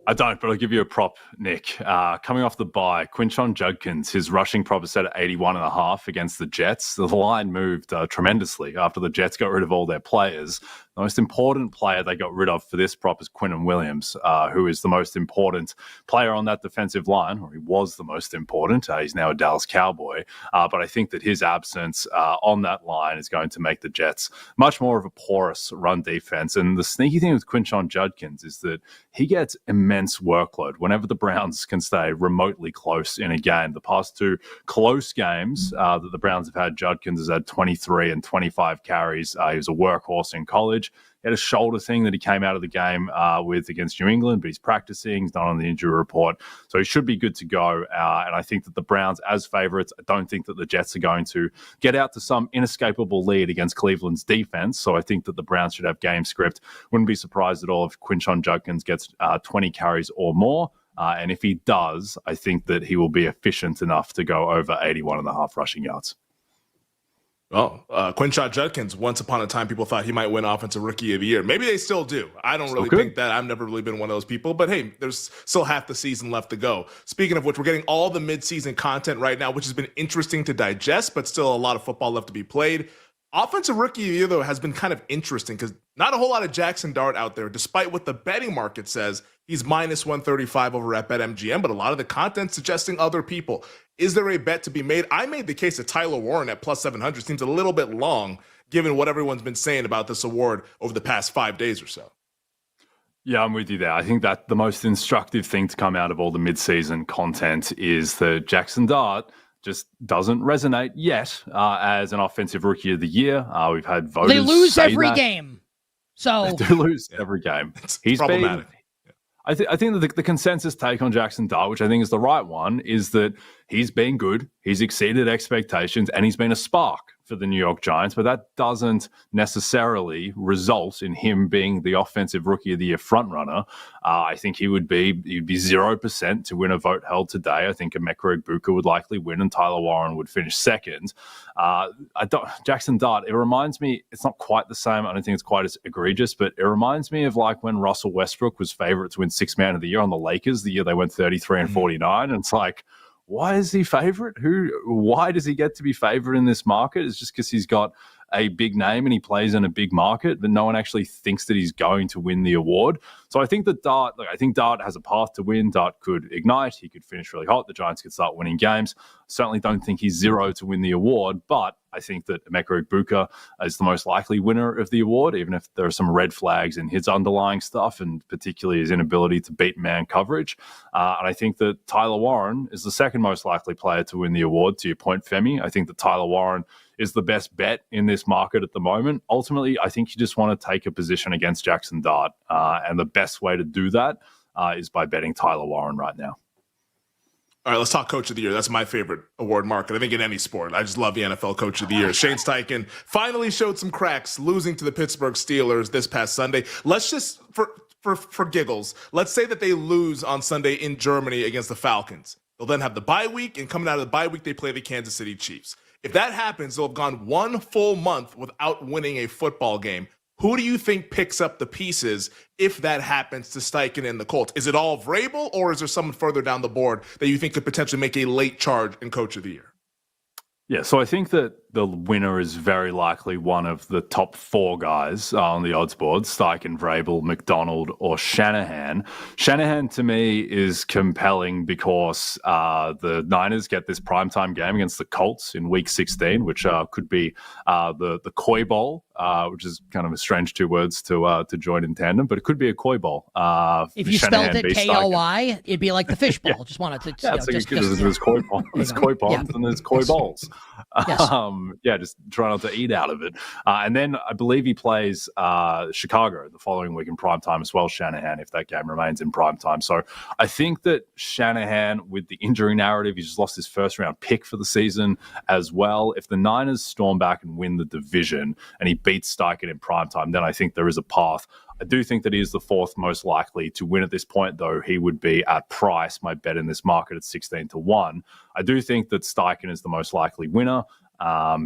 I don't, but I'll give you a prop, Nick. Coming off the bye, Quinshon Judkins, his rushing prop is set at 81.5 against the Jets. The line moved tremendously after the Jets got rid of all their players. The most important player they got rid of for this prop is Quinnen Williams, who is the most important player on that defensive line, or he was the most important. He's now a Dallas Cowboy. But I think that his absence on that line is going to make the Jets much more of a porous run defense. And the sneaky thing with Quinshon Judkins is that he gets immense workload whenever the Browns can stay remotely close in a game. The past 2 close games that the Browns have had, Judkins has had 23 and 25 carries. He was a workhorse in college. He had a shoulder thing that he came out of the game with against New England, but he's practicing. He's not on the injury report. So he should be good to go. And I think that the Browns, as favorites, I don't think that the Jets are going to get out to some inescapable lead against Cleveland's defense. So I think that the Browns should have game script. Wouldn't be surprised at all if Quinshon Judkins gets 20 carries or more. And if he does, I think that he will be efficient enough to go over 81.5 rushing yards. Well, Quinshon Judkins, once upon a time, people thought he might win Offensive Rookie of the Year. Maybe they still do. I don't really think that. I've never really been one of those people. But hey, there's still half the season left to go. Speaking of which, we're getting all the midseason content right now, which has been interesting to digest, but still a lot of football left to be played. Offensive Rookie of the Year, though, has been kind of interesting because not a whole lot of Jackson Dart out there, despite what the betting market says. He's minus 135 over at BetMGM, but a lot of the content suggesting other people. Is there a bet to be made? I made the case that Tyler Warren at plus 700 seems a little bit long, given what everyone's been saying about this award over the past 5 days or so. Yeah, I'm with you there. I think that the most instructive thing to come out of all the midseason content is that Jackson Dart just doesn't resonate yet as an Offensive Rookie of the Year. We've had voters They lose say every that. game. So They do lose every game. He's problematic. I think that the consensus take on Jackson Dart, which I think is the right one, is that he's been good, he's exceeded expectations, and he's been a spark for the New York Giants, but that doesn't necessarily result in him being the Offensive Rookie of the Year frontrunner. I think he'd be 0% to win a vote held today. I think Emeka Egbuka would likely win, and Tyler Warren would finish second. Jackson Dart, it reminds me, it's not quite the same. I don't think it's quite as egregious, but it reminds me of like when Russell Westbrook was favorite to win Sixth Man of the Year on the Lakers, the year they went 33-49, and it's like, why is he favorite? Why does he get to be favorite in this market? It's just because he's got a big name and he plays in a big market, but no one actually thinks that he's going to win the award. So I think that Dart has a path to win. Dart could ignite. He could finish really hot. The Giants could start winning games. Certainly don't think he's zero to win the award, but I think that Emeka Egbuka is the most likely winner of the award, even if there are some red flags in his underlying stuff, and particularly his inability to beat man coverage. And I think that Tyler Warren is the second most likely player to win the award, to your point, Femi. I think that Tyler Warren is the best bet in this market at the moment. Ultimately, I think you just want to take a position against Jackson Dart, and the best way to do that is by betting Tyler Warren right now. All right, let's talk Coach of the Year. That's my favorite award market, I think, in any sport. I just love the NFL Coach of the Year. Shane Steichen finally showed some cracks, losing to the Pittsburgh Steelers this past Sunday. Let's just, for giggles, let's say that they lose on Sunday in Germany against the Falcons. They'll then have the bye week, and coming out of the bye week, they play the Kansas City Chiefs. If that happens, they'll have gone one full month without winning a football game. Who do you think picks up the pieces if that happens to Steichen and the Colts? Is it all Vrabel, or is there someone further down the board that you think could potentially make a late charge in Coach of the Year? Yeah, so I think that the winner is very likely one of the top four guys on the odds board: Steichen, Vrabel, McDonald, or Shanahan. Shanahan, to me, is compelling because the Niners get this primetime game against the Colts in Week 16, which could be the Koi Bowl, which is kind of a strange two words to join in tandem, but it could be a Koi Bowl. If you spelled it K-O-I, it'd be like the fish bowl. Just wanted to, there's Koi Bowl, there's Koi Ponds, and there's Koi Bowls. Yes. Just try not to eat out of it. And then I believe he plays Chicago the following week in primetime as well, Shanahan, if that game remains in primetime. So I think that Shanahan, with the injury narrative, he's just lost his first round pick for the season as well. If the Niners storm back and win the division and he beats Steichen in primetime, then I think there is a path. I do think that he is the fourth most likely to win at this point, though he would be at price, my bet in this market, at 16-1. I do think that Steichen is the most likely winner,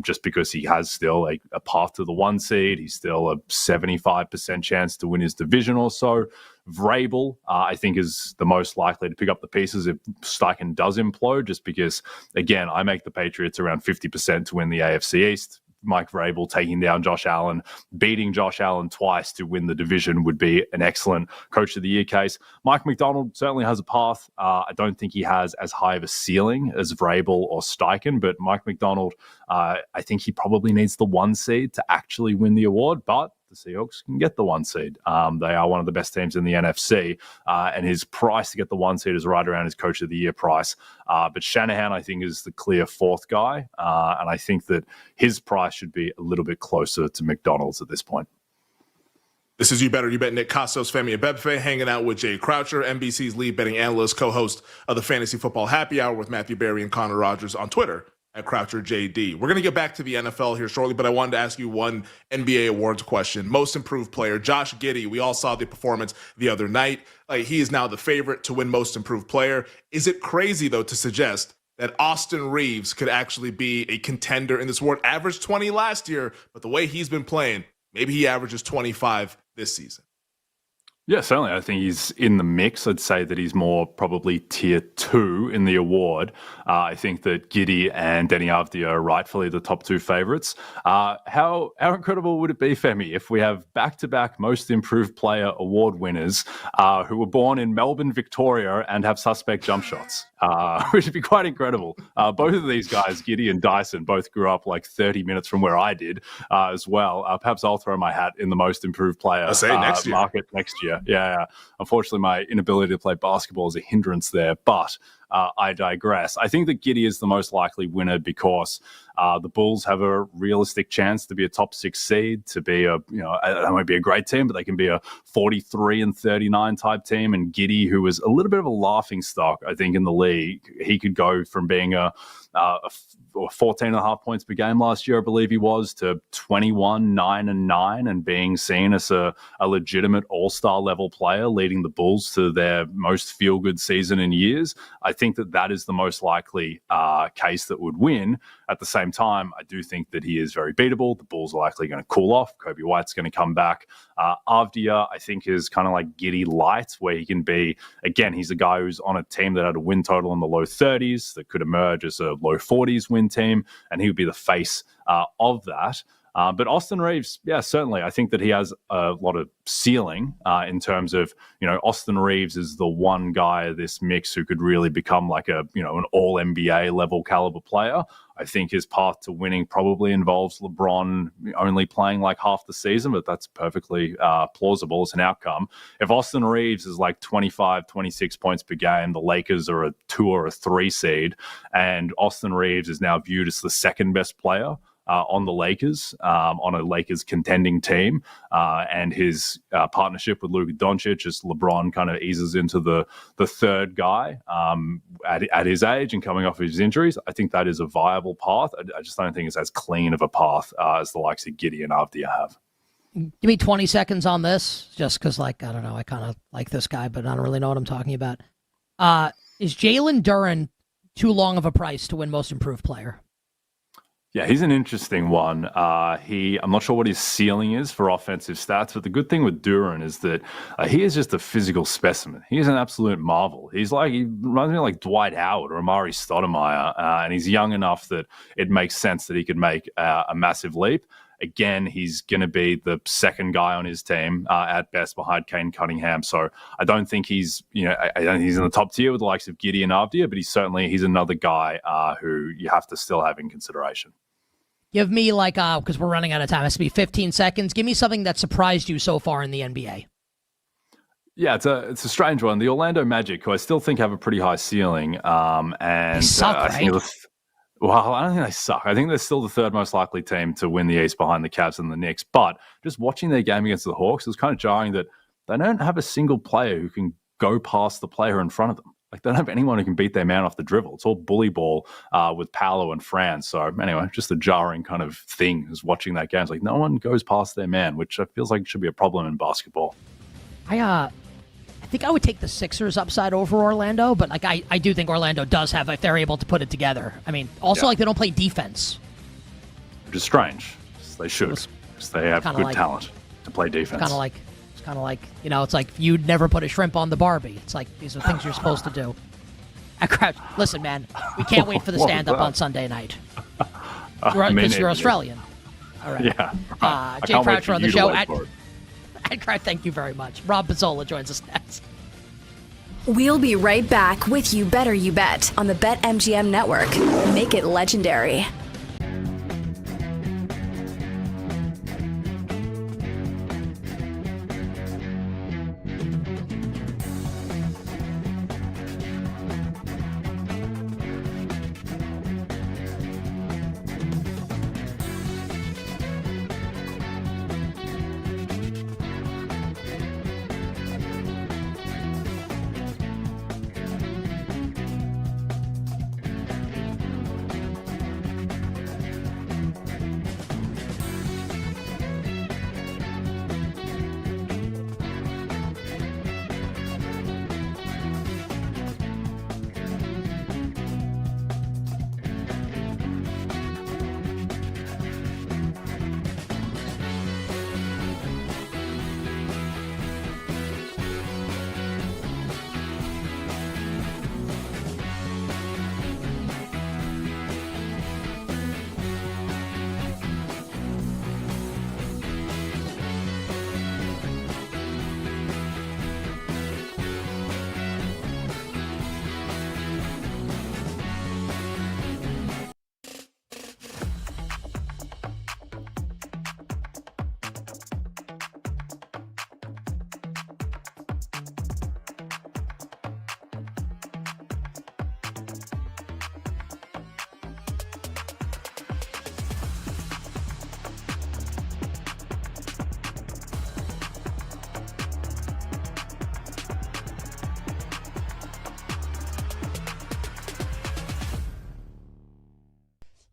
just because he has still a path to the 1 seed. He's still a 75% chance to win his division or so. Vrabel, I think, is the most likely to pick up the pieces if Steichen does implode, just because, again, I make the Patriots around 50% to win the AFC East. Mike Vrabel taking down Josh Allen, beating Josh Allen twice to win the division would be an excellent Coach of the Year case. Mike McDonald certainly has a path. I don't think he has as high of a ceiling as Vrabel or Steichen, but Mike McDonald, I think he probably needs the 1 seed to actually win the award, but the Seahawks can get the 1 seed. They are one of the best teams in the NFC, and his price to get the 1 seed is right around his Coach of the Year price. But Shanahan, I think, is the clear fourth guy, and I think that his price should be a little bit closer to McDonald's at this point. This is You Better You Bet. Nick Costos, Femi Abebefe, hanging out with Jay Croucher, NBC's lead betting analyst, co-host of the Fantasy Football Happy Hour with Matthew Berry and Connor Rogers on Twitter at Croucher JD. We're going to get back to the NFL here shortly, but I wanted to ask you one NBA awards question. Most improved player, Josh Giddey. We all saw the performance the other night. He is now the favorite to win most improved player. Is it crazy, though, to suggest that Austin Reeves could actually be a contender in this award? Averaged 20 last year, but the way he's been playing, maybe he averages 25 this season. Yeah, certainly. I think he's in the mix. I'd say that he's more probably tier 2 in the award. I think that Giddey and Deni Avdija are rightfully the top 2 favorites. How incredible would it be, Femi, if we have back-to-back Most Improved Player award winners who were born in Melbourne, Victoria, and have suspect jump shots, which would be quite incredible. Both of these guys, Giddey and Dyson, both grew up like 30 minutes from where I did as well. Perhaps I'll throw my hat in the Most Improved Player market next year. Yeah. Unfortunately, my inability to play basketball is a hindrance there, but I digress. I think that Giddey is the most likely winner because the Bulls have a realistic chance to be a top 6 seed, to be they won't be a great team, but they can be a 43-39 type team. And Giddey, who was a little bit of a laughing stock, I think, in the league, he could go from being a 14.5 points per game last year, I believe he was, to 21, 9 and 9, and being seen as a legitimate all-star level player, leading the Bulls to their most feel-good season in years. I think that is the most likely case that would win. At the same time, I do think that he is very beatable. The Bulls are likely going to cool off. Kobe White's going to come back. Avdija, I think, is kind of like Giddey light, where he can be, again, he's a guy who's on a team that had a win total in the low 30s that could emerge as a low 40s win team, and he would be the face of that. But Austin Reeves, yeah, certainly. I think that he has a lot of ceiling in terms of, Austin Reeves is the one guy of this mix who could really become like an all NBA level caliber player. I think his path to winning probably involves LeBron only playing like half the season, but that's perfectly plausible as an outcome. If Austin Reeves is like 25, 26 points per game, the Lakers are a 2 or a 3 seed, and Austin Reeves is now viewed as the second best player on the Lakers, on a Lakers contending team, and his partnership with Luka Doncic as LeBron kind of eases into the third guy at his age and coming off of his injuries. I think that is a viable path. I just don't think it's as clean of a path as the likes of Giddey and Avdija have. Give me 20 seconds on this, just because, I don't know, I kind of like this guy, but I don't really know what I'm talking about. Is Jalen Duren too long of a price to win Most Improved Player? Yeah, he's an interesting one. I'm not sure what his ceiling is for offensive stats, but the good thing with Duren is that he is just a physical specimen. He is an absolute marvel. He reminds me of like Dwight Howard or Amari Stoudemire, and he's young enough that it makes sense that he could make a massive leap. Again, he's going to be the second guy on his team at best behind Kane Cunningham. So I don't think he's in the top tier with the likes of Giddey and Avdija, but he's another guy who you have to still have in consideration. Give me because we're running out of time, it has to be 15 seconds. Give me something that surprised you so far in the NBA. Yeah, it's a strange one. The Orlando Magic, who I still think have a pretty high ceiling. And they suck, right? I don't think they suck. I think they're still the third most likely team to win the East behind the Cavs and the Knicks. But just watching their game against the Hawks, it was kind of jarring that they don't have a single player who can go past the player in front of them. Like, they don't have anyone who can beat their man off the dribble. It's all bully ball with Paolo and Franz. So anyway, just a jarring kind of thing is watching that game. It's like no one goes past their man, which feels like should be a problem in basketball. I think I would take the Sixers upside over Orlando, but I do think Orlando does have, if they're able to put it together. I mean, also they don't play defense. Which is strange. They should, because they have good talent to play defense. It's kind of like, it's like you'd never put a shrimp on the Barbie. It's like these are things you're supposed to do. Listen, man, we can't wait for the stand-up on Sunday night. Because you're Australian. All right. Yeah. Jay Croucher on the show. Thank you very much. Rob Pizzola joins us next. We'll be right back with You Better You Bet on the BetMGM Network. Make it legendary.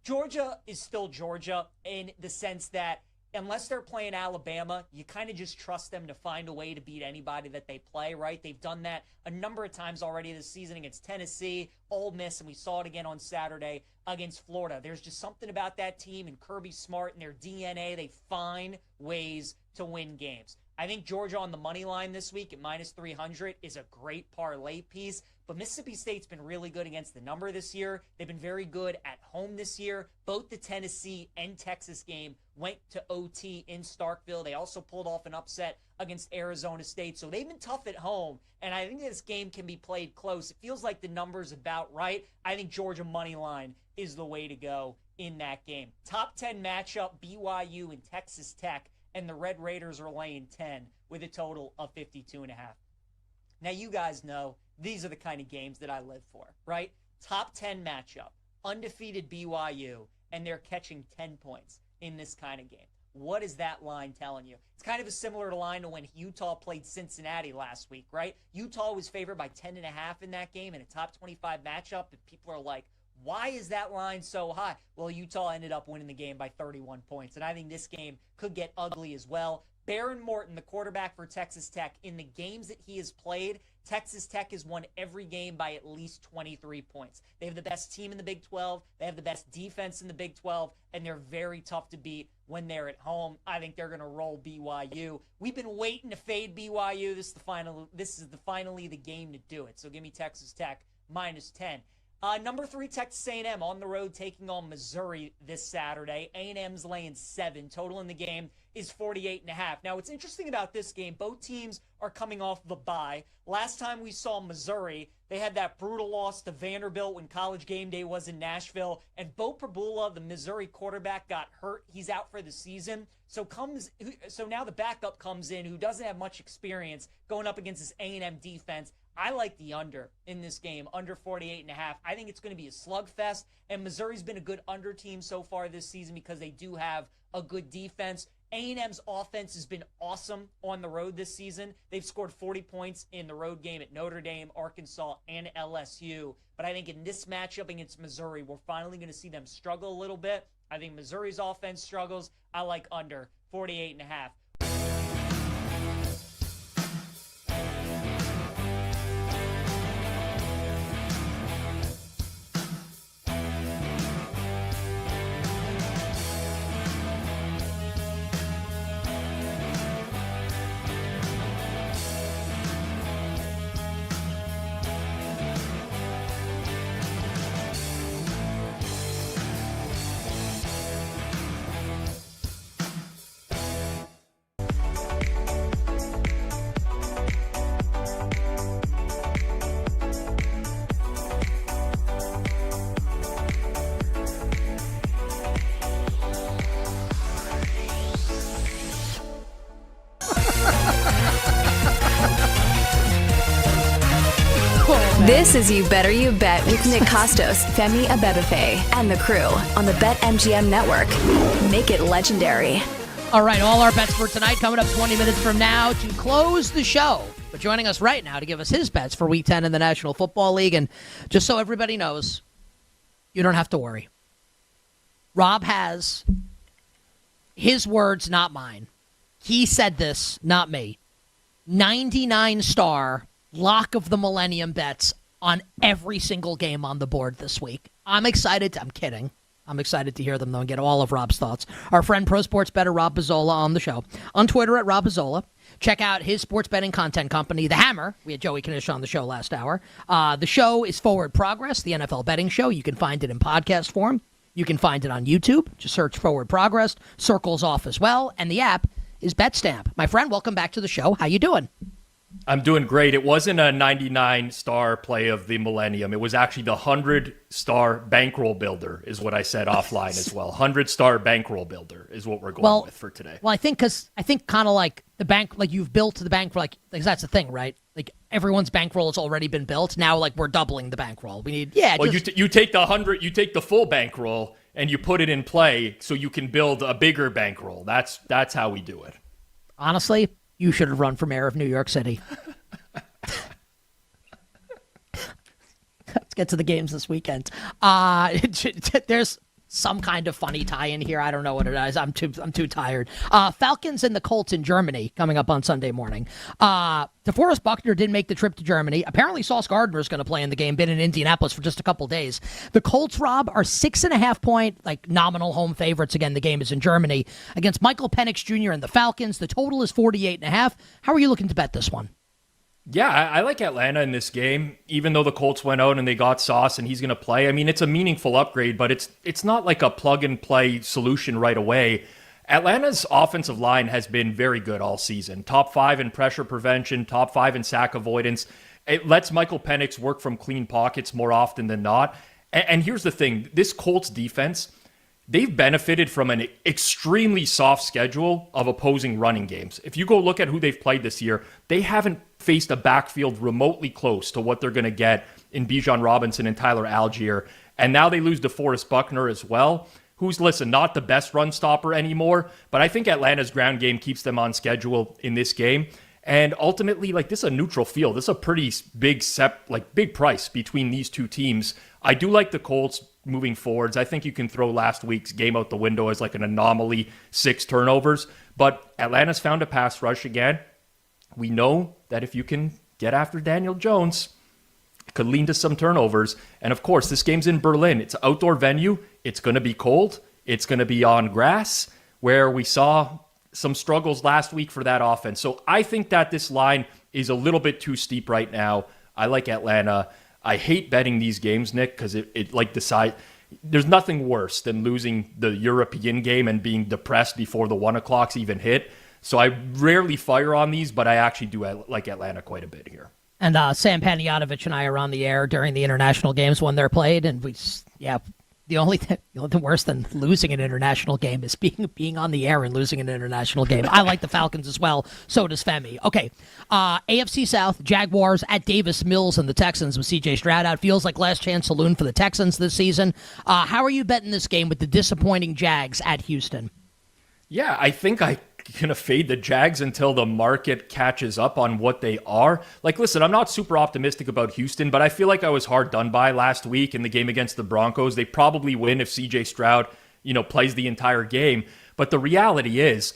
Georgia is still Georgia in the sense that unless they're playing Alabama, you kind of just trust them to find a way to beat anybody that they play, right? They've done that a number of times already this season against Tennessee, Ole Miss, and we saw it again on Saturday against Florida. There's just something about that team and Kirby Smart and their DNA. They find ways to win games. I think Georgia on the money line this week at minus 300 is a great parlay piece, but Mississippi State's been really good against the number this year. They've been very good at home this year. Both the Tennessee and Texas game went to OT in Starkville. They also pulled off an upset against Arizona State, so they've been tough at home, and I think this game can be played close. It feels like the number's about right. I think Georgia money line is the way to go in that game. Top 10 matchup, BYU and Texas Tech, and the Red Raiders are laying 10 with a total of 52.5. Now, you guys know these are the kind of games that I live for, right? Top 10 matchup, undefeated BYU, and they're catching 10 points in this kind of game. What is that line telling you? It's kind of a similar line to when Utah played Cincinnati last week, right? Utah was favored by 10.5 in that game in a top 25 matchup, and people are like, why is that line so high? Well, Utah ended up winning the game by 31 points, and I think this game could get ugly as well. Baron Morton, the quarterback for Texas Tech, in the games that he has played, Texas Tech has won every game by at least 23 points. They have the best team in the Big 12. They have the best defense in the Big 12, and they're very tough to beat when they're at home. I think they're going to roll BYU. We've been waiting to fade BYU. This is finally the game to do it. So give me Texas Tech minus 10. Number 3, Texas A&M on the road taking on Missouri this Saturday. A&M's laying 7. Total in the game is 48.5. Now, what's interesting about this game, both teams are coming off the bye. Last time we saw Missouri, they had that brutal loss to Vanderbilt when College Game Day was in Nashville, and Bo Prabula, the Missouri quarterback, got hurt. He's out for the season. So now the backup comes in who doesn't have much experience going up against this A&M defense. I like the under in this game, under 48.5. I think it's going to be a slugfest, and Missouri's been a good under team so far this season because they do have a good defense. A&M's offense has been awesome on the road this season. They've scored 40 points in the road game at Notre Dame, Arkansas, and LSU. But I think in this matchup against Missouri, we're finally going to see them struggle a little bit. I think Missouri's offense struggles. I like under 48.5. This is You Better You Bet with Nick Costos, Femi Abebefe, and the crew on the BetMGM Network. Make it legendary. All right, all our bets for tonight coming up 20 minutes from now to close the show. But joining us right now to give us his bets for Week 10 in the National Football League. And just so everybody knows, you don't have to worry. Rob has his words, not mine. He said this, not me. 99-star lock of the millennium bets on every single game on the board this week. I'm excited. I'm kidding. I'm excited to hear them, though, and get all of Rob's thoughts. Our friend Pro Sports Bettor Rob Pizzola on the show. On Twitter at Rob Pizzola. Check out his sports betting content company, The Hammer. We had Joey Knish on the show last hour. The show is Forward Progress, the NFL betting show. You can find it in podcast form. You can find it on YouTube. Just search Forward Progress. Circles off as well. And the app is BetStamp. My friend, welcome back to the show. How you doing? I'm doing great. It wasn't a 99-star play of the millennium. It was actually the 100-star bankroll builder is what I said offline as well. 100-star bankroll builder is what we're going with for today. Well, I think kind of like the bank, like you've built the bank, like that's the thing, right? Like everyone's bankroll has already been built. Now, like we're doubling the bankroll. We need, Well, you take the 100, you take the full bankroll and you put it in play so you can build a bigger bankroll. That's how we do it. Honestly, you should have run for mayor of New York City. Let's get to the games this weekend. There's some kind of funny tie-in here. I don't know what it is. I'm too tired. Falcons and the Colts in Germany coming up on Sunday morning. DeForest Buckner didn't make the trip to Germany. Apparently Sauce Gardner is going to play in the game. Been in Indianapolis for just a couple days. The Colts, Rob, are 6.5 point, nominal home favorites. Again, the game is in Germany against Michael Penix Jr. and the Falcons. The total is 48.5. How are you looking to bet this one? Yeah, I like Atlanta in this game, even though the Colts went out and they got Sauce and he's going to play. I mean, it's a meaningful upgrade, but it's not like a plug-and-play solution right away. Atlanta's offensive line has been very good all season. Top 5 in pressure prevention, top 5 in sack avoidance. It lets Michael Penix work from clean pockets more often than not. And here's the thing. This Colts defense, they've benefited from an extremely soft schedule of opposing running games. If you go look at who they've played this year, they haven't faced a backfield remotely close to what they're going to get in Bijan Robinson and Tyler Algier. And now they lose DeForest Buckner as well, who's, not the best run stopper anymore, but I think Atlanta's ground game keeps them on schedule in this game. And ultimately, this is a neutral field. This is a pretty big price between these two teams. I do like the Colts moving forwards. I think you can throw last week's game out the window as an anomaly, 6 turnovers. But Atlanta's found a pass rush again. We know that if you can get after Daniel Jones, it could lead to some turnovers. And of course, this game's in Berlin. It's an outdoor venue. It's going to be cold. It's going to be on grass, where we saw some struggles last week for that offense. So I think that this line is a little bit too steep right now. I like Atlanta. I hate betting these games, Nick, because there's nothing worse than losing the European game and being depressed before the 1 o'clocks even hit. So I rarely fire on these, but I actually do like Atlanta quite a bit here. And Sam Panayotovich and I are on the air during the international games when they're played, and the only thing worse than losing an international game is being on the air and losing an international game. I like the Falcons as well. So does Femi. Okay, AFC South, Jaguars at Davis Mills and the Texans with C.J. Stroud out. Feels like last chance saloon for the Texans this season. How are you betting this game with the disappointing Jags at Houston? Yeah, I think I'm going to fade the Jags until the market catches up on what they are. Listen, I'm not super optimistic about Houston, but I feel like I was hard done by last week in the game against the Broncos. They probably win if C.J. Stroud, plays the entire game. But the reality is,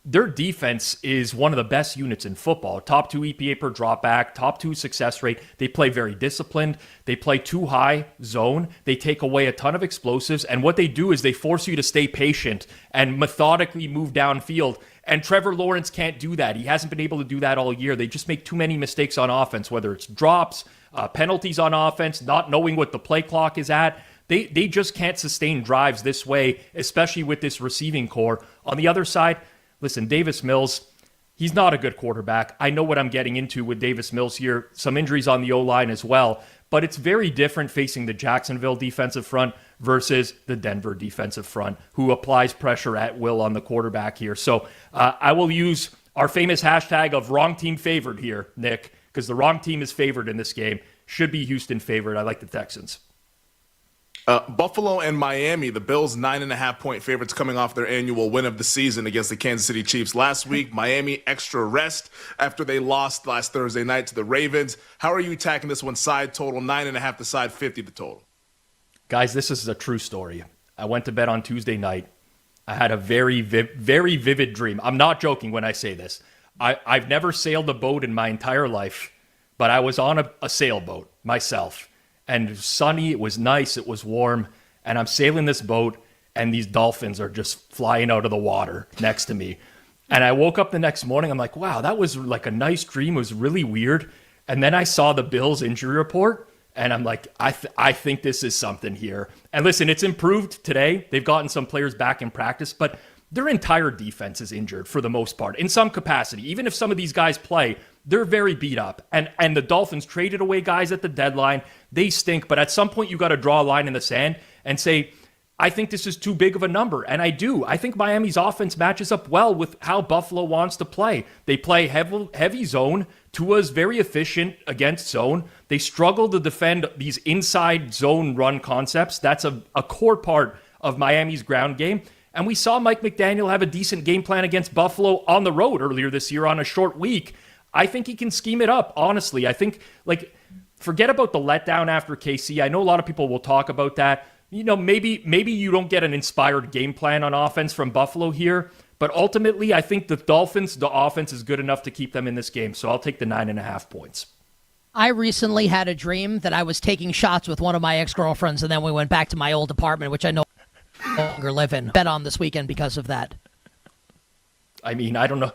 their defense is one of the best units in football. Top 2 EPA per dropback, top 2 success rate. They play very disciplined. They play too high zone. They take away a ton of explosives. And what they do is they force you to stay patient and methodically move downfield. And Trevor Lawrence can't do that. He hasn't been able to do that all year. They just make too many mistakes on offense, whether it's drops, penalties on offense, not knowing what the play clock is at. They just can't sustain drives this way, especially with this receiving core. On the other side, listen, Davis Mills, he's not a good quarterback. I know what I'm getting into with Davis Mills here. Some injuries on the O-line as well. But it's very different facing the Jacksonville defensive front versus the Denver defensive front, who applies pressure at will on the quarterback here. So I will use our famous hashtag of wrong team favored here, Nick, because the wrong team is favored in this game. Should be Houston favored. I like the Texans. Buffalo and Miami, the Bills 9.5 point favorites coming off their annual win of the season against the Kansas City Chiefs last week. Miami extra rest after they lost last Thursday night to the Ravens. How are you attacking this one? Side total 9.5 to side 50 the total. Guys, this is a true story. I went to bed on Tuesday night. I had a very vivid dream. I'm not joking when I say this. I've never sailed a boat in my entire life, but I was on a sailboat myself. And it was sunny, it was nice, it was warm, and I'm sailing this boat, and these dolphins are just flying out of the water next to me. And I woke up the next morning, I'm like, wow, that was like a nice dream, it was really weird. And then I saw the Bills injury report, and I'm like, I think this is something here. And listen, it's improved today. They've gotten some players back in practice, but their entire defense is injured for the most part, in some capacity. Even if some of these guys play, they're very beat up. And the Dolphins traded away guys at the deadline. They stink. But at some point, you got to draw a line in the sand and say, I think this is too big of a number. And I do. I think Miami's offense matches up well with how Buffalo wants to play. They play heavy zone. Tua's very efficient against zone. They struggle to defend these inside zone run concepts. That's a core part of Miami's ground game. And we saw Mike McDaniel have a decent game plan against Buffalo on the road earlier this year on a short week. I think he can scheme it up, honestly. I think, forget about the letdown after KC. I know a lot of people will talk about that, maybe you don't get an inspired game plan on offense from Buffalo here, but ultimately I think the Dolphins, the offense is good enough to keep them in this game, so I'll take the 9.5 points. I recently had a dream that I was taking shots with one of my ex-girlfriends, and then we went back to my old apartment, which I no longer live in. Bet on this weekend because of that. I mean, I don't know.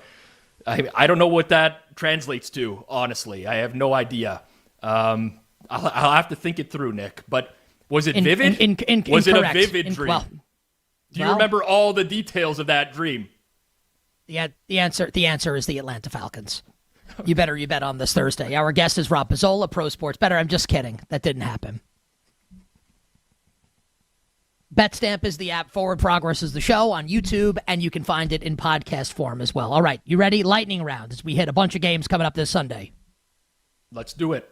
I don't know what that translates to, honestly. I have no idea. I'll have to think it through, Nick. But was it vivid? Was it a vivid dream? Do you remember all the details of that dream? The answer is the Atlanta Falcons. You bet on this Thursday. Our guest is Rob Pizzola, Pro Sports Bettor. I'm just kidding. That didn't happen. BetStamp is the app. Forward Progress is the show on YouTube, and you can find it in podcast form as well. All right, you ready? Lightning round as we hit a bunch of games coming up this Sunday. Let's do it.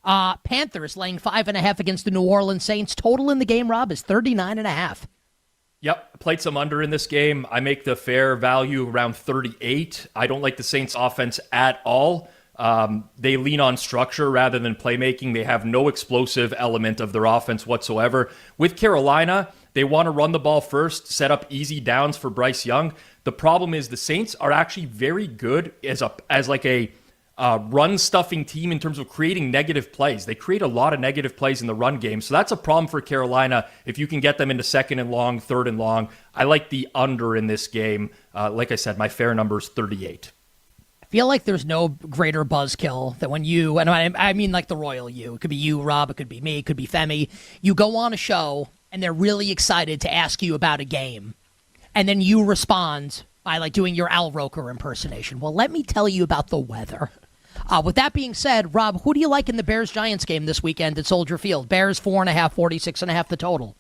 Panthers laying 5.5 against the New Orleans Saints. Total in the game, Rob, is 39.5. Yep, played some under in this game. I make the fair value around 38. I don't like the Saints offense at all. They lean on structure rather than playmaking. They have no explosive element of their offense whatsoever. With Carolina, they want to run the ball first, set up easy downs for Bryce Young. The problem is the Saints are actually very good as a run-stuffing team in terms of creating negative plays. They create a lot of negative plays in the run game, so that's a problem for Carolina if you can get them into 2nd and long, 3rd and long. I like the under in this game. Like I said, my fair number is 38. I feel like there's no greater buzzkill than when you, and I mean like the royal you. It could be you, Rob. It could be me. It could be Femi. You go on a show, and they're really excited to ask you about a game, and then you respond by like doing your Al Roker impersonation. Well, let me tell you about the weather. With that being said, Rob, who do you like in the Bears-Giants game this weekend at Soldier Field? Bears 4.5, 46.5 the total.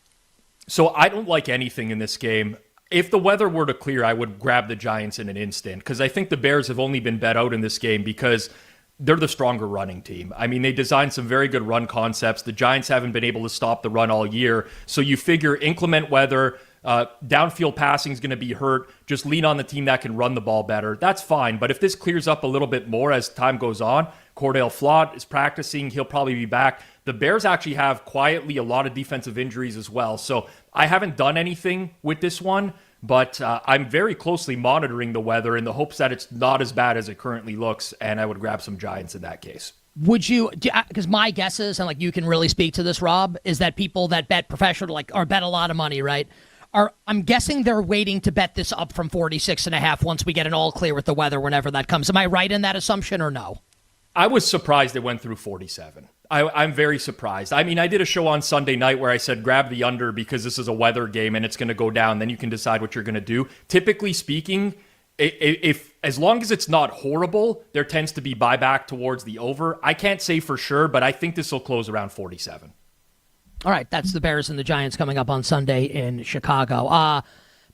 So I don't like anything in this game. If the weather were to clear, I would grab the Giants in an instant because I think the Bears have only been bet out in this game because they're the stronger running team. I mean, they designed some very good run concepts. The Giants haven't been able to stop the run all year. So you figure inclement weather, downfield passing is going to be hurt. Just lean on the team that can run the ball better. That's fine. But if this clears up a little bit more as time goes on, Cordell Flott is practicing. He'll probably be back. The Bears actually have quietly a lot of defensive injuries as well. So I haven't done anything with this one, but I'm very closely monitoring the weather in the hopes that it's not as bad as it currently looks, and I would grab some Giants in that case. Would you, because my guess is, and like you can really speak to this, Rob, is that people that bet professional, or bet a lot of money, right, I'm guessing they're waiting to bet this up from 46.5 once we get an all clear with the weather whenever that comes. Am I right in that assumption or no? I was surprised it went through 47. I'm very surprised. I mean, I did a show on Sunday night where I said grab the under because this is a weather game and it's going to go down. Then you can decide what you're going to do. Typically speaking, if as long as it's not horrible, there tends to be buyback towards the over. I can't say for sure, but I think this will close around 47. All right, that's the Bears and the Giants coming up on Sunday in Chicago.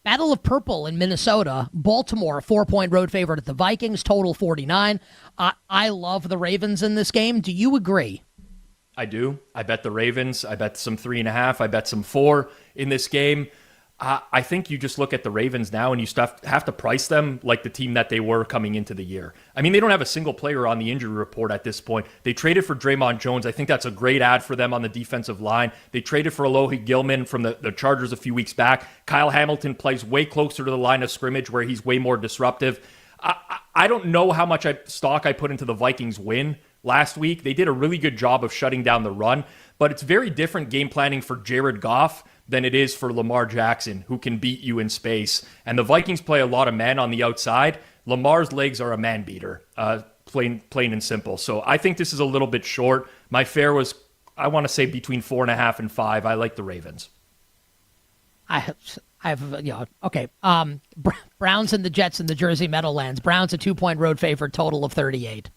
Battle of Purple in Minnesota. Baltimore, 4-point road favorite at the Vikings, total 49. I love the Ravens in this game. Do you agree? I do. I bet the Ravens. I bet some 3.5. I bet some 4 in this game. I think you just look at the Ravens now and you have to price them like the team that they were coming into the year. I mean, they don't have a single player on the injury report at this point. They traded for Draymond Jones. I think that's a great ad for them on the defensive line. They traded for Alohi Gilman from the Chargers a few weeks back. Kyle Hamilton plays way closer to the line of scrimmage where he's way more disruptive. I don't know how much stock I put into the Vikings win last week. They did a really good job of shutting down the run, but it's very different game planning for Jared Goff than it is for Lamar Jackson, who can beat you in space. And the Vikings play a lot of man on the outside. Lamar's legs are a man beater, plain and simple. So I think this is a little bit short. My fair was, I want to say, between 4.5 and 5. I like the Ravens. Okay. Browns and the Jets in the Jersey Meadowlands. Browns a 2-point road favorite, total of 38.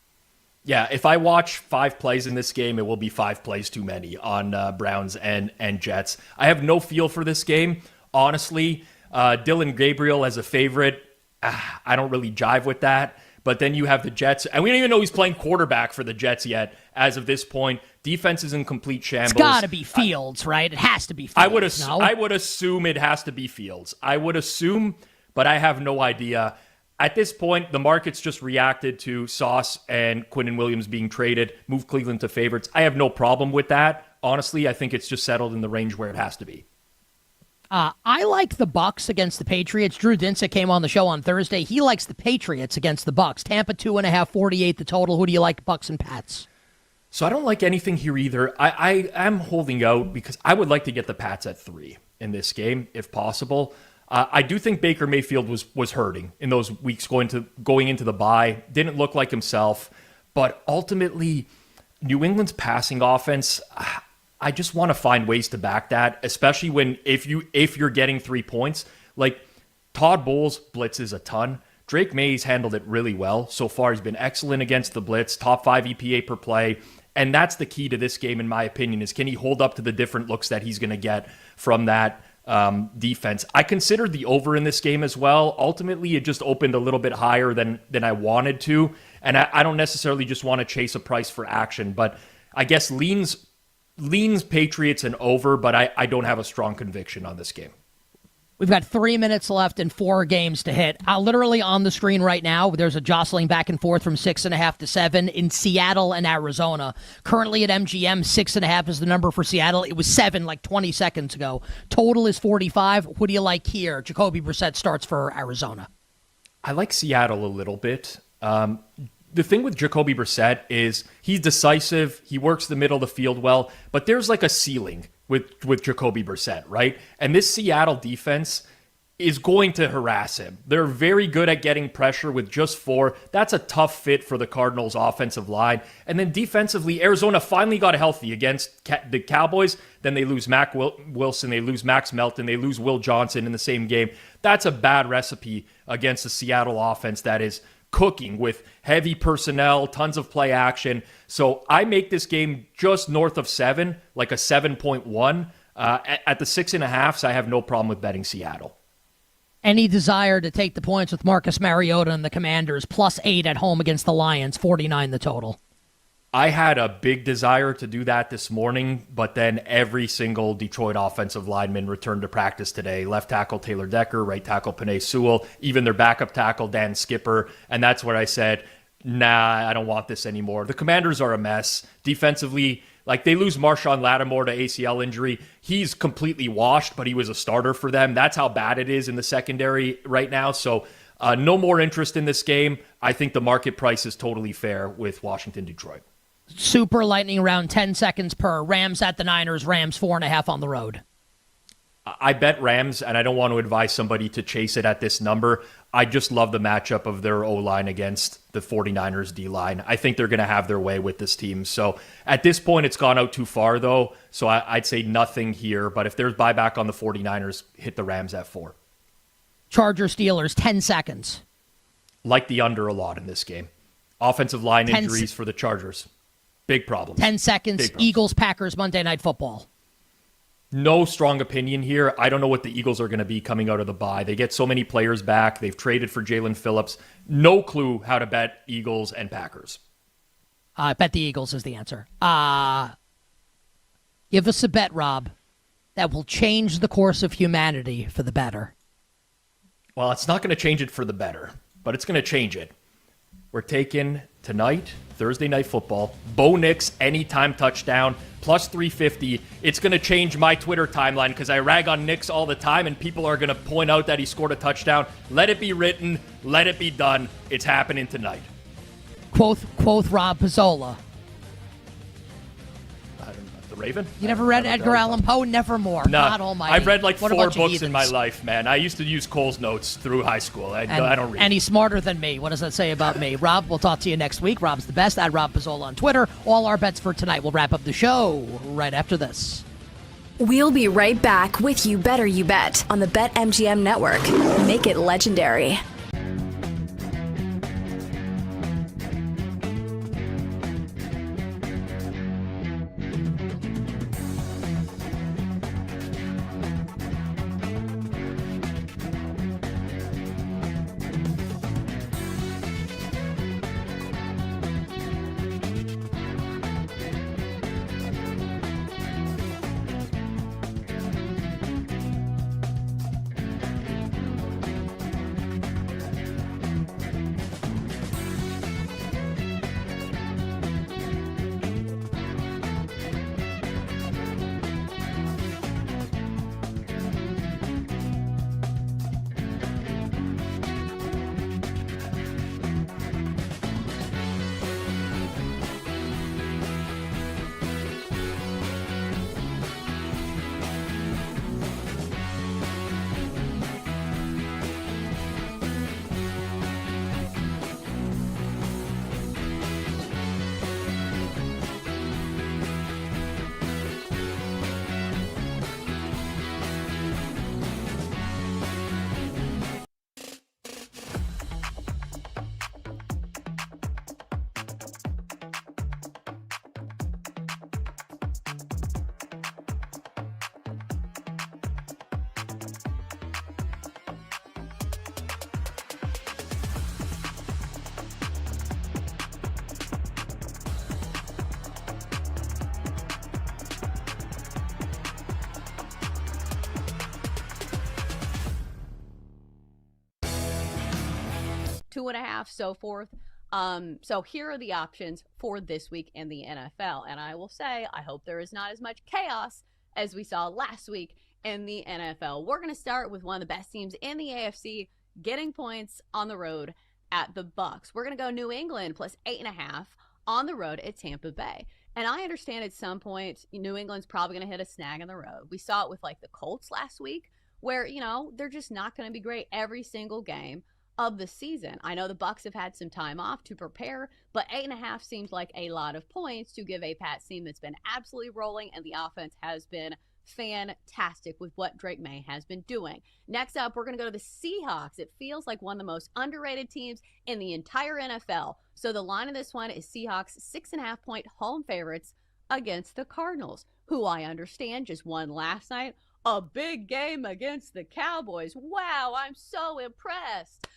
Yeah, if I watch 5 plays in this game, it will be 5 plays too many on Browns and Jets. I have no feel for this game, honestly. Dylan Gabriel as a favorite, I don't really jive with that. But then you have the Jets, and we don't even know he's playing quarterback for the Jets yet as of this point. Defense is in complete shambles. It's got to be Fields, right? It has to be Fields. I would assume it has to be Fields. I would assume, but I have no idea. At this point, the market's just reacted to Sauce and Quinnen Williams being traded, move Cleveland to favorites. I have no problem with that. honestly, I think it's just settled in the range where it has to be. I like the Bucks against the Patriots. Drew Dinsick came on the show on Thursday. He likes the Patriots against the Bucks. Tampa 2.5, 48 the total. Who do you like, Bucks and Pats? So I don't like anything here either. I am holding out because I would like to get the Pats at 3 in this game, if possible. I do think Baker Mayfield was hurting in those weeks going into the bye. Didn't look like himself. But ultimately, New England's passing offense, I just want to find ways to back that, especially if you're getting 3 points. Like Todd Bowles blitzes a ton. Drake May's handled it really well so far. He's been excellent against the blitz, top 5 EPA per play. And that's the key to this game, in my opinion, is can he hold up to the different looks that he's going to get from that defense? I considered the over in this game as well. Ultimately, it just opened a little bit higher than I wanted to. And I don't necessarily just want to chase a price for action, but I guess leans Patriots and over, but I don't have a strong conviction on this game. We've got 3 minutes left and 4 games to hit. Literally on the screen right now, there's a jostling back and forth from 6.5 to 7 in Seattle and Arizona. Currently at MGM, 6.5 is the number for Seattle. It was 7 like 20 seconds ago. Total is 45. What do you like here? Jacoby Brissett starts for Arizona. I like Seattle a little bit. The thing with Jacoby Brissett is he's decisive. He works the middle of the field well, but there's like a ceiling with Jacoby Brissett, right? And this Seattle defense is going to harass him. They're very good at getting pressure with just 4. That's a tough fit for the Cardinals' offensive line. And then defensively, Arizona finally got healthy against the Cowboys. Then they lose Mac Wilson, they lose Max Melton, they lose Will Johnson in the same game. That's a bad recipe against the Seattle offense that is cooking with heavy personnel, tons of play action. So I make this game just north of 7, like a 7.1. At the 6.5, so I have no problem with betting Seattle. Any desire to take the points with Marcus Mariota and the Commanders, +8 at home against the Lions, 49 the total? I had a big desire to do that this morning, but then every single Detroit offensive lineman returned to practice today. Left tackle Taylor Decker, right tackle Penei Sewell, even their backup tackle Dan Skipper. And that's where I said, nah, I don't want this anymore. The Commanders are a mess. Defensively, like they lose Marshawn Lattimore to ACL injury. He's completely washed, but he was a starter for them. That's how bad it is in the secondary right now. So no more interest in this game. I think the market price is totally fair with Washington-Detroit. Super lightning round, 10 seconds per. Rams at the Niners, Rams 4.5 on the road. I bet Rams, and I don't want to advise somebody to chase it at this number. I just love the matchup of their O-line against the 49ers D-line. I think they're going to have their way with this team. So at this point, it's gone out too far, though. So I'd say nothing here. But if there's buyback on the 49ers, hit the Rams at 4. Chargers, Steelers, 10 seconds. Like the under a lot in this game. Offensive line injuries for the Chargers. Big problems. 10 seconds. Eagles, Packers, Monday Night Football. No strong opinion here. I don't know what the Eagles are going to be coming out of the bye. They get so many players back. They've traded for Jalen Phillips. No clue how to bet Eagles and Packers. Bet the Eagles is the answer. Give us a bet, Rob, that will change the course of humanity for the better. Well, it's not going to change it for the better, but it's going to change it. We're taking tonight, Thursday Night Football, Bo Nix anytime touchdown, +350. It's going to change my Twitter timeline because I rag on Nix all the time, and people are going to point out that he scored a touchdown. Let it be written. Let it be done. It's happening tonight. Quoth Rob Pizzola. The Raven? You never read Edgar Allan Poe? Nevermore. No, God almighty. I've read like What a 4 bunch of books in my heathens. life, man. I used to use Cole's notes through high school. I don't read. And he's smarter than me. What does that say about me? Rob, we'll talk to you next week. Rob's the best. At Rob Pizzola on Twitter. All our bets for tonight. We'll wrap up the show right after this. We'll be right back with You Better You Bet on the BetMGM Network. Make it legendary. 2.5, so forth. So here are the options for this week in the NFL. And I will say, I hope there is not as much chaos as we saw last week in the NFL. We're going to start with one of the best teams in the AFC getting points on the road at the Bucs. We're going to go New England plus 8.5 on the road at Tampa Bay. And I understand at some point New England's probably going to hit a snag on the road. We saw it with like the Colts last week where, they're just not going to be great every single game of the season. I know the Bucs have had some time off to prepare, but 8.5 seems like a lot of points to give a Pats team that's been absolutely rolling, and the offense has been fantastic with what Drake May has been doing. Next up, we're going to go to the Seahawks. It feels like one of the most underrated teams in the entire NFL. So the line of this one is Seahawks 6.5-point home favorites against the Cardinals, who I understand just won last night. A big game against the Cowboys. Wow, I'm so impressed.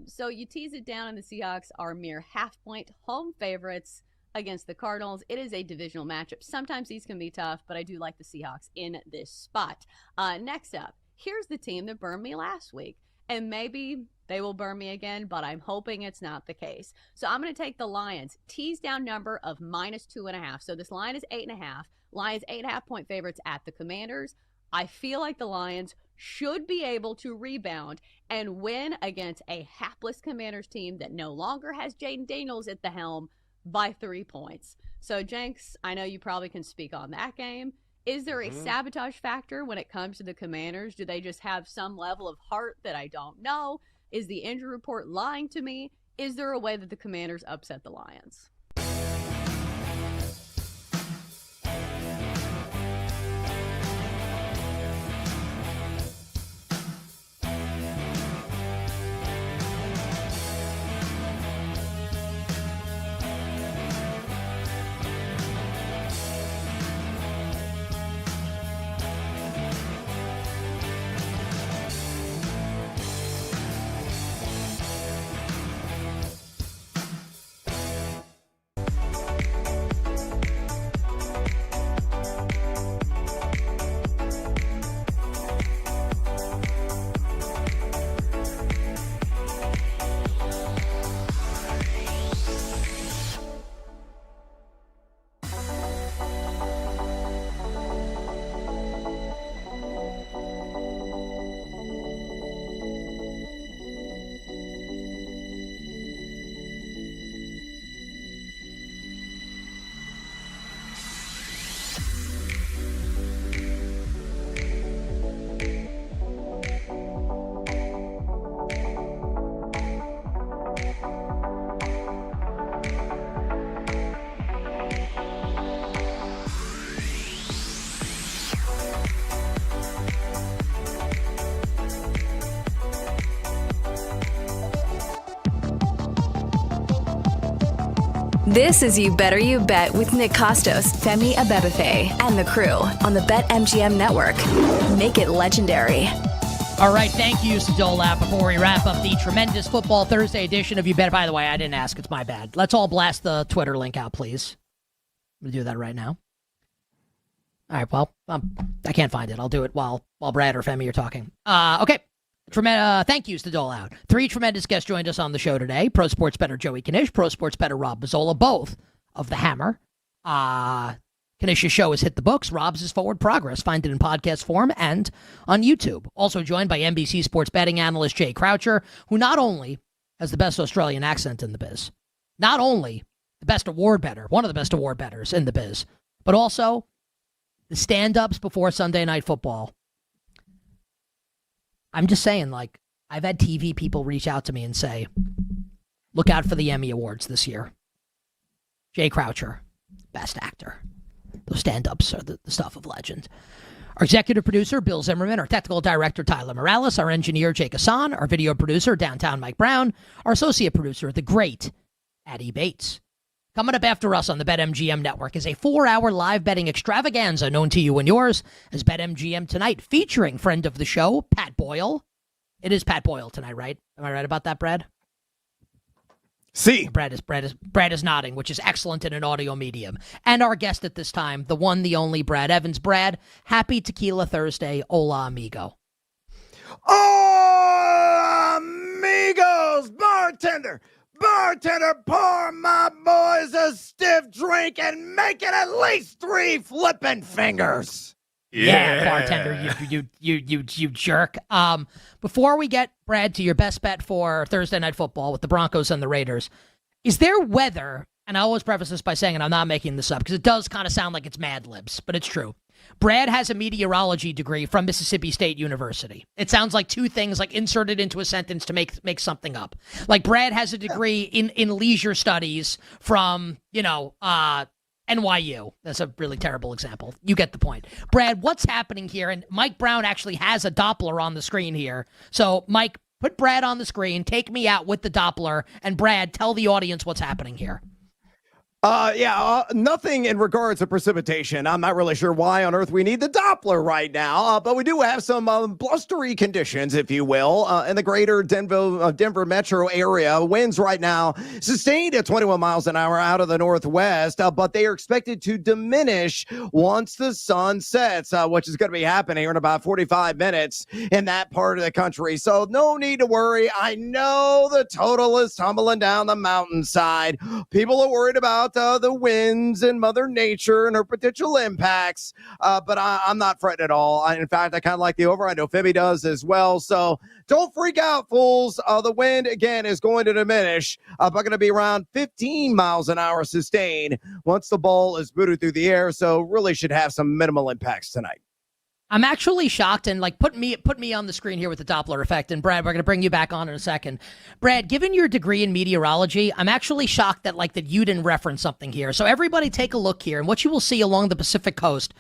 So you tease it down, and the Seahawks are mere half-point home favorites against the Cardinals. It is a divisional matchup. Sometimes these can be tough, but I do like the Seahawks in this spot. Next up, here's the team that burned me last week, and maybe they will burn me again, but I'm hoping it's not the case. So I'm going to take the Lions, tease down number of -2.5. So this line is 8.5. Lions 8.5-point favorites at the Commanders. I feel like the Lions should be able to rebound and win against a hapless Commanders team that no longer has Jaden Daniels at the helm by 3 points. So, Jenks, I know you probably can speak on that game. Is there a sabotage factor when it comes to the Commanders? Do they just have some level of heart that I don't know? Is the injury report lying to me? Is there a way that the Commanders upset the Lions? This is You Better You Bet with Nick Costos, Femi Abebefe, and the crew on the BetMGM Network. Make it legendary. All right, thank you, Sadolap. Before we wrap up the tremendous Football Thursday edition of You Bet. By the way, I didn't ask. It's my bad. Let's all blast the Twitter link out, please. I'm going to do that right now. All right, well, I can't find it. I'll do it while Brad or Femi are talking. Okay. Thank yous to dole out. 3 tremendous guests joined us on the show today. Pro Sports Bettor Joey Knish, Pro Sports Bettor Rob Mazzola, both of the Hammer. Knish's show has hit the books. Rob's is Forward Progress. Find it in podcast form and on YouTube. Also joined by NBC sports betting analyst Jay Croucher, who not only has the best Australian accent in the biz, not only the best award bettor, one of the best award bettors in the biz, but also the stand-ups before Sunday Night Football. I'm just saying, like, I've had TV people reach out to me and say, look out for the Emmy Awards this year. Jay Croucher, best actor. Those stand-ups are the stuff of legend. Our executive producer, Bill Zimmerman. Our technical director, Tyler Morales. Our engineer, Jake Hassan. Our video producer, Downtown Mike Brown. Our associate producer, the great Addie Bates. Coming up after us on the BetMGM Network is a 4-hour live betting extravaganza known to you and yours as BetMGM Tonight, featuring friend of the show, Pat Boyle. It is Pat Boyle tonight, right? Am I right about that, Brad? See, Brad is nodding, which is excellent in an audio medium. And our guest at this time, the one, the only Brad Evans. Brad, happy Tequila Thursday. Hola, amigo. Amigo! he goes. Bartender, pour my boys a stiff drink and make it at least 3 flipping fingers. Yeah, bartender, you jerk. Before we get, Brad, to your best bet for Thursday Night Football with the Broncos and the Raiders, is there weather, and I always preface this by saying, and I'm not making this up, because it does kind of sound like it's Mad Libs, but it's true. Brad has a meteorology degree from Mississippi State University. It sounds like 2 things like inserted into a sentence to make something up. Like Brad has a degree in leisure studies from, NYU. That's a really terrible example. You get the point. Brad, what's happening here? And Mike Brown actually has a Doppler on the screen here. So, Mike, put Brad on the screen, take me out with the Doppler, and Brad, tell the audience what's happening here. Nothing in regards to precipitation. I'm not really sure why on earth we need the Doppler right now, but we do have some blustery conditions, if you will, in the greater Denver metro area. Winds right now sustained at 21 miles an hour out of the northwest, but they are expected to diminish once the sun sets, which is going to be happening in about 45 minutes in that part of the country. So no need to worry. I know the total is tumbling down the mountainside. People are worried about the winds and Mother Nature and her potential impacts, but I'm not fretting at all. In fact, I kind of like the over. I know Fibby does as well. So don't freak out, fools. The wind, again, is going to diminish, but going to be around 15 miles an hour sustained once the ball is booted through the air. So really should have some minimal impacts tonight. I'm actually shocked, and put me on the screen here with the Doppler effect. And Brad, we're going to bring you back on in a second. Brad, given your degree in meteorology, I'm actually shocked that you didn't reference something here. So everybody take a look here, and what you will see along the Pacific coast,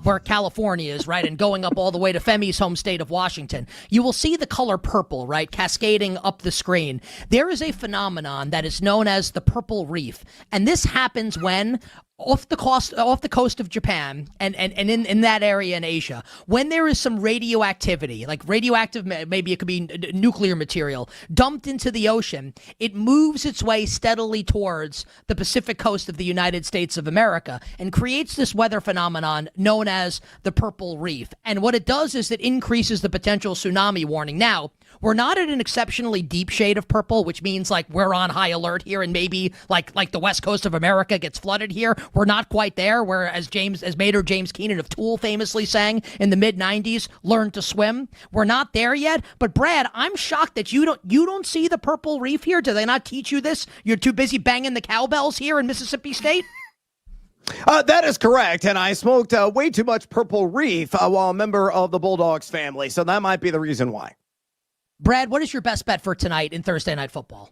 where California is, right, and going up all the way to Femi's home state of Washington, you will see the color purple, right, cascading up the screen. There is a phenomenon that is known as the purple reef, and this happens when off the coast of Japan and in that area in Asia, when there is some radioactivity, like radioactive, maybe it could be nuclear material, dumped into the ocean, it moves its way steadily towards the Pacific coast of the United States of America and creates this weather phenomenon known as the purple reef. And what it does is it increases the potential tsunami warning. Now, we're not at an exceptionally deep shade of purple, which means we're on high alert here, and maybe like the west coast of America gets flooded here. We're not quite there, where as Maynard James Keenan of Tool famously sang in the mid-90s, learn to swim. We're not there yet. But Brad, I'm shocked that you don't see the purple reef here. Do they not teach you this? You're too busy banging the cowbells here in Mississippi State? That is correct, and I smoked way too much Purple Reef while a member of the Bulldogs family, so that might be the reason why. Brad, what is your best bet for tonight in Thursday Night Football?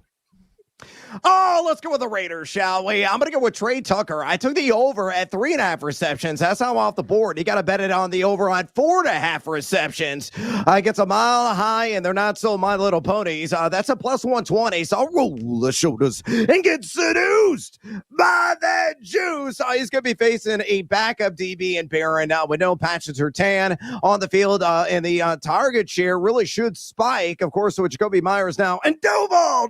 Oh, let's go with the Raiders, shall we? I'm going to go with Trey Tucker. I took the over at 3.5 receptions. That's how off the board. You got to bet it on the over on 4.5 receptions. Gets a mile high, and they're not so My Little Ponies. That's a plus 120, so I'll roll the shoulders and get seduced by that juice. He's going to be facing a backup DB in Barron with no Patrick Surtain on the field, and the target share really should spike, of course, with Jacoby Myers now. And Duval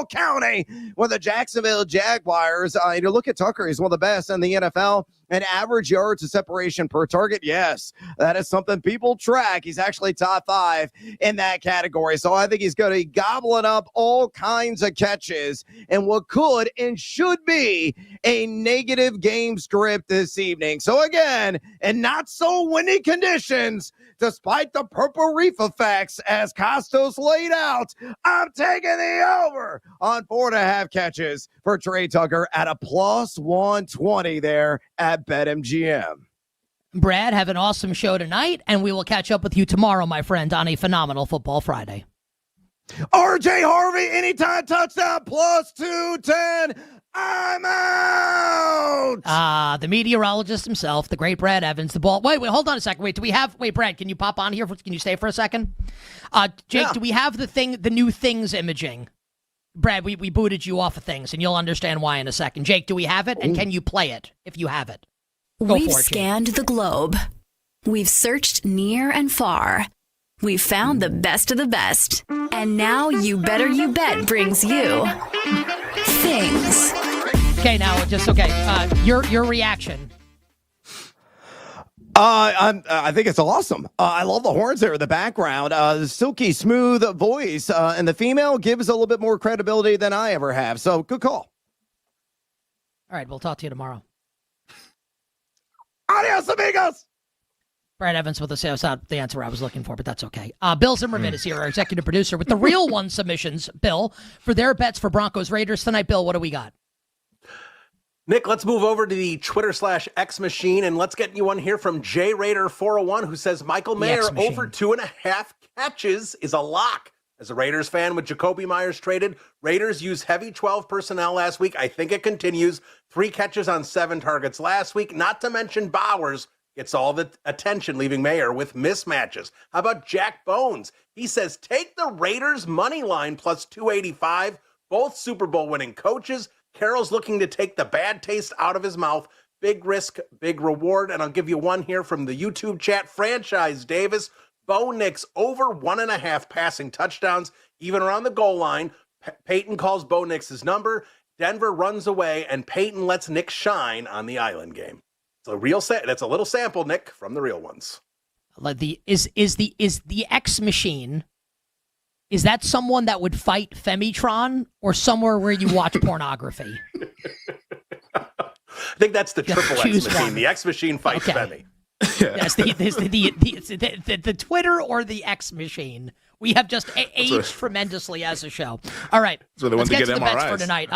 County with the Jacksonville Jaguars. You look at Tucker, he's one of the best in the NFL. And average yards of separation per target, yes, that is something people track. He's actually top 5 in that category. So I think he's going to be gobbling up all kinds of catches and what could and should be a negative game script this evening. So again, in not so windy conditions, despite the purple reef effects as Costos laid out, I'm taking the over on 4.5 catches for Trey Tucker at a plus 120 there at BetMGM. Brad, have an awesome show tonight, and we will catch up with you tomorrow, my friend, on a phenomenal Football Friday. RJ Harvey, anytime touchdown, plus 210. I'm out. The meteorologist himself, the great Brad Evans, the ball. Wait, hold on a second. Wait, Brad, can you pop on here? Can you stay for a second? Jake, yeah. Do we have the new things imaging? Brad, we booted you off of things, and you'll understand why in a second. Jake, do we have it? And can you play it if you have it? We've scanned the globe. We've searched near and far. We've found the best of the best. And now You Better You Bet brings you things. Okay, now your reaction. I think it's awesome. I love the horns there in the background. The silky smooth voice, and the female gives a little bit more credibility than I ever have. So good call. All right, we'll talk to you tomorrow. Adios, amigos. Brad Evans with us. That's not the answer I was looking for, but that's okay. Bill Zimmerman is here, our executive producer, with the real one submissions, Bill, for their bets for Broncos Raiders tonight. Bill, what do we got? Nick, let's move over to the Twitter/X machine, and let's get you one here from JRaider401, who says Michael Mayer over 2.5 catches is a lock. As a Raiders fan with Jacoby Myers traded, Raiders used heavy 12 personnel last week. I think it continues. 3 catches on 7 targets last week, not to mention Bowers gets all the attention, leaving Mayer with mismatches. How about Jack Bones? He says, take the Raiders money line plus 285, both Super Bowl winning coaches. Carroll's looking to take the bad taste out of his mouth. Big risk, big reward. And I'll give you one here from the YouTube chat. Franchise Davis, Bo Nix over 1.5 passing touchdowns, even around the goal line. Peyton calls Bo Nix's number. Denver runs away, and Peyton lets Nick shine on the Island game. That's a little sample, Nick, from the real ones. Like is the X machine? Is that someone that would fight Femitron, or somewhere where you watch pornography? I think that's the triple X machine. One. The X machine fights Femi. Yes, the Twitter or the X machine. We have just aged tremendously as a show. All right, let's get to the bets for tonight.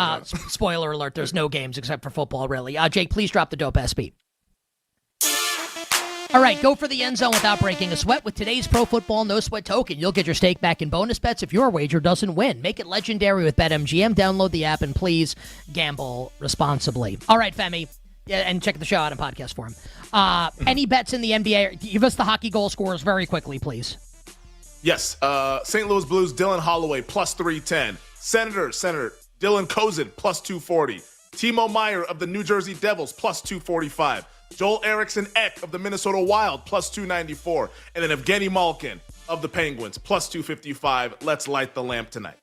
Spoiler alert, there's no games except for football, really. Jake, please drop the dope ass beat. All right, go for the end zone without breaking a sweat with today's Pro Football No Sweat token. You'll get your stake back in bonus bets if your wager doesn't win. Make it legendary with BetMGM. Download the app and please gamble responsibly. All right, Femi, and check the show out in podcast form. Any bets in the NBA? Give us the hockey goal scorers very quickly, please. Yes, St. Louis Blues, Dylan Holloway, plus 310. Senator Dylan Kozin, plus 240. Timo Meyer of the New Jersey Devils, plus 245. Joel Eriksson Ek of the Minnesota Wild, plus 294. And then Evgeny Malkin of the Penguins, plus 255. Let's light the lamp tonight.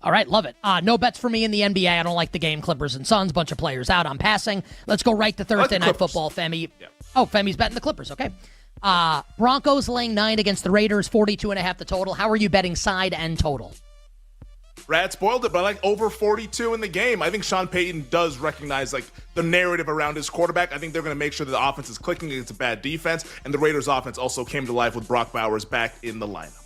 All right, love it. No bets for me in the NBA. I don't like the game. Clippers and Suns, bunch of players out. I'm passing. Let's go right to Thursday Night Football, Femi. Yeah. Oh, Femi's betting the Clippers. Okay. Broncos laying 9 against the Raiders, 42.5 the total. How are you betting side and total? Brad spoiled it, but I like over 42 in the game. I think Sean Payton does recognize the narrative around his quarterback. I think they're going to make sure that the offense is clicking against a bad defense, and the Raiders offense also came to life with Brock Bowers back in the lineup.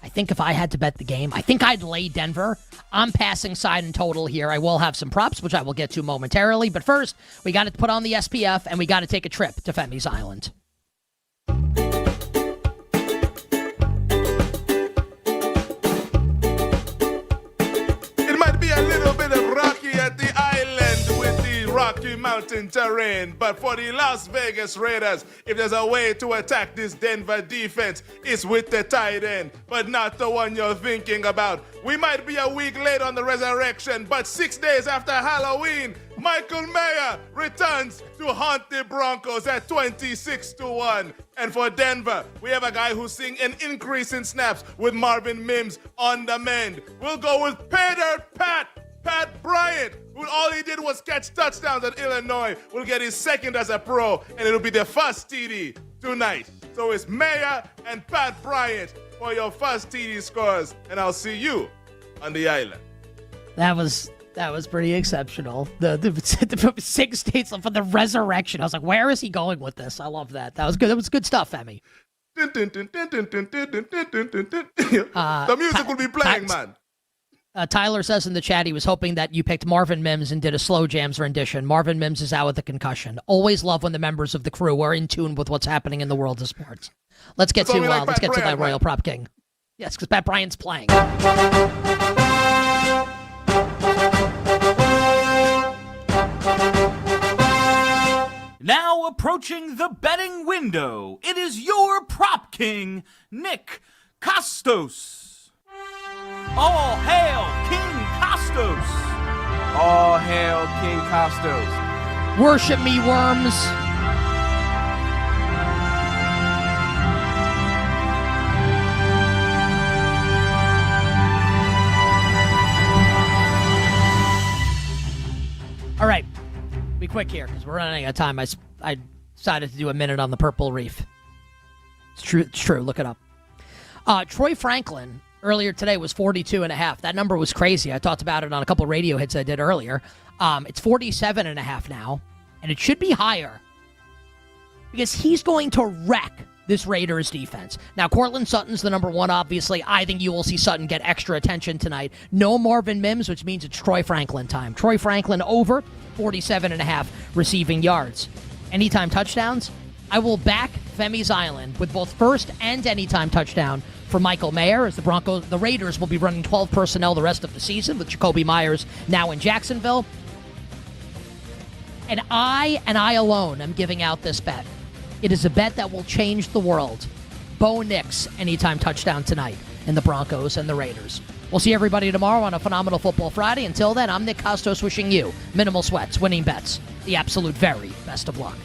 I think if I had to bet the game, I think I'd lay Denver. I'm passing side and total here. I will have some props, which I will get to momentarily. But first, we got to put on the SPF, and we got to take a trip to Femi's Island. Be a little bit of rocky at the island with the Rocky Mountain terrain, but for the Las Vegas Raiders, if there's a way to attack this Denver defense, it's with the tight end, but not the one you're thinking about. We might be a week late on the resurrection, but 6 days after Halloween, Michael Mayer returns to haunt the Broncos at 26-1. And for Denver, we have a guy who's seeing an increase in snaps with Marvin Mims on the mend. We'll go with Pat Bryant, who all he did was catch touchdowns at Illinois. Will get his second as a pro, and it'll be the first TD tonight. So it's Mayer and Pat Bryant for your first TD scores, and I'll see you on the island. That was pretty exceptional. The 6 days for the resurrection. I was like, where is he going with this? I love that. That was good. That was good stuff, Femi. The music will be playing, man. Tyler says in the chat he was hoping that you picked Marvin Mims and did a slow jams rendition. Marvin Mims is out with a concussion. Always love when the members of the crew are in tune with what's happening in the world of sports. Let's get to that Royal Prop King. Yes, because Pat Bryant's playing. Now approaching the betting window, it is your prop king, Nick Costos. All hail King Costos. All hail King Costos. Worship me, worms. All right. Be quick here because we're running out of time. I Decided to do a minute on the Purple Reef. It's true. It's true. Look it up. Troy Franklin earlier today was 42.5. That number was crazy. I talked about it on a couple radio hits I did earlier. It's 47.5 now, and it should be higher because he's going to wreck this Raiders defense. Now, Cortland Sutton's the number one, obviously. I think you will see Sutton get extra attention tonight. No Marvin Mims, which means it's Troy Franklin time. Troy Franklin over 47.5 receiving yards. Anytime touchdowns, I will back Femi's Island with both first and anytime touchdown for Michael Mayer, as the Raiders will be running 12 personnel the rest of the season with Jacoby Myers now in Jacksonville. And I alone am giving out this bet. It is a bet that will change the world. Bo Nix, anytime touchdown tonight in the Broncos and the Raiders. We'll see everybody tomorrow on a phenomenal Football Friday. Until then, I'm Nick Costos wishing you minimal sweats, winning bets, the absolute very best of luck.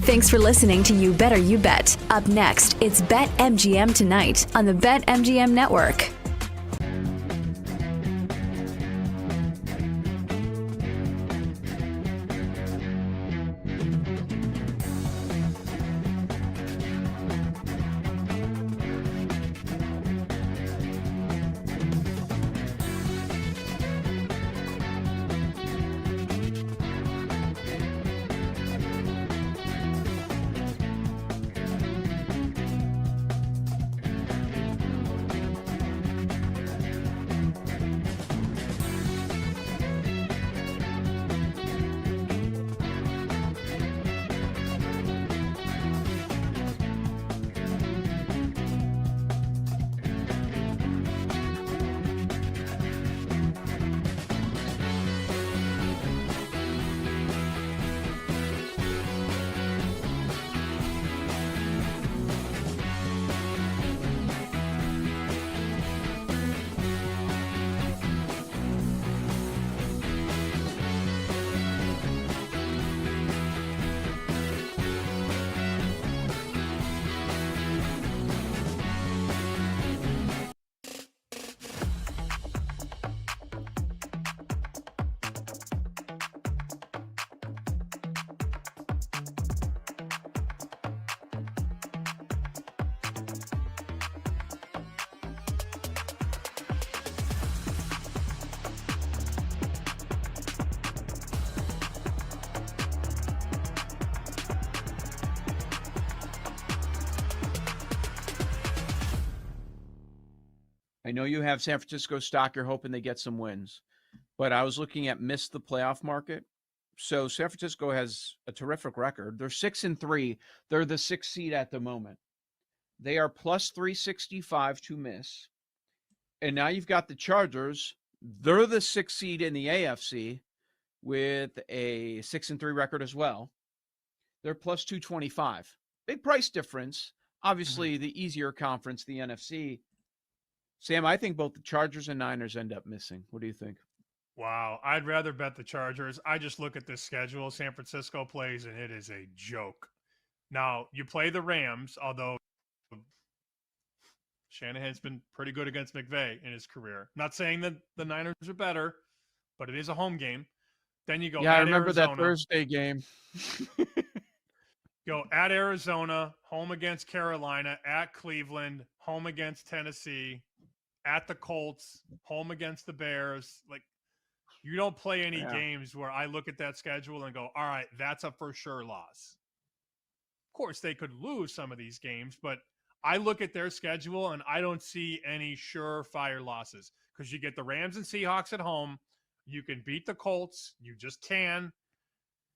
Thanks for listening to You Better You Bet. Up next, it's BetMGM tonight on the BetMGM Network. I know you have San Francisco stock. You're hoping they get some wins. But I was looking at missed the playoff market. So San Francisco has a terrific record. They're 6-3. They're the 6th seed at the moment. They are plus 365 to miss. And now you've got the Chargers. They're the 6th seed in the AFC with a 6-3 record as well. They're plus 225. Big price difference. Obviously, the easier conference, the NFC. Sam, I think both the Chargers and Niners end up missing. What do you think? Wow. I'd rather bet the Chargers. I just look at this schedule San Francisco plays, and it is a joke. Now, you play the Rams, although Shanahan's been pretty good against McVay in his career. Not saying that the Niners are better, but it is a home game. Then you go I remember Arizona. that Thursday game. Go at Arizona, home against Carolina, at Cleveland, home against Tennessee, at the Colts, home against the Bears. Like, you don't play any games where I look at that schedule and go, all right, that's a for sure loss. Of course, they could lose some of these games, but I look at their schedule and I don't see any surefire losses because you get the Rams and Seahawks at home. You can beat the Colts. You just can.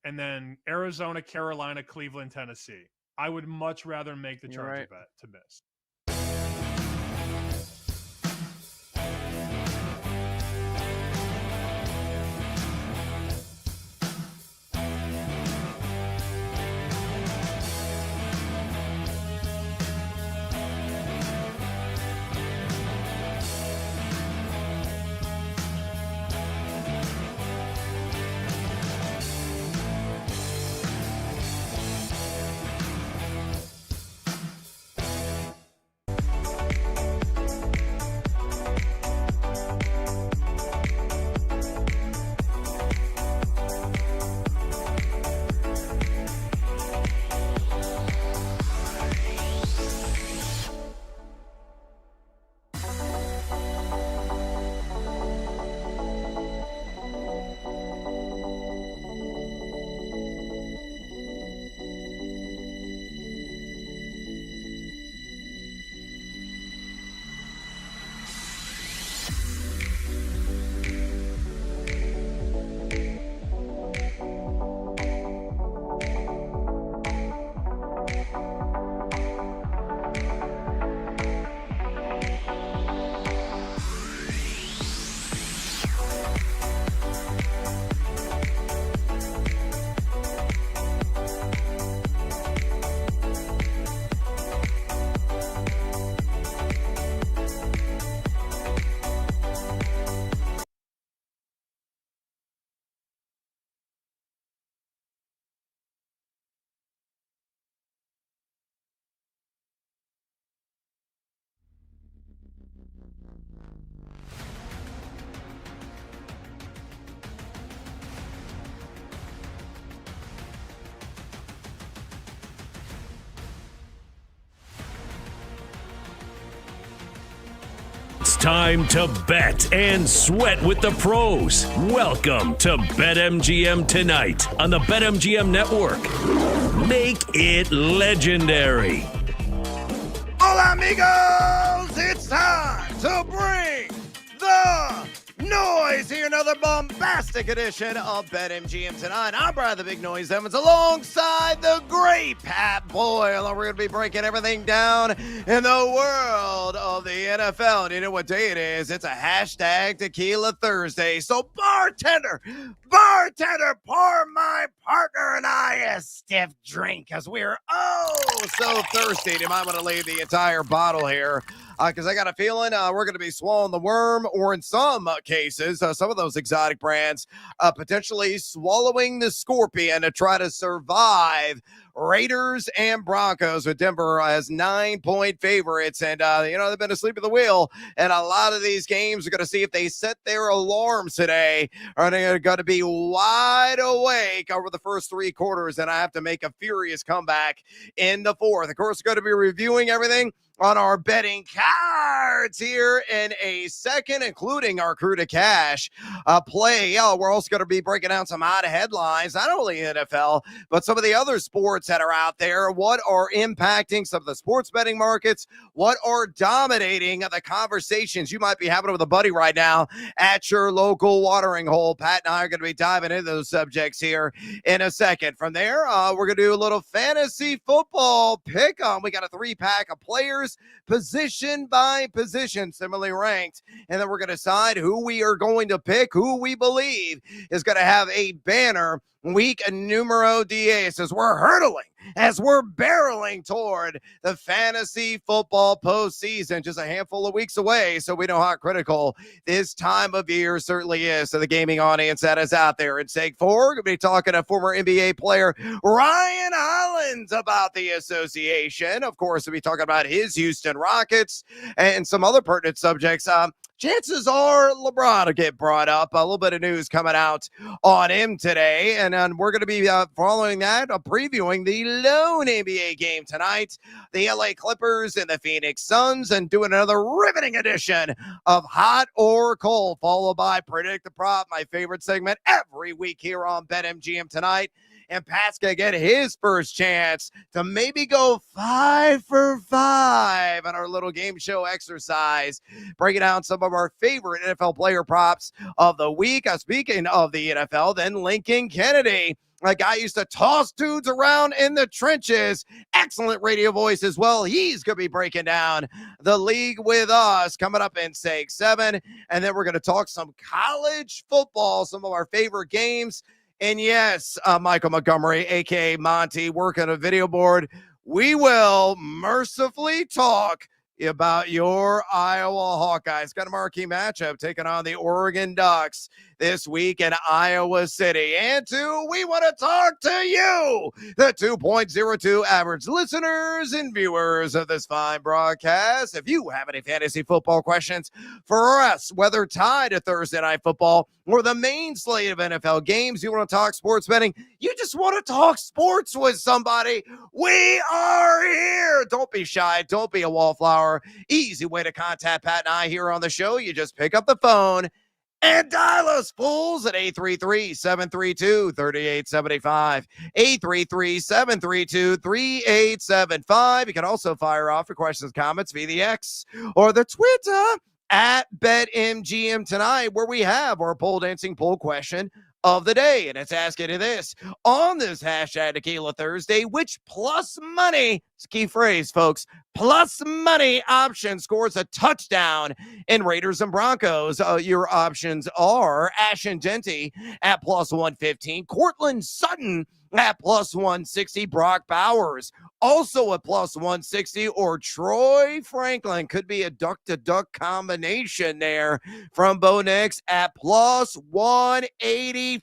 And then Arizona, Carolina, Cleveland, Tennessee. I would much rather make the Charger bet to miss. time to bet and sweat with the pros. Welcome to BetMGM Tonight on the BetMGM Network. Make it legendary. Hola, amigos! It's time to bring the noise here. Another bombastic edition of BetMGM Tonight. I'm Brad the Big Noise Evans alongside the great Pat Boyle. And we're going to be breaking everything down in the world of the NFL. And you know what day it is? It's a hashtag Tequila Thursday. So bartender, pour my partner and I a stiff drink because we're so thirsty. You might want to leave the entire bottle here because I got a feeling we're going to be swallowing the worm, or in some cases, some of those exotic brands potentially swallowing the scorpion to try to survive Raiders and Broncos, with Denver as 9-point favorites. And, they've been asleep at the wheel. And a lot of these games are going to see if they set their alarms today. Are they going to be wide awake over the first three quarters? And I have to make a furious comeback in the fourth. Of course, we're going to be reviewing everything on our betting cards here in a second, including our Crew to Cash play. We're also going to be breaking down some odd headlines, not only NFL, but some of the other sports that are out there. What are impacting some of the sports betting markets? What are dominating the conversations you might be having with a buddy right now at your local watering hole? Pat and I are going to be diving into those subjects here in a second. From there, we're going to do a little fantasy football pick on. We got a 3-pack of players, position by position, similarly ranked, and then we're going to decide who we are going to pick, who we believe is going to have a banner week numero 10 as we're barreling toward the fantasy football postseason, just a handful of weeks away. So we know how critical this time of year certainly is to the gaming audience that is out there. In seg 4, we're going to be talking to former NBA player Ryan Hollins about the association. Of course, we'll be talking about his Houston Rockets and some other pertinent subjects. Chances are LeBron will get brought up. A little bit of news coming out on him today. And we're going to be following that, previewing the lone NBA game tonight, the LA Clippers and the Phoenix Suns, and doing another riveting edition of Hot or Cold, followed by Predict the Prop, my favorite segment every week here on BetMGM Tonight. And Pat's going to get his first chance to maybe go 5 for 5 on our little game show exercise, breaking down some of our favorite NFL player props of the week. Speaking of the NFL, then Lincoln Kennedy, a guy used to toss dudes around in the trenches. Excellent radio voice as well. He's going to be breaking down the league with us coming up in seg 7. And then we're going to talk some college football, some of our favorite games. And yes, Michael Montgomery, a.k.a. Monty, working a video board. We will mercifully talk about your Iowa Hawkeyes. Got a marquee matchup taking on the Oregon Ducks this week in Iowa City. And we want to talk to you, the 2.02 average listeners and viewers of this fine broadcast. If you have any fantasy football questions for us, whether tied to Thursday Night Football or the main slate of NFL games, you want to talk sports betting, you just want to talk sports with somebody, we are here. Don't be shy. Don't be a wallflower. Easy way to contact Pat and I here on the show. You just pick up the phone and dial us fools at 833-732-3875. 833-732-3875. You can also fire off your questions and comments via the X or the Twitter at BetMGM Tonight, where we have our pole dancing poll question of the day. And it's asking you this: on this hashtag Tequila Thursday, which plus money, it's a key phrase, folks, plus money option scores a touchdown in Raiders and Broncos? Your options are Ashton Genty at plus 115, Cortland Sutton at plus 160, Brock Bowers also at plus 160, or Troy Franklin. Could be a duck-to-duck combination there from Bo Nix at plus 185.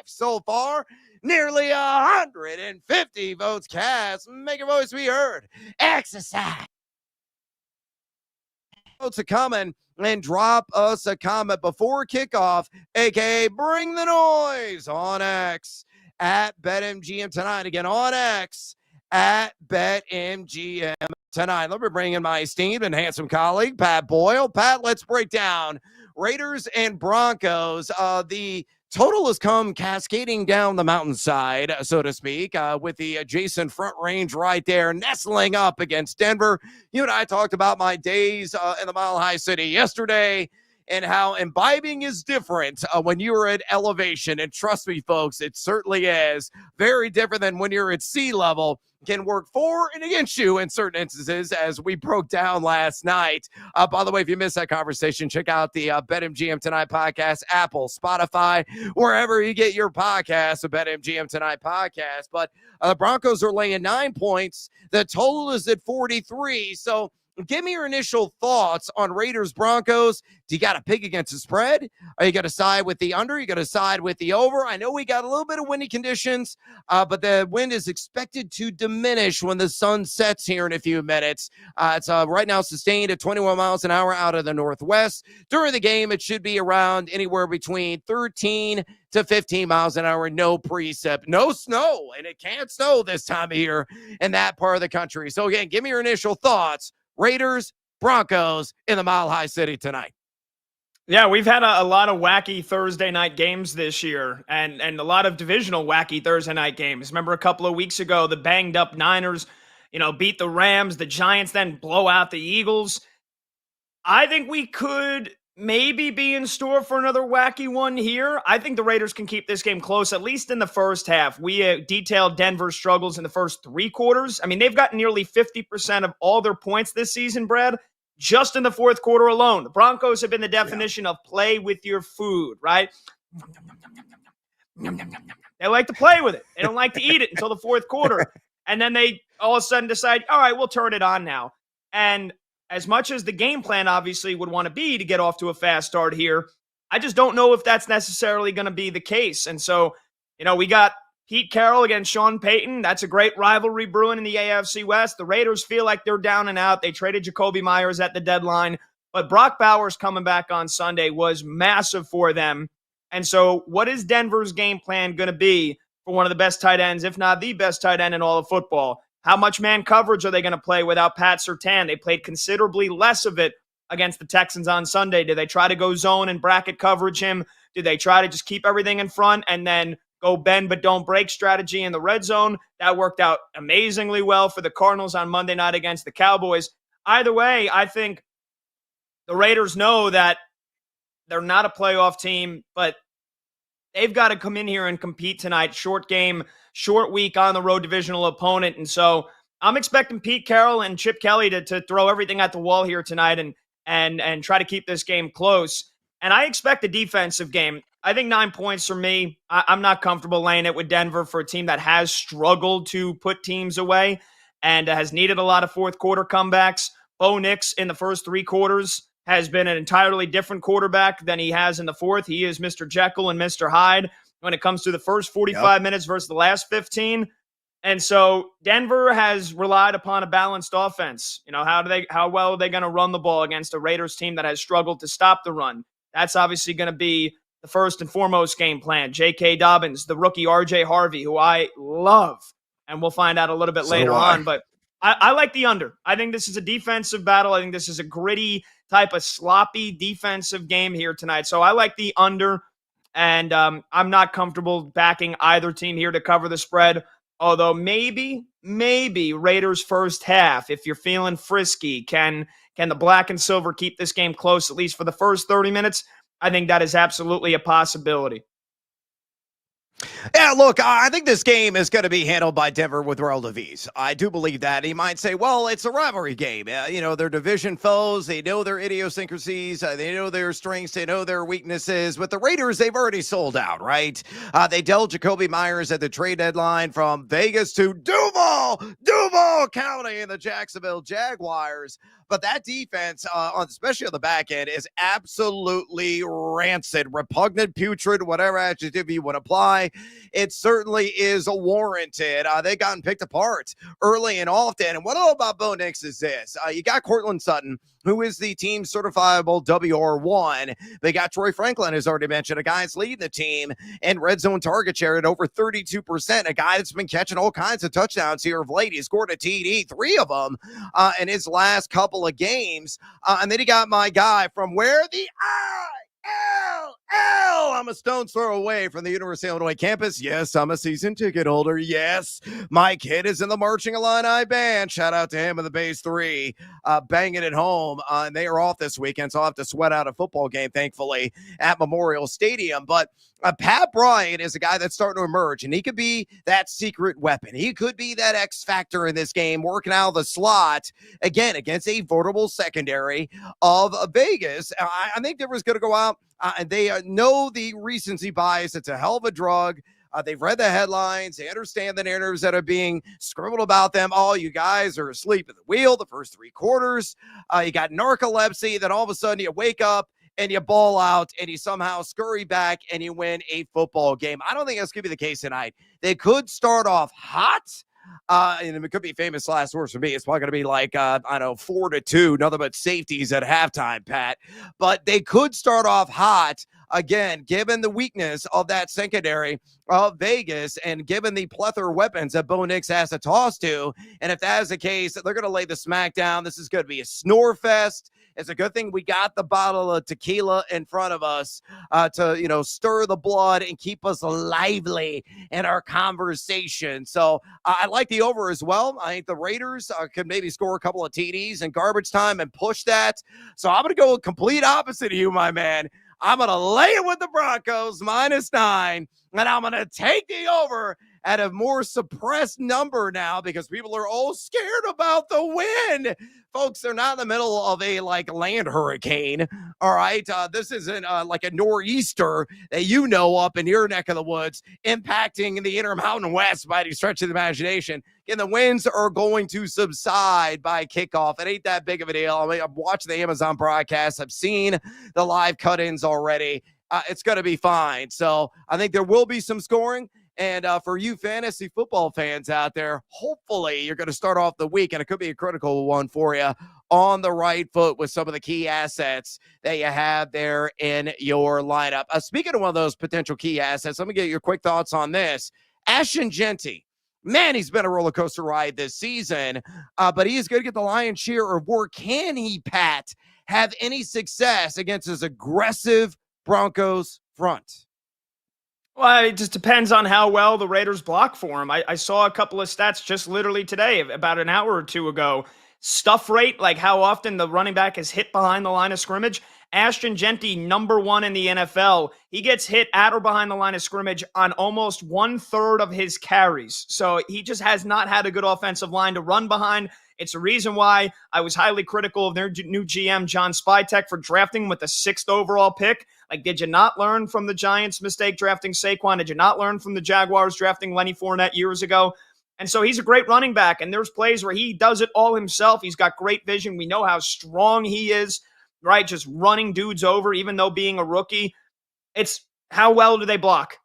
So far, nearly 150 votes cast. Make your voice be heard. Exercise. Votes are coming, and drop us a comment before kickoff, aka bring the noise on X at BetMGM Tonight. Again, on X at BetMGM tonight. Let me bring in my esteemed and handsome colleague, Pat Boyle. Pat, let's break down Raiders and Broncos. The total has come cascading down the mountainside, so to speak, with the adjacent Front Range right there, nestling up against Denver. You and I talked about my days in the Mile High City yesterday and how imbibing is different when you're at elevation. And trust me, folks, it certainly is very different than when you're at sea level. Can work for and against you in certain instances, as we broke down last night. By the way, if you missed that conversation, check out the BetMGM Tonight podcast, Apple, Spotify, wherever you get your podcasts, the BetMGM Tonight podcast. But the Broncos are laying 9 points. The total is at 43. So give me your initial thoughts on Raiders Broncos. Do you got to pick against the spread? Are you going to side with the under? Are you going to side with the over? I know we got a little bit of windy conditions, but the wind is expected to diminish when the sun sets here in a few minutes. It's right now sustained at 21 miles an hour out of the northwest. During the game, it should be around anywhere between 13 to 15 miles an hour. No precip, no snow, and it can't snow this time of year in that part of the country. So again, give me your initial thoughts. Raiders, Broncos in the Mile High City tonight. Yeah, we've had a lot of wacky Thursday night games this year and a lot of divisional wacky Thursday night games. Remember a couple of weeks ago, the banged up Niners, beat the Rams, the Giants then blow out the Eagles. I think we could maybe be in store for another wacky one here. I think the Raiders can keep this game close, at least in the first half. We detailed Denver's struggles in the first three quarters. I mean, they've gotten nearly 50% of all their points this season, Brad, just in the fourth quarter alone. The Broncos have been the definition of play with your food, right? They like to play with it. They don't like to eat it until the fourth quarter. And then they all of a sudden decide, all right, we'll turn it on now. And as much as the game plan obviously would want to be to get off to a fast start here, I just don't know if that's necessarily going to be the case. And so, we got Pete Carroll against Sean Payton. That's a great rivalry brewing in the AFC West. The Raiders feel like they're down and out. They traded Jacoby Myers at the deadline, but Brock Bowers coming back on Sunday was massive for them. And so what is Denver's game plan going to be for one of the best tight ends, if not the best tight end in all of football? How much man coverage are they going to play without Pat Surtain? They played considerably less of it against the Texans on Sunday. Did they try to go zone and bracket coverage him? Did they try to just keep everything in front and then go bend but don't break strategy in the red zone? That worked out amazingly well for the Cardinals on Monday night against the Cowboys. Either way, I think the Raiders know that they're not a playoff team, but they've got to come in here and compete tonight. Short game, short week on the road divisional opponent. And so I'm expecting Pete Carroll and Chip Kelly to throw everything at the wall here tonight and try to keep this game close. And I expect a defensive game. I think 9 points for me. I'm not comfortable laying it with Denver for a team that has struggled to put teams away and has needed a lot of fourth quarter comebacks. Bo Nix in the first three quarters has been an entirely different quarterback than he has in the fourth. He is Mr. Jekyll and Mr. Hyde when it comes to the first 45 minutes versus the last 15. And so Denver has relied upon a balanced offense. How well are they going to run the ball against a Raiders team that has struggled to stop the run? That's obviously going to be the first and foremost game plan. J.K. Dobbins, the rookie R.J. Harvey, who I love, and we'll find out a little bit later on. But I like the under. I think this is a defensive battle. I think this is a gritty type of sloppy defensive game here tonight. So I like the under, and I'm not comfortable backing either team here to cover the spread. Although maybe Raiders first half, if you're feeling frisky, can the black and silver keep this game close at least for the first 30 minutes? I think that is absolutely a possibility. Yeah, look, I think this game is going to be handled by Denver with relative ease. I do believe that. He might say, well, it's a rivalry game. They're division foes. They know their idiosyncrasies. They know their strengths. They know their weaknesses. With the Raiders, they've already sold out, right? They dealt Jacoby Myers at the trade deadline from Vegas to Duval County and the Jacksonville Jaguars. But that defense, especially on the back end, is absolutely rancid, repugnant, putrid, whatever adjective you would apply. It certainly is warranted. They've gotten picked apart early and often. And what I love about Bo Nix is this. You got Cortland Sutton, who is the team certifiable WR1. They got Troy Franklin, as already mentioned, a guy that's leading the team in red zone target share at over 32%, a guy that's been catching all kinds of touchdowns here of late. He scored a TD, 3 of them in his last couple of games. And then he got my guy from where the I'm a stone's throw away from the University of Illinois campus. Yes, I'm a season ticket holder. Yes, my kid is in the Marching Illini band. Shout out to him in the base 3, banging it home. And they are off this weekend, so I'll have to sweat out a football game, thankfully, at Memorial Stadium. But Pat Bryant is a guy that's starting to emerge, and he could be that secret weapon. He could be that X factor in this game, working out of the slot, again, against a vulnerable secondary of Vegas. I think Denver's going to go out, and they know the recency bias. It's a hell of a drug. They've read the headlines. They understand the narratives that are being scribbled about them. Oh, you guys are asleep at the wheel the first 3 quarters. You got narcolepsy. Then all of a sudden you wake up and you ball out and you somehow scurry back and you win a football game. I don't think that's going to be the case tonight. They could start off hot. And it could be famous last words for me. It's probably going to be like, 4-2, nothing but safeties at halftime, Pat. But they could start off hot, again, given the weakness of that secondary of Vegas and given the plethora of weapons that Bo Nix has to toss to. And if that is the case, they're going to lay the smack down. This is going to be a snore fest. It's a good thing we got the bottle of tequila in front of us to, stir the blood and keep us lively in our conversation. So I like the over as well. I think the Raiders could maybe score a couple of TDs in garbage time and push that. So I'm going to go complete opposite of you, my man. I'm going to lay it with the Broncos, -9, and I'm going to take the over at a more suppressed number now because people are all scared about the win. Folks, they're not in the middle of a land hurricane. All right. This isn't like a nor'easter that up in your neck of the woods impacting the Intermountain West by any stretch of the imagination. Again, the winds are going to subside by kickoff. It ain't that big of a deal. I've watched the Amazon broadcast. I've seen the live cut-ins already. It's going to be fine. So I think there will be some scoring. And for you fantasy football fans out there, hopefully you're going to start off the week, and it could be a critical one for you, on the right foot with some of the key assets that you have there in your lineup. Speaking of one of those potential key assets, let me get your quick thoughts on this. Ashton Genty. Man, he's been a roller coaster ride this season, but he is going to get the lion's share of work. Can he, Pat, have any success against his aggressive Broncos front? Well, it just depends on how well the Raiders block for him. I saw a couple of stats just literally today, about an hour or two ago. Stuff rate, like how often the running back is hit behind the line of scrimmage. Ashton Genty, #1 in the NFL. He gets hit at or behind the line of scrimmage on almost 1/3 of his carries. So he just has not had a good offensive line to run behind. It's a reason why I was highly critical of their new GM, John Spytek, for drafting with the 6th overall pick. Like, did you not learn from the Giants' mistake drafting Saquon? Did you not learn from the Jaguars drafting Lenny Fournette years ago? And so he's a great running back, and there's plays where he does it all himself. He's got great vision. We know how strong he is, right? Just running dudes over, even though being a rookie. It's how well do they block,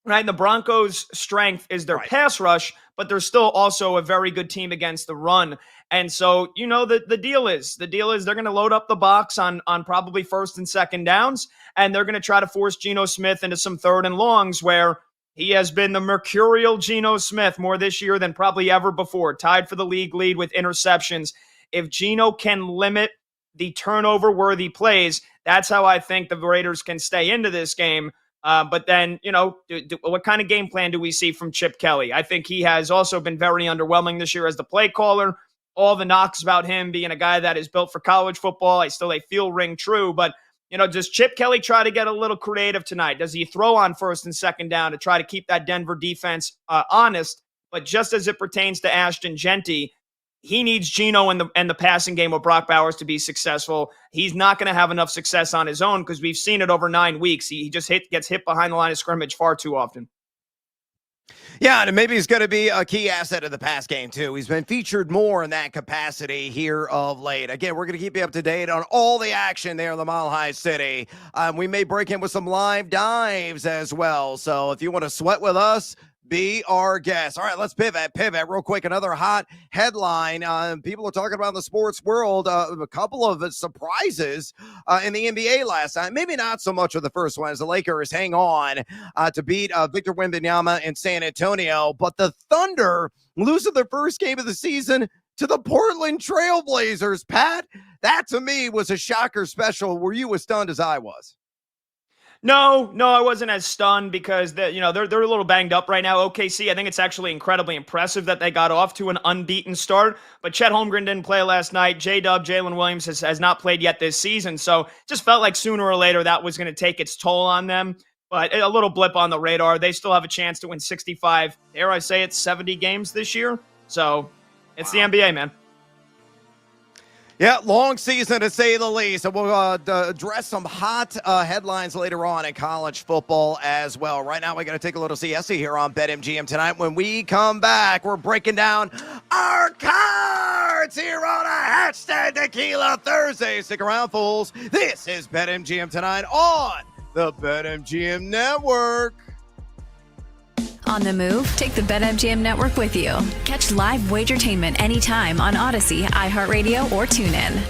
right? And the Broncos' strength is their pass rush, but they're still also a very good team against the run. And so, the deal is they're going to load up the box on probably 1st and 2nd downs, and they're going to try to force Geno Smith into some 3rd and longs where he has been the mercurial Geno Smith more this year than probably ever before, tied for the league lead with interceptions. If Geno can limit the turnover-worthy plays, that's how I think the Raiders can stay into this game. But then, what kind of game plan do we see from Chip Kelly? I think he has also been very underwhelming this year as the play caller. All the knocks about him being a guy that is built for college football, they feel ring true. But, does Chip Kelly try to get a little creative tonight? Does he throw on 1st and 2nd down to try to keep that Denver defense honest? But just as it pertains to Ashton Genty, he needs Geno and the passing game of Brock Bowers to be successful. He's not going to have enough success on his own because we've seen it over 9 weeks. He just gets hit behind the line of scrimmage far too often. Yeah, and maybe he's going to be a key asset of the pass game, too. He's been featured more in that capacity here of late. Again, we're going to keep you up to date on all the action there in the Mile High City. We may break in with some live dives as well. So if you want to sweat with us, be our guest. All right, let's pivot real quick. Another hot headline. People are talking about in the sports world, a couple of surprises in the NBA last night. Maybe not so much of the first one as the Lakers hang on to beat Victor Wembanyama in San Antonio. But the Thunder losing their first game of the season to the Portland Trailblazers. Pat, that to me was a shocker special. Were you as stunned as I was? No, I wasn't as stunned because they're a little banged up right now. OKC, I think it's actually incredibly impressive that they got off to an unbeaten start. But Chet Holmgren didn't play last night. J-Dub, Jalen Williams has not played yet this season. So just felt like sooner or later that was going to take its toll on them. But a little blip on the radar. They still have a chance to win 65, dare I say it, 70 games this year. So it's the NBA, man. Yeah, long season to say the least. And we'll address some hot headlines later on in college football as well. Right now, we're going to take a little siesta here on BetMGM tonight. When we come back, we're breaking down our cards here on a Hashtag Tequila Thursday. Stick around, fools. This is BetMGM tonight on the BetMGM Network. On the move? Take the BetMGM network with you. Catch live Wagertainment anytime on Odyssey, iHeartRadio, or TuneIn.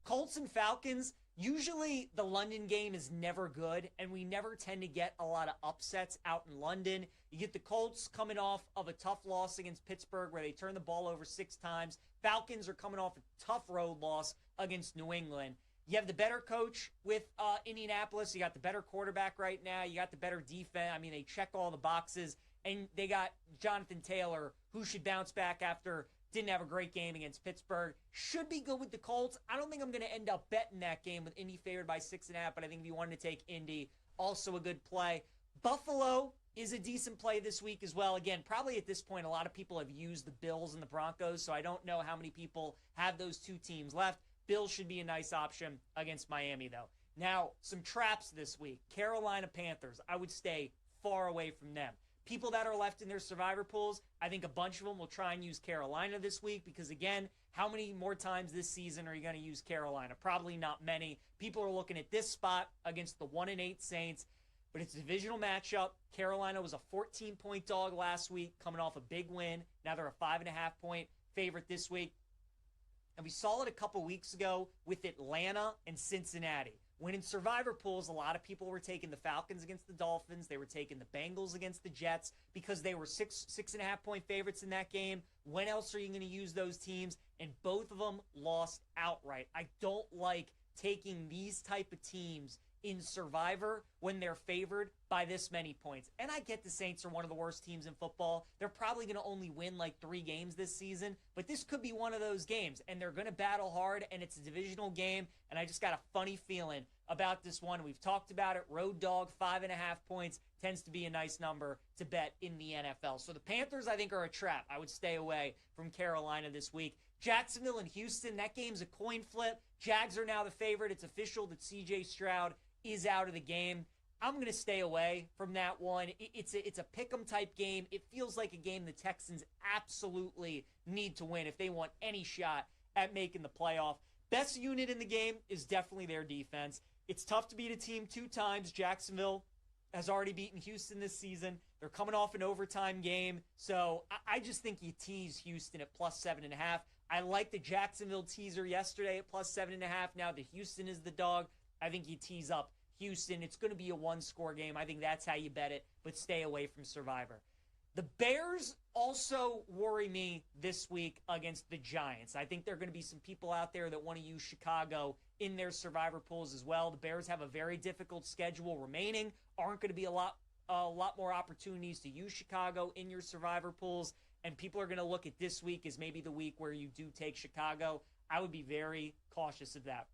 Colts and Falcons, usually the London game is never good, and we never tend to get a lot of upsets out in London. You get the Colts coming off of a tough loss against Pittsburgh where they turned the ball over 6 times. Falcons are coming off a tough road loss against New England. You have the better coach with Indianapolis. You got the better quarterback right now. You got the better defense. I mean, they check all the boxes. And they got Jonathan Taylor, who should bounce back after didn't have a great game against Pittsburgh. Should be good with the Colts. I don't think I'm going to end up betting that game with Indy favored by 6.5, but I think if you wanted to take Indy, also a good play. Buffalo is a decent play this week as well. Again, probably at this point, a lot of people have used the Bills and the Broncos, so I don't know how many people have those two teams left. Bills should be a nice option against Miami, though. Now, some traps this week. Carolina Panthers, I would stay far away from them. People that are left in their survivor pools, I think a bunch of them will try and use Carolina this week because, again, how many more times this season are you going to use Carolina? Probably not many. People are looking at this spot against the 1-8 Saints, but it's a divisional matchup. Carolina was a 14-point dog last week, coming off a big win. Now they're a 5.5-point favorite this week. And we saw it a couple weeks ago with Atlanta and Cincinnati. When in survivor pools, a lot of people were taking the Falcons against the Dolphins. They were taking the Bengals against the Jets because they were 6.5-point favorites in that game. When else are you going to use those teams? And both of them lost outright. I don't like taking these type of teams in survivor when they're favored by this many points. And I get the Saints are one of the worst teams in football. They're probably going to only win like 3 games this season, but this could be one of those games, and they're going to battle hard, and it's a divisional game, and I just got a funny feeling about this one. We've talked about it. Road dog, 5.5 points tends to be a nice number to bet in the NFL. So the Panthers, I think, are a trap. I would stay away from Carolina this week. Jacksonville and Houston, that game's a coin flip. Jags are now the favorite. It's official that C.J. Stroud is out of the game. I'm going to stay away from that one. It's a pick'em type game. It feels like a game the Texans absolutely need to win if they want any shot at making the playoff. Best unit in the game is definitely their defense. It's tough to beat a team 2 times. Jacksonville has already beaten Houston this season. They're coming off an overtime game. So I just think you tease Houston at plus 7.5. I like the Jacksonville teaser yesterday at plus 7.5. Now the Houston is the dog. I think you tease up Houston. It's going to be a 1-score game. I think that's how you bet it, but stay away from Survivor. The Bears also worry me this week against the Giants. I think there are going to be some people out there that want to use Chicago in their Survivor pools as well. The Bears have a very difficult schedule remaining. Aren't going to be a lot a lot more opportunities to use Chicago in your survivor pools, and people are going to look at this week as maybe the week where you do take Chicago. I would be very cautious of that.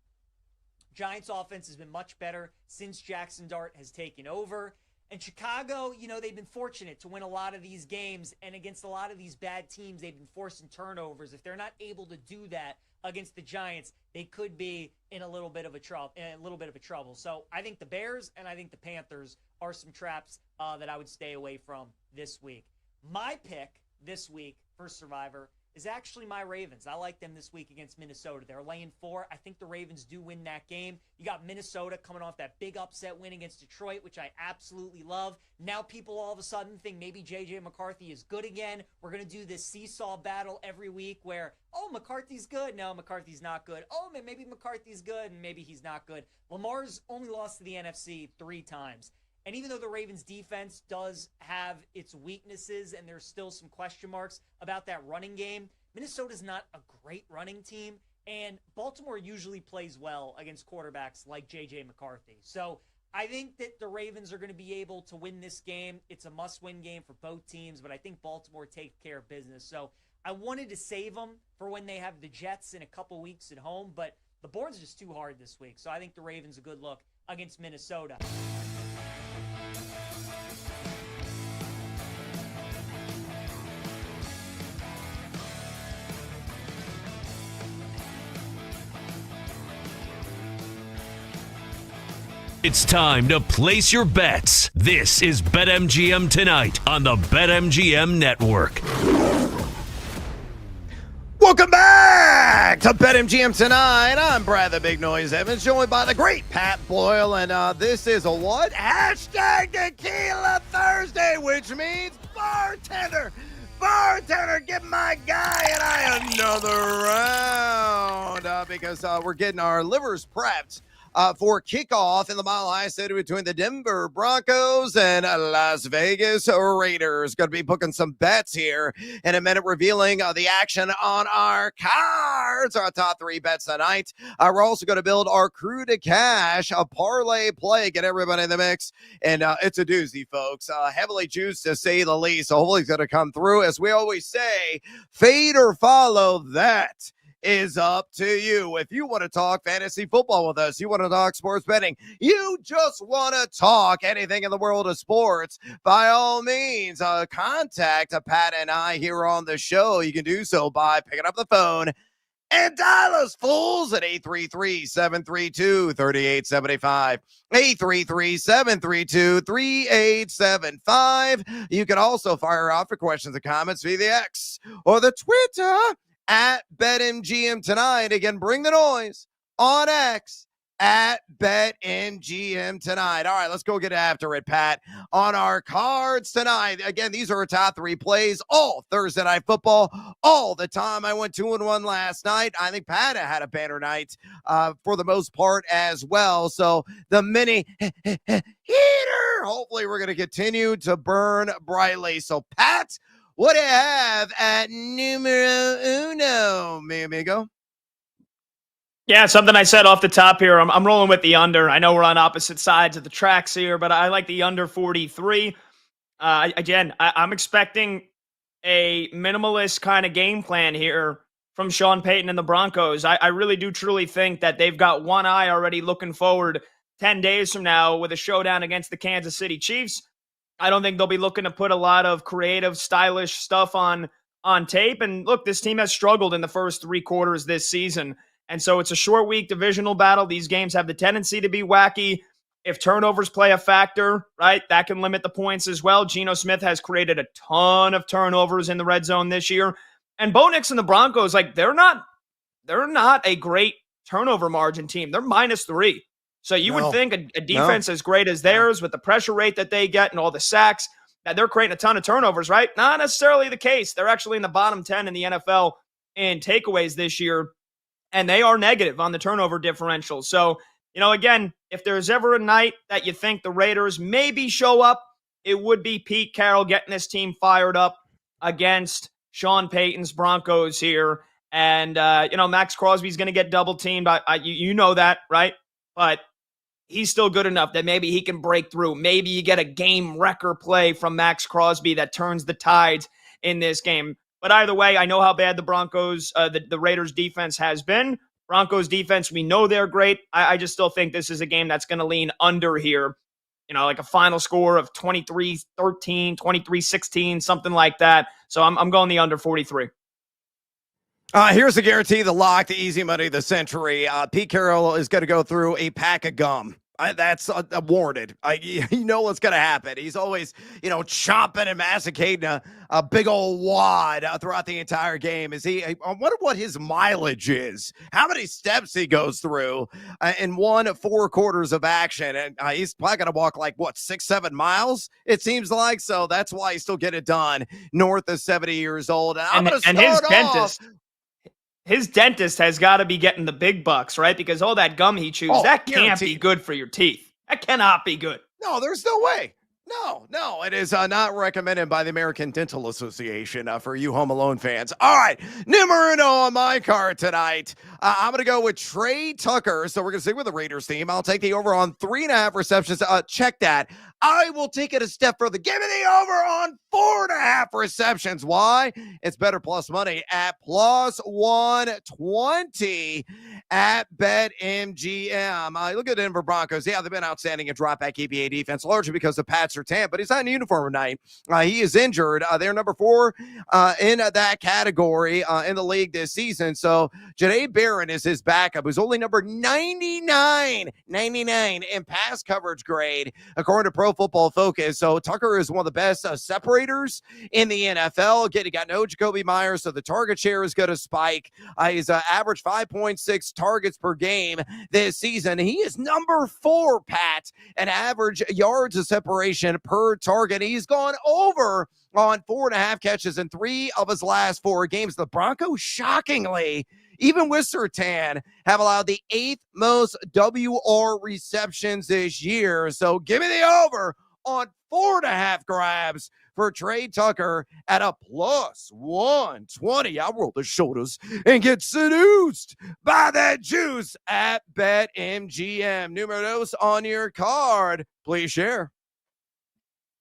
Giants offense has been much better since Jackson Dart has taken over. And Chicago, they've been fortunate to win a lot of these games, and against a lot of these bad teams, they've been forcing turnovers. If they're not able to do that against the Giants, they could be in a little bit of a trouble. So I think the Bears and I think the Panthers are some traps that I would stay away from this week. My pick this week for Survivor is actually my Ravens. I like them this week against Minnesota. They're laying 4. I think the Ravens do win that game. You got Minnesota coming off that big upset win against Detroit, which I absolutely love. Now people all of a sudden think maybe J.J. McCarthy is good again. We're going to do this seesaw battle every week where, McCarthy's good. No, McCarthy's not good. Maybe McCarthy's good, and maybe he's not good. Lamar's only lost to the NFC 3 times. And even though the Ravens defense does have its weaknesses and there's still some question marks about that running game, Minnesota's not a great running team, and Baltimore usually plays well against quarterbacks like J.J. McCarthy. So I think that the Ravens are going to be able to win this game. It's a must-win game for both teams, but I think Baltimore takes care of business. So I wanted to save them for when they have the Jets in a couple weeks at home, but the board's just too hard this week. So I think the Ravens a good look against Minnesota. It's time to place your bets. This is BetMGM Tonight on the BetMGM Network. Welcome back to BetMGM Tonight. I'm Brad the Big Noise Evans, joined by the great Pat Boyle, and this is a what? Hashtag Tequila Thursday, which means bartender, give my guy and I another round because we're getting our livers prepped for kickoff in the Mile High City between the Denver Broncos and Las Vegas Raiders. Going to be booking some bets here in a minute, revealing the action on our cards, our top 3 bets tonight. We're also going to build our crew to cash, a parlay play, get everybody in the mix, and it's a doozy, folks. Heavily juiced to say the least, so hopefully it's going to come through. As we always say, fade or follow, that is up to you. If you want to talk fantasy football with us, you want to talk sports betting, you just want to talk anything in the world of sports, by all means, contact Pat and I here on the show. You can do so by picking up the phone and dial us fools at 833-732-3875. 833-732-3875. You can also fire off for questions and comments via the X or the Twitter at BetMGM Tonight. Again, bring the noise on X at BetMGM Tonight. All right, let's go get after it, Pat. On our cards tonight, again, these are our top 3 plays all Thursday Night Football, all the time. I went 2-1 last night. I think Pat had a banner night for the most part as well. So the mini heater, hopefully we're going to continue to burn brightly. So, Pat, what do you have at numero uno, mi amigo? Yeah, something I said off the top here. I'm rolling with the under. I know we're on opposite sides of the tracks here, but I like the under 43. I'm expecting a minimalist kind of game plan here from Sean Payton and the Broncos. I really do truly think that they've got one eye already looking forward 10 days from now with a showdown against the Kansas City Chiefs. I don't think they'll be looking to put a lot of creative, stylish stuff on tape. And look, this team has struggled in the first 3 quarters this season. And so it's a short week divisional battle. These games have the tendency to be wacky. If turnovers play a factor, right, that can limit the points as well. Geno Smith has created a ton of turnovers in the red zone this year. And Bo Nix and the Broncos, they're not a great turnover margin team. They're -3. So you would think a defense as great as theirs, with the pressure rate that they get and all the sacks, that they're creating a ton of turnovers, right? Not necessarily the case. They're actually in the bottom 10 in the NFL in takeaways this year, and they are negative on the turnover differential. So, again, if there's ever a night that you think the Raiders maybe show up, it would be Pete Carroll getting this team fired up against Sean Payton's Broncos here. And, Max Crosby's going to get double teamed. You know that, right? But he's still good enough that maybe he can break through. Maybe you get a game wrecker play from Max Crosby that turns the tides in this game. But either way, I know how bad the Broncos, the Raiders defense has been. Broncos defense, we know they're great. I just still think this is a game that's going to lean under here. Like a final score of 23-13, 23-16, something like that. So I'm going the under 43. Here's the guarantee, the lock, the easy money, the century. Pete Carroll is going to go through a pack of gum. That's warranted. You know what's going to happen. He's always, chomping and masticating a big old wad throughout the entire game. I wonder what his mileage is, how many steps he goes through in 4 quarters of action. And he's probably going to walk 6-7 miles, it seems like. So that's why he's still getting it done north of 70 years old. And I'm going to start his dentist has got to be getting the big bucks, right? Because all that gum he chews, that can't be good for your teeth. That cannot be good. No, there's no way. No, it is not recommended by the American Dental Association for you Home Alone fans. All right, numero uno on my card tonight. I'm going to go with Trey Tucker. So we're going to stick with the Raiders team. I'll take the over on 3.5 receptions. Check that. I will take it a step further. Give me the over on 4.5 receptions. Why? It's better plus money at plus 120 at BetMGM. Look at the Denver Broncos. Yeah, they've been outstanding in drop back EPA defense, largely because the Pats are tan, but he's not in uniform tonight. He is injured. They're number 4 in that category in the league this season. So Janae Barron is his backup, who's only number 99 in pass coverage grade, according to Pro Football Focus. So Tucker is one of the best separators in the NFL. Again, he got no Jacoby Myers, so the target share is going to spike. He's averaged 5.6 targets per game this season. He is number 4, Pat, and average yards of separation per target. He's gone over on 4.5 catches in 3 of his last 4 games. The Broncos, shockingly, even with Surtain, have allowed the 8th most WR receptions this year. So give me the over on 4.5 grabs for Trey Tucker at a plus 120. I'll roll the shoulders and get seduced by that juice at BetMGM. Numero dos on your card. Please share.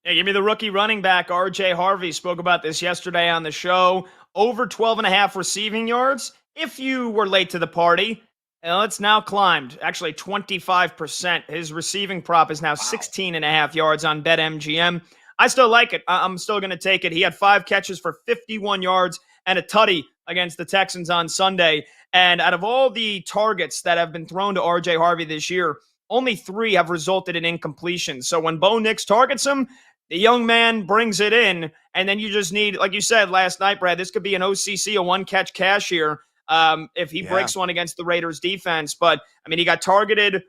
Hey, give me the rookie running back, RJ Harvey. Spoke about this yesterday on the show. Over 12.5 receiving yards. If you were late to the party, it's now climbed, actually 25%. His receiving prop is now 16.5 yards on BetMGM. I still like it. I'm still going to take it. He had 5 catches for 51 yards and a tutty against the Texans on Sunday. And out of all the targets that have been thrown to RJ Harvey this year, only 3 have resulted in incompletion. So when Bo Nix targets him, the young man brings it in. And then you just need, like you said last night, Brad, this could be an OCC, a one-catch cash here. If he breaks one against the Raiders defense. But, he got targeted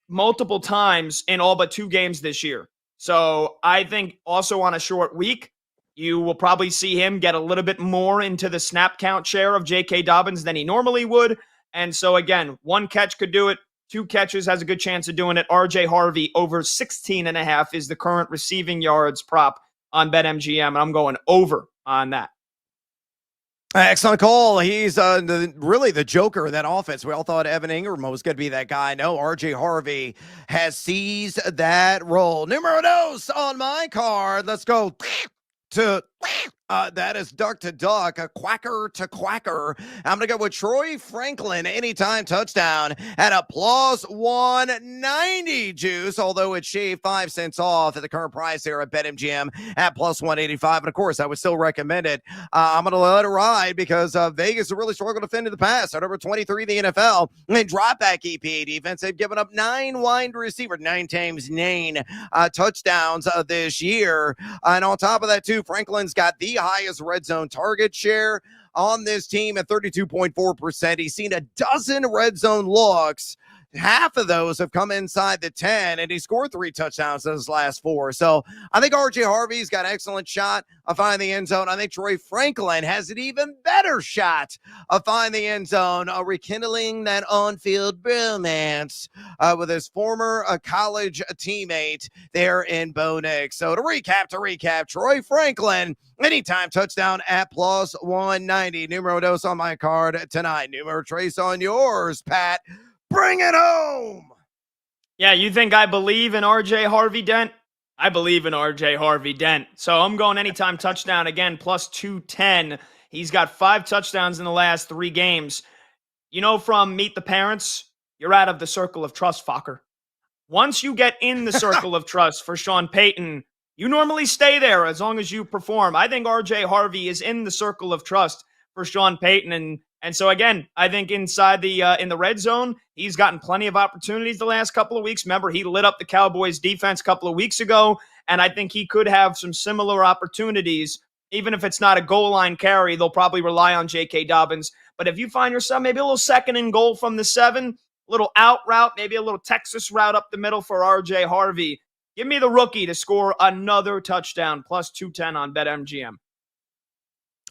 multiple times in all but 2 games this year. So I think also on a short week, you will probably see him get a little bit more into the snap count share of J.K. Dobbins than he normally would. And so, again, 1 catch could do it. 2 catches has a good chance of doing it. RJ Harvey over 16.5 is the current receiving yards prop on BetMGM. And I'm going over on that. Excellent call. He's really the joker of that offense. We all thought Evan Ingram was going to be that guy. No, RJ Harvey has seized that role. Numero dos on my card. Let's go to that is duck to duck, a quacker to quacker. I'm going to go with Troy Franklin, anytime touchdown at a plus 190 juice, although it's shaved 5 cents off at the current price there at BetMGM at plus 185. And of course, I would still recommend it. I'm going to let it ride because Vegas is really struggling to defend in the pass. At number 23 in the NFL, and drop back EPA defense. They've given up 9 wide receiver, 9 times 9 touchdowns this year. And on top of that, too, Franklin's got the highest red zone target share on this team at 32.4%. He's seen a dozen red zone looks. Half of those have come inside the 10, and he scored 3 touchdowns in his last 4. So I think RJ Harvey's got an excellent shot of finding the end zone. I think Troy Franklin has an even better shot of finding the end zone, rekindling that on-field bromance with his former college teammate there in Bo Nix. So to recap, Troy Franklin, anytime touchdown at plus 190. Numero dos on my card tonight. Numero tres on yours, Pat. Bring it home. Yeah, you think I believe in RJ Harvey Dent? I believe in RJ Harvey Dent. So I'm going anytime touchdown again, plus 210. He's got 5 touchdowns in the last 3 games. You know, from Meet the Parents, you're out of the circle of trust, Fokker. Once you get in the circle of trust for Sean Payton, you normally stay there as long as you perform. I think RJ Harvey is in the circle of trust for Sean Payton. And so again, I think inside the in the red zone, he's gotten plenty of opportunities the last couple of weeks. Remember, he lit up the Cowboys defense a couple of weeks ago, and I think he could have some similar opportunities. Even if it's not a goal line carry, they'll probably rely on J.K. Dobbins. But if you find yourself maybe a little second and goal from the 7, little out route, maybe a little Texas route up the middle for RJ Harvey, give me the rookie to score another touchdown, plus 210 on BetMGM.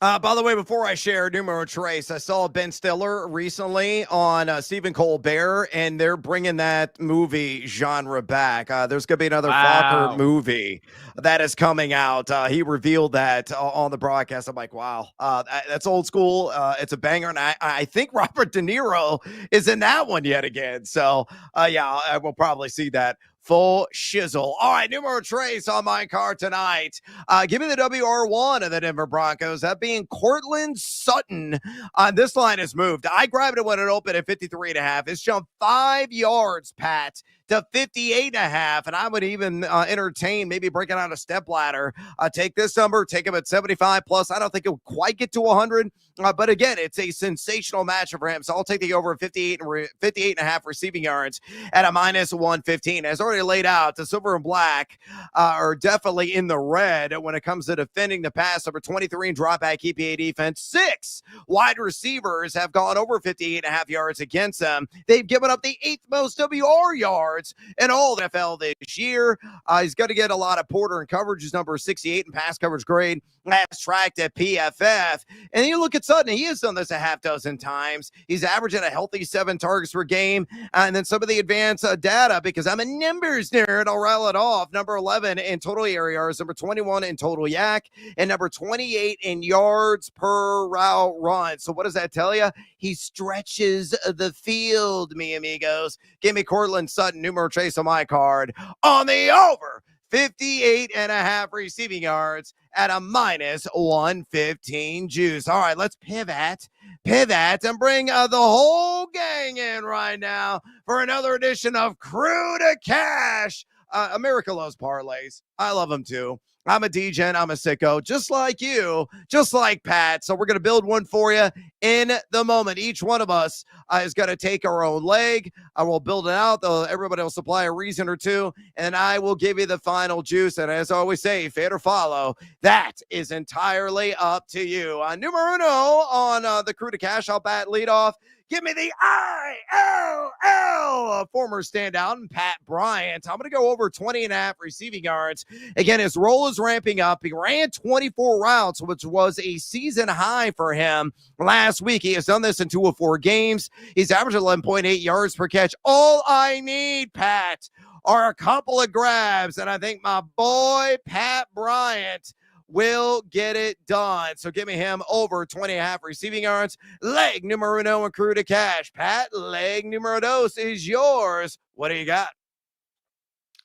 By the way, before I share numero trace, I saw Ben Stiller recently on Stephen Colbert, and they're bringing that movie genre back. There's going to be another Fokker movie that is coming out. He revealed that on the broadcast. I'm like, wow, that's old school. It's a banger, and I think Robert De Niro is in that one yet again. So, yeah, I will probably see that. Full shizzle. All right, numero trace on my card tonight. Give me the WR1 of the Denver Broncos. That being Cortland Sutton. This line has moved. I grabbed it when it opened at 53.5. It's jumped 5 yards, Pat, to 58.5. And I would even entertain maybe breaking out a step ladder. Take this number, take him at 75 plus. I don't think it'll quite get to 100. But again, it's a sensational matchup for him. So I'll take the over 58.5 receiving yards at a minus 115. As already laid out, the silver and black are definitely in the red when it comes to defending the pass. Number 23 in drop back EPA defense. 6 wide receivers have gone over 58.5 yards against them. They've given up the 8th most WR yards in all the NFL this year. He's going to get a lot of Porter in coverage. He's number 68 in pass coverage grade. Last tracked at PFF. And you look at Sutton, he has done this a half dozen times. He's averaging a healthy 7 targets per game. And then some of the advanced data, because I'm a numbers nerd, I'll rattle it off. Number 11 in total air yards, number 21 in total yak, and number 28 in yards per route run. So what does that tell you? He stretches the field, mi amigos. Give me Cortland Sutton, numero trace on my card, on the over 58.5 receiving yards at a minus 115 juice. All right, let's pivot, and bring the whole gang in right now for another edition of Crew to Cash. America loves parlays. I love them too. I'm a DGen. I'm a sicko, just like you, just like Pat. So we're going to build one for you in the moment. Each one of us is going to take our own leg. I will build it out. Everybody will supply a reason or two, and I will give you the final juice. And as I always say, fade or follow, that is entirely up to you. Numero uno on the Crew to Cash. I'll bat lead off. Give me the ILL, former standout, and Pat Bryant. I'm going to go over 20.5 receiving yards. Again, his role is ramping up. He ran 24 routes, which was a season high for him last week. He has done this in 2 of 4 games. He's averaged 11.8 yards per catch. All I need, Pat, are a couple of grabs, and I think my boy Pat Bryant will get it done. So give me him over 20.5 receiving yards. Leg numero uno and Crew to Cash. Pat, leg numero dos is yours. What do you got?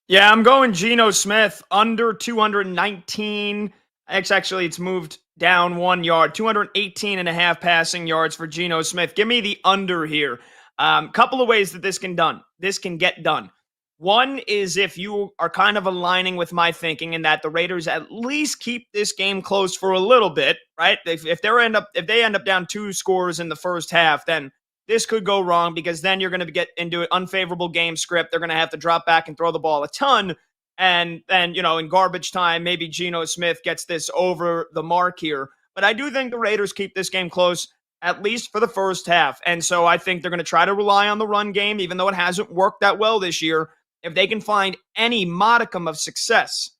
Yeah, I'm going Geno Smith under 219. Actually, it's moved down 1 yard. 218.5 passing yards for Geno Smith. Give me the under here. Couple of ways that this can get done. One is if you are kind of aligning with my thinking in that the Raiders at least keep this game close for a little bit, right? If they end up down 2 scores in the first half, then this could go wrong because then you're going to get into an unfavorable game script. They're going to have to drop back and throw the ball a ton. And then, in garbage time, maybe Geno Smith gets this over the mark here. But I do think the Raiders keep this game close, at least for the first half. And so I think they're going to try to rely on the run game, even though it hasn't worked that well this year. If they can find any modicum of success,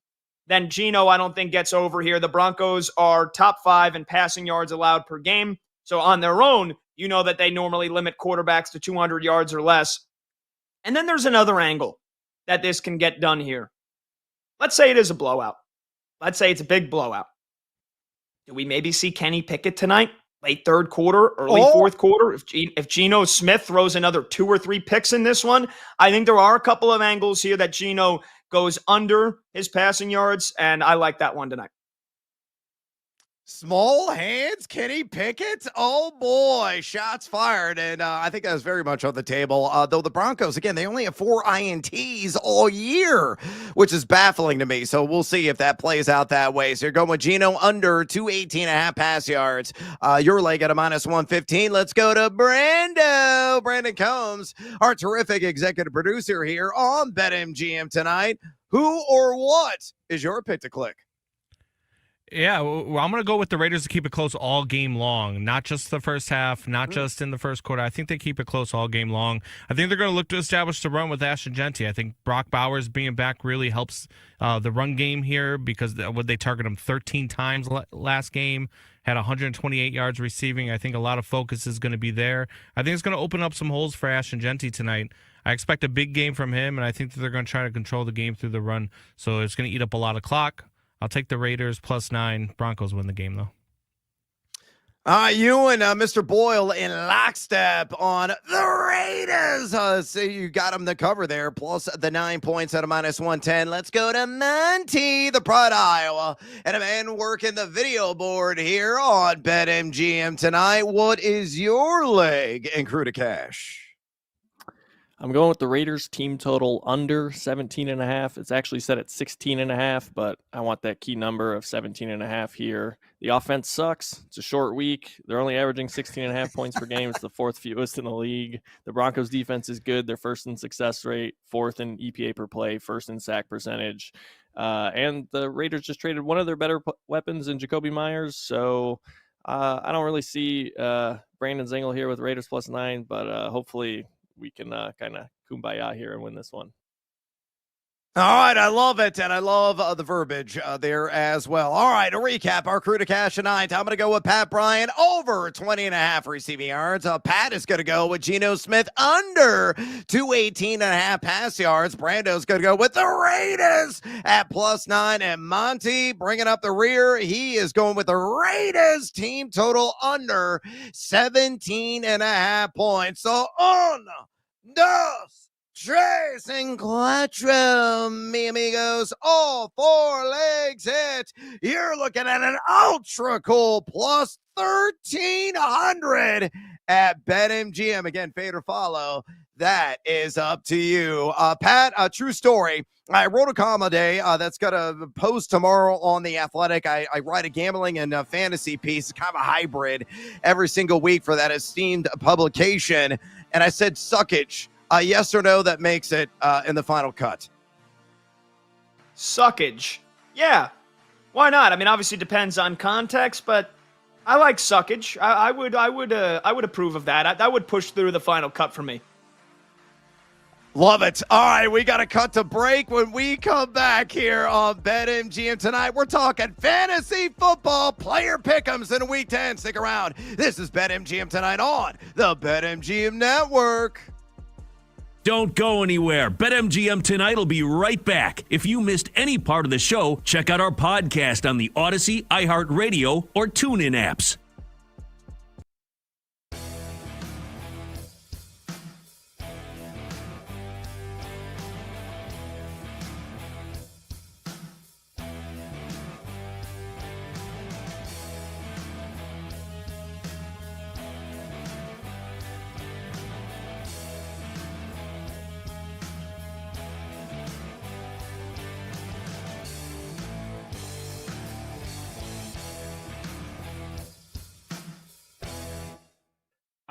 then Geno, I don't think, gets over here. The Broncos are top 5 in passing yards allowed per game. So on their own, you know that they normally limit quarterbacks to 200 yards or less. And then there's another angle that this can get done here. Let's say it is a blowout. Let's say it's a big blowout. Do we maybe see Kenny Pickett tonight? late third quarter, early fourth quarter. If Geno Smith throws another 2 or 3 picks in this one, I think there are a couple of angles here that Geno goes under his passing yards, and I like that one tonight. Small hands, Kenny Pickett. Oh boy, shots fired, and I think that was very much on the table. Though the Broncos, again, they only have 4 INTs all year, which is baffling to me. So we'll see if that plays out that way. So you're going with Geno under 218.5 pass yards. Your leg at a -115. Let's go to Brando. Brandon Combs, our terrific executive producer here on BetMGM tonight. Who or what is your pick to click? Yeah, well, I'm going to go with the Raiders to keep it close all game long, not just the first half, not just in the first quarter. I think they keep it close all game long. I think they're going to look to establish the run with Ashton Genty. I think Brock Bowers being back really helps the run game here because they target him 13 times last game, had 128 yards receiving. I think a lot of focus is going to be there. I think it's going to open up some holes for Ashton Genty tonight. I expect a big game from him, and I think that they're going to try to control the game through the run. So it's going to eat up a lot of clock. I'll take the Raiders +9. Broncos win the game, though. You and Mr. Boyle in lockstep on the Raiders. So you got them to cover there, plus the 9 points at a -110. Let's go to Monty, the Pride, Iowa. And a man working the video board here on BetMGM tonight. What is your leg and crew to cash? I'm going with the Raiders team total under 17.5. It's actually set at 16.5, but I want that key number of 17.5 here. The offense sucks. It's a short week. They're only averaging 16.5 points per game. It's the 4th fewest in the league. The Broncos defense is good. They're 1st in success rate, 4th in EPA per play, 1st in sack percentage. And the Raiders just traded one of their better weapons in Jacoby Myers. So I don't really see Brandon Zingle here with Raiders +9, but hopefully we can kind of kumbaya here and win this one. All right, I love it, and I love the verbiage there as well. All right, a recap, our crew to cash tonight. I'm going to go with Pat Bryant over 20.5 receiving yards. Pat is going to go with Geno Smith under 218.5 pass yards. Brando's going to go with the Raiders at +9, and Monty bringing up the rear. He is going with the Raiders team total under 17.5 points. So on dos, tres and cuatro, mi amigos. All 4 legs hit. You're looking at an ultra cool plus 1,300 at BetMGM. Again, fade or follow. That is up to you. Pat, a true story. I wrote a column today that's got a post tomorrow on The Athletic. I write a gambling and fantasy piece, kind of a hybrid, every single week for that esteemed publication. And I said, suckage. Yes or no, that makes it in the final cut? Suckage. Yeah. Why not? I mean, obviously it depends on context, but I like suckage. I would approve of that. That would push through the final cut for me. Love it. All right, we got to cut to break. When we come back here on BetMGM tonight, we're talking fantasy football player pick'ems in Week 10. Stick around. This is BetMGM tonight on the BetMGM Network. Don't go anywhere. BetMGM tonight will be right back. If you missed any part of the show, check out our podcast on the Odyssey, iHeartRadio, or TuneIn apps.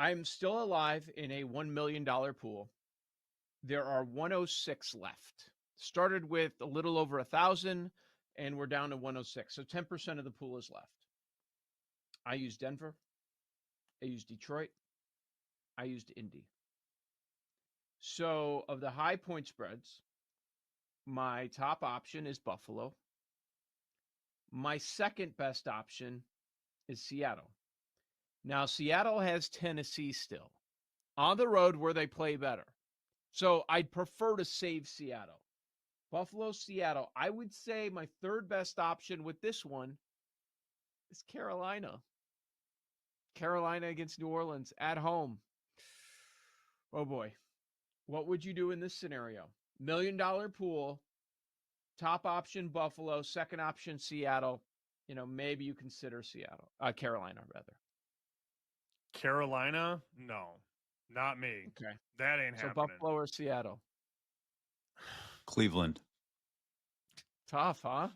I'm still alive in a $1 million pool. There are 106 left. Started with a little over 1,000, and we're down to 106. So 10% of the pool is left. I used Denver. I used Detroit. I used Indy. So of the high point spreads, my top option is Buffalo. My second best option is Seattle. Now, Seattle has Tennessee still on the road where they play better. So I'd prefer to save Seattle. Buffalo, Seattle. I would say my third best option with this one is Carolina. Carolina against New Orleans at home. Oh boy. What would you do in this scenario? $1 million pool, top option Buffalo, second option Seattle. Maybe you consider Carolina rather. Carolina? No, not me. Okay. That ain't So happening. Buffalo or Seattle? Cleveland. Tough, huh?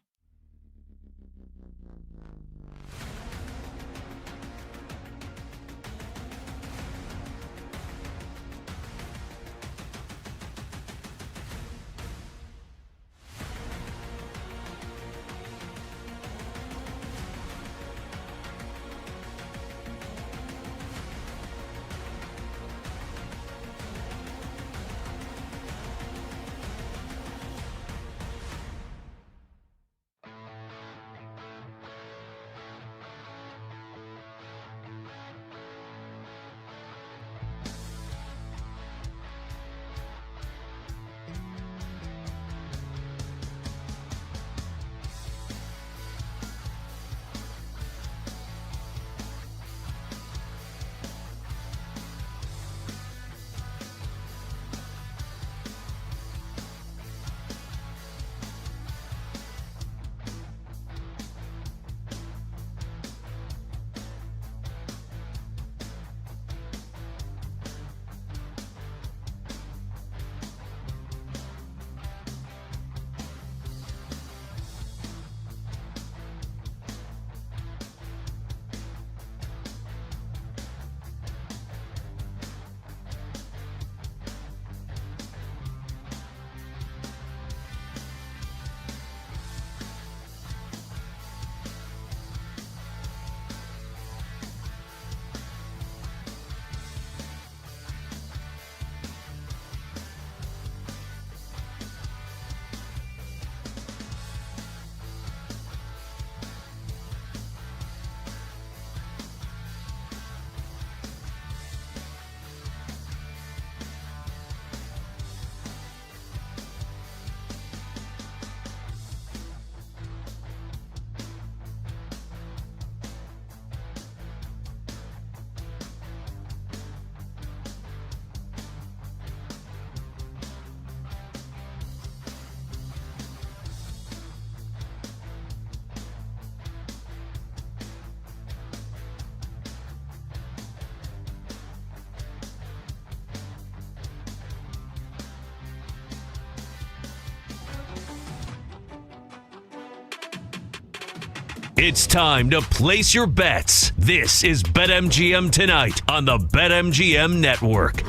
It's time to place your bets. This is BetMGM Tonight on the BetMGM Network.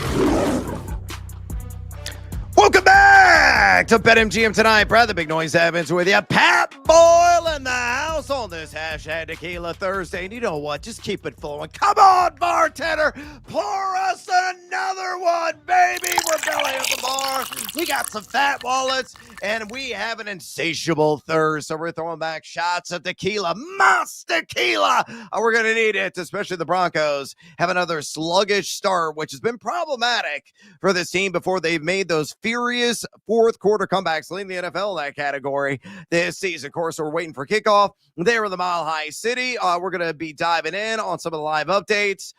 Welcome back to BetMGM Tonight. Brad the Big Noise Evans with you. Pat Boyle in the house on this hashtag Tequila Thursday. And you know what? Just keep it flowing. Come on, bartender. Pour us another one, baby. We're belly at the bar. We got some fat wallets, and we have an insatiable thirst. So we're throwing back shots of tequila. Mas tequila. We're going to need it, especially the Broncos have another sluggish start, which has been problematic for this team before they've made those furious fourth quarter comebacks, leading the NFL in that category this season. Of course, we're waiting for kickoff there in the Mile High City. We're going to be diving in on some of the live updates.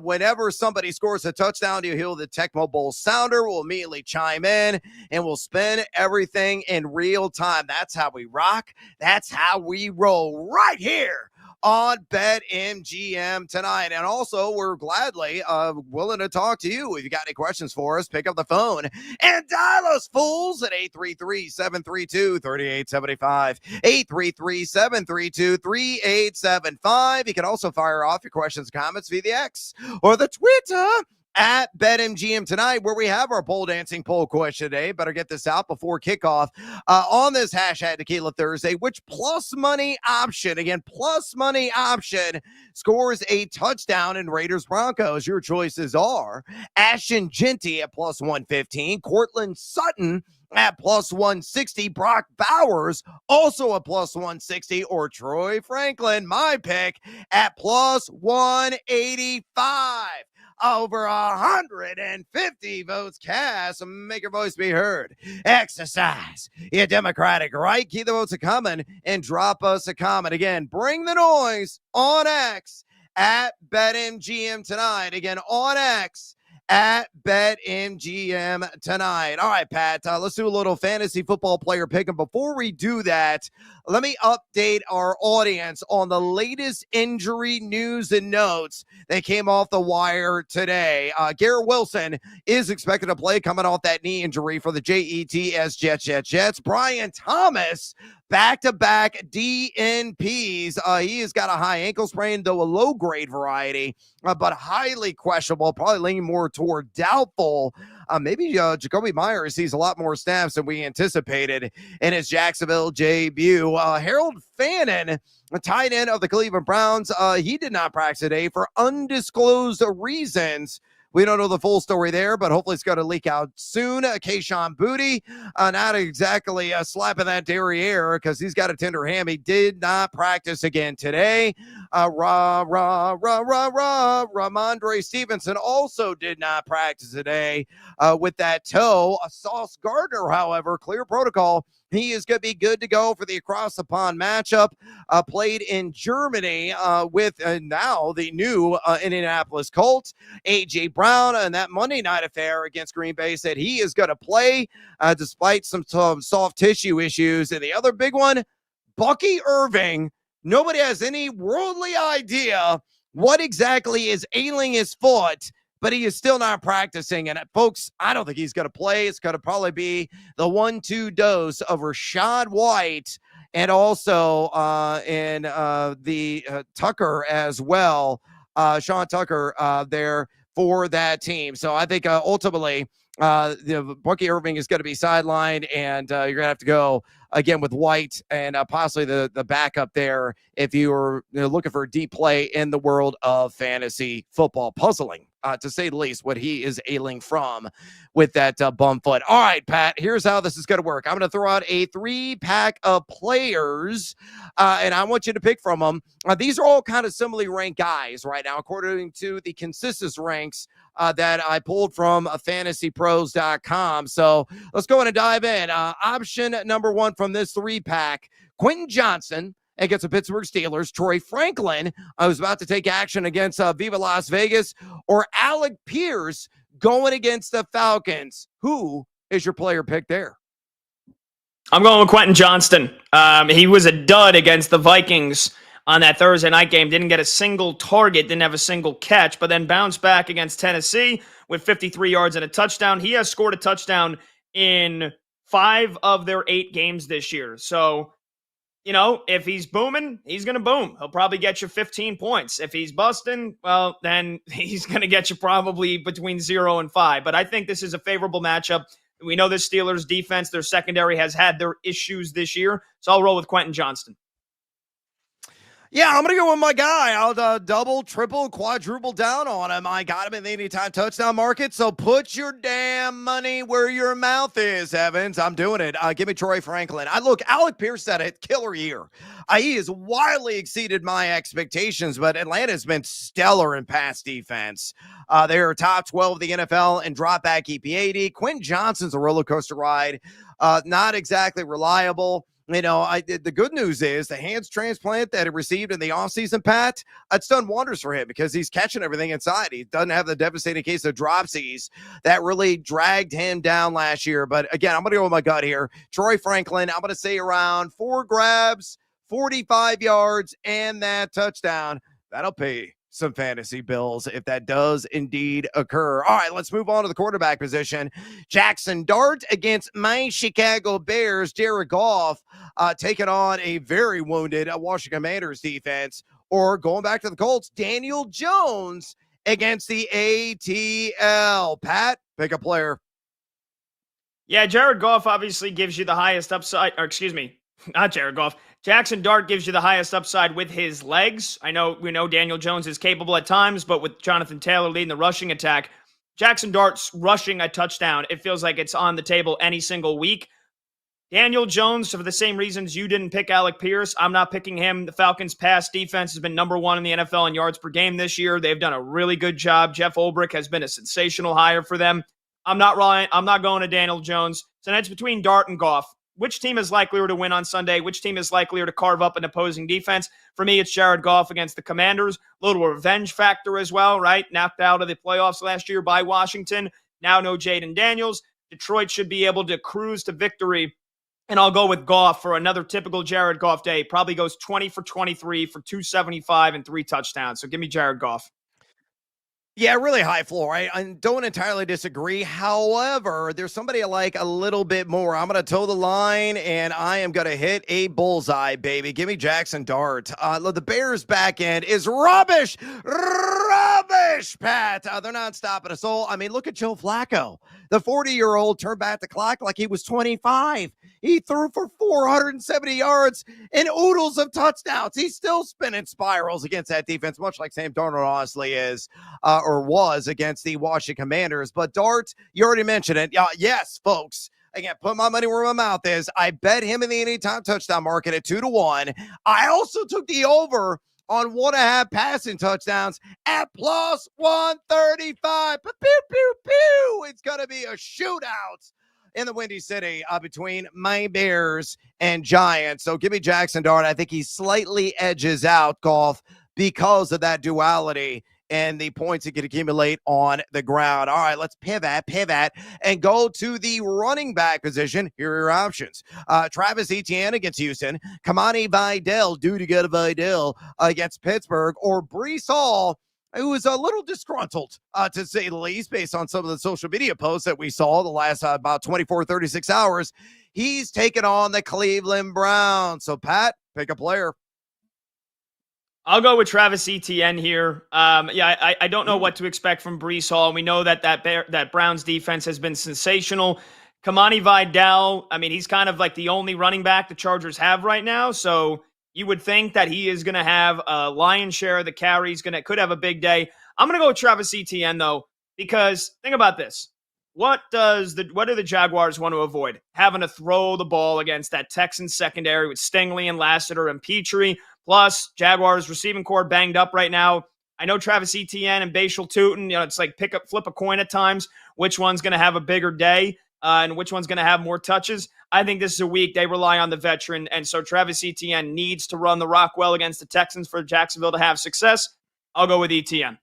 Whenever somebody scores a touchdown, you hear the Tecmo Bowl sounder. We'll immediately chime in and we'll spin everything in real time. That's how we rock. That's how we roll right here on BetMGM Tonight. And also, we're gladly willing to talk to you. If you got any questions for us, pick up the phone and dial us fools at 833-732-3875. 833-732-3875. You can also fire off your questions and comments via the X or the Twitter at BetMGM Tonight, where we have our pole dancing poll question today. Better get this out before kickoff on this hashtag Tequila Thursday. Which plus money option, again, plus money option, scores a touchdown in Raiders Broncos? Your choices are Ashton Genty at plus 115, Cortland Sutton at plus 160, Brock Bowers also at plus 160, or Troy Franklin, my pick, at plus 185. Over 150 votes cast. Make your voice be heard. Exercise your democratic right. Keep the votes coming and drop us a comment. Again, bring the noise on X at BetMGM tonight. Again, on X at BetMGM tonight. All right, Pat, let's do a little fantasy football player pick. And before we do that, let me update our audience on the latest injury news and notes that came off the wire today. Garrett Wilson is expected to play coming off that knee injury for the Jets. Brian Thomas, back-to-back DNPs. He has got a high ankle sprain, though a low-grade variety, but highly questionable, probably leaning more toward doubtful. Maybe Jacoby Myers sees a lot more snaps than we anticipated in his Jacksonville debut. Harold Fannin, a tight end of the Cleveland Browns, he did not practice today for undisclosed reasons. We don't know the full story there, but hopefully it's going to leak out soon. Kayshon Boutte, not exactly slapping that derriere because he's got a tender ham. He did not practice again today. Ramondre Stevenson also did not practice today with that toe. Sauce Gardner, however, clear protocol. He is going to be good to go for the across-the-pond matchup played in Germany with now the new Indianapolis Colts. A.J. Brown and that Monday night affair against Green Bay said he is going to play despite some soft tissue issues. And the other big one, Bucky Irving. Nobody has any worldly idea what exactly is ailing his foot, but he is still not practicing. And folks, I don't think he's going to play. It's going to probably be the 1-2 dose of Rashad White and also in the Tucker as well. Sean Tucker there for that team. So I think ultimately Bucky Irving is going to be sidelined, and you're going to have to go again with White and possibly the backup there if you were looking for a deep play in the world of fantasy football. Puzzling, to say the least, what he is ailing from with that bum foot. All right, Pat, here's how this is going to work. I'm going to throw out a 3-pack of players, and I want you to pick from them. These are all kind of similarly ranked guys right now, according to the consensus ranks that I pulled from fantasypros.com. So let's go in and dive in. Option number 1 from this 3-pack, Quentin Johnson against the Pittsburgh Steelers, Troy Franklin, who's about to take action against Viva Las Vegas, or Alec Pierce going against the Falcons. Who is your player pick there? I'm going with Quentin Johnston. He was a dud against the Vikings on that Thursday night game. Didn't get a single target, didn't have a single catch, but then bounced back against Tennessee with 53 yards and a touchdown. He has scored a touchdown in 5 of their 8 games this year. So, if he's booming, he's going to boom. He'll probably get you 15 points. If he's busting, well, then he's going to get you probably between 0 and 5. But I think this is a favorable matchup. We know the Steelers defense, their secondary has had their issues this year. So I'll roll with Quentin Johnston. Yeah, I'm going to go with my guy. I'll double, triple, quadruple down on him. I got him in the anytime touchdown market, so put your damn money where your mouth is, Evans. I'm doing it. Give me Troy Franklin. Alec Pierce had a killer year. He has wildly exceeded my expectations, but Atlanta's been stellar in pass defense. They are top 12 of the NFL in drop back EPA. Quentin Johnson's a roller coaster ride. Not exactly reliable. The good news is the hands transplant that he received in the offseason, Pat, it's done wonders for him because he's catching everything inside. He doesn't have the devastating case of dropsies that really dragged him down last year. But again, I'm going to go with my gut here. Troy Franklin, I'm going to say around 4 grabs, 45 yards, and that touchdown. That'll pay some fantasy bills if that does indeed occur. All right, let's move on to the quarterback position. Jackson Dart against my Chicago Bears. Jared Goff taking on a very wounded Washington Commanders defense. Or going back to the Colts, Daniel Jones against the ATL. Pat, pick a player. Yeah, Jared Goff obviously gives you the highest upside, or excuse me, not Jared Goff. Jackson Dart gives you the highest upside with his legs. We know Daniel Jones is capable at times, but with Jonathan Taylor leading the rushing attack, Jackson Dart's rushing a touchdown. It feels like it's on the table any single week. Daniel Jones, for the same reasons you didn't pick Alec Pierce, I'm not picking him. The Falcons' pass defense has been number 1 in the NFL in yards per game this year. They've done a really good job. Jeff Ulbrich has been a sensational hire for them. I'm not going to Daniel Jones. So it's between Dart and Goff. which team is likelier to win on Sunday? Which team is likelier to carve up an opposing defense? For me, it's Jared Goff against the Commanders. A little revenge factor as well, right? Knocked out of the playoffs last year by Washington. Now no Jaden Daniels. Detroit should be able to cruise to victory. And I'll go with Goff for another typical Jared Goff day. Probably goes 20 for 23 for 275 and 3 touchdowns. So give me Jared Goff. Yeah, really high floor. I don't entirely disagree. However, there's somebody I like a little bit more. I'm going to toe the line, and I am going to hit a bullseye, baby. Give me Jackson Dart. The Bears' back end is rubbish. Rubbish, Pat. They're not stopping us all. I mean, look at Joe Flacco. The 40-year-old turned back the clock like he was 25. He threw for 470 yards and oodles of touchdowns. He's still spinning spirals against that defense, much like Sam Darnold honestly is. Or was against the Washington Commanders. But Dart, you already mentioned it. Yes, folks. Again, put my money where my mouth is. I bet him in the anytime touchdown market at 2-1. I also took the over on 1.5 passing touchdowns at plus 135. Pew, pew, pew. It's going to be a shootout in the Windy City between my Bears and Giants. So give me Jackson Dart. I think he slightly edges out Goff because of that duality and the points it can accumulate on the ground. All right, let's pivot, and go to the running back position. Here are your options. Travis Etienne against Houston, Kamani Vidal, Vidal against Pittsburgh, or Breece Hall, who is a little disgruntled, to say the least, based on some of the social media posts that we saw the last about 24, 36 hours. He's taken on the Cleveland Browns. So, Pat, pick a player. I'll go with Travis Etienne here. I don't know what to expect from Breece Hall. We know that Browns defense has been sensational. Kamani Vidal, I mean, he's kind of like the only running back the Chargers have right now. So you would think that he is going to have a lion's share of the carries. Could have a big day. I'm going to go with Travis Etienne though, because think about this. What do the Jaguars want to avoid? Having to throw the ball against that Texans secondary with Stingley and Lassiter and Petrie. Plus, Jaguars receiving core banged up right now. I know Travis Etienne and Bashal Tootin, it's like flip a coin at times. Which one's going to have a bigger day and which one's going to have more touches? I think this is a week they rely on the veteran, and so Travis Etienne needs to run the rock well against the Texans for Jacksonville to have success. I'll go with Etienne.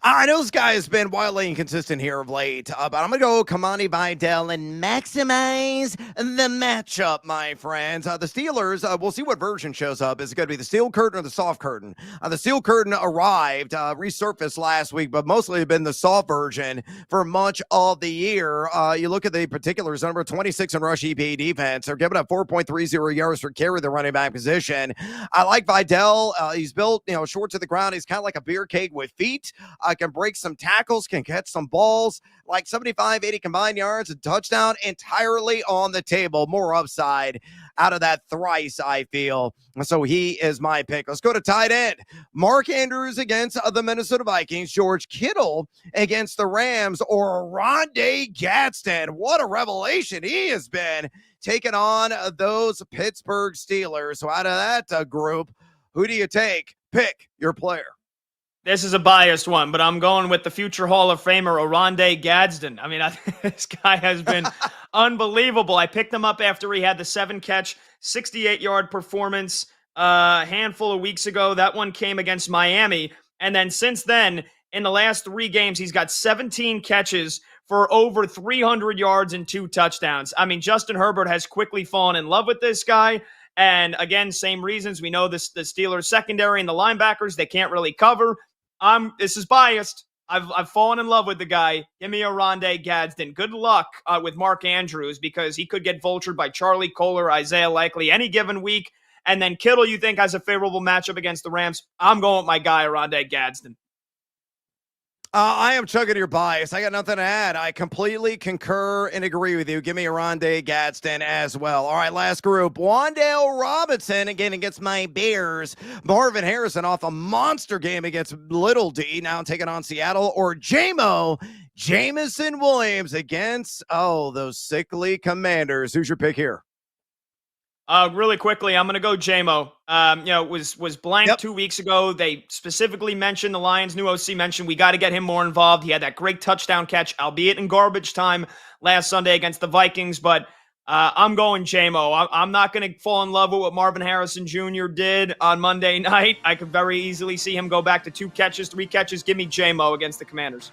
I know this guy has been wildly inconsistent here of late, but I'm going to go Kamani Vidal and maximize the matchup, my friends. The Steelers, we'll see what version shows up. Is it going to be the steel curtain or the soft curtain? The steel curtain arrived, resurfaced last week, but mostly been the soft version for much of the year. You look at the particulars, number 26 in rush EPA defense. They're giving up 4.30 yards per carry, the running back position. I like Vidal. He's built, short to the ground. He's kind of like a beer keg with feet. Can break some tackles, can catch some balls, like 75, 80 combined yards, a touchdown, entirely on the table. More upside out of that thrice, I feel. So he is my pick. Let's go to tight end. Mark Andrews against the Minnesota Vikings, George Kittle against the Rams, or Rondé Gadsden. What a revelation he has been, taking on those Pittsburgh Steelers. So out of that group, who do you take? Pick your player. This is a biased one, but I'm going with the future Hall of Famer, Rondé Gadsden. I mean, this guy has been unbelievable. I picked him up after he had the 7-catch, 68-yard performance a handful of weeks ago. That one came against Miami. And then since then, in the last 3 games, he's got 17 catches for over 300 yards and 2 touchdowns. I mean, Justin Herbert has quickly fallen in love with this guy. And again, same reasons. We know the Steelers secondary and the linebackers, they can't really cover. This is biased. I've fallen in love with the guy. Give me a Rondé Gadsden. Good luck with Mark Andrews, because he could get vultured by Charlie Kohler, Isaiah Likely any given week. And then Kittle, you think, has a favorable matchup against the Rams. I'm going with my guy, Rondé Gadsden. I am chugging your bias. I got nothing to add. I completely concur and agree with you. Give me a Rondé Gadsden as well. All right, last group. Wan'Dale Robinson again against my Bears. Marvin Harrison off a monster game against Little D, now taking on Seattle. Or Jamison Williams against, those sickly Commanders. Who's your pick here? Really quickly, I'm going to go JMO. Was blanked 2 weeks ago. They specifically mentioned, the Lions' new OC mentioned, we got to get him more involved. He had that great touchdown catch, albeit in garbage time, last Sunday against the Vikings. But I'm going JMO. I'm not going to fall in love with what Marvin Harrison Jr. did on Monday night. I could very easily see him go back to 2 catches, 3 catches. Give me JMO against the Commanders.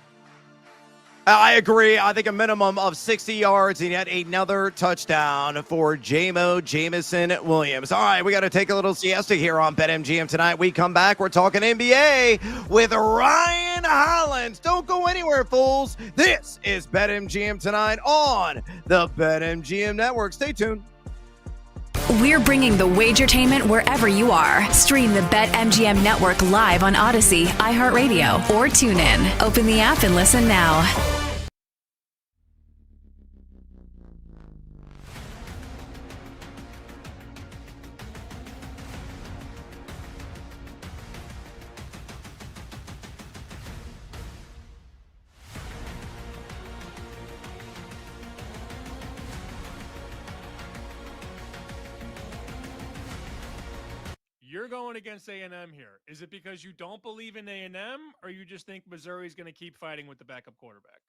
I agree. I think a minimum of 60 yards and yet another touchdown for J-Mo Jamison Williams. All right, we got to take a little siesta here on BetMGM tonight. We come back. We're talking NBA with Ryan Hollins. Don't go anywhere, fools. This is BetMGM tonight on the BetMGM Network. Stay tuned. We're bringing the Wagertainment wherever you are. Stream the BetMGM Network live on Odyssey, iHeartRadio, or TuneIn. Open the app and listen now. You're going against A&M here. Is it because you don't believe in A&M, or you just think Missouri's going to keep fighting with the backup quarterback?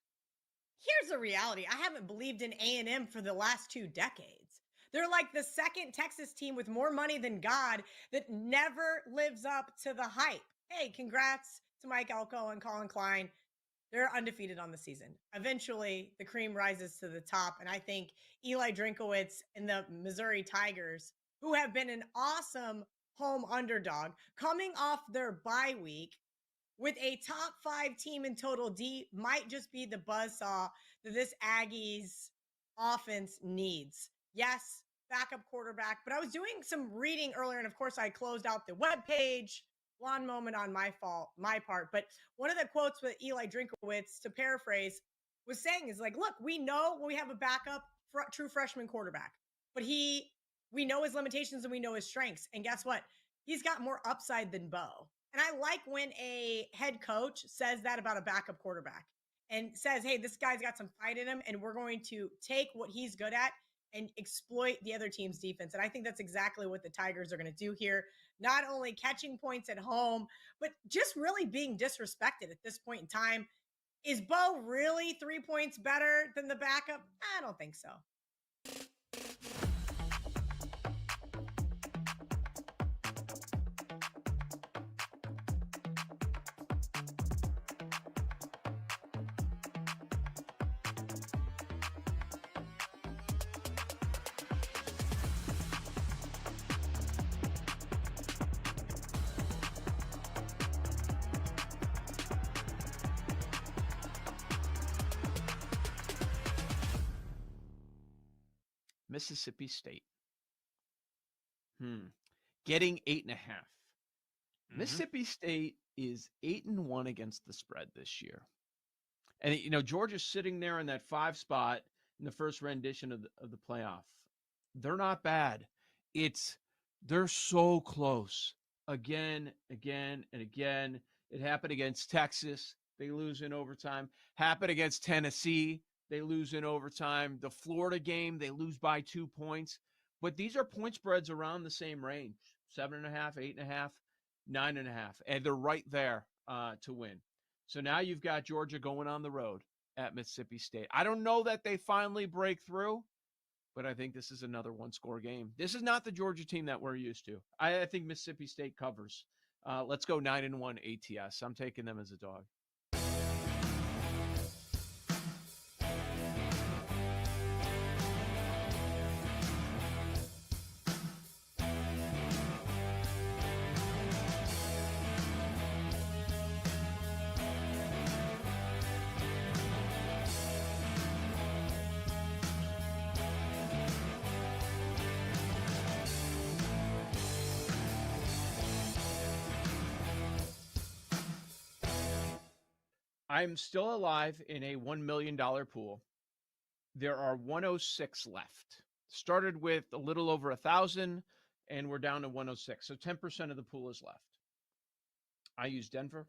Here's the reality. I haven't believed in A&M for the last 2 decades. They're like the second Texas team with more money than God that never lives up to the hype. Hey, congrats to Mike Elko and Colin Klein. They're undefeated on the season. Eventually, the cream rises to the top, and I think Eli Drinkowitz and the Missouri Tigers, who have been an awesome home underdog, coming off their bye week with a top 5 team in total D, might just be the buzzsaw that this Aggies offense needs. Yes, backup quarterback, but I was doing some reading earlier, and of course I closed out the webpage. Blonde moment on my part. But one of the quotes with Eli Drinkowitz, to paraphrase, was saying is like, look, we know we have a backup true freshman quarterback, but we know his limitations and we know his strengths. And guess what? He's got more upside than Bo. And I like when a head coach says that about a backup quarterback and says, hey, this guy's got some fight in him, and we're going to take what he's good at and exploit the other team's defense. And I think that's exactly what the Tigers are going to do here. Not only catching points at home, but just really being disrespected at this point in time. Is Bo really 3 points better than the backup? I don't think so. Mississippi State. Getting 8.5. Mississippi State is 8-1 against the spread this year. And, Georgia's sitting there in that 5 spot in the first rendition of the playoff. They're not bad. They're so close. Again, and again. It happened against Texas. They lose in overtime. Happened against Tennessee. They lose in overtime. The Florida game, they lose by 2 points. But these are point spreads around the same range, 7.5, 8.5, 9.5. And they're right there to win. So now you've got Georgia going on the road at Mississippi State. I don't know that they finally break through, but I think this is another one-score game. This is not the Georgia team that we're used to. I think Mississippi State covers. Let's go 9-1 ATS. I'm taking them as a dog. I'm still alive in a $1 million pool. There are 106 left. Started with a little over 1,000, and we're down to 106. So 10% of the pool is left. I used Denver.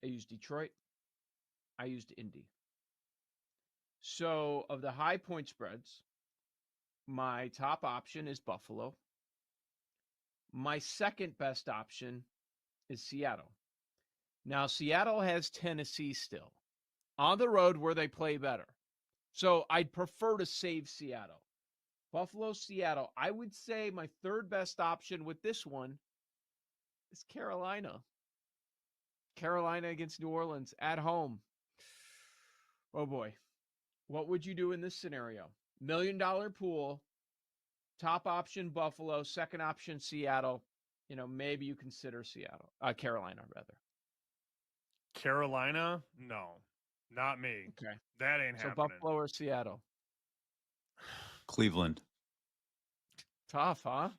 I used Detroit. I used Indy. So of the high point spreads, my top option is Buffalo. My second best option is Seattle. Now, Seattle has Tennessee still on the road where they play better. So I'd prefer to save Seattle. Buffalo, Seattle. I would say my third best option with this one is Carolina. Carolina against New Orleans at home. Oh boy. What would you do in this scenario? $1 million pool, top option Buffalo, second option Seattle. Maybe you consider Carolina rather. Carolina? No, not me. Okay. That ain't So happening. Buffalo or Seattle? Cleveland. Tough, huh?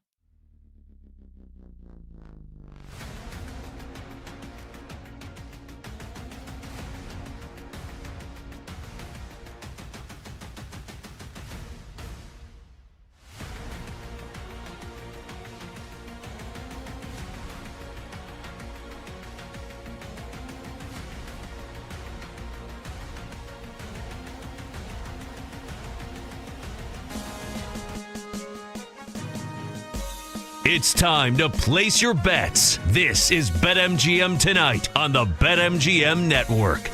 It's time to place your bets. This is BetMGM Tonight on the BetMGM Network.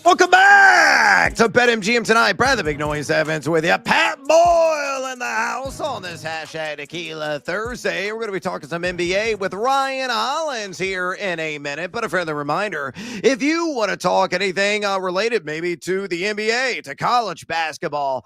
Welcome back to BetMGM Tonight. Brad the Big Noise Evans with you. Pat Boyle in the house on this hashtag Tequila Thursday. We're going to be talking some NBA with Ryan Hollins here in a minute. But a friendly reminder, if you want to talk anything related maybe to the NBA, to college basketball,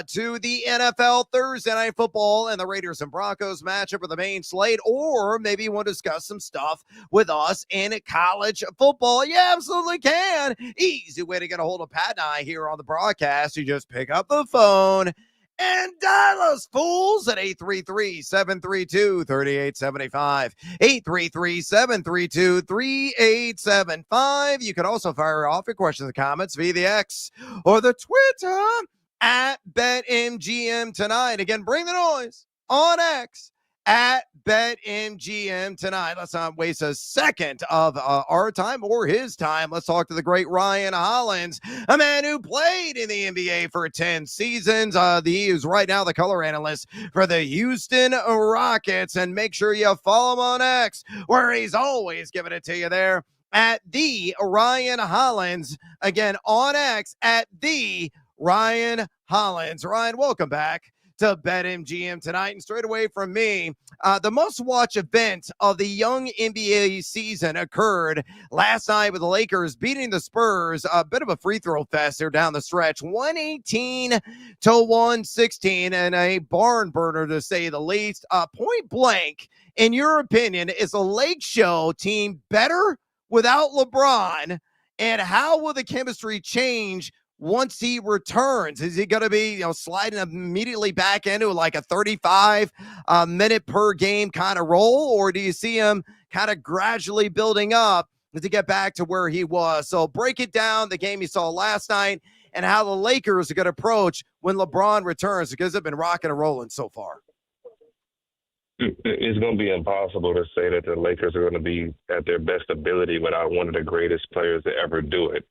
to the NFL Thursday Night Football and the Raiders and Broncos matchup of the main slate, or maybe you want to discuss some stuff with us in college football, you absolutely can. Easy way to get a hold of Pat and I here on the broadcast. You just pick up the phone and dial us, fools, at 833-732-3875. 833-732-3875. You can also fire off your questions and comments via the X or the Twitter at BetMGM Tonight. Again, bring the noise on X at BetMGM Tonight. Let's not waste a second of our time or his time. Let's talk to the great Ryan Hollins, a man who played in the NBA for 10 seasons. He is right now the color analyst for the Houston Rockets. And make sure you follow him on X, where he's always giving it to you there at the Ryan Hollins. Again, on X at the Ryan Hollins. Ryan, welcome back to BetMGM Tonight. And straight away from me, the most-watched event of the young NBA season occurred last night with the Lakers beating the Spurs. A bit of a free throw fest there down the stretch, 118-116, and a barn burner to say the least. Point blank, in your opinion, is the Lake Show team better without LeBron? And how will the chemistry change once he returns? Is he going to be, sliding immediately back into like a 35 minute per game kind of role, or do you see him kind of gradually building up to get back to where he was? So break it down, the game you saw last night, and how the Lakers are going to approach when LeBron returns, because they've been rocking and rolling so far. It's going to be impossible to say that the Lakers are going to be at their best ability without one of the greatest players to ever do it.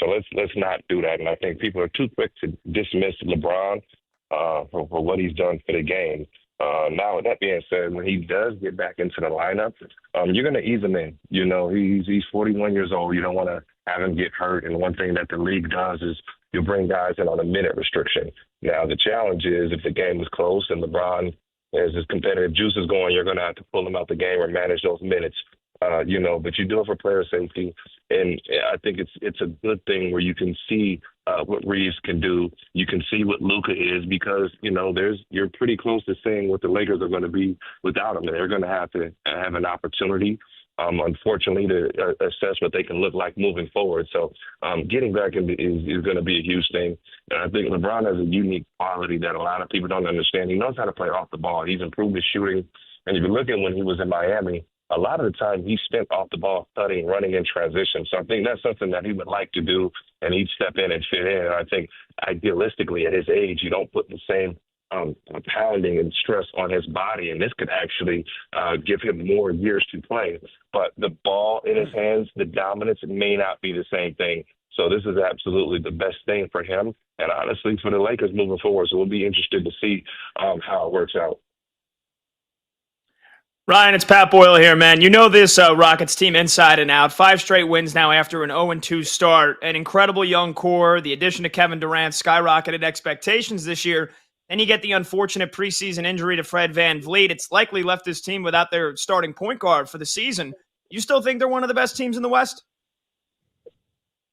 So let's not do that. And I think people are too quick to dismiss LeBron for what he's done for the game. Now, with that being said, when he does get back into the lineup, you're going to ease him in. He's 41 years old. You don't want to have him get hurt. And one thing that the league does is you bring guys in on a minute restriction. Now, the challenge is if the game is close and LeBron, as his competitive juice is going, you're going to have to pull him out the game or manage those minutes. But you do it for player safety. And I think it's a good thing where you can see what Reeves can do. You can see what Luka is, because, you're pretty close to saying what the Lakers are going to be without him. And they're going to have an opportunity, unfortunately, to assess what they can look like moving forward. So getting back is going to be a huge thing. And I think LeBron has a unique quality that a lot of people don't understand. He knows how to play off the ball. He's improved his shooting. And if you look at when he was in Miami, a lot of the time he spent off the ball cutting, running in transition. So I think that's something that he would like to do, and he'd step in and fit in. And I think idealistically at his age, you don't put the same pounding and stress on his body, and this could actually give him more years to play. But the ball in his hands, the dominance, may not be the same thing. So this is absolutely the best thing for him, and honestly for the Lakers moving forward. So we'll be interested to see how it works out. Ryan, it's Pat Boyle here, man. You know this Rockets team inside and out. 5 straight wins now after an 0-2 start. An incredible young core. The addition to Kevin Durant skyrocketed expectations this year. Then you get the unfortunate preseason injury to Fred VanVleet. It's likely left this team without their starting point guard for the season. You still think they're one of the best teams in the West?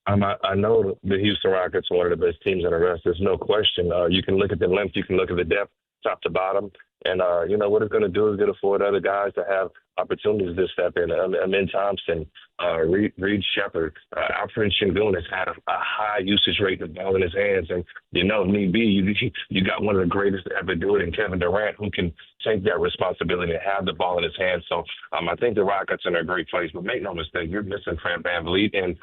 I know the Houston Rockets are one of the best teams in the West. There's no question. You can look at the length, you can look at the depth, top to bottom. And, what it's going to do is going to afford other guys to have opportunities to step in. Amin Thompson, Reed Shepard, Alfred Şengün has had a high usage rate of the ball in his hands. And, if need be, you got one of the greatest to ever do it in Kevin Durant, who can take that responsibility and have the ball in his hands. So I think the Rockets are in a great place. But make no mistake, you're missing Fred VanVleet, and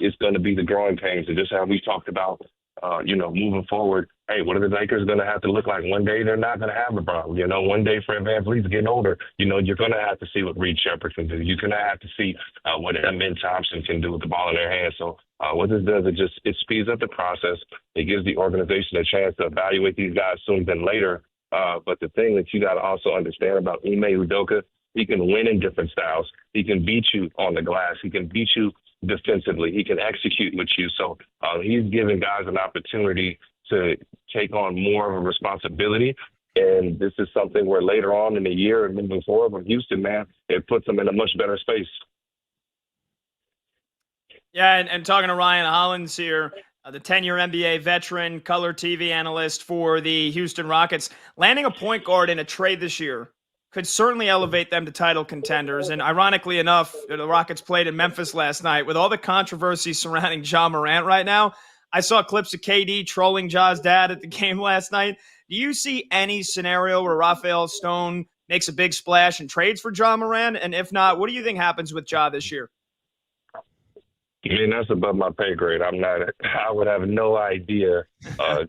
it's going to be the growing pains. And just how we talked about, moving forward, hey, what are the Lakers going to have to look like? One day they're not going to have LeBron. One day Fred VanVleet's getting older. You're going to have to see what Reed Shepard can do. You're going to have to see what Amin Thompson can do with the ball in their hands. So what this does, it speeds up the process. It gives the organization a chance to evaluate these guys sooner than later. But the thing that you got to also understand about Ime Udoka, he can win in different styles. He can beat you on the glass. He can beat you defensively. He can execute with you. So he's giving guys an opportunity to take on more of a responsibility. And this is something where later on in the year and moving forward with Houston, man, it puts them in a much better space. Yeah, and talking to Ryan Hollins here, the 10-year NBA veteran, color TV analyst for the Houston Rockets, landing a point guard in a trade this year could certainly elevate them to title contenders. And ironically enough, the Rockets played in Memphis last night. With all the controversy surrounding Ja Morant right now, I saw clips of KD trolling Ja's dad at the game last night. Do you see any scenario where Rafael Stone makes a big splash and trades for Ja Morant? And if not, what do you think happens with Ja this year? That's above my pay grade. I would have no idea.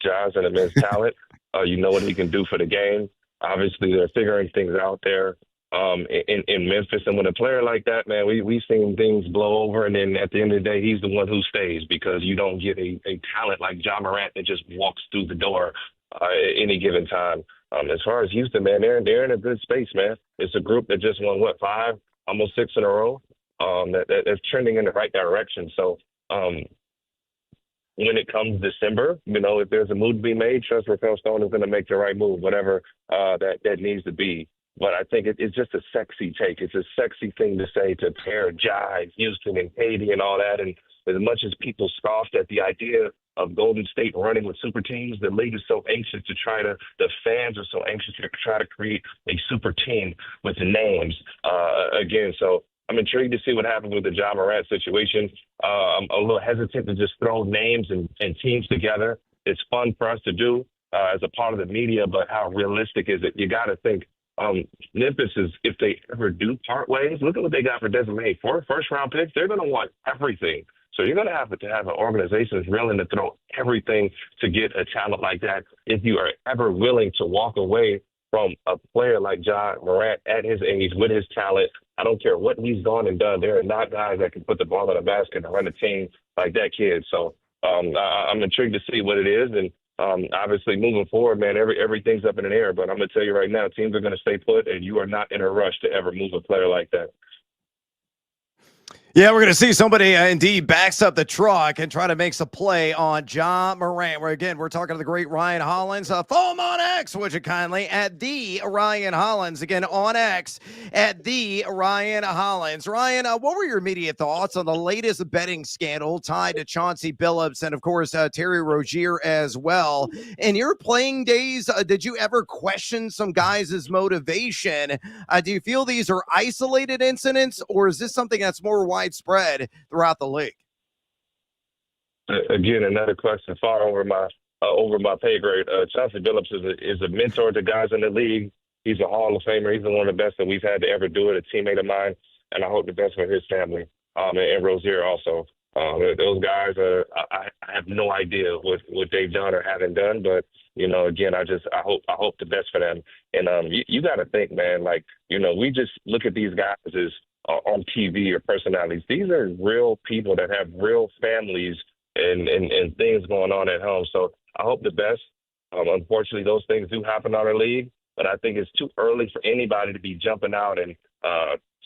Ja's an immense talent. What he can do for the game. Obviously, they're figuring things out there in Memphis. And when a player like that, man, we've seen things blow over. And then at the end of the day, he's the one who stays, because you don't get a talent like Ja Morant that just walks through the door at any given time. As far as Houston, man, they're in a good space, man. It's a group that just won, 5, almost 6 in a row. That's trending in the right direction. So when it comes December, if there's a move to be made, trust Rafael Stone is going to make the right move, whatever that needs to be. But I think it's just a sexy take. It's a sexy thing to say, to pair Ja, Houston, and KD and all that. And as much as people scoffed at the idea of Golden State running with super teams, the league is so anxious the fans are so anxious to try to create a super team with names again. So I'm intrigued to see what happens with the Ja Morant situation. I'm a little hesitant to just throw names and teams together. It's fun for us to do as a part of the media, but how realistic is it? You got to think Memphis is, if they ever do part ways, look at what they got for Desmond Hay. 4 first-round picks, they're going to want everything. So you're going to have an organization that's willing to throw everything to get a talent like that. If you are ever willing to walk away from a player like Ja Morant at his age with his talent, I don't care what he's gone and done. There are not guys that can put the ball in a basket and run a team like that kid. So I'm intrigued to see what it is. And obviously moving forward, man, everything's up in the air. But I'm going to tell you right now, teams are going to stay put, and you are not in a rush to ever move a player like that. Yeah, we're going to see somebody indeed backs up the truck and try to make a play on Ja Morant. Where again, we're talking to the great Ryan Hollins. Follow him on X, would you kindly, at the Ryan Hollins. Again, on X at the Ryan Hollins. Ryan, what were your immediate thoughts on the latest betting scandal tied to Chauncey Billups and, of course, Terry Rozier as well? In your playing days, did you ever question some guys' motivation? Do you feel these are isolated incidents, or is this something that's more widespread throughout the league? Again, another question far over my pay grade. Chauncey Billups is a mentor to guys in the league. He's a Hall of Famer. He's one of the best that we've had to ever do it, a teammate of mine, and I hope the best for his family, and Rozier also. Those guys, I have no idea what they've done or haven't done, but again, I hope the best for them. And you got to think, man, we just look at these guys as on TV or personalities. These are real people that have real families and things going on at home. So I hope the best. Unfortunately, those things do happen in our league. but I think it's too early for anybody to be jumping out and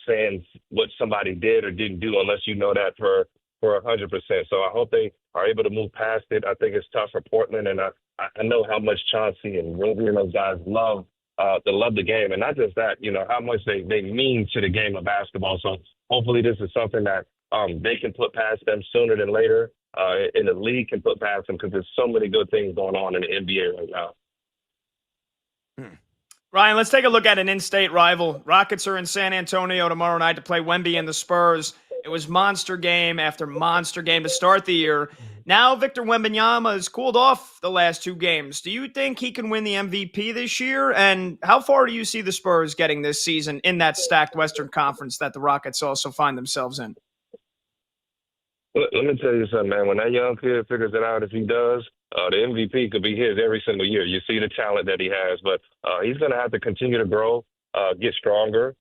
saying what somebody did or didn't do unless you know that for 100%. So I hope they are able to move past it. I think it's tough for Portland, and I know how much Chauncey and Roby and those guys love the game, and not just that, how much they mean to the game of basketball. So hopefully this is something that they can put past them sooner than later, and the league can put past them, because there's so many good things going on in the NBA right now. Ryan, let's take a look at an in-state rival. Rockets are in San Antonio tomorrow night to play Wemby and the Spurs. It was monster game after monster game to start the year. Now Victor Wembanyama has cooled off the last 2 games. Do you think he can win the MVP this year? And how far do you see the Spurs getting this season in that stacked Western Conference that the Rockets also find themselves in? Let me tell you something, man. When that young kid figures it out, if he does, the MVP could be his every single year. You see the talent that he has, but he's going to have to continue to grow, get stronger,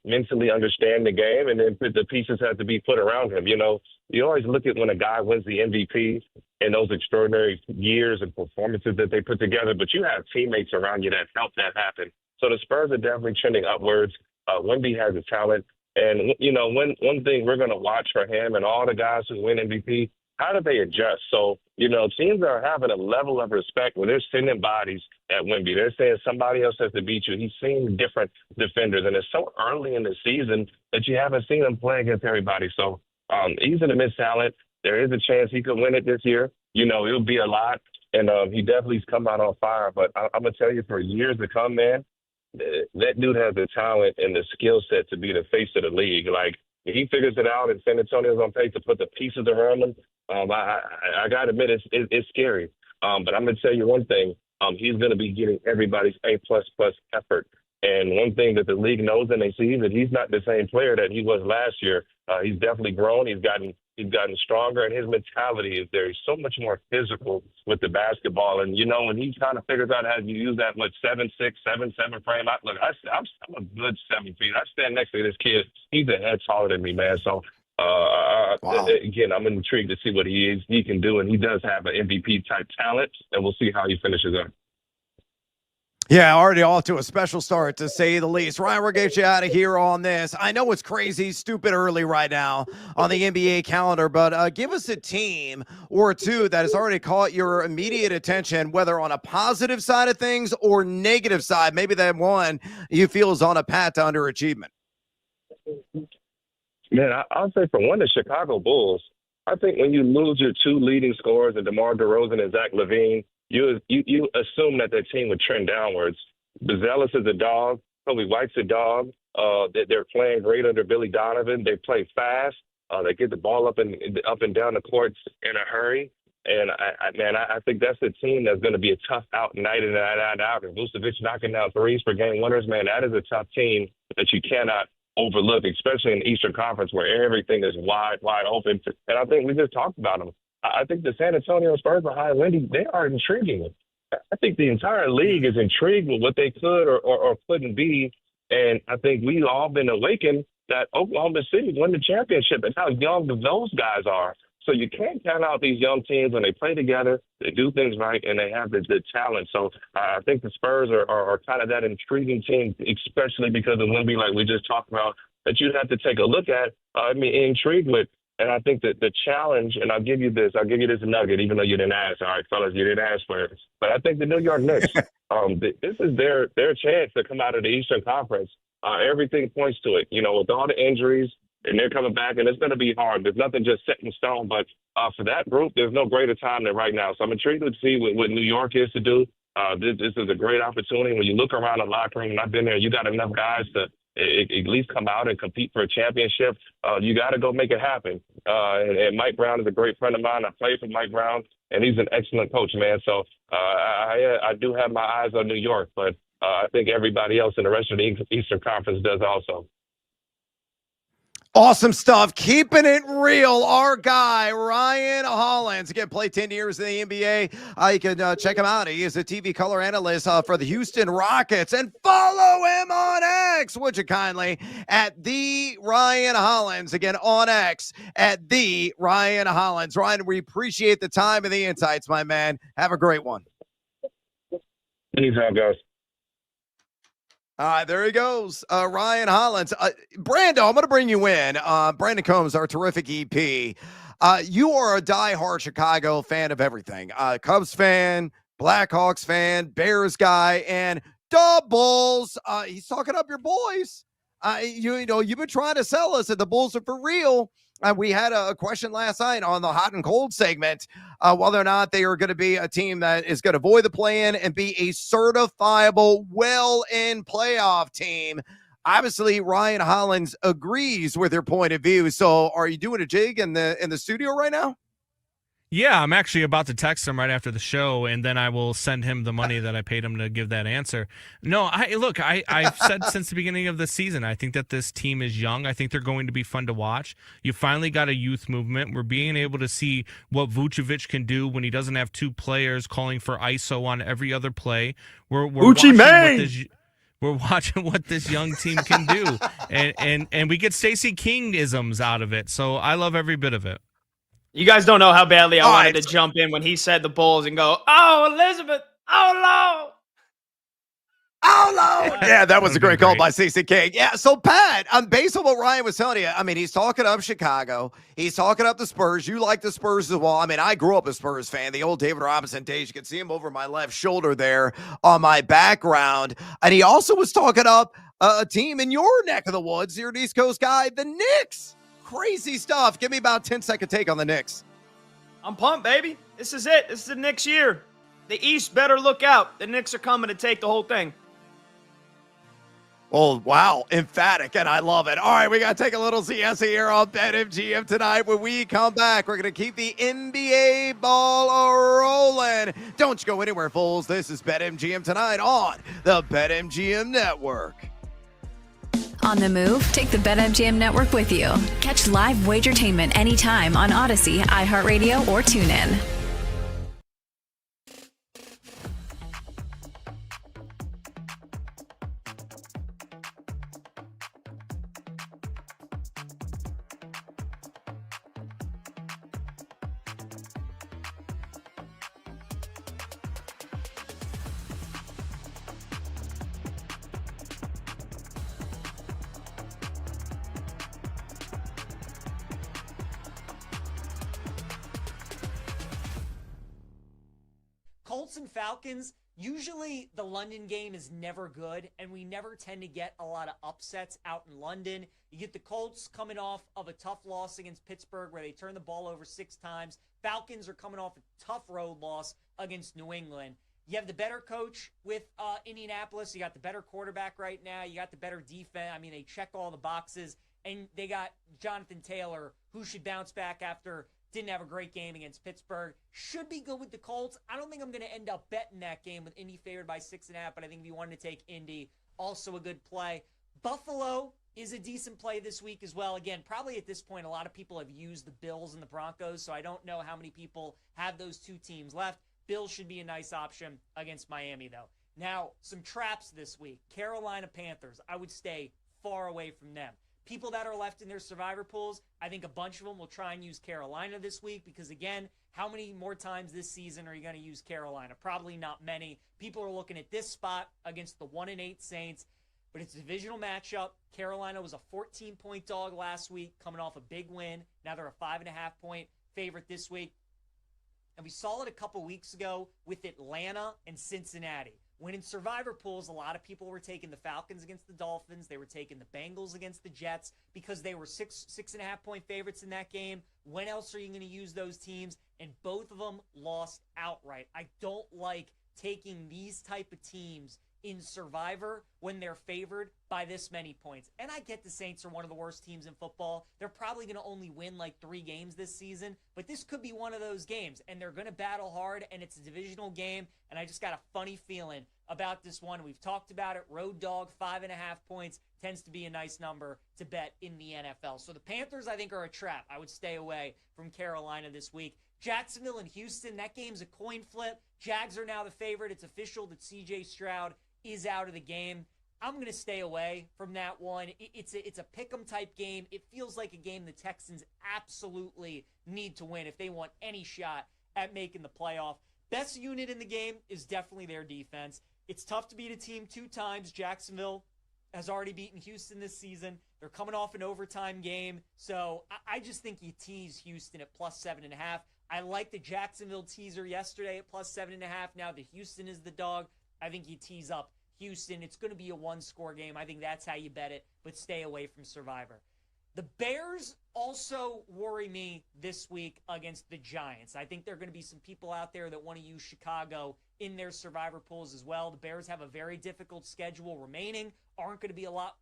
mentally understand the game, and then the pieces have to be put around him. You always look at when a guy wins the MVP and those extraordinary years and performances that they put together, but you have teammates around you that help that happen. So the Spurs are definitely trending upwards. Wemby has the talent. And, one thing we're going to watch for him and all the guys who win MVP, how do they adjust? So, teams are having a level of respect where they're sending bodies at Wemby. They're saying somebody else has to beat you. He's seen different defenders, and it's so early in the season that you haven't seen him play against everybody. So he's an immense talent. There is a chance he could win it this year. It'll be a lot, and he definitely's come out on fire. But I'm going to tell you, for years to come, man, that dude has the talent and the skill set to be the face of the league. Like, if he figures it out and San Antonio's on pace to put the pieces around him, I got to admit, it's scary. But I'm going to tell you one thing. He's going to be getting everybody's A++ effort. And one thing that the league knows and they see is that he's not the same player that he was last year. He's definitely grown. He's gotten stronger, and his mentality is there. He's so much more physical with the basketball. And, when he kind of figures out how to use that, 7'6", 7'7" frame, I'm a good 7 feet. I stand next to this kid. He's a head taller than me, man. So, again, I'm intrigued to see what he can do, and he does have an MVP-type talent, and we'll see how he finishes up. Yeah, already off to a special start, to say the least. Ryan, we'll get you out of here on this. I know it's crazy, stupid early right now on the NBA calendar, but give us a team or two that has already caught your immediate attention, whether on a positive side of things or negative side. Maybe that one you feel is on a path to underachievement. Man, I'll say for one, the Chicago Bulls. I think when you lose your 2 leading scorers, and DeMar DeRozan and Zach LaVine, you assume that team would trend downwards. Bezelis is a dog. Kobe White's a dog. They're playing great under Billy Donovan. They play fast. They get the ball up and down the courts in a hurry. And I think that's a team that's going to be a tough out night in and night out. And Vucevic knocking down threes for game winners, man, that is a tough team that you cannot overlook, especially in the Eastern Conference where everything is wide open. And I think we just talked about them. I think the San Antonio Spurs behind Wendy, they are intriguing. I think the entire league is intrigued with what they could or couldn't be. And I think we've all been awakened that Oklahoma City won the championship and how young those guys are. So you can't count out these young teams when they play together, they do things right, and they have the talent. So I think the Spurs are kind of that intriguing team, especially because of Wemby, like we just talked about, that you'd have to take a look at, intrigued with. And I think that the challenge, and I'll give you this nugget, even though you didn't ask. All right, fellas, you didn't ask for it. But I think the New York Knicks, this is their chance to come out of the Eastern Conference. Everything points to it, with all the injuries, and they're coming back, and it's going to be hard. There's nothing just set in stone. But for that group, there's no greater time than right now. So I'm intrigued to see what New York is to do. This is a great opportunity. When you look around the locker room, and I've been there, you got enough guys to at least come out and compete for a championship. You got to go make it happen. And Mike Brown is a great friend of mine. I played for Mike Brown, and he's an excellent coach, man. So I do have my eyes on New York, but I think everybody else in the rest of the Eastern Conference does also. Awesome stuff. Keeping it real. Our guy, Ryan Hollins. Again, played 10 years in the NBA. You can check him out. He is a TV color analyst for the Houston Rockets. And follow him on X, would you kindly, at the Ryan Hollins. Again, on X, at the Ryan Hollins. Ryan, we appreciate the time and the insights, my man. Have a great one. Anytime, guys. All right, there he goes. Ryan Hollins. Brando, I'm going to bring you in. Brandon Combs, our terrific EP. You are a diehard Chicago fan of everything. Cubs fan, Blackhawks fan, Bears guy, and doubles. He's talking up your boys. You know, you've been trying to sell us that the Bulls are for real. We had a question last night on the hot and cold segment, whether or not they are going to be a team that is going to avoid the play-in and be a certifiable well-in playoff team. Obviously, Ryan Hollins agrees with your point of view. So are you doing a jig in the studio right now? Yeah, I'm actually about to text him right after the show, and then I will send him the money that I paid him to give that answer. No, I've said since the beginning of the season, I think that this team is young. I think they're going to be fun to watch. You finally got a youth movement. We're being able to see what Vucevic can do when he doesn't have two players calling for ISO on every other play. We're watching what this young team can do, and we get Stacey King-isms out of it. So I love every bit of it. You guys don't know how badly I wanted to jump in when he said the Bulls and go, "Oh, Elizabeth, oh, Lord. Yeah, that was a great call by CC King. Yeah, so Pat, based on what Ryan was telling you, I mean, he's talking up Chicago. He's talking up the Spurs. You like the Spurs as well. I mean, I grew up a Spurs fan. The old David Robinson days. You can see him over my left shoulder there on my background. And he also was talking up a team in your neck of the woods. You're an East Coast guy, the Knicks. Crazy stuff. Give me about 10-second take on the Knicks. I'm pumped, baby. This is it. This is the Knicks year. The East better look out. The Knicks are coming to take the whole thing. Oh, wow. Emphatic, and I love it. All right, we got to take a little siesta here on BetMGM tonight. When we come back, we're going to keep the NBA ball rolling. Don't you go anywhere, fools. This is BetMGM tonight on the BetMGM Network. On the move? Take the BetMGM network with you. Catch live Wagertainment anytime on Odyssey, iHeartRadio, or TuneIn. Colts and Falcons, usually the London game is never good, and we never tend to get a lot of upsets out in London. You get the Colts coming off of a tough loss against Pittsburgh where they turned the ball over 6 times. Falcons are coming off a tough road loss against New England. You have the better coach with Indianapolis. You got the better quarterback right now. You got the better defense. I mean, they check all the boxes. And they got Jonathan Taylor, who should bounce back after didn't have a great game against Pittsburgh. Should be good with the Colts. I don't think I'm going to end up betting that game with Indy favored by 6.5, but I think if you wanted to take Indy, also a good play. Buffalo is a decent play this week as well. Again, probably at this point, a lot of people have used the Bills and the Broncos, so I don't know how many people have those two teams left. Bills should be a nice option against Miami, though. Now, some traps this week. Carolina Panthers. I would stay far away from them. People that are left in their survivor pools, I think a bunch of them will try and use Carolina this week because, again, how many more times this season are you going to use Carolina? Probably not many. People are looking at this spot against the 1-8 Saints, but it's a divisional matchup. Carolina was a 14-point dog last week, coming off a big win. Now they're a 5.5-point favorite this week. And we saw it a couple weeks ago with Atlanta and Cincinnati. When in survivor pools, a lot of people were taking the Falcons against the Dolphins. They were taking the Bengals against the Jets because they were 6.5-point favorites in that game. When else are you going to use those teams? And both of them lost outright. I don't like taking these type of teams in survivor when they're favored by this many points. And I get the Saints are one of the worst teams in football. They're probably going to only win like 3 games this season, but this could be one of those games, and they're going to battle hard, and it's a divisional game, and I just got a funny feeling about this one. We've talked about it. Road dog, 5.5 points tends to be a nice number to bet in the NFL. So the Panthers, I think, are a trap. I would stay away from Carolina this week. Jacksonville and Houston, that game's a coin flip. Jags are now the favorite. It's official that C.J. Stroud is out of the game. I'm going to stay away from that one. It's a pick'em type game. It feels like a game the Texans absolutely need to win if they want any shot at making the playoff. Best unit in the game is definitely their defense. It's tough to beat a team 2 times. Jacksonville has already beaten Houston this season. They're coming off an overtime game. So I just think you tease Houston at +7.5. I like the Jacksonville teaser yesterday at +7.5. Now the Houston is the dog. I think you tease up Houston. It's going to be a 1-score game. I think that's how you bet it, but stay away from Survivor. The Bears also worry me this week against the Giants. I think there are going to be some people out there that want to use Chicago in their Survivor pools as well. The Bears have a very difficult schedule remaining. Aren't going to be a lot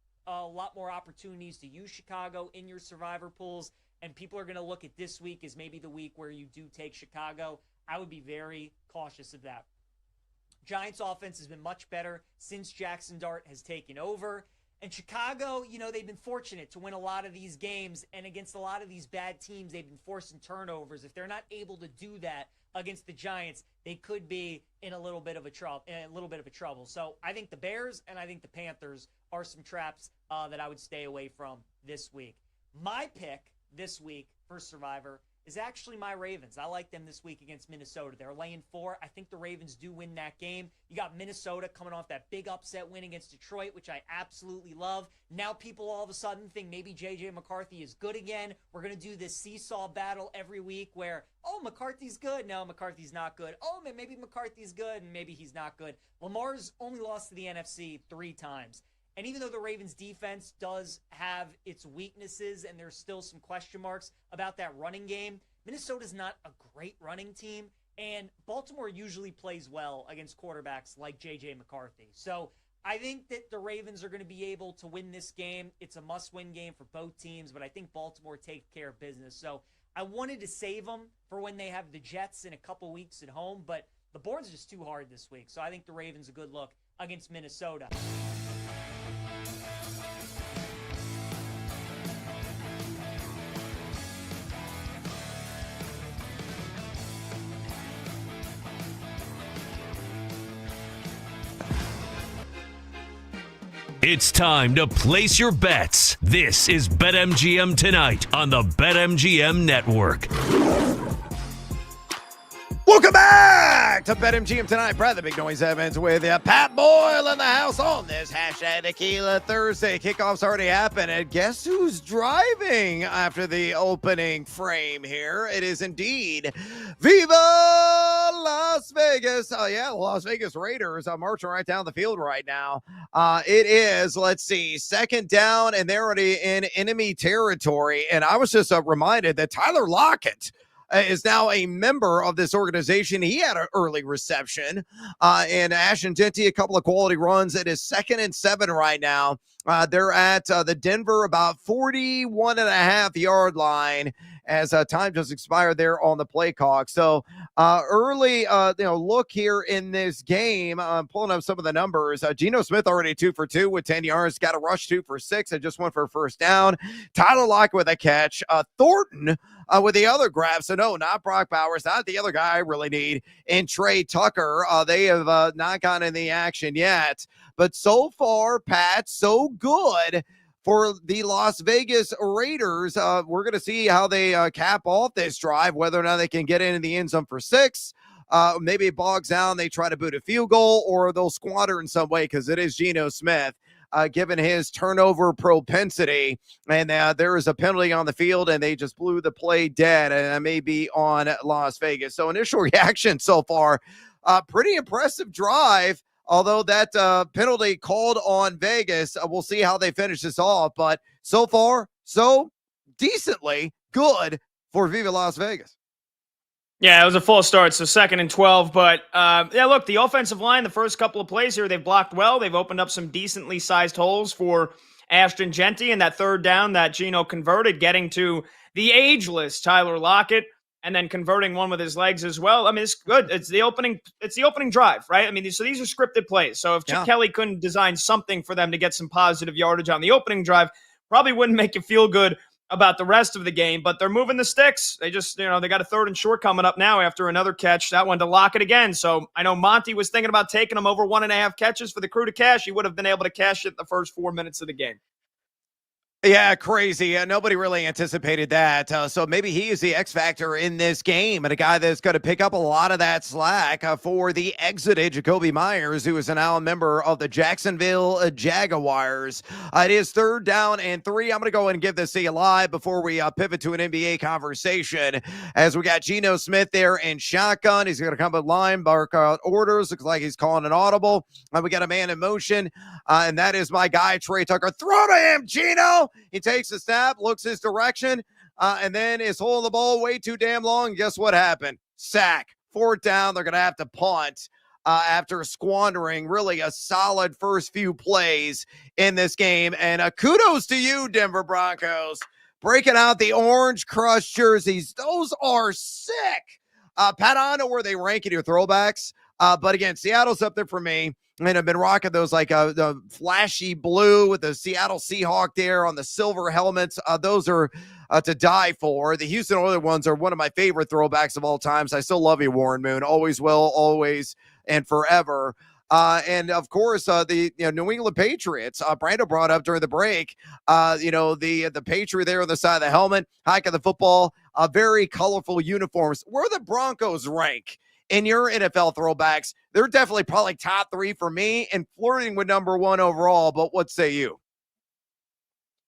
more opportunities to use Chicago in your Survivor pools, and people are going to look at this week as maybe the week where you do take Chicago. I would be very cautious of that. Giants offense has been much better since Jackson Dart has taken over. And Chicago, they've been fortunate to win a lot of these games, and against a lot of these bad teams, they've been forcing turnovers. If they're not able to do that against the Giants, they could be in a little bit of a trouble. So I think the Bears and I think the Panthers are some traps that I would stay away from this week. My pick this week for Survivor is actually my Ravens. I like them this week against Minnesota. They're laying 4. I think the Ravens do win that game. You got Minnesota coming off that big upset win against Detroit, which I absolutely love. Now people all of a sudden think maybe J.J. McCarthy is good again. We're going to do this seesaw battle every week where, McCarthy's good. No, McCarthy's not good. Maybe McCarthy's good, and maybe he's not good. Lamar's only lost to the NFC 3 times. And even though the Ravens defense does have its weaknesses and there's still some question marks about that running game, Minnesota's not a great running team, and Baltimore usually plays well against quarterbacks like J.J. McCarthy. So I think that the Ravens are going to be able to win this game. It's a must-win game for both teams, but I think Baltimore takes care of business. So I wanted to save them for when they have the Jets in a couple weeks at home, but the board's just too hard this week. So I think the Ravens a good look against Minnesota. It's time to place your bets. This is BetMGM Tonight on the BetMGM Network. Welcome back to BetMGM Tonight. Brad the Big Noise Evans with you. Pat Boyle in the house on this #Tequila Thursday. Kickoff's already happened, and guess who's driving after the opening frame here? It is indeed Viva Las Vegas. Oh, yeah, the Las Vegas Raiders are marching right down the field right now. It is, let's see, 2nd down, and they're already in enemy territory. And I was just reminded that Tyler Lockett is now a member of this organization. He had an early reception, and Ashton Jeanty a couple of quality runs. It is 2nd and 7 right now. They're at the Denver about 41.5-yard line as time just expired there on the play clock. So early, look here in this game. I'm pulling up some of the numbers. Geno Smith already 2 for 2 with 10 yards. Got a rush 2 for 6 and just went for a first down. Tyler Lockett with a catch. Thornton with the other grab. So no, not Brock Bowers, not the other guy I really need. And Trey Tucker, they have not gotten in the action yet. But so far, Pat, so good for the Las Vegas Raiders. We're going to see how they cap off this drive, whether or not they can get into the end zone for 6. Maybe it bogs down, they try to boot a field goal, or they'll squatter in some way because it is Geno Smith. Given his turnover propensity, and there is a penalty on the field, and they just blew the play dead, and it may be on Las Vegas. So initial reaction so far, pretty impressive drive, although that penalty called on Vegas. We'll see how they finish this off, but so far, so decently good for Viva Las Vegas. Yeah, it was a full start, so 2nd and 12. But, look, the offensive line, the first couple of plays here, they've blocked well. They've opened up some decently sized holes for Ashton Jeanty, and that 3rd down that Geno converted, getting to the ageless Tyler Lockett, and then converting one with his legs as well. I mean, it's good. It's the opening drive, right? I mean, so these are scripted plays. So if Chip Kelly couldn't design something for them to get some positive yardage on the opening drive, probably wouldn't make you feel good about the rest of the game, but they're moving the sticks. They just, they got a 3rd and short coming up now after another catch. That one to Lockett again. So I know Monty was thinking about taking him over 1.5 catches for the crew to cash. He would have been able to cash it the first 4 minutes of the game. Yeah, crazy. Nobody really anticipated that. So maybe he is the X factor in this game and a guy that's going to pick up a lot of that slack for the exited Jacoby Myers, who is now a member of the Jacksonville Jaguars. It is 3rd down and 3. I'm going to go ahead and give this to you live before we pivot to an NBA conversation, as we got Geno Smith there in shotgun. He's going to come with line, bark out orders. Looks like he's calling an audible. We got a man in motion, and that is my guy, Trey Tucker. Throw to him, Geno. He takes a snap, looks his direction, and then is holding the ball way too damn long. Guess what happened? Sack. 4th down. They're going to have to punt after squandering really a solid first few plays in this game. And kudos to you, Denver Broncos, breaking out the orange crush jerseys. Those are sick. Pat, I don't know where they rank in your throwbacks, but again, Seattle's up there for me. And I've been rocking those like the flashy blue with the Seattle Seahawk there on the silver helmets. Those are to die for. The Houston Oilers ones are one of my favorite throwbacks of all times. I still love you, Warren Moon. Always will, always, and forever. And of course, the New England Patriots. Brando brought up during the break. The Patriot there on the side of the helmet, hike of the football. Very colorful uniforms. Where the Broncos rank in your NFL throwbacks? They're definitely probably top 3 for me and flirting with number 1 overall. But what say you?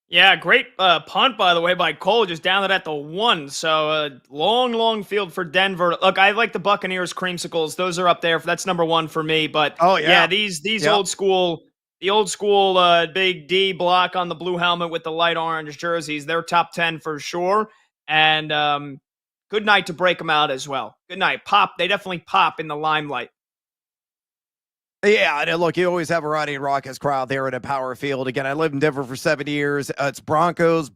Yeah, great punt, by the way, by Cole, just down it at the 1. So long field for Denver. Look, I like the Buccaneers creamsicles. Those are up there. That's number 1 for me. But these old school, the old school big D block on the blue helmet with the light orange jerseys, they're top 10 for sure. And good night to break them out as well. Good night. Pop. They definitely pop in the limelight. Yeah, and look, you always have a rowdy and raucous crowd there at a power field. Again, I lived in Denver for 7 years. It's Broncos,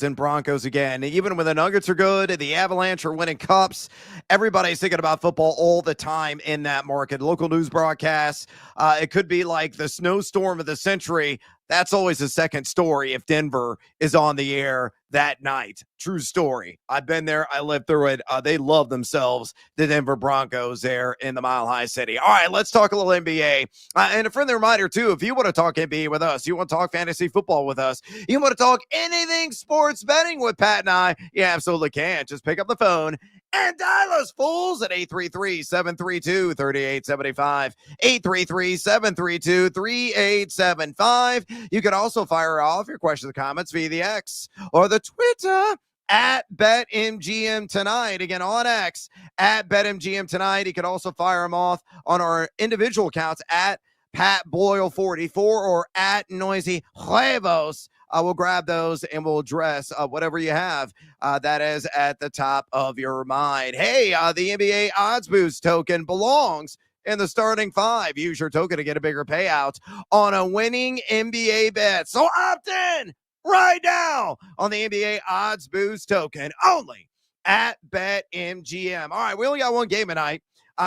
and Broncos again. Even when the Nuggets are good, the Avalanche are winning cups, everybody's thinking about football all the time in that market. Local news broadcasts, it could be like the snowstorm of the century. That's always a second story if Denver is on the air that night. True story. I've been there. I lived through it. They love themselves, the Denver Broncos there in the Mile High City. All right, let's talk a little NBA. And a friendly reminder, too, if you want to talk NBA with us, you want to talk fantasy football with us, you want to talk anything sports betting with Pat and I, you absolutely can. Just pick up the phone and dial us fools at 833-732-3875, 833-732-3875. You can also fire off your questions and comments via the X or the Twitter at BetMGM Tonight. Again, on X at BetMGM Tonight. You can also fire them off on our individual accounts at Pat Boyle 44 or at Noisy Huevos. We'll grab those and we'll address whatever you have that is at the top of your mind. Hey, the NBA Odds Boost token belongs in the starting 5. Use your token to get a bigger payout on a winning NBA bet. So opt in right now on the NBA Odds Boost token only at BetMGM. All right, we only got one game tonight.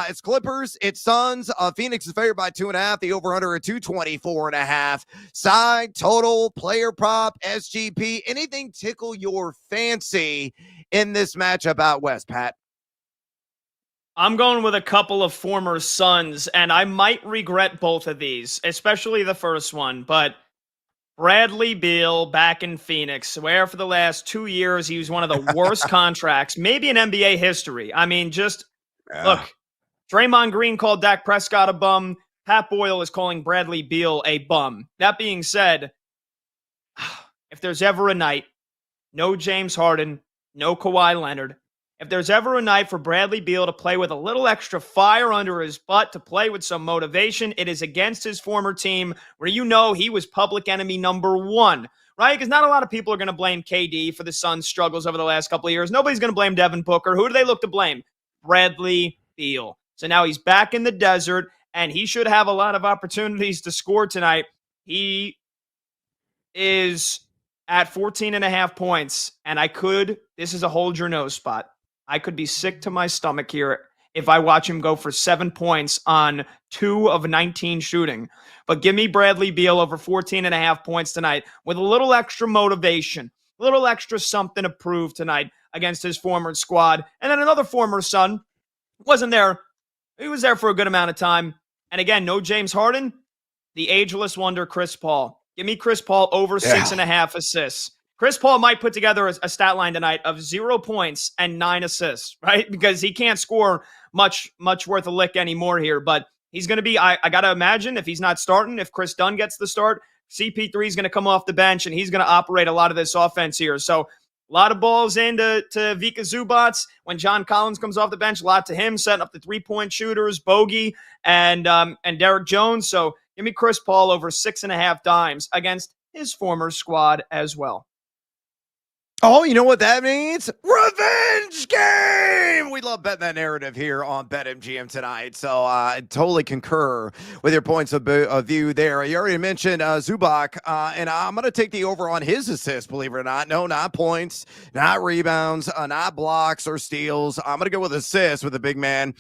It's Clippers, it's Suns. Phoenix is favored by 2.5. The over-under at 224.5. Side, total, player prop, SGP. Anything tickle your fancy in this matchup out west, Pat? I'm going with a couple of former Suns, and I might regret both of these, especially the first one. But Bradley Beal back in Phoenix, where for the last 2 years he was one of the worst contracts, maybe in NBA history. I mean, look. Draymond Green called Dak Prescott a bum. Pat Boyle is calling Bradley Beal a bum. That being said, if there's ever a night, no James Harden, no Kawhi Leonard, if there's ever a night for Bradley Beal to play with a little extra fire under his butt, to play with some motivation, it is against his former team where he was public enemy number 1, right? Because not a lot of people are going to blame KD for the Suns' struggles over the last couple of years. Nobody's going to blame Devin Booker. Who do they look to blame? Bradley Beal. So now he's back in the desert, and he should have a lot of opportunities to score tonight. He is at 14.5 points, and this is a hold your nose spot. I could be sick to my stomach here if I watch him go for 7 points on 2 of 19 shooting. But give me Bradley Beal over 14.5 points tonight with a little extra motivation, a little extra something to prove tonight against his former squad. And then another former Sun wasn't there. He was there for a good amount of time. And again, no James Harden, the ageless wonder Chris Paul. Give me Chris Paul over 6.5 assists. Chris Paul might put together a stat line tonight of 0 points and 9 assists, right? Because he can't score much worth a lick anymore here. But he's going to be, I got to imagine, if he's not starting, if Chris Dunn gets the start, CP3 is going to come off the bench and he's going to operate a lot of this offense here. So a lot of balls into Vika Zubats. When John Collins comes off the bench, a lot to him, setting up the 3-point shooters, Bogey and Derek Jones. So give me Chris Paul over 6.5 dimes against his former squad as well. Oh, you know what that means? Revenge game! We love betting that narrative here on BetMGM tonight. So I totally concur with your points of view there. You already mentioned Zubac, and I'm going to take the over on his assists, believe it or not. No, not points, not rebounds, not blocks or steals. I'm going to go with assists with the big man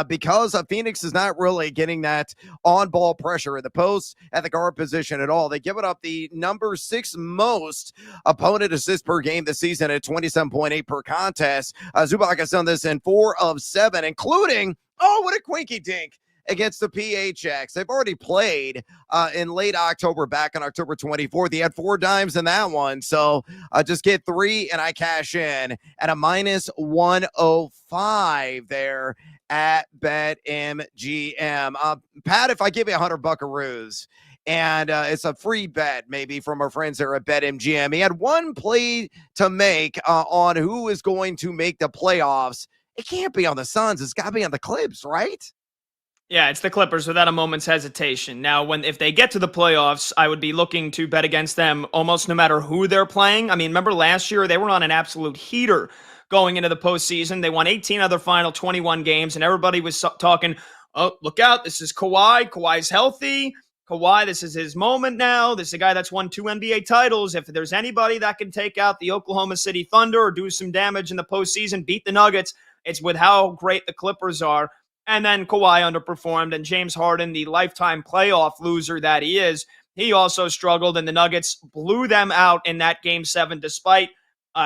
because Phoenix is not really getting that on-ball pressure in the post at the guard position at all. They give it up the number 6 most opponent assists per game this season at 27.8 per contest. Zubac has done this in 4 of 7, including, what a quinky dink, against the PHX. They've already played in late October, back on October 24th. He had 4 dimes in that one. So just get 3 and I cash in at a minus 105 there at BetMGM. Pat, if I give you 100 buckaroos, and it's a free bet maybe from our friends there at BetMGM. He had one play to make on who is going to make the playoffs. It can't be on the Suns. It's got to be on the Clips, right? Yeah, it's the Clippers without a moment's hesitation. Now, if they get to the playoffs, I would be looking to bet against them almost no matter who they're playing. I mean, remember last year they were on an absolute heater going into the postseason. They won 18 of their final 21 games, and everybody was talking, oh, look out, this is Kawhi. Kawhi's healthy. Kawhi, this is his moment now. This is a guy that's won 2 NBA titles. If there's anybody that can take out the Oklahoma City Thunder or do some damage in the postseason, beat the Nuggets, it's with how great the Clippers are. And then Kawhi underperformed, and James Harden, the lifetime playoff loser that he is, he also struggled, and the Nuggets blew them out in that Game 7 despite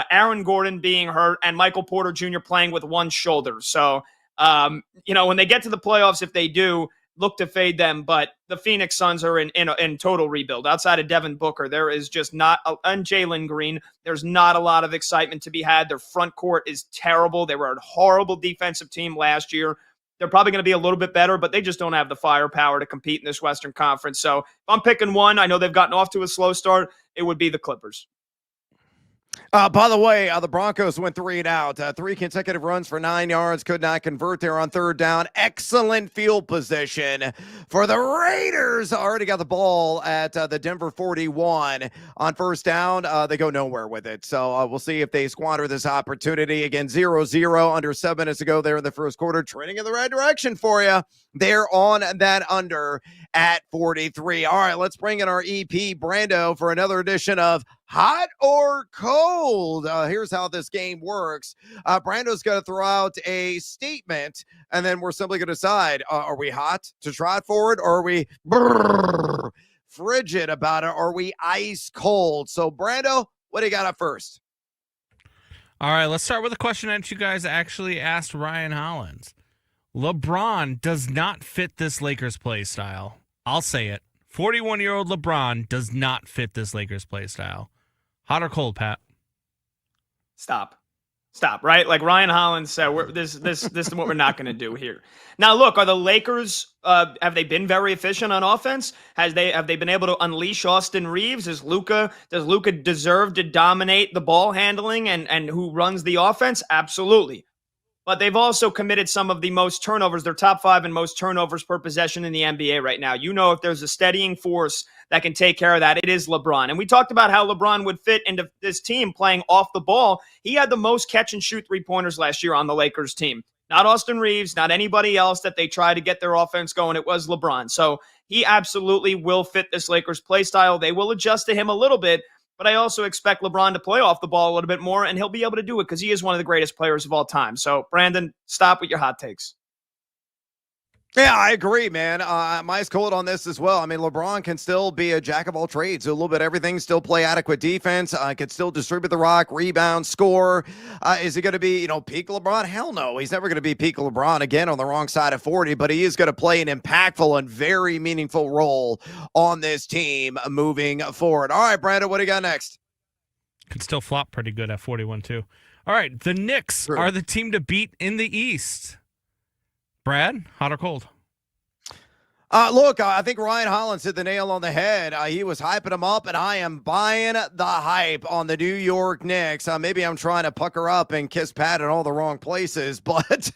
Aaron Gordon being hurt and Michael Porter Jr. playing with one shoulder. So, when they get to the playoffs, if they do, look to fade them, but the Phoenix Suns are in total rebuild. Outside of Devin Booker, there is just not, and Jalen Green, there's not a lot of excitement to be had. Their front court is terrible. They were a horrible defensive team last year. They're probably going to be a little bit better, but they just don't have the firepower to compete in this Western Conference. So if I'm picking one, I know they've gotten off to a slow start. It would be the Clippers. By the way, the Broncos went 3 and out. 3 consecutive runs for 9 yards. Could not convert there on 3rd down. Excellent field position for the Raiders. Already got the ball at the Denver 41 on 1st down. They go nowhere with it. So we'll see if they squander this opportunity. Again, 0-0 under 7 minutes to go there in the first quarter. Trending in the right direction for you. They're on that under at 43. All right, let's bring in our EP, Brando, for another edition of Hot or Cold. Here's how this game works. Brando's going to throw out a statement, and then we're simply going to decide, are we hot to trot forward, or are we frigid about it, or are we ice cold? So, Brando, what do you got up first? All right, let's start with a question that you guys actually asked Ryan Hollins. LeBron does not fit this Lakers play style. I'll say it. 41-year-old LeBron does not fit this Lakers play style. Hot or cold, Pat? Stop, right? Like Ryan Hollins said, this is what we're not going to do here. Now, look, are the Lakers, have they been very efficient on offense? Have they been able to unleash Austin Reeves? Does Luka deserve to dominate the ball handling and who runs the offense? Absolutely. But they've also committed some of the most turnovers. They're top 5 in most turnovers per possession in the NBA right now. You know, if there's a steadying force that can take care of that, it is LeBron. And we talked about how LeBron would fit into this team playing off the ball. He had the most catch and shoot 3-pointers last year on the Lakers team. Not Austin Reeves, not anybody else that they try to get their offense going. It was LeBron. So he absolutely will fit this Lakers play style. They will adjust to him a little bit. But I also expect LeBron to play off the ball a little bit more, and he'll be able to do it because he is one of the greatest players of all time. So, Brandon, stop with your hot takes. Yeah, I agree, man. I'm ice cold on this as well. I mean, LeBron can still be a jack of all trades, a little bit of everything, still play adequate defense, can still distribute the rock, rebound, score. Is he going to be, peak LeBron? Hell no. He's never going to be peak LeBron again on the wrong side of 40, but he is going to play an impactful and very meaningful role on this team moving forward. All right, Brandon, what do you got next? Could still flop pretty good at 41 too. All right, the Knicks are the team to beat in the East. Brad, hot or cold? Look, I think Ryan Hollins hit the nail on the head. He was hyping him up, and I am buying the hype on the New York Knicks. Maybe I'm trying to pucker up and kiss Pat in all the wrong places, but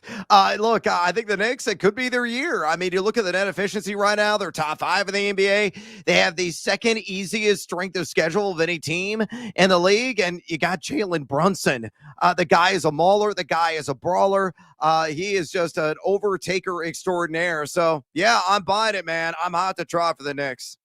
look, I think the Knicks, it could be their year. I mean, you look at the net efficiency right now, they're top 5 in the NBA. They have the second easiest strength of schedule of any team in the league, and you got Jalen Brunson. The guy is a mauler. The guy is a brawler. He is just an overtaker extraordinaire. So, yeah, I'm buying it, man. I'm hot to try for the Knicks.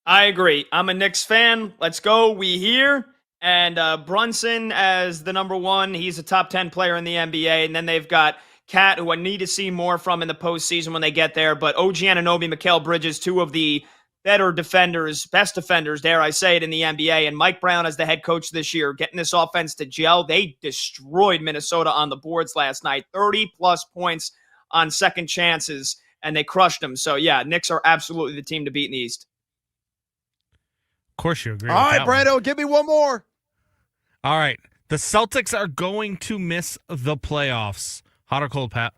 I agree. I'm a Knicks fan. Let's go. We here. And Brunson as the number one. He's a top 10 player in the NBA. And then they've got Cat, who I need to see more from in the postseason when they get there. But OG Anunoby, Mikal Bridges, two of the better defenders, best defenders, dare I say it, in the NBA. And Mike Brown as the head coach this year, getting this offense to gel. They destroyed Minnesota on the boards last night. 30-plus points on second chances, and they crushed them. So, yeah, Knicks are absolutely the team to beat in the East. Of course you agree. All right, Brando, give me one more. All right. The Celtics are going to miss the playoffs. Hot or cold, Pat?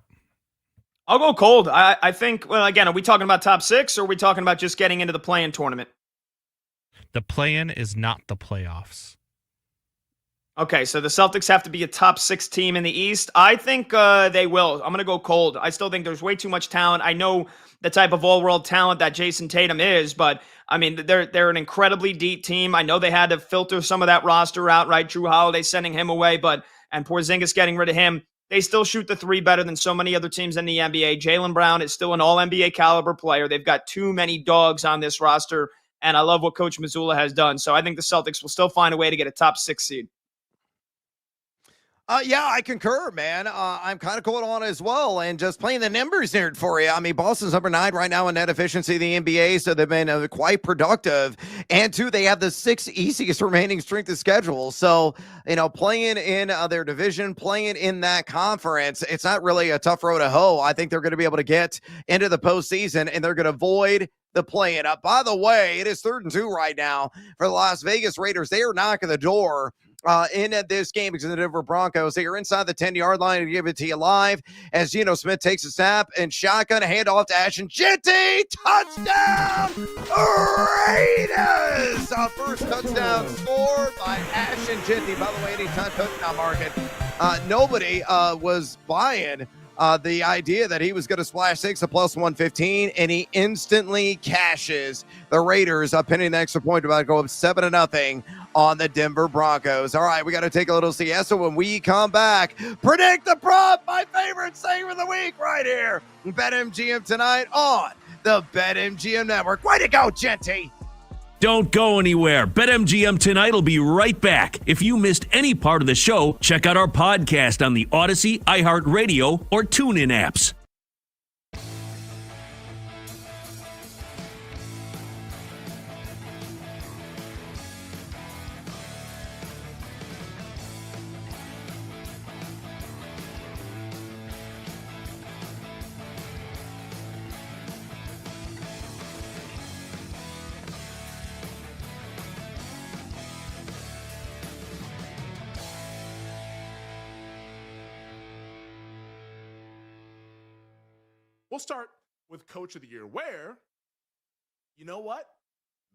I'll go cold. I think, well, again, are we talking about top 6 or are we talking about just getting into the play-in tournament? The play-in is not the playoffs. Okay, so the Celtics have to be a top 6 team in the East. I think they will. I'm going to go cold. I still think there's way too much talent. I know the type of all-world talent that Jason Tatum is, but, I mean, they're an incredibly deep team. I know they had to filter some of that roster out, right? Drew Holiday sending him away, and Porzingis getting rid of him. They still shoot the three better than so many other teams in the NBA. Jaylen Brown is still an all-NBA caliber player. They've got too many dogs on this roster, and I love what Coach Mazzulla has done. So I think the Celtics will still find a way to get a top 6 seed. Yeah, I concur, man. I'm kind of cold on it as well. And just playing the numbers here for you. I mean, Boston's number 9 right now in net efficiency in the NBA, so they've been quite productive. And 2, they have the 6th easiest remaining strength of schedule. So, playing in their division, playing in that conference, it's not really a tough road to hoe. I think they're going to be able to get into the postseason, and they're going to avoid the play-in. By the way, it is 3rd and 2 right now for the Las Vegas Raiders. They are knocking the door in this game because the Denver Broncos, they are inside the 10-yard line to give it to you live as Geno Smith takes a snap and shotgun handoff to Ashton Jeanty. Touchdown, Raiders! First touchdown scored by Ashton Jeanty. By the way, anytime touchdown market, nobody was buying the idea that he was going to splash 6 at plus 115, and he instantly cashes. The Raiders pinning the extra point, about to go up 7-0 on the Denver Broncos. All right, we got to take a little siesta. When we come back, predict the prop, my favorite segment of the week right here. BetMGM tonight on the BetMGM Network. Way to go, Genty. Don't go anywhere. BetMGM tonight will be right back. If you missed any part of the show, check out our podcast on the Odyssey, iHeartRadio, or TuneIn apps. We'll start with Coach of the Year, where, you know what?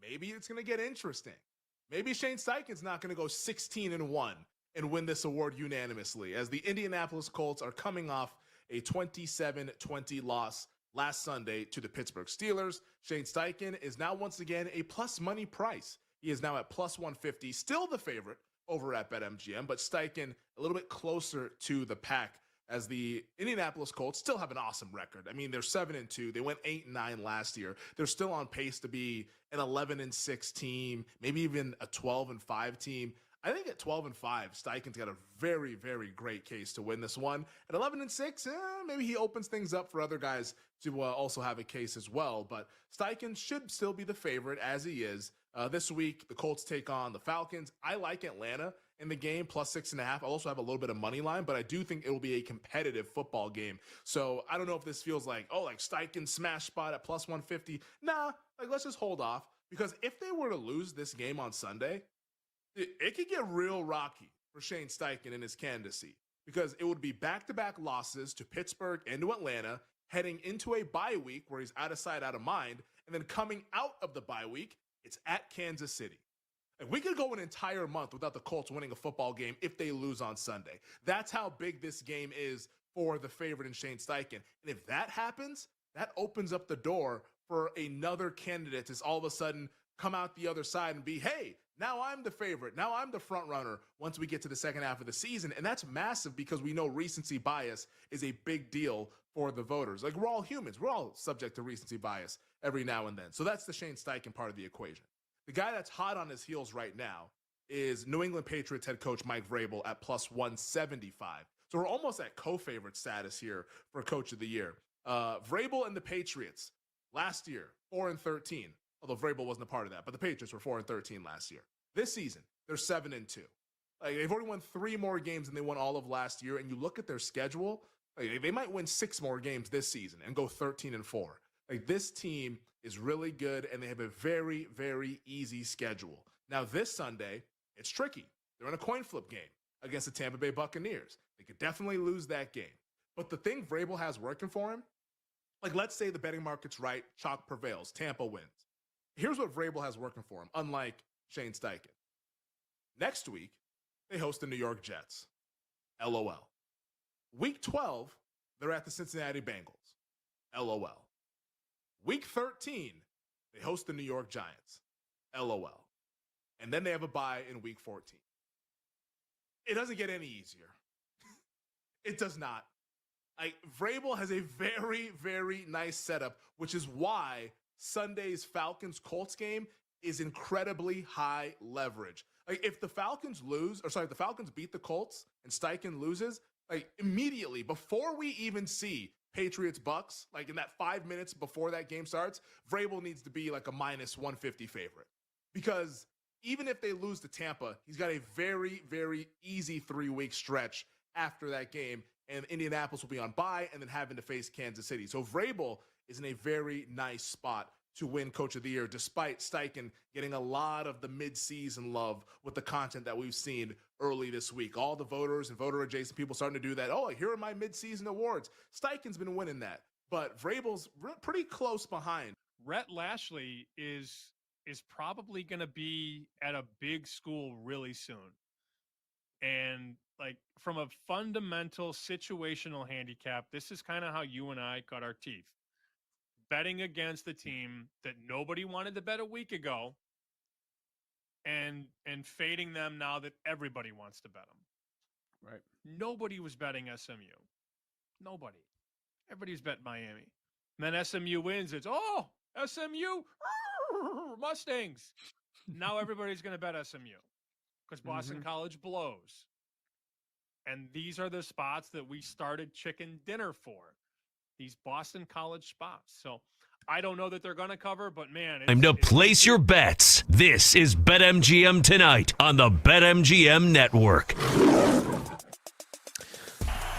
Maybe it's going to get interesting. Maybe Shane Steichen's not going to go 16-1 and win this award unanimously, as the Indianapolis Colts are coming off a 27-20 loss last Sunday to the Pittsburgh Steelers. Shane Steichen is now once again a plus money price. He is now at plus 150, still the favorite over at BetMGM, but Steichen a little bit closer to the pack, as the Indianapolis Colts still have an awesome record. I mean, they're 7-2. They went 8-9 last year. They're still on pace to be an 11-6 team, maybe even a 12-5 team. I think at 12-5, Steichen's got a very, very great case to win this one. At 11-6, maybe he opens things up for other guys to also have a case as well. But Steichen should still be the favorite, as he is. This week, the Colts take on the Falcons. I like Atlanta in the game, plus 6.5. I also have a little bit of money line, but I do think it will be a competitive football game. So I don't know if this feels like, like Steichen smash spot at plus 150. Nah, let's just hold off. Because if they were to lose this game on Sunday, it could get real rocky for Shane Steichen in his candidacy, because it would be back-to-back losses to Pittsburgh and to Atlanta, heading into a bye week where he's out of sight, out of mind, and then coming out of the bye week, it's at Kansas City. And we could go an entire month without the Colts winning a football game if they lose on Sunday. That's how big this game is for the favorite in Shane Steichen. And if that happens, that opens up the door for another candidate to all of a sudden come out the other side and be, hey, now I'm the favorite. Now I'm the front runner once we get to the second half of the season. And that's massive, because we know recency bias is a big deal for the voters. Like, we're all humans. We're all subject to recency bias every now and then. So that's the Shane Steichen part of the equation. The guy that's hot on his heels right now is New England Patriots head coach Mike Vrabel at plus 175. So we're almost at co-favorite status here for Coach of the Year. Vrabel and the Patriots last year, 4-13. Although Vrabel wasn't a part of that, but the Patriots were 4-13 last year. This season, they're 7-2. They've already won 3 more games than they won all of last year. And you look at their schedule, they might win 6 more games this season and go 13-4. This team is really good, and they have a very, very easy schedule. Now, this Sunday, it's tricky. They're in a coin flip game against the Tampa Bay Buccaneers. They could definitely lose that game. But the thing Vrabel has working for him, let's say the betting market's right, chalk prevails, Tampa wins. Here's what Vrabel has working for him, unlike Shane Steichen. Next week, they host the New York Jets. LOL. Week 12, they're at the Cincinnati Bengals. LOL. Week 13, they host the New York Giants. LOL. And then they have a bye in week 14. It doesn't get any easier. It does not. Vrabel has a very, very nice setup, which is why Sunday's Falcons-Colts game is incredibly high leverage. If the Falcons the Falcons beat the Colts and Steichen loses, immediately, before we even see Patriots-Bucks, in that 5 minutes before that game starts, Vrabel needs to be a minus 150 favorite. Because even if they lose to Tampa, he's got a very, very easy 3-week stretch after that game, and Indianapolis will be on bye and then having to face Kansas City. So Vrabel is in a very nice spot to win Coach of the Year, despite Steichen getting a lot of the mid-season love with the content that we've seen early this week. All the voters and voter-adjacent people starting to do that. Oh, here are my mid-season awards. Steichen's been winning that, but Vrabel's pretty close behind. Rhett Lashley is probably going to be at a big school really soon. And from a fundamental situational handicap, this is kind of how you and I cut our teeth. Betting against the team that nobody wanted to bet a week ago and fading them now that everybody wants to bet them. Right. Nobody was betting SMU. Nobody. Everybody's betting Miami. And then SMU wins. It's, SMU, Mustangs. Now everybody's going to bet SMU because Boston College blows. And these are the spots that we started chicken dinner for. These Boston College spots. So I don't know that they're going to cover, but man. Time to place your bets. This is BetMGM Tonight on the BetMGM Network.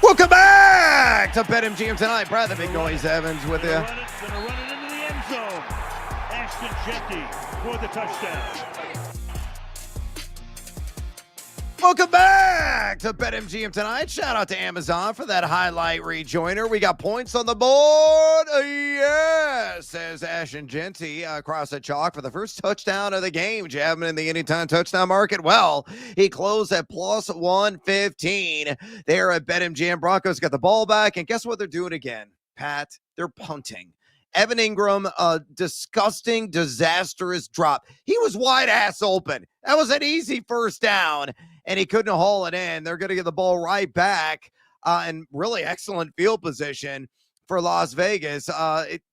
Welcome back to BetMGM Tonight. Brad, the Big Noise Evans with you. Going to run it into the end zone. Ashton Jeanty for the touchdown. Welcome back to BetMGM Tonight. Shout out to Amazon for that highlight rejoiner. We got points on the board. Yes, says Ashton Jeanty across the chalk for the first touchdown of the game. Jabbing in the anytime touchdown market. Well, he closed at plus 115 there at BetMGM. Broncos got the ball back, and guess what they're doing again, Pat? They're punting. Evan Ingram, a disgusting, disastrous drop. He was wide ass open. That was an easy first down, and he couldn't haul it in. They're going to get the ball right back, and really excellent field position for Las Vegas.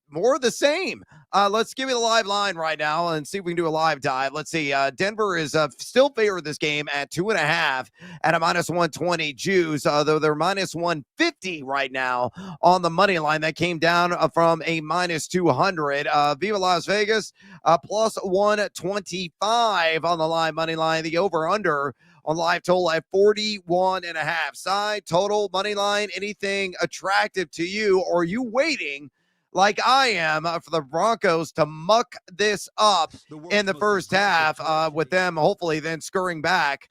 more of the same. Let's give you the live line right now and see if we can do a live dive. Let's see. Denver is still favored this game at 2.5 at a -120 juice, though they're -150 right now on the money line. That came down from a -200. Viva Las Vegas, +125 on the live money line. The over-under on live total at 41.5. Side total money line, anything attractive to you, or are you waiting like I am for the Broncos to muck this up in the first half with them hopefully then scurrying back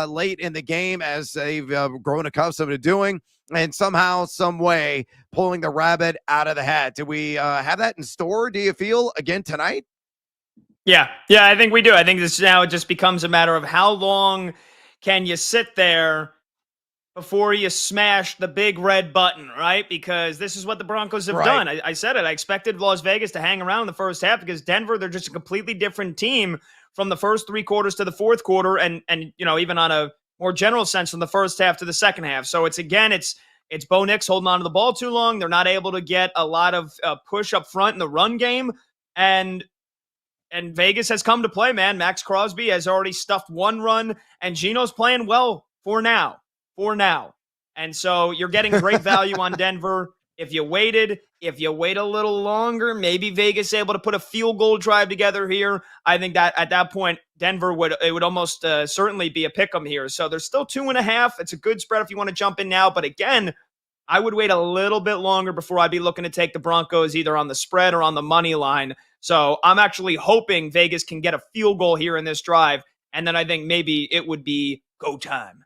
late in the game as they've grown accustomed to doing, and somehow, some way, pulling the rabbit out of the hat? Do we have that in store, do you feel, again tonight? Yeah, I think we do. I think this now it just becomes a matter of how long can you sit there before you smash the big red button, right? Because this is what the Broncos have done. I said it. I expected Las Vegas to hang around in the first half because Denver, they're just a completely different team from the first three quarters to the fourth quarter, and even on a more general sense from the first half to the second half. So it's Bo Nix holding on to the ball too long. They're not able to get a lot of push up front in the run game, and Vegas has come to play, man. Max Crosby has already stuffed one run, and Gino's playing well for now. And so you're getting great value on Denver. If you wait a little longer, maybe Vegas able to put a field goal drive together here. I think that at that point, Denver would almost certainly be a pick 'em here. So there's still 2.5. It's a good spread if you want to jump in now. But again, I would wait a little bit longer before I'd be looking to take the Broncos either on the spread or on the money line. So I'm actually hoping Vegas can get a field goal here in this drive. And then I think maybe it would be go time.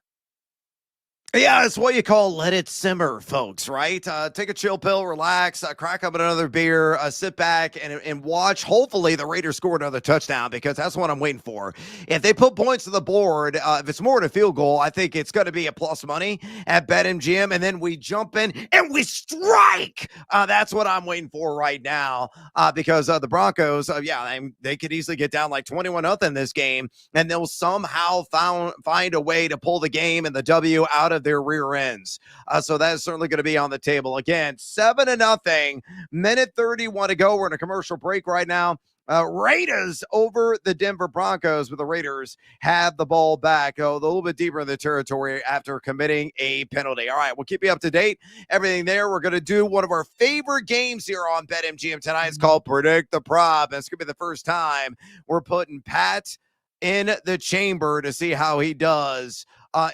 Yeah, it's what you call let it simmer, folks, right? Take a chill pill, relax, crack up another beer, sit back and watch. Hopefully the Raiders score another touchdown, because that's what I'm waiting for. If they put points to the board, if it's more than a field goal, I think it's going to be a plus money at BetMGM, and then we jump in and we strike. That's what I'm waiting for right now, because the Broncos, they could easily get down like 21-0 this game, and they'll somehow find a way to pull the game and the W out of their rear ends. So that is certainly going to be on the table. Again, 7-0, minute 31 to go. We're in a commercial break right now. Raiders over the Denver Broncos, but the Raiders have the ball back. A little bit deeper in the territory after committing a penalty. All right, we'll keep you up to date. Everything there. We're going to do one of our favorite games here on BetMGM tonight. It's called Predict the Prop. And it's going to be the first time we're putting Pat in the chamber to see how he does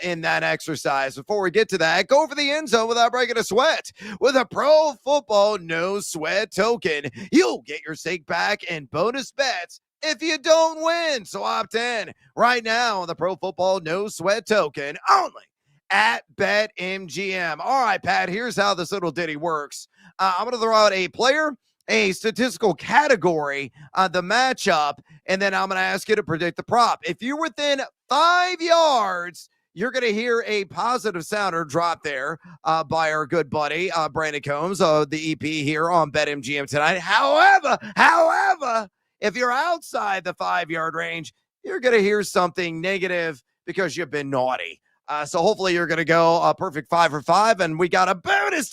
in that exercise. Before we get to that, go for the end zone without breaking a sweat with a Pro Football No Sweat token. You'll get your stake back and bonus bets if you don't win. So opt in right now on the Pro Football No Sweat token only at BetMGM. All right, Pat, here's how this little ditty works. I'm going to throw out a player, a statistical category, the matchup, and then I'm going to ask you to predict the prop. If you're within 5 yards, you're going to hear a positive sounder drop there by our good buddy, Brandon Combs, the EP here on BetMGM tonight. However, if you're outside the 5-yard range, you're going to hear something negative because you've been naughty. So hopefully you're going to go a perfect 5 for 5, and we got a bonus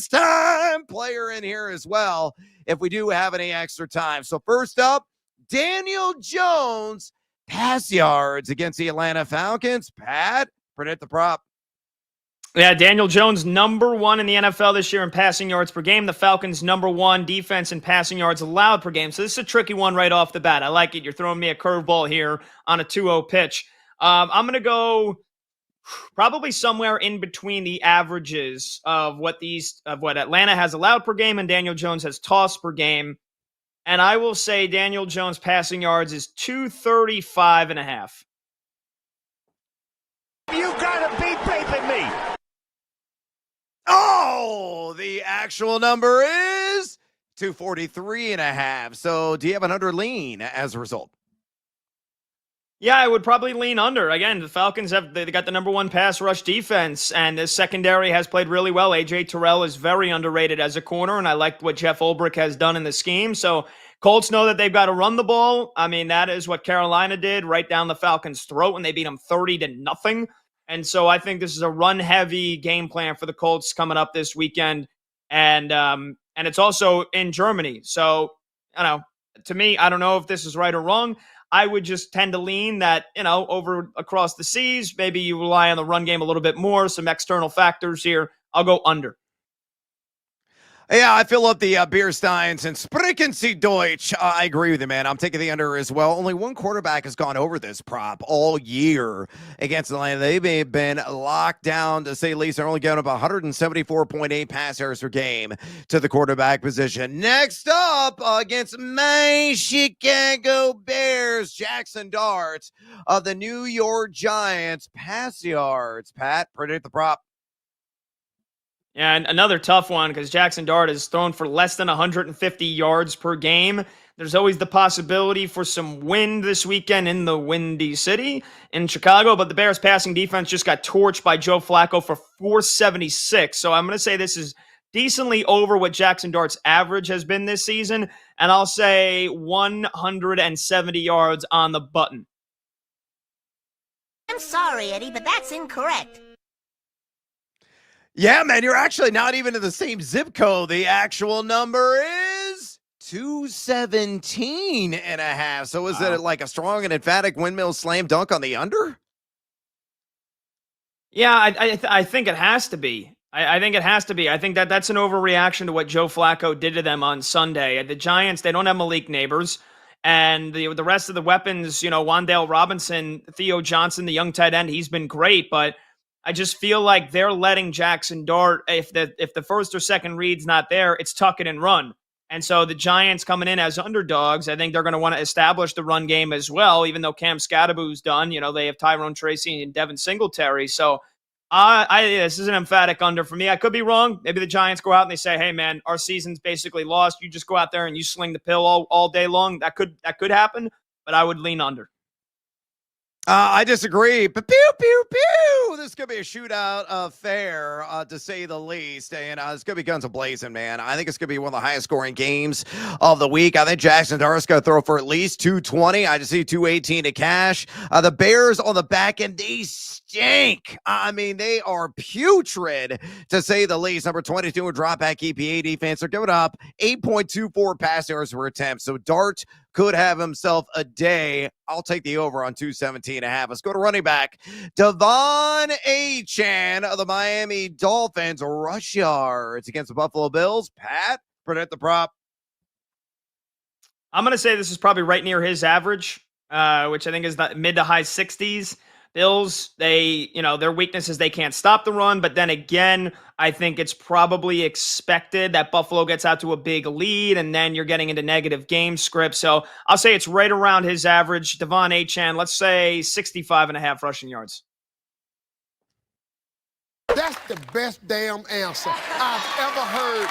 time player in here as well if we do have any extra time. So first up, Daniel Jones, pass yards against the Atlanta Falcons. Pat, predict the prop. Yeah, Daniel Jones, number 1 in the NFL this year in passing yards per game. The Falcons, number 1 defense in passing yards allowed per game. So this is a tricky one right off the bat. I like it. You're throwing me a curveball here on a 2-0 pitch. I'm going to go probably somewhere in between the averages of what Atlanta has allowed per game and Daniel Jones has tossed per game. And I will say Daniel Jones passing yards is 235.5. You gotta be vaping me. Oh, the actual number is 243.5. So do you have an under lean as a result? Yeah, I would probably lean under. Again, the Falcons they got the number 1 pass rush defense, and this secondary has played really well. A.J. Terrell is very underrated as a corner, and I like what Jeff Ulbrich has done in the scheme. So Colts know that they've got to run the ball. I mean, that is what Carolina did right down the Falcons' throat when they beat them 30-0. And so I think this is a run-heavy game plan for the Colts coming up this weekend. And and it's also in Germany. So, to me, I don't know if this is right or wrong. I would just tend to lean that, over across the seas, maybe you rely on the run game a little bit more, some external factors here. I'll go under. Yeah, I fill up the beer steins and sprechen Sie Deutsch. I agree with you, man. I'm taking the under as well. Only one quarterback has gone over this prop all year against Atlanta. They've been locked down, to say the least. They're only giving up 174.8 pass yards per game to the quarterback position. Next up, against my Chicago Bears, Jackson Dart of the New York Giants. Pass yards. Pat, predict the prop. Yeah, and another tough one because Jackson Dart has thrown for less than 150 yards per game. There's always the possibility for some wind this weekend in the Windy City in Chicago, but the Bears passing defense just got torched by Joe Flacco for 476. So I'm going to say this is decently over what Jackson Dart's average has been this season, and I'll say 170 yards on the button. I'm sorry, Eddie, but that's incorrect. Yeah, man, you're actually not even in the same zip code. The actual number is 217.5. So is it like a strong and emphatic windmill slam dunk on the under? Yeah, I think it has to be. I think it has to be. I think that's an overreaction to what Joe Flacco did to them on Sunday. The Giants, they don't have Malik Neighbors. And the rest of the weapons, Wan'Dale Robinson, Theo Johnson, the young tight end, he's been great, but I just feel like they're letting Jackson Dart, if the first or second read's not there, it's tuck it and run. And so the Giants coming in as underdogs, I think they're going to want to establish the run game as well, even though Cam Scadaboo's done. They have Tyrone Tracy and Devin Singletary. So this is an emphatic under for me. I could be wrong. Maybe the Giants go out and they say, hey, man, our season's basically lost. You just go out there and you sling the pill all day long. That could happen, but I would lean under. I disagree. Pew, pew, pew. This could be a shootout affair, to say the least. And it's going to be guns a-blazing, man. I think it's going to be one of the highest scoring games of the week. I think Jackson Dart's going to throw for at least 220. I just see 218 to cash. The Bears on the back end, they stink. I mean, they are putrid, to say the least. Number 22 in drop back EPA defense. They're giving up 8.24 pass yards per attempt. So Dart could have himself a day. I'll take the over on 217.5. Let's go to running back. Devon Achane of the Miami Dolphins, rush yards against the Buffalo Bills. Pat, predict the prop. I'm going to say this is probably right near his average, which I think is the mid to high 60s. Bills, their weakness is they can't stop the run, but then again, I think it's probably expected that Buffalo gets out to a big lead, and then you're getting into negative game scripts. So I'll say it's right around his average. Devon Achane, let's say 65.5 rushing yards. That's the best damn answer I've ever heard.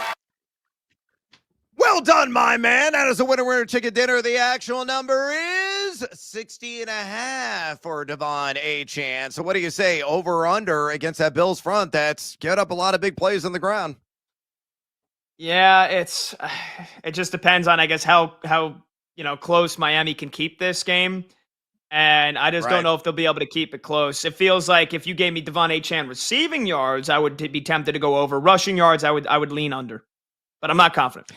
Well done, my man. That is a winner chicken dinner. The actual number is 60.5 for Devon Achane. So what do you say, over or under against that Bills front that's get up a lot of big plays on the ground? Yeah, it just depends on, I guess, how close Miami can keep this game. And I just don't know if they'll be able to keep it close. It feels like if you gave me Devon Achane receiving yards, I would be tempted to go over. Rushing yards, I would lean under. But I'm not confident.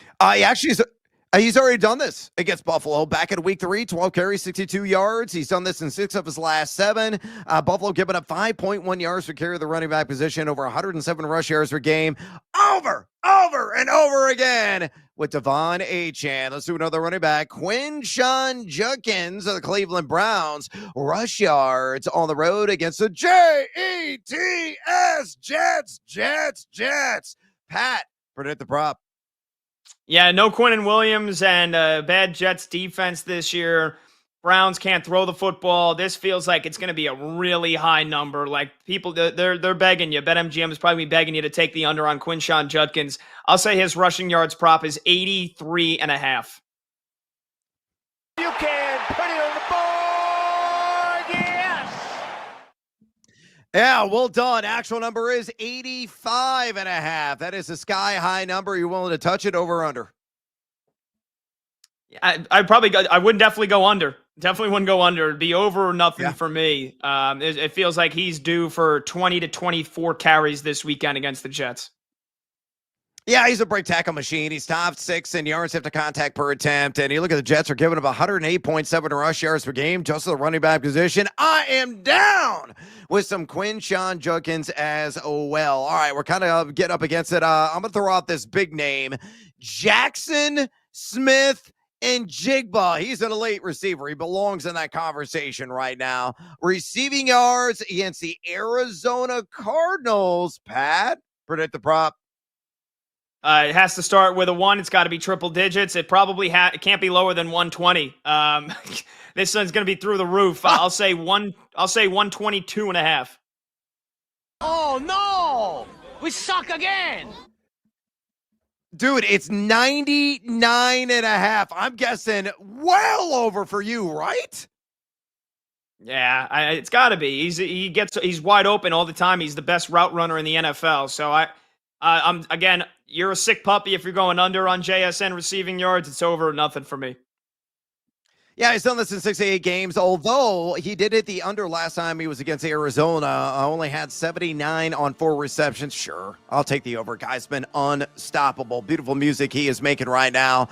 He's already done this against Buffalo back in week 3, 12 carries, 62 yards. He's done this in 6 of his last 7. Buffalo giving up 5.1 yards per carry of the running back position, over 107 rush yards per game. Over and over again with Devon Achane. Let's do another running back. Quinshon Judkins of the Cleveland Browns, rush yards on the road against the Jets. Pat, predict the prop. Yeah, no Quinnen Williams and bad Jets defense this year. Browns can't throw the football. This feels like it's going to be a really high number. Like people, they're begging you. BetMGM is probably begging you to take the under on Quinshon Judkins. I'll say his rushing yards prop is 83.5. You can put it on the board. Yes. Yeah, well done. Actual number is 85.5. That is a sky-high number. You willing to touch it, over or under? I would definitely go under. Definitely wouldn't go under. It'd be over or nothing for me. It feels like he's due for 20 to 24 carries this weekend against the Jets. Yeah, he's a break tackle machine. He's top 6 in yards after contact per attempt. And you look at the Jets are giving up 108.7 rush yards per game just to the running back position. I am down with some Quinshon Judkins as well. All right, we're kind of getting up against it. I'm going to throw out this big name, Jackson Smith and Jigba. He's an elite receiver. He belongs in that conversation right now. Receiving yards against the Arizona Cardinals. Pat, predict the prop. It has to start with a 1. It's got to be triple digits. It probably it can't be lower than 120. This one's going to be through the roof. I'll say 122.5. Oh no! We suck again. Dude, it's 99.5. I'm guessing well over for you, right? Yeah, it's got to be. He's wide open all the time. He's the best route runner in the NFL. So I'm again, you're a sick puppy if you're going under on JSN receiving yards. It's over or nothing for me. Yeah, he's done this in 68 games, although he did hit the under last time he was against Arizona. Only had 79 on 4 receptions. Sure, I'll take the over. Guy's been unstoppable. Beautiful music he is making right now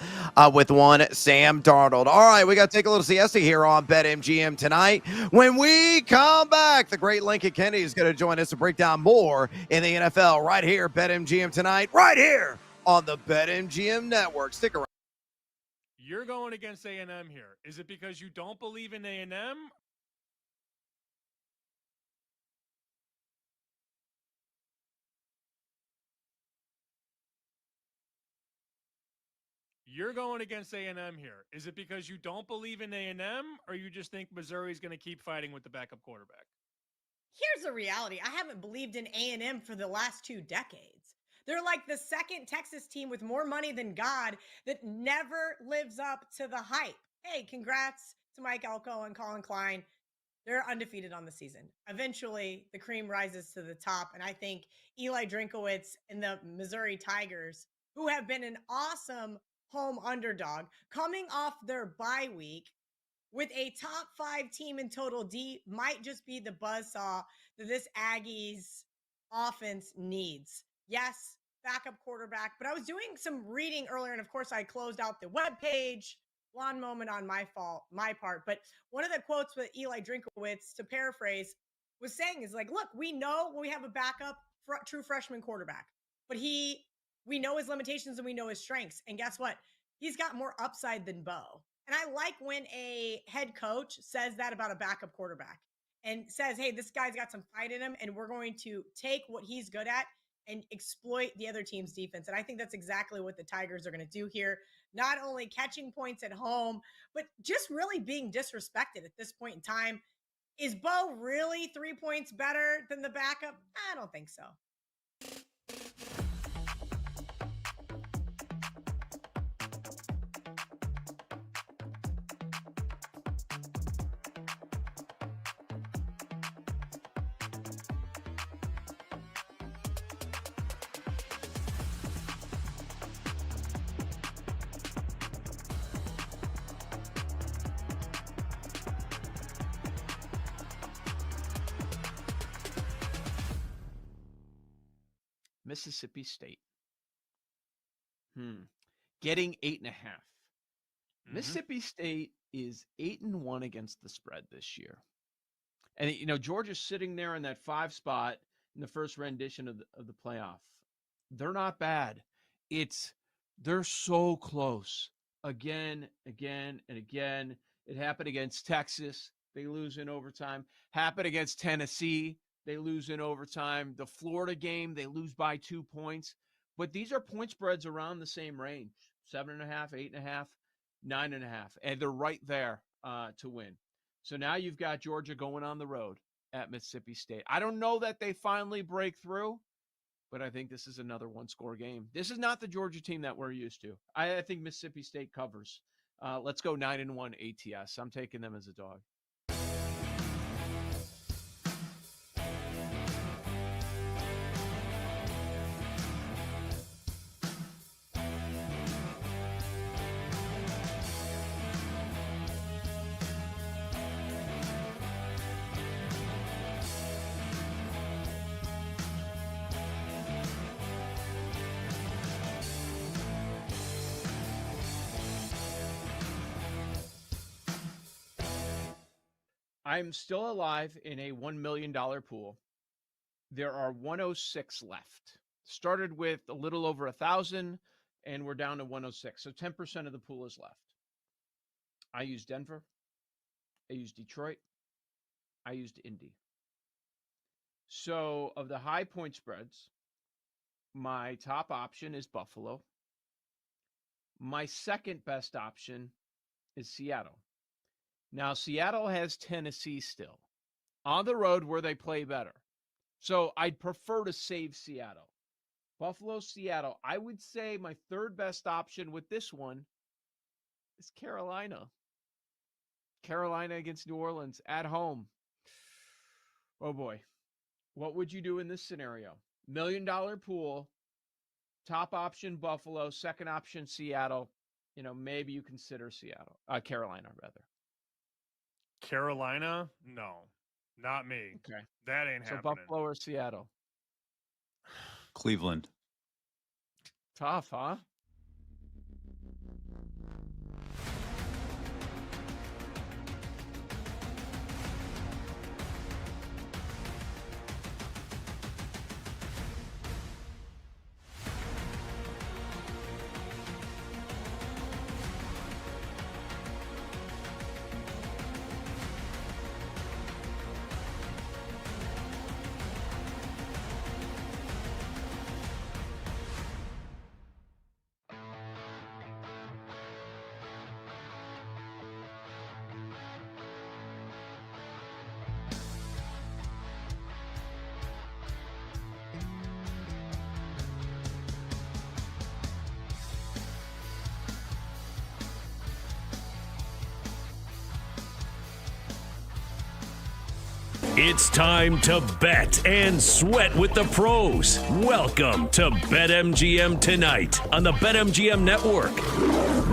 with one Sam Darnold. All right, we got to take a little siesta here on BetMGM tonight. When we come back, the great Lincoln Kennedy is going to join us to break down more in the NFL right here, BetMGM tonight, right here on the BetMGM Network. Stick around. You're going against A&M here. Is it because you don't believe in A&M? You're going against A&M here. Is it because you don't believe in A&M, or you just think Missouri's going to keep fighting with the backup quarterback? Here's the reality. I haven't believed in A&M for the last 2 decades. They're like the second Texas team with more money than God that never lives up to the hype. Hey, congrats to Mike Elko and Colin Klein. They're undefeated on the season. Eventually, the cream rises to the top, and I think Eli Drinkowitz and the Missouri Tigers, who have been an awesome home underdog, coming off their bye week with a top 5 team in total D, might just be the buzzsaw that this Aggies offense needs. Yes, backup quarterback, but I was doing some reading earlier, and of course I closed out the webpage. Blonde moment on my part. But one of the quotes with Eli Drinkowitz, to paraphrase, was saying is like, look, we know we have a backup true freshman quarterback, but we know his limitations and we know his strengths. And guess what? He's got more upside than Bo. And I like when a head coach says that about a backup quarterback and says, hey, this guy's got some fight in him, and we're going to take what he's good at and exploit the other team's defense. And I think that's exactly what the Tigers are going to do here. Not only catching points at home, but just really being disrespected at this point in time. Is Bo really 3 points better than the backup? I don't think so. Mississippi State. Getting 8.5. Mississippi State is 8-1 against the spread this year. And, Georgia's sitting there in that 5 spot in the first rendition of the playoff. They're not bad. They're so close. Again, and again. It happened against Texas. They lose in overtime. Happened against Tennessee. They lose in overtime. The Florida game, they lose by 2 points. But these are point spreads around the same range. 7.5, 8.5, 9.5. And they're right there to win. So now you've got Georgia going on the road at Mississippi State. I don't know that they finally break through, but I think this is another one-score game. This is not the Georgia team that we're used to. I think Mississippi State covers. Let's go 9-1 ATS. I'm taking them as a dog. I'm still alive in a $1 million pool. There are 106 left. Started with a little over 1,000, and we're down to 106. So 10% of the pool is left. I used Denver. I used Detroit. I used Indy. So of the high point spreads, my top option is Buffalo. My second best option is Seattle. Now, Seattle has Tennessee still on the road where they play better. So I'd prefer to save Seattle. Buffalo, Seattle. I would say my third best option with this one is Carolina. Carolina against New Orleans at home. Oh boy. What would you do in this scenario? $1 million pool, top option Buffalo, second option Seattle. Maybe you consider Carolina rather. Carolina? No, not me. Okay. That ain't So happening. Buffalo or Seattle? Cleveland. Tough, huh? It's time to bet and sweat with the pros. Welcome to BetMGM Tonight on the BetMGM Network.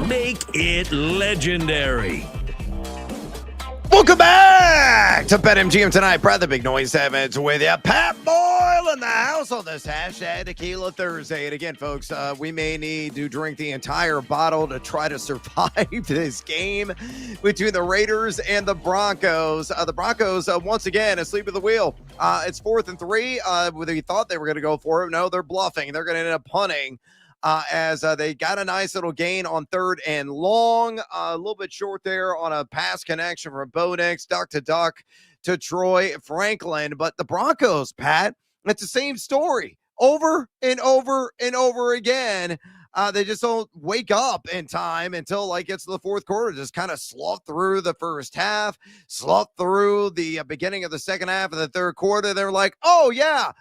Make it legendary. Welcome back to BetMGM Tonight. Brad the Big Noise Evans with you. Pat Boyle in the house on this hashtag Tequila Thursday. And again, folks, we may need to drink the entire bottle to try to survive this game between the Raiders and the Broncos. The Broncos, once again, asleep at the wheel. It's 4th and 3. They thought they were going to go for it. No, they're bluffing. They're going to end up punting. As they got a nice little gain on 3rd and long, a little bit short there on a pass connection from Bo Nix, duck to duck to Troy Franklin. But the Broncos, Pat, it's the same story over and over and over again. They just don't wake up in time until it's the fourth quarter. Just kind of slough through the first half, slough through the beginning of the second half of the third quarter. They're like, oh, yeah,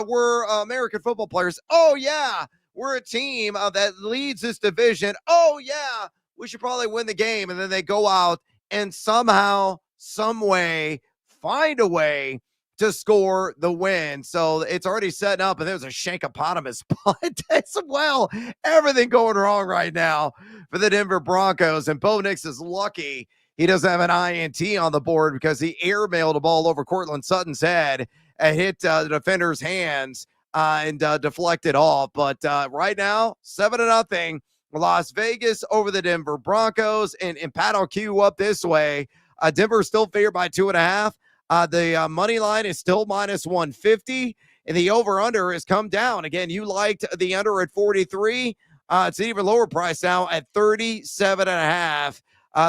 we're American football players. Oh, yeah. We're a team that leads this division. Oh, yeah, we should probably win the game. And then they go out and somehow, some way, find a way to score the win. So it's already setting up, and there's a Shankopotamus punt as well. Everything going wrong right now for the Denver Broncos. And Bo Nix is lucky he doesn't have an INT on the board because he airmailed a ball over Cortland Sutton's head and hit the defender's hands. And deflected off. But right now, 7-0, Las Vegas over the Denver Broncos. And Pat, I'll cue up this way. Denver still favored by 2.5. The money line is still minus 150. And the over-under has come down. Again, you liked the under at 43. It's an even lower price now at 37.5.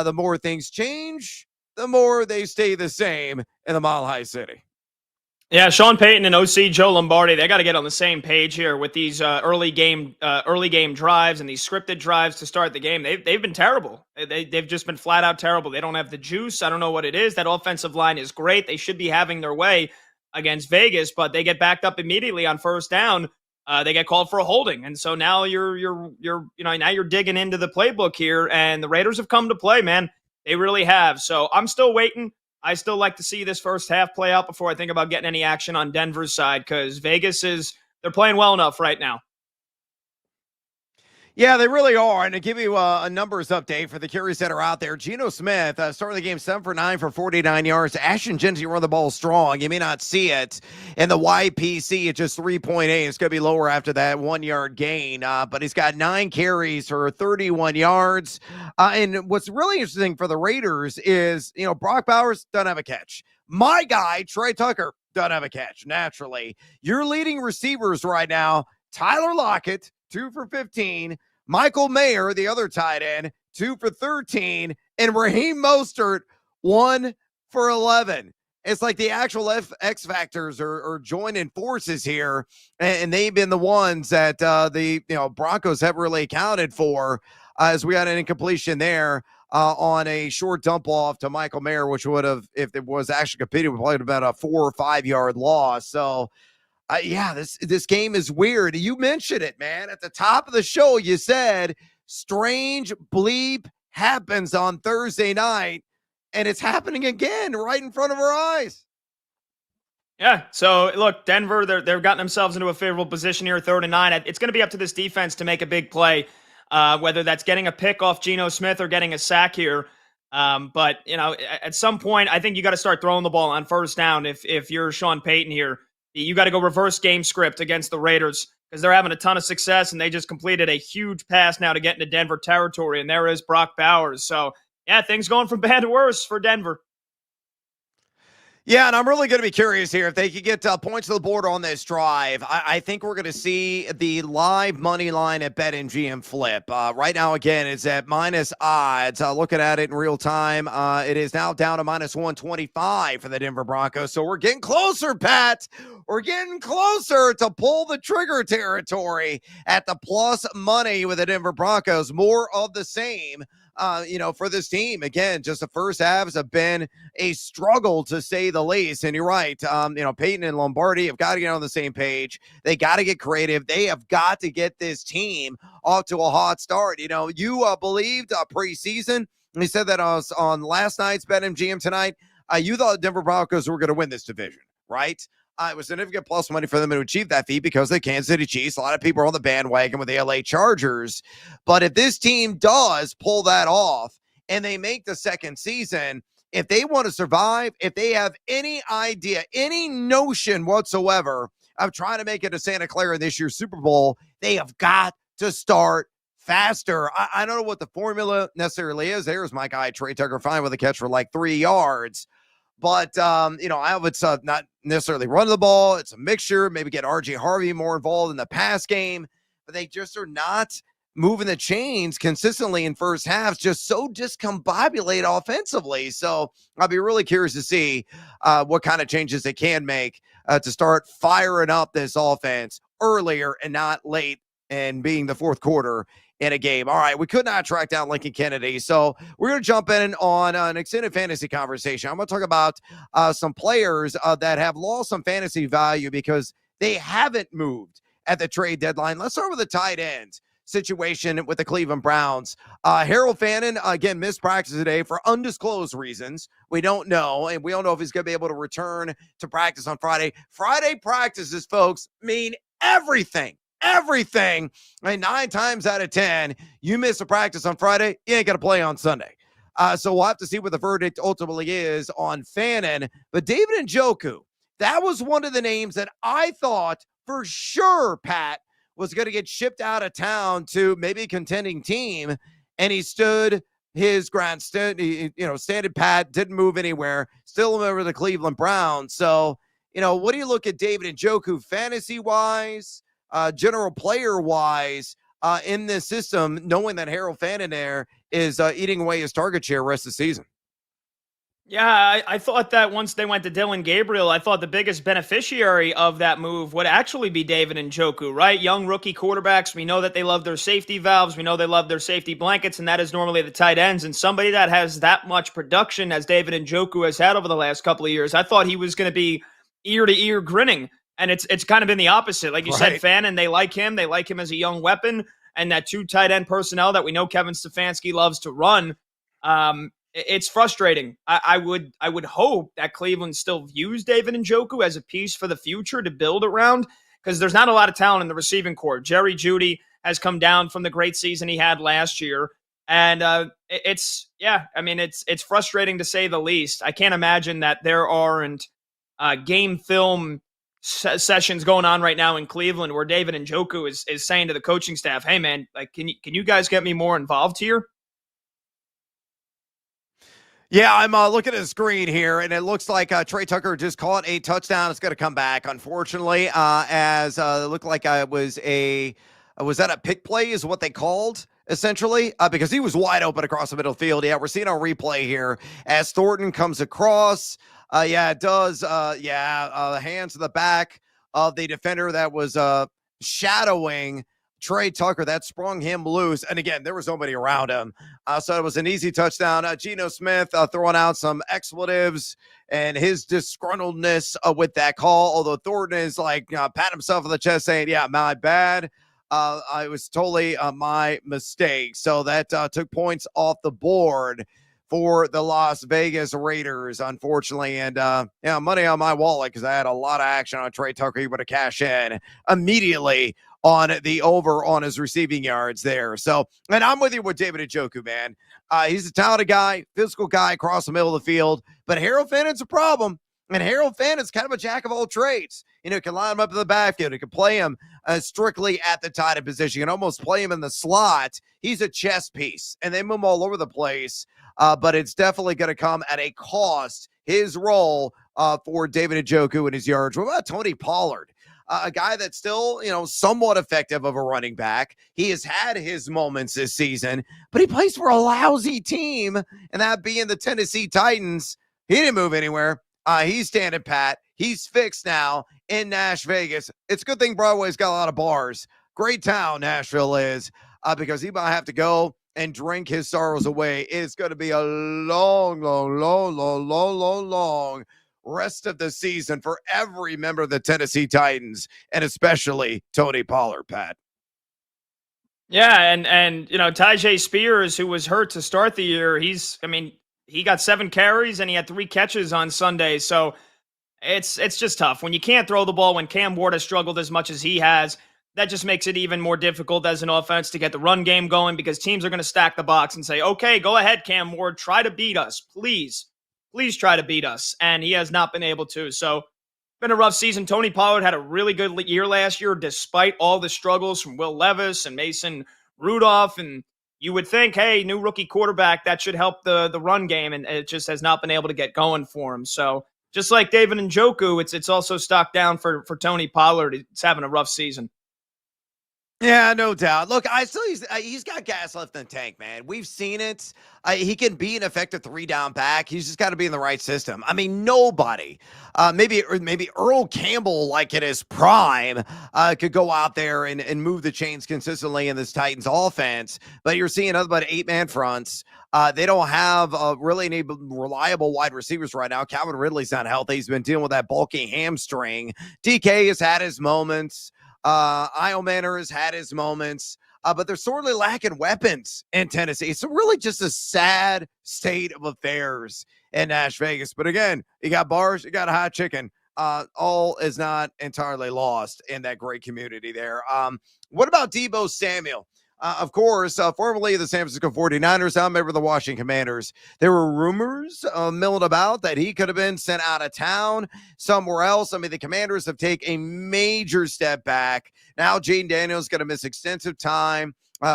The more things change, the more they stay the same in the Mile High City. Yeah, Sean Payton and OC Joe Lombardi, they got to get on the same page here with these early game drives and these scripted drives to start the game. They've been terrible. They've just been flat out terrible. They don't have the juice. I don't know what it is. That offensive line is great. They should be having their way against Vegas, but they get backed up immediately on first down. They get called for a holding, and so now you're now you're digging into the playbook here, and the Raiders have come to play, man. They really have. So I'm still waiting. I still like to see this first half play out before I think about getting any action on Denver's side because Vegas they're playing well enough right now. Yeah, they really are. And to give you a numbers update for the carries that are out there, Geno Smith started the game 7 for 9 for 49 yards. Ashton Genty run the ball strong. You may not see it in the YPC at just 3.8. It's going to be lower after that 1 yard gain. But he's got 9 carries for 31 yards. And what's really interesting for the Raiders is, Brock Bowers doesn't have a catch. My guy, Trey Tucker, doesn't have a catch, naturally. Your leading receivers right now, Tyler Lockett, 2 for 15. Michael Mayer, the other tight end, 2 for 13. And Raheem Mostert, 1 for 11. It's like the actual X Factors are joining forces here, and they've been the ones that the Broncos have really accounted for as we had an incompletion there on a short dump off to Michael Mayer, which would have, if it was actually competed, would probably have been a 4 or 5 yard loss. So, this game is weird. You mentioned it, man. At the top of the show, you said strange bleep happens on Thursday night, and it's happening again right in front of our eyes. Yeah, so look, Denver, they've gotten themselves into a favorable position here, 3rd and 9. It's going to be up to this defense to make a big play, whether that's getting a pick off Geno Smith or getting a sack here. But, at some point, I think you got to start throwing the ball on first down if you're Sean Payton here. You got to go reverse game script against the Raiders because they're having a ton of success, and they just completed a huge pass now to get into Denver territory, and there is Brock Bowers. So, yeah, things going from bad to worse for Denver. Yeah, and I'm really going to be curious here if they could get points to the board on this drive. I think we're going to see the live money line at BetMGM flip. Right now, again, it's at minus odds. Looking at it in real time, it is now down to minus 125 for the Denver Broncos. So we're getting closer, Pat. We're getting closer to pull the trigger territory at the plus money with the Denver Broncos. More of the same. For this team. Again, just the first halves have been a struggle to say the least. And you're right. Peyton and Lombardi have got to get on the same page. They got to get creative. They have got to get this team off to a hot start. You believed preseason. And he said that on last night's BetMGM tonight. You thought the Denver Broncos were going to win this division, right? It was significant plus money for them to achieve that feat because of the Kansas City Chiefs. A lot of people are on the bandwagon with the LA Chargers. But if this team does pull that off and they make the second season, if they want to survive, if they have any idea, any notion whatsoever of trying to make it to Santa Clara in this year's Super Bowl, they have got to start faster. I don't know what the formula necessarily is. There's my guy, Trey Tucker, fine with a catch for like 3 yards. But, I hope it's not necessarily run the ball. It's a mixture. Maybe get RJ Harvey more involved in the pass game. But they just are not moving the chains consistently in first halves, just so discombobulated offensively. So I'll be really curious to see what kind of changes they can make to start firing up this offense earlier and not late and being the fourth quarter in a game. All right, we could not track down Lincoln Kennedy, so we're going to jump in on an extended fantasy conversation. I'm going to talk about some players that have lost some fantasy value because they haven't moved at the trade deadline. Let's start with the tight ends situation with the Cleveland Browns. Harold Fannin, again, missed practice today for undisclosed reasons. We don't know, and we don't know if he's going to be able to return to practice on Friday. Friday practices, folks, mean everything. Everything. And 9 times out of 10, you miss a practice on Friday, you ain't going to play on Sunday. So we'll have to see what the verdict ultimately is on Fannin. But David Njoku, that was one of the names that I thought for sure, Pat, was going to get shipped out of town to maybe a contending team. And he stood his ground, standing pat, didn't move anywhere, still a member of the Cleveland Browns. So, what do you look at David Njoku fantasy-wise? General player-wise in this system, knowing that Harold Fannin there is eating away his target share rest of the season? Yeah, I thought that once they went to Dylan Gabriel, I thought the biggest beneficiary of that move would actually be David Njoku, right? Young rookie quarterbacks, we know that they love their safety valves. We know they love their safety blankets, and that is normally the tight ends. And somebody that has that much production as David Njoku has had over the last couple of years, I thought he was going to be ear-to-ear grinning. And it's kind of been the opposite. Like you said, Fannin, they like him. They like him as a young weapon. And that 2 tight end personnel that we know Kevin Stefanski loves to run, it's frustrating. I would hope that Cleveland still views David Njoku as a piece for the future to build around, because there's not a lot of talent in the receiving corps. Jerry Jeudy has come down from the great season he had last year. And it's frustrating to say the least. I can't imagine that there aren't game film sessions going on right now in Cleveland where David Njoku is saying to the coaching staff, "Hey man, like can you guys get me more involved here?" Yeah, I'm looking at the screen here, and it looks like Trey Tucker just caught a touchdown. It's going to come back, unfortunately, as it looked like it was was that a pick play is what they called, essentially, because he was wide open across the middle field. Yeah, we're seeing a replay here as Thornton comes across. Yeah, it does. The hands to the back of the defender that was shadowing Trey Tucker. That sprung him loose. And again, there was nobody around him. So it was an easy touchdown. Geno Smith throwing out some expletives and his disgruntledness with that call. Although Thornton is like patting himself on the chest saying, yeah, my bad. I was totally my mistake. So that took points off the board for the Las Vegas Raiders, unfortunately. And money on my wallet because I had a lot of action on Trey Tucker. He would have cashed in immediately on the over on his receiving yards there. So, and I'm with you with David Njoku, man. He's a talented guy, physical guy across the middle of the field. But Harold Fannin's a problem. And Harold Fannin's kind of a jack of all trades. Can line him up in the backfield. He can play him strictly at the tight end position. You can almost play him in the slot. He's a chess piece, and they move him all over the place. But it's definitely going to come at a cost, his role for David Njoku and his yards. What about Tony Pollard? A guy that's still, somewhat effective of a running back. He has had his moments this season, but he plays for a lousy team, and that being the Tennessee Titans. He didn't move anywhere. He's standing pat. He's fixed now in Nash Vegas. It's a good thing Broadway's got a lot of bars. Great town Nashville is, because he might have to go and drink his sorrows away. It's going to be a long rest of the season for every member of the Tennessee Titans, and especially Tony Pollard, Pat. Yeah, and Tyjae Spears, who was hurt to start the year, he got 7 carries and he had 3 catches on Sunday. So it's just tough. When you can't throw the ball, when Cam Ward has struggled as much as he has, that just makes it even more difficult as an offense to get the run game going because teams are going to stack the box and say, okay, go ahead, Cam Ward, try to beat us. Please try to beat us. And he has not been able to. So been a rough season. Tony Pollard had a really good year last year, despite all the struggles from Will Levis and Mason Rudolph. And you would think, hey, new rookie quarterback, that should help the run game. And it just has not been able to get going for him. So just like David Njoku, it's also stocked down for Tony Pollard. It's having a rough season. Yeah, no doubt. Look, he's got gas left in the tank, man. We've seen it. He can be an effective 3-down back. He's just got to be in the right system. I mean, nobody, maybe Earl Campbell, like in his prime, could go out there and move the chains consistently in this Titans offense. But you're seeing nothing but 8-man fronts. They don't have really any reliable wide receivers right now. Calvin Ridley's not healthy. He's been dealing with that bulky hamstring. DK has had his moments. Io Manor has had his moments, but they're sorely lacking weapons in Tennessee. It's really just a sad state of affairs in Nash Vegas. But again, you got bars, you got a hot chicken. All is not entirely lost in that great community there. What about Deebo Samuel? Of course, formerly the San Francisco 49ers, now a member of the Washington Commanders. There were rumors milling about that he could have been sent out of town somewhere else. I mean, the Commanders have taken a major step back. Now Jaden Daniels is going to miss extensive time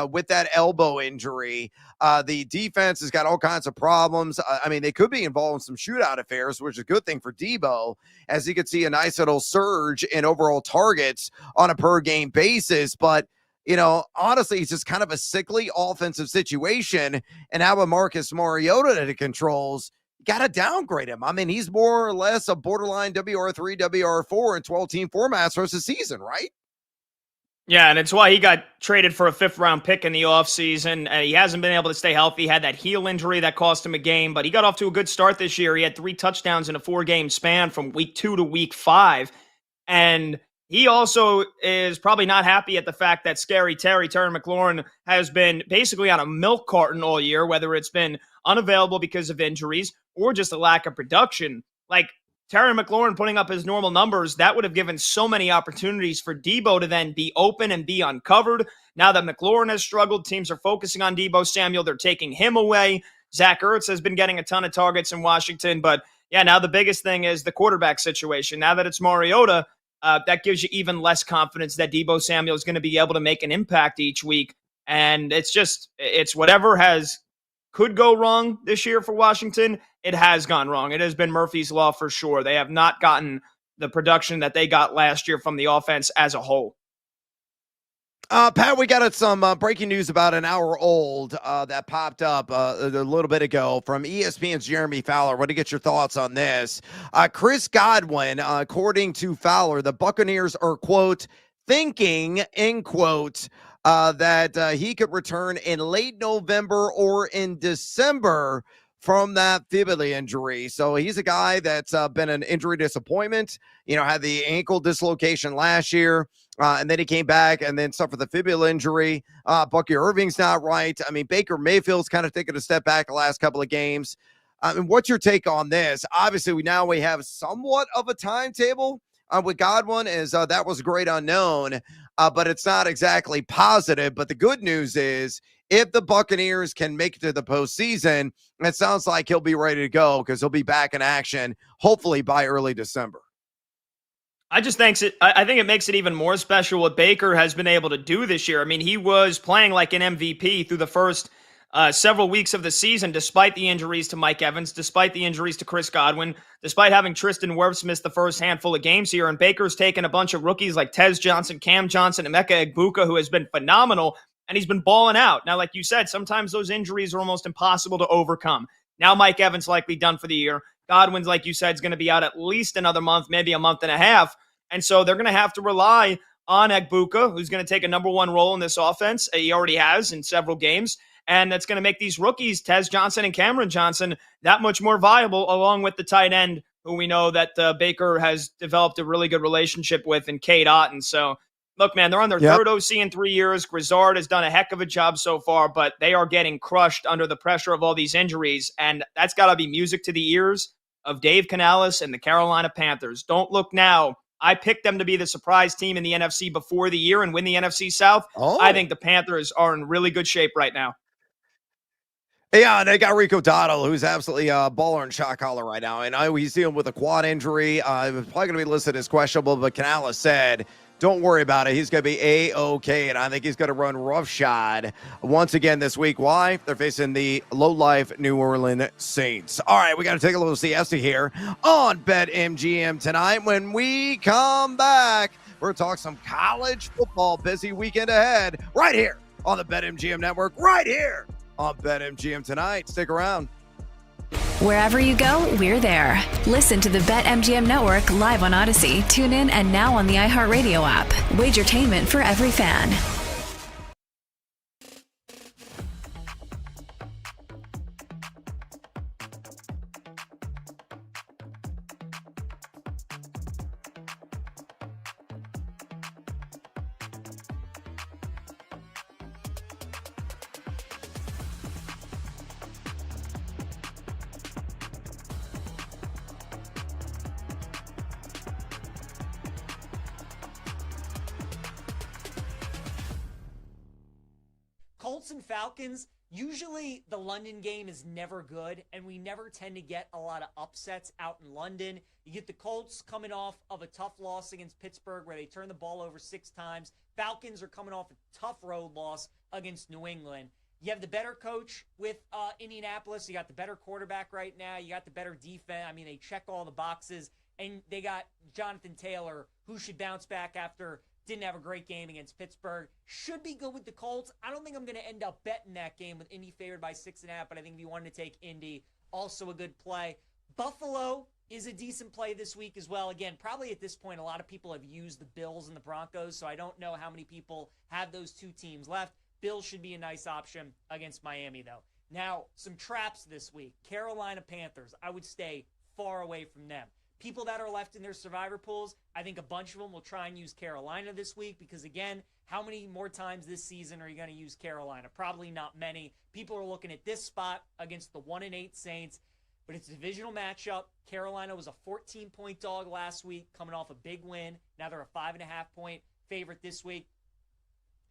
with that elbow injury. The defense has got all kinds of problems. I mean, they could be involved in some shootout affairs, which is a good thing for Deebo, as he could see a nice little surge in overall targets on a per-game basis. But honestly, it's just kind of a sickly offensive situation. And now with Marcus Mariota that it controls, you got to downgrade him. I mean, he's more or less a borderline WR3, WR4 in 12-team formats for the season, right? Yeah, and it's why he got traded for a 5th-round pick in the offseason. He hasn't been able to stay healthy. He had that heel injury that cost him a game, but he got off to a good start this year. He had 3 touchdowns in a 4-game span from week 2 to week 5. And he also is probably not happy at the fact that Terry McLaurin, has been basically on a milk carton all year, whether it's been unavailable because of injuries or just a lack of production. Like Terry McLaurin putting up his normal numbers, that would have given so many opportunities for Deebo to then be open and be uncovered. Now that McLaurin has struggled, teams are focusing on Deebo Samuel. They're taking him away. Zach Ertz has been getting a ton of targets in Washington. But yeah, now the biggest thing is the quarterback situation. Now that it's Mariota, that gives you even less confidence that Deebo Samuel is going to be able to make an impact each week. And it's whatever could go wrong this year for Washington. It has gone wrong. It has been Murphy's Law for sure. They have not gotten the production that they got last year from the offense as a whole. Pat, we got some breaking news about an hour old that popped up a little bit ago from ESPN's Jeremy Fowler. I want to get your thoughts on this. Chris Godwin, according to Fowler, the Buccaneers are, quote, thinking, end quote, that he could return in late November or in December from that fibula injury. So he's a guy that's been an injury disappointment, had the ankle dislocation last year. And then he came back and then suffered the fibula injury. Bucky Irving's not right. I mean, Baker Mayfield's kind of taken a step back the last couple of games. And what's your take on this? Obviously, we have somewhat of a timetable with Godwin, as that was a great unknown, but it's not exactly positive. But the good news is, if the Buccaneers can make it to the postseason, it sounds like he'll be ready to go because he'll be back in action, hopefully by early December. I think it makes it even more special what Baker has been able to do this year. I mean, he was playing like an MVP through the first several weeks of the season, despite the injuries to Mike Evans, despite the injuries to Chris Godwin, despite having Tristan Wirfs miss the first handful of games here. And Baker's taken a bunch of rookies like Tez Johnson, Cam Johnson, and Emeka Egbuka, who has been phenomenal, and he's been balling out. Now, like you said, sometimes those injuries are almost impossible to overcome. Now Mike Evans likely done for the year. Godwin's, like you said, is going to be out at least another month, maybe a month and a half. And so they're going to have to rely on Egbuka, who's going to take a number one role in this offense. He already has in several games. And that's going to make these rookies, Tez Johnson and Cameron Johnson, that much more viable, along with the tight end, who we know that Baker has developed a really good relationship with, in Cade Otton. So, look, man, they're on their third OC in 3 years. Grizzard has done a heck of a job so far, but they are getting crushed under the pressure of all these injuries. And that's got to be music to the ears of Dave Canales and the Carolina Panthers. Don't look now. I picked them to be the surprise team in the NFC before the year and win the NFC South. I think the Panthers are in really good shape right now. Yeah, and they got Rico Dotto, who's absolutely baller and shot caller right now. And he's dealing with a quad injury. It's probably going to be listed as questionable, but Canales said, don't worry about it. He's going to be A-OK, and I think he's going to run roughshod once again this week. Why? They're facing the low-life New Orleans Saints. All right, we got to take a little siesta here on BetMGM tonight. When we come back, we're going to talk some college football. Busy weekend ahead right here on the BetMGM Network, right here on BetMGM tonight. Stick around. Wherever you go, we're there. Listen to the BetMGM Network live on Odyssey, tune in, and now on the iHeartRadio app. Wagertainment for every fan. Colts and Falcons, usually the London game is never good, and we never tend to get a lot of upsets out in London. You get the Colts coming off of a tough loss against Pittsburgh where they turned the ball over 6 times. Falcons are coming off a tough road loss against New England. You have the better coach with Indianapolis. You got the better quarterback right now. You got the better defense. I mean, they check all the boxes. And they got Jonathan Taylor, who should bounce back after didn't have a great game against Pittsburgh. Should be good with the Colts. I don't think I'm going to end up betting that game with Indy favored by 6.5, but I think if you wanted to take Indy, also a good play. Buffalo is a decent play this week as well. Again, probably at this point, a lot of people have used the Bills and the Broncos, so I don't know how many people have those two teams left. Bills should be a nice option against Miami, though. Now, some traps this week. Carolina Panthers, I would stay far away from them. People that are left in their survivor pools, I think a bunch of them will try and use Carolina this week because, again, how many more times this season are you going to use Carolina? Probably not many. People are looking at this spot against the 1-8 Saints, but it's a divisional matchup. Carolina was a 14-point dog last week, coming off a big win. Now they're a 5.5-point favorite this week.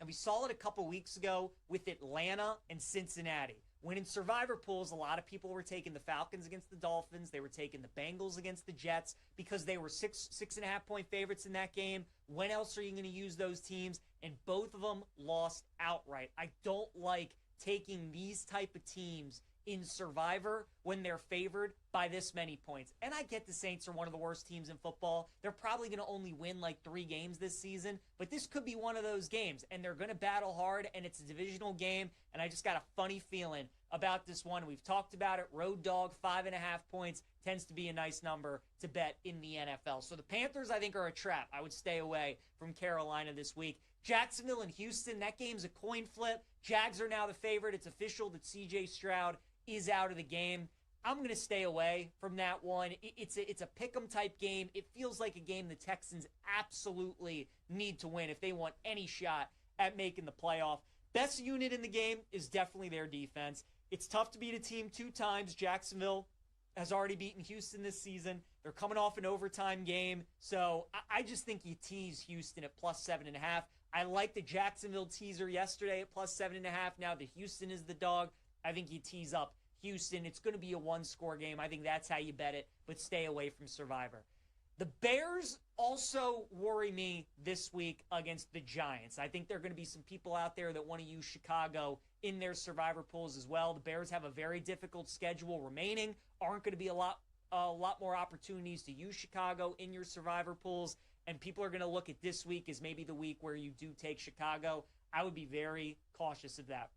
And we saw it a couple weeks ago with Atlanta and Cincinnati. When in survivor pools, a lot of people were taking the Falcons against the Dolphins. They were taking the Bengals against the Jets because they were 6.5-point favorites in that game. When else are you going to use those teams? And both of them lost outright. I don't like taking these type of teams in survivor when they're favored by this many points. And I get the Saints are one of the worst teams in football. They're probably going to only win like 3 games this season, but this could be one of those games, and they're going to battle hard, and it's a divisional game, and I just got a funny feeling about this one. We've talked about it. Road dog, 5.5 points tends to be a nice number to bet in the NFL. So the Panthers, I think, are a trap. I would stay away from Carolina this week. Jacksonville and Houston, that game's a coin flip. Jags are now the favorite. It's official that C.J. Stroud is out of the game. I'm going to stay away from that one. It's a pick'em type game. It feels like a game the Texans absolutely need to win if they want any shot at making the playoff. Best unit in the game is definitely their defense. It's tough to beat a team 2 times. Jacksonville has already beaten Houston this season. They're coming off an overtime game. So I just think you tease Houston at +7.5. I like the Jacksonville teaser yesterday at +7.5. Now the Houston is the dog. I think you tease up Houston. It's going to be a 1-score game. I think that's how you bet it, but stay away from Survivor. The Bears also worry me this week against the Giants. I think there are going to be some people out there that want to use Chicago in their Survivor pools as well. The Bears have a very difficult schedule remaining. Aren't going to be a lot more opportunities to use Chicago in your Survivor pools, and people are going to look at this week as maybe the week where you do take Chicago. I would be very cautious of that.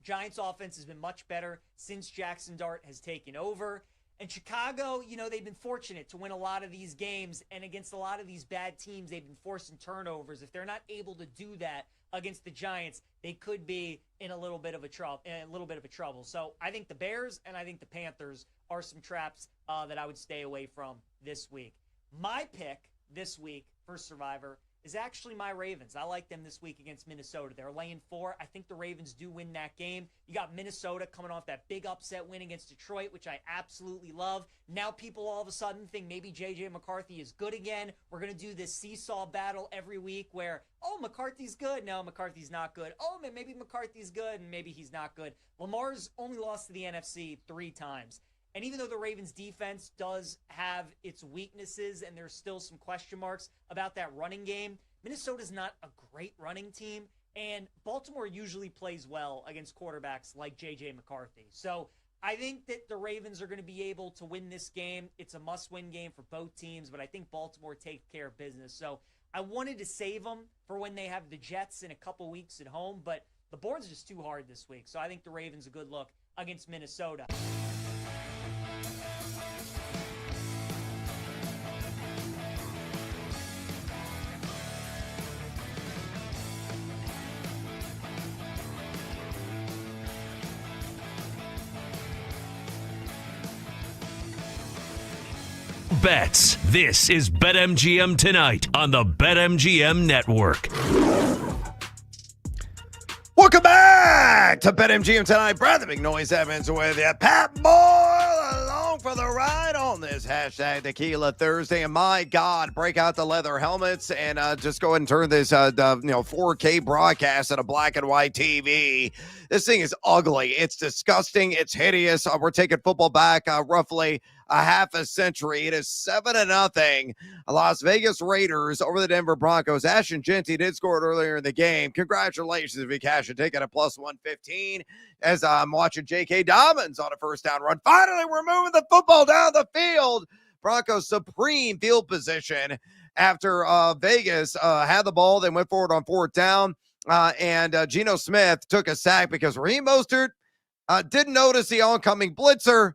Giants offense has been much better since Jackson Dart has taken over. And Chicago, they've been fortunate to win a lot of these games, and against a lot of these bad teams, they've been forcing turnovers. If they're not able to do that against the Giants, they could be in a little bit of a trouble. So I think the Bears and I think the Panthers are some traps that I would stay away from this week. My pick this week for Survivor is actually my Ravens. I like them this week against Minnesota. They're laying 4. I think the Ravens do win that game. You got Minnesota coming off that big upset win against Detroit, which I absolutely love. Now people all of a sudden think maybe J.J. McCarthy is good again. We're going to do this seesaw battle every week where, McCarthy's good. No, McCarthy's not good. Maybe McCarthy's good, and maybe he's not good. Lamar's only lost to the NFC 3 times. And even though the Ravens defense does have its weaknesses and there's still some question marks about that running game, Minnesota's not a great running team, and Baltimore usually plays well against quarterbacks like J.J. McCarthy. So I think that the Ravens are going to be able to win this game. It's a must-win game for both teams, but I think Baltimore takes care of business. So I wanted to save them for when they have the Jets in a couple weeks at home, but the board's just too hard this week. So I think the Ravens a good look against Minnesota. Bets. This is BetMGM Tonight on the BetMGM Network. Welcome back to BetMGM Tonight. Brad the Big Noise Evans with you. Pat Boyle along for the ride on this hashtag Tequila Thursday. And my God, break out the leather helmets and just go ahead and turn this 4K broadcast at a black and white TV. This thing is ugly. It's disgusting. It's hideous. We're taking football back roughly a half a century. It is 7-0. Las Vegas Raiders over the Denver Broncos. Ashton Jeanty did score it earlier in the game. Congratulations if you cash a ticket at +115 as I'm watching J.K. Dobbins on a first down run. Finally, we're moving the football down the field. Broncos supreme field position after Vegas had the ball. They went forward on 4th down. And Geno Smith took a sack because Raheem Mostert didn't notice the oncoming blitzer.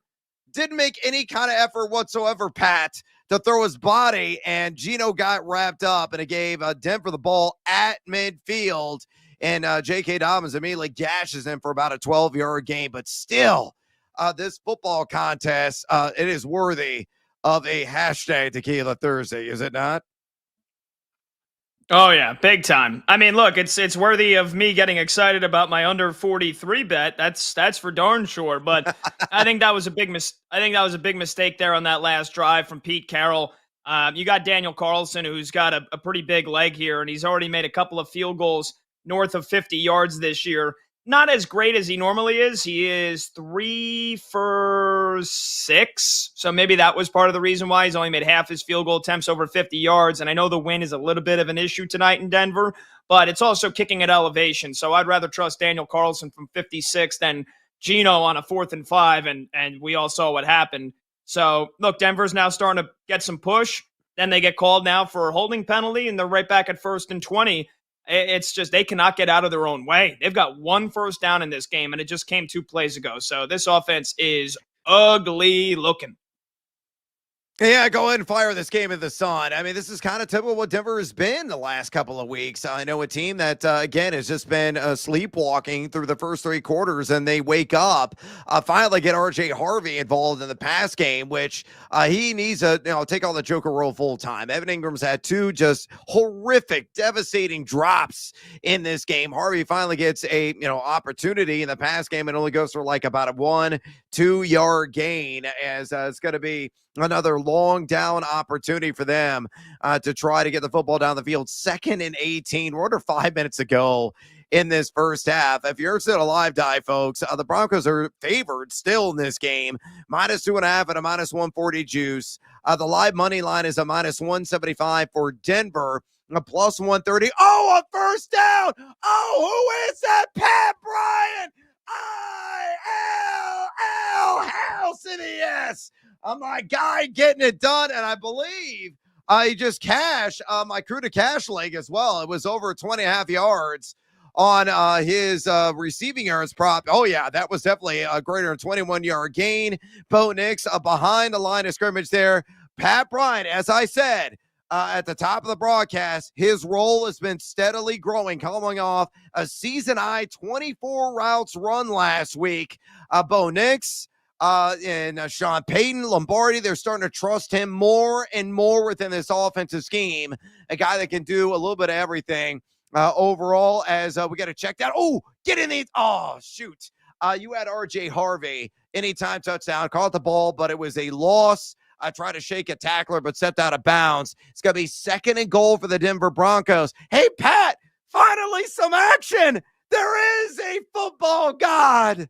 Didn't make any kind of effort whatsoever, Pat, to throw his body, and Geno got wrapped up, and it gave Denver the ball at midfield, and J.K. Dobbins immediately gashes him for about a 12-yard gain. But still, this football contest, it is worthy of a hashtag Tequila Thursday, is it not? Oh yeah, big time. I mean, look, it's worthy of me getting excited about my under 43 bet. That's for darn sure. But I think that was a big mistake there on that last drive from Pete Carroll. You got Daniel Carlson, who's got a pretty big leg here, and he's already made a couple of field goals north of 50 yards this year. Not as great as he normally is. He is 3 for 6. So maybe that was part of the reason why he's only made half his field goal attempts over 50 yards. And I know the wind is a little bit of an issue tonight in Denver, but it's also kicking at elevation. So I'd rather trust Daniel Carlson from 56 than Geno on a 4th and 5. And we all saw what happened. So look, Denver's now starting to get some push. Then they get called now for a holding penalty, and they're right back at 1st and 20. It's just they cannot get out of their own way. They've got 1 first down in this game, and it just came 2 plays ago. So this offense is ugly looking. Yeah, go ahead and fire this game in the sun. I mean, this is kind of typical what Denver has been the last couple of weeks. I know a team that, again, has just been sleepwalking through the first 3 quarters, and they wake up, finally get R.J. Harvey involved in the pass game, which he needs to take on the Joker role full time. Evan Ingram's had 2 just horrific, devastating drops in this game. Harvey finally gets a opportunity in the pass game and only goes for like about a 1-2 yard gain, as it's going to be another long down opportunity for them to try to get the football down the field. 2nd and 18. We're under 5 minutes to go in this first half. If you're still a live dive, folks, the Broncos are favored still in this game. -2.5 at a -140 juice. The live money line is a -175 for Denver. A +130. Oh, a first down. Oh, who is that? Pat Bryant. I-L-L House in the S. My guy getting it done, and I believe he just cashed my crew to cash leg as well. It was over 20.5 yards on his receiving yards prop. Oh, yeah, that was definitely a greater than 21-yard gain. Bo Nix behind the line of scrimmage there. Pat Bryant, as I said, at the top of the broadcast, his role has been steadily growing, coming off a season-high 24 routes run last week. Bo Nix and Sean Payton, Lombardi, they're starting to trust him more and more within this offensive scheme. A guy that can do a little bit of everything overall, as we got to check that. Oh, get in the – oh, shoot. You had R.J. Harvey, anytime touchdown, caught the ball, but it was a loss. I tried to shake a tackler, but stepped out of bounds. It's going to be 2nd and goal for the Denver Broncos. Hey, Pat, finally some action. There is a football god.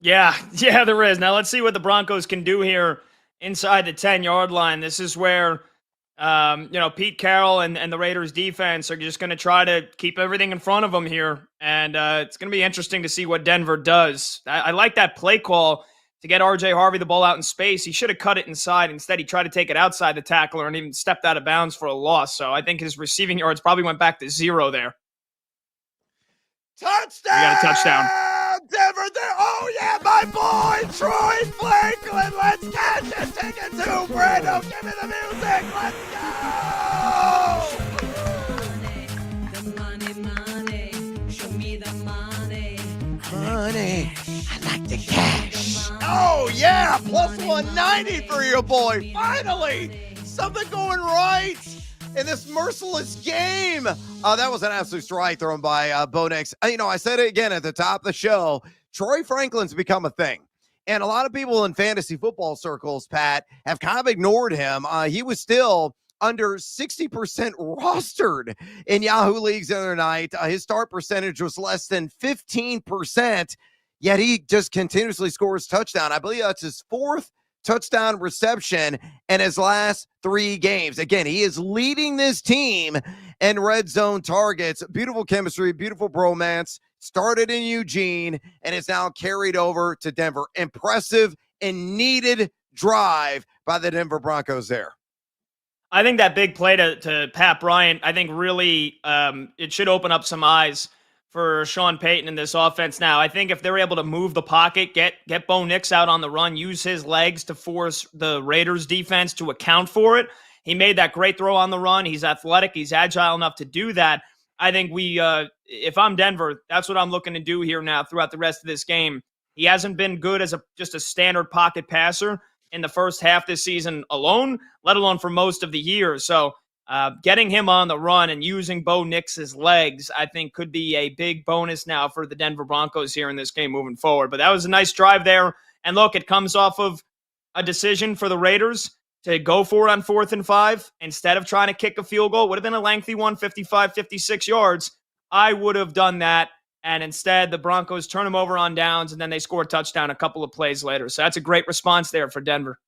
Yeah, there is. Now let's see what the Broncos can do here inside the 10-yard line. This is where, Pete Carroll and the Raiders defense are just going to try to keep everything in front of them here. And it's going to be interesting to see what Denver does. I like that play call to get R.J. Harvey the ball out in space. He should have cut it inside. Instead, he tried to take it outside the tackler and even stepped out of bounds for a loss. So I think his receiving yards probably went back to 0 there. Touchdown! We got a touchdown. Denver there. Oh, yeah, my boy, Troy Franklin. Let's catch it. Take it to Brando. Give me the music. Let's go. Show me the money. Money. I like the cash. Oh, yeah. +190 for your boy. Finally, something going right in this merciless game. That was an absolute strike thrown by Bo Nix. I said it again at the top of the show. Troy Franklin's become a thing. And a lot of people in fantasy football circles, Pat, have kind of ignored him. He was still under 60% rostered in Yahoo leagues the other night. His start percentage was less than 15%, yet he just continuously scores touchdown. I believe that's his 4th touchdown reception in his last 3 games. Again, he is leading this team in red zone targets. Beautiful chemistry, beautiful bromance. Started in Eugene and is now carried over to Denver. Impressive and needed drive by the Denver Broncos there. I think that big play to Pat Bryant, I think really it should open up some eyes for Sean Payton in this offense now. I think if they're able to move the pocket, get Bo Nix out on the run, use his legs to force the Raiders defense to account for it. He made that great throw on the run. He's athletic. He's agile enough to do that. I think if I'm Denver, that's what I'm looking to do here now throughout the rest of this game. He hasn't been good as just a standard pocket passer in the first half this season alone, let alone for most of the year. So getting him on the run and using Bo Nix's legs, I think could be a big bonus now for the Denver Broncos here in this game moving forward. But that was a nice drive there. And look, it comes off of a decision for the Raiders to go for it on 4th and 5 instead of trying to kick a field goal. Would have been a lengthy one, 55, 56 yards. I would have done that. And instead, the Broncos turn them over on downs, and then they score a touchdown a couple of plays later. So that's a great response there for Denver.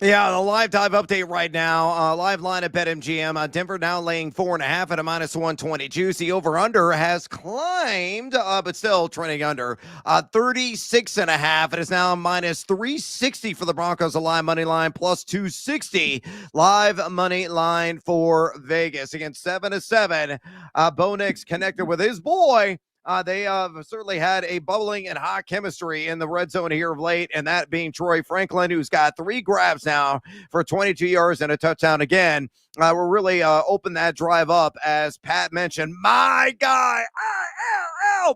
Yeah, the live dive update right now. Live line at BetMGM. Denver now laying 4.5 at a -120 juice. The over-under has climbed, but still trending under. 36.5. It is now -360 for the Broncos. A live money line plus 260. Live money line for Vegas. Again, 7-7. Bo Nix connected with his boy. They certainly had a bubbling and hot chemistry in the red zone here of late, and that being Troy Franklin, who's got 3 grabs now for 22 yards and a touchdown again. We're really open that drive up, as Pat mentioned. My guy,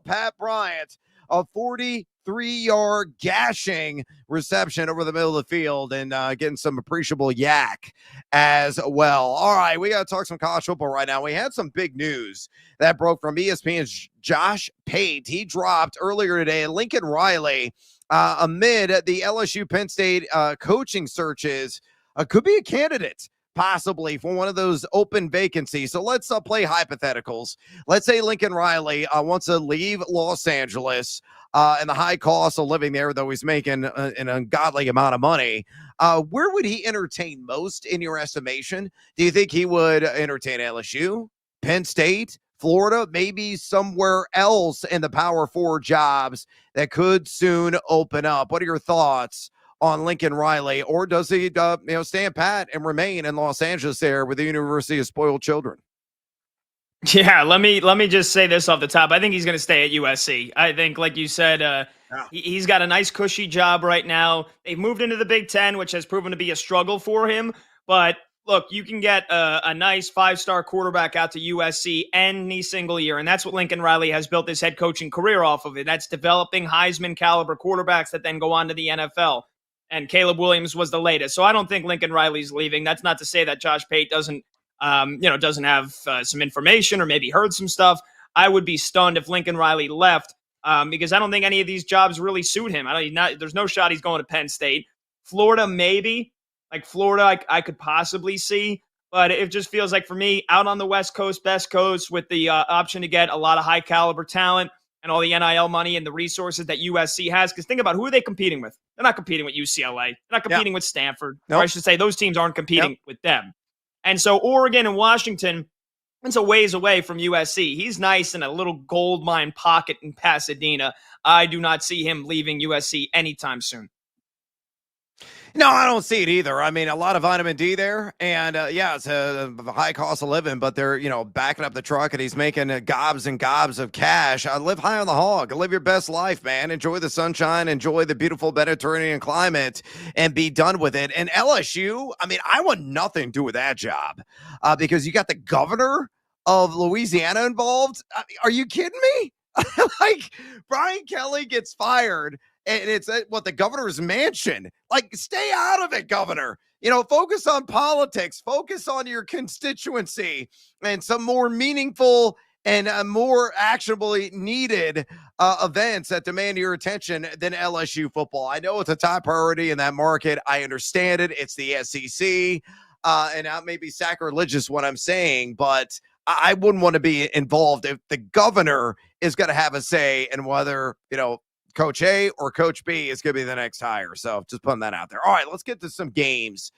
Pat Bryant, a 43-yard gashing reception over the middle of the field and getting some appreciable yak as well. All right, we got to talk some college football right now. We had some big news that broke from ESPN's Josh Pate. He dropped earlier today Lincoln Riley amid the LSU Penn State coaching searches. Could be a candidate possibly for one of those open vacancies. So let's play hypotheticals. Let's say Lincoln Riley wants to leave Los Angeles and the high cost of living there, though he's making an ungodly amount of money. Where would he entertain most in your estimation? Do you think he would entertain LSU, Penn State, Florida, maybe somewhere else in the Power 4 jobs that could soon open up? What are your thoughts on Lincoln Riley, or does he stand pat and remain in Los Angeles there with the University of Spoiled Children? Yeah, let me just say this off the top. I think he's going to stay at USC. I think, like you said, he's got a nice cushy job right now. They've moved into the Big Ten, which has proven to be a struggle for him. But look, you can get a nice 5-star quarterback out to USC any single year, and that's what Lincoln Riley has built his head coaching career off of. It. That's developing Heisman caliber quarterbacks that then go on to the NFL. And Caleb Williams was the latest. So I don't think Lincoln Riley's leaving. That's not to say that Josh Pate doesn't have some information or maybe heard some stuff. I would be stunned if Lincoln Riley left because I don't think any of these jobs really suit him. There's no shot he's going to Penn State. Florida, maybe. Like Florida, I could possibly see. But it just feels like for me, out on the West Coast, best coast, with the option to get a lot of high caliber talent and all the NIL money and the resources that USC has. Because think about who are they competing with? They're not competing with UCLA. They're not competing with Stanford. Nope. Or I should say those teams aren't competing with them. And so Oregon and Washington, it's a ways away from USC. He's nice in a little gold mine pocket in Pasadena. I do not see him leaving USC anytime soon. No, I don't see it either. I mean, a lot of vitamin D there, and it's a high cost of living, but they're, backing up the truck, and he's making gobs and gobs of cash. Live high on the hog. Live your best life, man. Enjoy the sunshine. Enjoy the beautiful Mediterranean climate, and be done with it. And LSU, I mean, I want nothing to do with that job because you got the governor of Louisiana involved. I mean, are you kidding me? Like, Brian Kelly gets fired, and it's at the governor's mansion. Like, stay out of it, governor. Focus on politics, focus on your constituency, and some more meaningful and more actionably needed events that demand your attention than LSU football. I know it's a top priority in that market. I understand it. It's the SEC, and that may be sacrilegious what I'm saying, but I wouldn't want to be involved if the governor is going to have a say in whether, Coach A or Coach B is going to be the next hire. So just putting that out there. All right, let's get to some games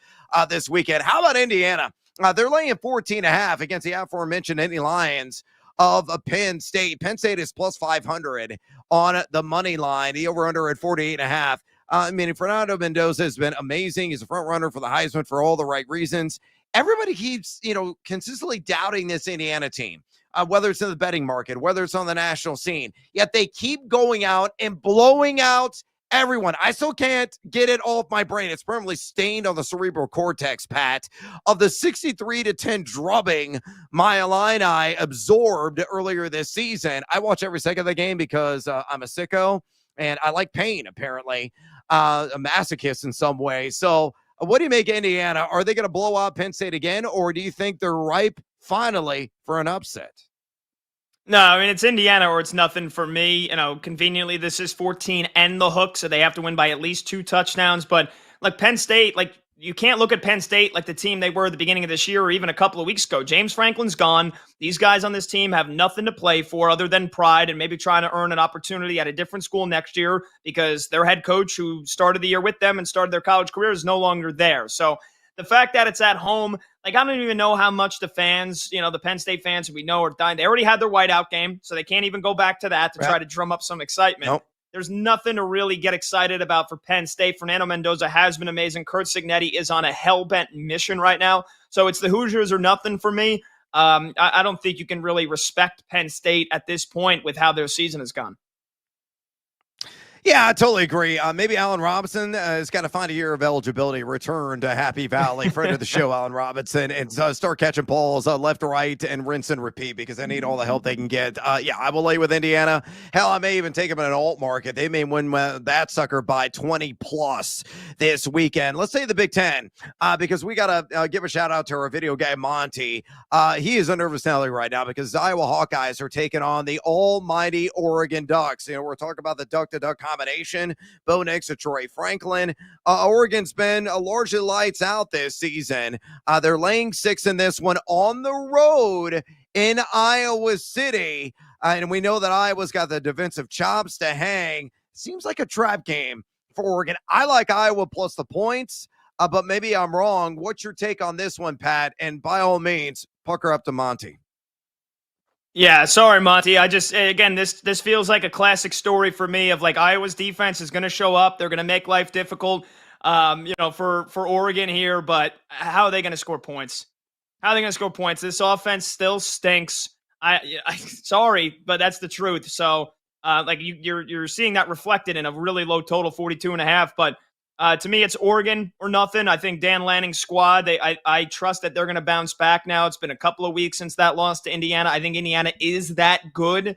this weekend. How about Indiana? They're laying 14.5 against the aforementioned Indy Lions of Penn State. Penn State is plus 500 on the money line. The over-under at 48.5. I mean, Fernando Mendoza has been amazing. He's a front runner for the Heisman for all the right reasons. Everybody keeps, consistently doubting this Indiana team, whether it's in the betting market, whether it's on the national scene. Yet they keep going out and blowing out everyone. I still can't get it off my brain. It's permanently stained on the cerebral cortex, Pat, of the 63-10 drubbing my Illini absorbed earlier this season. I watch every second of the game because I'm a sicko and I like pain, apparently, a masochist in some way. So what do you make of Indiana? Are they going to blow out Penn State again, or do you think they're ripe finally for an upset? No, I mean, it's Indiana or it's nothing for me. Conveniently, this is 14 and the hook, so they have to win by at least 2 touchdowns. But like Penn State, like you can't look at Penn State like the team they were at the beginning of this year or even a couple of weeks ago. James Franklin's gone. These guys on this team have nothing to play for other than pride and maybe trying to earn an opportunity at a different school next year because their head coach who started the year with them and started their college career is no longer there. So the fact that it's at home, like I don't even know how much the fans, the Penn State fans who we know are dying. They already had their whiteout game, so they can't even go back to that to try to drum up some excitement. Nope. There's nothing to really get excited about for Penn State. Fernando Mendoza has been amazing. Curt Cignetti is on a hell-bent mission right now. So it's the Hoosiers or nothing for me. I don't think you can really respect Penn State at this point with how their season has gone. Yeah, I totally agree. Maybe Allen Robinson has got to find a year of eligibility, return to Happy Valley, friend of the show, Allen Robinson, and start catching balls left to right and rinse and repeat because they need all the help they can get. Yeah, I will lay with Indiana. Hell, I may even take them in an alt market. They may win that sucker by 20 plus this weekend. Let's say the Big Ten because we got to give a shout out to our video guy, Monty. He is a nervous Nelly right now because the Iowa Hawkeyes are taking on the almighty Oregon Ducks. We're talking about the duck-to-duck combination. Bo Nix and Troy Franklin. Oregon's been largely lights out this season. They're laying 6 in this one on the road in Iowa City. And we know that Iowa's got the defensive chops to hang. Seems like a trap game for Oregon. I like Iowa plus the points, but maybe I'm wrong. What's your take on this one, Pat? And by all means, pucker up to Monty. Yeah, sorry, Monty. Again, this feels like a classic story for me of like Iowa's defense is going to show up. They're going to make life difficult, for Oregon here. But how are they going to score points? How are they going to score points? This offense still stinks. I sorry, but that's the truth. So, you're seeing that reflected in a really low total, 42.5. But to me, it's Oregon or nothing. I think Dan Lanning's squad, I trust that they're going to bounce back now. It's been a couple of weeks since that loss to Indiana. I think Indiana is that good.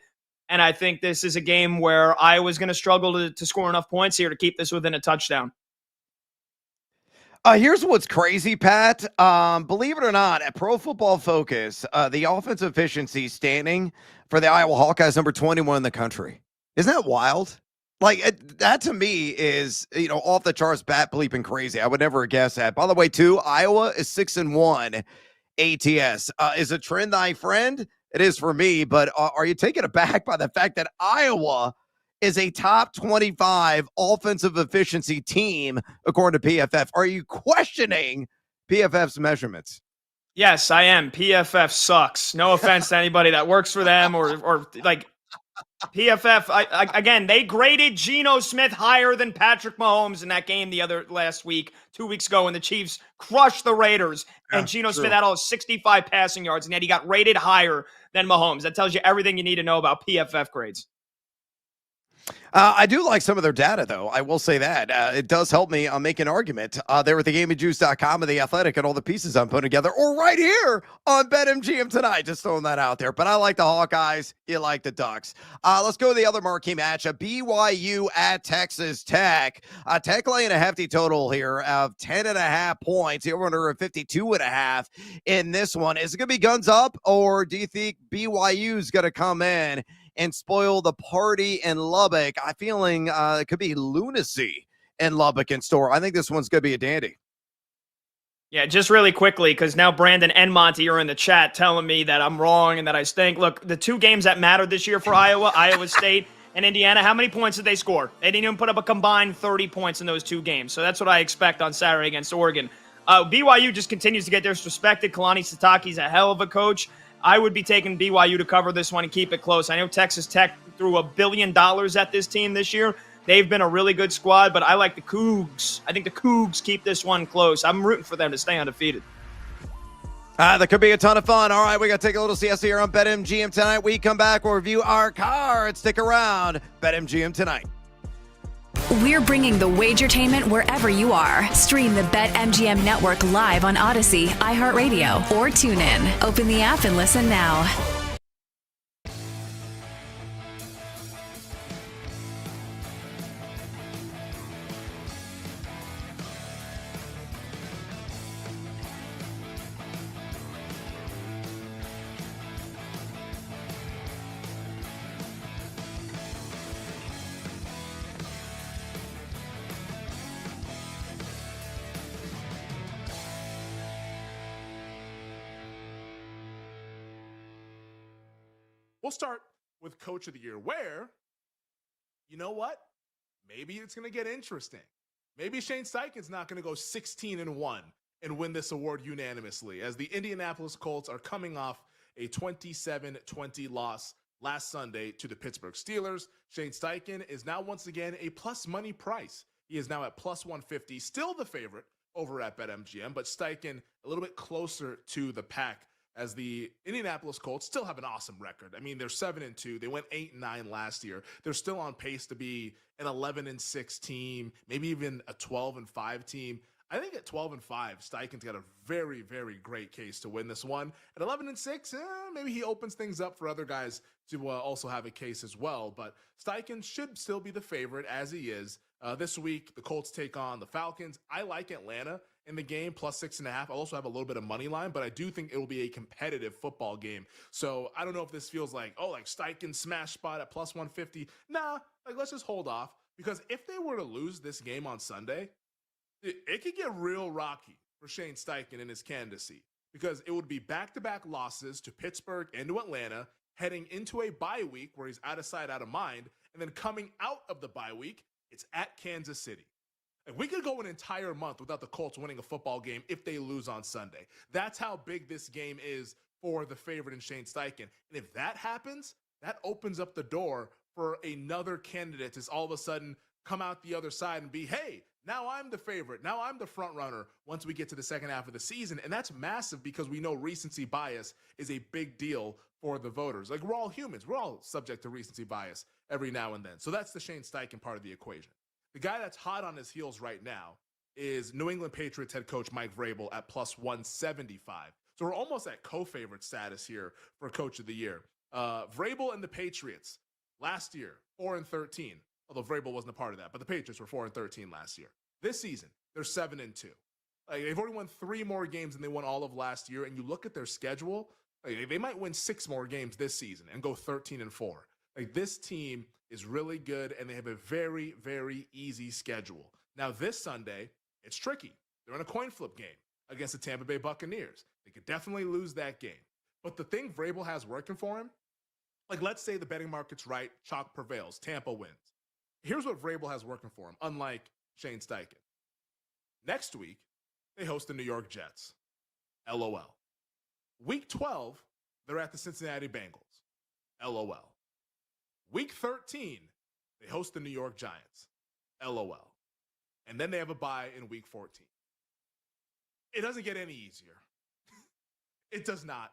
And I think this is a game where Iowa's going to struggle to score enough points here to keep this within a touchdown. Here's what's crazy, Pat. Believe it or not, at Pro Football Focus, the offensive efficiency standing for the Iowa Hawkeyes number 21 in the country. Isn't that wild? Like, that to me is, off the charts, bat bleeping crazy. I would never have guessed that. By the way, too, Iowa is 6-1 ATS. Is a trend thy friend? It is for me, but are you taken aback by the fact that Iowa is a top 25 offensive efficiency team, according to PFF? Are you questioning PFF's measurements? Yes, I am. PFF sucks. No offense to anybody that works for them or PFF, again, they graded Geno Smith higher than Patrick Mahomes in that game last week, 2 weeks ago, when the Chiefs crushed the Raiders. And Geno Smith had all 65 passing yards, and yet he got rated higher than Mahomes. That tells you everything you need to know about PFF grades. I do like some of their data, though. I will say that. It does help me make an argument. They're at thegameofjuice.com and The Athletic and all the pieces I'm putting together, or right here on BetMGM tonight. Just throwing that out there. But I like the Hawkeyes. You like the Ducks. Let's go to the other marquee matchup. BYU at Texas Tech. Tech laying a hefty total here of 10.5 points. The over-under of 52.5 in this one. Is it going to be guns up, or do you think BYU's going to come in and spoil the party in Lubbock? I'm feeling it could be lunacy in Lubbock in store. I think this one's going to be a dandy. Yeah, just really quickly, because now Brandon and Monty are in the chat telling me that I'm wrong and that I stink. Look, the two games that mattered this year for Iowa, Iowa State and Indiana, how many points did they score? They didn't even put up a combined 30 points in those two games. So that's what I expect on Saturday against Oregon. BYU just continues to get disrespected. Kalani Sitake's a hell of a coach. I would be taking BYU to cover this one and keep it close. I know Texas Tech threw $1 billion at this team this year. They've been a really good squad, but I like the Cougs. I think the Cougs keep this one close. I'm rooting for them to stay undefeated. That could be a ton of fun. All right, we got to take a little siesta here on BetMGM tonight. We come back, we'll review our cards. Stick around. BetMGM tonight. We're bringing the Wagertainment wherever you are. Stream the BetMGM network live on Odyssey, iHeartRadio, or TuneIn. Open the app and listen now. We'll start with Coach of the Year, where, you know what? Maybe it's going to get interesting. Maybe Shane Steichen's not going to go 16-1 and win this award unanimously, as the Indianapolis Colts are coming off a 27-20 loss last Sunday to the Pittsburgh Steelers. Shane Steichen is now once again a plus money price. He is now at plus 150, still the favorite over at BetMGM, but Steichen a little bit closer to the pack, as the Indianapolis Colts still have an awesome record. I mean, they're 7-2. They went 8-9 last year. They're still on pace to be an 11-6 team, maybe even a 12-5 team. I think at 12-5, Steichen's got a very, very great case to win this one. At 11-6, maybe he opens things up for other guys to also have a case as well. But Steichen should still be the favorite, as he is. This week, the Colts take on the Falcons. I like Atlanta in the game, plus 6.5. I also have a little bit of money line, but I do think it will be a competitive football game. So I don't know if this feels like, Steichen smash spot at plus 150. Nah, let's just hold off, because if they were to lose this game on Sunday, it could get real rocky for Shane Steichen in his candidacy, because it would be back-to-back losses to Pittsburgh and to Atlanta, heading into a bye week where he's out of sight, out of mind, and then coming out of the bye week, it's at Kansas City. We could go an entire month without the Colts winning a football game if they lose on Sunday. That's how big this game is for the favorite in Shane Steichen. And if that happens, that opens up the door for another candidate to all of a sudden come out the other side and be, hey, now I'm the favorite. Now I'm the front runner once we get to the second half of the season. And that's massive, because we know recency bias is a big deal for the voters. We're all humans. We're all subject to recency bias every now and then. So that's the Shane Steichen part of the equation. The guy that's hot on his heels right now is New England Patriots head coach Mike Vrabel at plus 175. So we're almost at co-favorite status here for Coach of the Year. Vrabel and the Patriots last year, 4-13. Although Vrabel wasn't a part of that, but the Patriots were 4-13 last year. This season, they're 7-2. They've already won 3 more games than they won all of last year. And you look at their schedule, they might win 6 more games this season and go 13-4. This team is really good, and they have a very, very easy schedule. Now, this Sunday, it's tricky. They're in a coin flip game against the Tampa Bay Buccaneers. They could definitely lose that game. But the thing Vrabel has working for him, let's say the betting market's right, chalk prevails, Tampa wins. Here's what Vrabel has working for him, unlike Shane Steichen. Next week, they host the New York Jets. LOL. Week 12, they're at the Cincinnati Bengals. LOL. Week 13, they host the New York Giants. LOL. And then they have a bye in week 14. It doesn't get any easier. It does not.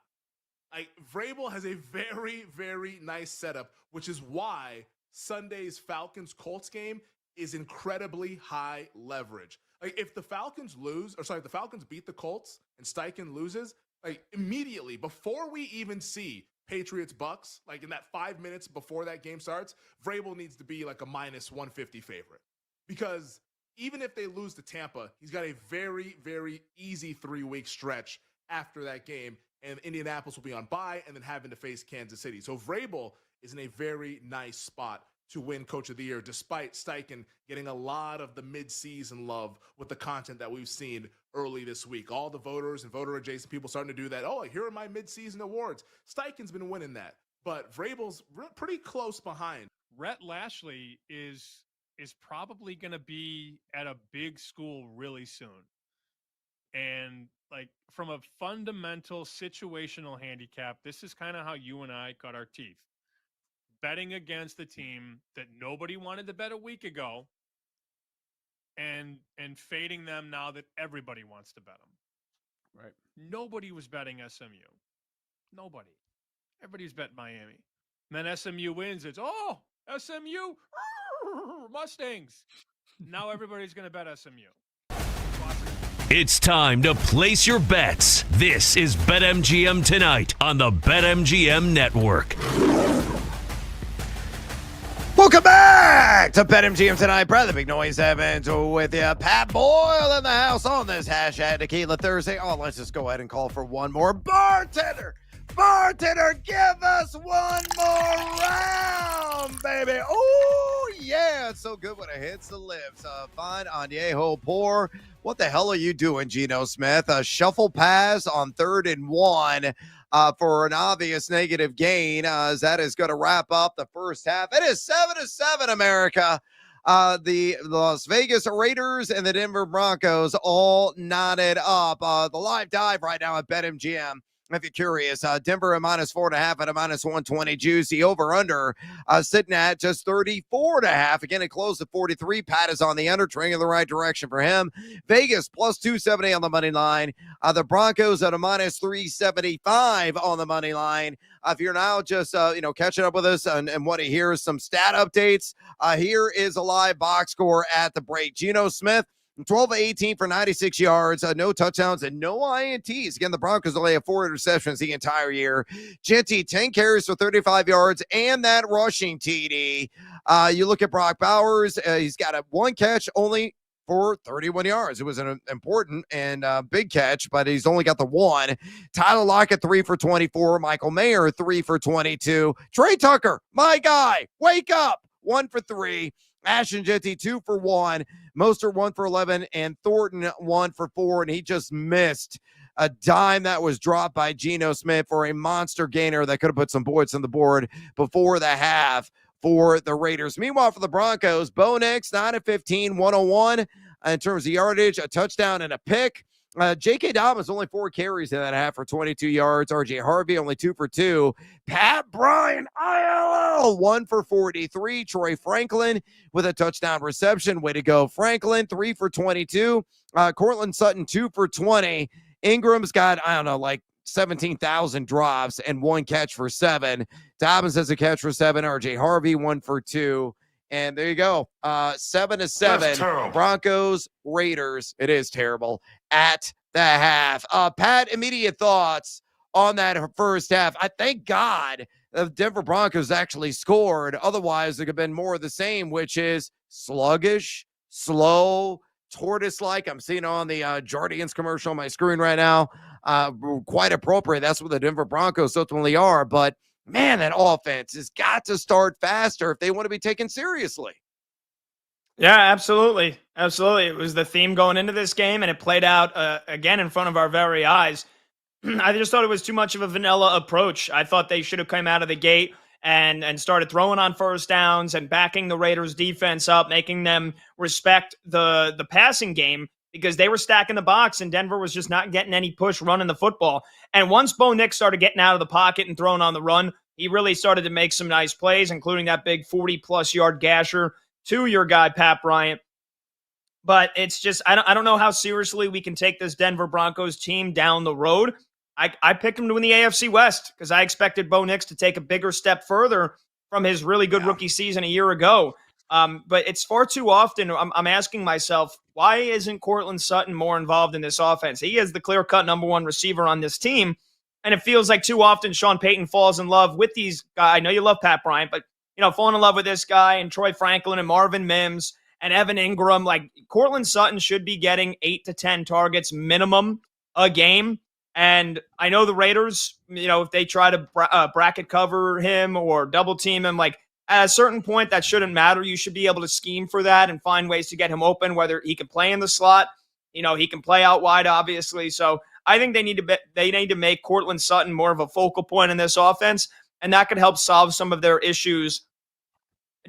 Vrabel has a very, very nice setup, which is why Sunday's Falcons-Colts game is incredibly high leverage. If the Falcons the Falcons beat the Colts and Steichen loses, immediately, before we even see Patriots-Bucks, in that 5 minutes before that game starts, Vrabel needs to be a minus 150 favorite. Because even if they lose to Tampa, he's got a very, very easy 3-week stretch after that game, and Indianapolis will be on bye and then having to face Kansas City. So Vrabel is in a very nice spot to win Coach of the Year, despite Steichen getting a lot of the mid-season love with the content that we've seen early this week. All the voters and voter-adjacent people starting to do that. Here are my mid-season awards. Steichen's been winning that, but Vrabel's pretty close behind. Rhett Lashley is probably going to be at a big school really soon. And from a fundamental situational handicap, this is kind of how you and I cut our teeth. Betting against the team that nobody wanted to bet a week ago and fading them now that everybody wants to bet them. Right. Nobody was betting SMU. Nobody. Everybody's betting Miami. And then SMU wins. It's, SMU, Mustangs. Now everybody's going to bet SMU. It's time to place your bets. This is BetMGM Tonight on the BetMGM Network. Welcome back to BetMGM Tonight. Brother Big Noise Evans with you. Pat Boyle in the house on this hashtag Tequila Thursday. Let's just go ahead and call for one more. Bartender, give us one more round, baby. Oh, yeah. It's so good when it hits the lips. Fine añejo pour. What the hell are you doing, Geno Smith? A shuffle pass on 3rd and 1. for an obvious negative gain, as that is going to wrap up the first half. It is 7-7, America. The Las Vegas Raiders and the Denver Broncos all knotted up. The live dive right now at BetMGM. If you're curious, Denver at -4.5 at a -120 juice. The over-under sitting at just 34.5. Again, it closed at 43. Pat is on the under, trending in the right direction for him. Vegas +270 on the money line. The Broncos at a -375 on the money line. If you're now just catching up with us and want to hear some stat updates, here is a live box score at the break. Geno Smith, 12 of 18 for 96 yards, no touchdowns, and no INTs. Again, the Broncos only have 4 interceptions the entire year. Genty, 10 carries for 35 yards and that rushing TD. You look at Brock Bowers, he's got a 1 catch only for 31 yards. It was an important and big catch, but he's only got the 1. Tyler Lockett, 3 for 24. Michael Mayer, 3 for 22. Trey Tucker, my guy, wake up, 1 for 3. Ashton Genty, 2 for 1. Mostert, 1 for 11. And Thornton, 1 for 4. And he just missed a dime that was dropped by Geno Smith for a monster gainer that could have put some points on the board before the half for the Raiders. Meanwhile, for the Broncos, Bo Nix, 9 of 15, 101 in terms of yardage, a touchdown and a pick. J.K. Dobbins only 4 carries in that half for 22 yards. R.J. Harvey only 2 for 2. Pat Bryant, ILL, 1 for 43. Troy Franklin with a touchdown reception. Way to go, Franklin, 3 for 22. Cortland Sutton, 2 for 20. Ingram's got, 17,000 drops and 1 catch for 7. Dobbins has a catch for 7. R.J. Harvey, 1 for 2. And there you go. 7-7. Broncos, Raiders. It is terrible at the half. Pat, immediate thoughts on that first half. I thank God the Denver Broncos actually scored. Otherwise, it could have been more of the same, which is sluggish, slow, tortoise-like. I'm seeing on the Jardians commercial on my screen right now. Quite appropriate. That's what the Denver Broncos ultimately are. But man, that offense has got to start faster if they want to be taken seriously. Yeah, absolutely. Absolutely. It was the theme going into this game, and it played out again in front of our very eyes. I just thought it was too much of a vanilla approach. I thought they should have come out of the gate and started throwing on first downs and backing the Raiders defense up, making them respect the passing game, because they were stacking the box and Denver was just not getting any push running the football. And once Bo Nix started getting out of the pocket and throwing on the run, he really started to make some nice plays, including that big 40-plus yard gasher to your guy, Pat Bryant. But it's just, I don't know how seriously we can take this Denver Broncos team down the road. I picked him to win the AFC West because I expected Bo Nix to take a bigger step further from his really good rookie season a year ago. But it's far too often, I'm asking myself, why isn't Cortland Sutton more involved in this offense? He is the clear-cut number 1 receiver on this team, and it feels like too often Sean Payton falls in love with these guys. I know you love Pat Bryant, but falling in love with this guy and Troy Franklin and Marvin Mims and Evan Ingram. Like, Cortland Sutton should be getting 8 to 10 targets minimum a game. And I know the Raiders, if they try to bracket cover him or double team him, like, at a certain point, that shouldn't matter. You should be able to scheme for that and find ways to get him open, whether he can play in the slot. He can play out wide, obviously. So I think they need to make Cortland Sutton more of a focal point in this offense, and that could help solve some of their issues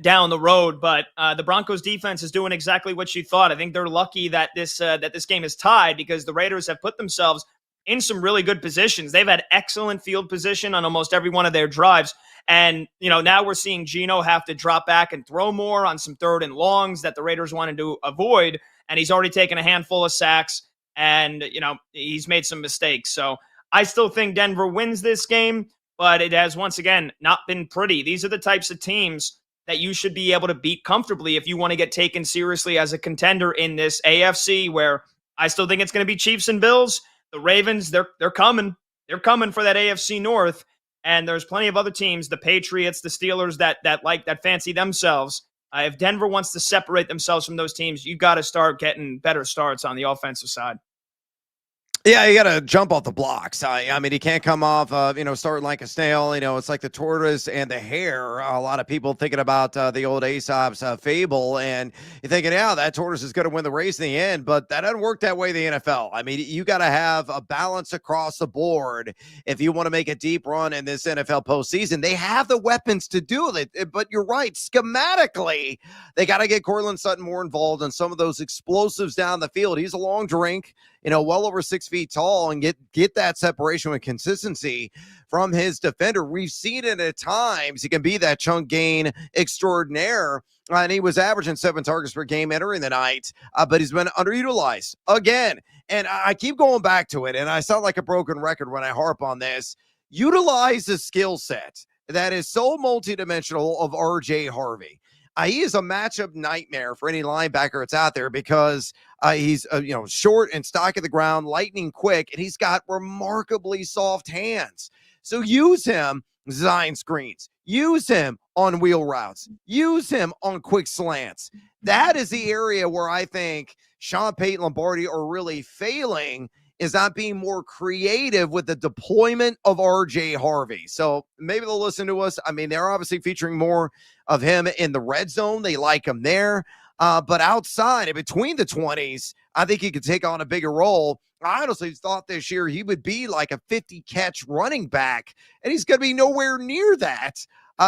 down the road. But the Broncos defense is doing exactly what you thought. I think they're lucky that this game is tied, because the Raiders have put themselves in some really good positions. They've had excellent field position on almost every one of their drives. And, now we're seeing Geno have to drop back and throw more on some 3rd and longs that the Raiders wanted to avoid. And he's already taken a handful of sacks and, he's made some mistakes. So I still think Denver wins this game, but it has once again not been pretty. These are the types of teams that you should be able to beat comfortably if you want to get taken seriously as a contender in this AFC, where I still think it's going to be Chiefs and Bills. The Ravens, they're coming. They're coming for that AFC North. And there's plenty of other teams, the Patriots, the Steelers, that fancy themselves. If Denver wants to separate themselves from those teams, you got to start getting better starts on the offensive side. Yeah, you got to jump off the blocks. I mean, he can't come off, starting like a snail. It's like the tortoise and the hare. A lot of people thinking about the old Aesop's fable, and you're thinking, yeah, that tortoise is going to win the race in the end, but that doesn't work that way in the NFL. I mean, you got to have a balance across the board if you want to make a deep run in this NFL postseason. They have the weapons to do it, but you're right. Schematically, they got to get Courtland Sutton more involved in some of those explosives down the field. He's a long drink. Well over 6 feet tall, and get that separation with consistency from his defender. We've seen it at times. He can be that chunk gain extraordinaire, and he was averaging 7 targets per game entering the night, but he's been underutilized again. And I keep going back to it, and I sound like a broken record when I harp on this. Utilize the skill set that is so multidimensional of RJ Harvey. He is a matchup nightmare for any linebacker that's out there because he's short and stocky the ground, lightning quick, and he's got remarkably soft hands. So use him design screens, use him on wheel routes, use him on quick slants. That is the area where I think Sean Payton Lombardi are really failing, is not being more creative with the deployment of RJ Harvey. So maybe they'll listen to us. I mean, they're obviously featuring more of him in the red zone. They like him there. But outside and between the 20s, I think he could take on a bigger role. I honestly thought this year he would be like a 50-catch running back, and he's going to be nowhere near that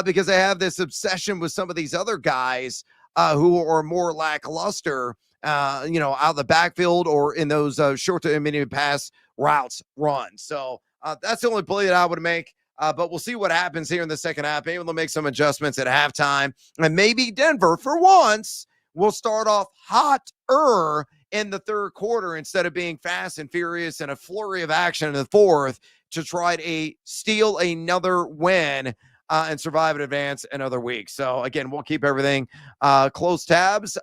because they have this obsession with some of these other guys who are more lackluster, out of the backfield or in those short to intermediate pass routes run. So that's the only play that I would make. But we'll see what happens here in the second half. Maybe they'll make some adjustments at halftime. And maybe Denver, for once, will start off hotter in the third quarter instead of being fast and furious and a flurry of action in the fourth to try to steal another win and survive and advance another week. So, again, we'll keep everything close tabs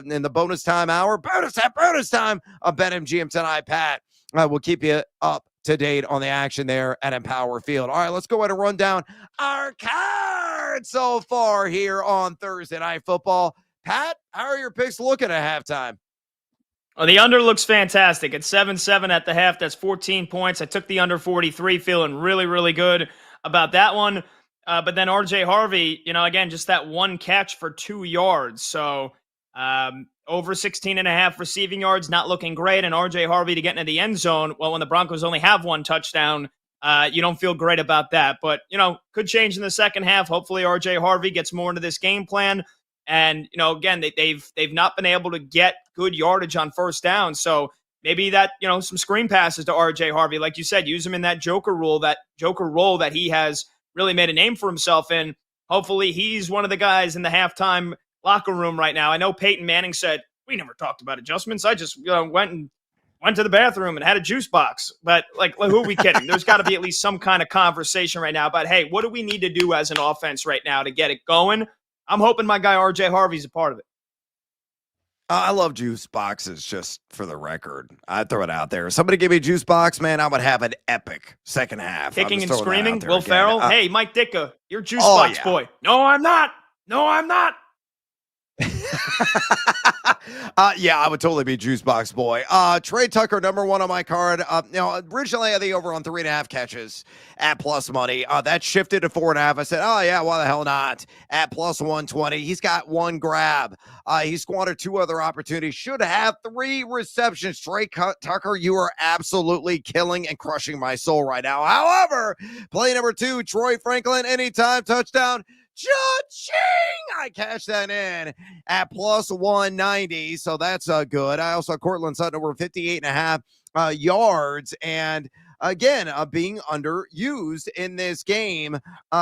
in the bonus time hour. Bonus time of BetMGM tonight, Pat. We'll keep you up to date on the action there at Empower Field. All right, let's go ahead and run down our card so far here on Thursday Night Football. Pat, how are your picks looking at halftime? Well, the under looks fantastic. It's 7-7 at the half. That's 14 points. I took the under 43, feeling really, really good about that one. But then RJ Harvey, again, just that one catch for 2 yards. So over 16.5 receiving yards, not looking great. And RJ Harvey to get into the end zone. Well, when the Broncos only have one touchdown, you don't feel great about that. But, could change in the second half. Hopefully RJ Harvey gets more into this game plan. And, again, they've not been able to get good yardage on first down. So maybe that, some screen passes to RJ Harvey. Like you said, use him in that joker role that he has really made a name for himself in. Hopefully he's one of the guys in the halftime locker room right now. I know Peyton Manning said, we never talked about adjustments. I just went to the bathroom and had a juice box. But who are we kidding? There's got to be at least some kind of conversation right now about, hey, what do we need to do as an offense right now to get it going? I'm hoping my guy RJ Harvey's a part of it. I love juice boxes, just for the record. I'd throw it out there. Somebody give me a juice box, man, I would have an epic second half. Kicking and screaming, Will Ferrell. Hey, Mike Ditka, you're juice box boy. No, I'm not. I would totally be juice box boy. Trey Tucker, number one on my card. Originally I had the over on 3.5 catches at plus money. That shifted to 4.5. I said, oh yeah, why the hell not? At plus 120. He's got one grab. He squandered 2 other opportunities. Should have 3 receptions. Trey Tucker, you are absolutely killing and crushing my soul right now. However, play number 2, Troy Franklin, anytime touchdown. Cha-ching! I cashed that in at plus 190, so that's good. I also Courtland Sutton over 58.5 yards, and again, being underused in this game.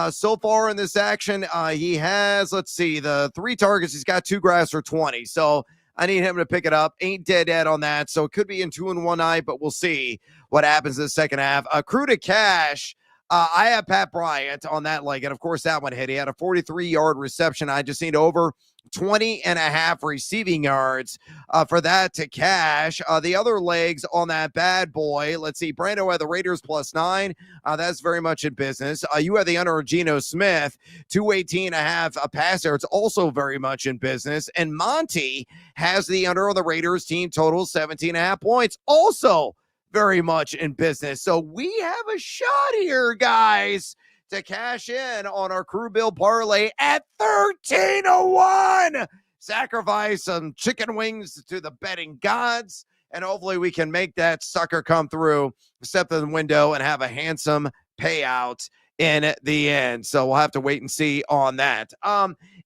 So far in this action, he has, the 3 targets. He's got 2 grabs for 20, so I need him to pick it up. Ain't dead on that, so it could be in 2 and 1 night, but we'll see what happens in the second half. Crew to cash. I have Pat Bryant on that leg, and of course that one hit. He had a 43-yard reception. I just need over 20.5 receiving yards for that to cash. The other legs on that bad boy, let's see, Brando had the Raiders plus 9. That's very much in business. You had the under of Geno Smith, 218.5 pass yards, also very much in business. And Monty has the under of the Raiders team total 17.5 points, also very much in business. So we have a shot here, guys, to cash in on our crew bill parlay at 13-1. Sacrifice some chicken wings to the betting gods, and hopefully we can make that sucker come through, step in the window, and have a handsome payout in the end. So we'll have to wait and see on that.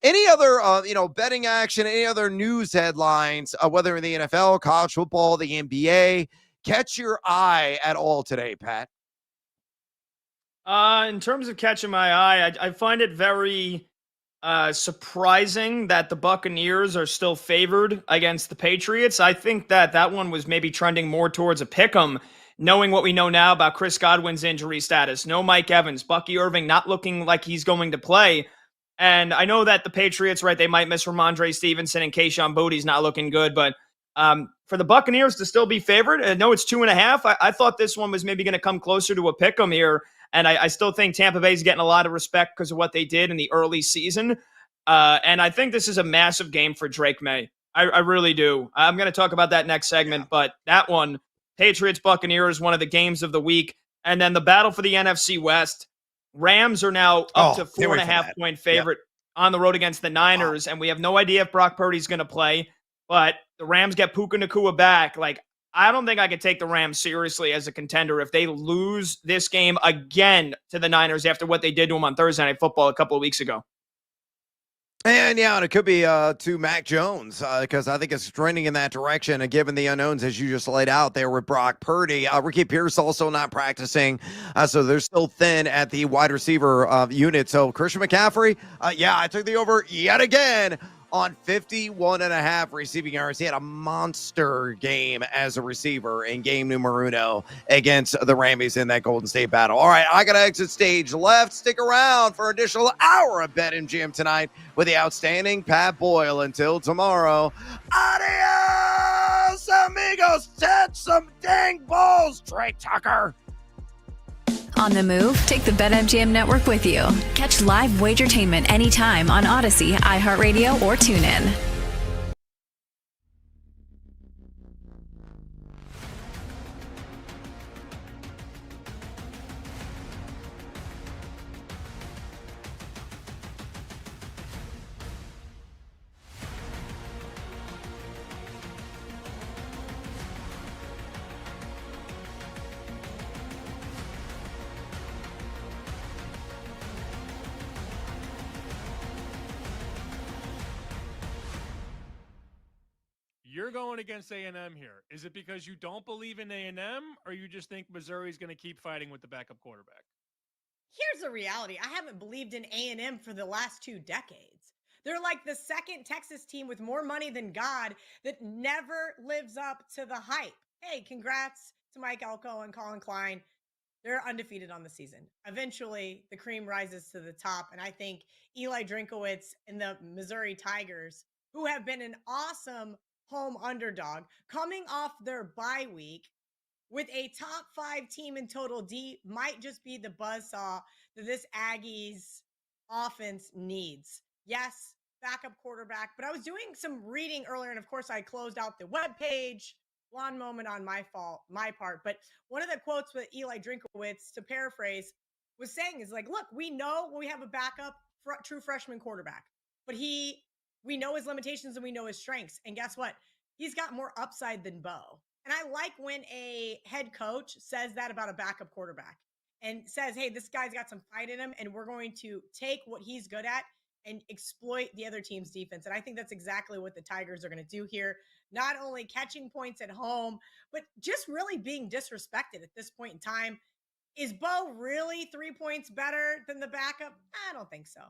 Any other, betting action, any other news headlines, whether in the NFL, college football, the NBA, catch your eye at all today, Pat? In terms of catching my eye, I find it very surprising that the Buccaneers are still favored against the Patriots. I think that one was maybe trending more towards a pick 'em, knowing what we know now about Chris Godwin's injury status. No Mike Evans, Bucky Irving not looking like he's going to play. And I know that the Patriots, right, they might miss Ramondre Stevenson and Kayshon Boutte's not looking good, but for the Buccaneers to still be favored, I know it's 2.5. I thought this one was maybe going to come closer to a pick 'em here. And I still think Tampa Bay is getting a lot of respect because of what they did in the early season. And I think this is a massive game for Drake May. I really do. I'm going to talk about that next segment, but that one, Patriots Buccaneers, one of the games of the week. And then the battle for the NFC West. Rams are now up to 4.5 point favorite on the road against the Niners. And we have no idea if Brock Purdy's going to play, but the Rams get Puka Nacua back. I don't think I could take the Rams seriously as a contender if they lose this game again to the Niners after what they did to them on Thursday Night Football a couple of weeks ago. And it could be to Mac Jones because I think it's trending in that direction. And given the unknowns as you just laid out there with Brock Purdy, Ricky Pierce also not practicing, so they're still thin at the wide receiver unit. So Christian McCaffrey, I took the over yet again on 51.5 receiving yards. He had a monster game as a receiver in game numero uno against the Rammies in that Golden State battle. All right, I got to exit stage left. Stick around for an additional hour of BetMGM tonight with the outstanding Pat Boyle. Until tomorrow, adios, amigos. Set some dang balls, Trey Tucker. On the move? Take the BetMGM network with you. Catch live Wagertainment anytime on Odyssey, iHeartRadio, or TuneIn. You're going against A&M here. Is it because you don't believe in A&M, or you just think Missouri's going to keep fighting with the backup quarterback? Here's the reality. I haven't believed in A&M for the last 2 decades. They're like the second Texas team with more money than God that never lives up to the hype. Hey, congrats to Mike Elko and Colin Klein. They're undefeated on the season. Eventually, the cream rises to the top, and I think Eli Drinkowitz and the Missouri Tigers, who have been an awesome home underdog, coming off their bye week with a top 5 team in total D, might just be the buzzsaw that this Aggies offense needs. Yes, backup quarterback, but I was doing some reading earlier, and of course I closed out the webpage. Blonde moment on my part. But one of the quotes with Eli Drinkowitz, to paraphrase, was saying is look, we know we have a backup true freshman quarterback, but we know his limitations and we know his strengths. And guess what? He's got more upside than Bo. And I like when a head coach says that about a backup quarterback and says, hey, this guy's got some fight in him and we're going to take what he's good at and exploit the other team's defense. And I think that's exactly what the Tigers are going to do here. Not only catching points at home, but just really being disrespected at this point in time. Is Bo really 3 points better than the backup? I don't think so.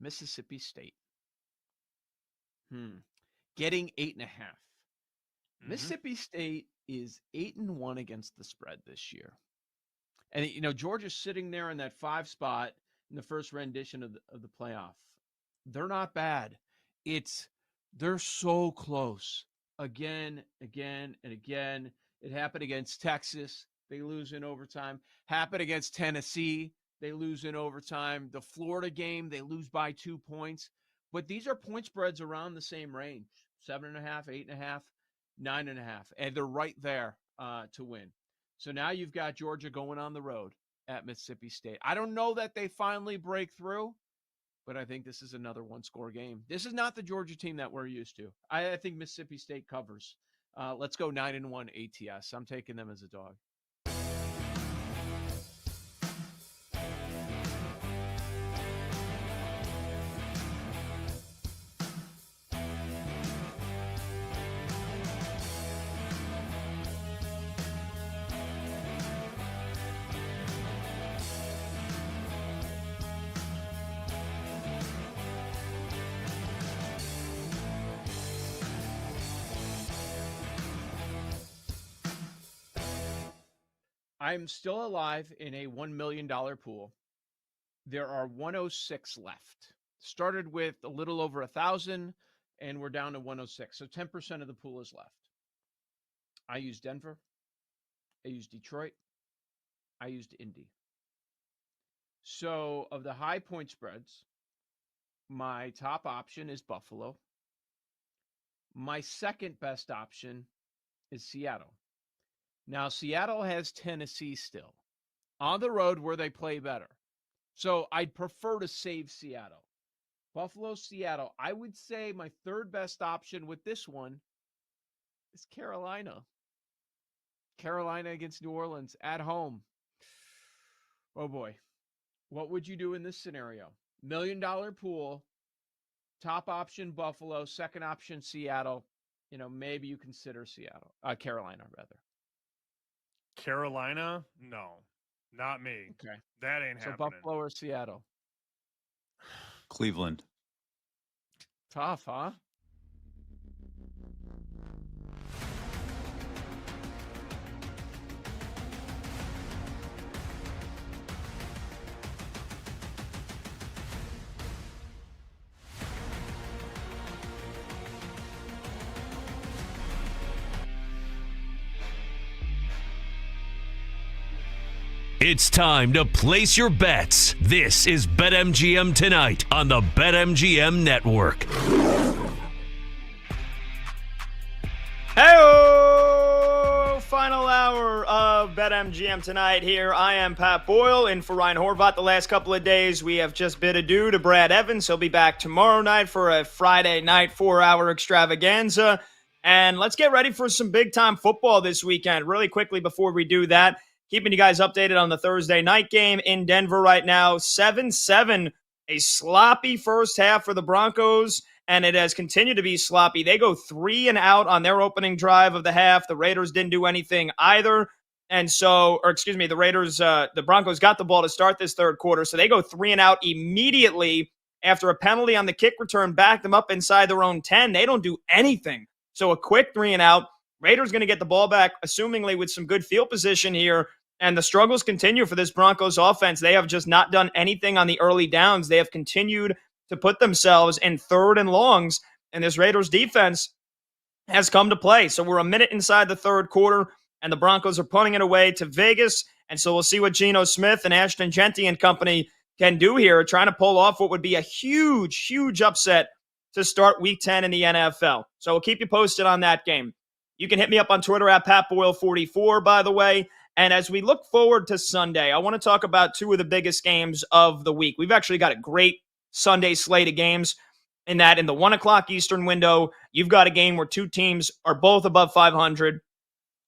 Mississippi State. Getting 8.5. Mississippi State is 8-1 against the spread this year. And, Georgia's sitting there in that 5 spot in the first rendition of the playoff. They're not bad. They're so close again, and again. It happened against Texas. They lose in overtime. Happened against Tennessee. They lose in overtime. The Florida game, they lose by 2 points. But these are point spreads around the same range, 7.5, 8.5, 9.5. And they're right there to win. So now you've got Georgia going on the road at Mississippi State. I don't know that they finally break through, but I think this is another one-score game. This is not the Georgia team that we're used to. I think Mississippi State covers. Let's go 9-1 ATS. I'm taking them as a dog. I'm still alive in a $1 million pool. There are 106 left. Started with a little over 1,000, and we're down to 106. So 10% of the pool is left. I used Denver. I used Detroit. I used Indy. So of the high point spreads, my top option is Buffalo. My second best option is Seattle. Now, Seattle has Tennessee still on the road where they play better. So I'd prefer to save Seattle. Buffalo, Seattle. I would say my third best option with this one is Carolina. Carolina against New Orleans at home. Oh boy. What would you do in this scenario? $1 million pool. Top option Buffalo, second option Seattle. Maybe you consider Carolina rather. Carolina? No, not me. Okay. That ain't happening. Buffalo or Seattle? Cleveland. Tough, huh? It's time to place your bets. This is BetMGM Tonight on the BetMGM Network. Hey, final hour of BetMGM Tonight here. I am Pat Boyle in for Ryan Horvat. The last couple of days, we have just bid adieu to Brad Evans. He'll be back tomorrow night for a Friday night 4-hour extravaganza. And let's get ready for some big-time football this weekend. Really quickly before we do that, keeping you guys updated on the Thursday night game in Denver right now. 7-7, a sloppy first half for the Broncos, and it has continued to be sloppy. They go 3 and out on their opening drive of the half. The Raiders didn't do anything either. The Broncos got the ball to start this third quarter, so they go 3 and out immediately after a penalty on the kick return backed them up inside their own 10. They don't do anything. So a quick 3 and out. Raiders going to get the ball back, assumingly with some good field position here. And the struggles continue for this Broncos offense. They have just not done anything on the early downs. They have continued to put themselves in third and longs, and this Raiders defense has come to play. So we're a minute inside the third quarter, and the Broncos are punting it away to Vegas. And so we'll see what Geno Smith and Ashton Genty and company can do here, trying to pull off what would be a huge, huge upset to start Week 10 in the NFL. So we'll keep you posted on that game. You can hit me up on Twitter at PatBoyle44, by the way. And as we look forward to Sunday, I want to talk about two of the biggest games of the week. We've actually got a great Sunday slate of games in that in the 1 o'clock Eastern window, you've got a game where two teams are both above 500,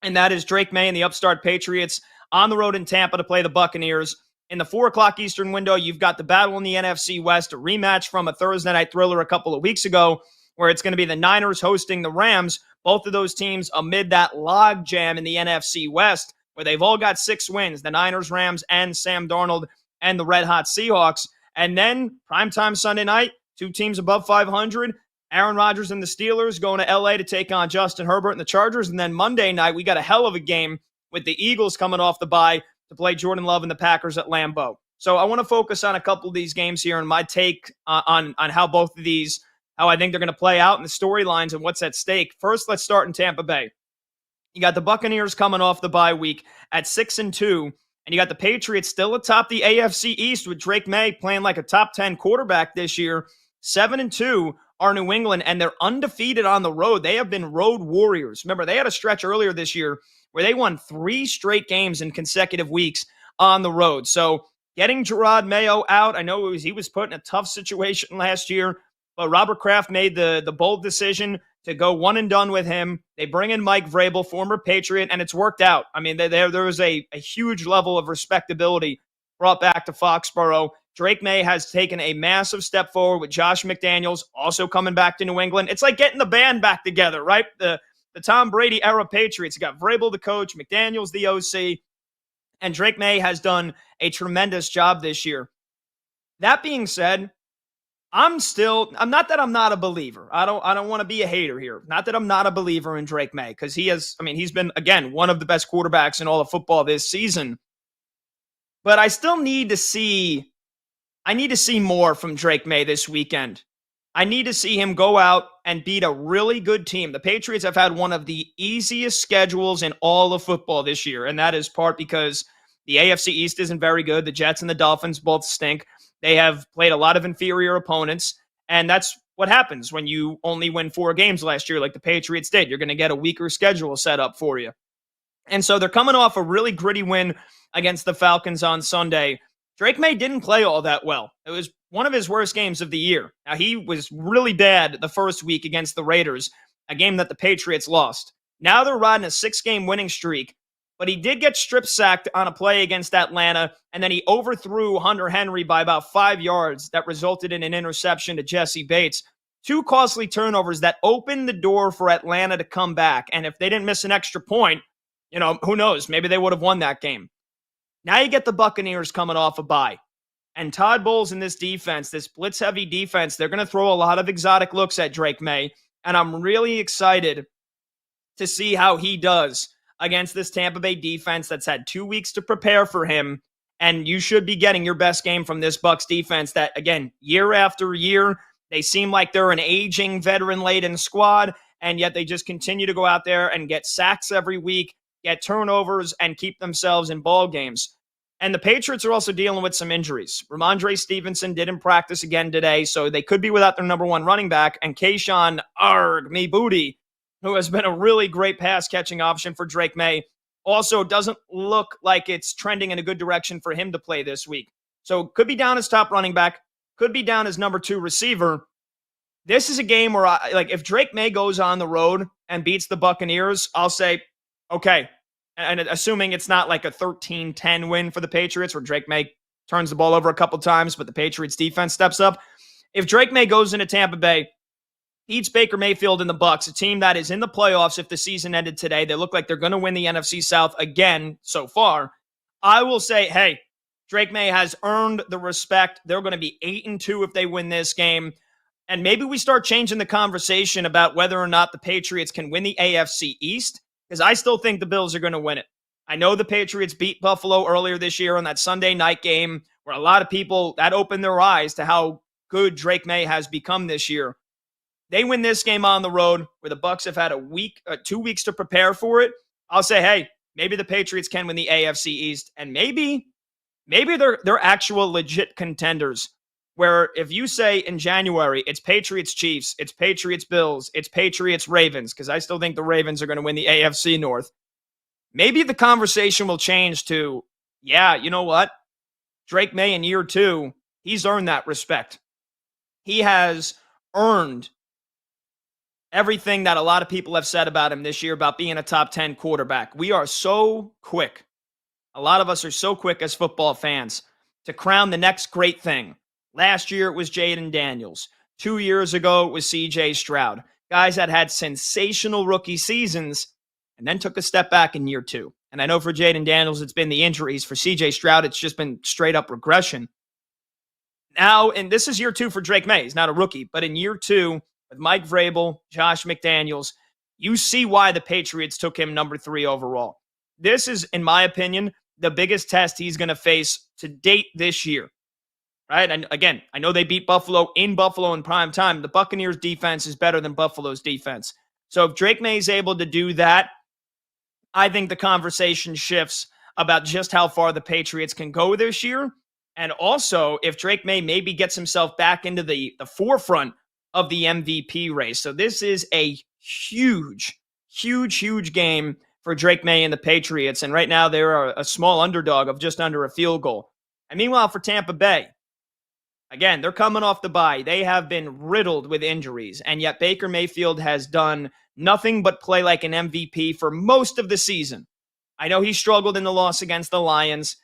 and that is Drake May and the upstart Patriots on the road in Tampa to play the Buccaneers. In the 4 o'clock Eastern window, you've got the battle in the NFC West, a rematch from a Thursday night thriller a couple of weeks ago, where it's going to be the Niners hosting the Rams. Both of those teams amid that log jam in the NFC West, where they've all got 6 wins, the Niners, Rams, and Sam Darnold and the Red Hot Seahawks. And then primetime Sunday night, two teams above 500, Aaron Rodgers and the Steelers going to LA to take on Justin Herbert and the Chargers. And then Monday night, we got a hell of a game with the Eagles coming off the bye to play Jordan Love and the Packers at Lambeau. So I want to focus on a couple of these games here and my take on how both of these, how I think they're going to play out and the storylines and what's at stake. First, let's start in Tampa Bay. You got the Buccaneers coming off the bye week at 6-2, and you got the Patriots still atop the AFC East with Drake May playing like a top 10 quarterback this year. 7-2 are New England, and they're undefeated on the road. They have been road warriors. Remember, they had a stretch earlier this year where they won 3 straight games in consecutive weeks on the road. So getting Gerard Mayo out, I know he was put in a tough situation last year, but Robert Kraft made the bold decision to go one and done with him. They bring in Mike Vrabel, former Patriot, and it's worked out. I mean, there was a huge level of respectability brought back to Foxborough. Drake May has taken a massive step forward with Josh McDaniels also coming back to New England. It's like getting the band back together, right? The Tom Brady era Patriots. You got Vrabel the coach, McDaniels the OC, and Drake May has done a tremendous job this year. That being said, I'm not that I'm not a believer. I don't want to be a hater here. Not that I'm not a believer in Drake May, because he's been, again, one of the best quarterbacks in all of football this season. But I still need to see more from Drake May this weekend. I need to see him go out and beat a really good team. The Patriots have had one of the easiest schedules in all of football this year, and that is part because the AFC East isn't very good. The Jets and the Dolphins both stink. They have played a lot of inferior opponents, and that's what happens when you only win 4 games last year like the Patriots did. You're going to get a weaker schedule set up for you. And so they're coming off a really gritty win against the Falcons on Sunday. Drake May didn't play all that well. It was one of his worst games of the year. Now, he was really bad the first week against the Raiders, a game that the Patriots lost. Now they're riding a 6-game winning streak, but he did get strip sacked on a play against Atlanta, and then he overthrew Hunter Henry by about 5 yards that resulted in an interception to Jesse Bates. 2 costly turnovers that opened the door for Atlanta to come back, and if they didn't miss an extra point, who knows? Maybe they would have won that game. Now you get the Buccaneers coming off a bye. And Todd Bowles in this defense, this blitz-heavy defense, they're going to throw a lot of exotic looks at Drake May. And I'm really excited to see how he does against this Tampa Bay defense that's had 2 weeks to prepare for him. And you should be getting your best game from this Bucs defense that, again, year after year, they seem like they're an aging, veteran-laden squad, and yet they just continue to go out there and get sacks every week, get turnovers, and keep themselves in ball games. And the Patriots are also dealing with some injuries. Ramondre Stevenson didn't practice again today, so they could be without their number 1 running back. And Kayshawn Me Booty, who has been a really great pass-catching option for Drake May, also doesn't look like it's trending in a good direction for him to play this week. So could be down as top running back, could be down as number 2 receiver. This is a game where, if Drake May goes on the road and beats the Buccaneers, I'll say, okay. And assuming it's not like a 13-10 win for the Patriots where Drake May turns the ball over a couple times, but the Patriots defense steps up. If Drake May goes into Tampa Bay, beats Baker Mayfield and the Bucs, a team that is in the playoffs if the season ended today, they look like they're going to win the NFC South again so far. I will say, hey, Drake May has earned the respect. They're going to be 8-2 if they win this game. And maybe we start changing the conversation about whether or not the Patriots can win the AFC East, because I still think the Bills are going to win it. I know the Patriots beat Buffalo earlier this year on that Sunday night game where a lot of people, that opened their eyes to how good Drake May has become this year. They win this game on the road where the Bucs have had 2 weeks to prepare for it. I'll say, hey, maybe the Patriots can win the AFC East, and maybe they're actual legit contenders. Where if you say in January, it's Patriots Chiefs, it's Patriots Bills, it's Patriots Ravens, because I still think the Ravens are going to win the AFC North. Maybe the conversation will change to, yeah, you know what? Drake May in year 2, he's earned that respect. He has earned everything that a lot of people have said about him this year about being a top 10 quarterback. We are so quick. A lot of us are so quick as football fans to crown the next great thing. Last year, it was Jaden Daniels. 2 years ago, it was C.J. Stroud. Guys that had sensational rookie seasons and then took a step back in year 2. And I know for Jaden Daniels, it's been the injuries. For C.J. Stroud, it's just been straight-up regression. Now, and this is year 2 for Drake May. He's not a rookie. But in year 2, with Mike Vrabel, Josh McDaniels, you see why the Patriots took him number 3 overall. This is, in my opinion, the biggest test he's going to face to date this year. Right? And again, I know they beat Buffalo in prime time. The Buccaneers defense is better than Buffalo's defense. So if Drake May is able to do that, I think the conversation shifts about just how far the Patriots can go this year. And also, if Drake May maybe gets himself back into the forefront of the MVP race. So this is a huge, huge, huge game for Drake May and the Patriots. And right now, they're a small underdog of just under a field goal. And meanwhile, for Tampa Bay, again, they're coming off the bye. They have been riddled with injuries. And yet Baker Mayfield has done nothing but play like an MVP for most of the season. I know he struggled in the loss against the Lions,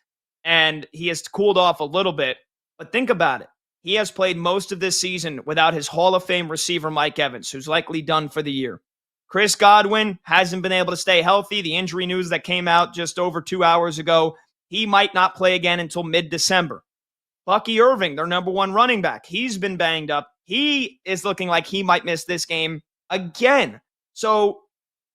and he has cooled off a little bit. But think about it. He has played most of this season without his Hall of Fame receiver, Mike Evans, who's likely done for the year. Chris Godwin hasn't been able to stay healthy. The injury news that came out just over 2 hours ago, he might not play again until mid-December. Bucky Irving, their number 1 running back, he's been banged up. He is looking like he might miss this game again. So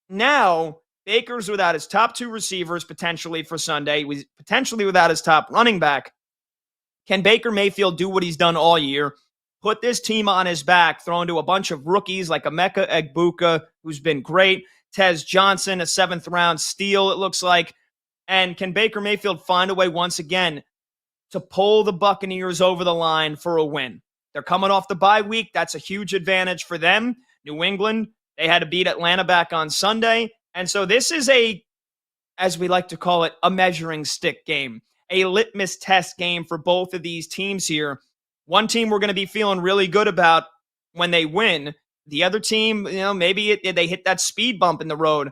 now Baker's without his top 2 receivers potentially for Sunday. He's potentially without his top running back. Can Baker Mayfield do what he's done all year? Put this team on his back, thrown to a bunch of rookies like Emeka Egbuka, who's been great, Tez Johnson, a 7th-round steal, it looks like. And can Baker Mayfield find a way once again to pull the Buccaneers over the line for a win? They're coming off the bye week. That's a huge advantage for them. New England, they had to beat Atlanta back on Sunday. And so this is as we like to call it, a measuring stick game, a litmus test game for both of these teams here. One team we're going to be feeling really good about when they win. The other team, maybe they hit that speed bump in the road.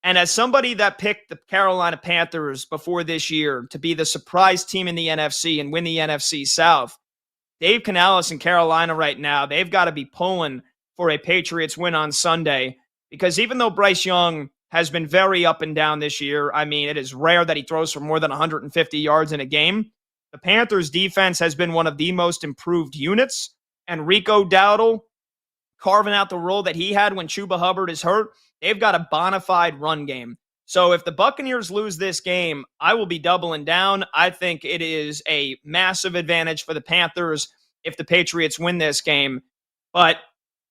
And as somebody that picked the Carolina Panthers before this year to be the surprise team in the NFC and win the NFC South, Dave Canales in Carolina right now, they've got to be pulling for a Patriots win on Sunday, because even though Bryce Young has been very up and down this year, I mean, it is rare that he throws for more than 150 yards in a game. The Panthers defense has been one of the most improved units, and Rico Dowdle carving out the role that he had when Chuba Hubbard is hurt. They've got a bona fide run game. So if the Buccaneers lose this game, I will be doubling down. I think it is a massive advantage for the Panthers if the Patriots win this game. But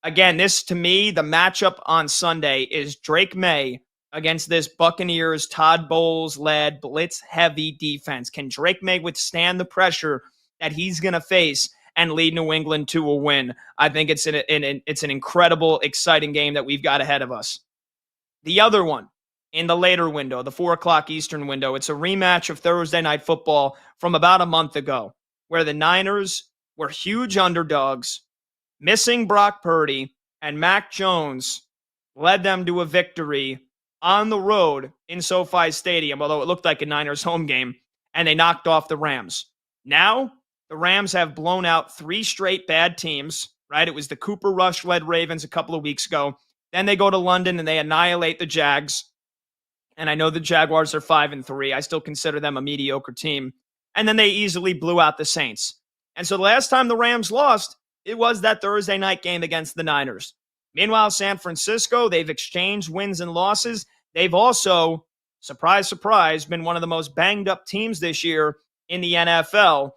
again, this to me, the matchup on Sunday is Drake May against this Buccaneers Todd Bowles-led blitz-heavy defense. Can Drake May withstand the pressure that he's going to face and lead New England to a win? I think it's an incredible, exciting game that we've got ahead of us. The other one, in the later window, the 4 o'clock Eastern window, it's a rematch of Thursday Night Football from about a month ago, where the Niners were huge underdogs, missing Brock Purdy, and Mac Jones led them to a victory on the road in SoFi Stadium, although it looked like a Niners home game, and they knocked off the Rams. Now, the Rams have blown out 3 straight bad teams, right? It was the Cooper Rush-led Ravens a couple of weeks ago. Then they go to London and they annihilate the Jags. And I know the Jaguars are 5-3. I still consider them a mediocre team. And then they easily blew out the Saints. And so the last time the Rams lost, it was that Thursday night game against the Niners. Meanwhile, San Francisco, they've exchanged wins and losses. They've also, surprise, surprise, been one of the most banged up teams this year in the NFL.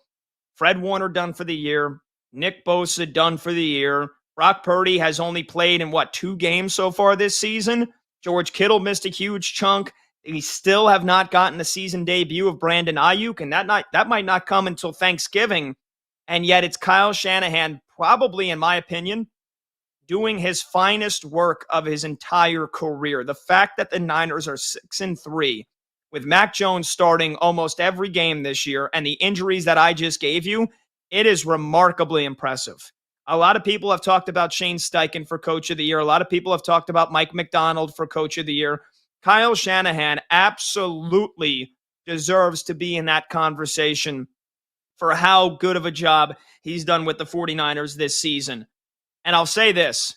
Fred Warner done for the year. Nick Bosa done for the year. Brock Purdy has only played in, 2 games so far this season. George Kittle missed a huge chunk. We still have not gotten the season debut of Brandon Ayuk, and that might not come until Thanksgiving. And yet it's Kyle Shanahan, probably, in my opinion, doing his finest work of his entire career. The fact that the Niners are 6-3, with Mac Jones starting almost every game this year, and the injuries that I just gave you, it is remarkably impressive. A lot of people have talked about Shane Steichen for Coach of the Year. A lot of people have talked about Mike McDonald for Coach of the Year. Kyle Shanahan absolutely deserves to be in that conversation for how good of a job he's done with the 49ers this season. And I'll say this.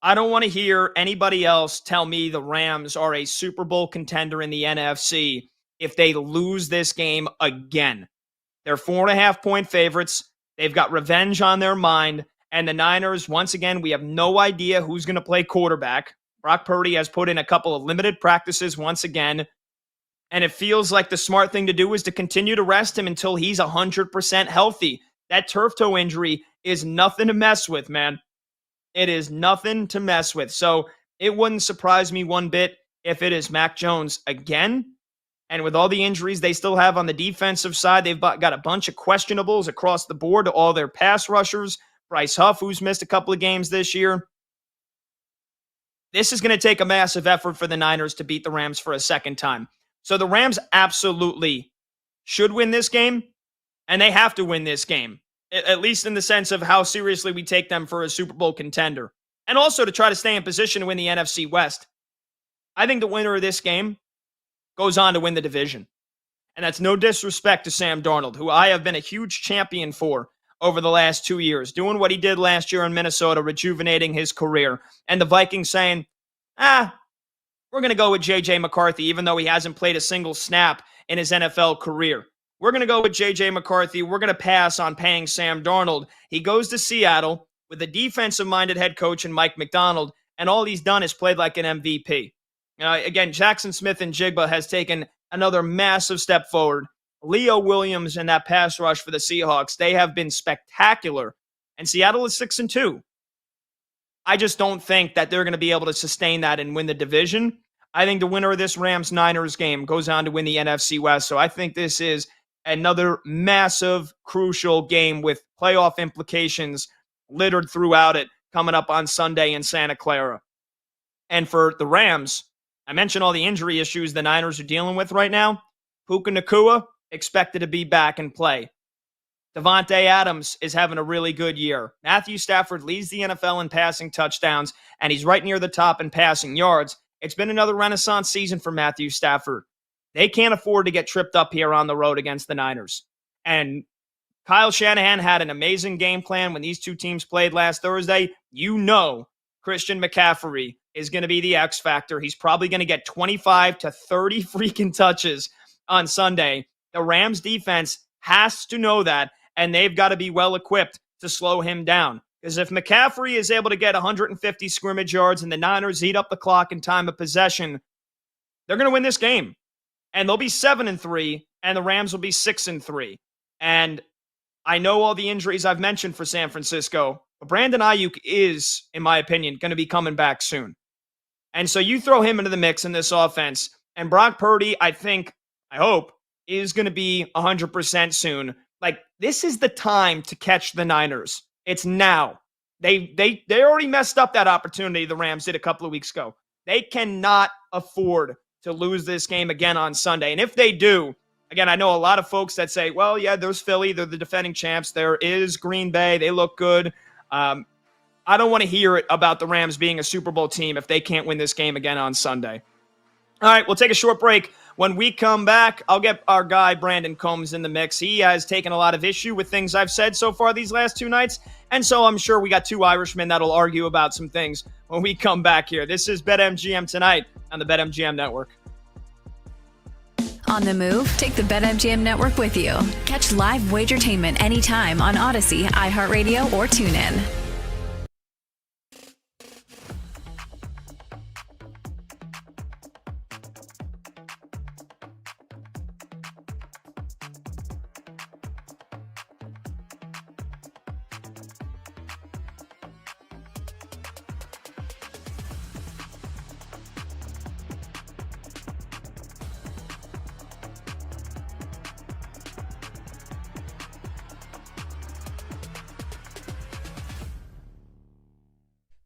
I don't want to hear anybody else tell me the Rams are a Super Bowl contender in the NFC if they lose this game again. They're 4.5-point favorites. They've got revenge on their mind. And the Niners, once again, we have no idea who's going to play quarterback. Brock Purdy has put in a couple of limited practices once again. And it feels like the smart thing to do is to continue to rest him until he's 100% healthy. That turf toe injury is nothing to mess with, man. It is nothing to mess with. So it wouldn't surprise me one bit if it is Mac Jones again. And with all the injuries they still have on the defensive side, they've got a bunch of questionables across the board to all their pass rushers. Bryce Huff, who's missed a couple of games this year. This is going to take a massive effort for the Niners to beat the Rams for a second time. So the Rams absolutely should win this game, and they have to win this game, at least in the sense of how seriously we take them for a Super Bowl contender, and also to try to stay in position to win the NFC West. I think the winner of this game goes on to win the division. And that's no disrespect to Sam Darnold, who I have been a huge champion for over the last 2 years, doing what he did last year in Minnesota, rejuvenating his career. And the Vikings saying, we're going to go with J.J. McCarthy, even though he hasn't played a single snap in his NFL career. We're going to go with J.J. McCarthy. We're going to pass on paying Sam Darnold. He goes to Seattle with a defensive-minded head coach in Mike McDonald, and all he's done is played like an MVP. Again, Jackson Smith and Jigba has taken another massive step forward. Leo Williams and that pass rush for the Seahawks, they have been spectacular. And Seattle is 6-2. I just don't think that they're going to be able to sustain that and win the division. I think the winner of this Rams-Niners game goes on to win the NFC West. So I think this is another massive, crucial game with playoff implications littered throughout it coming up on Sunday in Santa Clara. And for the Rams, I mentioned all the injury issues the Niners are dealing with right now. Puka Nacua expected to be back and play. Devontae Adams is having a really good year. Matthew Stafford leads the NFL in passing touchdowns, and he's right near the top in passing yards. It's been another renaissance season for Matthew Stafford. They can't afford to get tripped up here on the road against the Niners. And Kyle Shanahan had an amazing game plan when these two teams played last Thursday. You know Christian McCaffrey is going to be the X factor. He's probably going to get 25 to 30 freaking touches on Sunday. The Rams defense has to know that, and they've got to be well equipped to slow him down. Because if McCaffrey is able to get 150 scrimmage yards and the Niners eat up the clock in time of possession, they're going to win this game. And they'll be 7-3, and the Rams will be 6-3. And I know all the injuries I've mentioned for San Francisco, but Brandon Ayuk is, in my opinion, going to be coming back soon. And so you throw him into the mix in this offense, and Brock Purdy, I hope, is going to be 100% soon. Like, this is the time to catch the Niners. It's now. They already messed up that opportunity the Rams did a couple of weeks ago. They cannot afford to lose this game again on Sunday. And if they do, again, I know a lot of folks that say, well, yeah, there's Philly. They're the defending champs. There is Green Bay. They look good. I don't want to hear it about the Rams being a Super Bowl team if they can't win this game again on Sunday. All right, we'll take a short break. When we come back, I'll get our guy Brandon Combs in the mix. He has taken a lot of issue with things I've said so far these last two nights, and so I'm sure we got two Irishmen that'll argue about some things when we come back here. This is BetMGM Tonight on the BetMGM Network. On the move? Take the BetMGM Network with you. Catch live Wagertainment anytime on Odyssey, iHeartRadio, or TuneIn.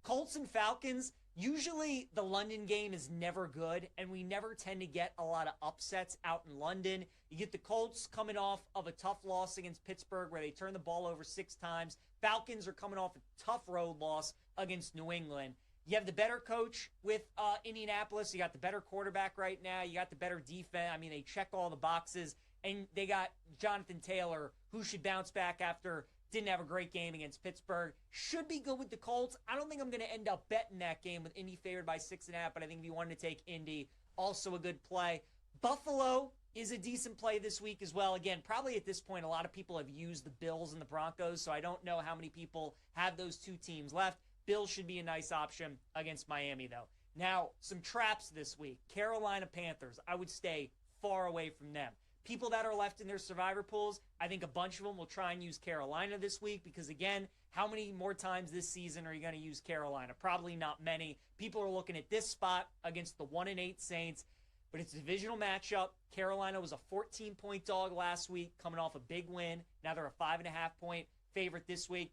Colts and Falcons, usually the London game is never good, and we never tend to get a lot of upsets out in London. You get the Colts coming off of a tough loss against Pittsburgh where they turned the ball over 6 times. Falcons are coming off a tough road loss against New England. You have the better coach with Indianapolis. You got the better quarterback right now. You got the better defense. I mean, they check all the boxes. And they got Jonathan Taylor, who should bounce back after didn't have a great game against Pittsburgh. Should be good with the Colts. I don't think I'm going to end up betting that game with Indy favored by 6.5, but I think if you wanted to take Indy, also a good play. Buffalo is a decent play this week as well. Again, probably at this point, a lot of people have used the Bills and the Broncos, so I don't know how many people have those two teams left. Bills should be a nice option against Miami, though. Now, some traps this week. Carolina Panthers, I would stay far away from them. People that are left in their survivor pools, I think a bunch of them will try and use Carolina this week because, again, how many more times this season are you going to use Carolina? Probably not many. People are looking at this spot against the 1-8 Saints. But it's a divisional matchup. Carolina was a 14-point dog last week, coming off a big win. Now they're a 5.5-point favorite this week.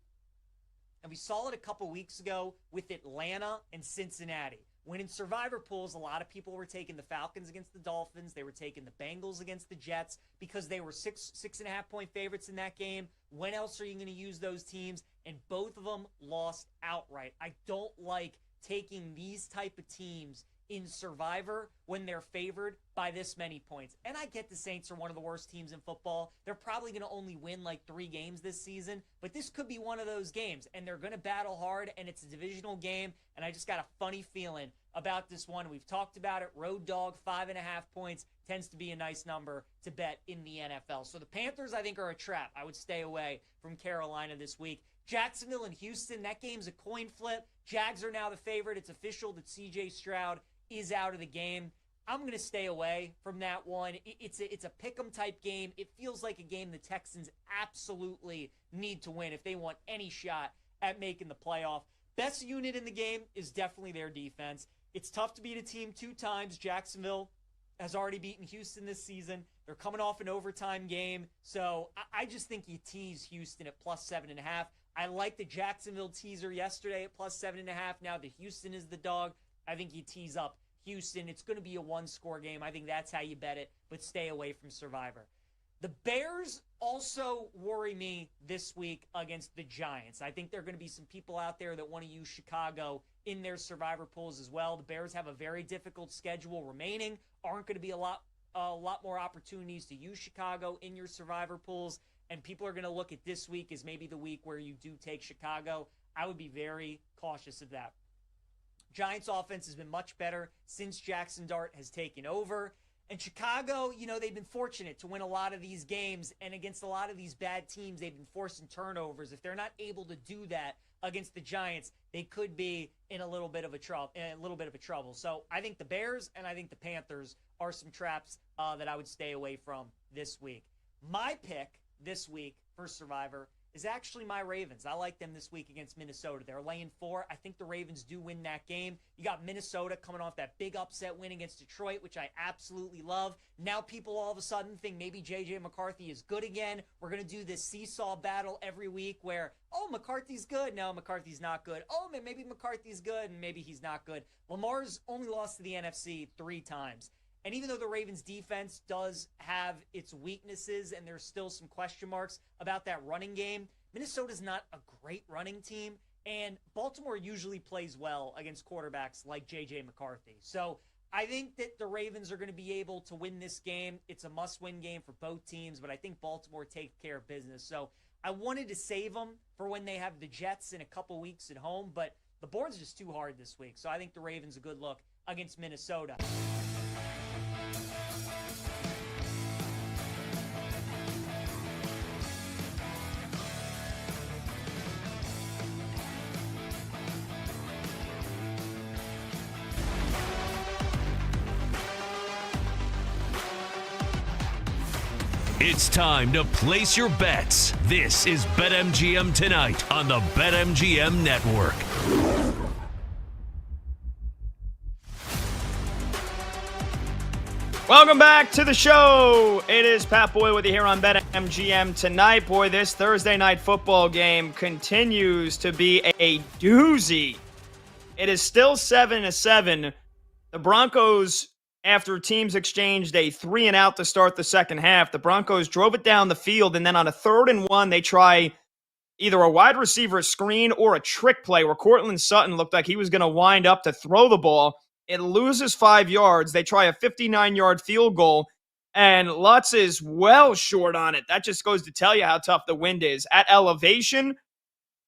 And we saw it a couple weeks ago with Atlanta and Cincinnati. When in survivor pools, a lot of people were taking the Falcons against the Dolphins. They were taking the Bengals against the Jets because they were 6.5-point favorites in that game. When else are you going to use those teams? And both of them lost outright. I don't like taking these type of teams in survivor when they're favored by this many points. And I get the Saints are one of the worst teams in football. They're probably going to only win like 3 games this season, but this could be one of those games, and they're going to battle hard, and it's a divisional game, and I just got a funny feeling about this one. We've talked about it. Road dog, 5.5 points tends to be a nice number to bet in the NFL. So the Panthers, I think, are a trap. I would stay away from Carolina this week. Jacksonville and Houston, that game's a coin flip. Jags are now the favorite. It's official that C.J. Stroud is out of the game. I'm going to stay away from that one. It's a pick'em type game. It feels like a game the Texans absolutely need to win if they want any shot at making the playoff. Best unit in the game is definitely their defense. It's tough to beat a team 2 times. Jacksonville has already beaten Houston this season. They're coming off an overtime game. So I just think you tease Houston at plus 7.5. I like the Jacksonville teaser yesterday at plus 7.5. Now that Houston is the dog, I think you tease up Houston. It's going to be a 1-score game. I think that's how you bet it, but stay away from Survivor. The Bears also worry me this week against the Giants. I think there are going to be some people out there that want to use Chicago in their Survivor pools as well. The Bears have a very difficult schedule remaining. Aren't going to be a lot more opportunities to use Chicago in your Survivor pools, and people are going to look at this week as maybe the week where you do take Chicago. I would be very cautious of that. Giants offense has been much better since Jackson Dart has taken over. And Chicago, they've been fortunate to win a lot of these games, and against a lot of these bad teams, they've been forcing turnovers. If they're not able to do that against the Giants, they could be in a little bit of a trouble. So I think the Bears and I think the Panthers are some traps that I would stay away from this week. My pick this week for Survivor is actually my Ravens. I like them this week against Minnesota. They're laying 4. I think the Ravens do win that game. You got Minnesota coming off that big upset win against Detroit, which I absolutely love. Now people all of a sudden think maybe J.J. McCarthy is good again. We're going to do this seesaw battle every week where, McCarthy's good. No, McCarthy's not good. Maybe McCarthy's good, and maybe he's not good. Lamar's only lost to the NFC 3 times. And even though the Ravens defense does have its weaknesses and there's still some question marks about that running game, Minnesota's not a great running team, and Baltimore usually plays well against quarterbacks like J.J. McCarthy. So I think that the Ravens are going to be able to win this game. It's a must-win game for both teams, but I think Baltimore takes care of business. So I wanted to save them for when they have the Jets in a couple weeks at home, but the board's just too hard this week. So I think the Ravens a good look against Minnesota. It's time to place your bets. This is BetMGM Tonight on the BetMGM Network. Welcome back to the show. It is Pat Boyle with you here on BetMGM Tonight. Boy, this Thursday night football game continues to be a doozy. It is still 7-7. The Broncos, after teams exchanged a 3-and-out to start the second half, the Broncos drove it down the field, and then on a 3rd and 1, they try either a wide receiver screen or a trick play where Cortland Sutton looked like he was going to wind up to throw the ball. It loses 5 yards. They try a 59-yard field goal, and Lutz is well short on it. That just goes to tell you how tough the wind is. At elevation,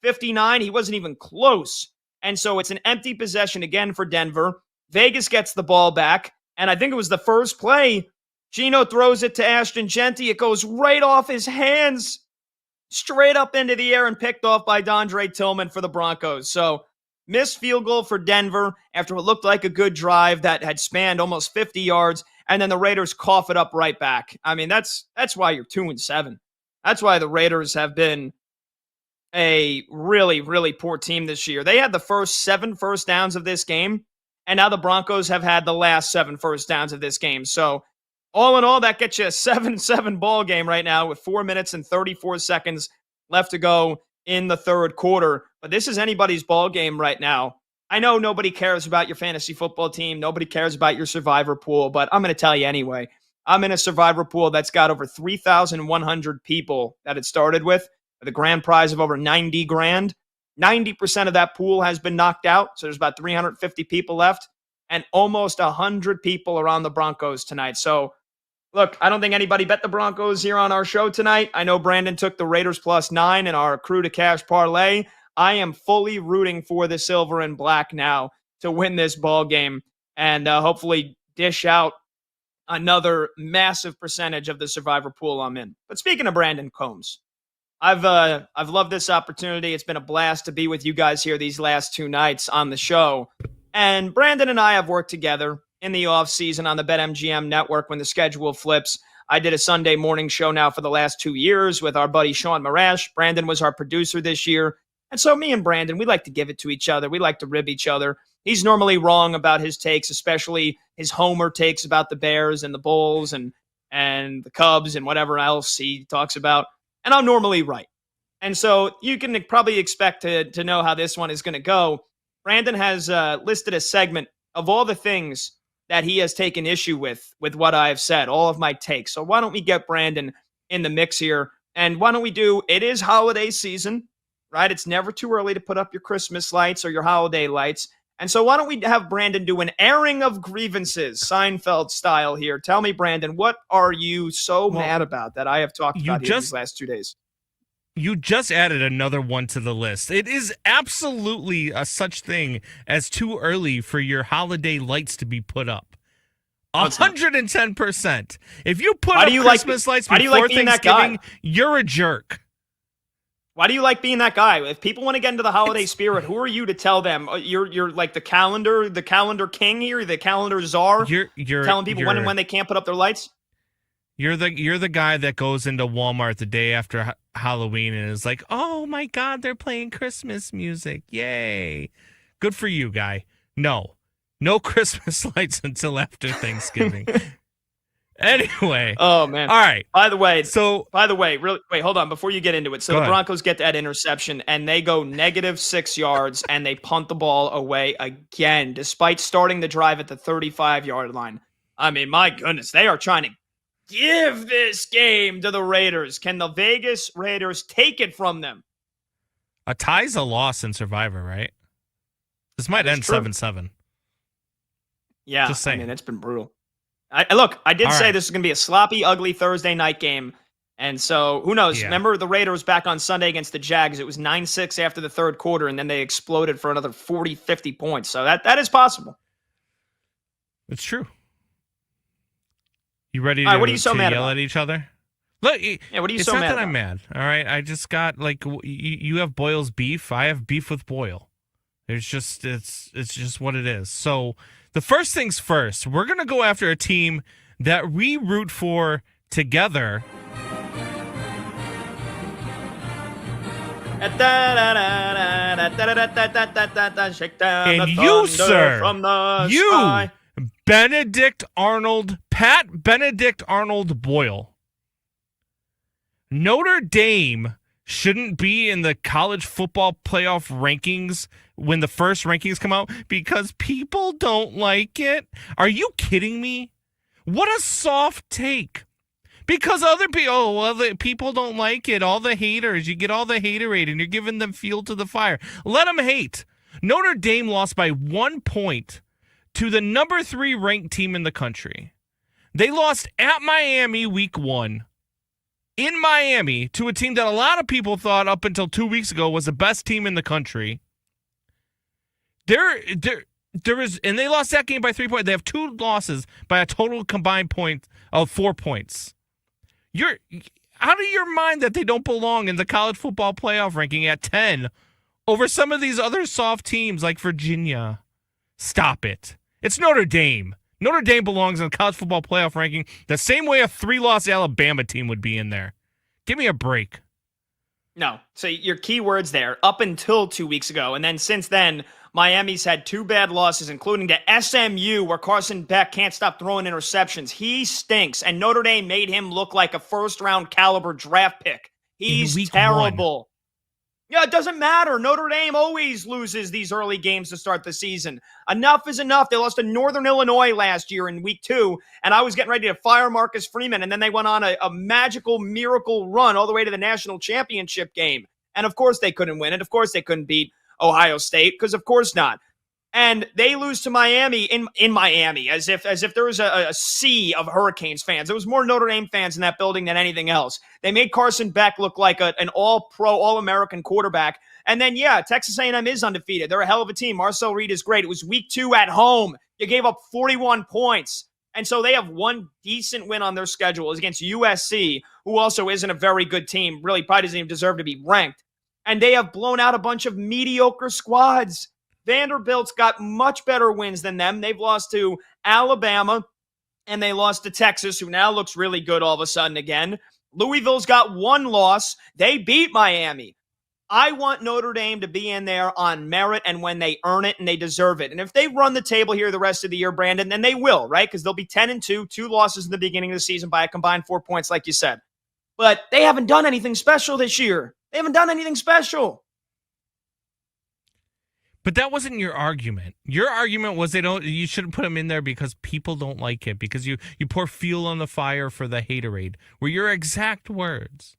59, he wasn't even close. And so it's an empty possession again for Denver. Vegas gets the ball back. And I think it was the first play Geno throws it to Ashton Genty. It goes right off his hands, straight up into the air and picked off by Dondre Tillman for the Broncos. So missed field goal for Denver after what looked like a good drive that had spanned almost 50 yards, and then the Raiders cough it up right back. I mean, that's why you're 2-7. That's why the Raiders have been a really, really poor team this year. They had the first 7 first downs of this game, and now the Broncos have had the last 7 first downs of this game. So all in all, that gets you a 7-7 ball game right now with 4 minutes and 34 seconds left to go in the third quarter. But this is anybody's ball game right now. I know nobody cares about your fantasy football team. Nobody cares about your survivor pool, but I'm going to tell you anyway. I'm in a survivor pool that's got over 3,100 people that it started with a grand prize of over 90 grand. 90% of that pool has been knocked out. So there's about 350 people left, and almost 100 people are on the Broncos tonight. So look, I don't think anybody bet the Broncos here on our show tonight. I know Brandon took the Raiders +9 in our Crew to Cash parlay. I am fully rooting for the silver and black now to win this ball game and hopefully dish out another massive percentage of the survivor pool I'm in. But speaking of Brandon Combs, I've loved this opportunity. It's been a blast to be with you guys here these last 2 nights on the show. And Brandon and I have worked together in the offseason on the BetMGM network when the schedule flips. I did a Sunday morning show now for the last 2 years with our buddy Sean Marash. Brandon was our producer this year. And so me and Brandon, we like to give it to each other. We like to rib each other. He's normally wrong about his takes, especially his homer takes about the Bears and the Bulls and the Cubs and whatever else he talks about. And I'm normally right. And so you can probably expect to know how this one is going to go. Brandon has listed a segment of all the things that he has taken issue with what I have said, all of my takes. So why don't we get Brandon in the mix here? And why don't we do, it is holiday season, right? It's never too early to put up your Christmas lights or your holiday lights. And so why don't we have Brandon do an airing of grievances, Seinfeld style here. Tell me, Brandon, what are you so mad about that I have talked about here these last 2 days? You just added another one to the list. It is absolutely a such thing as too early for your holiday lights to be put up. 110%. If you put up Christmas lights before Thanksgiving, you're a jerk. Why do you like being that guy? If people want to get into the holiday spirit, who are you to tell them? You're like the calendar king here, the calendar czar. You're telling people when and when they can't put up their lights. You're the guy that goes into Walmart the day after Halloween and is like, "Oh my God, they're playing Christmas music! Yay! Good for you, guy." No Christmas lights until after Thanksgiving. Anyway. Oh man. All right. By the way, really wait, hold on before you get into it. So the Broncos get that interception and they go -6 yards and they punt the ball away again, despite starting the drive at the 35-yard line. I mean, my goodness, they are trying to give this game to the Raiders. Can the Vegas Raiders take it from them? A tie's a loss in Survivor, right? This might end 7-7. Yeah, just saying. I mean, it's been brutal. I did say this is going to be a sloppy, ugly Thursday night game. And so, who knows? Yeah. Remember the Raiders back on Sunday against the Jags. It was 9-6 after the third quarter, and then they exploded for another 40, 50 points. So that is possible. It's true. You ready to, what are you so mad yell about? At each other? Look, what are you it's so not mad that about? I'm mad. All right, I just got you have Boyle's beef. I have beef with Boyle. It's just what it is. So the first things first, we're gonna go after a team that we root for together. And you, sir, Benedict Arnold, Pat Benedict Arnold Boyle. Notre Dame shouldn't be in the college football playoff rankings when the first rankings come out because people don't like it. Are you kidding me? What a soft take. Because other people, the people don't like it. All the haters, you get all the haterade and you're giving them fuel to the fire. Let them hate. Notre Dame lost by 1 point to the number 3 ranked team in the country. They lost at Miami week 1 in Miami to a team that a lot of people thought up until 2 weeks ago was the best team in the country. and they lost that game by 3 points. They have 2 losses by a total combined point of 4 points. Out of your mind that they don't belong in the college football playoff ranking at 10 over some of these other soft teams like Virginia. Stop it. It's Notre Dame. Notre Dame belongs in the college football playoff ranking the same way a 3-loss Alabama team would be in there. Give me a break. No. So your key words there, up until 2 weeks ago. And then since then, Miami's had 2 bad losses, including to SMU, where Carson Beck can't stop throwing interceptions. He stinks. And Notre Dame made him look like a first-round caliber draft pick. He's terrible. Yeah, it doesn't matter. Notre Dame always loses these early games to start the season. Enough is enough. They lost to Northern Illinois last year in week 2, and I was getting ready to fire Marcus Freeman, and then they went on a magical miracle run all the way to the national championship game. And of course they couldn't win it. Of course they couldn't beat Ohio State, because of course not. And they lose to Miami in Miami, as if there was a sea of Hurricanes fans. There was more Notre Dame fans in that building than anything else. They made Carson Beck look like an all-pro, all-American quarterback. And then, yeah, Texas A&M is undefeated. They're a hell of a team. Marcel Reed is great. It was week 2 at home. You gave up 41 points. And so they have one decent win on their schedule is against USC, who also isn't a very good team, really probably doesn't even deserve to be ranked. And they have blown out a bunch of mediocre squads. Vanderbilt's got much better wins than them. They've lost to Alabama, and they lost to Texas, who now looks really good all of a sudden again. Louisville's got 1 loss. They beat Miami. I want Notre Dame to be in there on merit and when they earn it and they deserve it. And if they run the table here the rest of the year, Brandon, then they will, right? Because they'll be 10-2, 2 losses in the beginning of the season by a combined 4 points, like you said. But they haven't done anything special this year. They haven't done anything special. But that wasn't your argument. Your argument was you shouldn't put them in there because people don't like it, because you pour fuel on the fire for the haterade, were your exact words.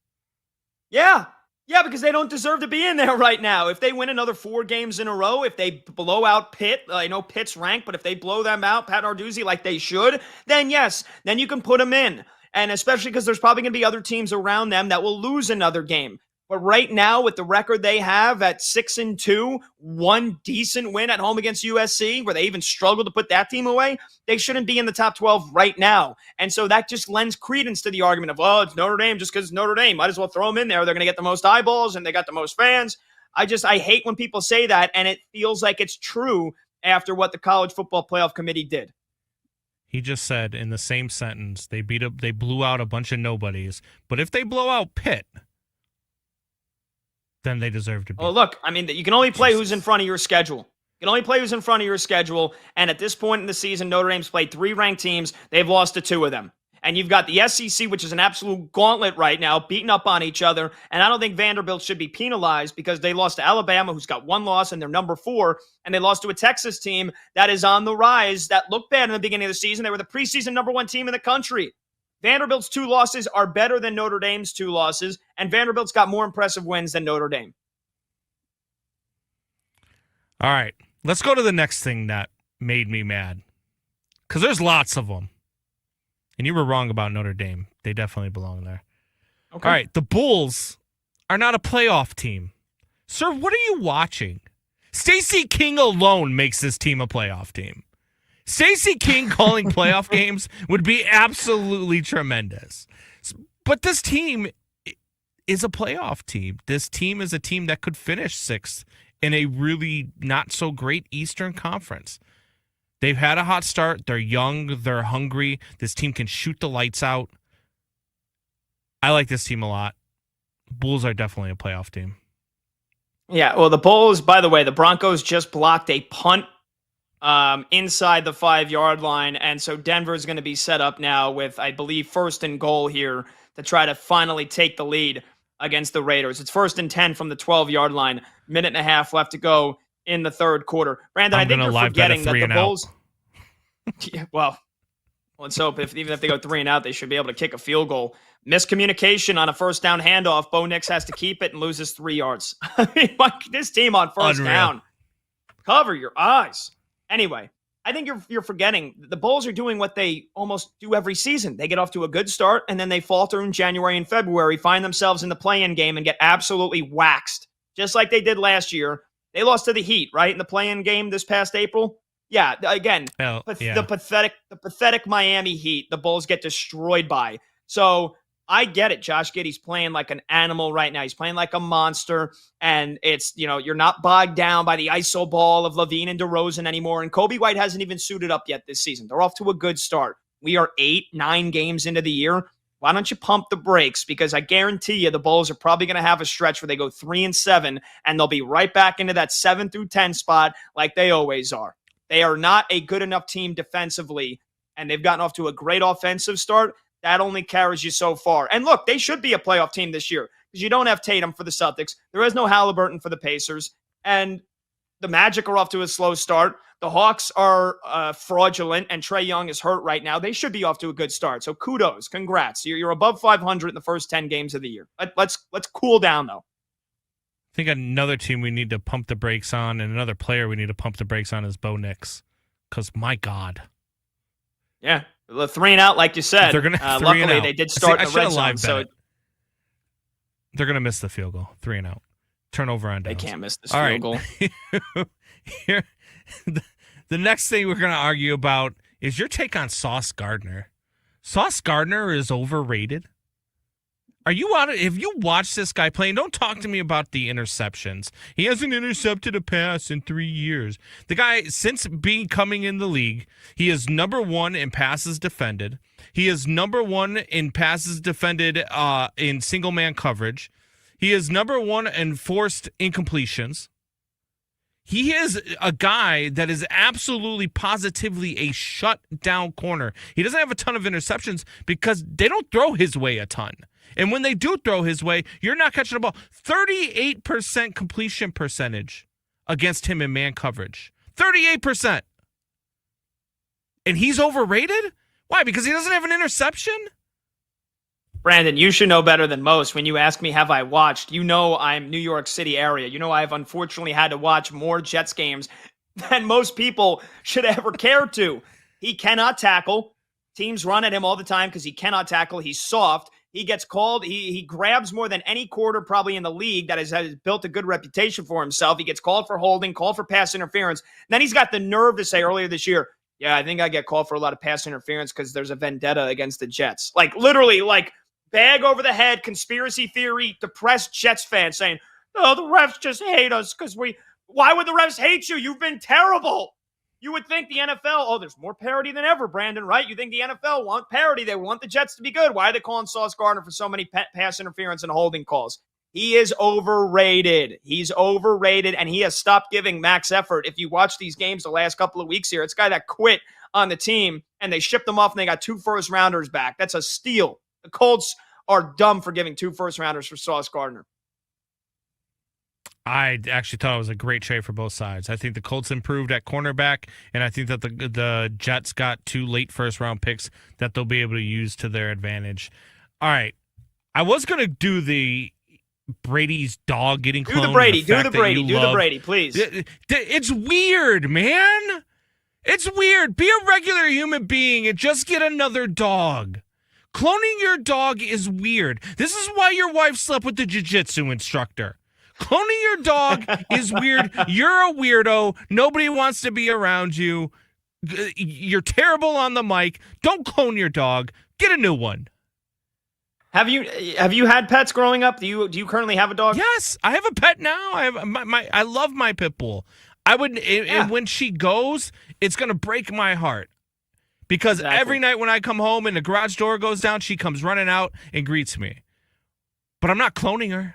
Yeah, because they don't deserve to be in there right now. If they win another 4 games in a row, if they blow out Pitt, I know Pitt's ranked, but if they blow them out, Pat Narduzzi, like they should, then yes, then you can put them in. And especially because there's probably going to be other teams around them that will lose another game. But right now, with the record they have at 6-2, 1 decent win at home against USC, where they even struggled to put that team away, they shouldn't be in the top 12 right now. And so that just lends credence to the argument of, it's Notre Dame just because it's Notre Dame. Might as well throw them in there. They're going to get the most eyeballs and they got the most fans. I hate when people say that, and it feels like it's true after what the College Football Playoff Committee did. He just said in the same sentence, they blew out a bunch of nobodies. But if they blow out Pitt, then they deserve to be. Oh, look, I mean, you can only play who's in front of your schedule. You can only play who's in front of your schedule. And at this point in the season, Notre Dame's played 3 ranked teams. They've lost to 2 of them. And you've got the SEC, which is an absolute gauntlet right now, beating up on each other. And I don't think Vanderbilt should be penalized because they lost to Alabama, who's got 1 loss, and they're number 4. And they lost to a Texas team that is on the rise, that looked bad in the beginning of the season. They were the preseason number 1 team in the country. Vanderbilt's 2 losses are better than Notre Dame's 2 losses, and Vanderbilt's got more impressive wins than Notre Dame. All right, let's go to the next thing that made me mad, because there's lots of them. And you were wrong about Notre Dame. They definitely belong there. Okay. All right, the Bulls are not a playoff team. Sir, what are you watching? Stacey King alone makes this team a playoff team. Stacey King calling playoff games would be absolutely tremendous. But this team is a playoff team. This team is a team that could finish 6th in a really not so great Eastern Conference. They've had a hot start. They're young. They're hungry. This team can shoot the lights out. I like this team a lot. Bulls are definitely a playoff team. Yeah, well, the Bulls, by the way, the Broncos just blocked a punt inside the 5-yard line. And so Denver's going to be set up now with, I believe, 1st and goal here to try to finally take the lead against the Raiders. It's 1st and 10 from the 12-yard line. 1.5 left to go in the 3rd quarter. Brandon, I think you're forgetting that the Bulls... Yeah, well, let's hope even if they go 3 and out, they should be able to kick a field goal. Miscommunication on a 1st down handoff. Bo Nix has to keep it and loses 3 yards. I mean, this team on 1st down. Cover your eyes. Anyway, I think you're forgetting the Bulls are doing what they almost do every season. They get off to a good start, and then they falter in January and February, find themselves in the play-in game, and get absolutely waxed, just like they did last year. They lost to the Heat, right, in the play-in game this past April. Yeah, again, Yeah. the pathetic Miami Heat, the Bulls get destroyed by. So I get it. Josh Giddey's playing like an animal right now. He's playing like a monster. And it's, you're not bogged down by the iso ball of Levine and DeRozan anymore. And Kobe White hasn't even suited up yet this season. They're off to a good start. We are 8-9 games into the year. Why don't you pump the brakes? Because I guarantee you the Bulls are probably going to have a stretch where they go 3-7, and they'll be right back into that 7 through 10 spot like they always are. They are not a good enough team defensively, and they've gotten off to a great offensive start. That only carries you so far. And look, they should be a playoff team this year because you don't have Tatum for the Celtics. There is no Halliburton for the Pacers. And the Magic are off to a slow start. The Hawks are fraudulent, and Trae Young is hurt right now. They should be off to a good start. So kudos, congrats. You're above 500 in the first 10 games of the year. Let's cool down, though. I think another team we need to pump the brakes on, and another player we need to pump the brakes on is Bo Nix. Because, my God. Yeah, the 3 and out, like you said. They're gonna luckily, they did start in the red zone. So they're going to miss the field goal. 3 and out. Turnover on downs. They can't miss this field goal. Here, the next thing we're going to argue about is your take on Sauce Gardner. Sauce Gardner is overrated. Are you out? If you watch this guy playing, don't talk to me about the interceptions. He hasn't intercepted a pass in 3 years. The guy, since coming in the league, he is number 1 in passes defended. He is number 1 in passes defended in single man coverage. He is number 1 in forced incompletions. He is a guy that is absolutely positively a shut-down corner. He doesn't have a ton of interceptions because they don't throw his way a ton. And when they do throw his way, you're not catching the ball. 38% completion percentage against him in man coverage. 38%. And he's overrated? Why? Because he doesn't have an interception? Brandon, you should know better than most. When you ask me, have I watched? You know I'm New York City area. You know I've unfortunately had to watch more Jets games than most people should ever care to. He cannot tackle. Teams run at him all the time because he cannot tackle. He's soft. He gets called. He grabs more than any quarter probably in the league that has built a good reputation for himself. He gets called for holding, called for pass interference. And then he's got the nerve to say earlier this year, yeah, I think I get called for a lot of pass interference because there's a vendetta against the Jets. Like literally, like bag over the head, conspiracy theory, depressed Jets fan saying, oh, the refs just hate us because why would the refs hate you? You've been terrible. You would think the NFL, there's more parity than ever, Brandon, right? You think the NFL want parity. They want the Jets to be good. Why are they calling Sauce Gardner for so many pass interference and holding calls? He is overrated. He's overrated, and he has stopped giving max effort. If you watch these games the last couple of weeks here, it's a guy that quit on the team, and they shipped him off, and they got 2 first-rounders back. That's a steal. The Colts are dumb for giving 2 first-rounders for Sauce Gardner. I actually thought it was a great trade for both sides. I think the Colts improved at cornerback, and I think that the Jets got 2 late first-round picks that they'll be able to use to their advantage. All right. I was going to do the Brady's dog getting cloned. Do the Brady, please. It's weird, man. It's weird. Be a regular human being and just get another dog. Cloning your dog is weird. This is why your wife slept with the jiu-jitsu instructor. Cloning your dog is weird. You're a weirdo. Nobody wants to be around you. You're terrible on the mic. Don't clone your dog. Get a new one. Have you had pets growing up? Do you currently have a dog? Yes, I have a pet now. I have I love my pit bull. I would and when she goes, it's gonna break my heart. Because every night when I come home and the garage door goes down, she comes running out and greets me. But I'm not cloning her.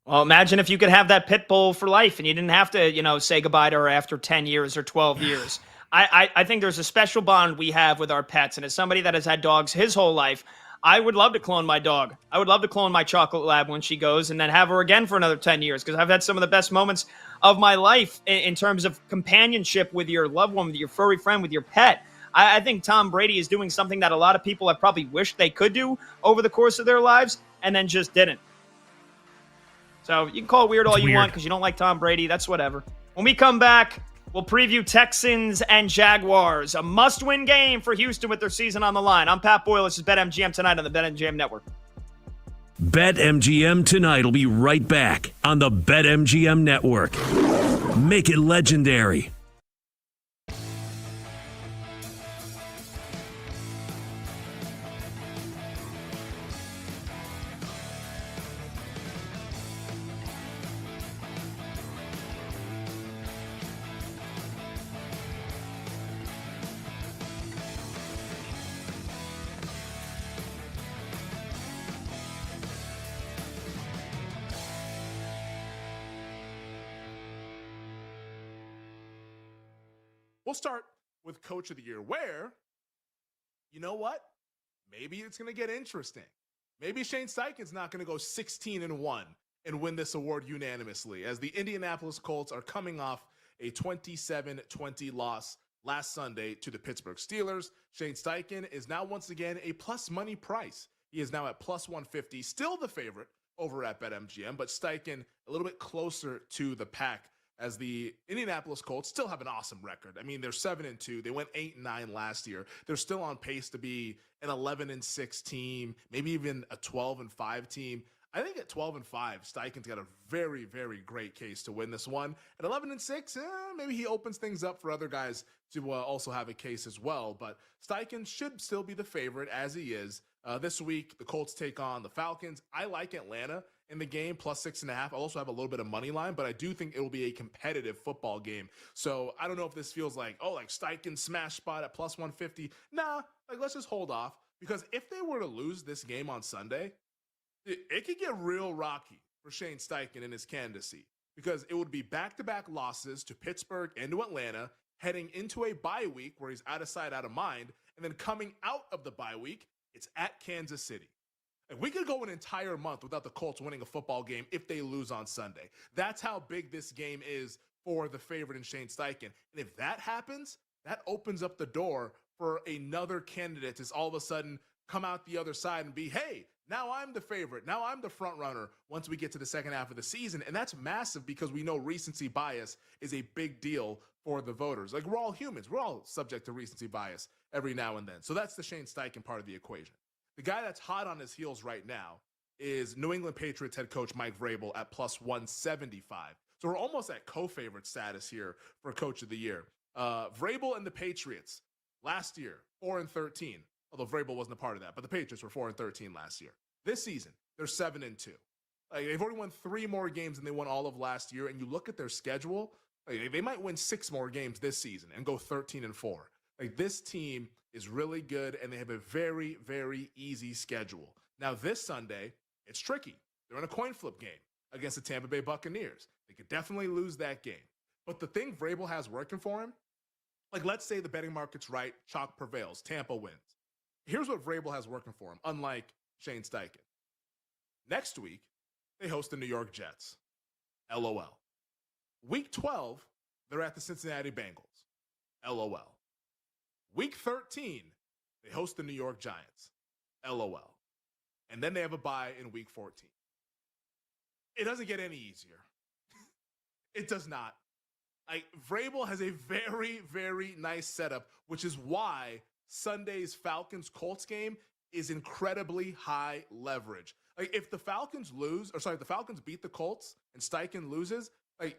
Well, imagine if you could have that pit bull for life and you didn't have to, say goodbye to her after 10 years or 12 years. I think there's a special bond we have with our pets. And as somebody that has had dogs his whole life, I would love to clone my dog. I would love to clone my chocolate lab when she goes and then have her again for another 10 years because I've had some of the best moments of my life in terms of companionship with your loved one, with your furry friend, with your pet. I think Tom Brady is doing something that a lot of people have probably wished they could do over the course of their lives and then just didn't. So you can call it weird all you want because you don't like Tom Brady. That's whatever. When we come back, we'll preview Texans and Jaguars. A must-win game for Houston with their season on the line. I'm Pat Boyle. This is BetMGM Tonight on the BetMGM Network. BetMGM Tonight will be right back on the BetMGM Network. Make it legendary. We'll start with Coach of the Year, where, you know what? Maybe it's going to get interesting. Maybe Shane Steichen's not going to go 16-1 and win this award unanimously, as the Indianapolis Colts are coming off a 27-20 loss last Sunday to the Pittsburgh Steelers. Shane Steichen is now once again a plus money price. He is now at plus 150, still the favorite over at BetMGM, but Steichen a little bit closer to the pack, as the Indianapolis Colts still have an awesome record. I mean, they're 7-2. They went 8-9 last year. They're still on pace to be an 11-6 team, maybe even a 12-5 team. I think at 12-5, Steichen's got a very, very great case to win this one. At 11-6, maybe he opens things up for other guys to also have a case as well. But Steichen should still be the favorite, as he is. This week, the Colts take on the Falcons. I like Atlanta in the game, plus 6.5. I also have a little bit of money line, but I do think it will be a competitive football game. So I don't know if this feels like Steichen smash spot at plus 150. Nah, let's just hold off, because if they were to lose this game on Sunday, it could get real rocky for Shane Steichen in his candidacy, because it would be back-to-back losses to Pittsburgh and to Atlanta, heading into a bye week where he's out of sight, out of mind, and then coming out of the bye week, it's at Kansas City. And we could go an entire month without the Colts winning a football game if they lose on Sunday. That's how big this game is for the favorite in Shane Steichen. And if that happens, that opens up the door for another candidate to all of a sudden come out the other side and be, hey, now I'm the favorite. Now I'm the front runner once we get to the second half of the season. And that's massive, because we know recency bias is a big deal for the voters. Like, we're all humans. We're all subject to recency bias every now and then. So that's the Shane Steichen part of the equation. The guy that's hot on his heels right now is New England Patriots head coach Mike Vrabel at plus 175. So we're almost at co-favorite status here for Coach of the Year. Vrabel and the Patriots last year, 4-13. Although Vrabel wasn't a part of that, but the Patriots were 4-13 last year. This season, they're 7-2. They've already won 3 more games than they won all of last year. And you look at their schedule, they might win 6 more games this season and go 13-4. This team is really good, and they have a very, very easy schedule. Now, this Sunday, it's tricky. They're in a coin flip game against the Tampa Bay Buccaneers. They could definitely lose that game. But the thing Vrabel has working for him, let's say the betting market's right, chalk prevails, Tampa wins. Here's what Vrabel has working for him, unlike Shane Steichen. Next week, they host the New York Jets. LOL. Week 12, they're at the Cincinnati Bengals. LOL. Week 13, they host the New York Giants. LOL. And then they have a bye in week 14. It doesn't get any easier. It does not. Vrabel has a very, very nice setup, which is why Sunday's Falcons-Colts game is incredibly high leverage. If the Falcons if the Falcons beat the Colts and Steichen loses,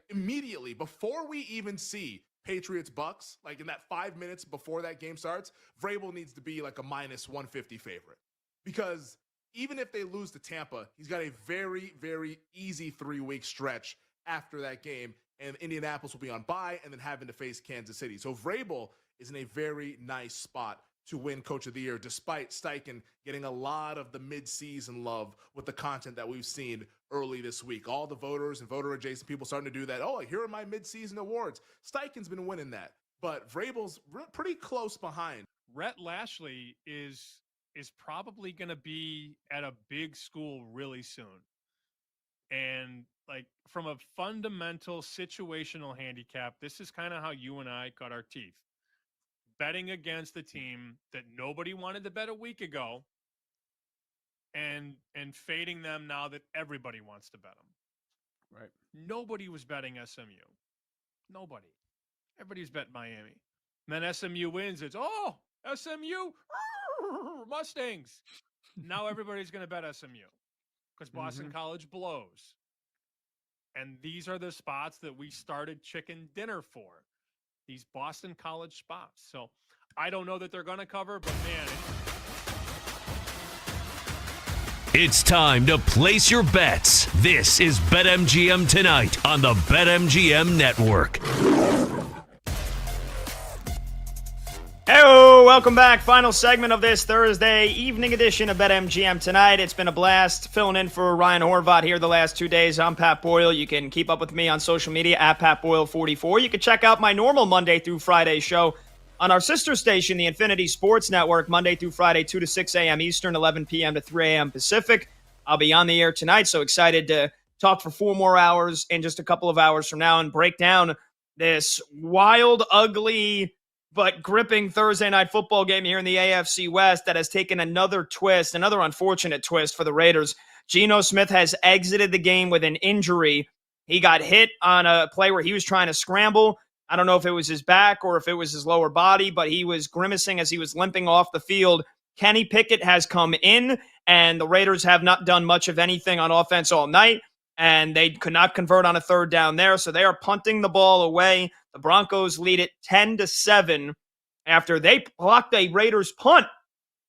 immediately, before we even see Patriots-Bucks, in that 5 minutes before that game starts, Vrabel needs to be a minus 150 favorite. Because even if they lose to Tampa, he's got a very, very easy 3-week stretch after that game, and Indianapolis will be on bye and then having to face Kansas City. So Vrabel is in a very nice spot to win Coach of the Year, despite Steichen getting a lot of the mid-season love with the content that we've seen early this week. All the voters and voter-adjacent people starting to do that. Oh, here are my mid-season awards. Steichen's been winning that, but Vrabel's pretty close behind. Rhett Lashley is probably going to be at a big school really soon. And from a fundamental situational handicap, this is kind of how you and I cut our teeth. Betting against the team that nobody wanted to bet a week ago and fading them now that everybody wants to bet them. Right. Nobody was betting SMU. Nobody. Everybody's betting Miami. And then SMU wins. It's, SMU, Mustangs. Now everybody's going to bet SMU because Boston College blows. And these are the spots that we started chicken dinner for. These Boston College spots. So I don't know that they're going to cover, but man. It's time to place your bets. This is BetMGM Tonight on the BetMGM Network. Hello, welcome back. Final segment of this Thursday evening edition of BetMGM tonight. It's been a blast filling in for Ryan Horvath here the last 2 days. I'm Pat Boyle. You can keep up with me on social media at PatBoyle44. You can check out my normal Monday through Friday show on our sister station, the Infinity Sports Network, Monday through Friday, 2 to 6 a.m. Eastern, 11 p.m. to 3 a.m. Pacific. I'll be on the air tonight, so excited to talk for 4 more hours in just a couple of hours from now and break down this wild, ugly, but gripping Thursday night football game here in the AFC West that has taken another twist, another unfortunate twist for the Raiders. Geno Smith has exited the game with an injury. He got hit on a play where he was trying to scramble. I don't know if it was his back or if it was his lower body, but he was grimacing as he was limping off the field. Kenny Pickett has come in, and the Raiders have not done much of anything on offense all night, and they could not convert on a third down there, so they are punting the ball away. The Broncos lead it 10-7 after they blocked a Raiders punt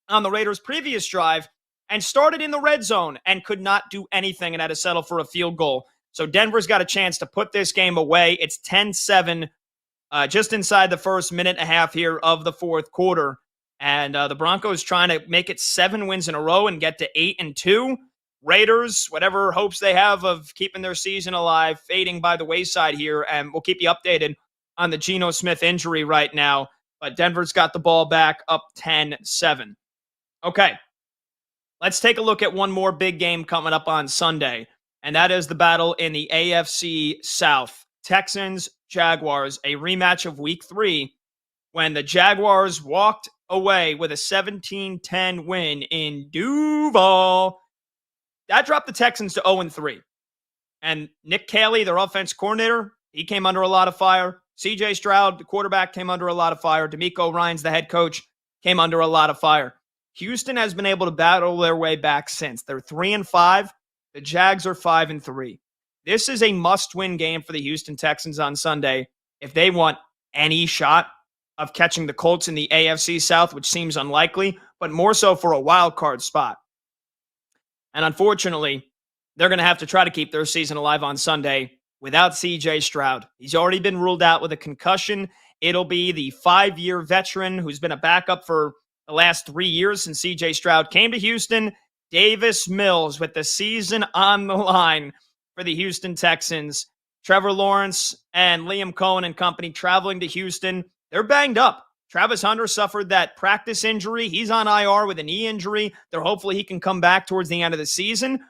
on the Raiders' previous drive and started in the red zone and could not do anything and had to settle for a field goal. So Denver's got a chance to put this game away. It's 10-7, just inside the first minute and a half here of the fourth quarter. And the Broncos trying to make it 7 wins in a row and get to 8-2. Raiders, whatever hopes they have of keeping their season alive, fading by the wayside here. And we'll keep you updated on the Geno Smith injury right now. But Denver's got the ball back up 10-7. Okay, let's take a look at one more big game coming up on Sunday. And that is the battle in the AFC South. Texans, Jaguars, a rematch of Week 3 when the Jaguars walked away with a 17-10 win in Duval. That dropped the Texans to 0-3. And Nick Caley, their offense coordinator, he came under a lot of fire. C.J. Stroud, the quarterback, came under a lot of fire. DeMeco Ryans, the head coach, came under a lot of fire. Houston has been able to battle their way back since. They're 3-5. The Jags are 5-3. This is a must-win game for the Houston Texans on Sunday if they want any shot of catching the Colts in the AFC South, which seems unlikely, but more so for a wild card spot. And unfortunately, they're going to have to try to keep their season alive on Sunday without C.J. Stroud. He's already been ruled out with a concussion. It'll be the 5-year veteran who's been a backup for the last 3 years since C.J. Stroud came to Houston, Davis Mills, with the season on the line for the Houston Texans. Trevor Lawrence and Liam Cohen and company traveling to Houston. They're banged up. Travis Hunter suffered that practice injury. He's on IR with a knee injury. Hopefully he can come back towards the end of the season.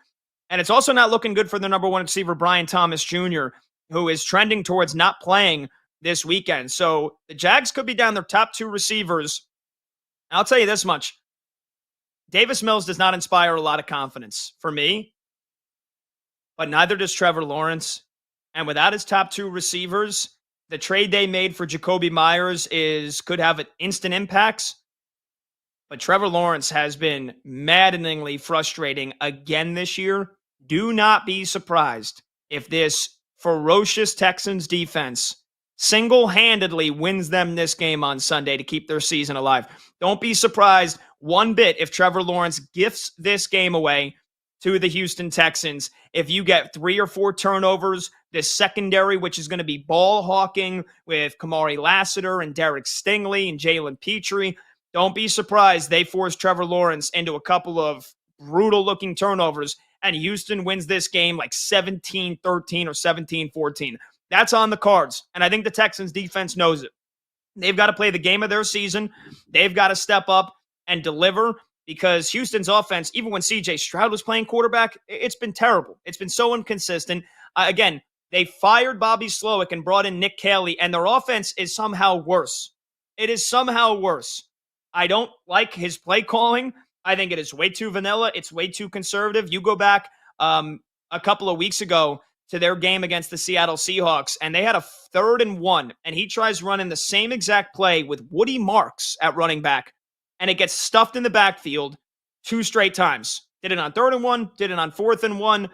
And it's also not looking good for the number one receiver, Brian Thomas Jr., who is trending towards not playing this weekend. So the Jags could be down their top 2 receivers. I'll tell you this much. Davis Mills does not inspire a lot of confidence for me, but neither does Trevor Lawrence. And without his top 2 receivers, the trade they made for Jacoby Myers could have instant impacts. But Trevor Lawrence has been maddeningly frustrating again this year. Do not be surprised if this ferocious Texans defense single-handedly wins them this game on Sunday to keep their season alive. Don't be surprised one bit if Trevor Lawrence gifts this game away to the Houston Texans. If you get 3 or 4 turnovers, this secondary, which is going to be ball hawking with Kamari Lassiter and Derek Stingley and Jalen Petrie, don't be surprised they force Trevor Lawrence into a couple of brutal-looking turnovers, and Houston wins this game like 17-13 or 17-14. That's on the cards, and I think the Texans defense knows it. They've got to play the game of their season. They've got to step up and deliver because Houston's offense, even when C.J. Stroud was playing quarterback, it's been terrible. It's been so inconsistent. Again, they fired Bobby Slowick and brought in Nick Caley, and their offense is somehow worse. It is somehow worse. I don't like his play calling. I think it is way too vanilla. It's way too conservative. You go back a couple of weeks ago to their game against the Seattle Seahawks, and they had a 3rd and 1, and he tries running the same exact play with Woody Marks at running back, and it gets stuffed in the backfield 2 straight times. Did it on 3rd and 1, did it on 4th and 1.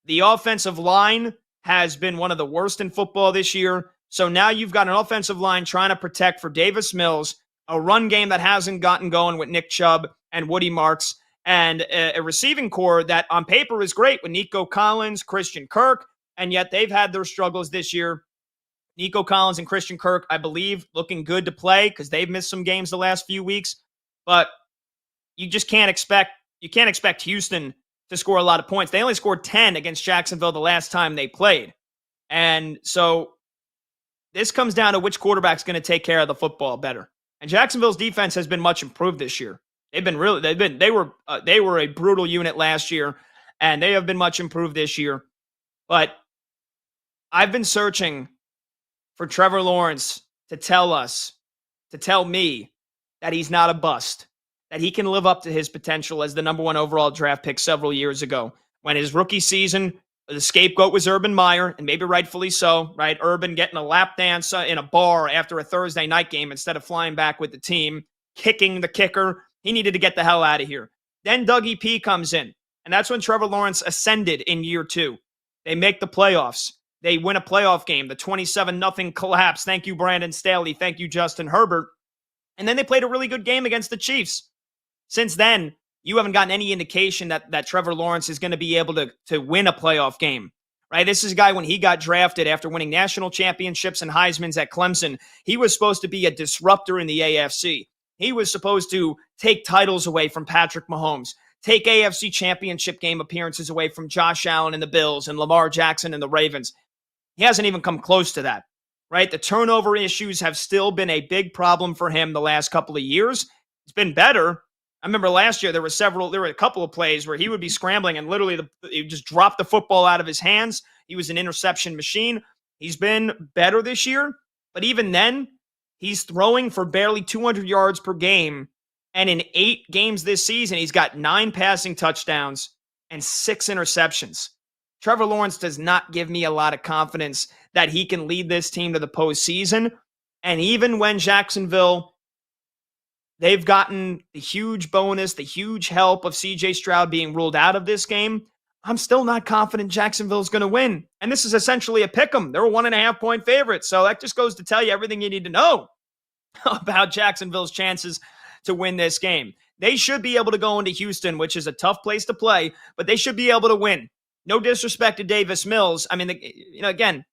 The offensive line has been one of the worst in football this year, so now you've got an offensive line trying to protect for Davis Mills, a run game that hasn't gotten going with Nick Chubb and Woody Marks, and a receiving core that on paper is great with Nico Collins, Christian Kirk, and yet they've had their struggles this year. Nico Collins and Christian Kirk, I believe, looking good to play because they've missed some games the last few weeks. But you just can't expect Houston to score a lot of points. They only scored 10 against Jacksonville the last time they played. And so this comes down to which quarterback's going to take care of the football better. And Jacksonville's defense has been much improved this year. They were a brutal unit last year, and they have been much improved this year. But I've been searching for Trevor Lawrence to tell me that he's not a bust, that he can live up to his potential as the number 1 overall draft pick several years ago. When his rookie season, the scapegoat was Urban Meyer, and maybe rightfully so, right? Urban getting a lap dance in a bar after a Thursday night game instead of flying back with the team, kicking the kicker. He needed to get the hell out of here. Then Dougie P comes in, and that's when Trevor Lawrence ascended in year 2. They make the playoffs. They win a playoff game, the 27-0 collapse. Thank you, Brandon Staley. Thank you, Justin Herbert. And then they played a really good game against the Chiefs. Since then, you haven't gotten any indication that Trevor Lawrence is going to be able to win a playoff game, right? This is a guy, when he got drafted after winning national championships and Heisman's at Clemson, he was supposed to be a disruptor in the AFC. He was supposed to take titles away from Patrick Mahomes, take AFC championship game appearances away from Josh Allen and the Bills and Lamar Jackson and the Ravens. He hasn't even come close to that, right? The turnover issues have still been a big problem for him the last couple of years. It's been better. I remember last year there were a couple of plays where he would be scrambling and literally he just dropped the football out of his hands. He was an interception machine. He's been better this year, but even then, he's throwing for barely 200 yards per game. And in 8 games this season, he's got 9 passing touchdowns and 6 interceptions. Trevor Lawrence does not give me a lot of confidence that he can lead this team to the postseason. And even when Jacksonville, they've gotten the huge bonus, the huge help of C.J. Stroud being ruled out of this game, I'm still not confident Jacksonville's going to win. And this is essentially a pick 'em. They're a 1.5-point favorite. So that just goes to tell you everything you need to know about Jacksonville's chances to win this game. They should be able to go into Houston, which is a tough place to play, but they should be able to win. No disrespect to Davis Mills. I mean, again,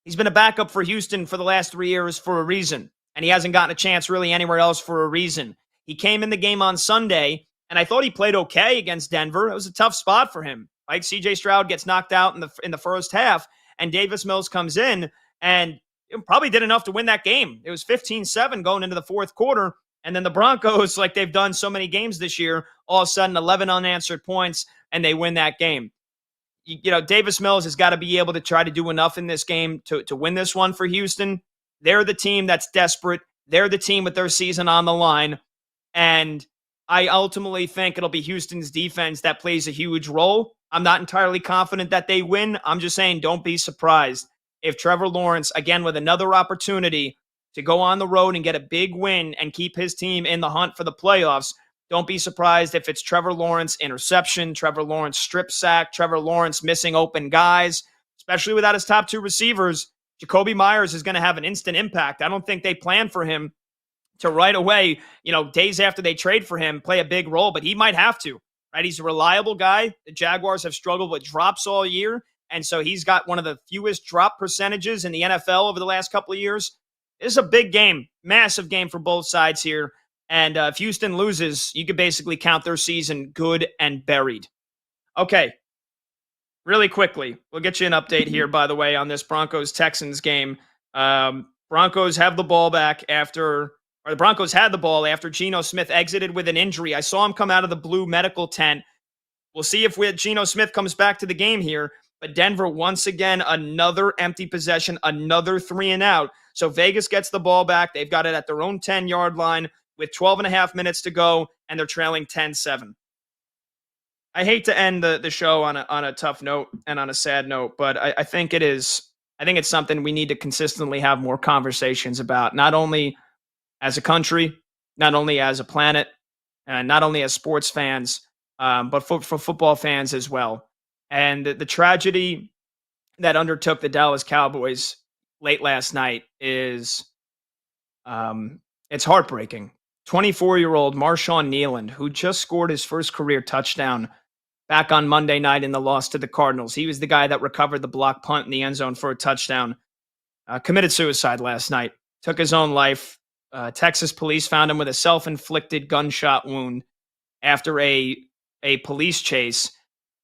he's been a backup for Houston for the last 3 years for a reason, and he hasn't gotten a chance really anywhere else for a reason. He came in the game on Sunday, and I thought he played okay against Denver. It was a tough spot for him, right? C.J. Stroud gets knocked out in the first half, and Davis Mills comes in and probably did enough to win that game. It was 15-7 going into the fourth quarter, and then the Broncos, like they've done so many games this year, all of a sudden 11 unanswered points, and they win that game. Davis Mills has got to be able to try to do enough in this game to win this one for Houston. They're the team that's desperate. They're the team with their season on the line. And I ultimately think it'll be Houston's defense that plays a huge role. I'm not entirely confident that they win. I'm just saying don't be surprised if Trevor Lawrence, again, with another opportunity to go on the road and get a big win and keep his team in the hunt for the playoffs. Don't be surprised if it's Trevor Lawrence interception, Trevor Lawrence strip sack, Trevor Lawrence missing open guys, especially without his top 2 receivers. Jacoby Myers is going to have an instant impact. I don't think they plan for him to right away, days after they trade for him, play a big role, but he might have to, right? He's a reliable guy. The Jaguars have struggled with drops all year, and so he's got one of the fewest drop percentages in the NFL over the last couple of years. This is a big game, massive game for both sides here. And if Houston loses, you could basically count their season good and buried. Okay, really quickly, we'll get you an update here, by the way, on this Broncos-Texans game. Broncos have the ball back the Broncos had the ball after Geno Smith exited with an injury. I saw him come out of the blue medical tent. We'll see if Geno Smith comes back to the game here. But Denver, once again, another empty possession, another 3-and-out. So Vegas gets the ball back. They've got it at their own 10-yard line with 12 and a half minutes to go, and they're trailing 10-7. I hate to end the show on a tough note and on a sad note, but I think it's something we need to consistently have more conversations about, not only as a country, not only as a planet, and not only as sports fans, but for football fans as well. And the tragedy that undertook the Dallas Cowboys late last night is it's heartbreaking. 24-year-old Marshawn Nealand, who just scored his first career touchdown back on Monday night in the loss to the Cardinals. He was the guy that recovered the block punt in the end zone for a touchdown. committed suicide last night. Took his own life. Texas police found him with a self-inflicted gunshot wound after a police chase.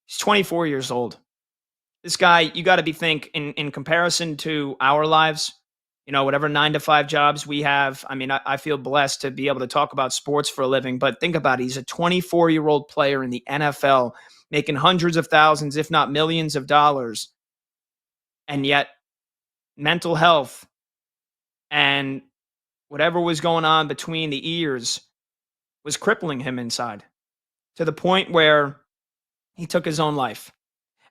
He's 24 years old. This guy, you got to be in comparison to our lives, whatever 9-to-5 jobs we have. I mean, I feel blessed to be able to talk about sports for a living, but think about it. He's a 24-year-old player in the NFL making hundreds of thousands, if not millions of dollars. And yet mental health and whatever was going on between the ears was crippling him inside to the point where he took his own life.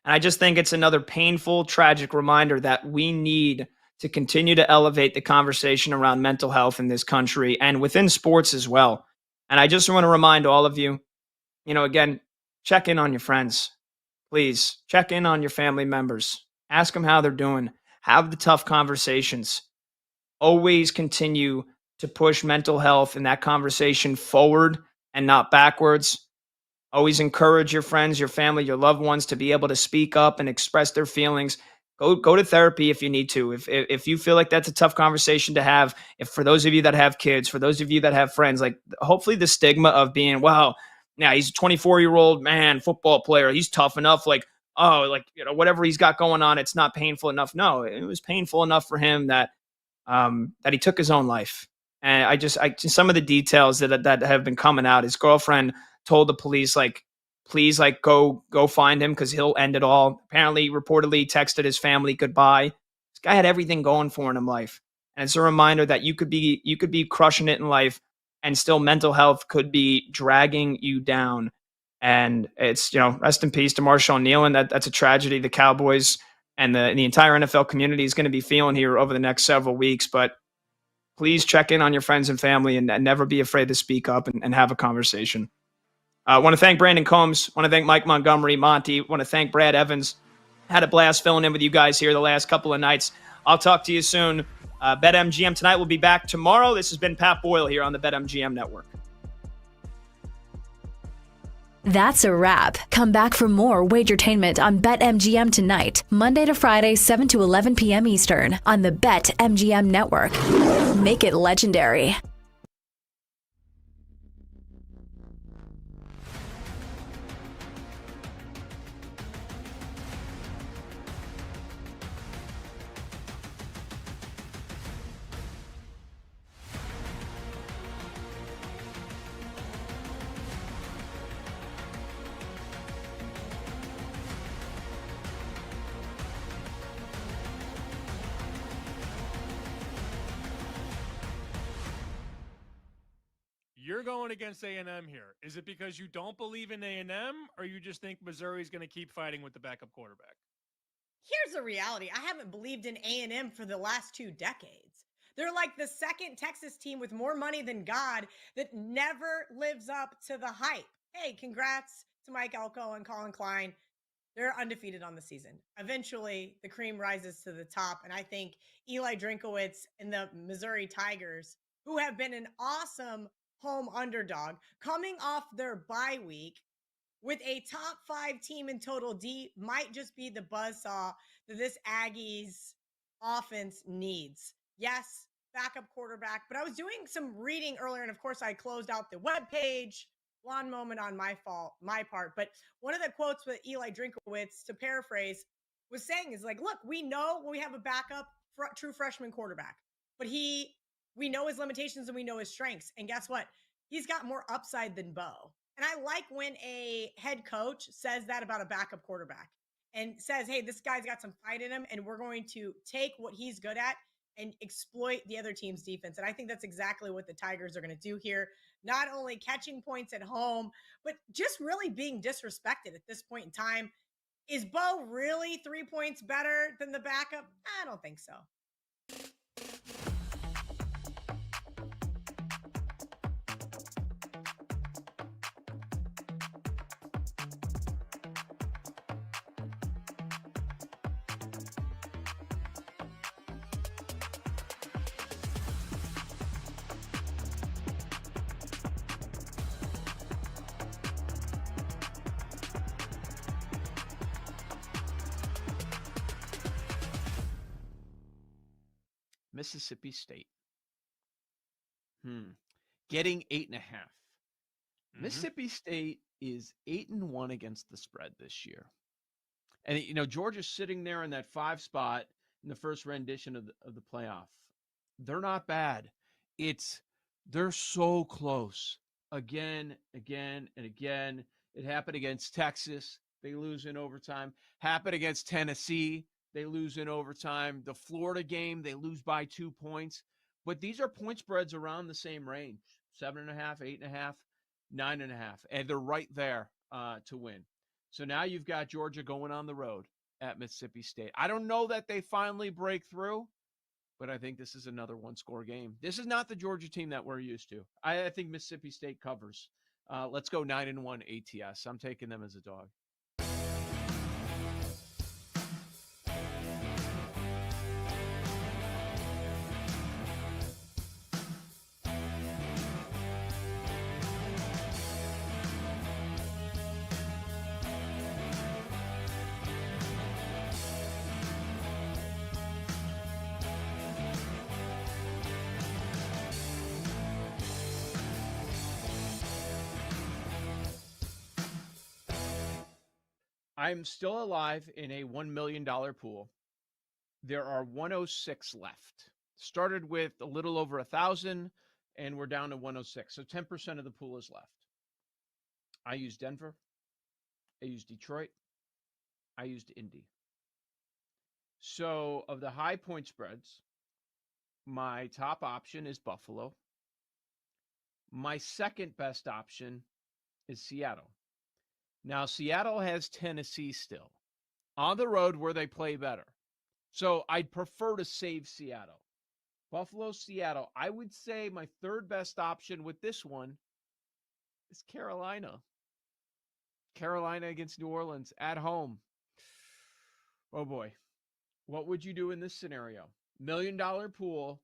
And I just think it's another painful, tragic reminder that we need to continue to elevate the conversation around mental health in this country and within sports as well. And I just want to remind all of you, again, check in on your friends. Please check in on your family members. Ask them how they're doing. Have the tough conversations. Always continue to push mental health and that conversation forward and not backwards. Always encourage your friends, your family, your loved ones to be able to speak up and express their feelings. Go to therapy if you need to. If you feel like that's a tough conversation to have, if for those of you that have kids, for those of you that have friends, like hopefully the stigma of being, wow, yeah, he's a 24-year-old man, football player. He's tough enough. Whatever he's got going on, it's not painful enough. No, it was painful enough for him that he took his own life. And I just some of the details that have been coming out. His girlfriend told the police, please, go find him because he'll end it all. Apparently, reportedly texted his family goodbye. This guy had everything going for him in life. And it's a reminder that you could be crushing it in life and still mental health could be dragging you down. And it's, rest in peace to Marshawn O'Neal. And that's a tragedy the Cowboys and the entire NFL community is going to be feeling here over the next several weeks. But please check in on your friends and family and never be afraid to speak up and have a conversation. I want to thank Brandon Combs. Want to thank Mike Montgomery, Monty. Want to thank Brad Evans. Had a blast filling in with you guys here the last couple of nights. I'll talk to you soon. BetMGM tonight will be back tomorrow. This has been Pat Boyle here on the BetMGM Network. That's a wrap. Come back for more Wagertainment on BetMGM tonight, Monday to Friday, 7 to 11 p.m. Eastern on the BetMGM Network. Make it legendary. You're going against A&M here. Is it because you don't believe in A&M, or you just think Missouri's going to keep fighting with the backup quarterback? Here's the reality. I haven't believed in A&M for the last 2 decades. They're like the second Texas team with more money than God that never lives up to the hype. Hey, congrats to Mike Elko and Colin Klein. They're undefeated on the season. Eventually, the cream rises to the top, and I think Eli Drinkowitz and the Missouri Tigers, who have been an awesome home underdog, coming off their bye week with a top 5 team in total D, might just be the buzzsaw that this Aggies offense needs. Yes, backup quarterback, but I was doing some reading earlier, and of course I closed out the webpage. Blonde moment on my part. But one of the quotes with Eli Drinkowitz, to paraphrase, was saying is look, we know we have a backup true freshman quarterback, but we know his limitations and we know his strengths. And guess what? He's got more upside than Bo. And I like when a head coach says that about a backup quarterback and says, hey, this guy's got some fight in him and we're going to take what he's good at and exploit the other team's defense. And I think that's exactly what the Tigers are going to do here. Not only catching points at home, but just really being disrespected at this point in time. Is Bo really 3 points better than the backup? I don't think so. Mississippi State. Getting 8.5. Mississippi State is 8-1 against the spread this year. And, Georgia's sitting there in that 5 spot in the first rendition of the playoff. They're not bad. They're so close again, and again. It happened against Texas. They lose in overtime. Happened against Tennessee. They lose in overtime. The Florida game, they lose by 2 points. But these are point spreads around the same range, 7.5, 8.5, 9.5. And they're right there to win. So now you've got Georgia going on the road at Mississippi State. I don't know that they finally break through, but I think this is another one-score game. This is not the Georgia team that we're used to. I think Mississippi State covers. Let's go 9-1 ATS. I'm taking them as a dog. I'm still alive in a $1 million pool. There are 106 left. Started with a little over 1,000, and we're down to 106. So 10% of the pool is left. I used Denver. I used Detroit. I used Indy. So of the high point spreads, my top option is Buffalo. My second best option is Seattle. Now, Seattle has Tennessee still on the road where they play better. So I'd prefer to save Seattle. Buffalo, Seattle. I would say my third best option with this one is Carolina. Carolina against New Orleans at home. Oh boy. What would you do in this scenario? $1 million pool.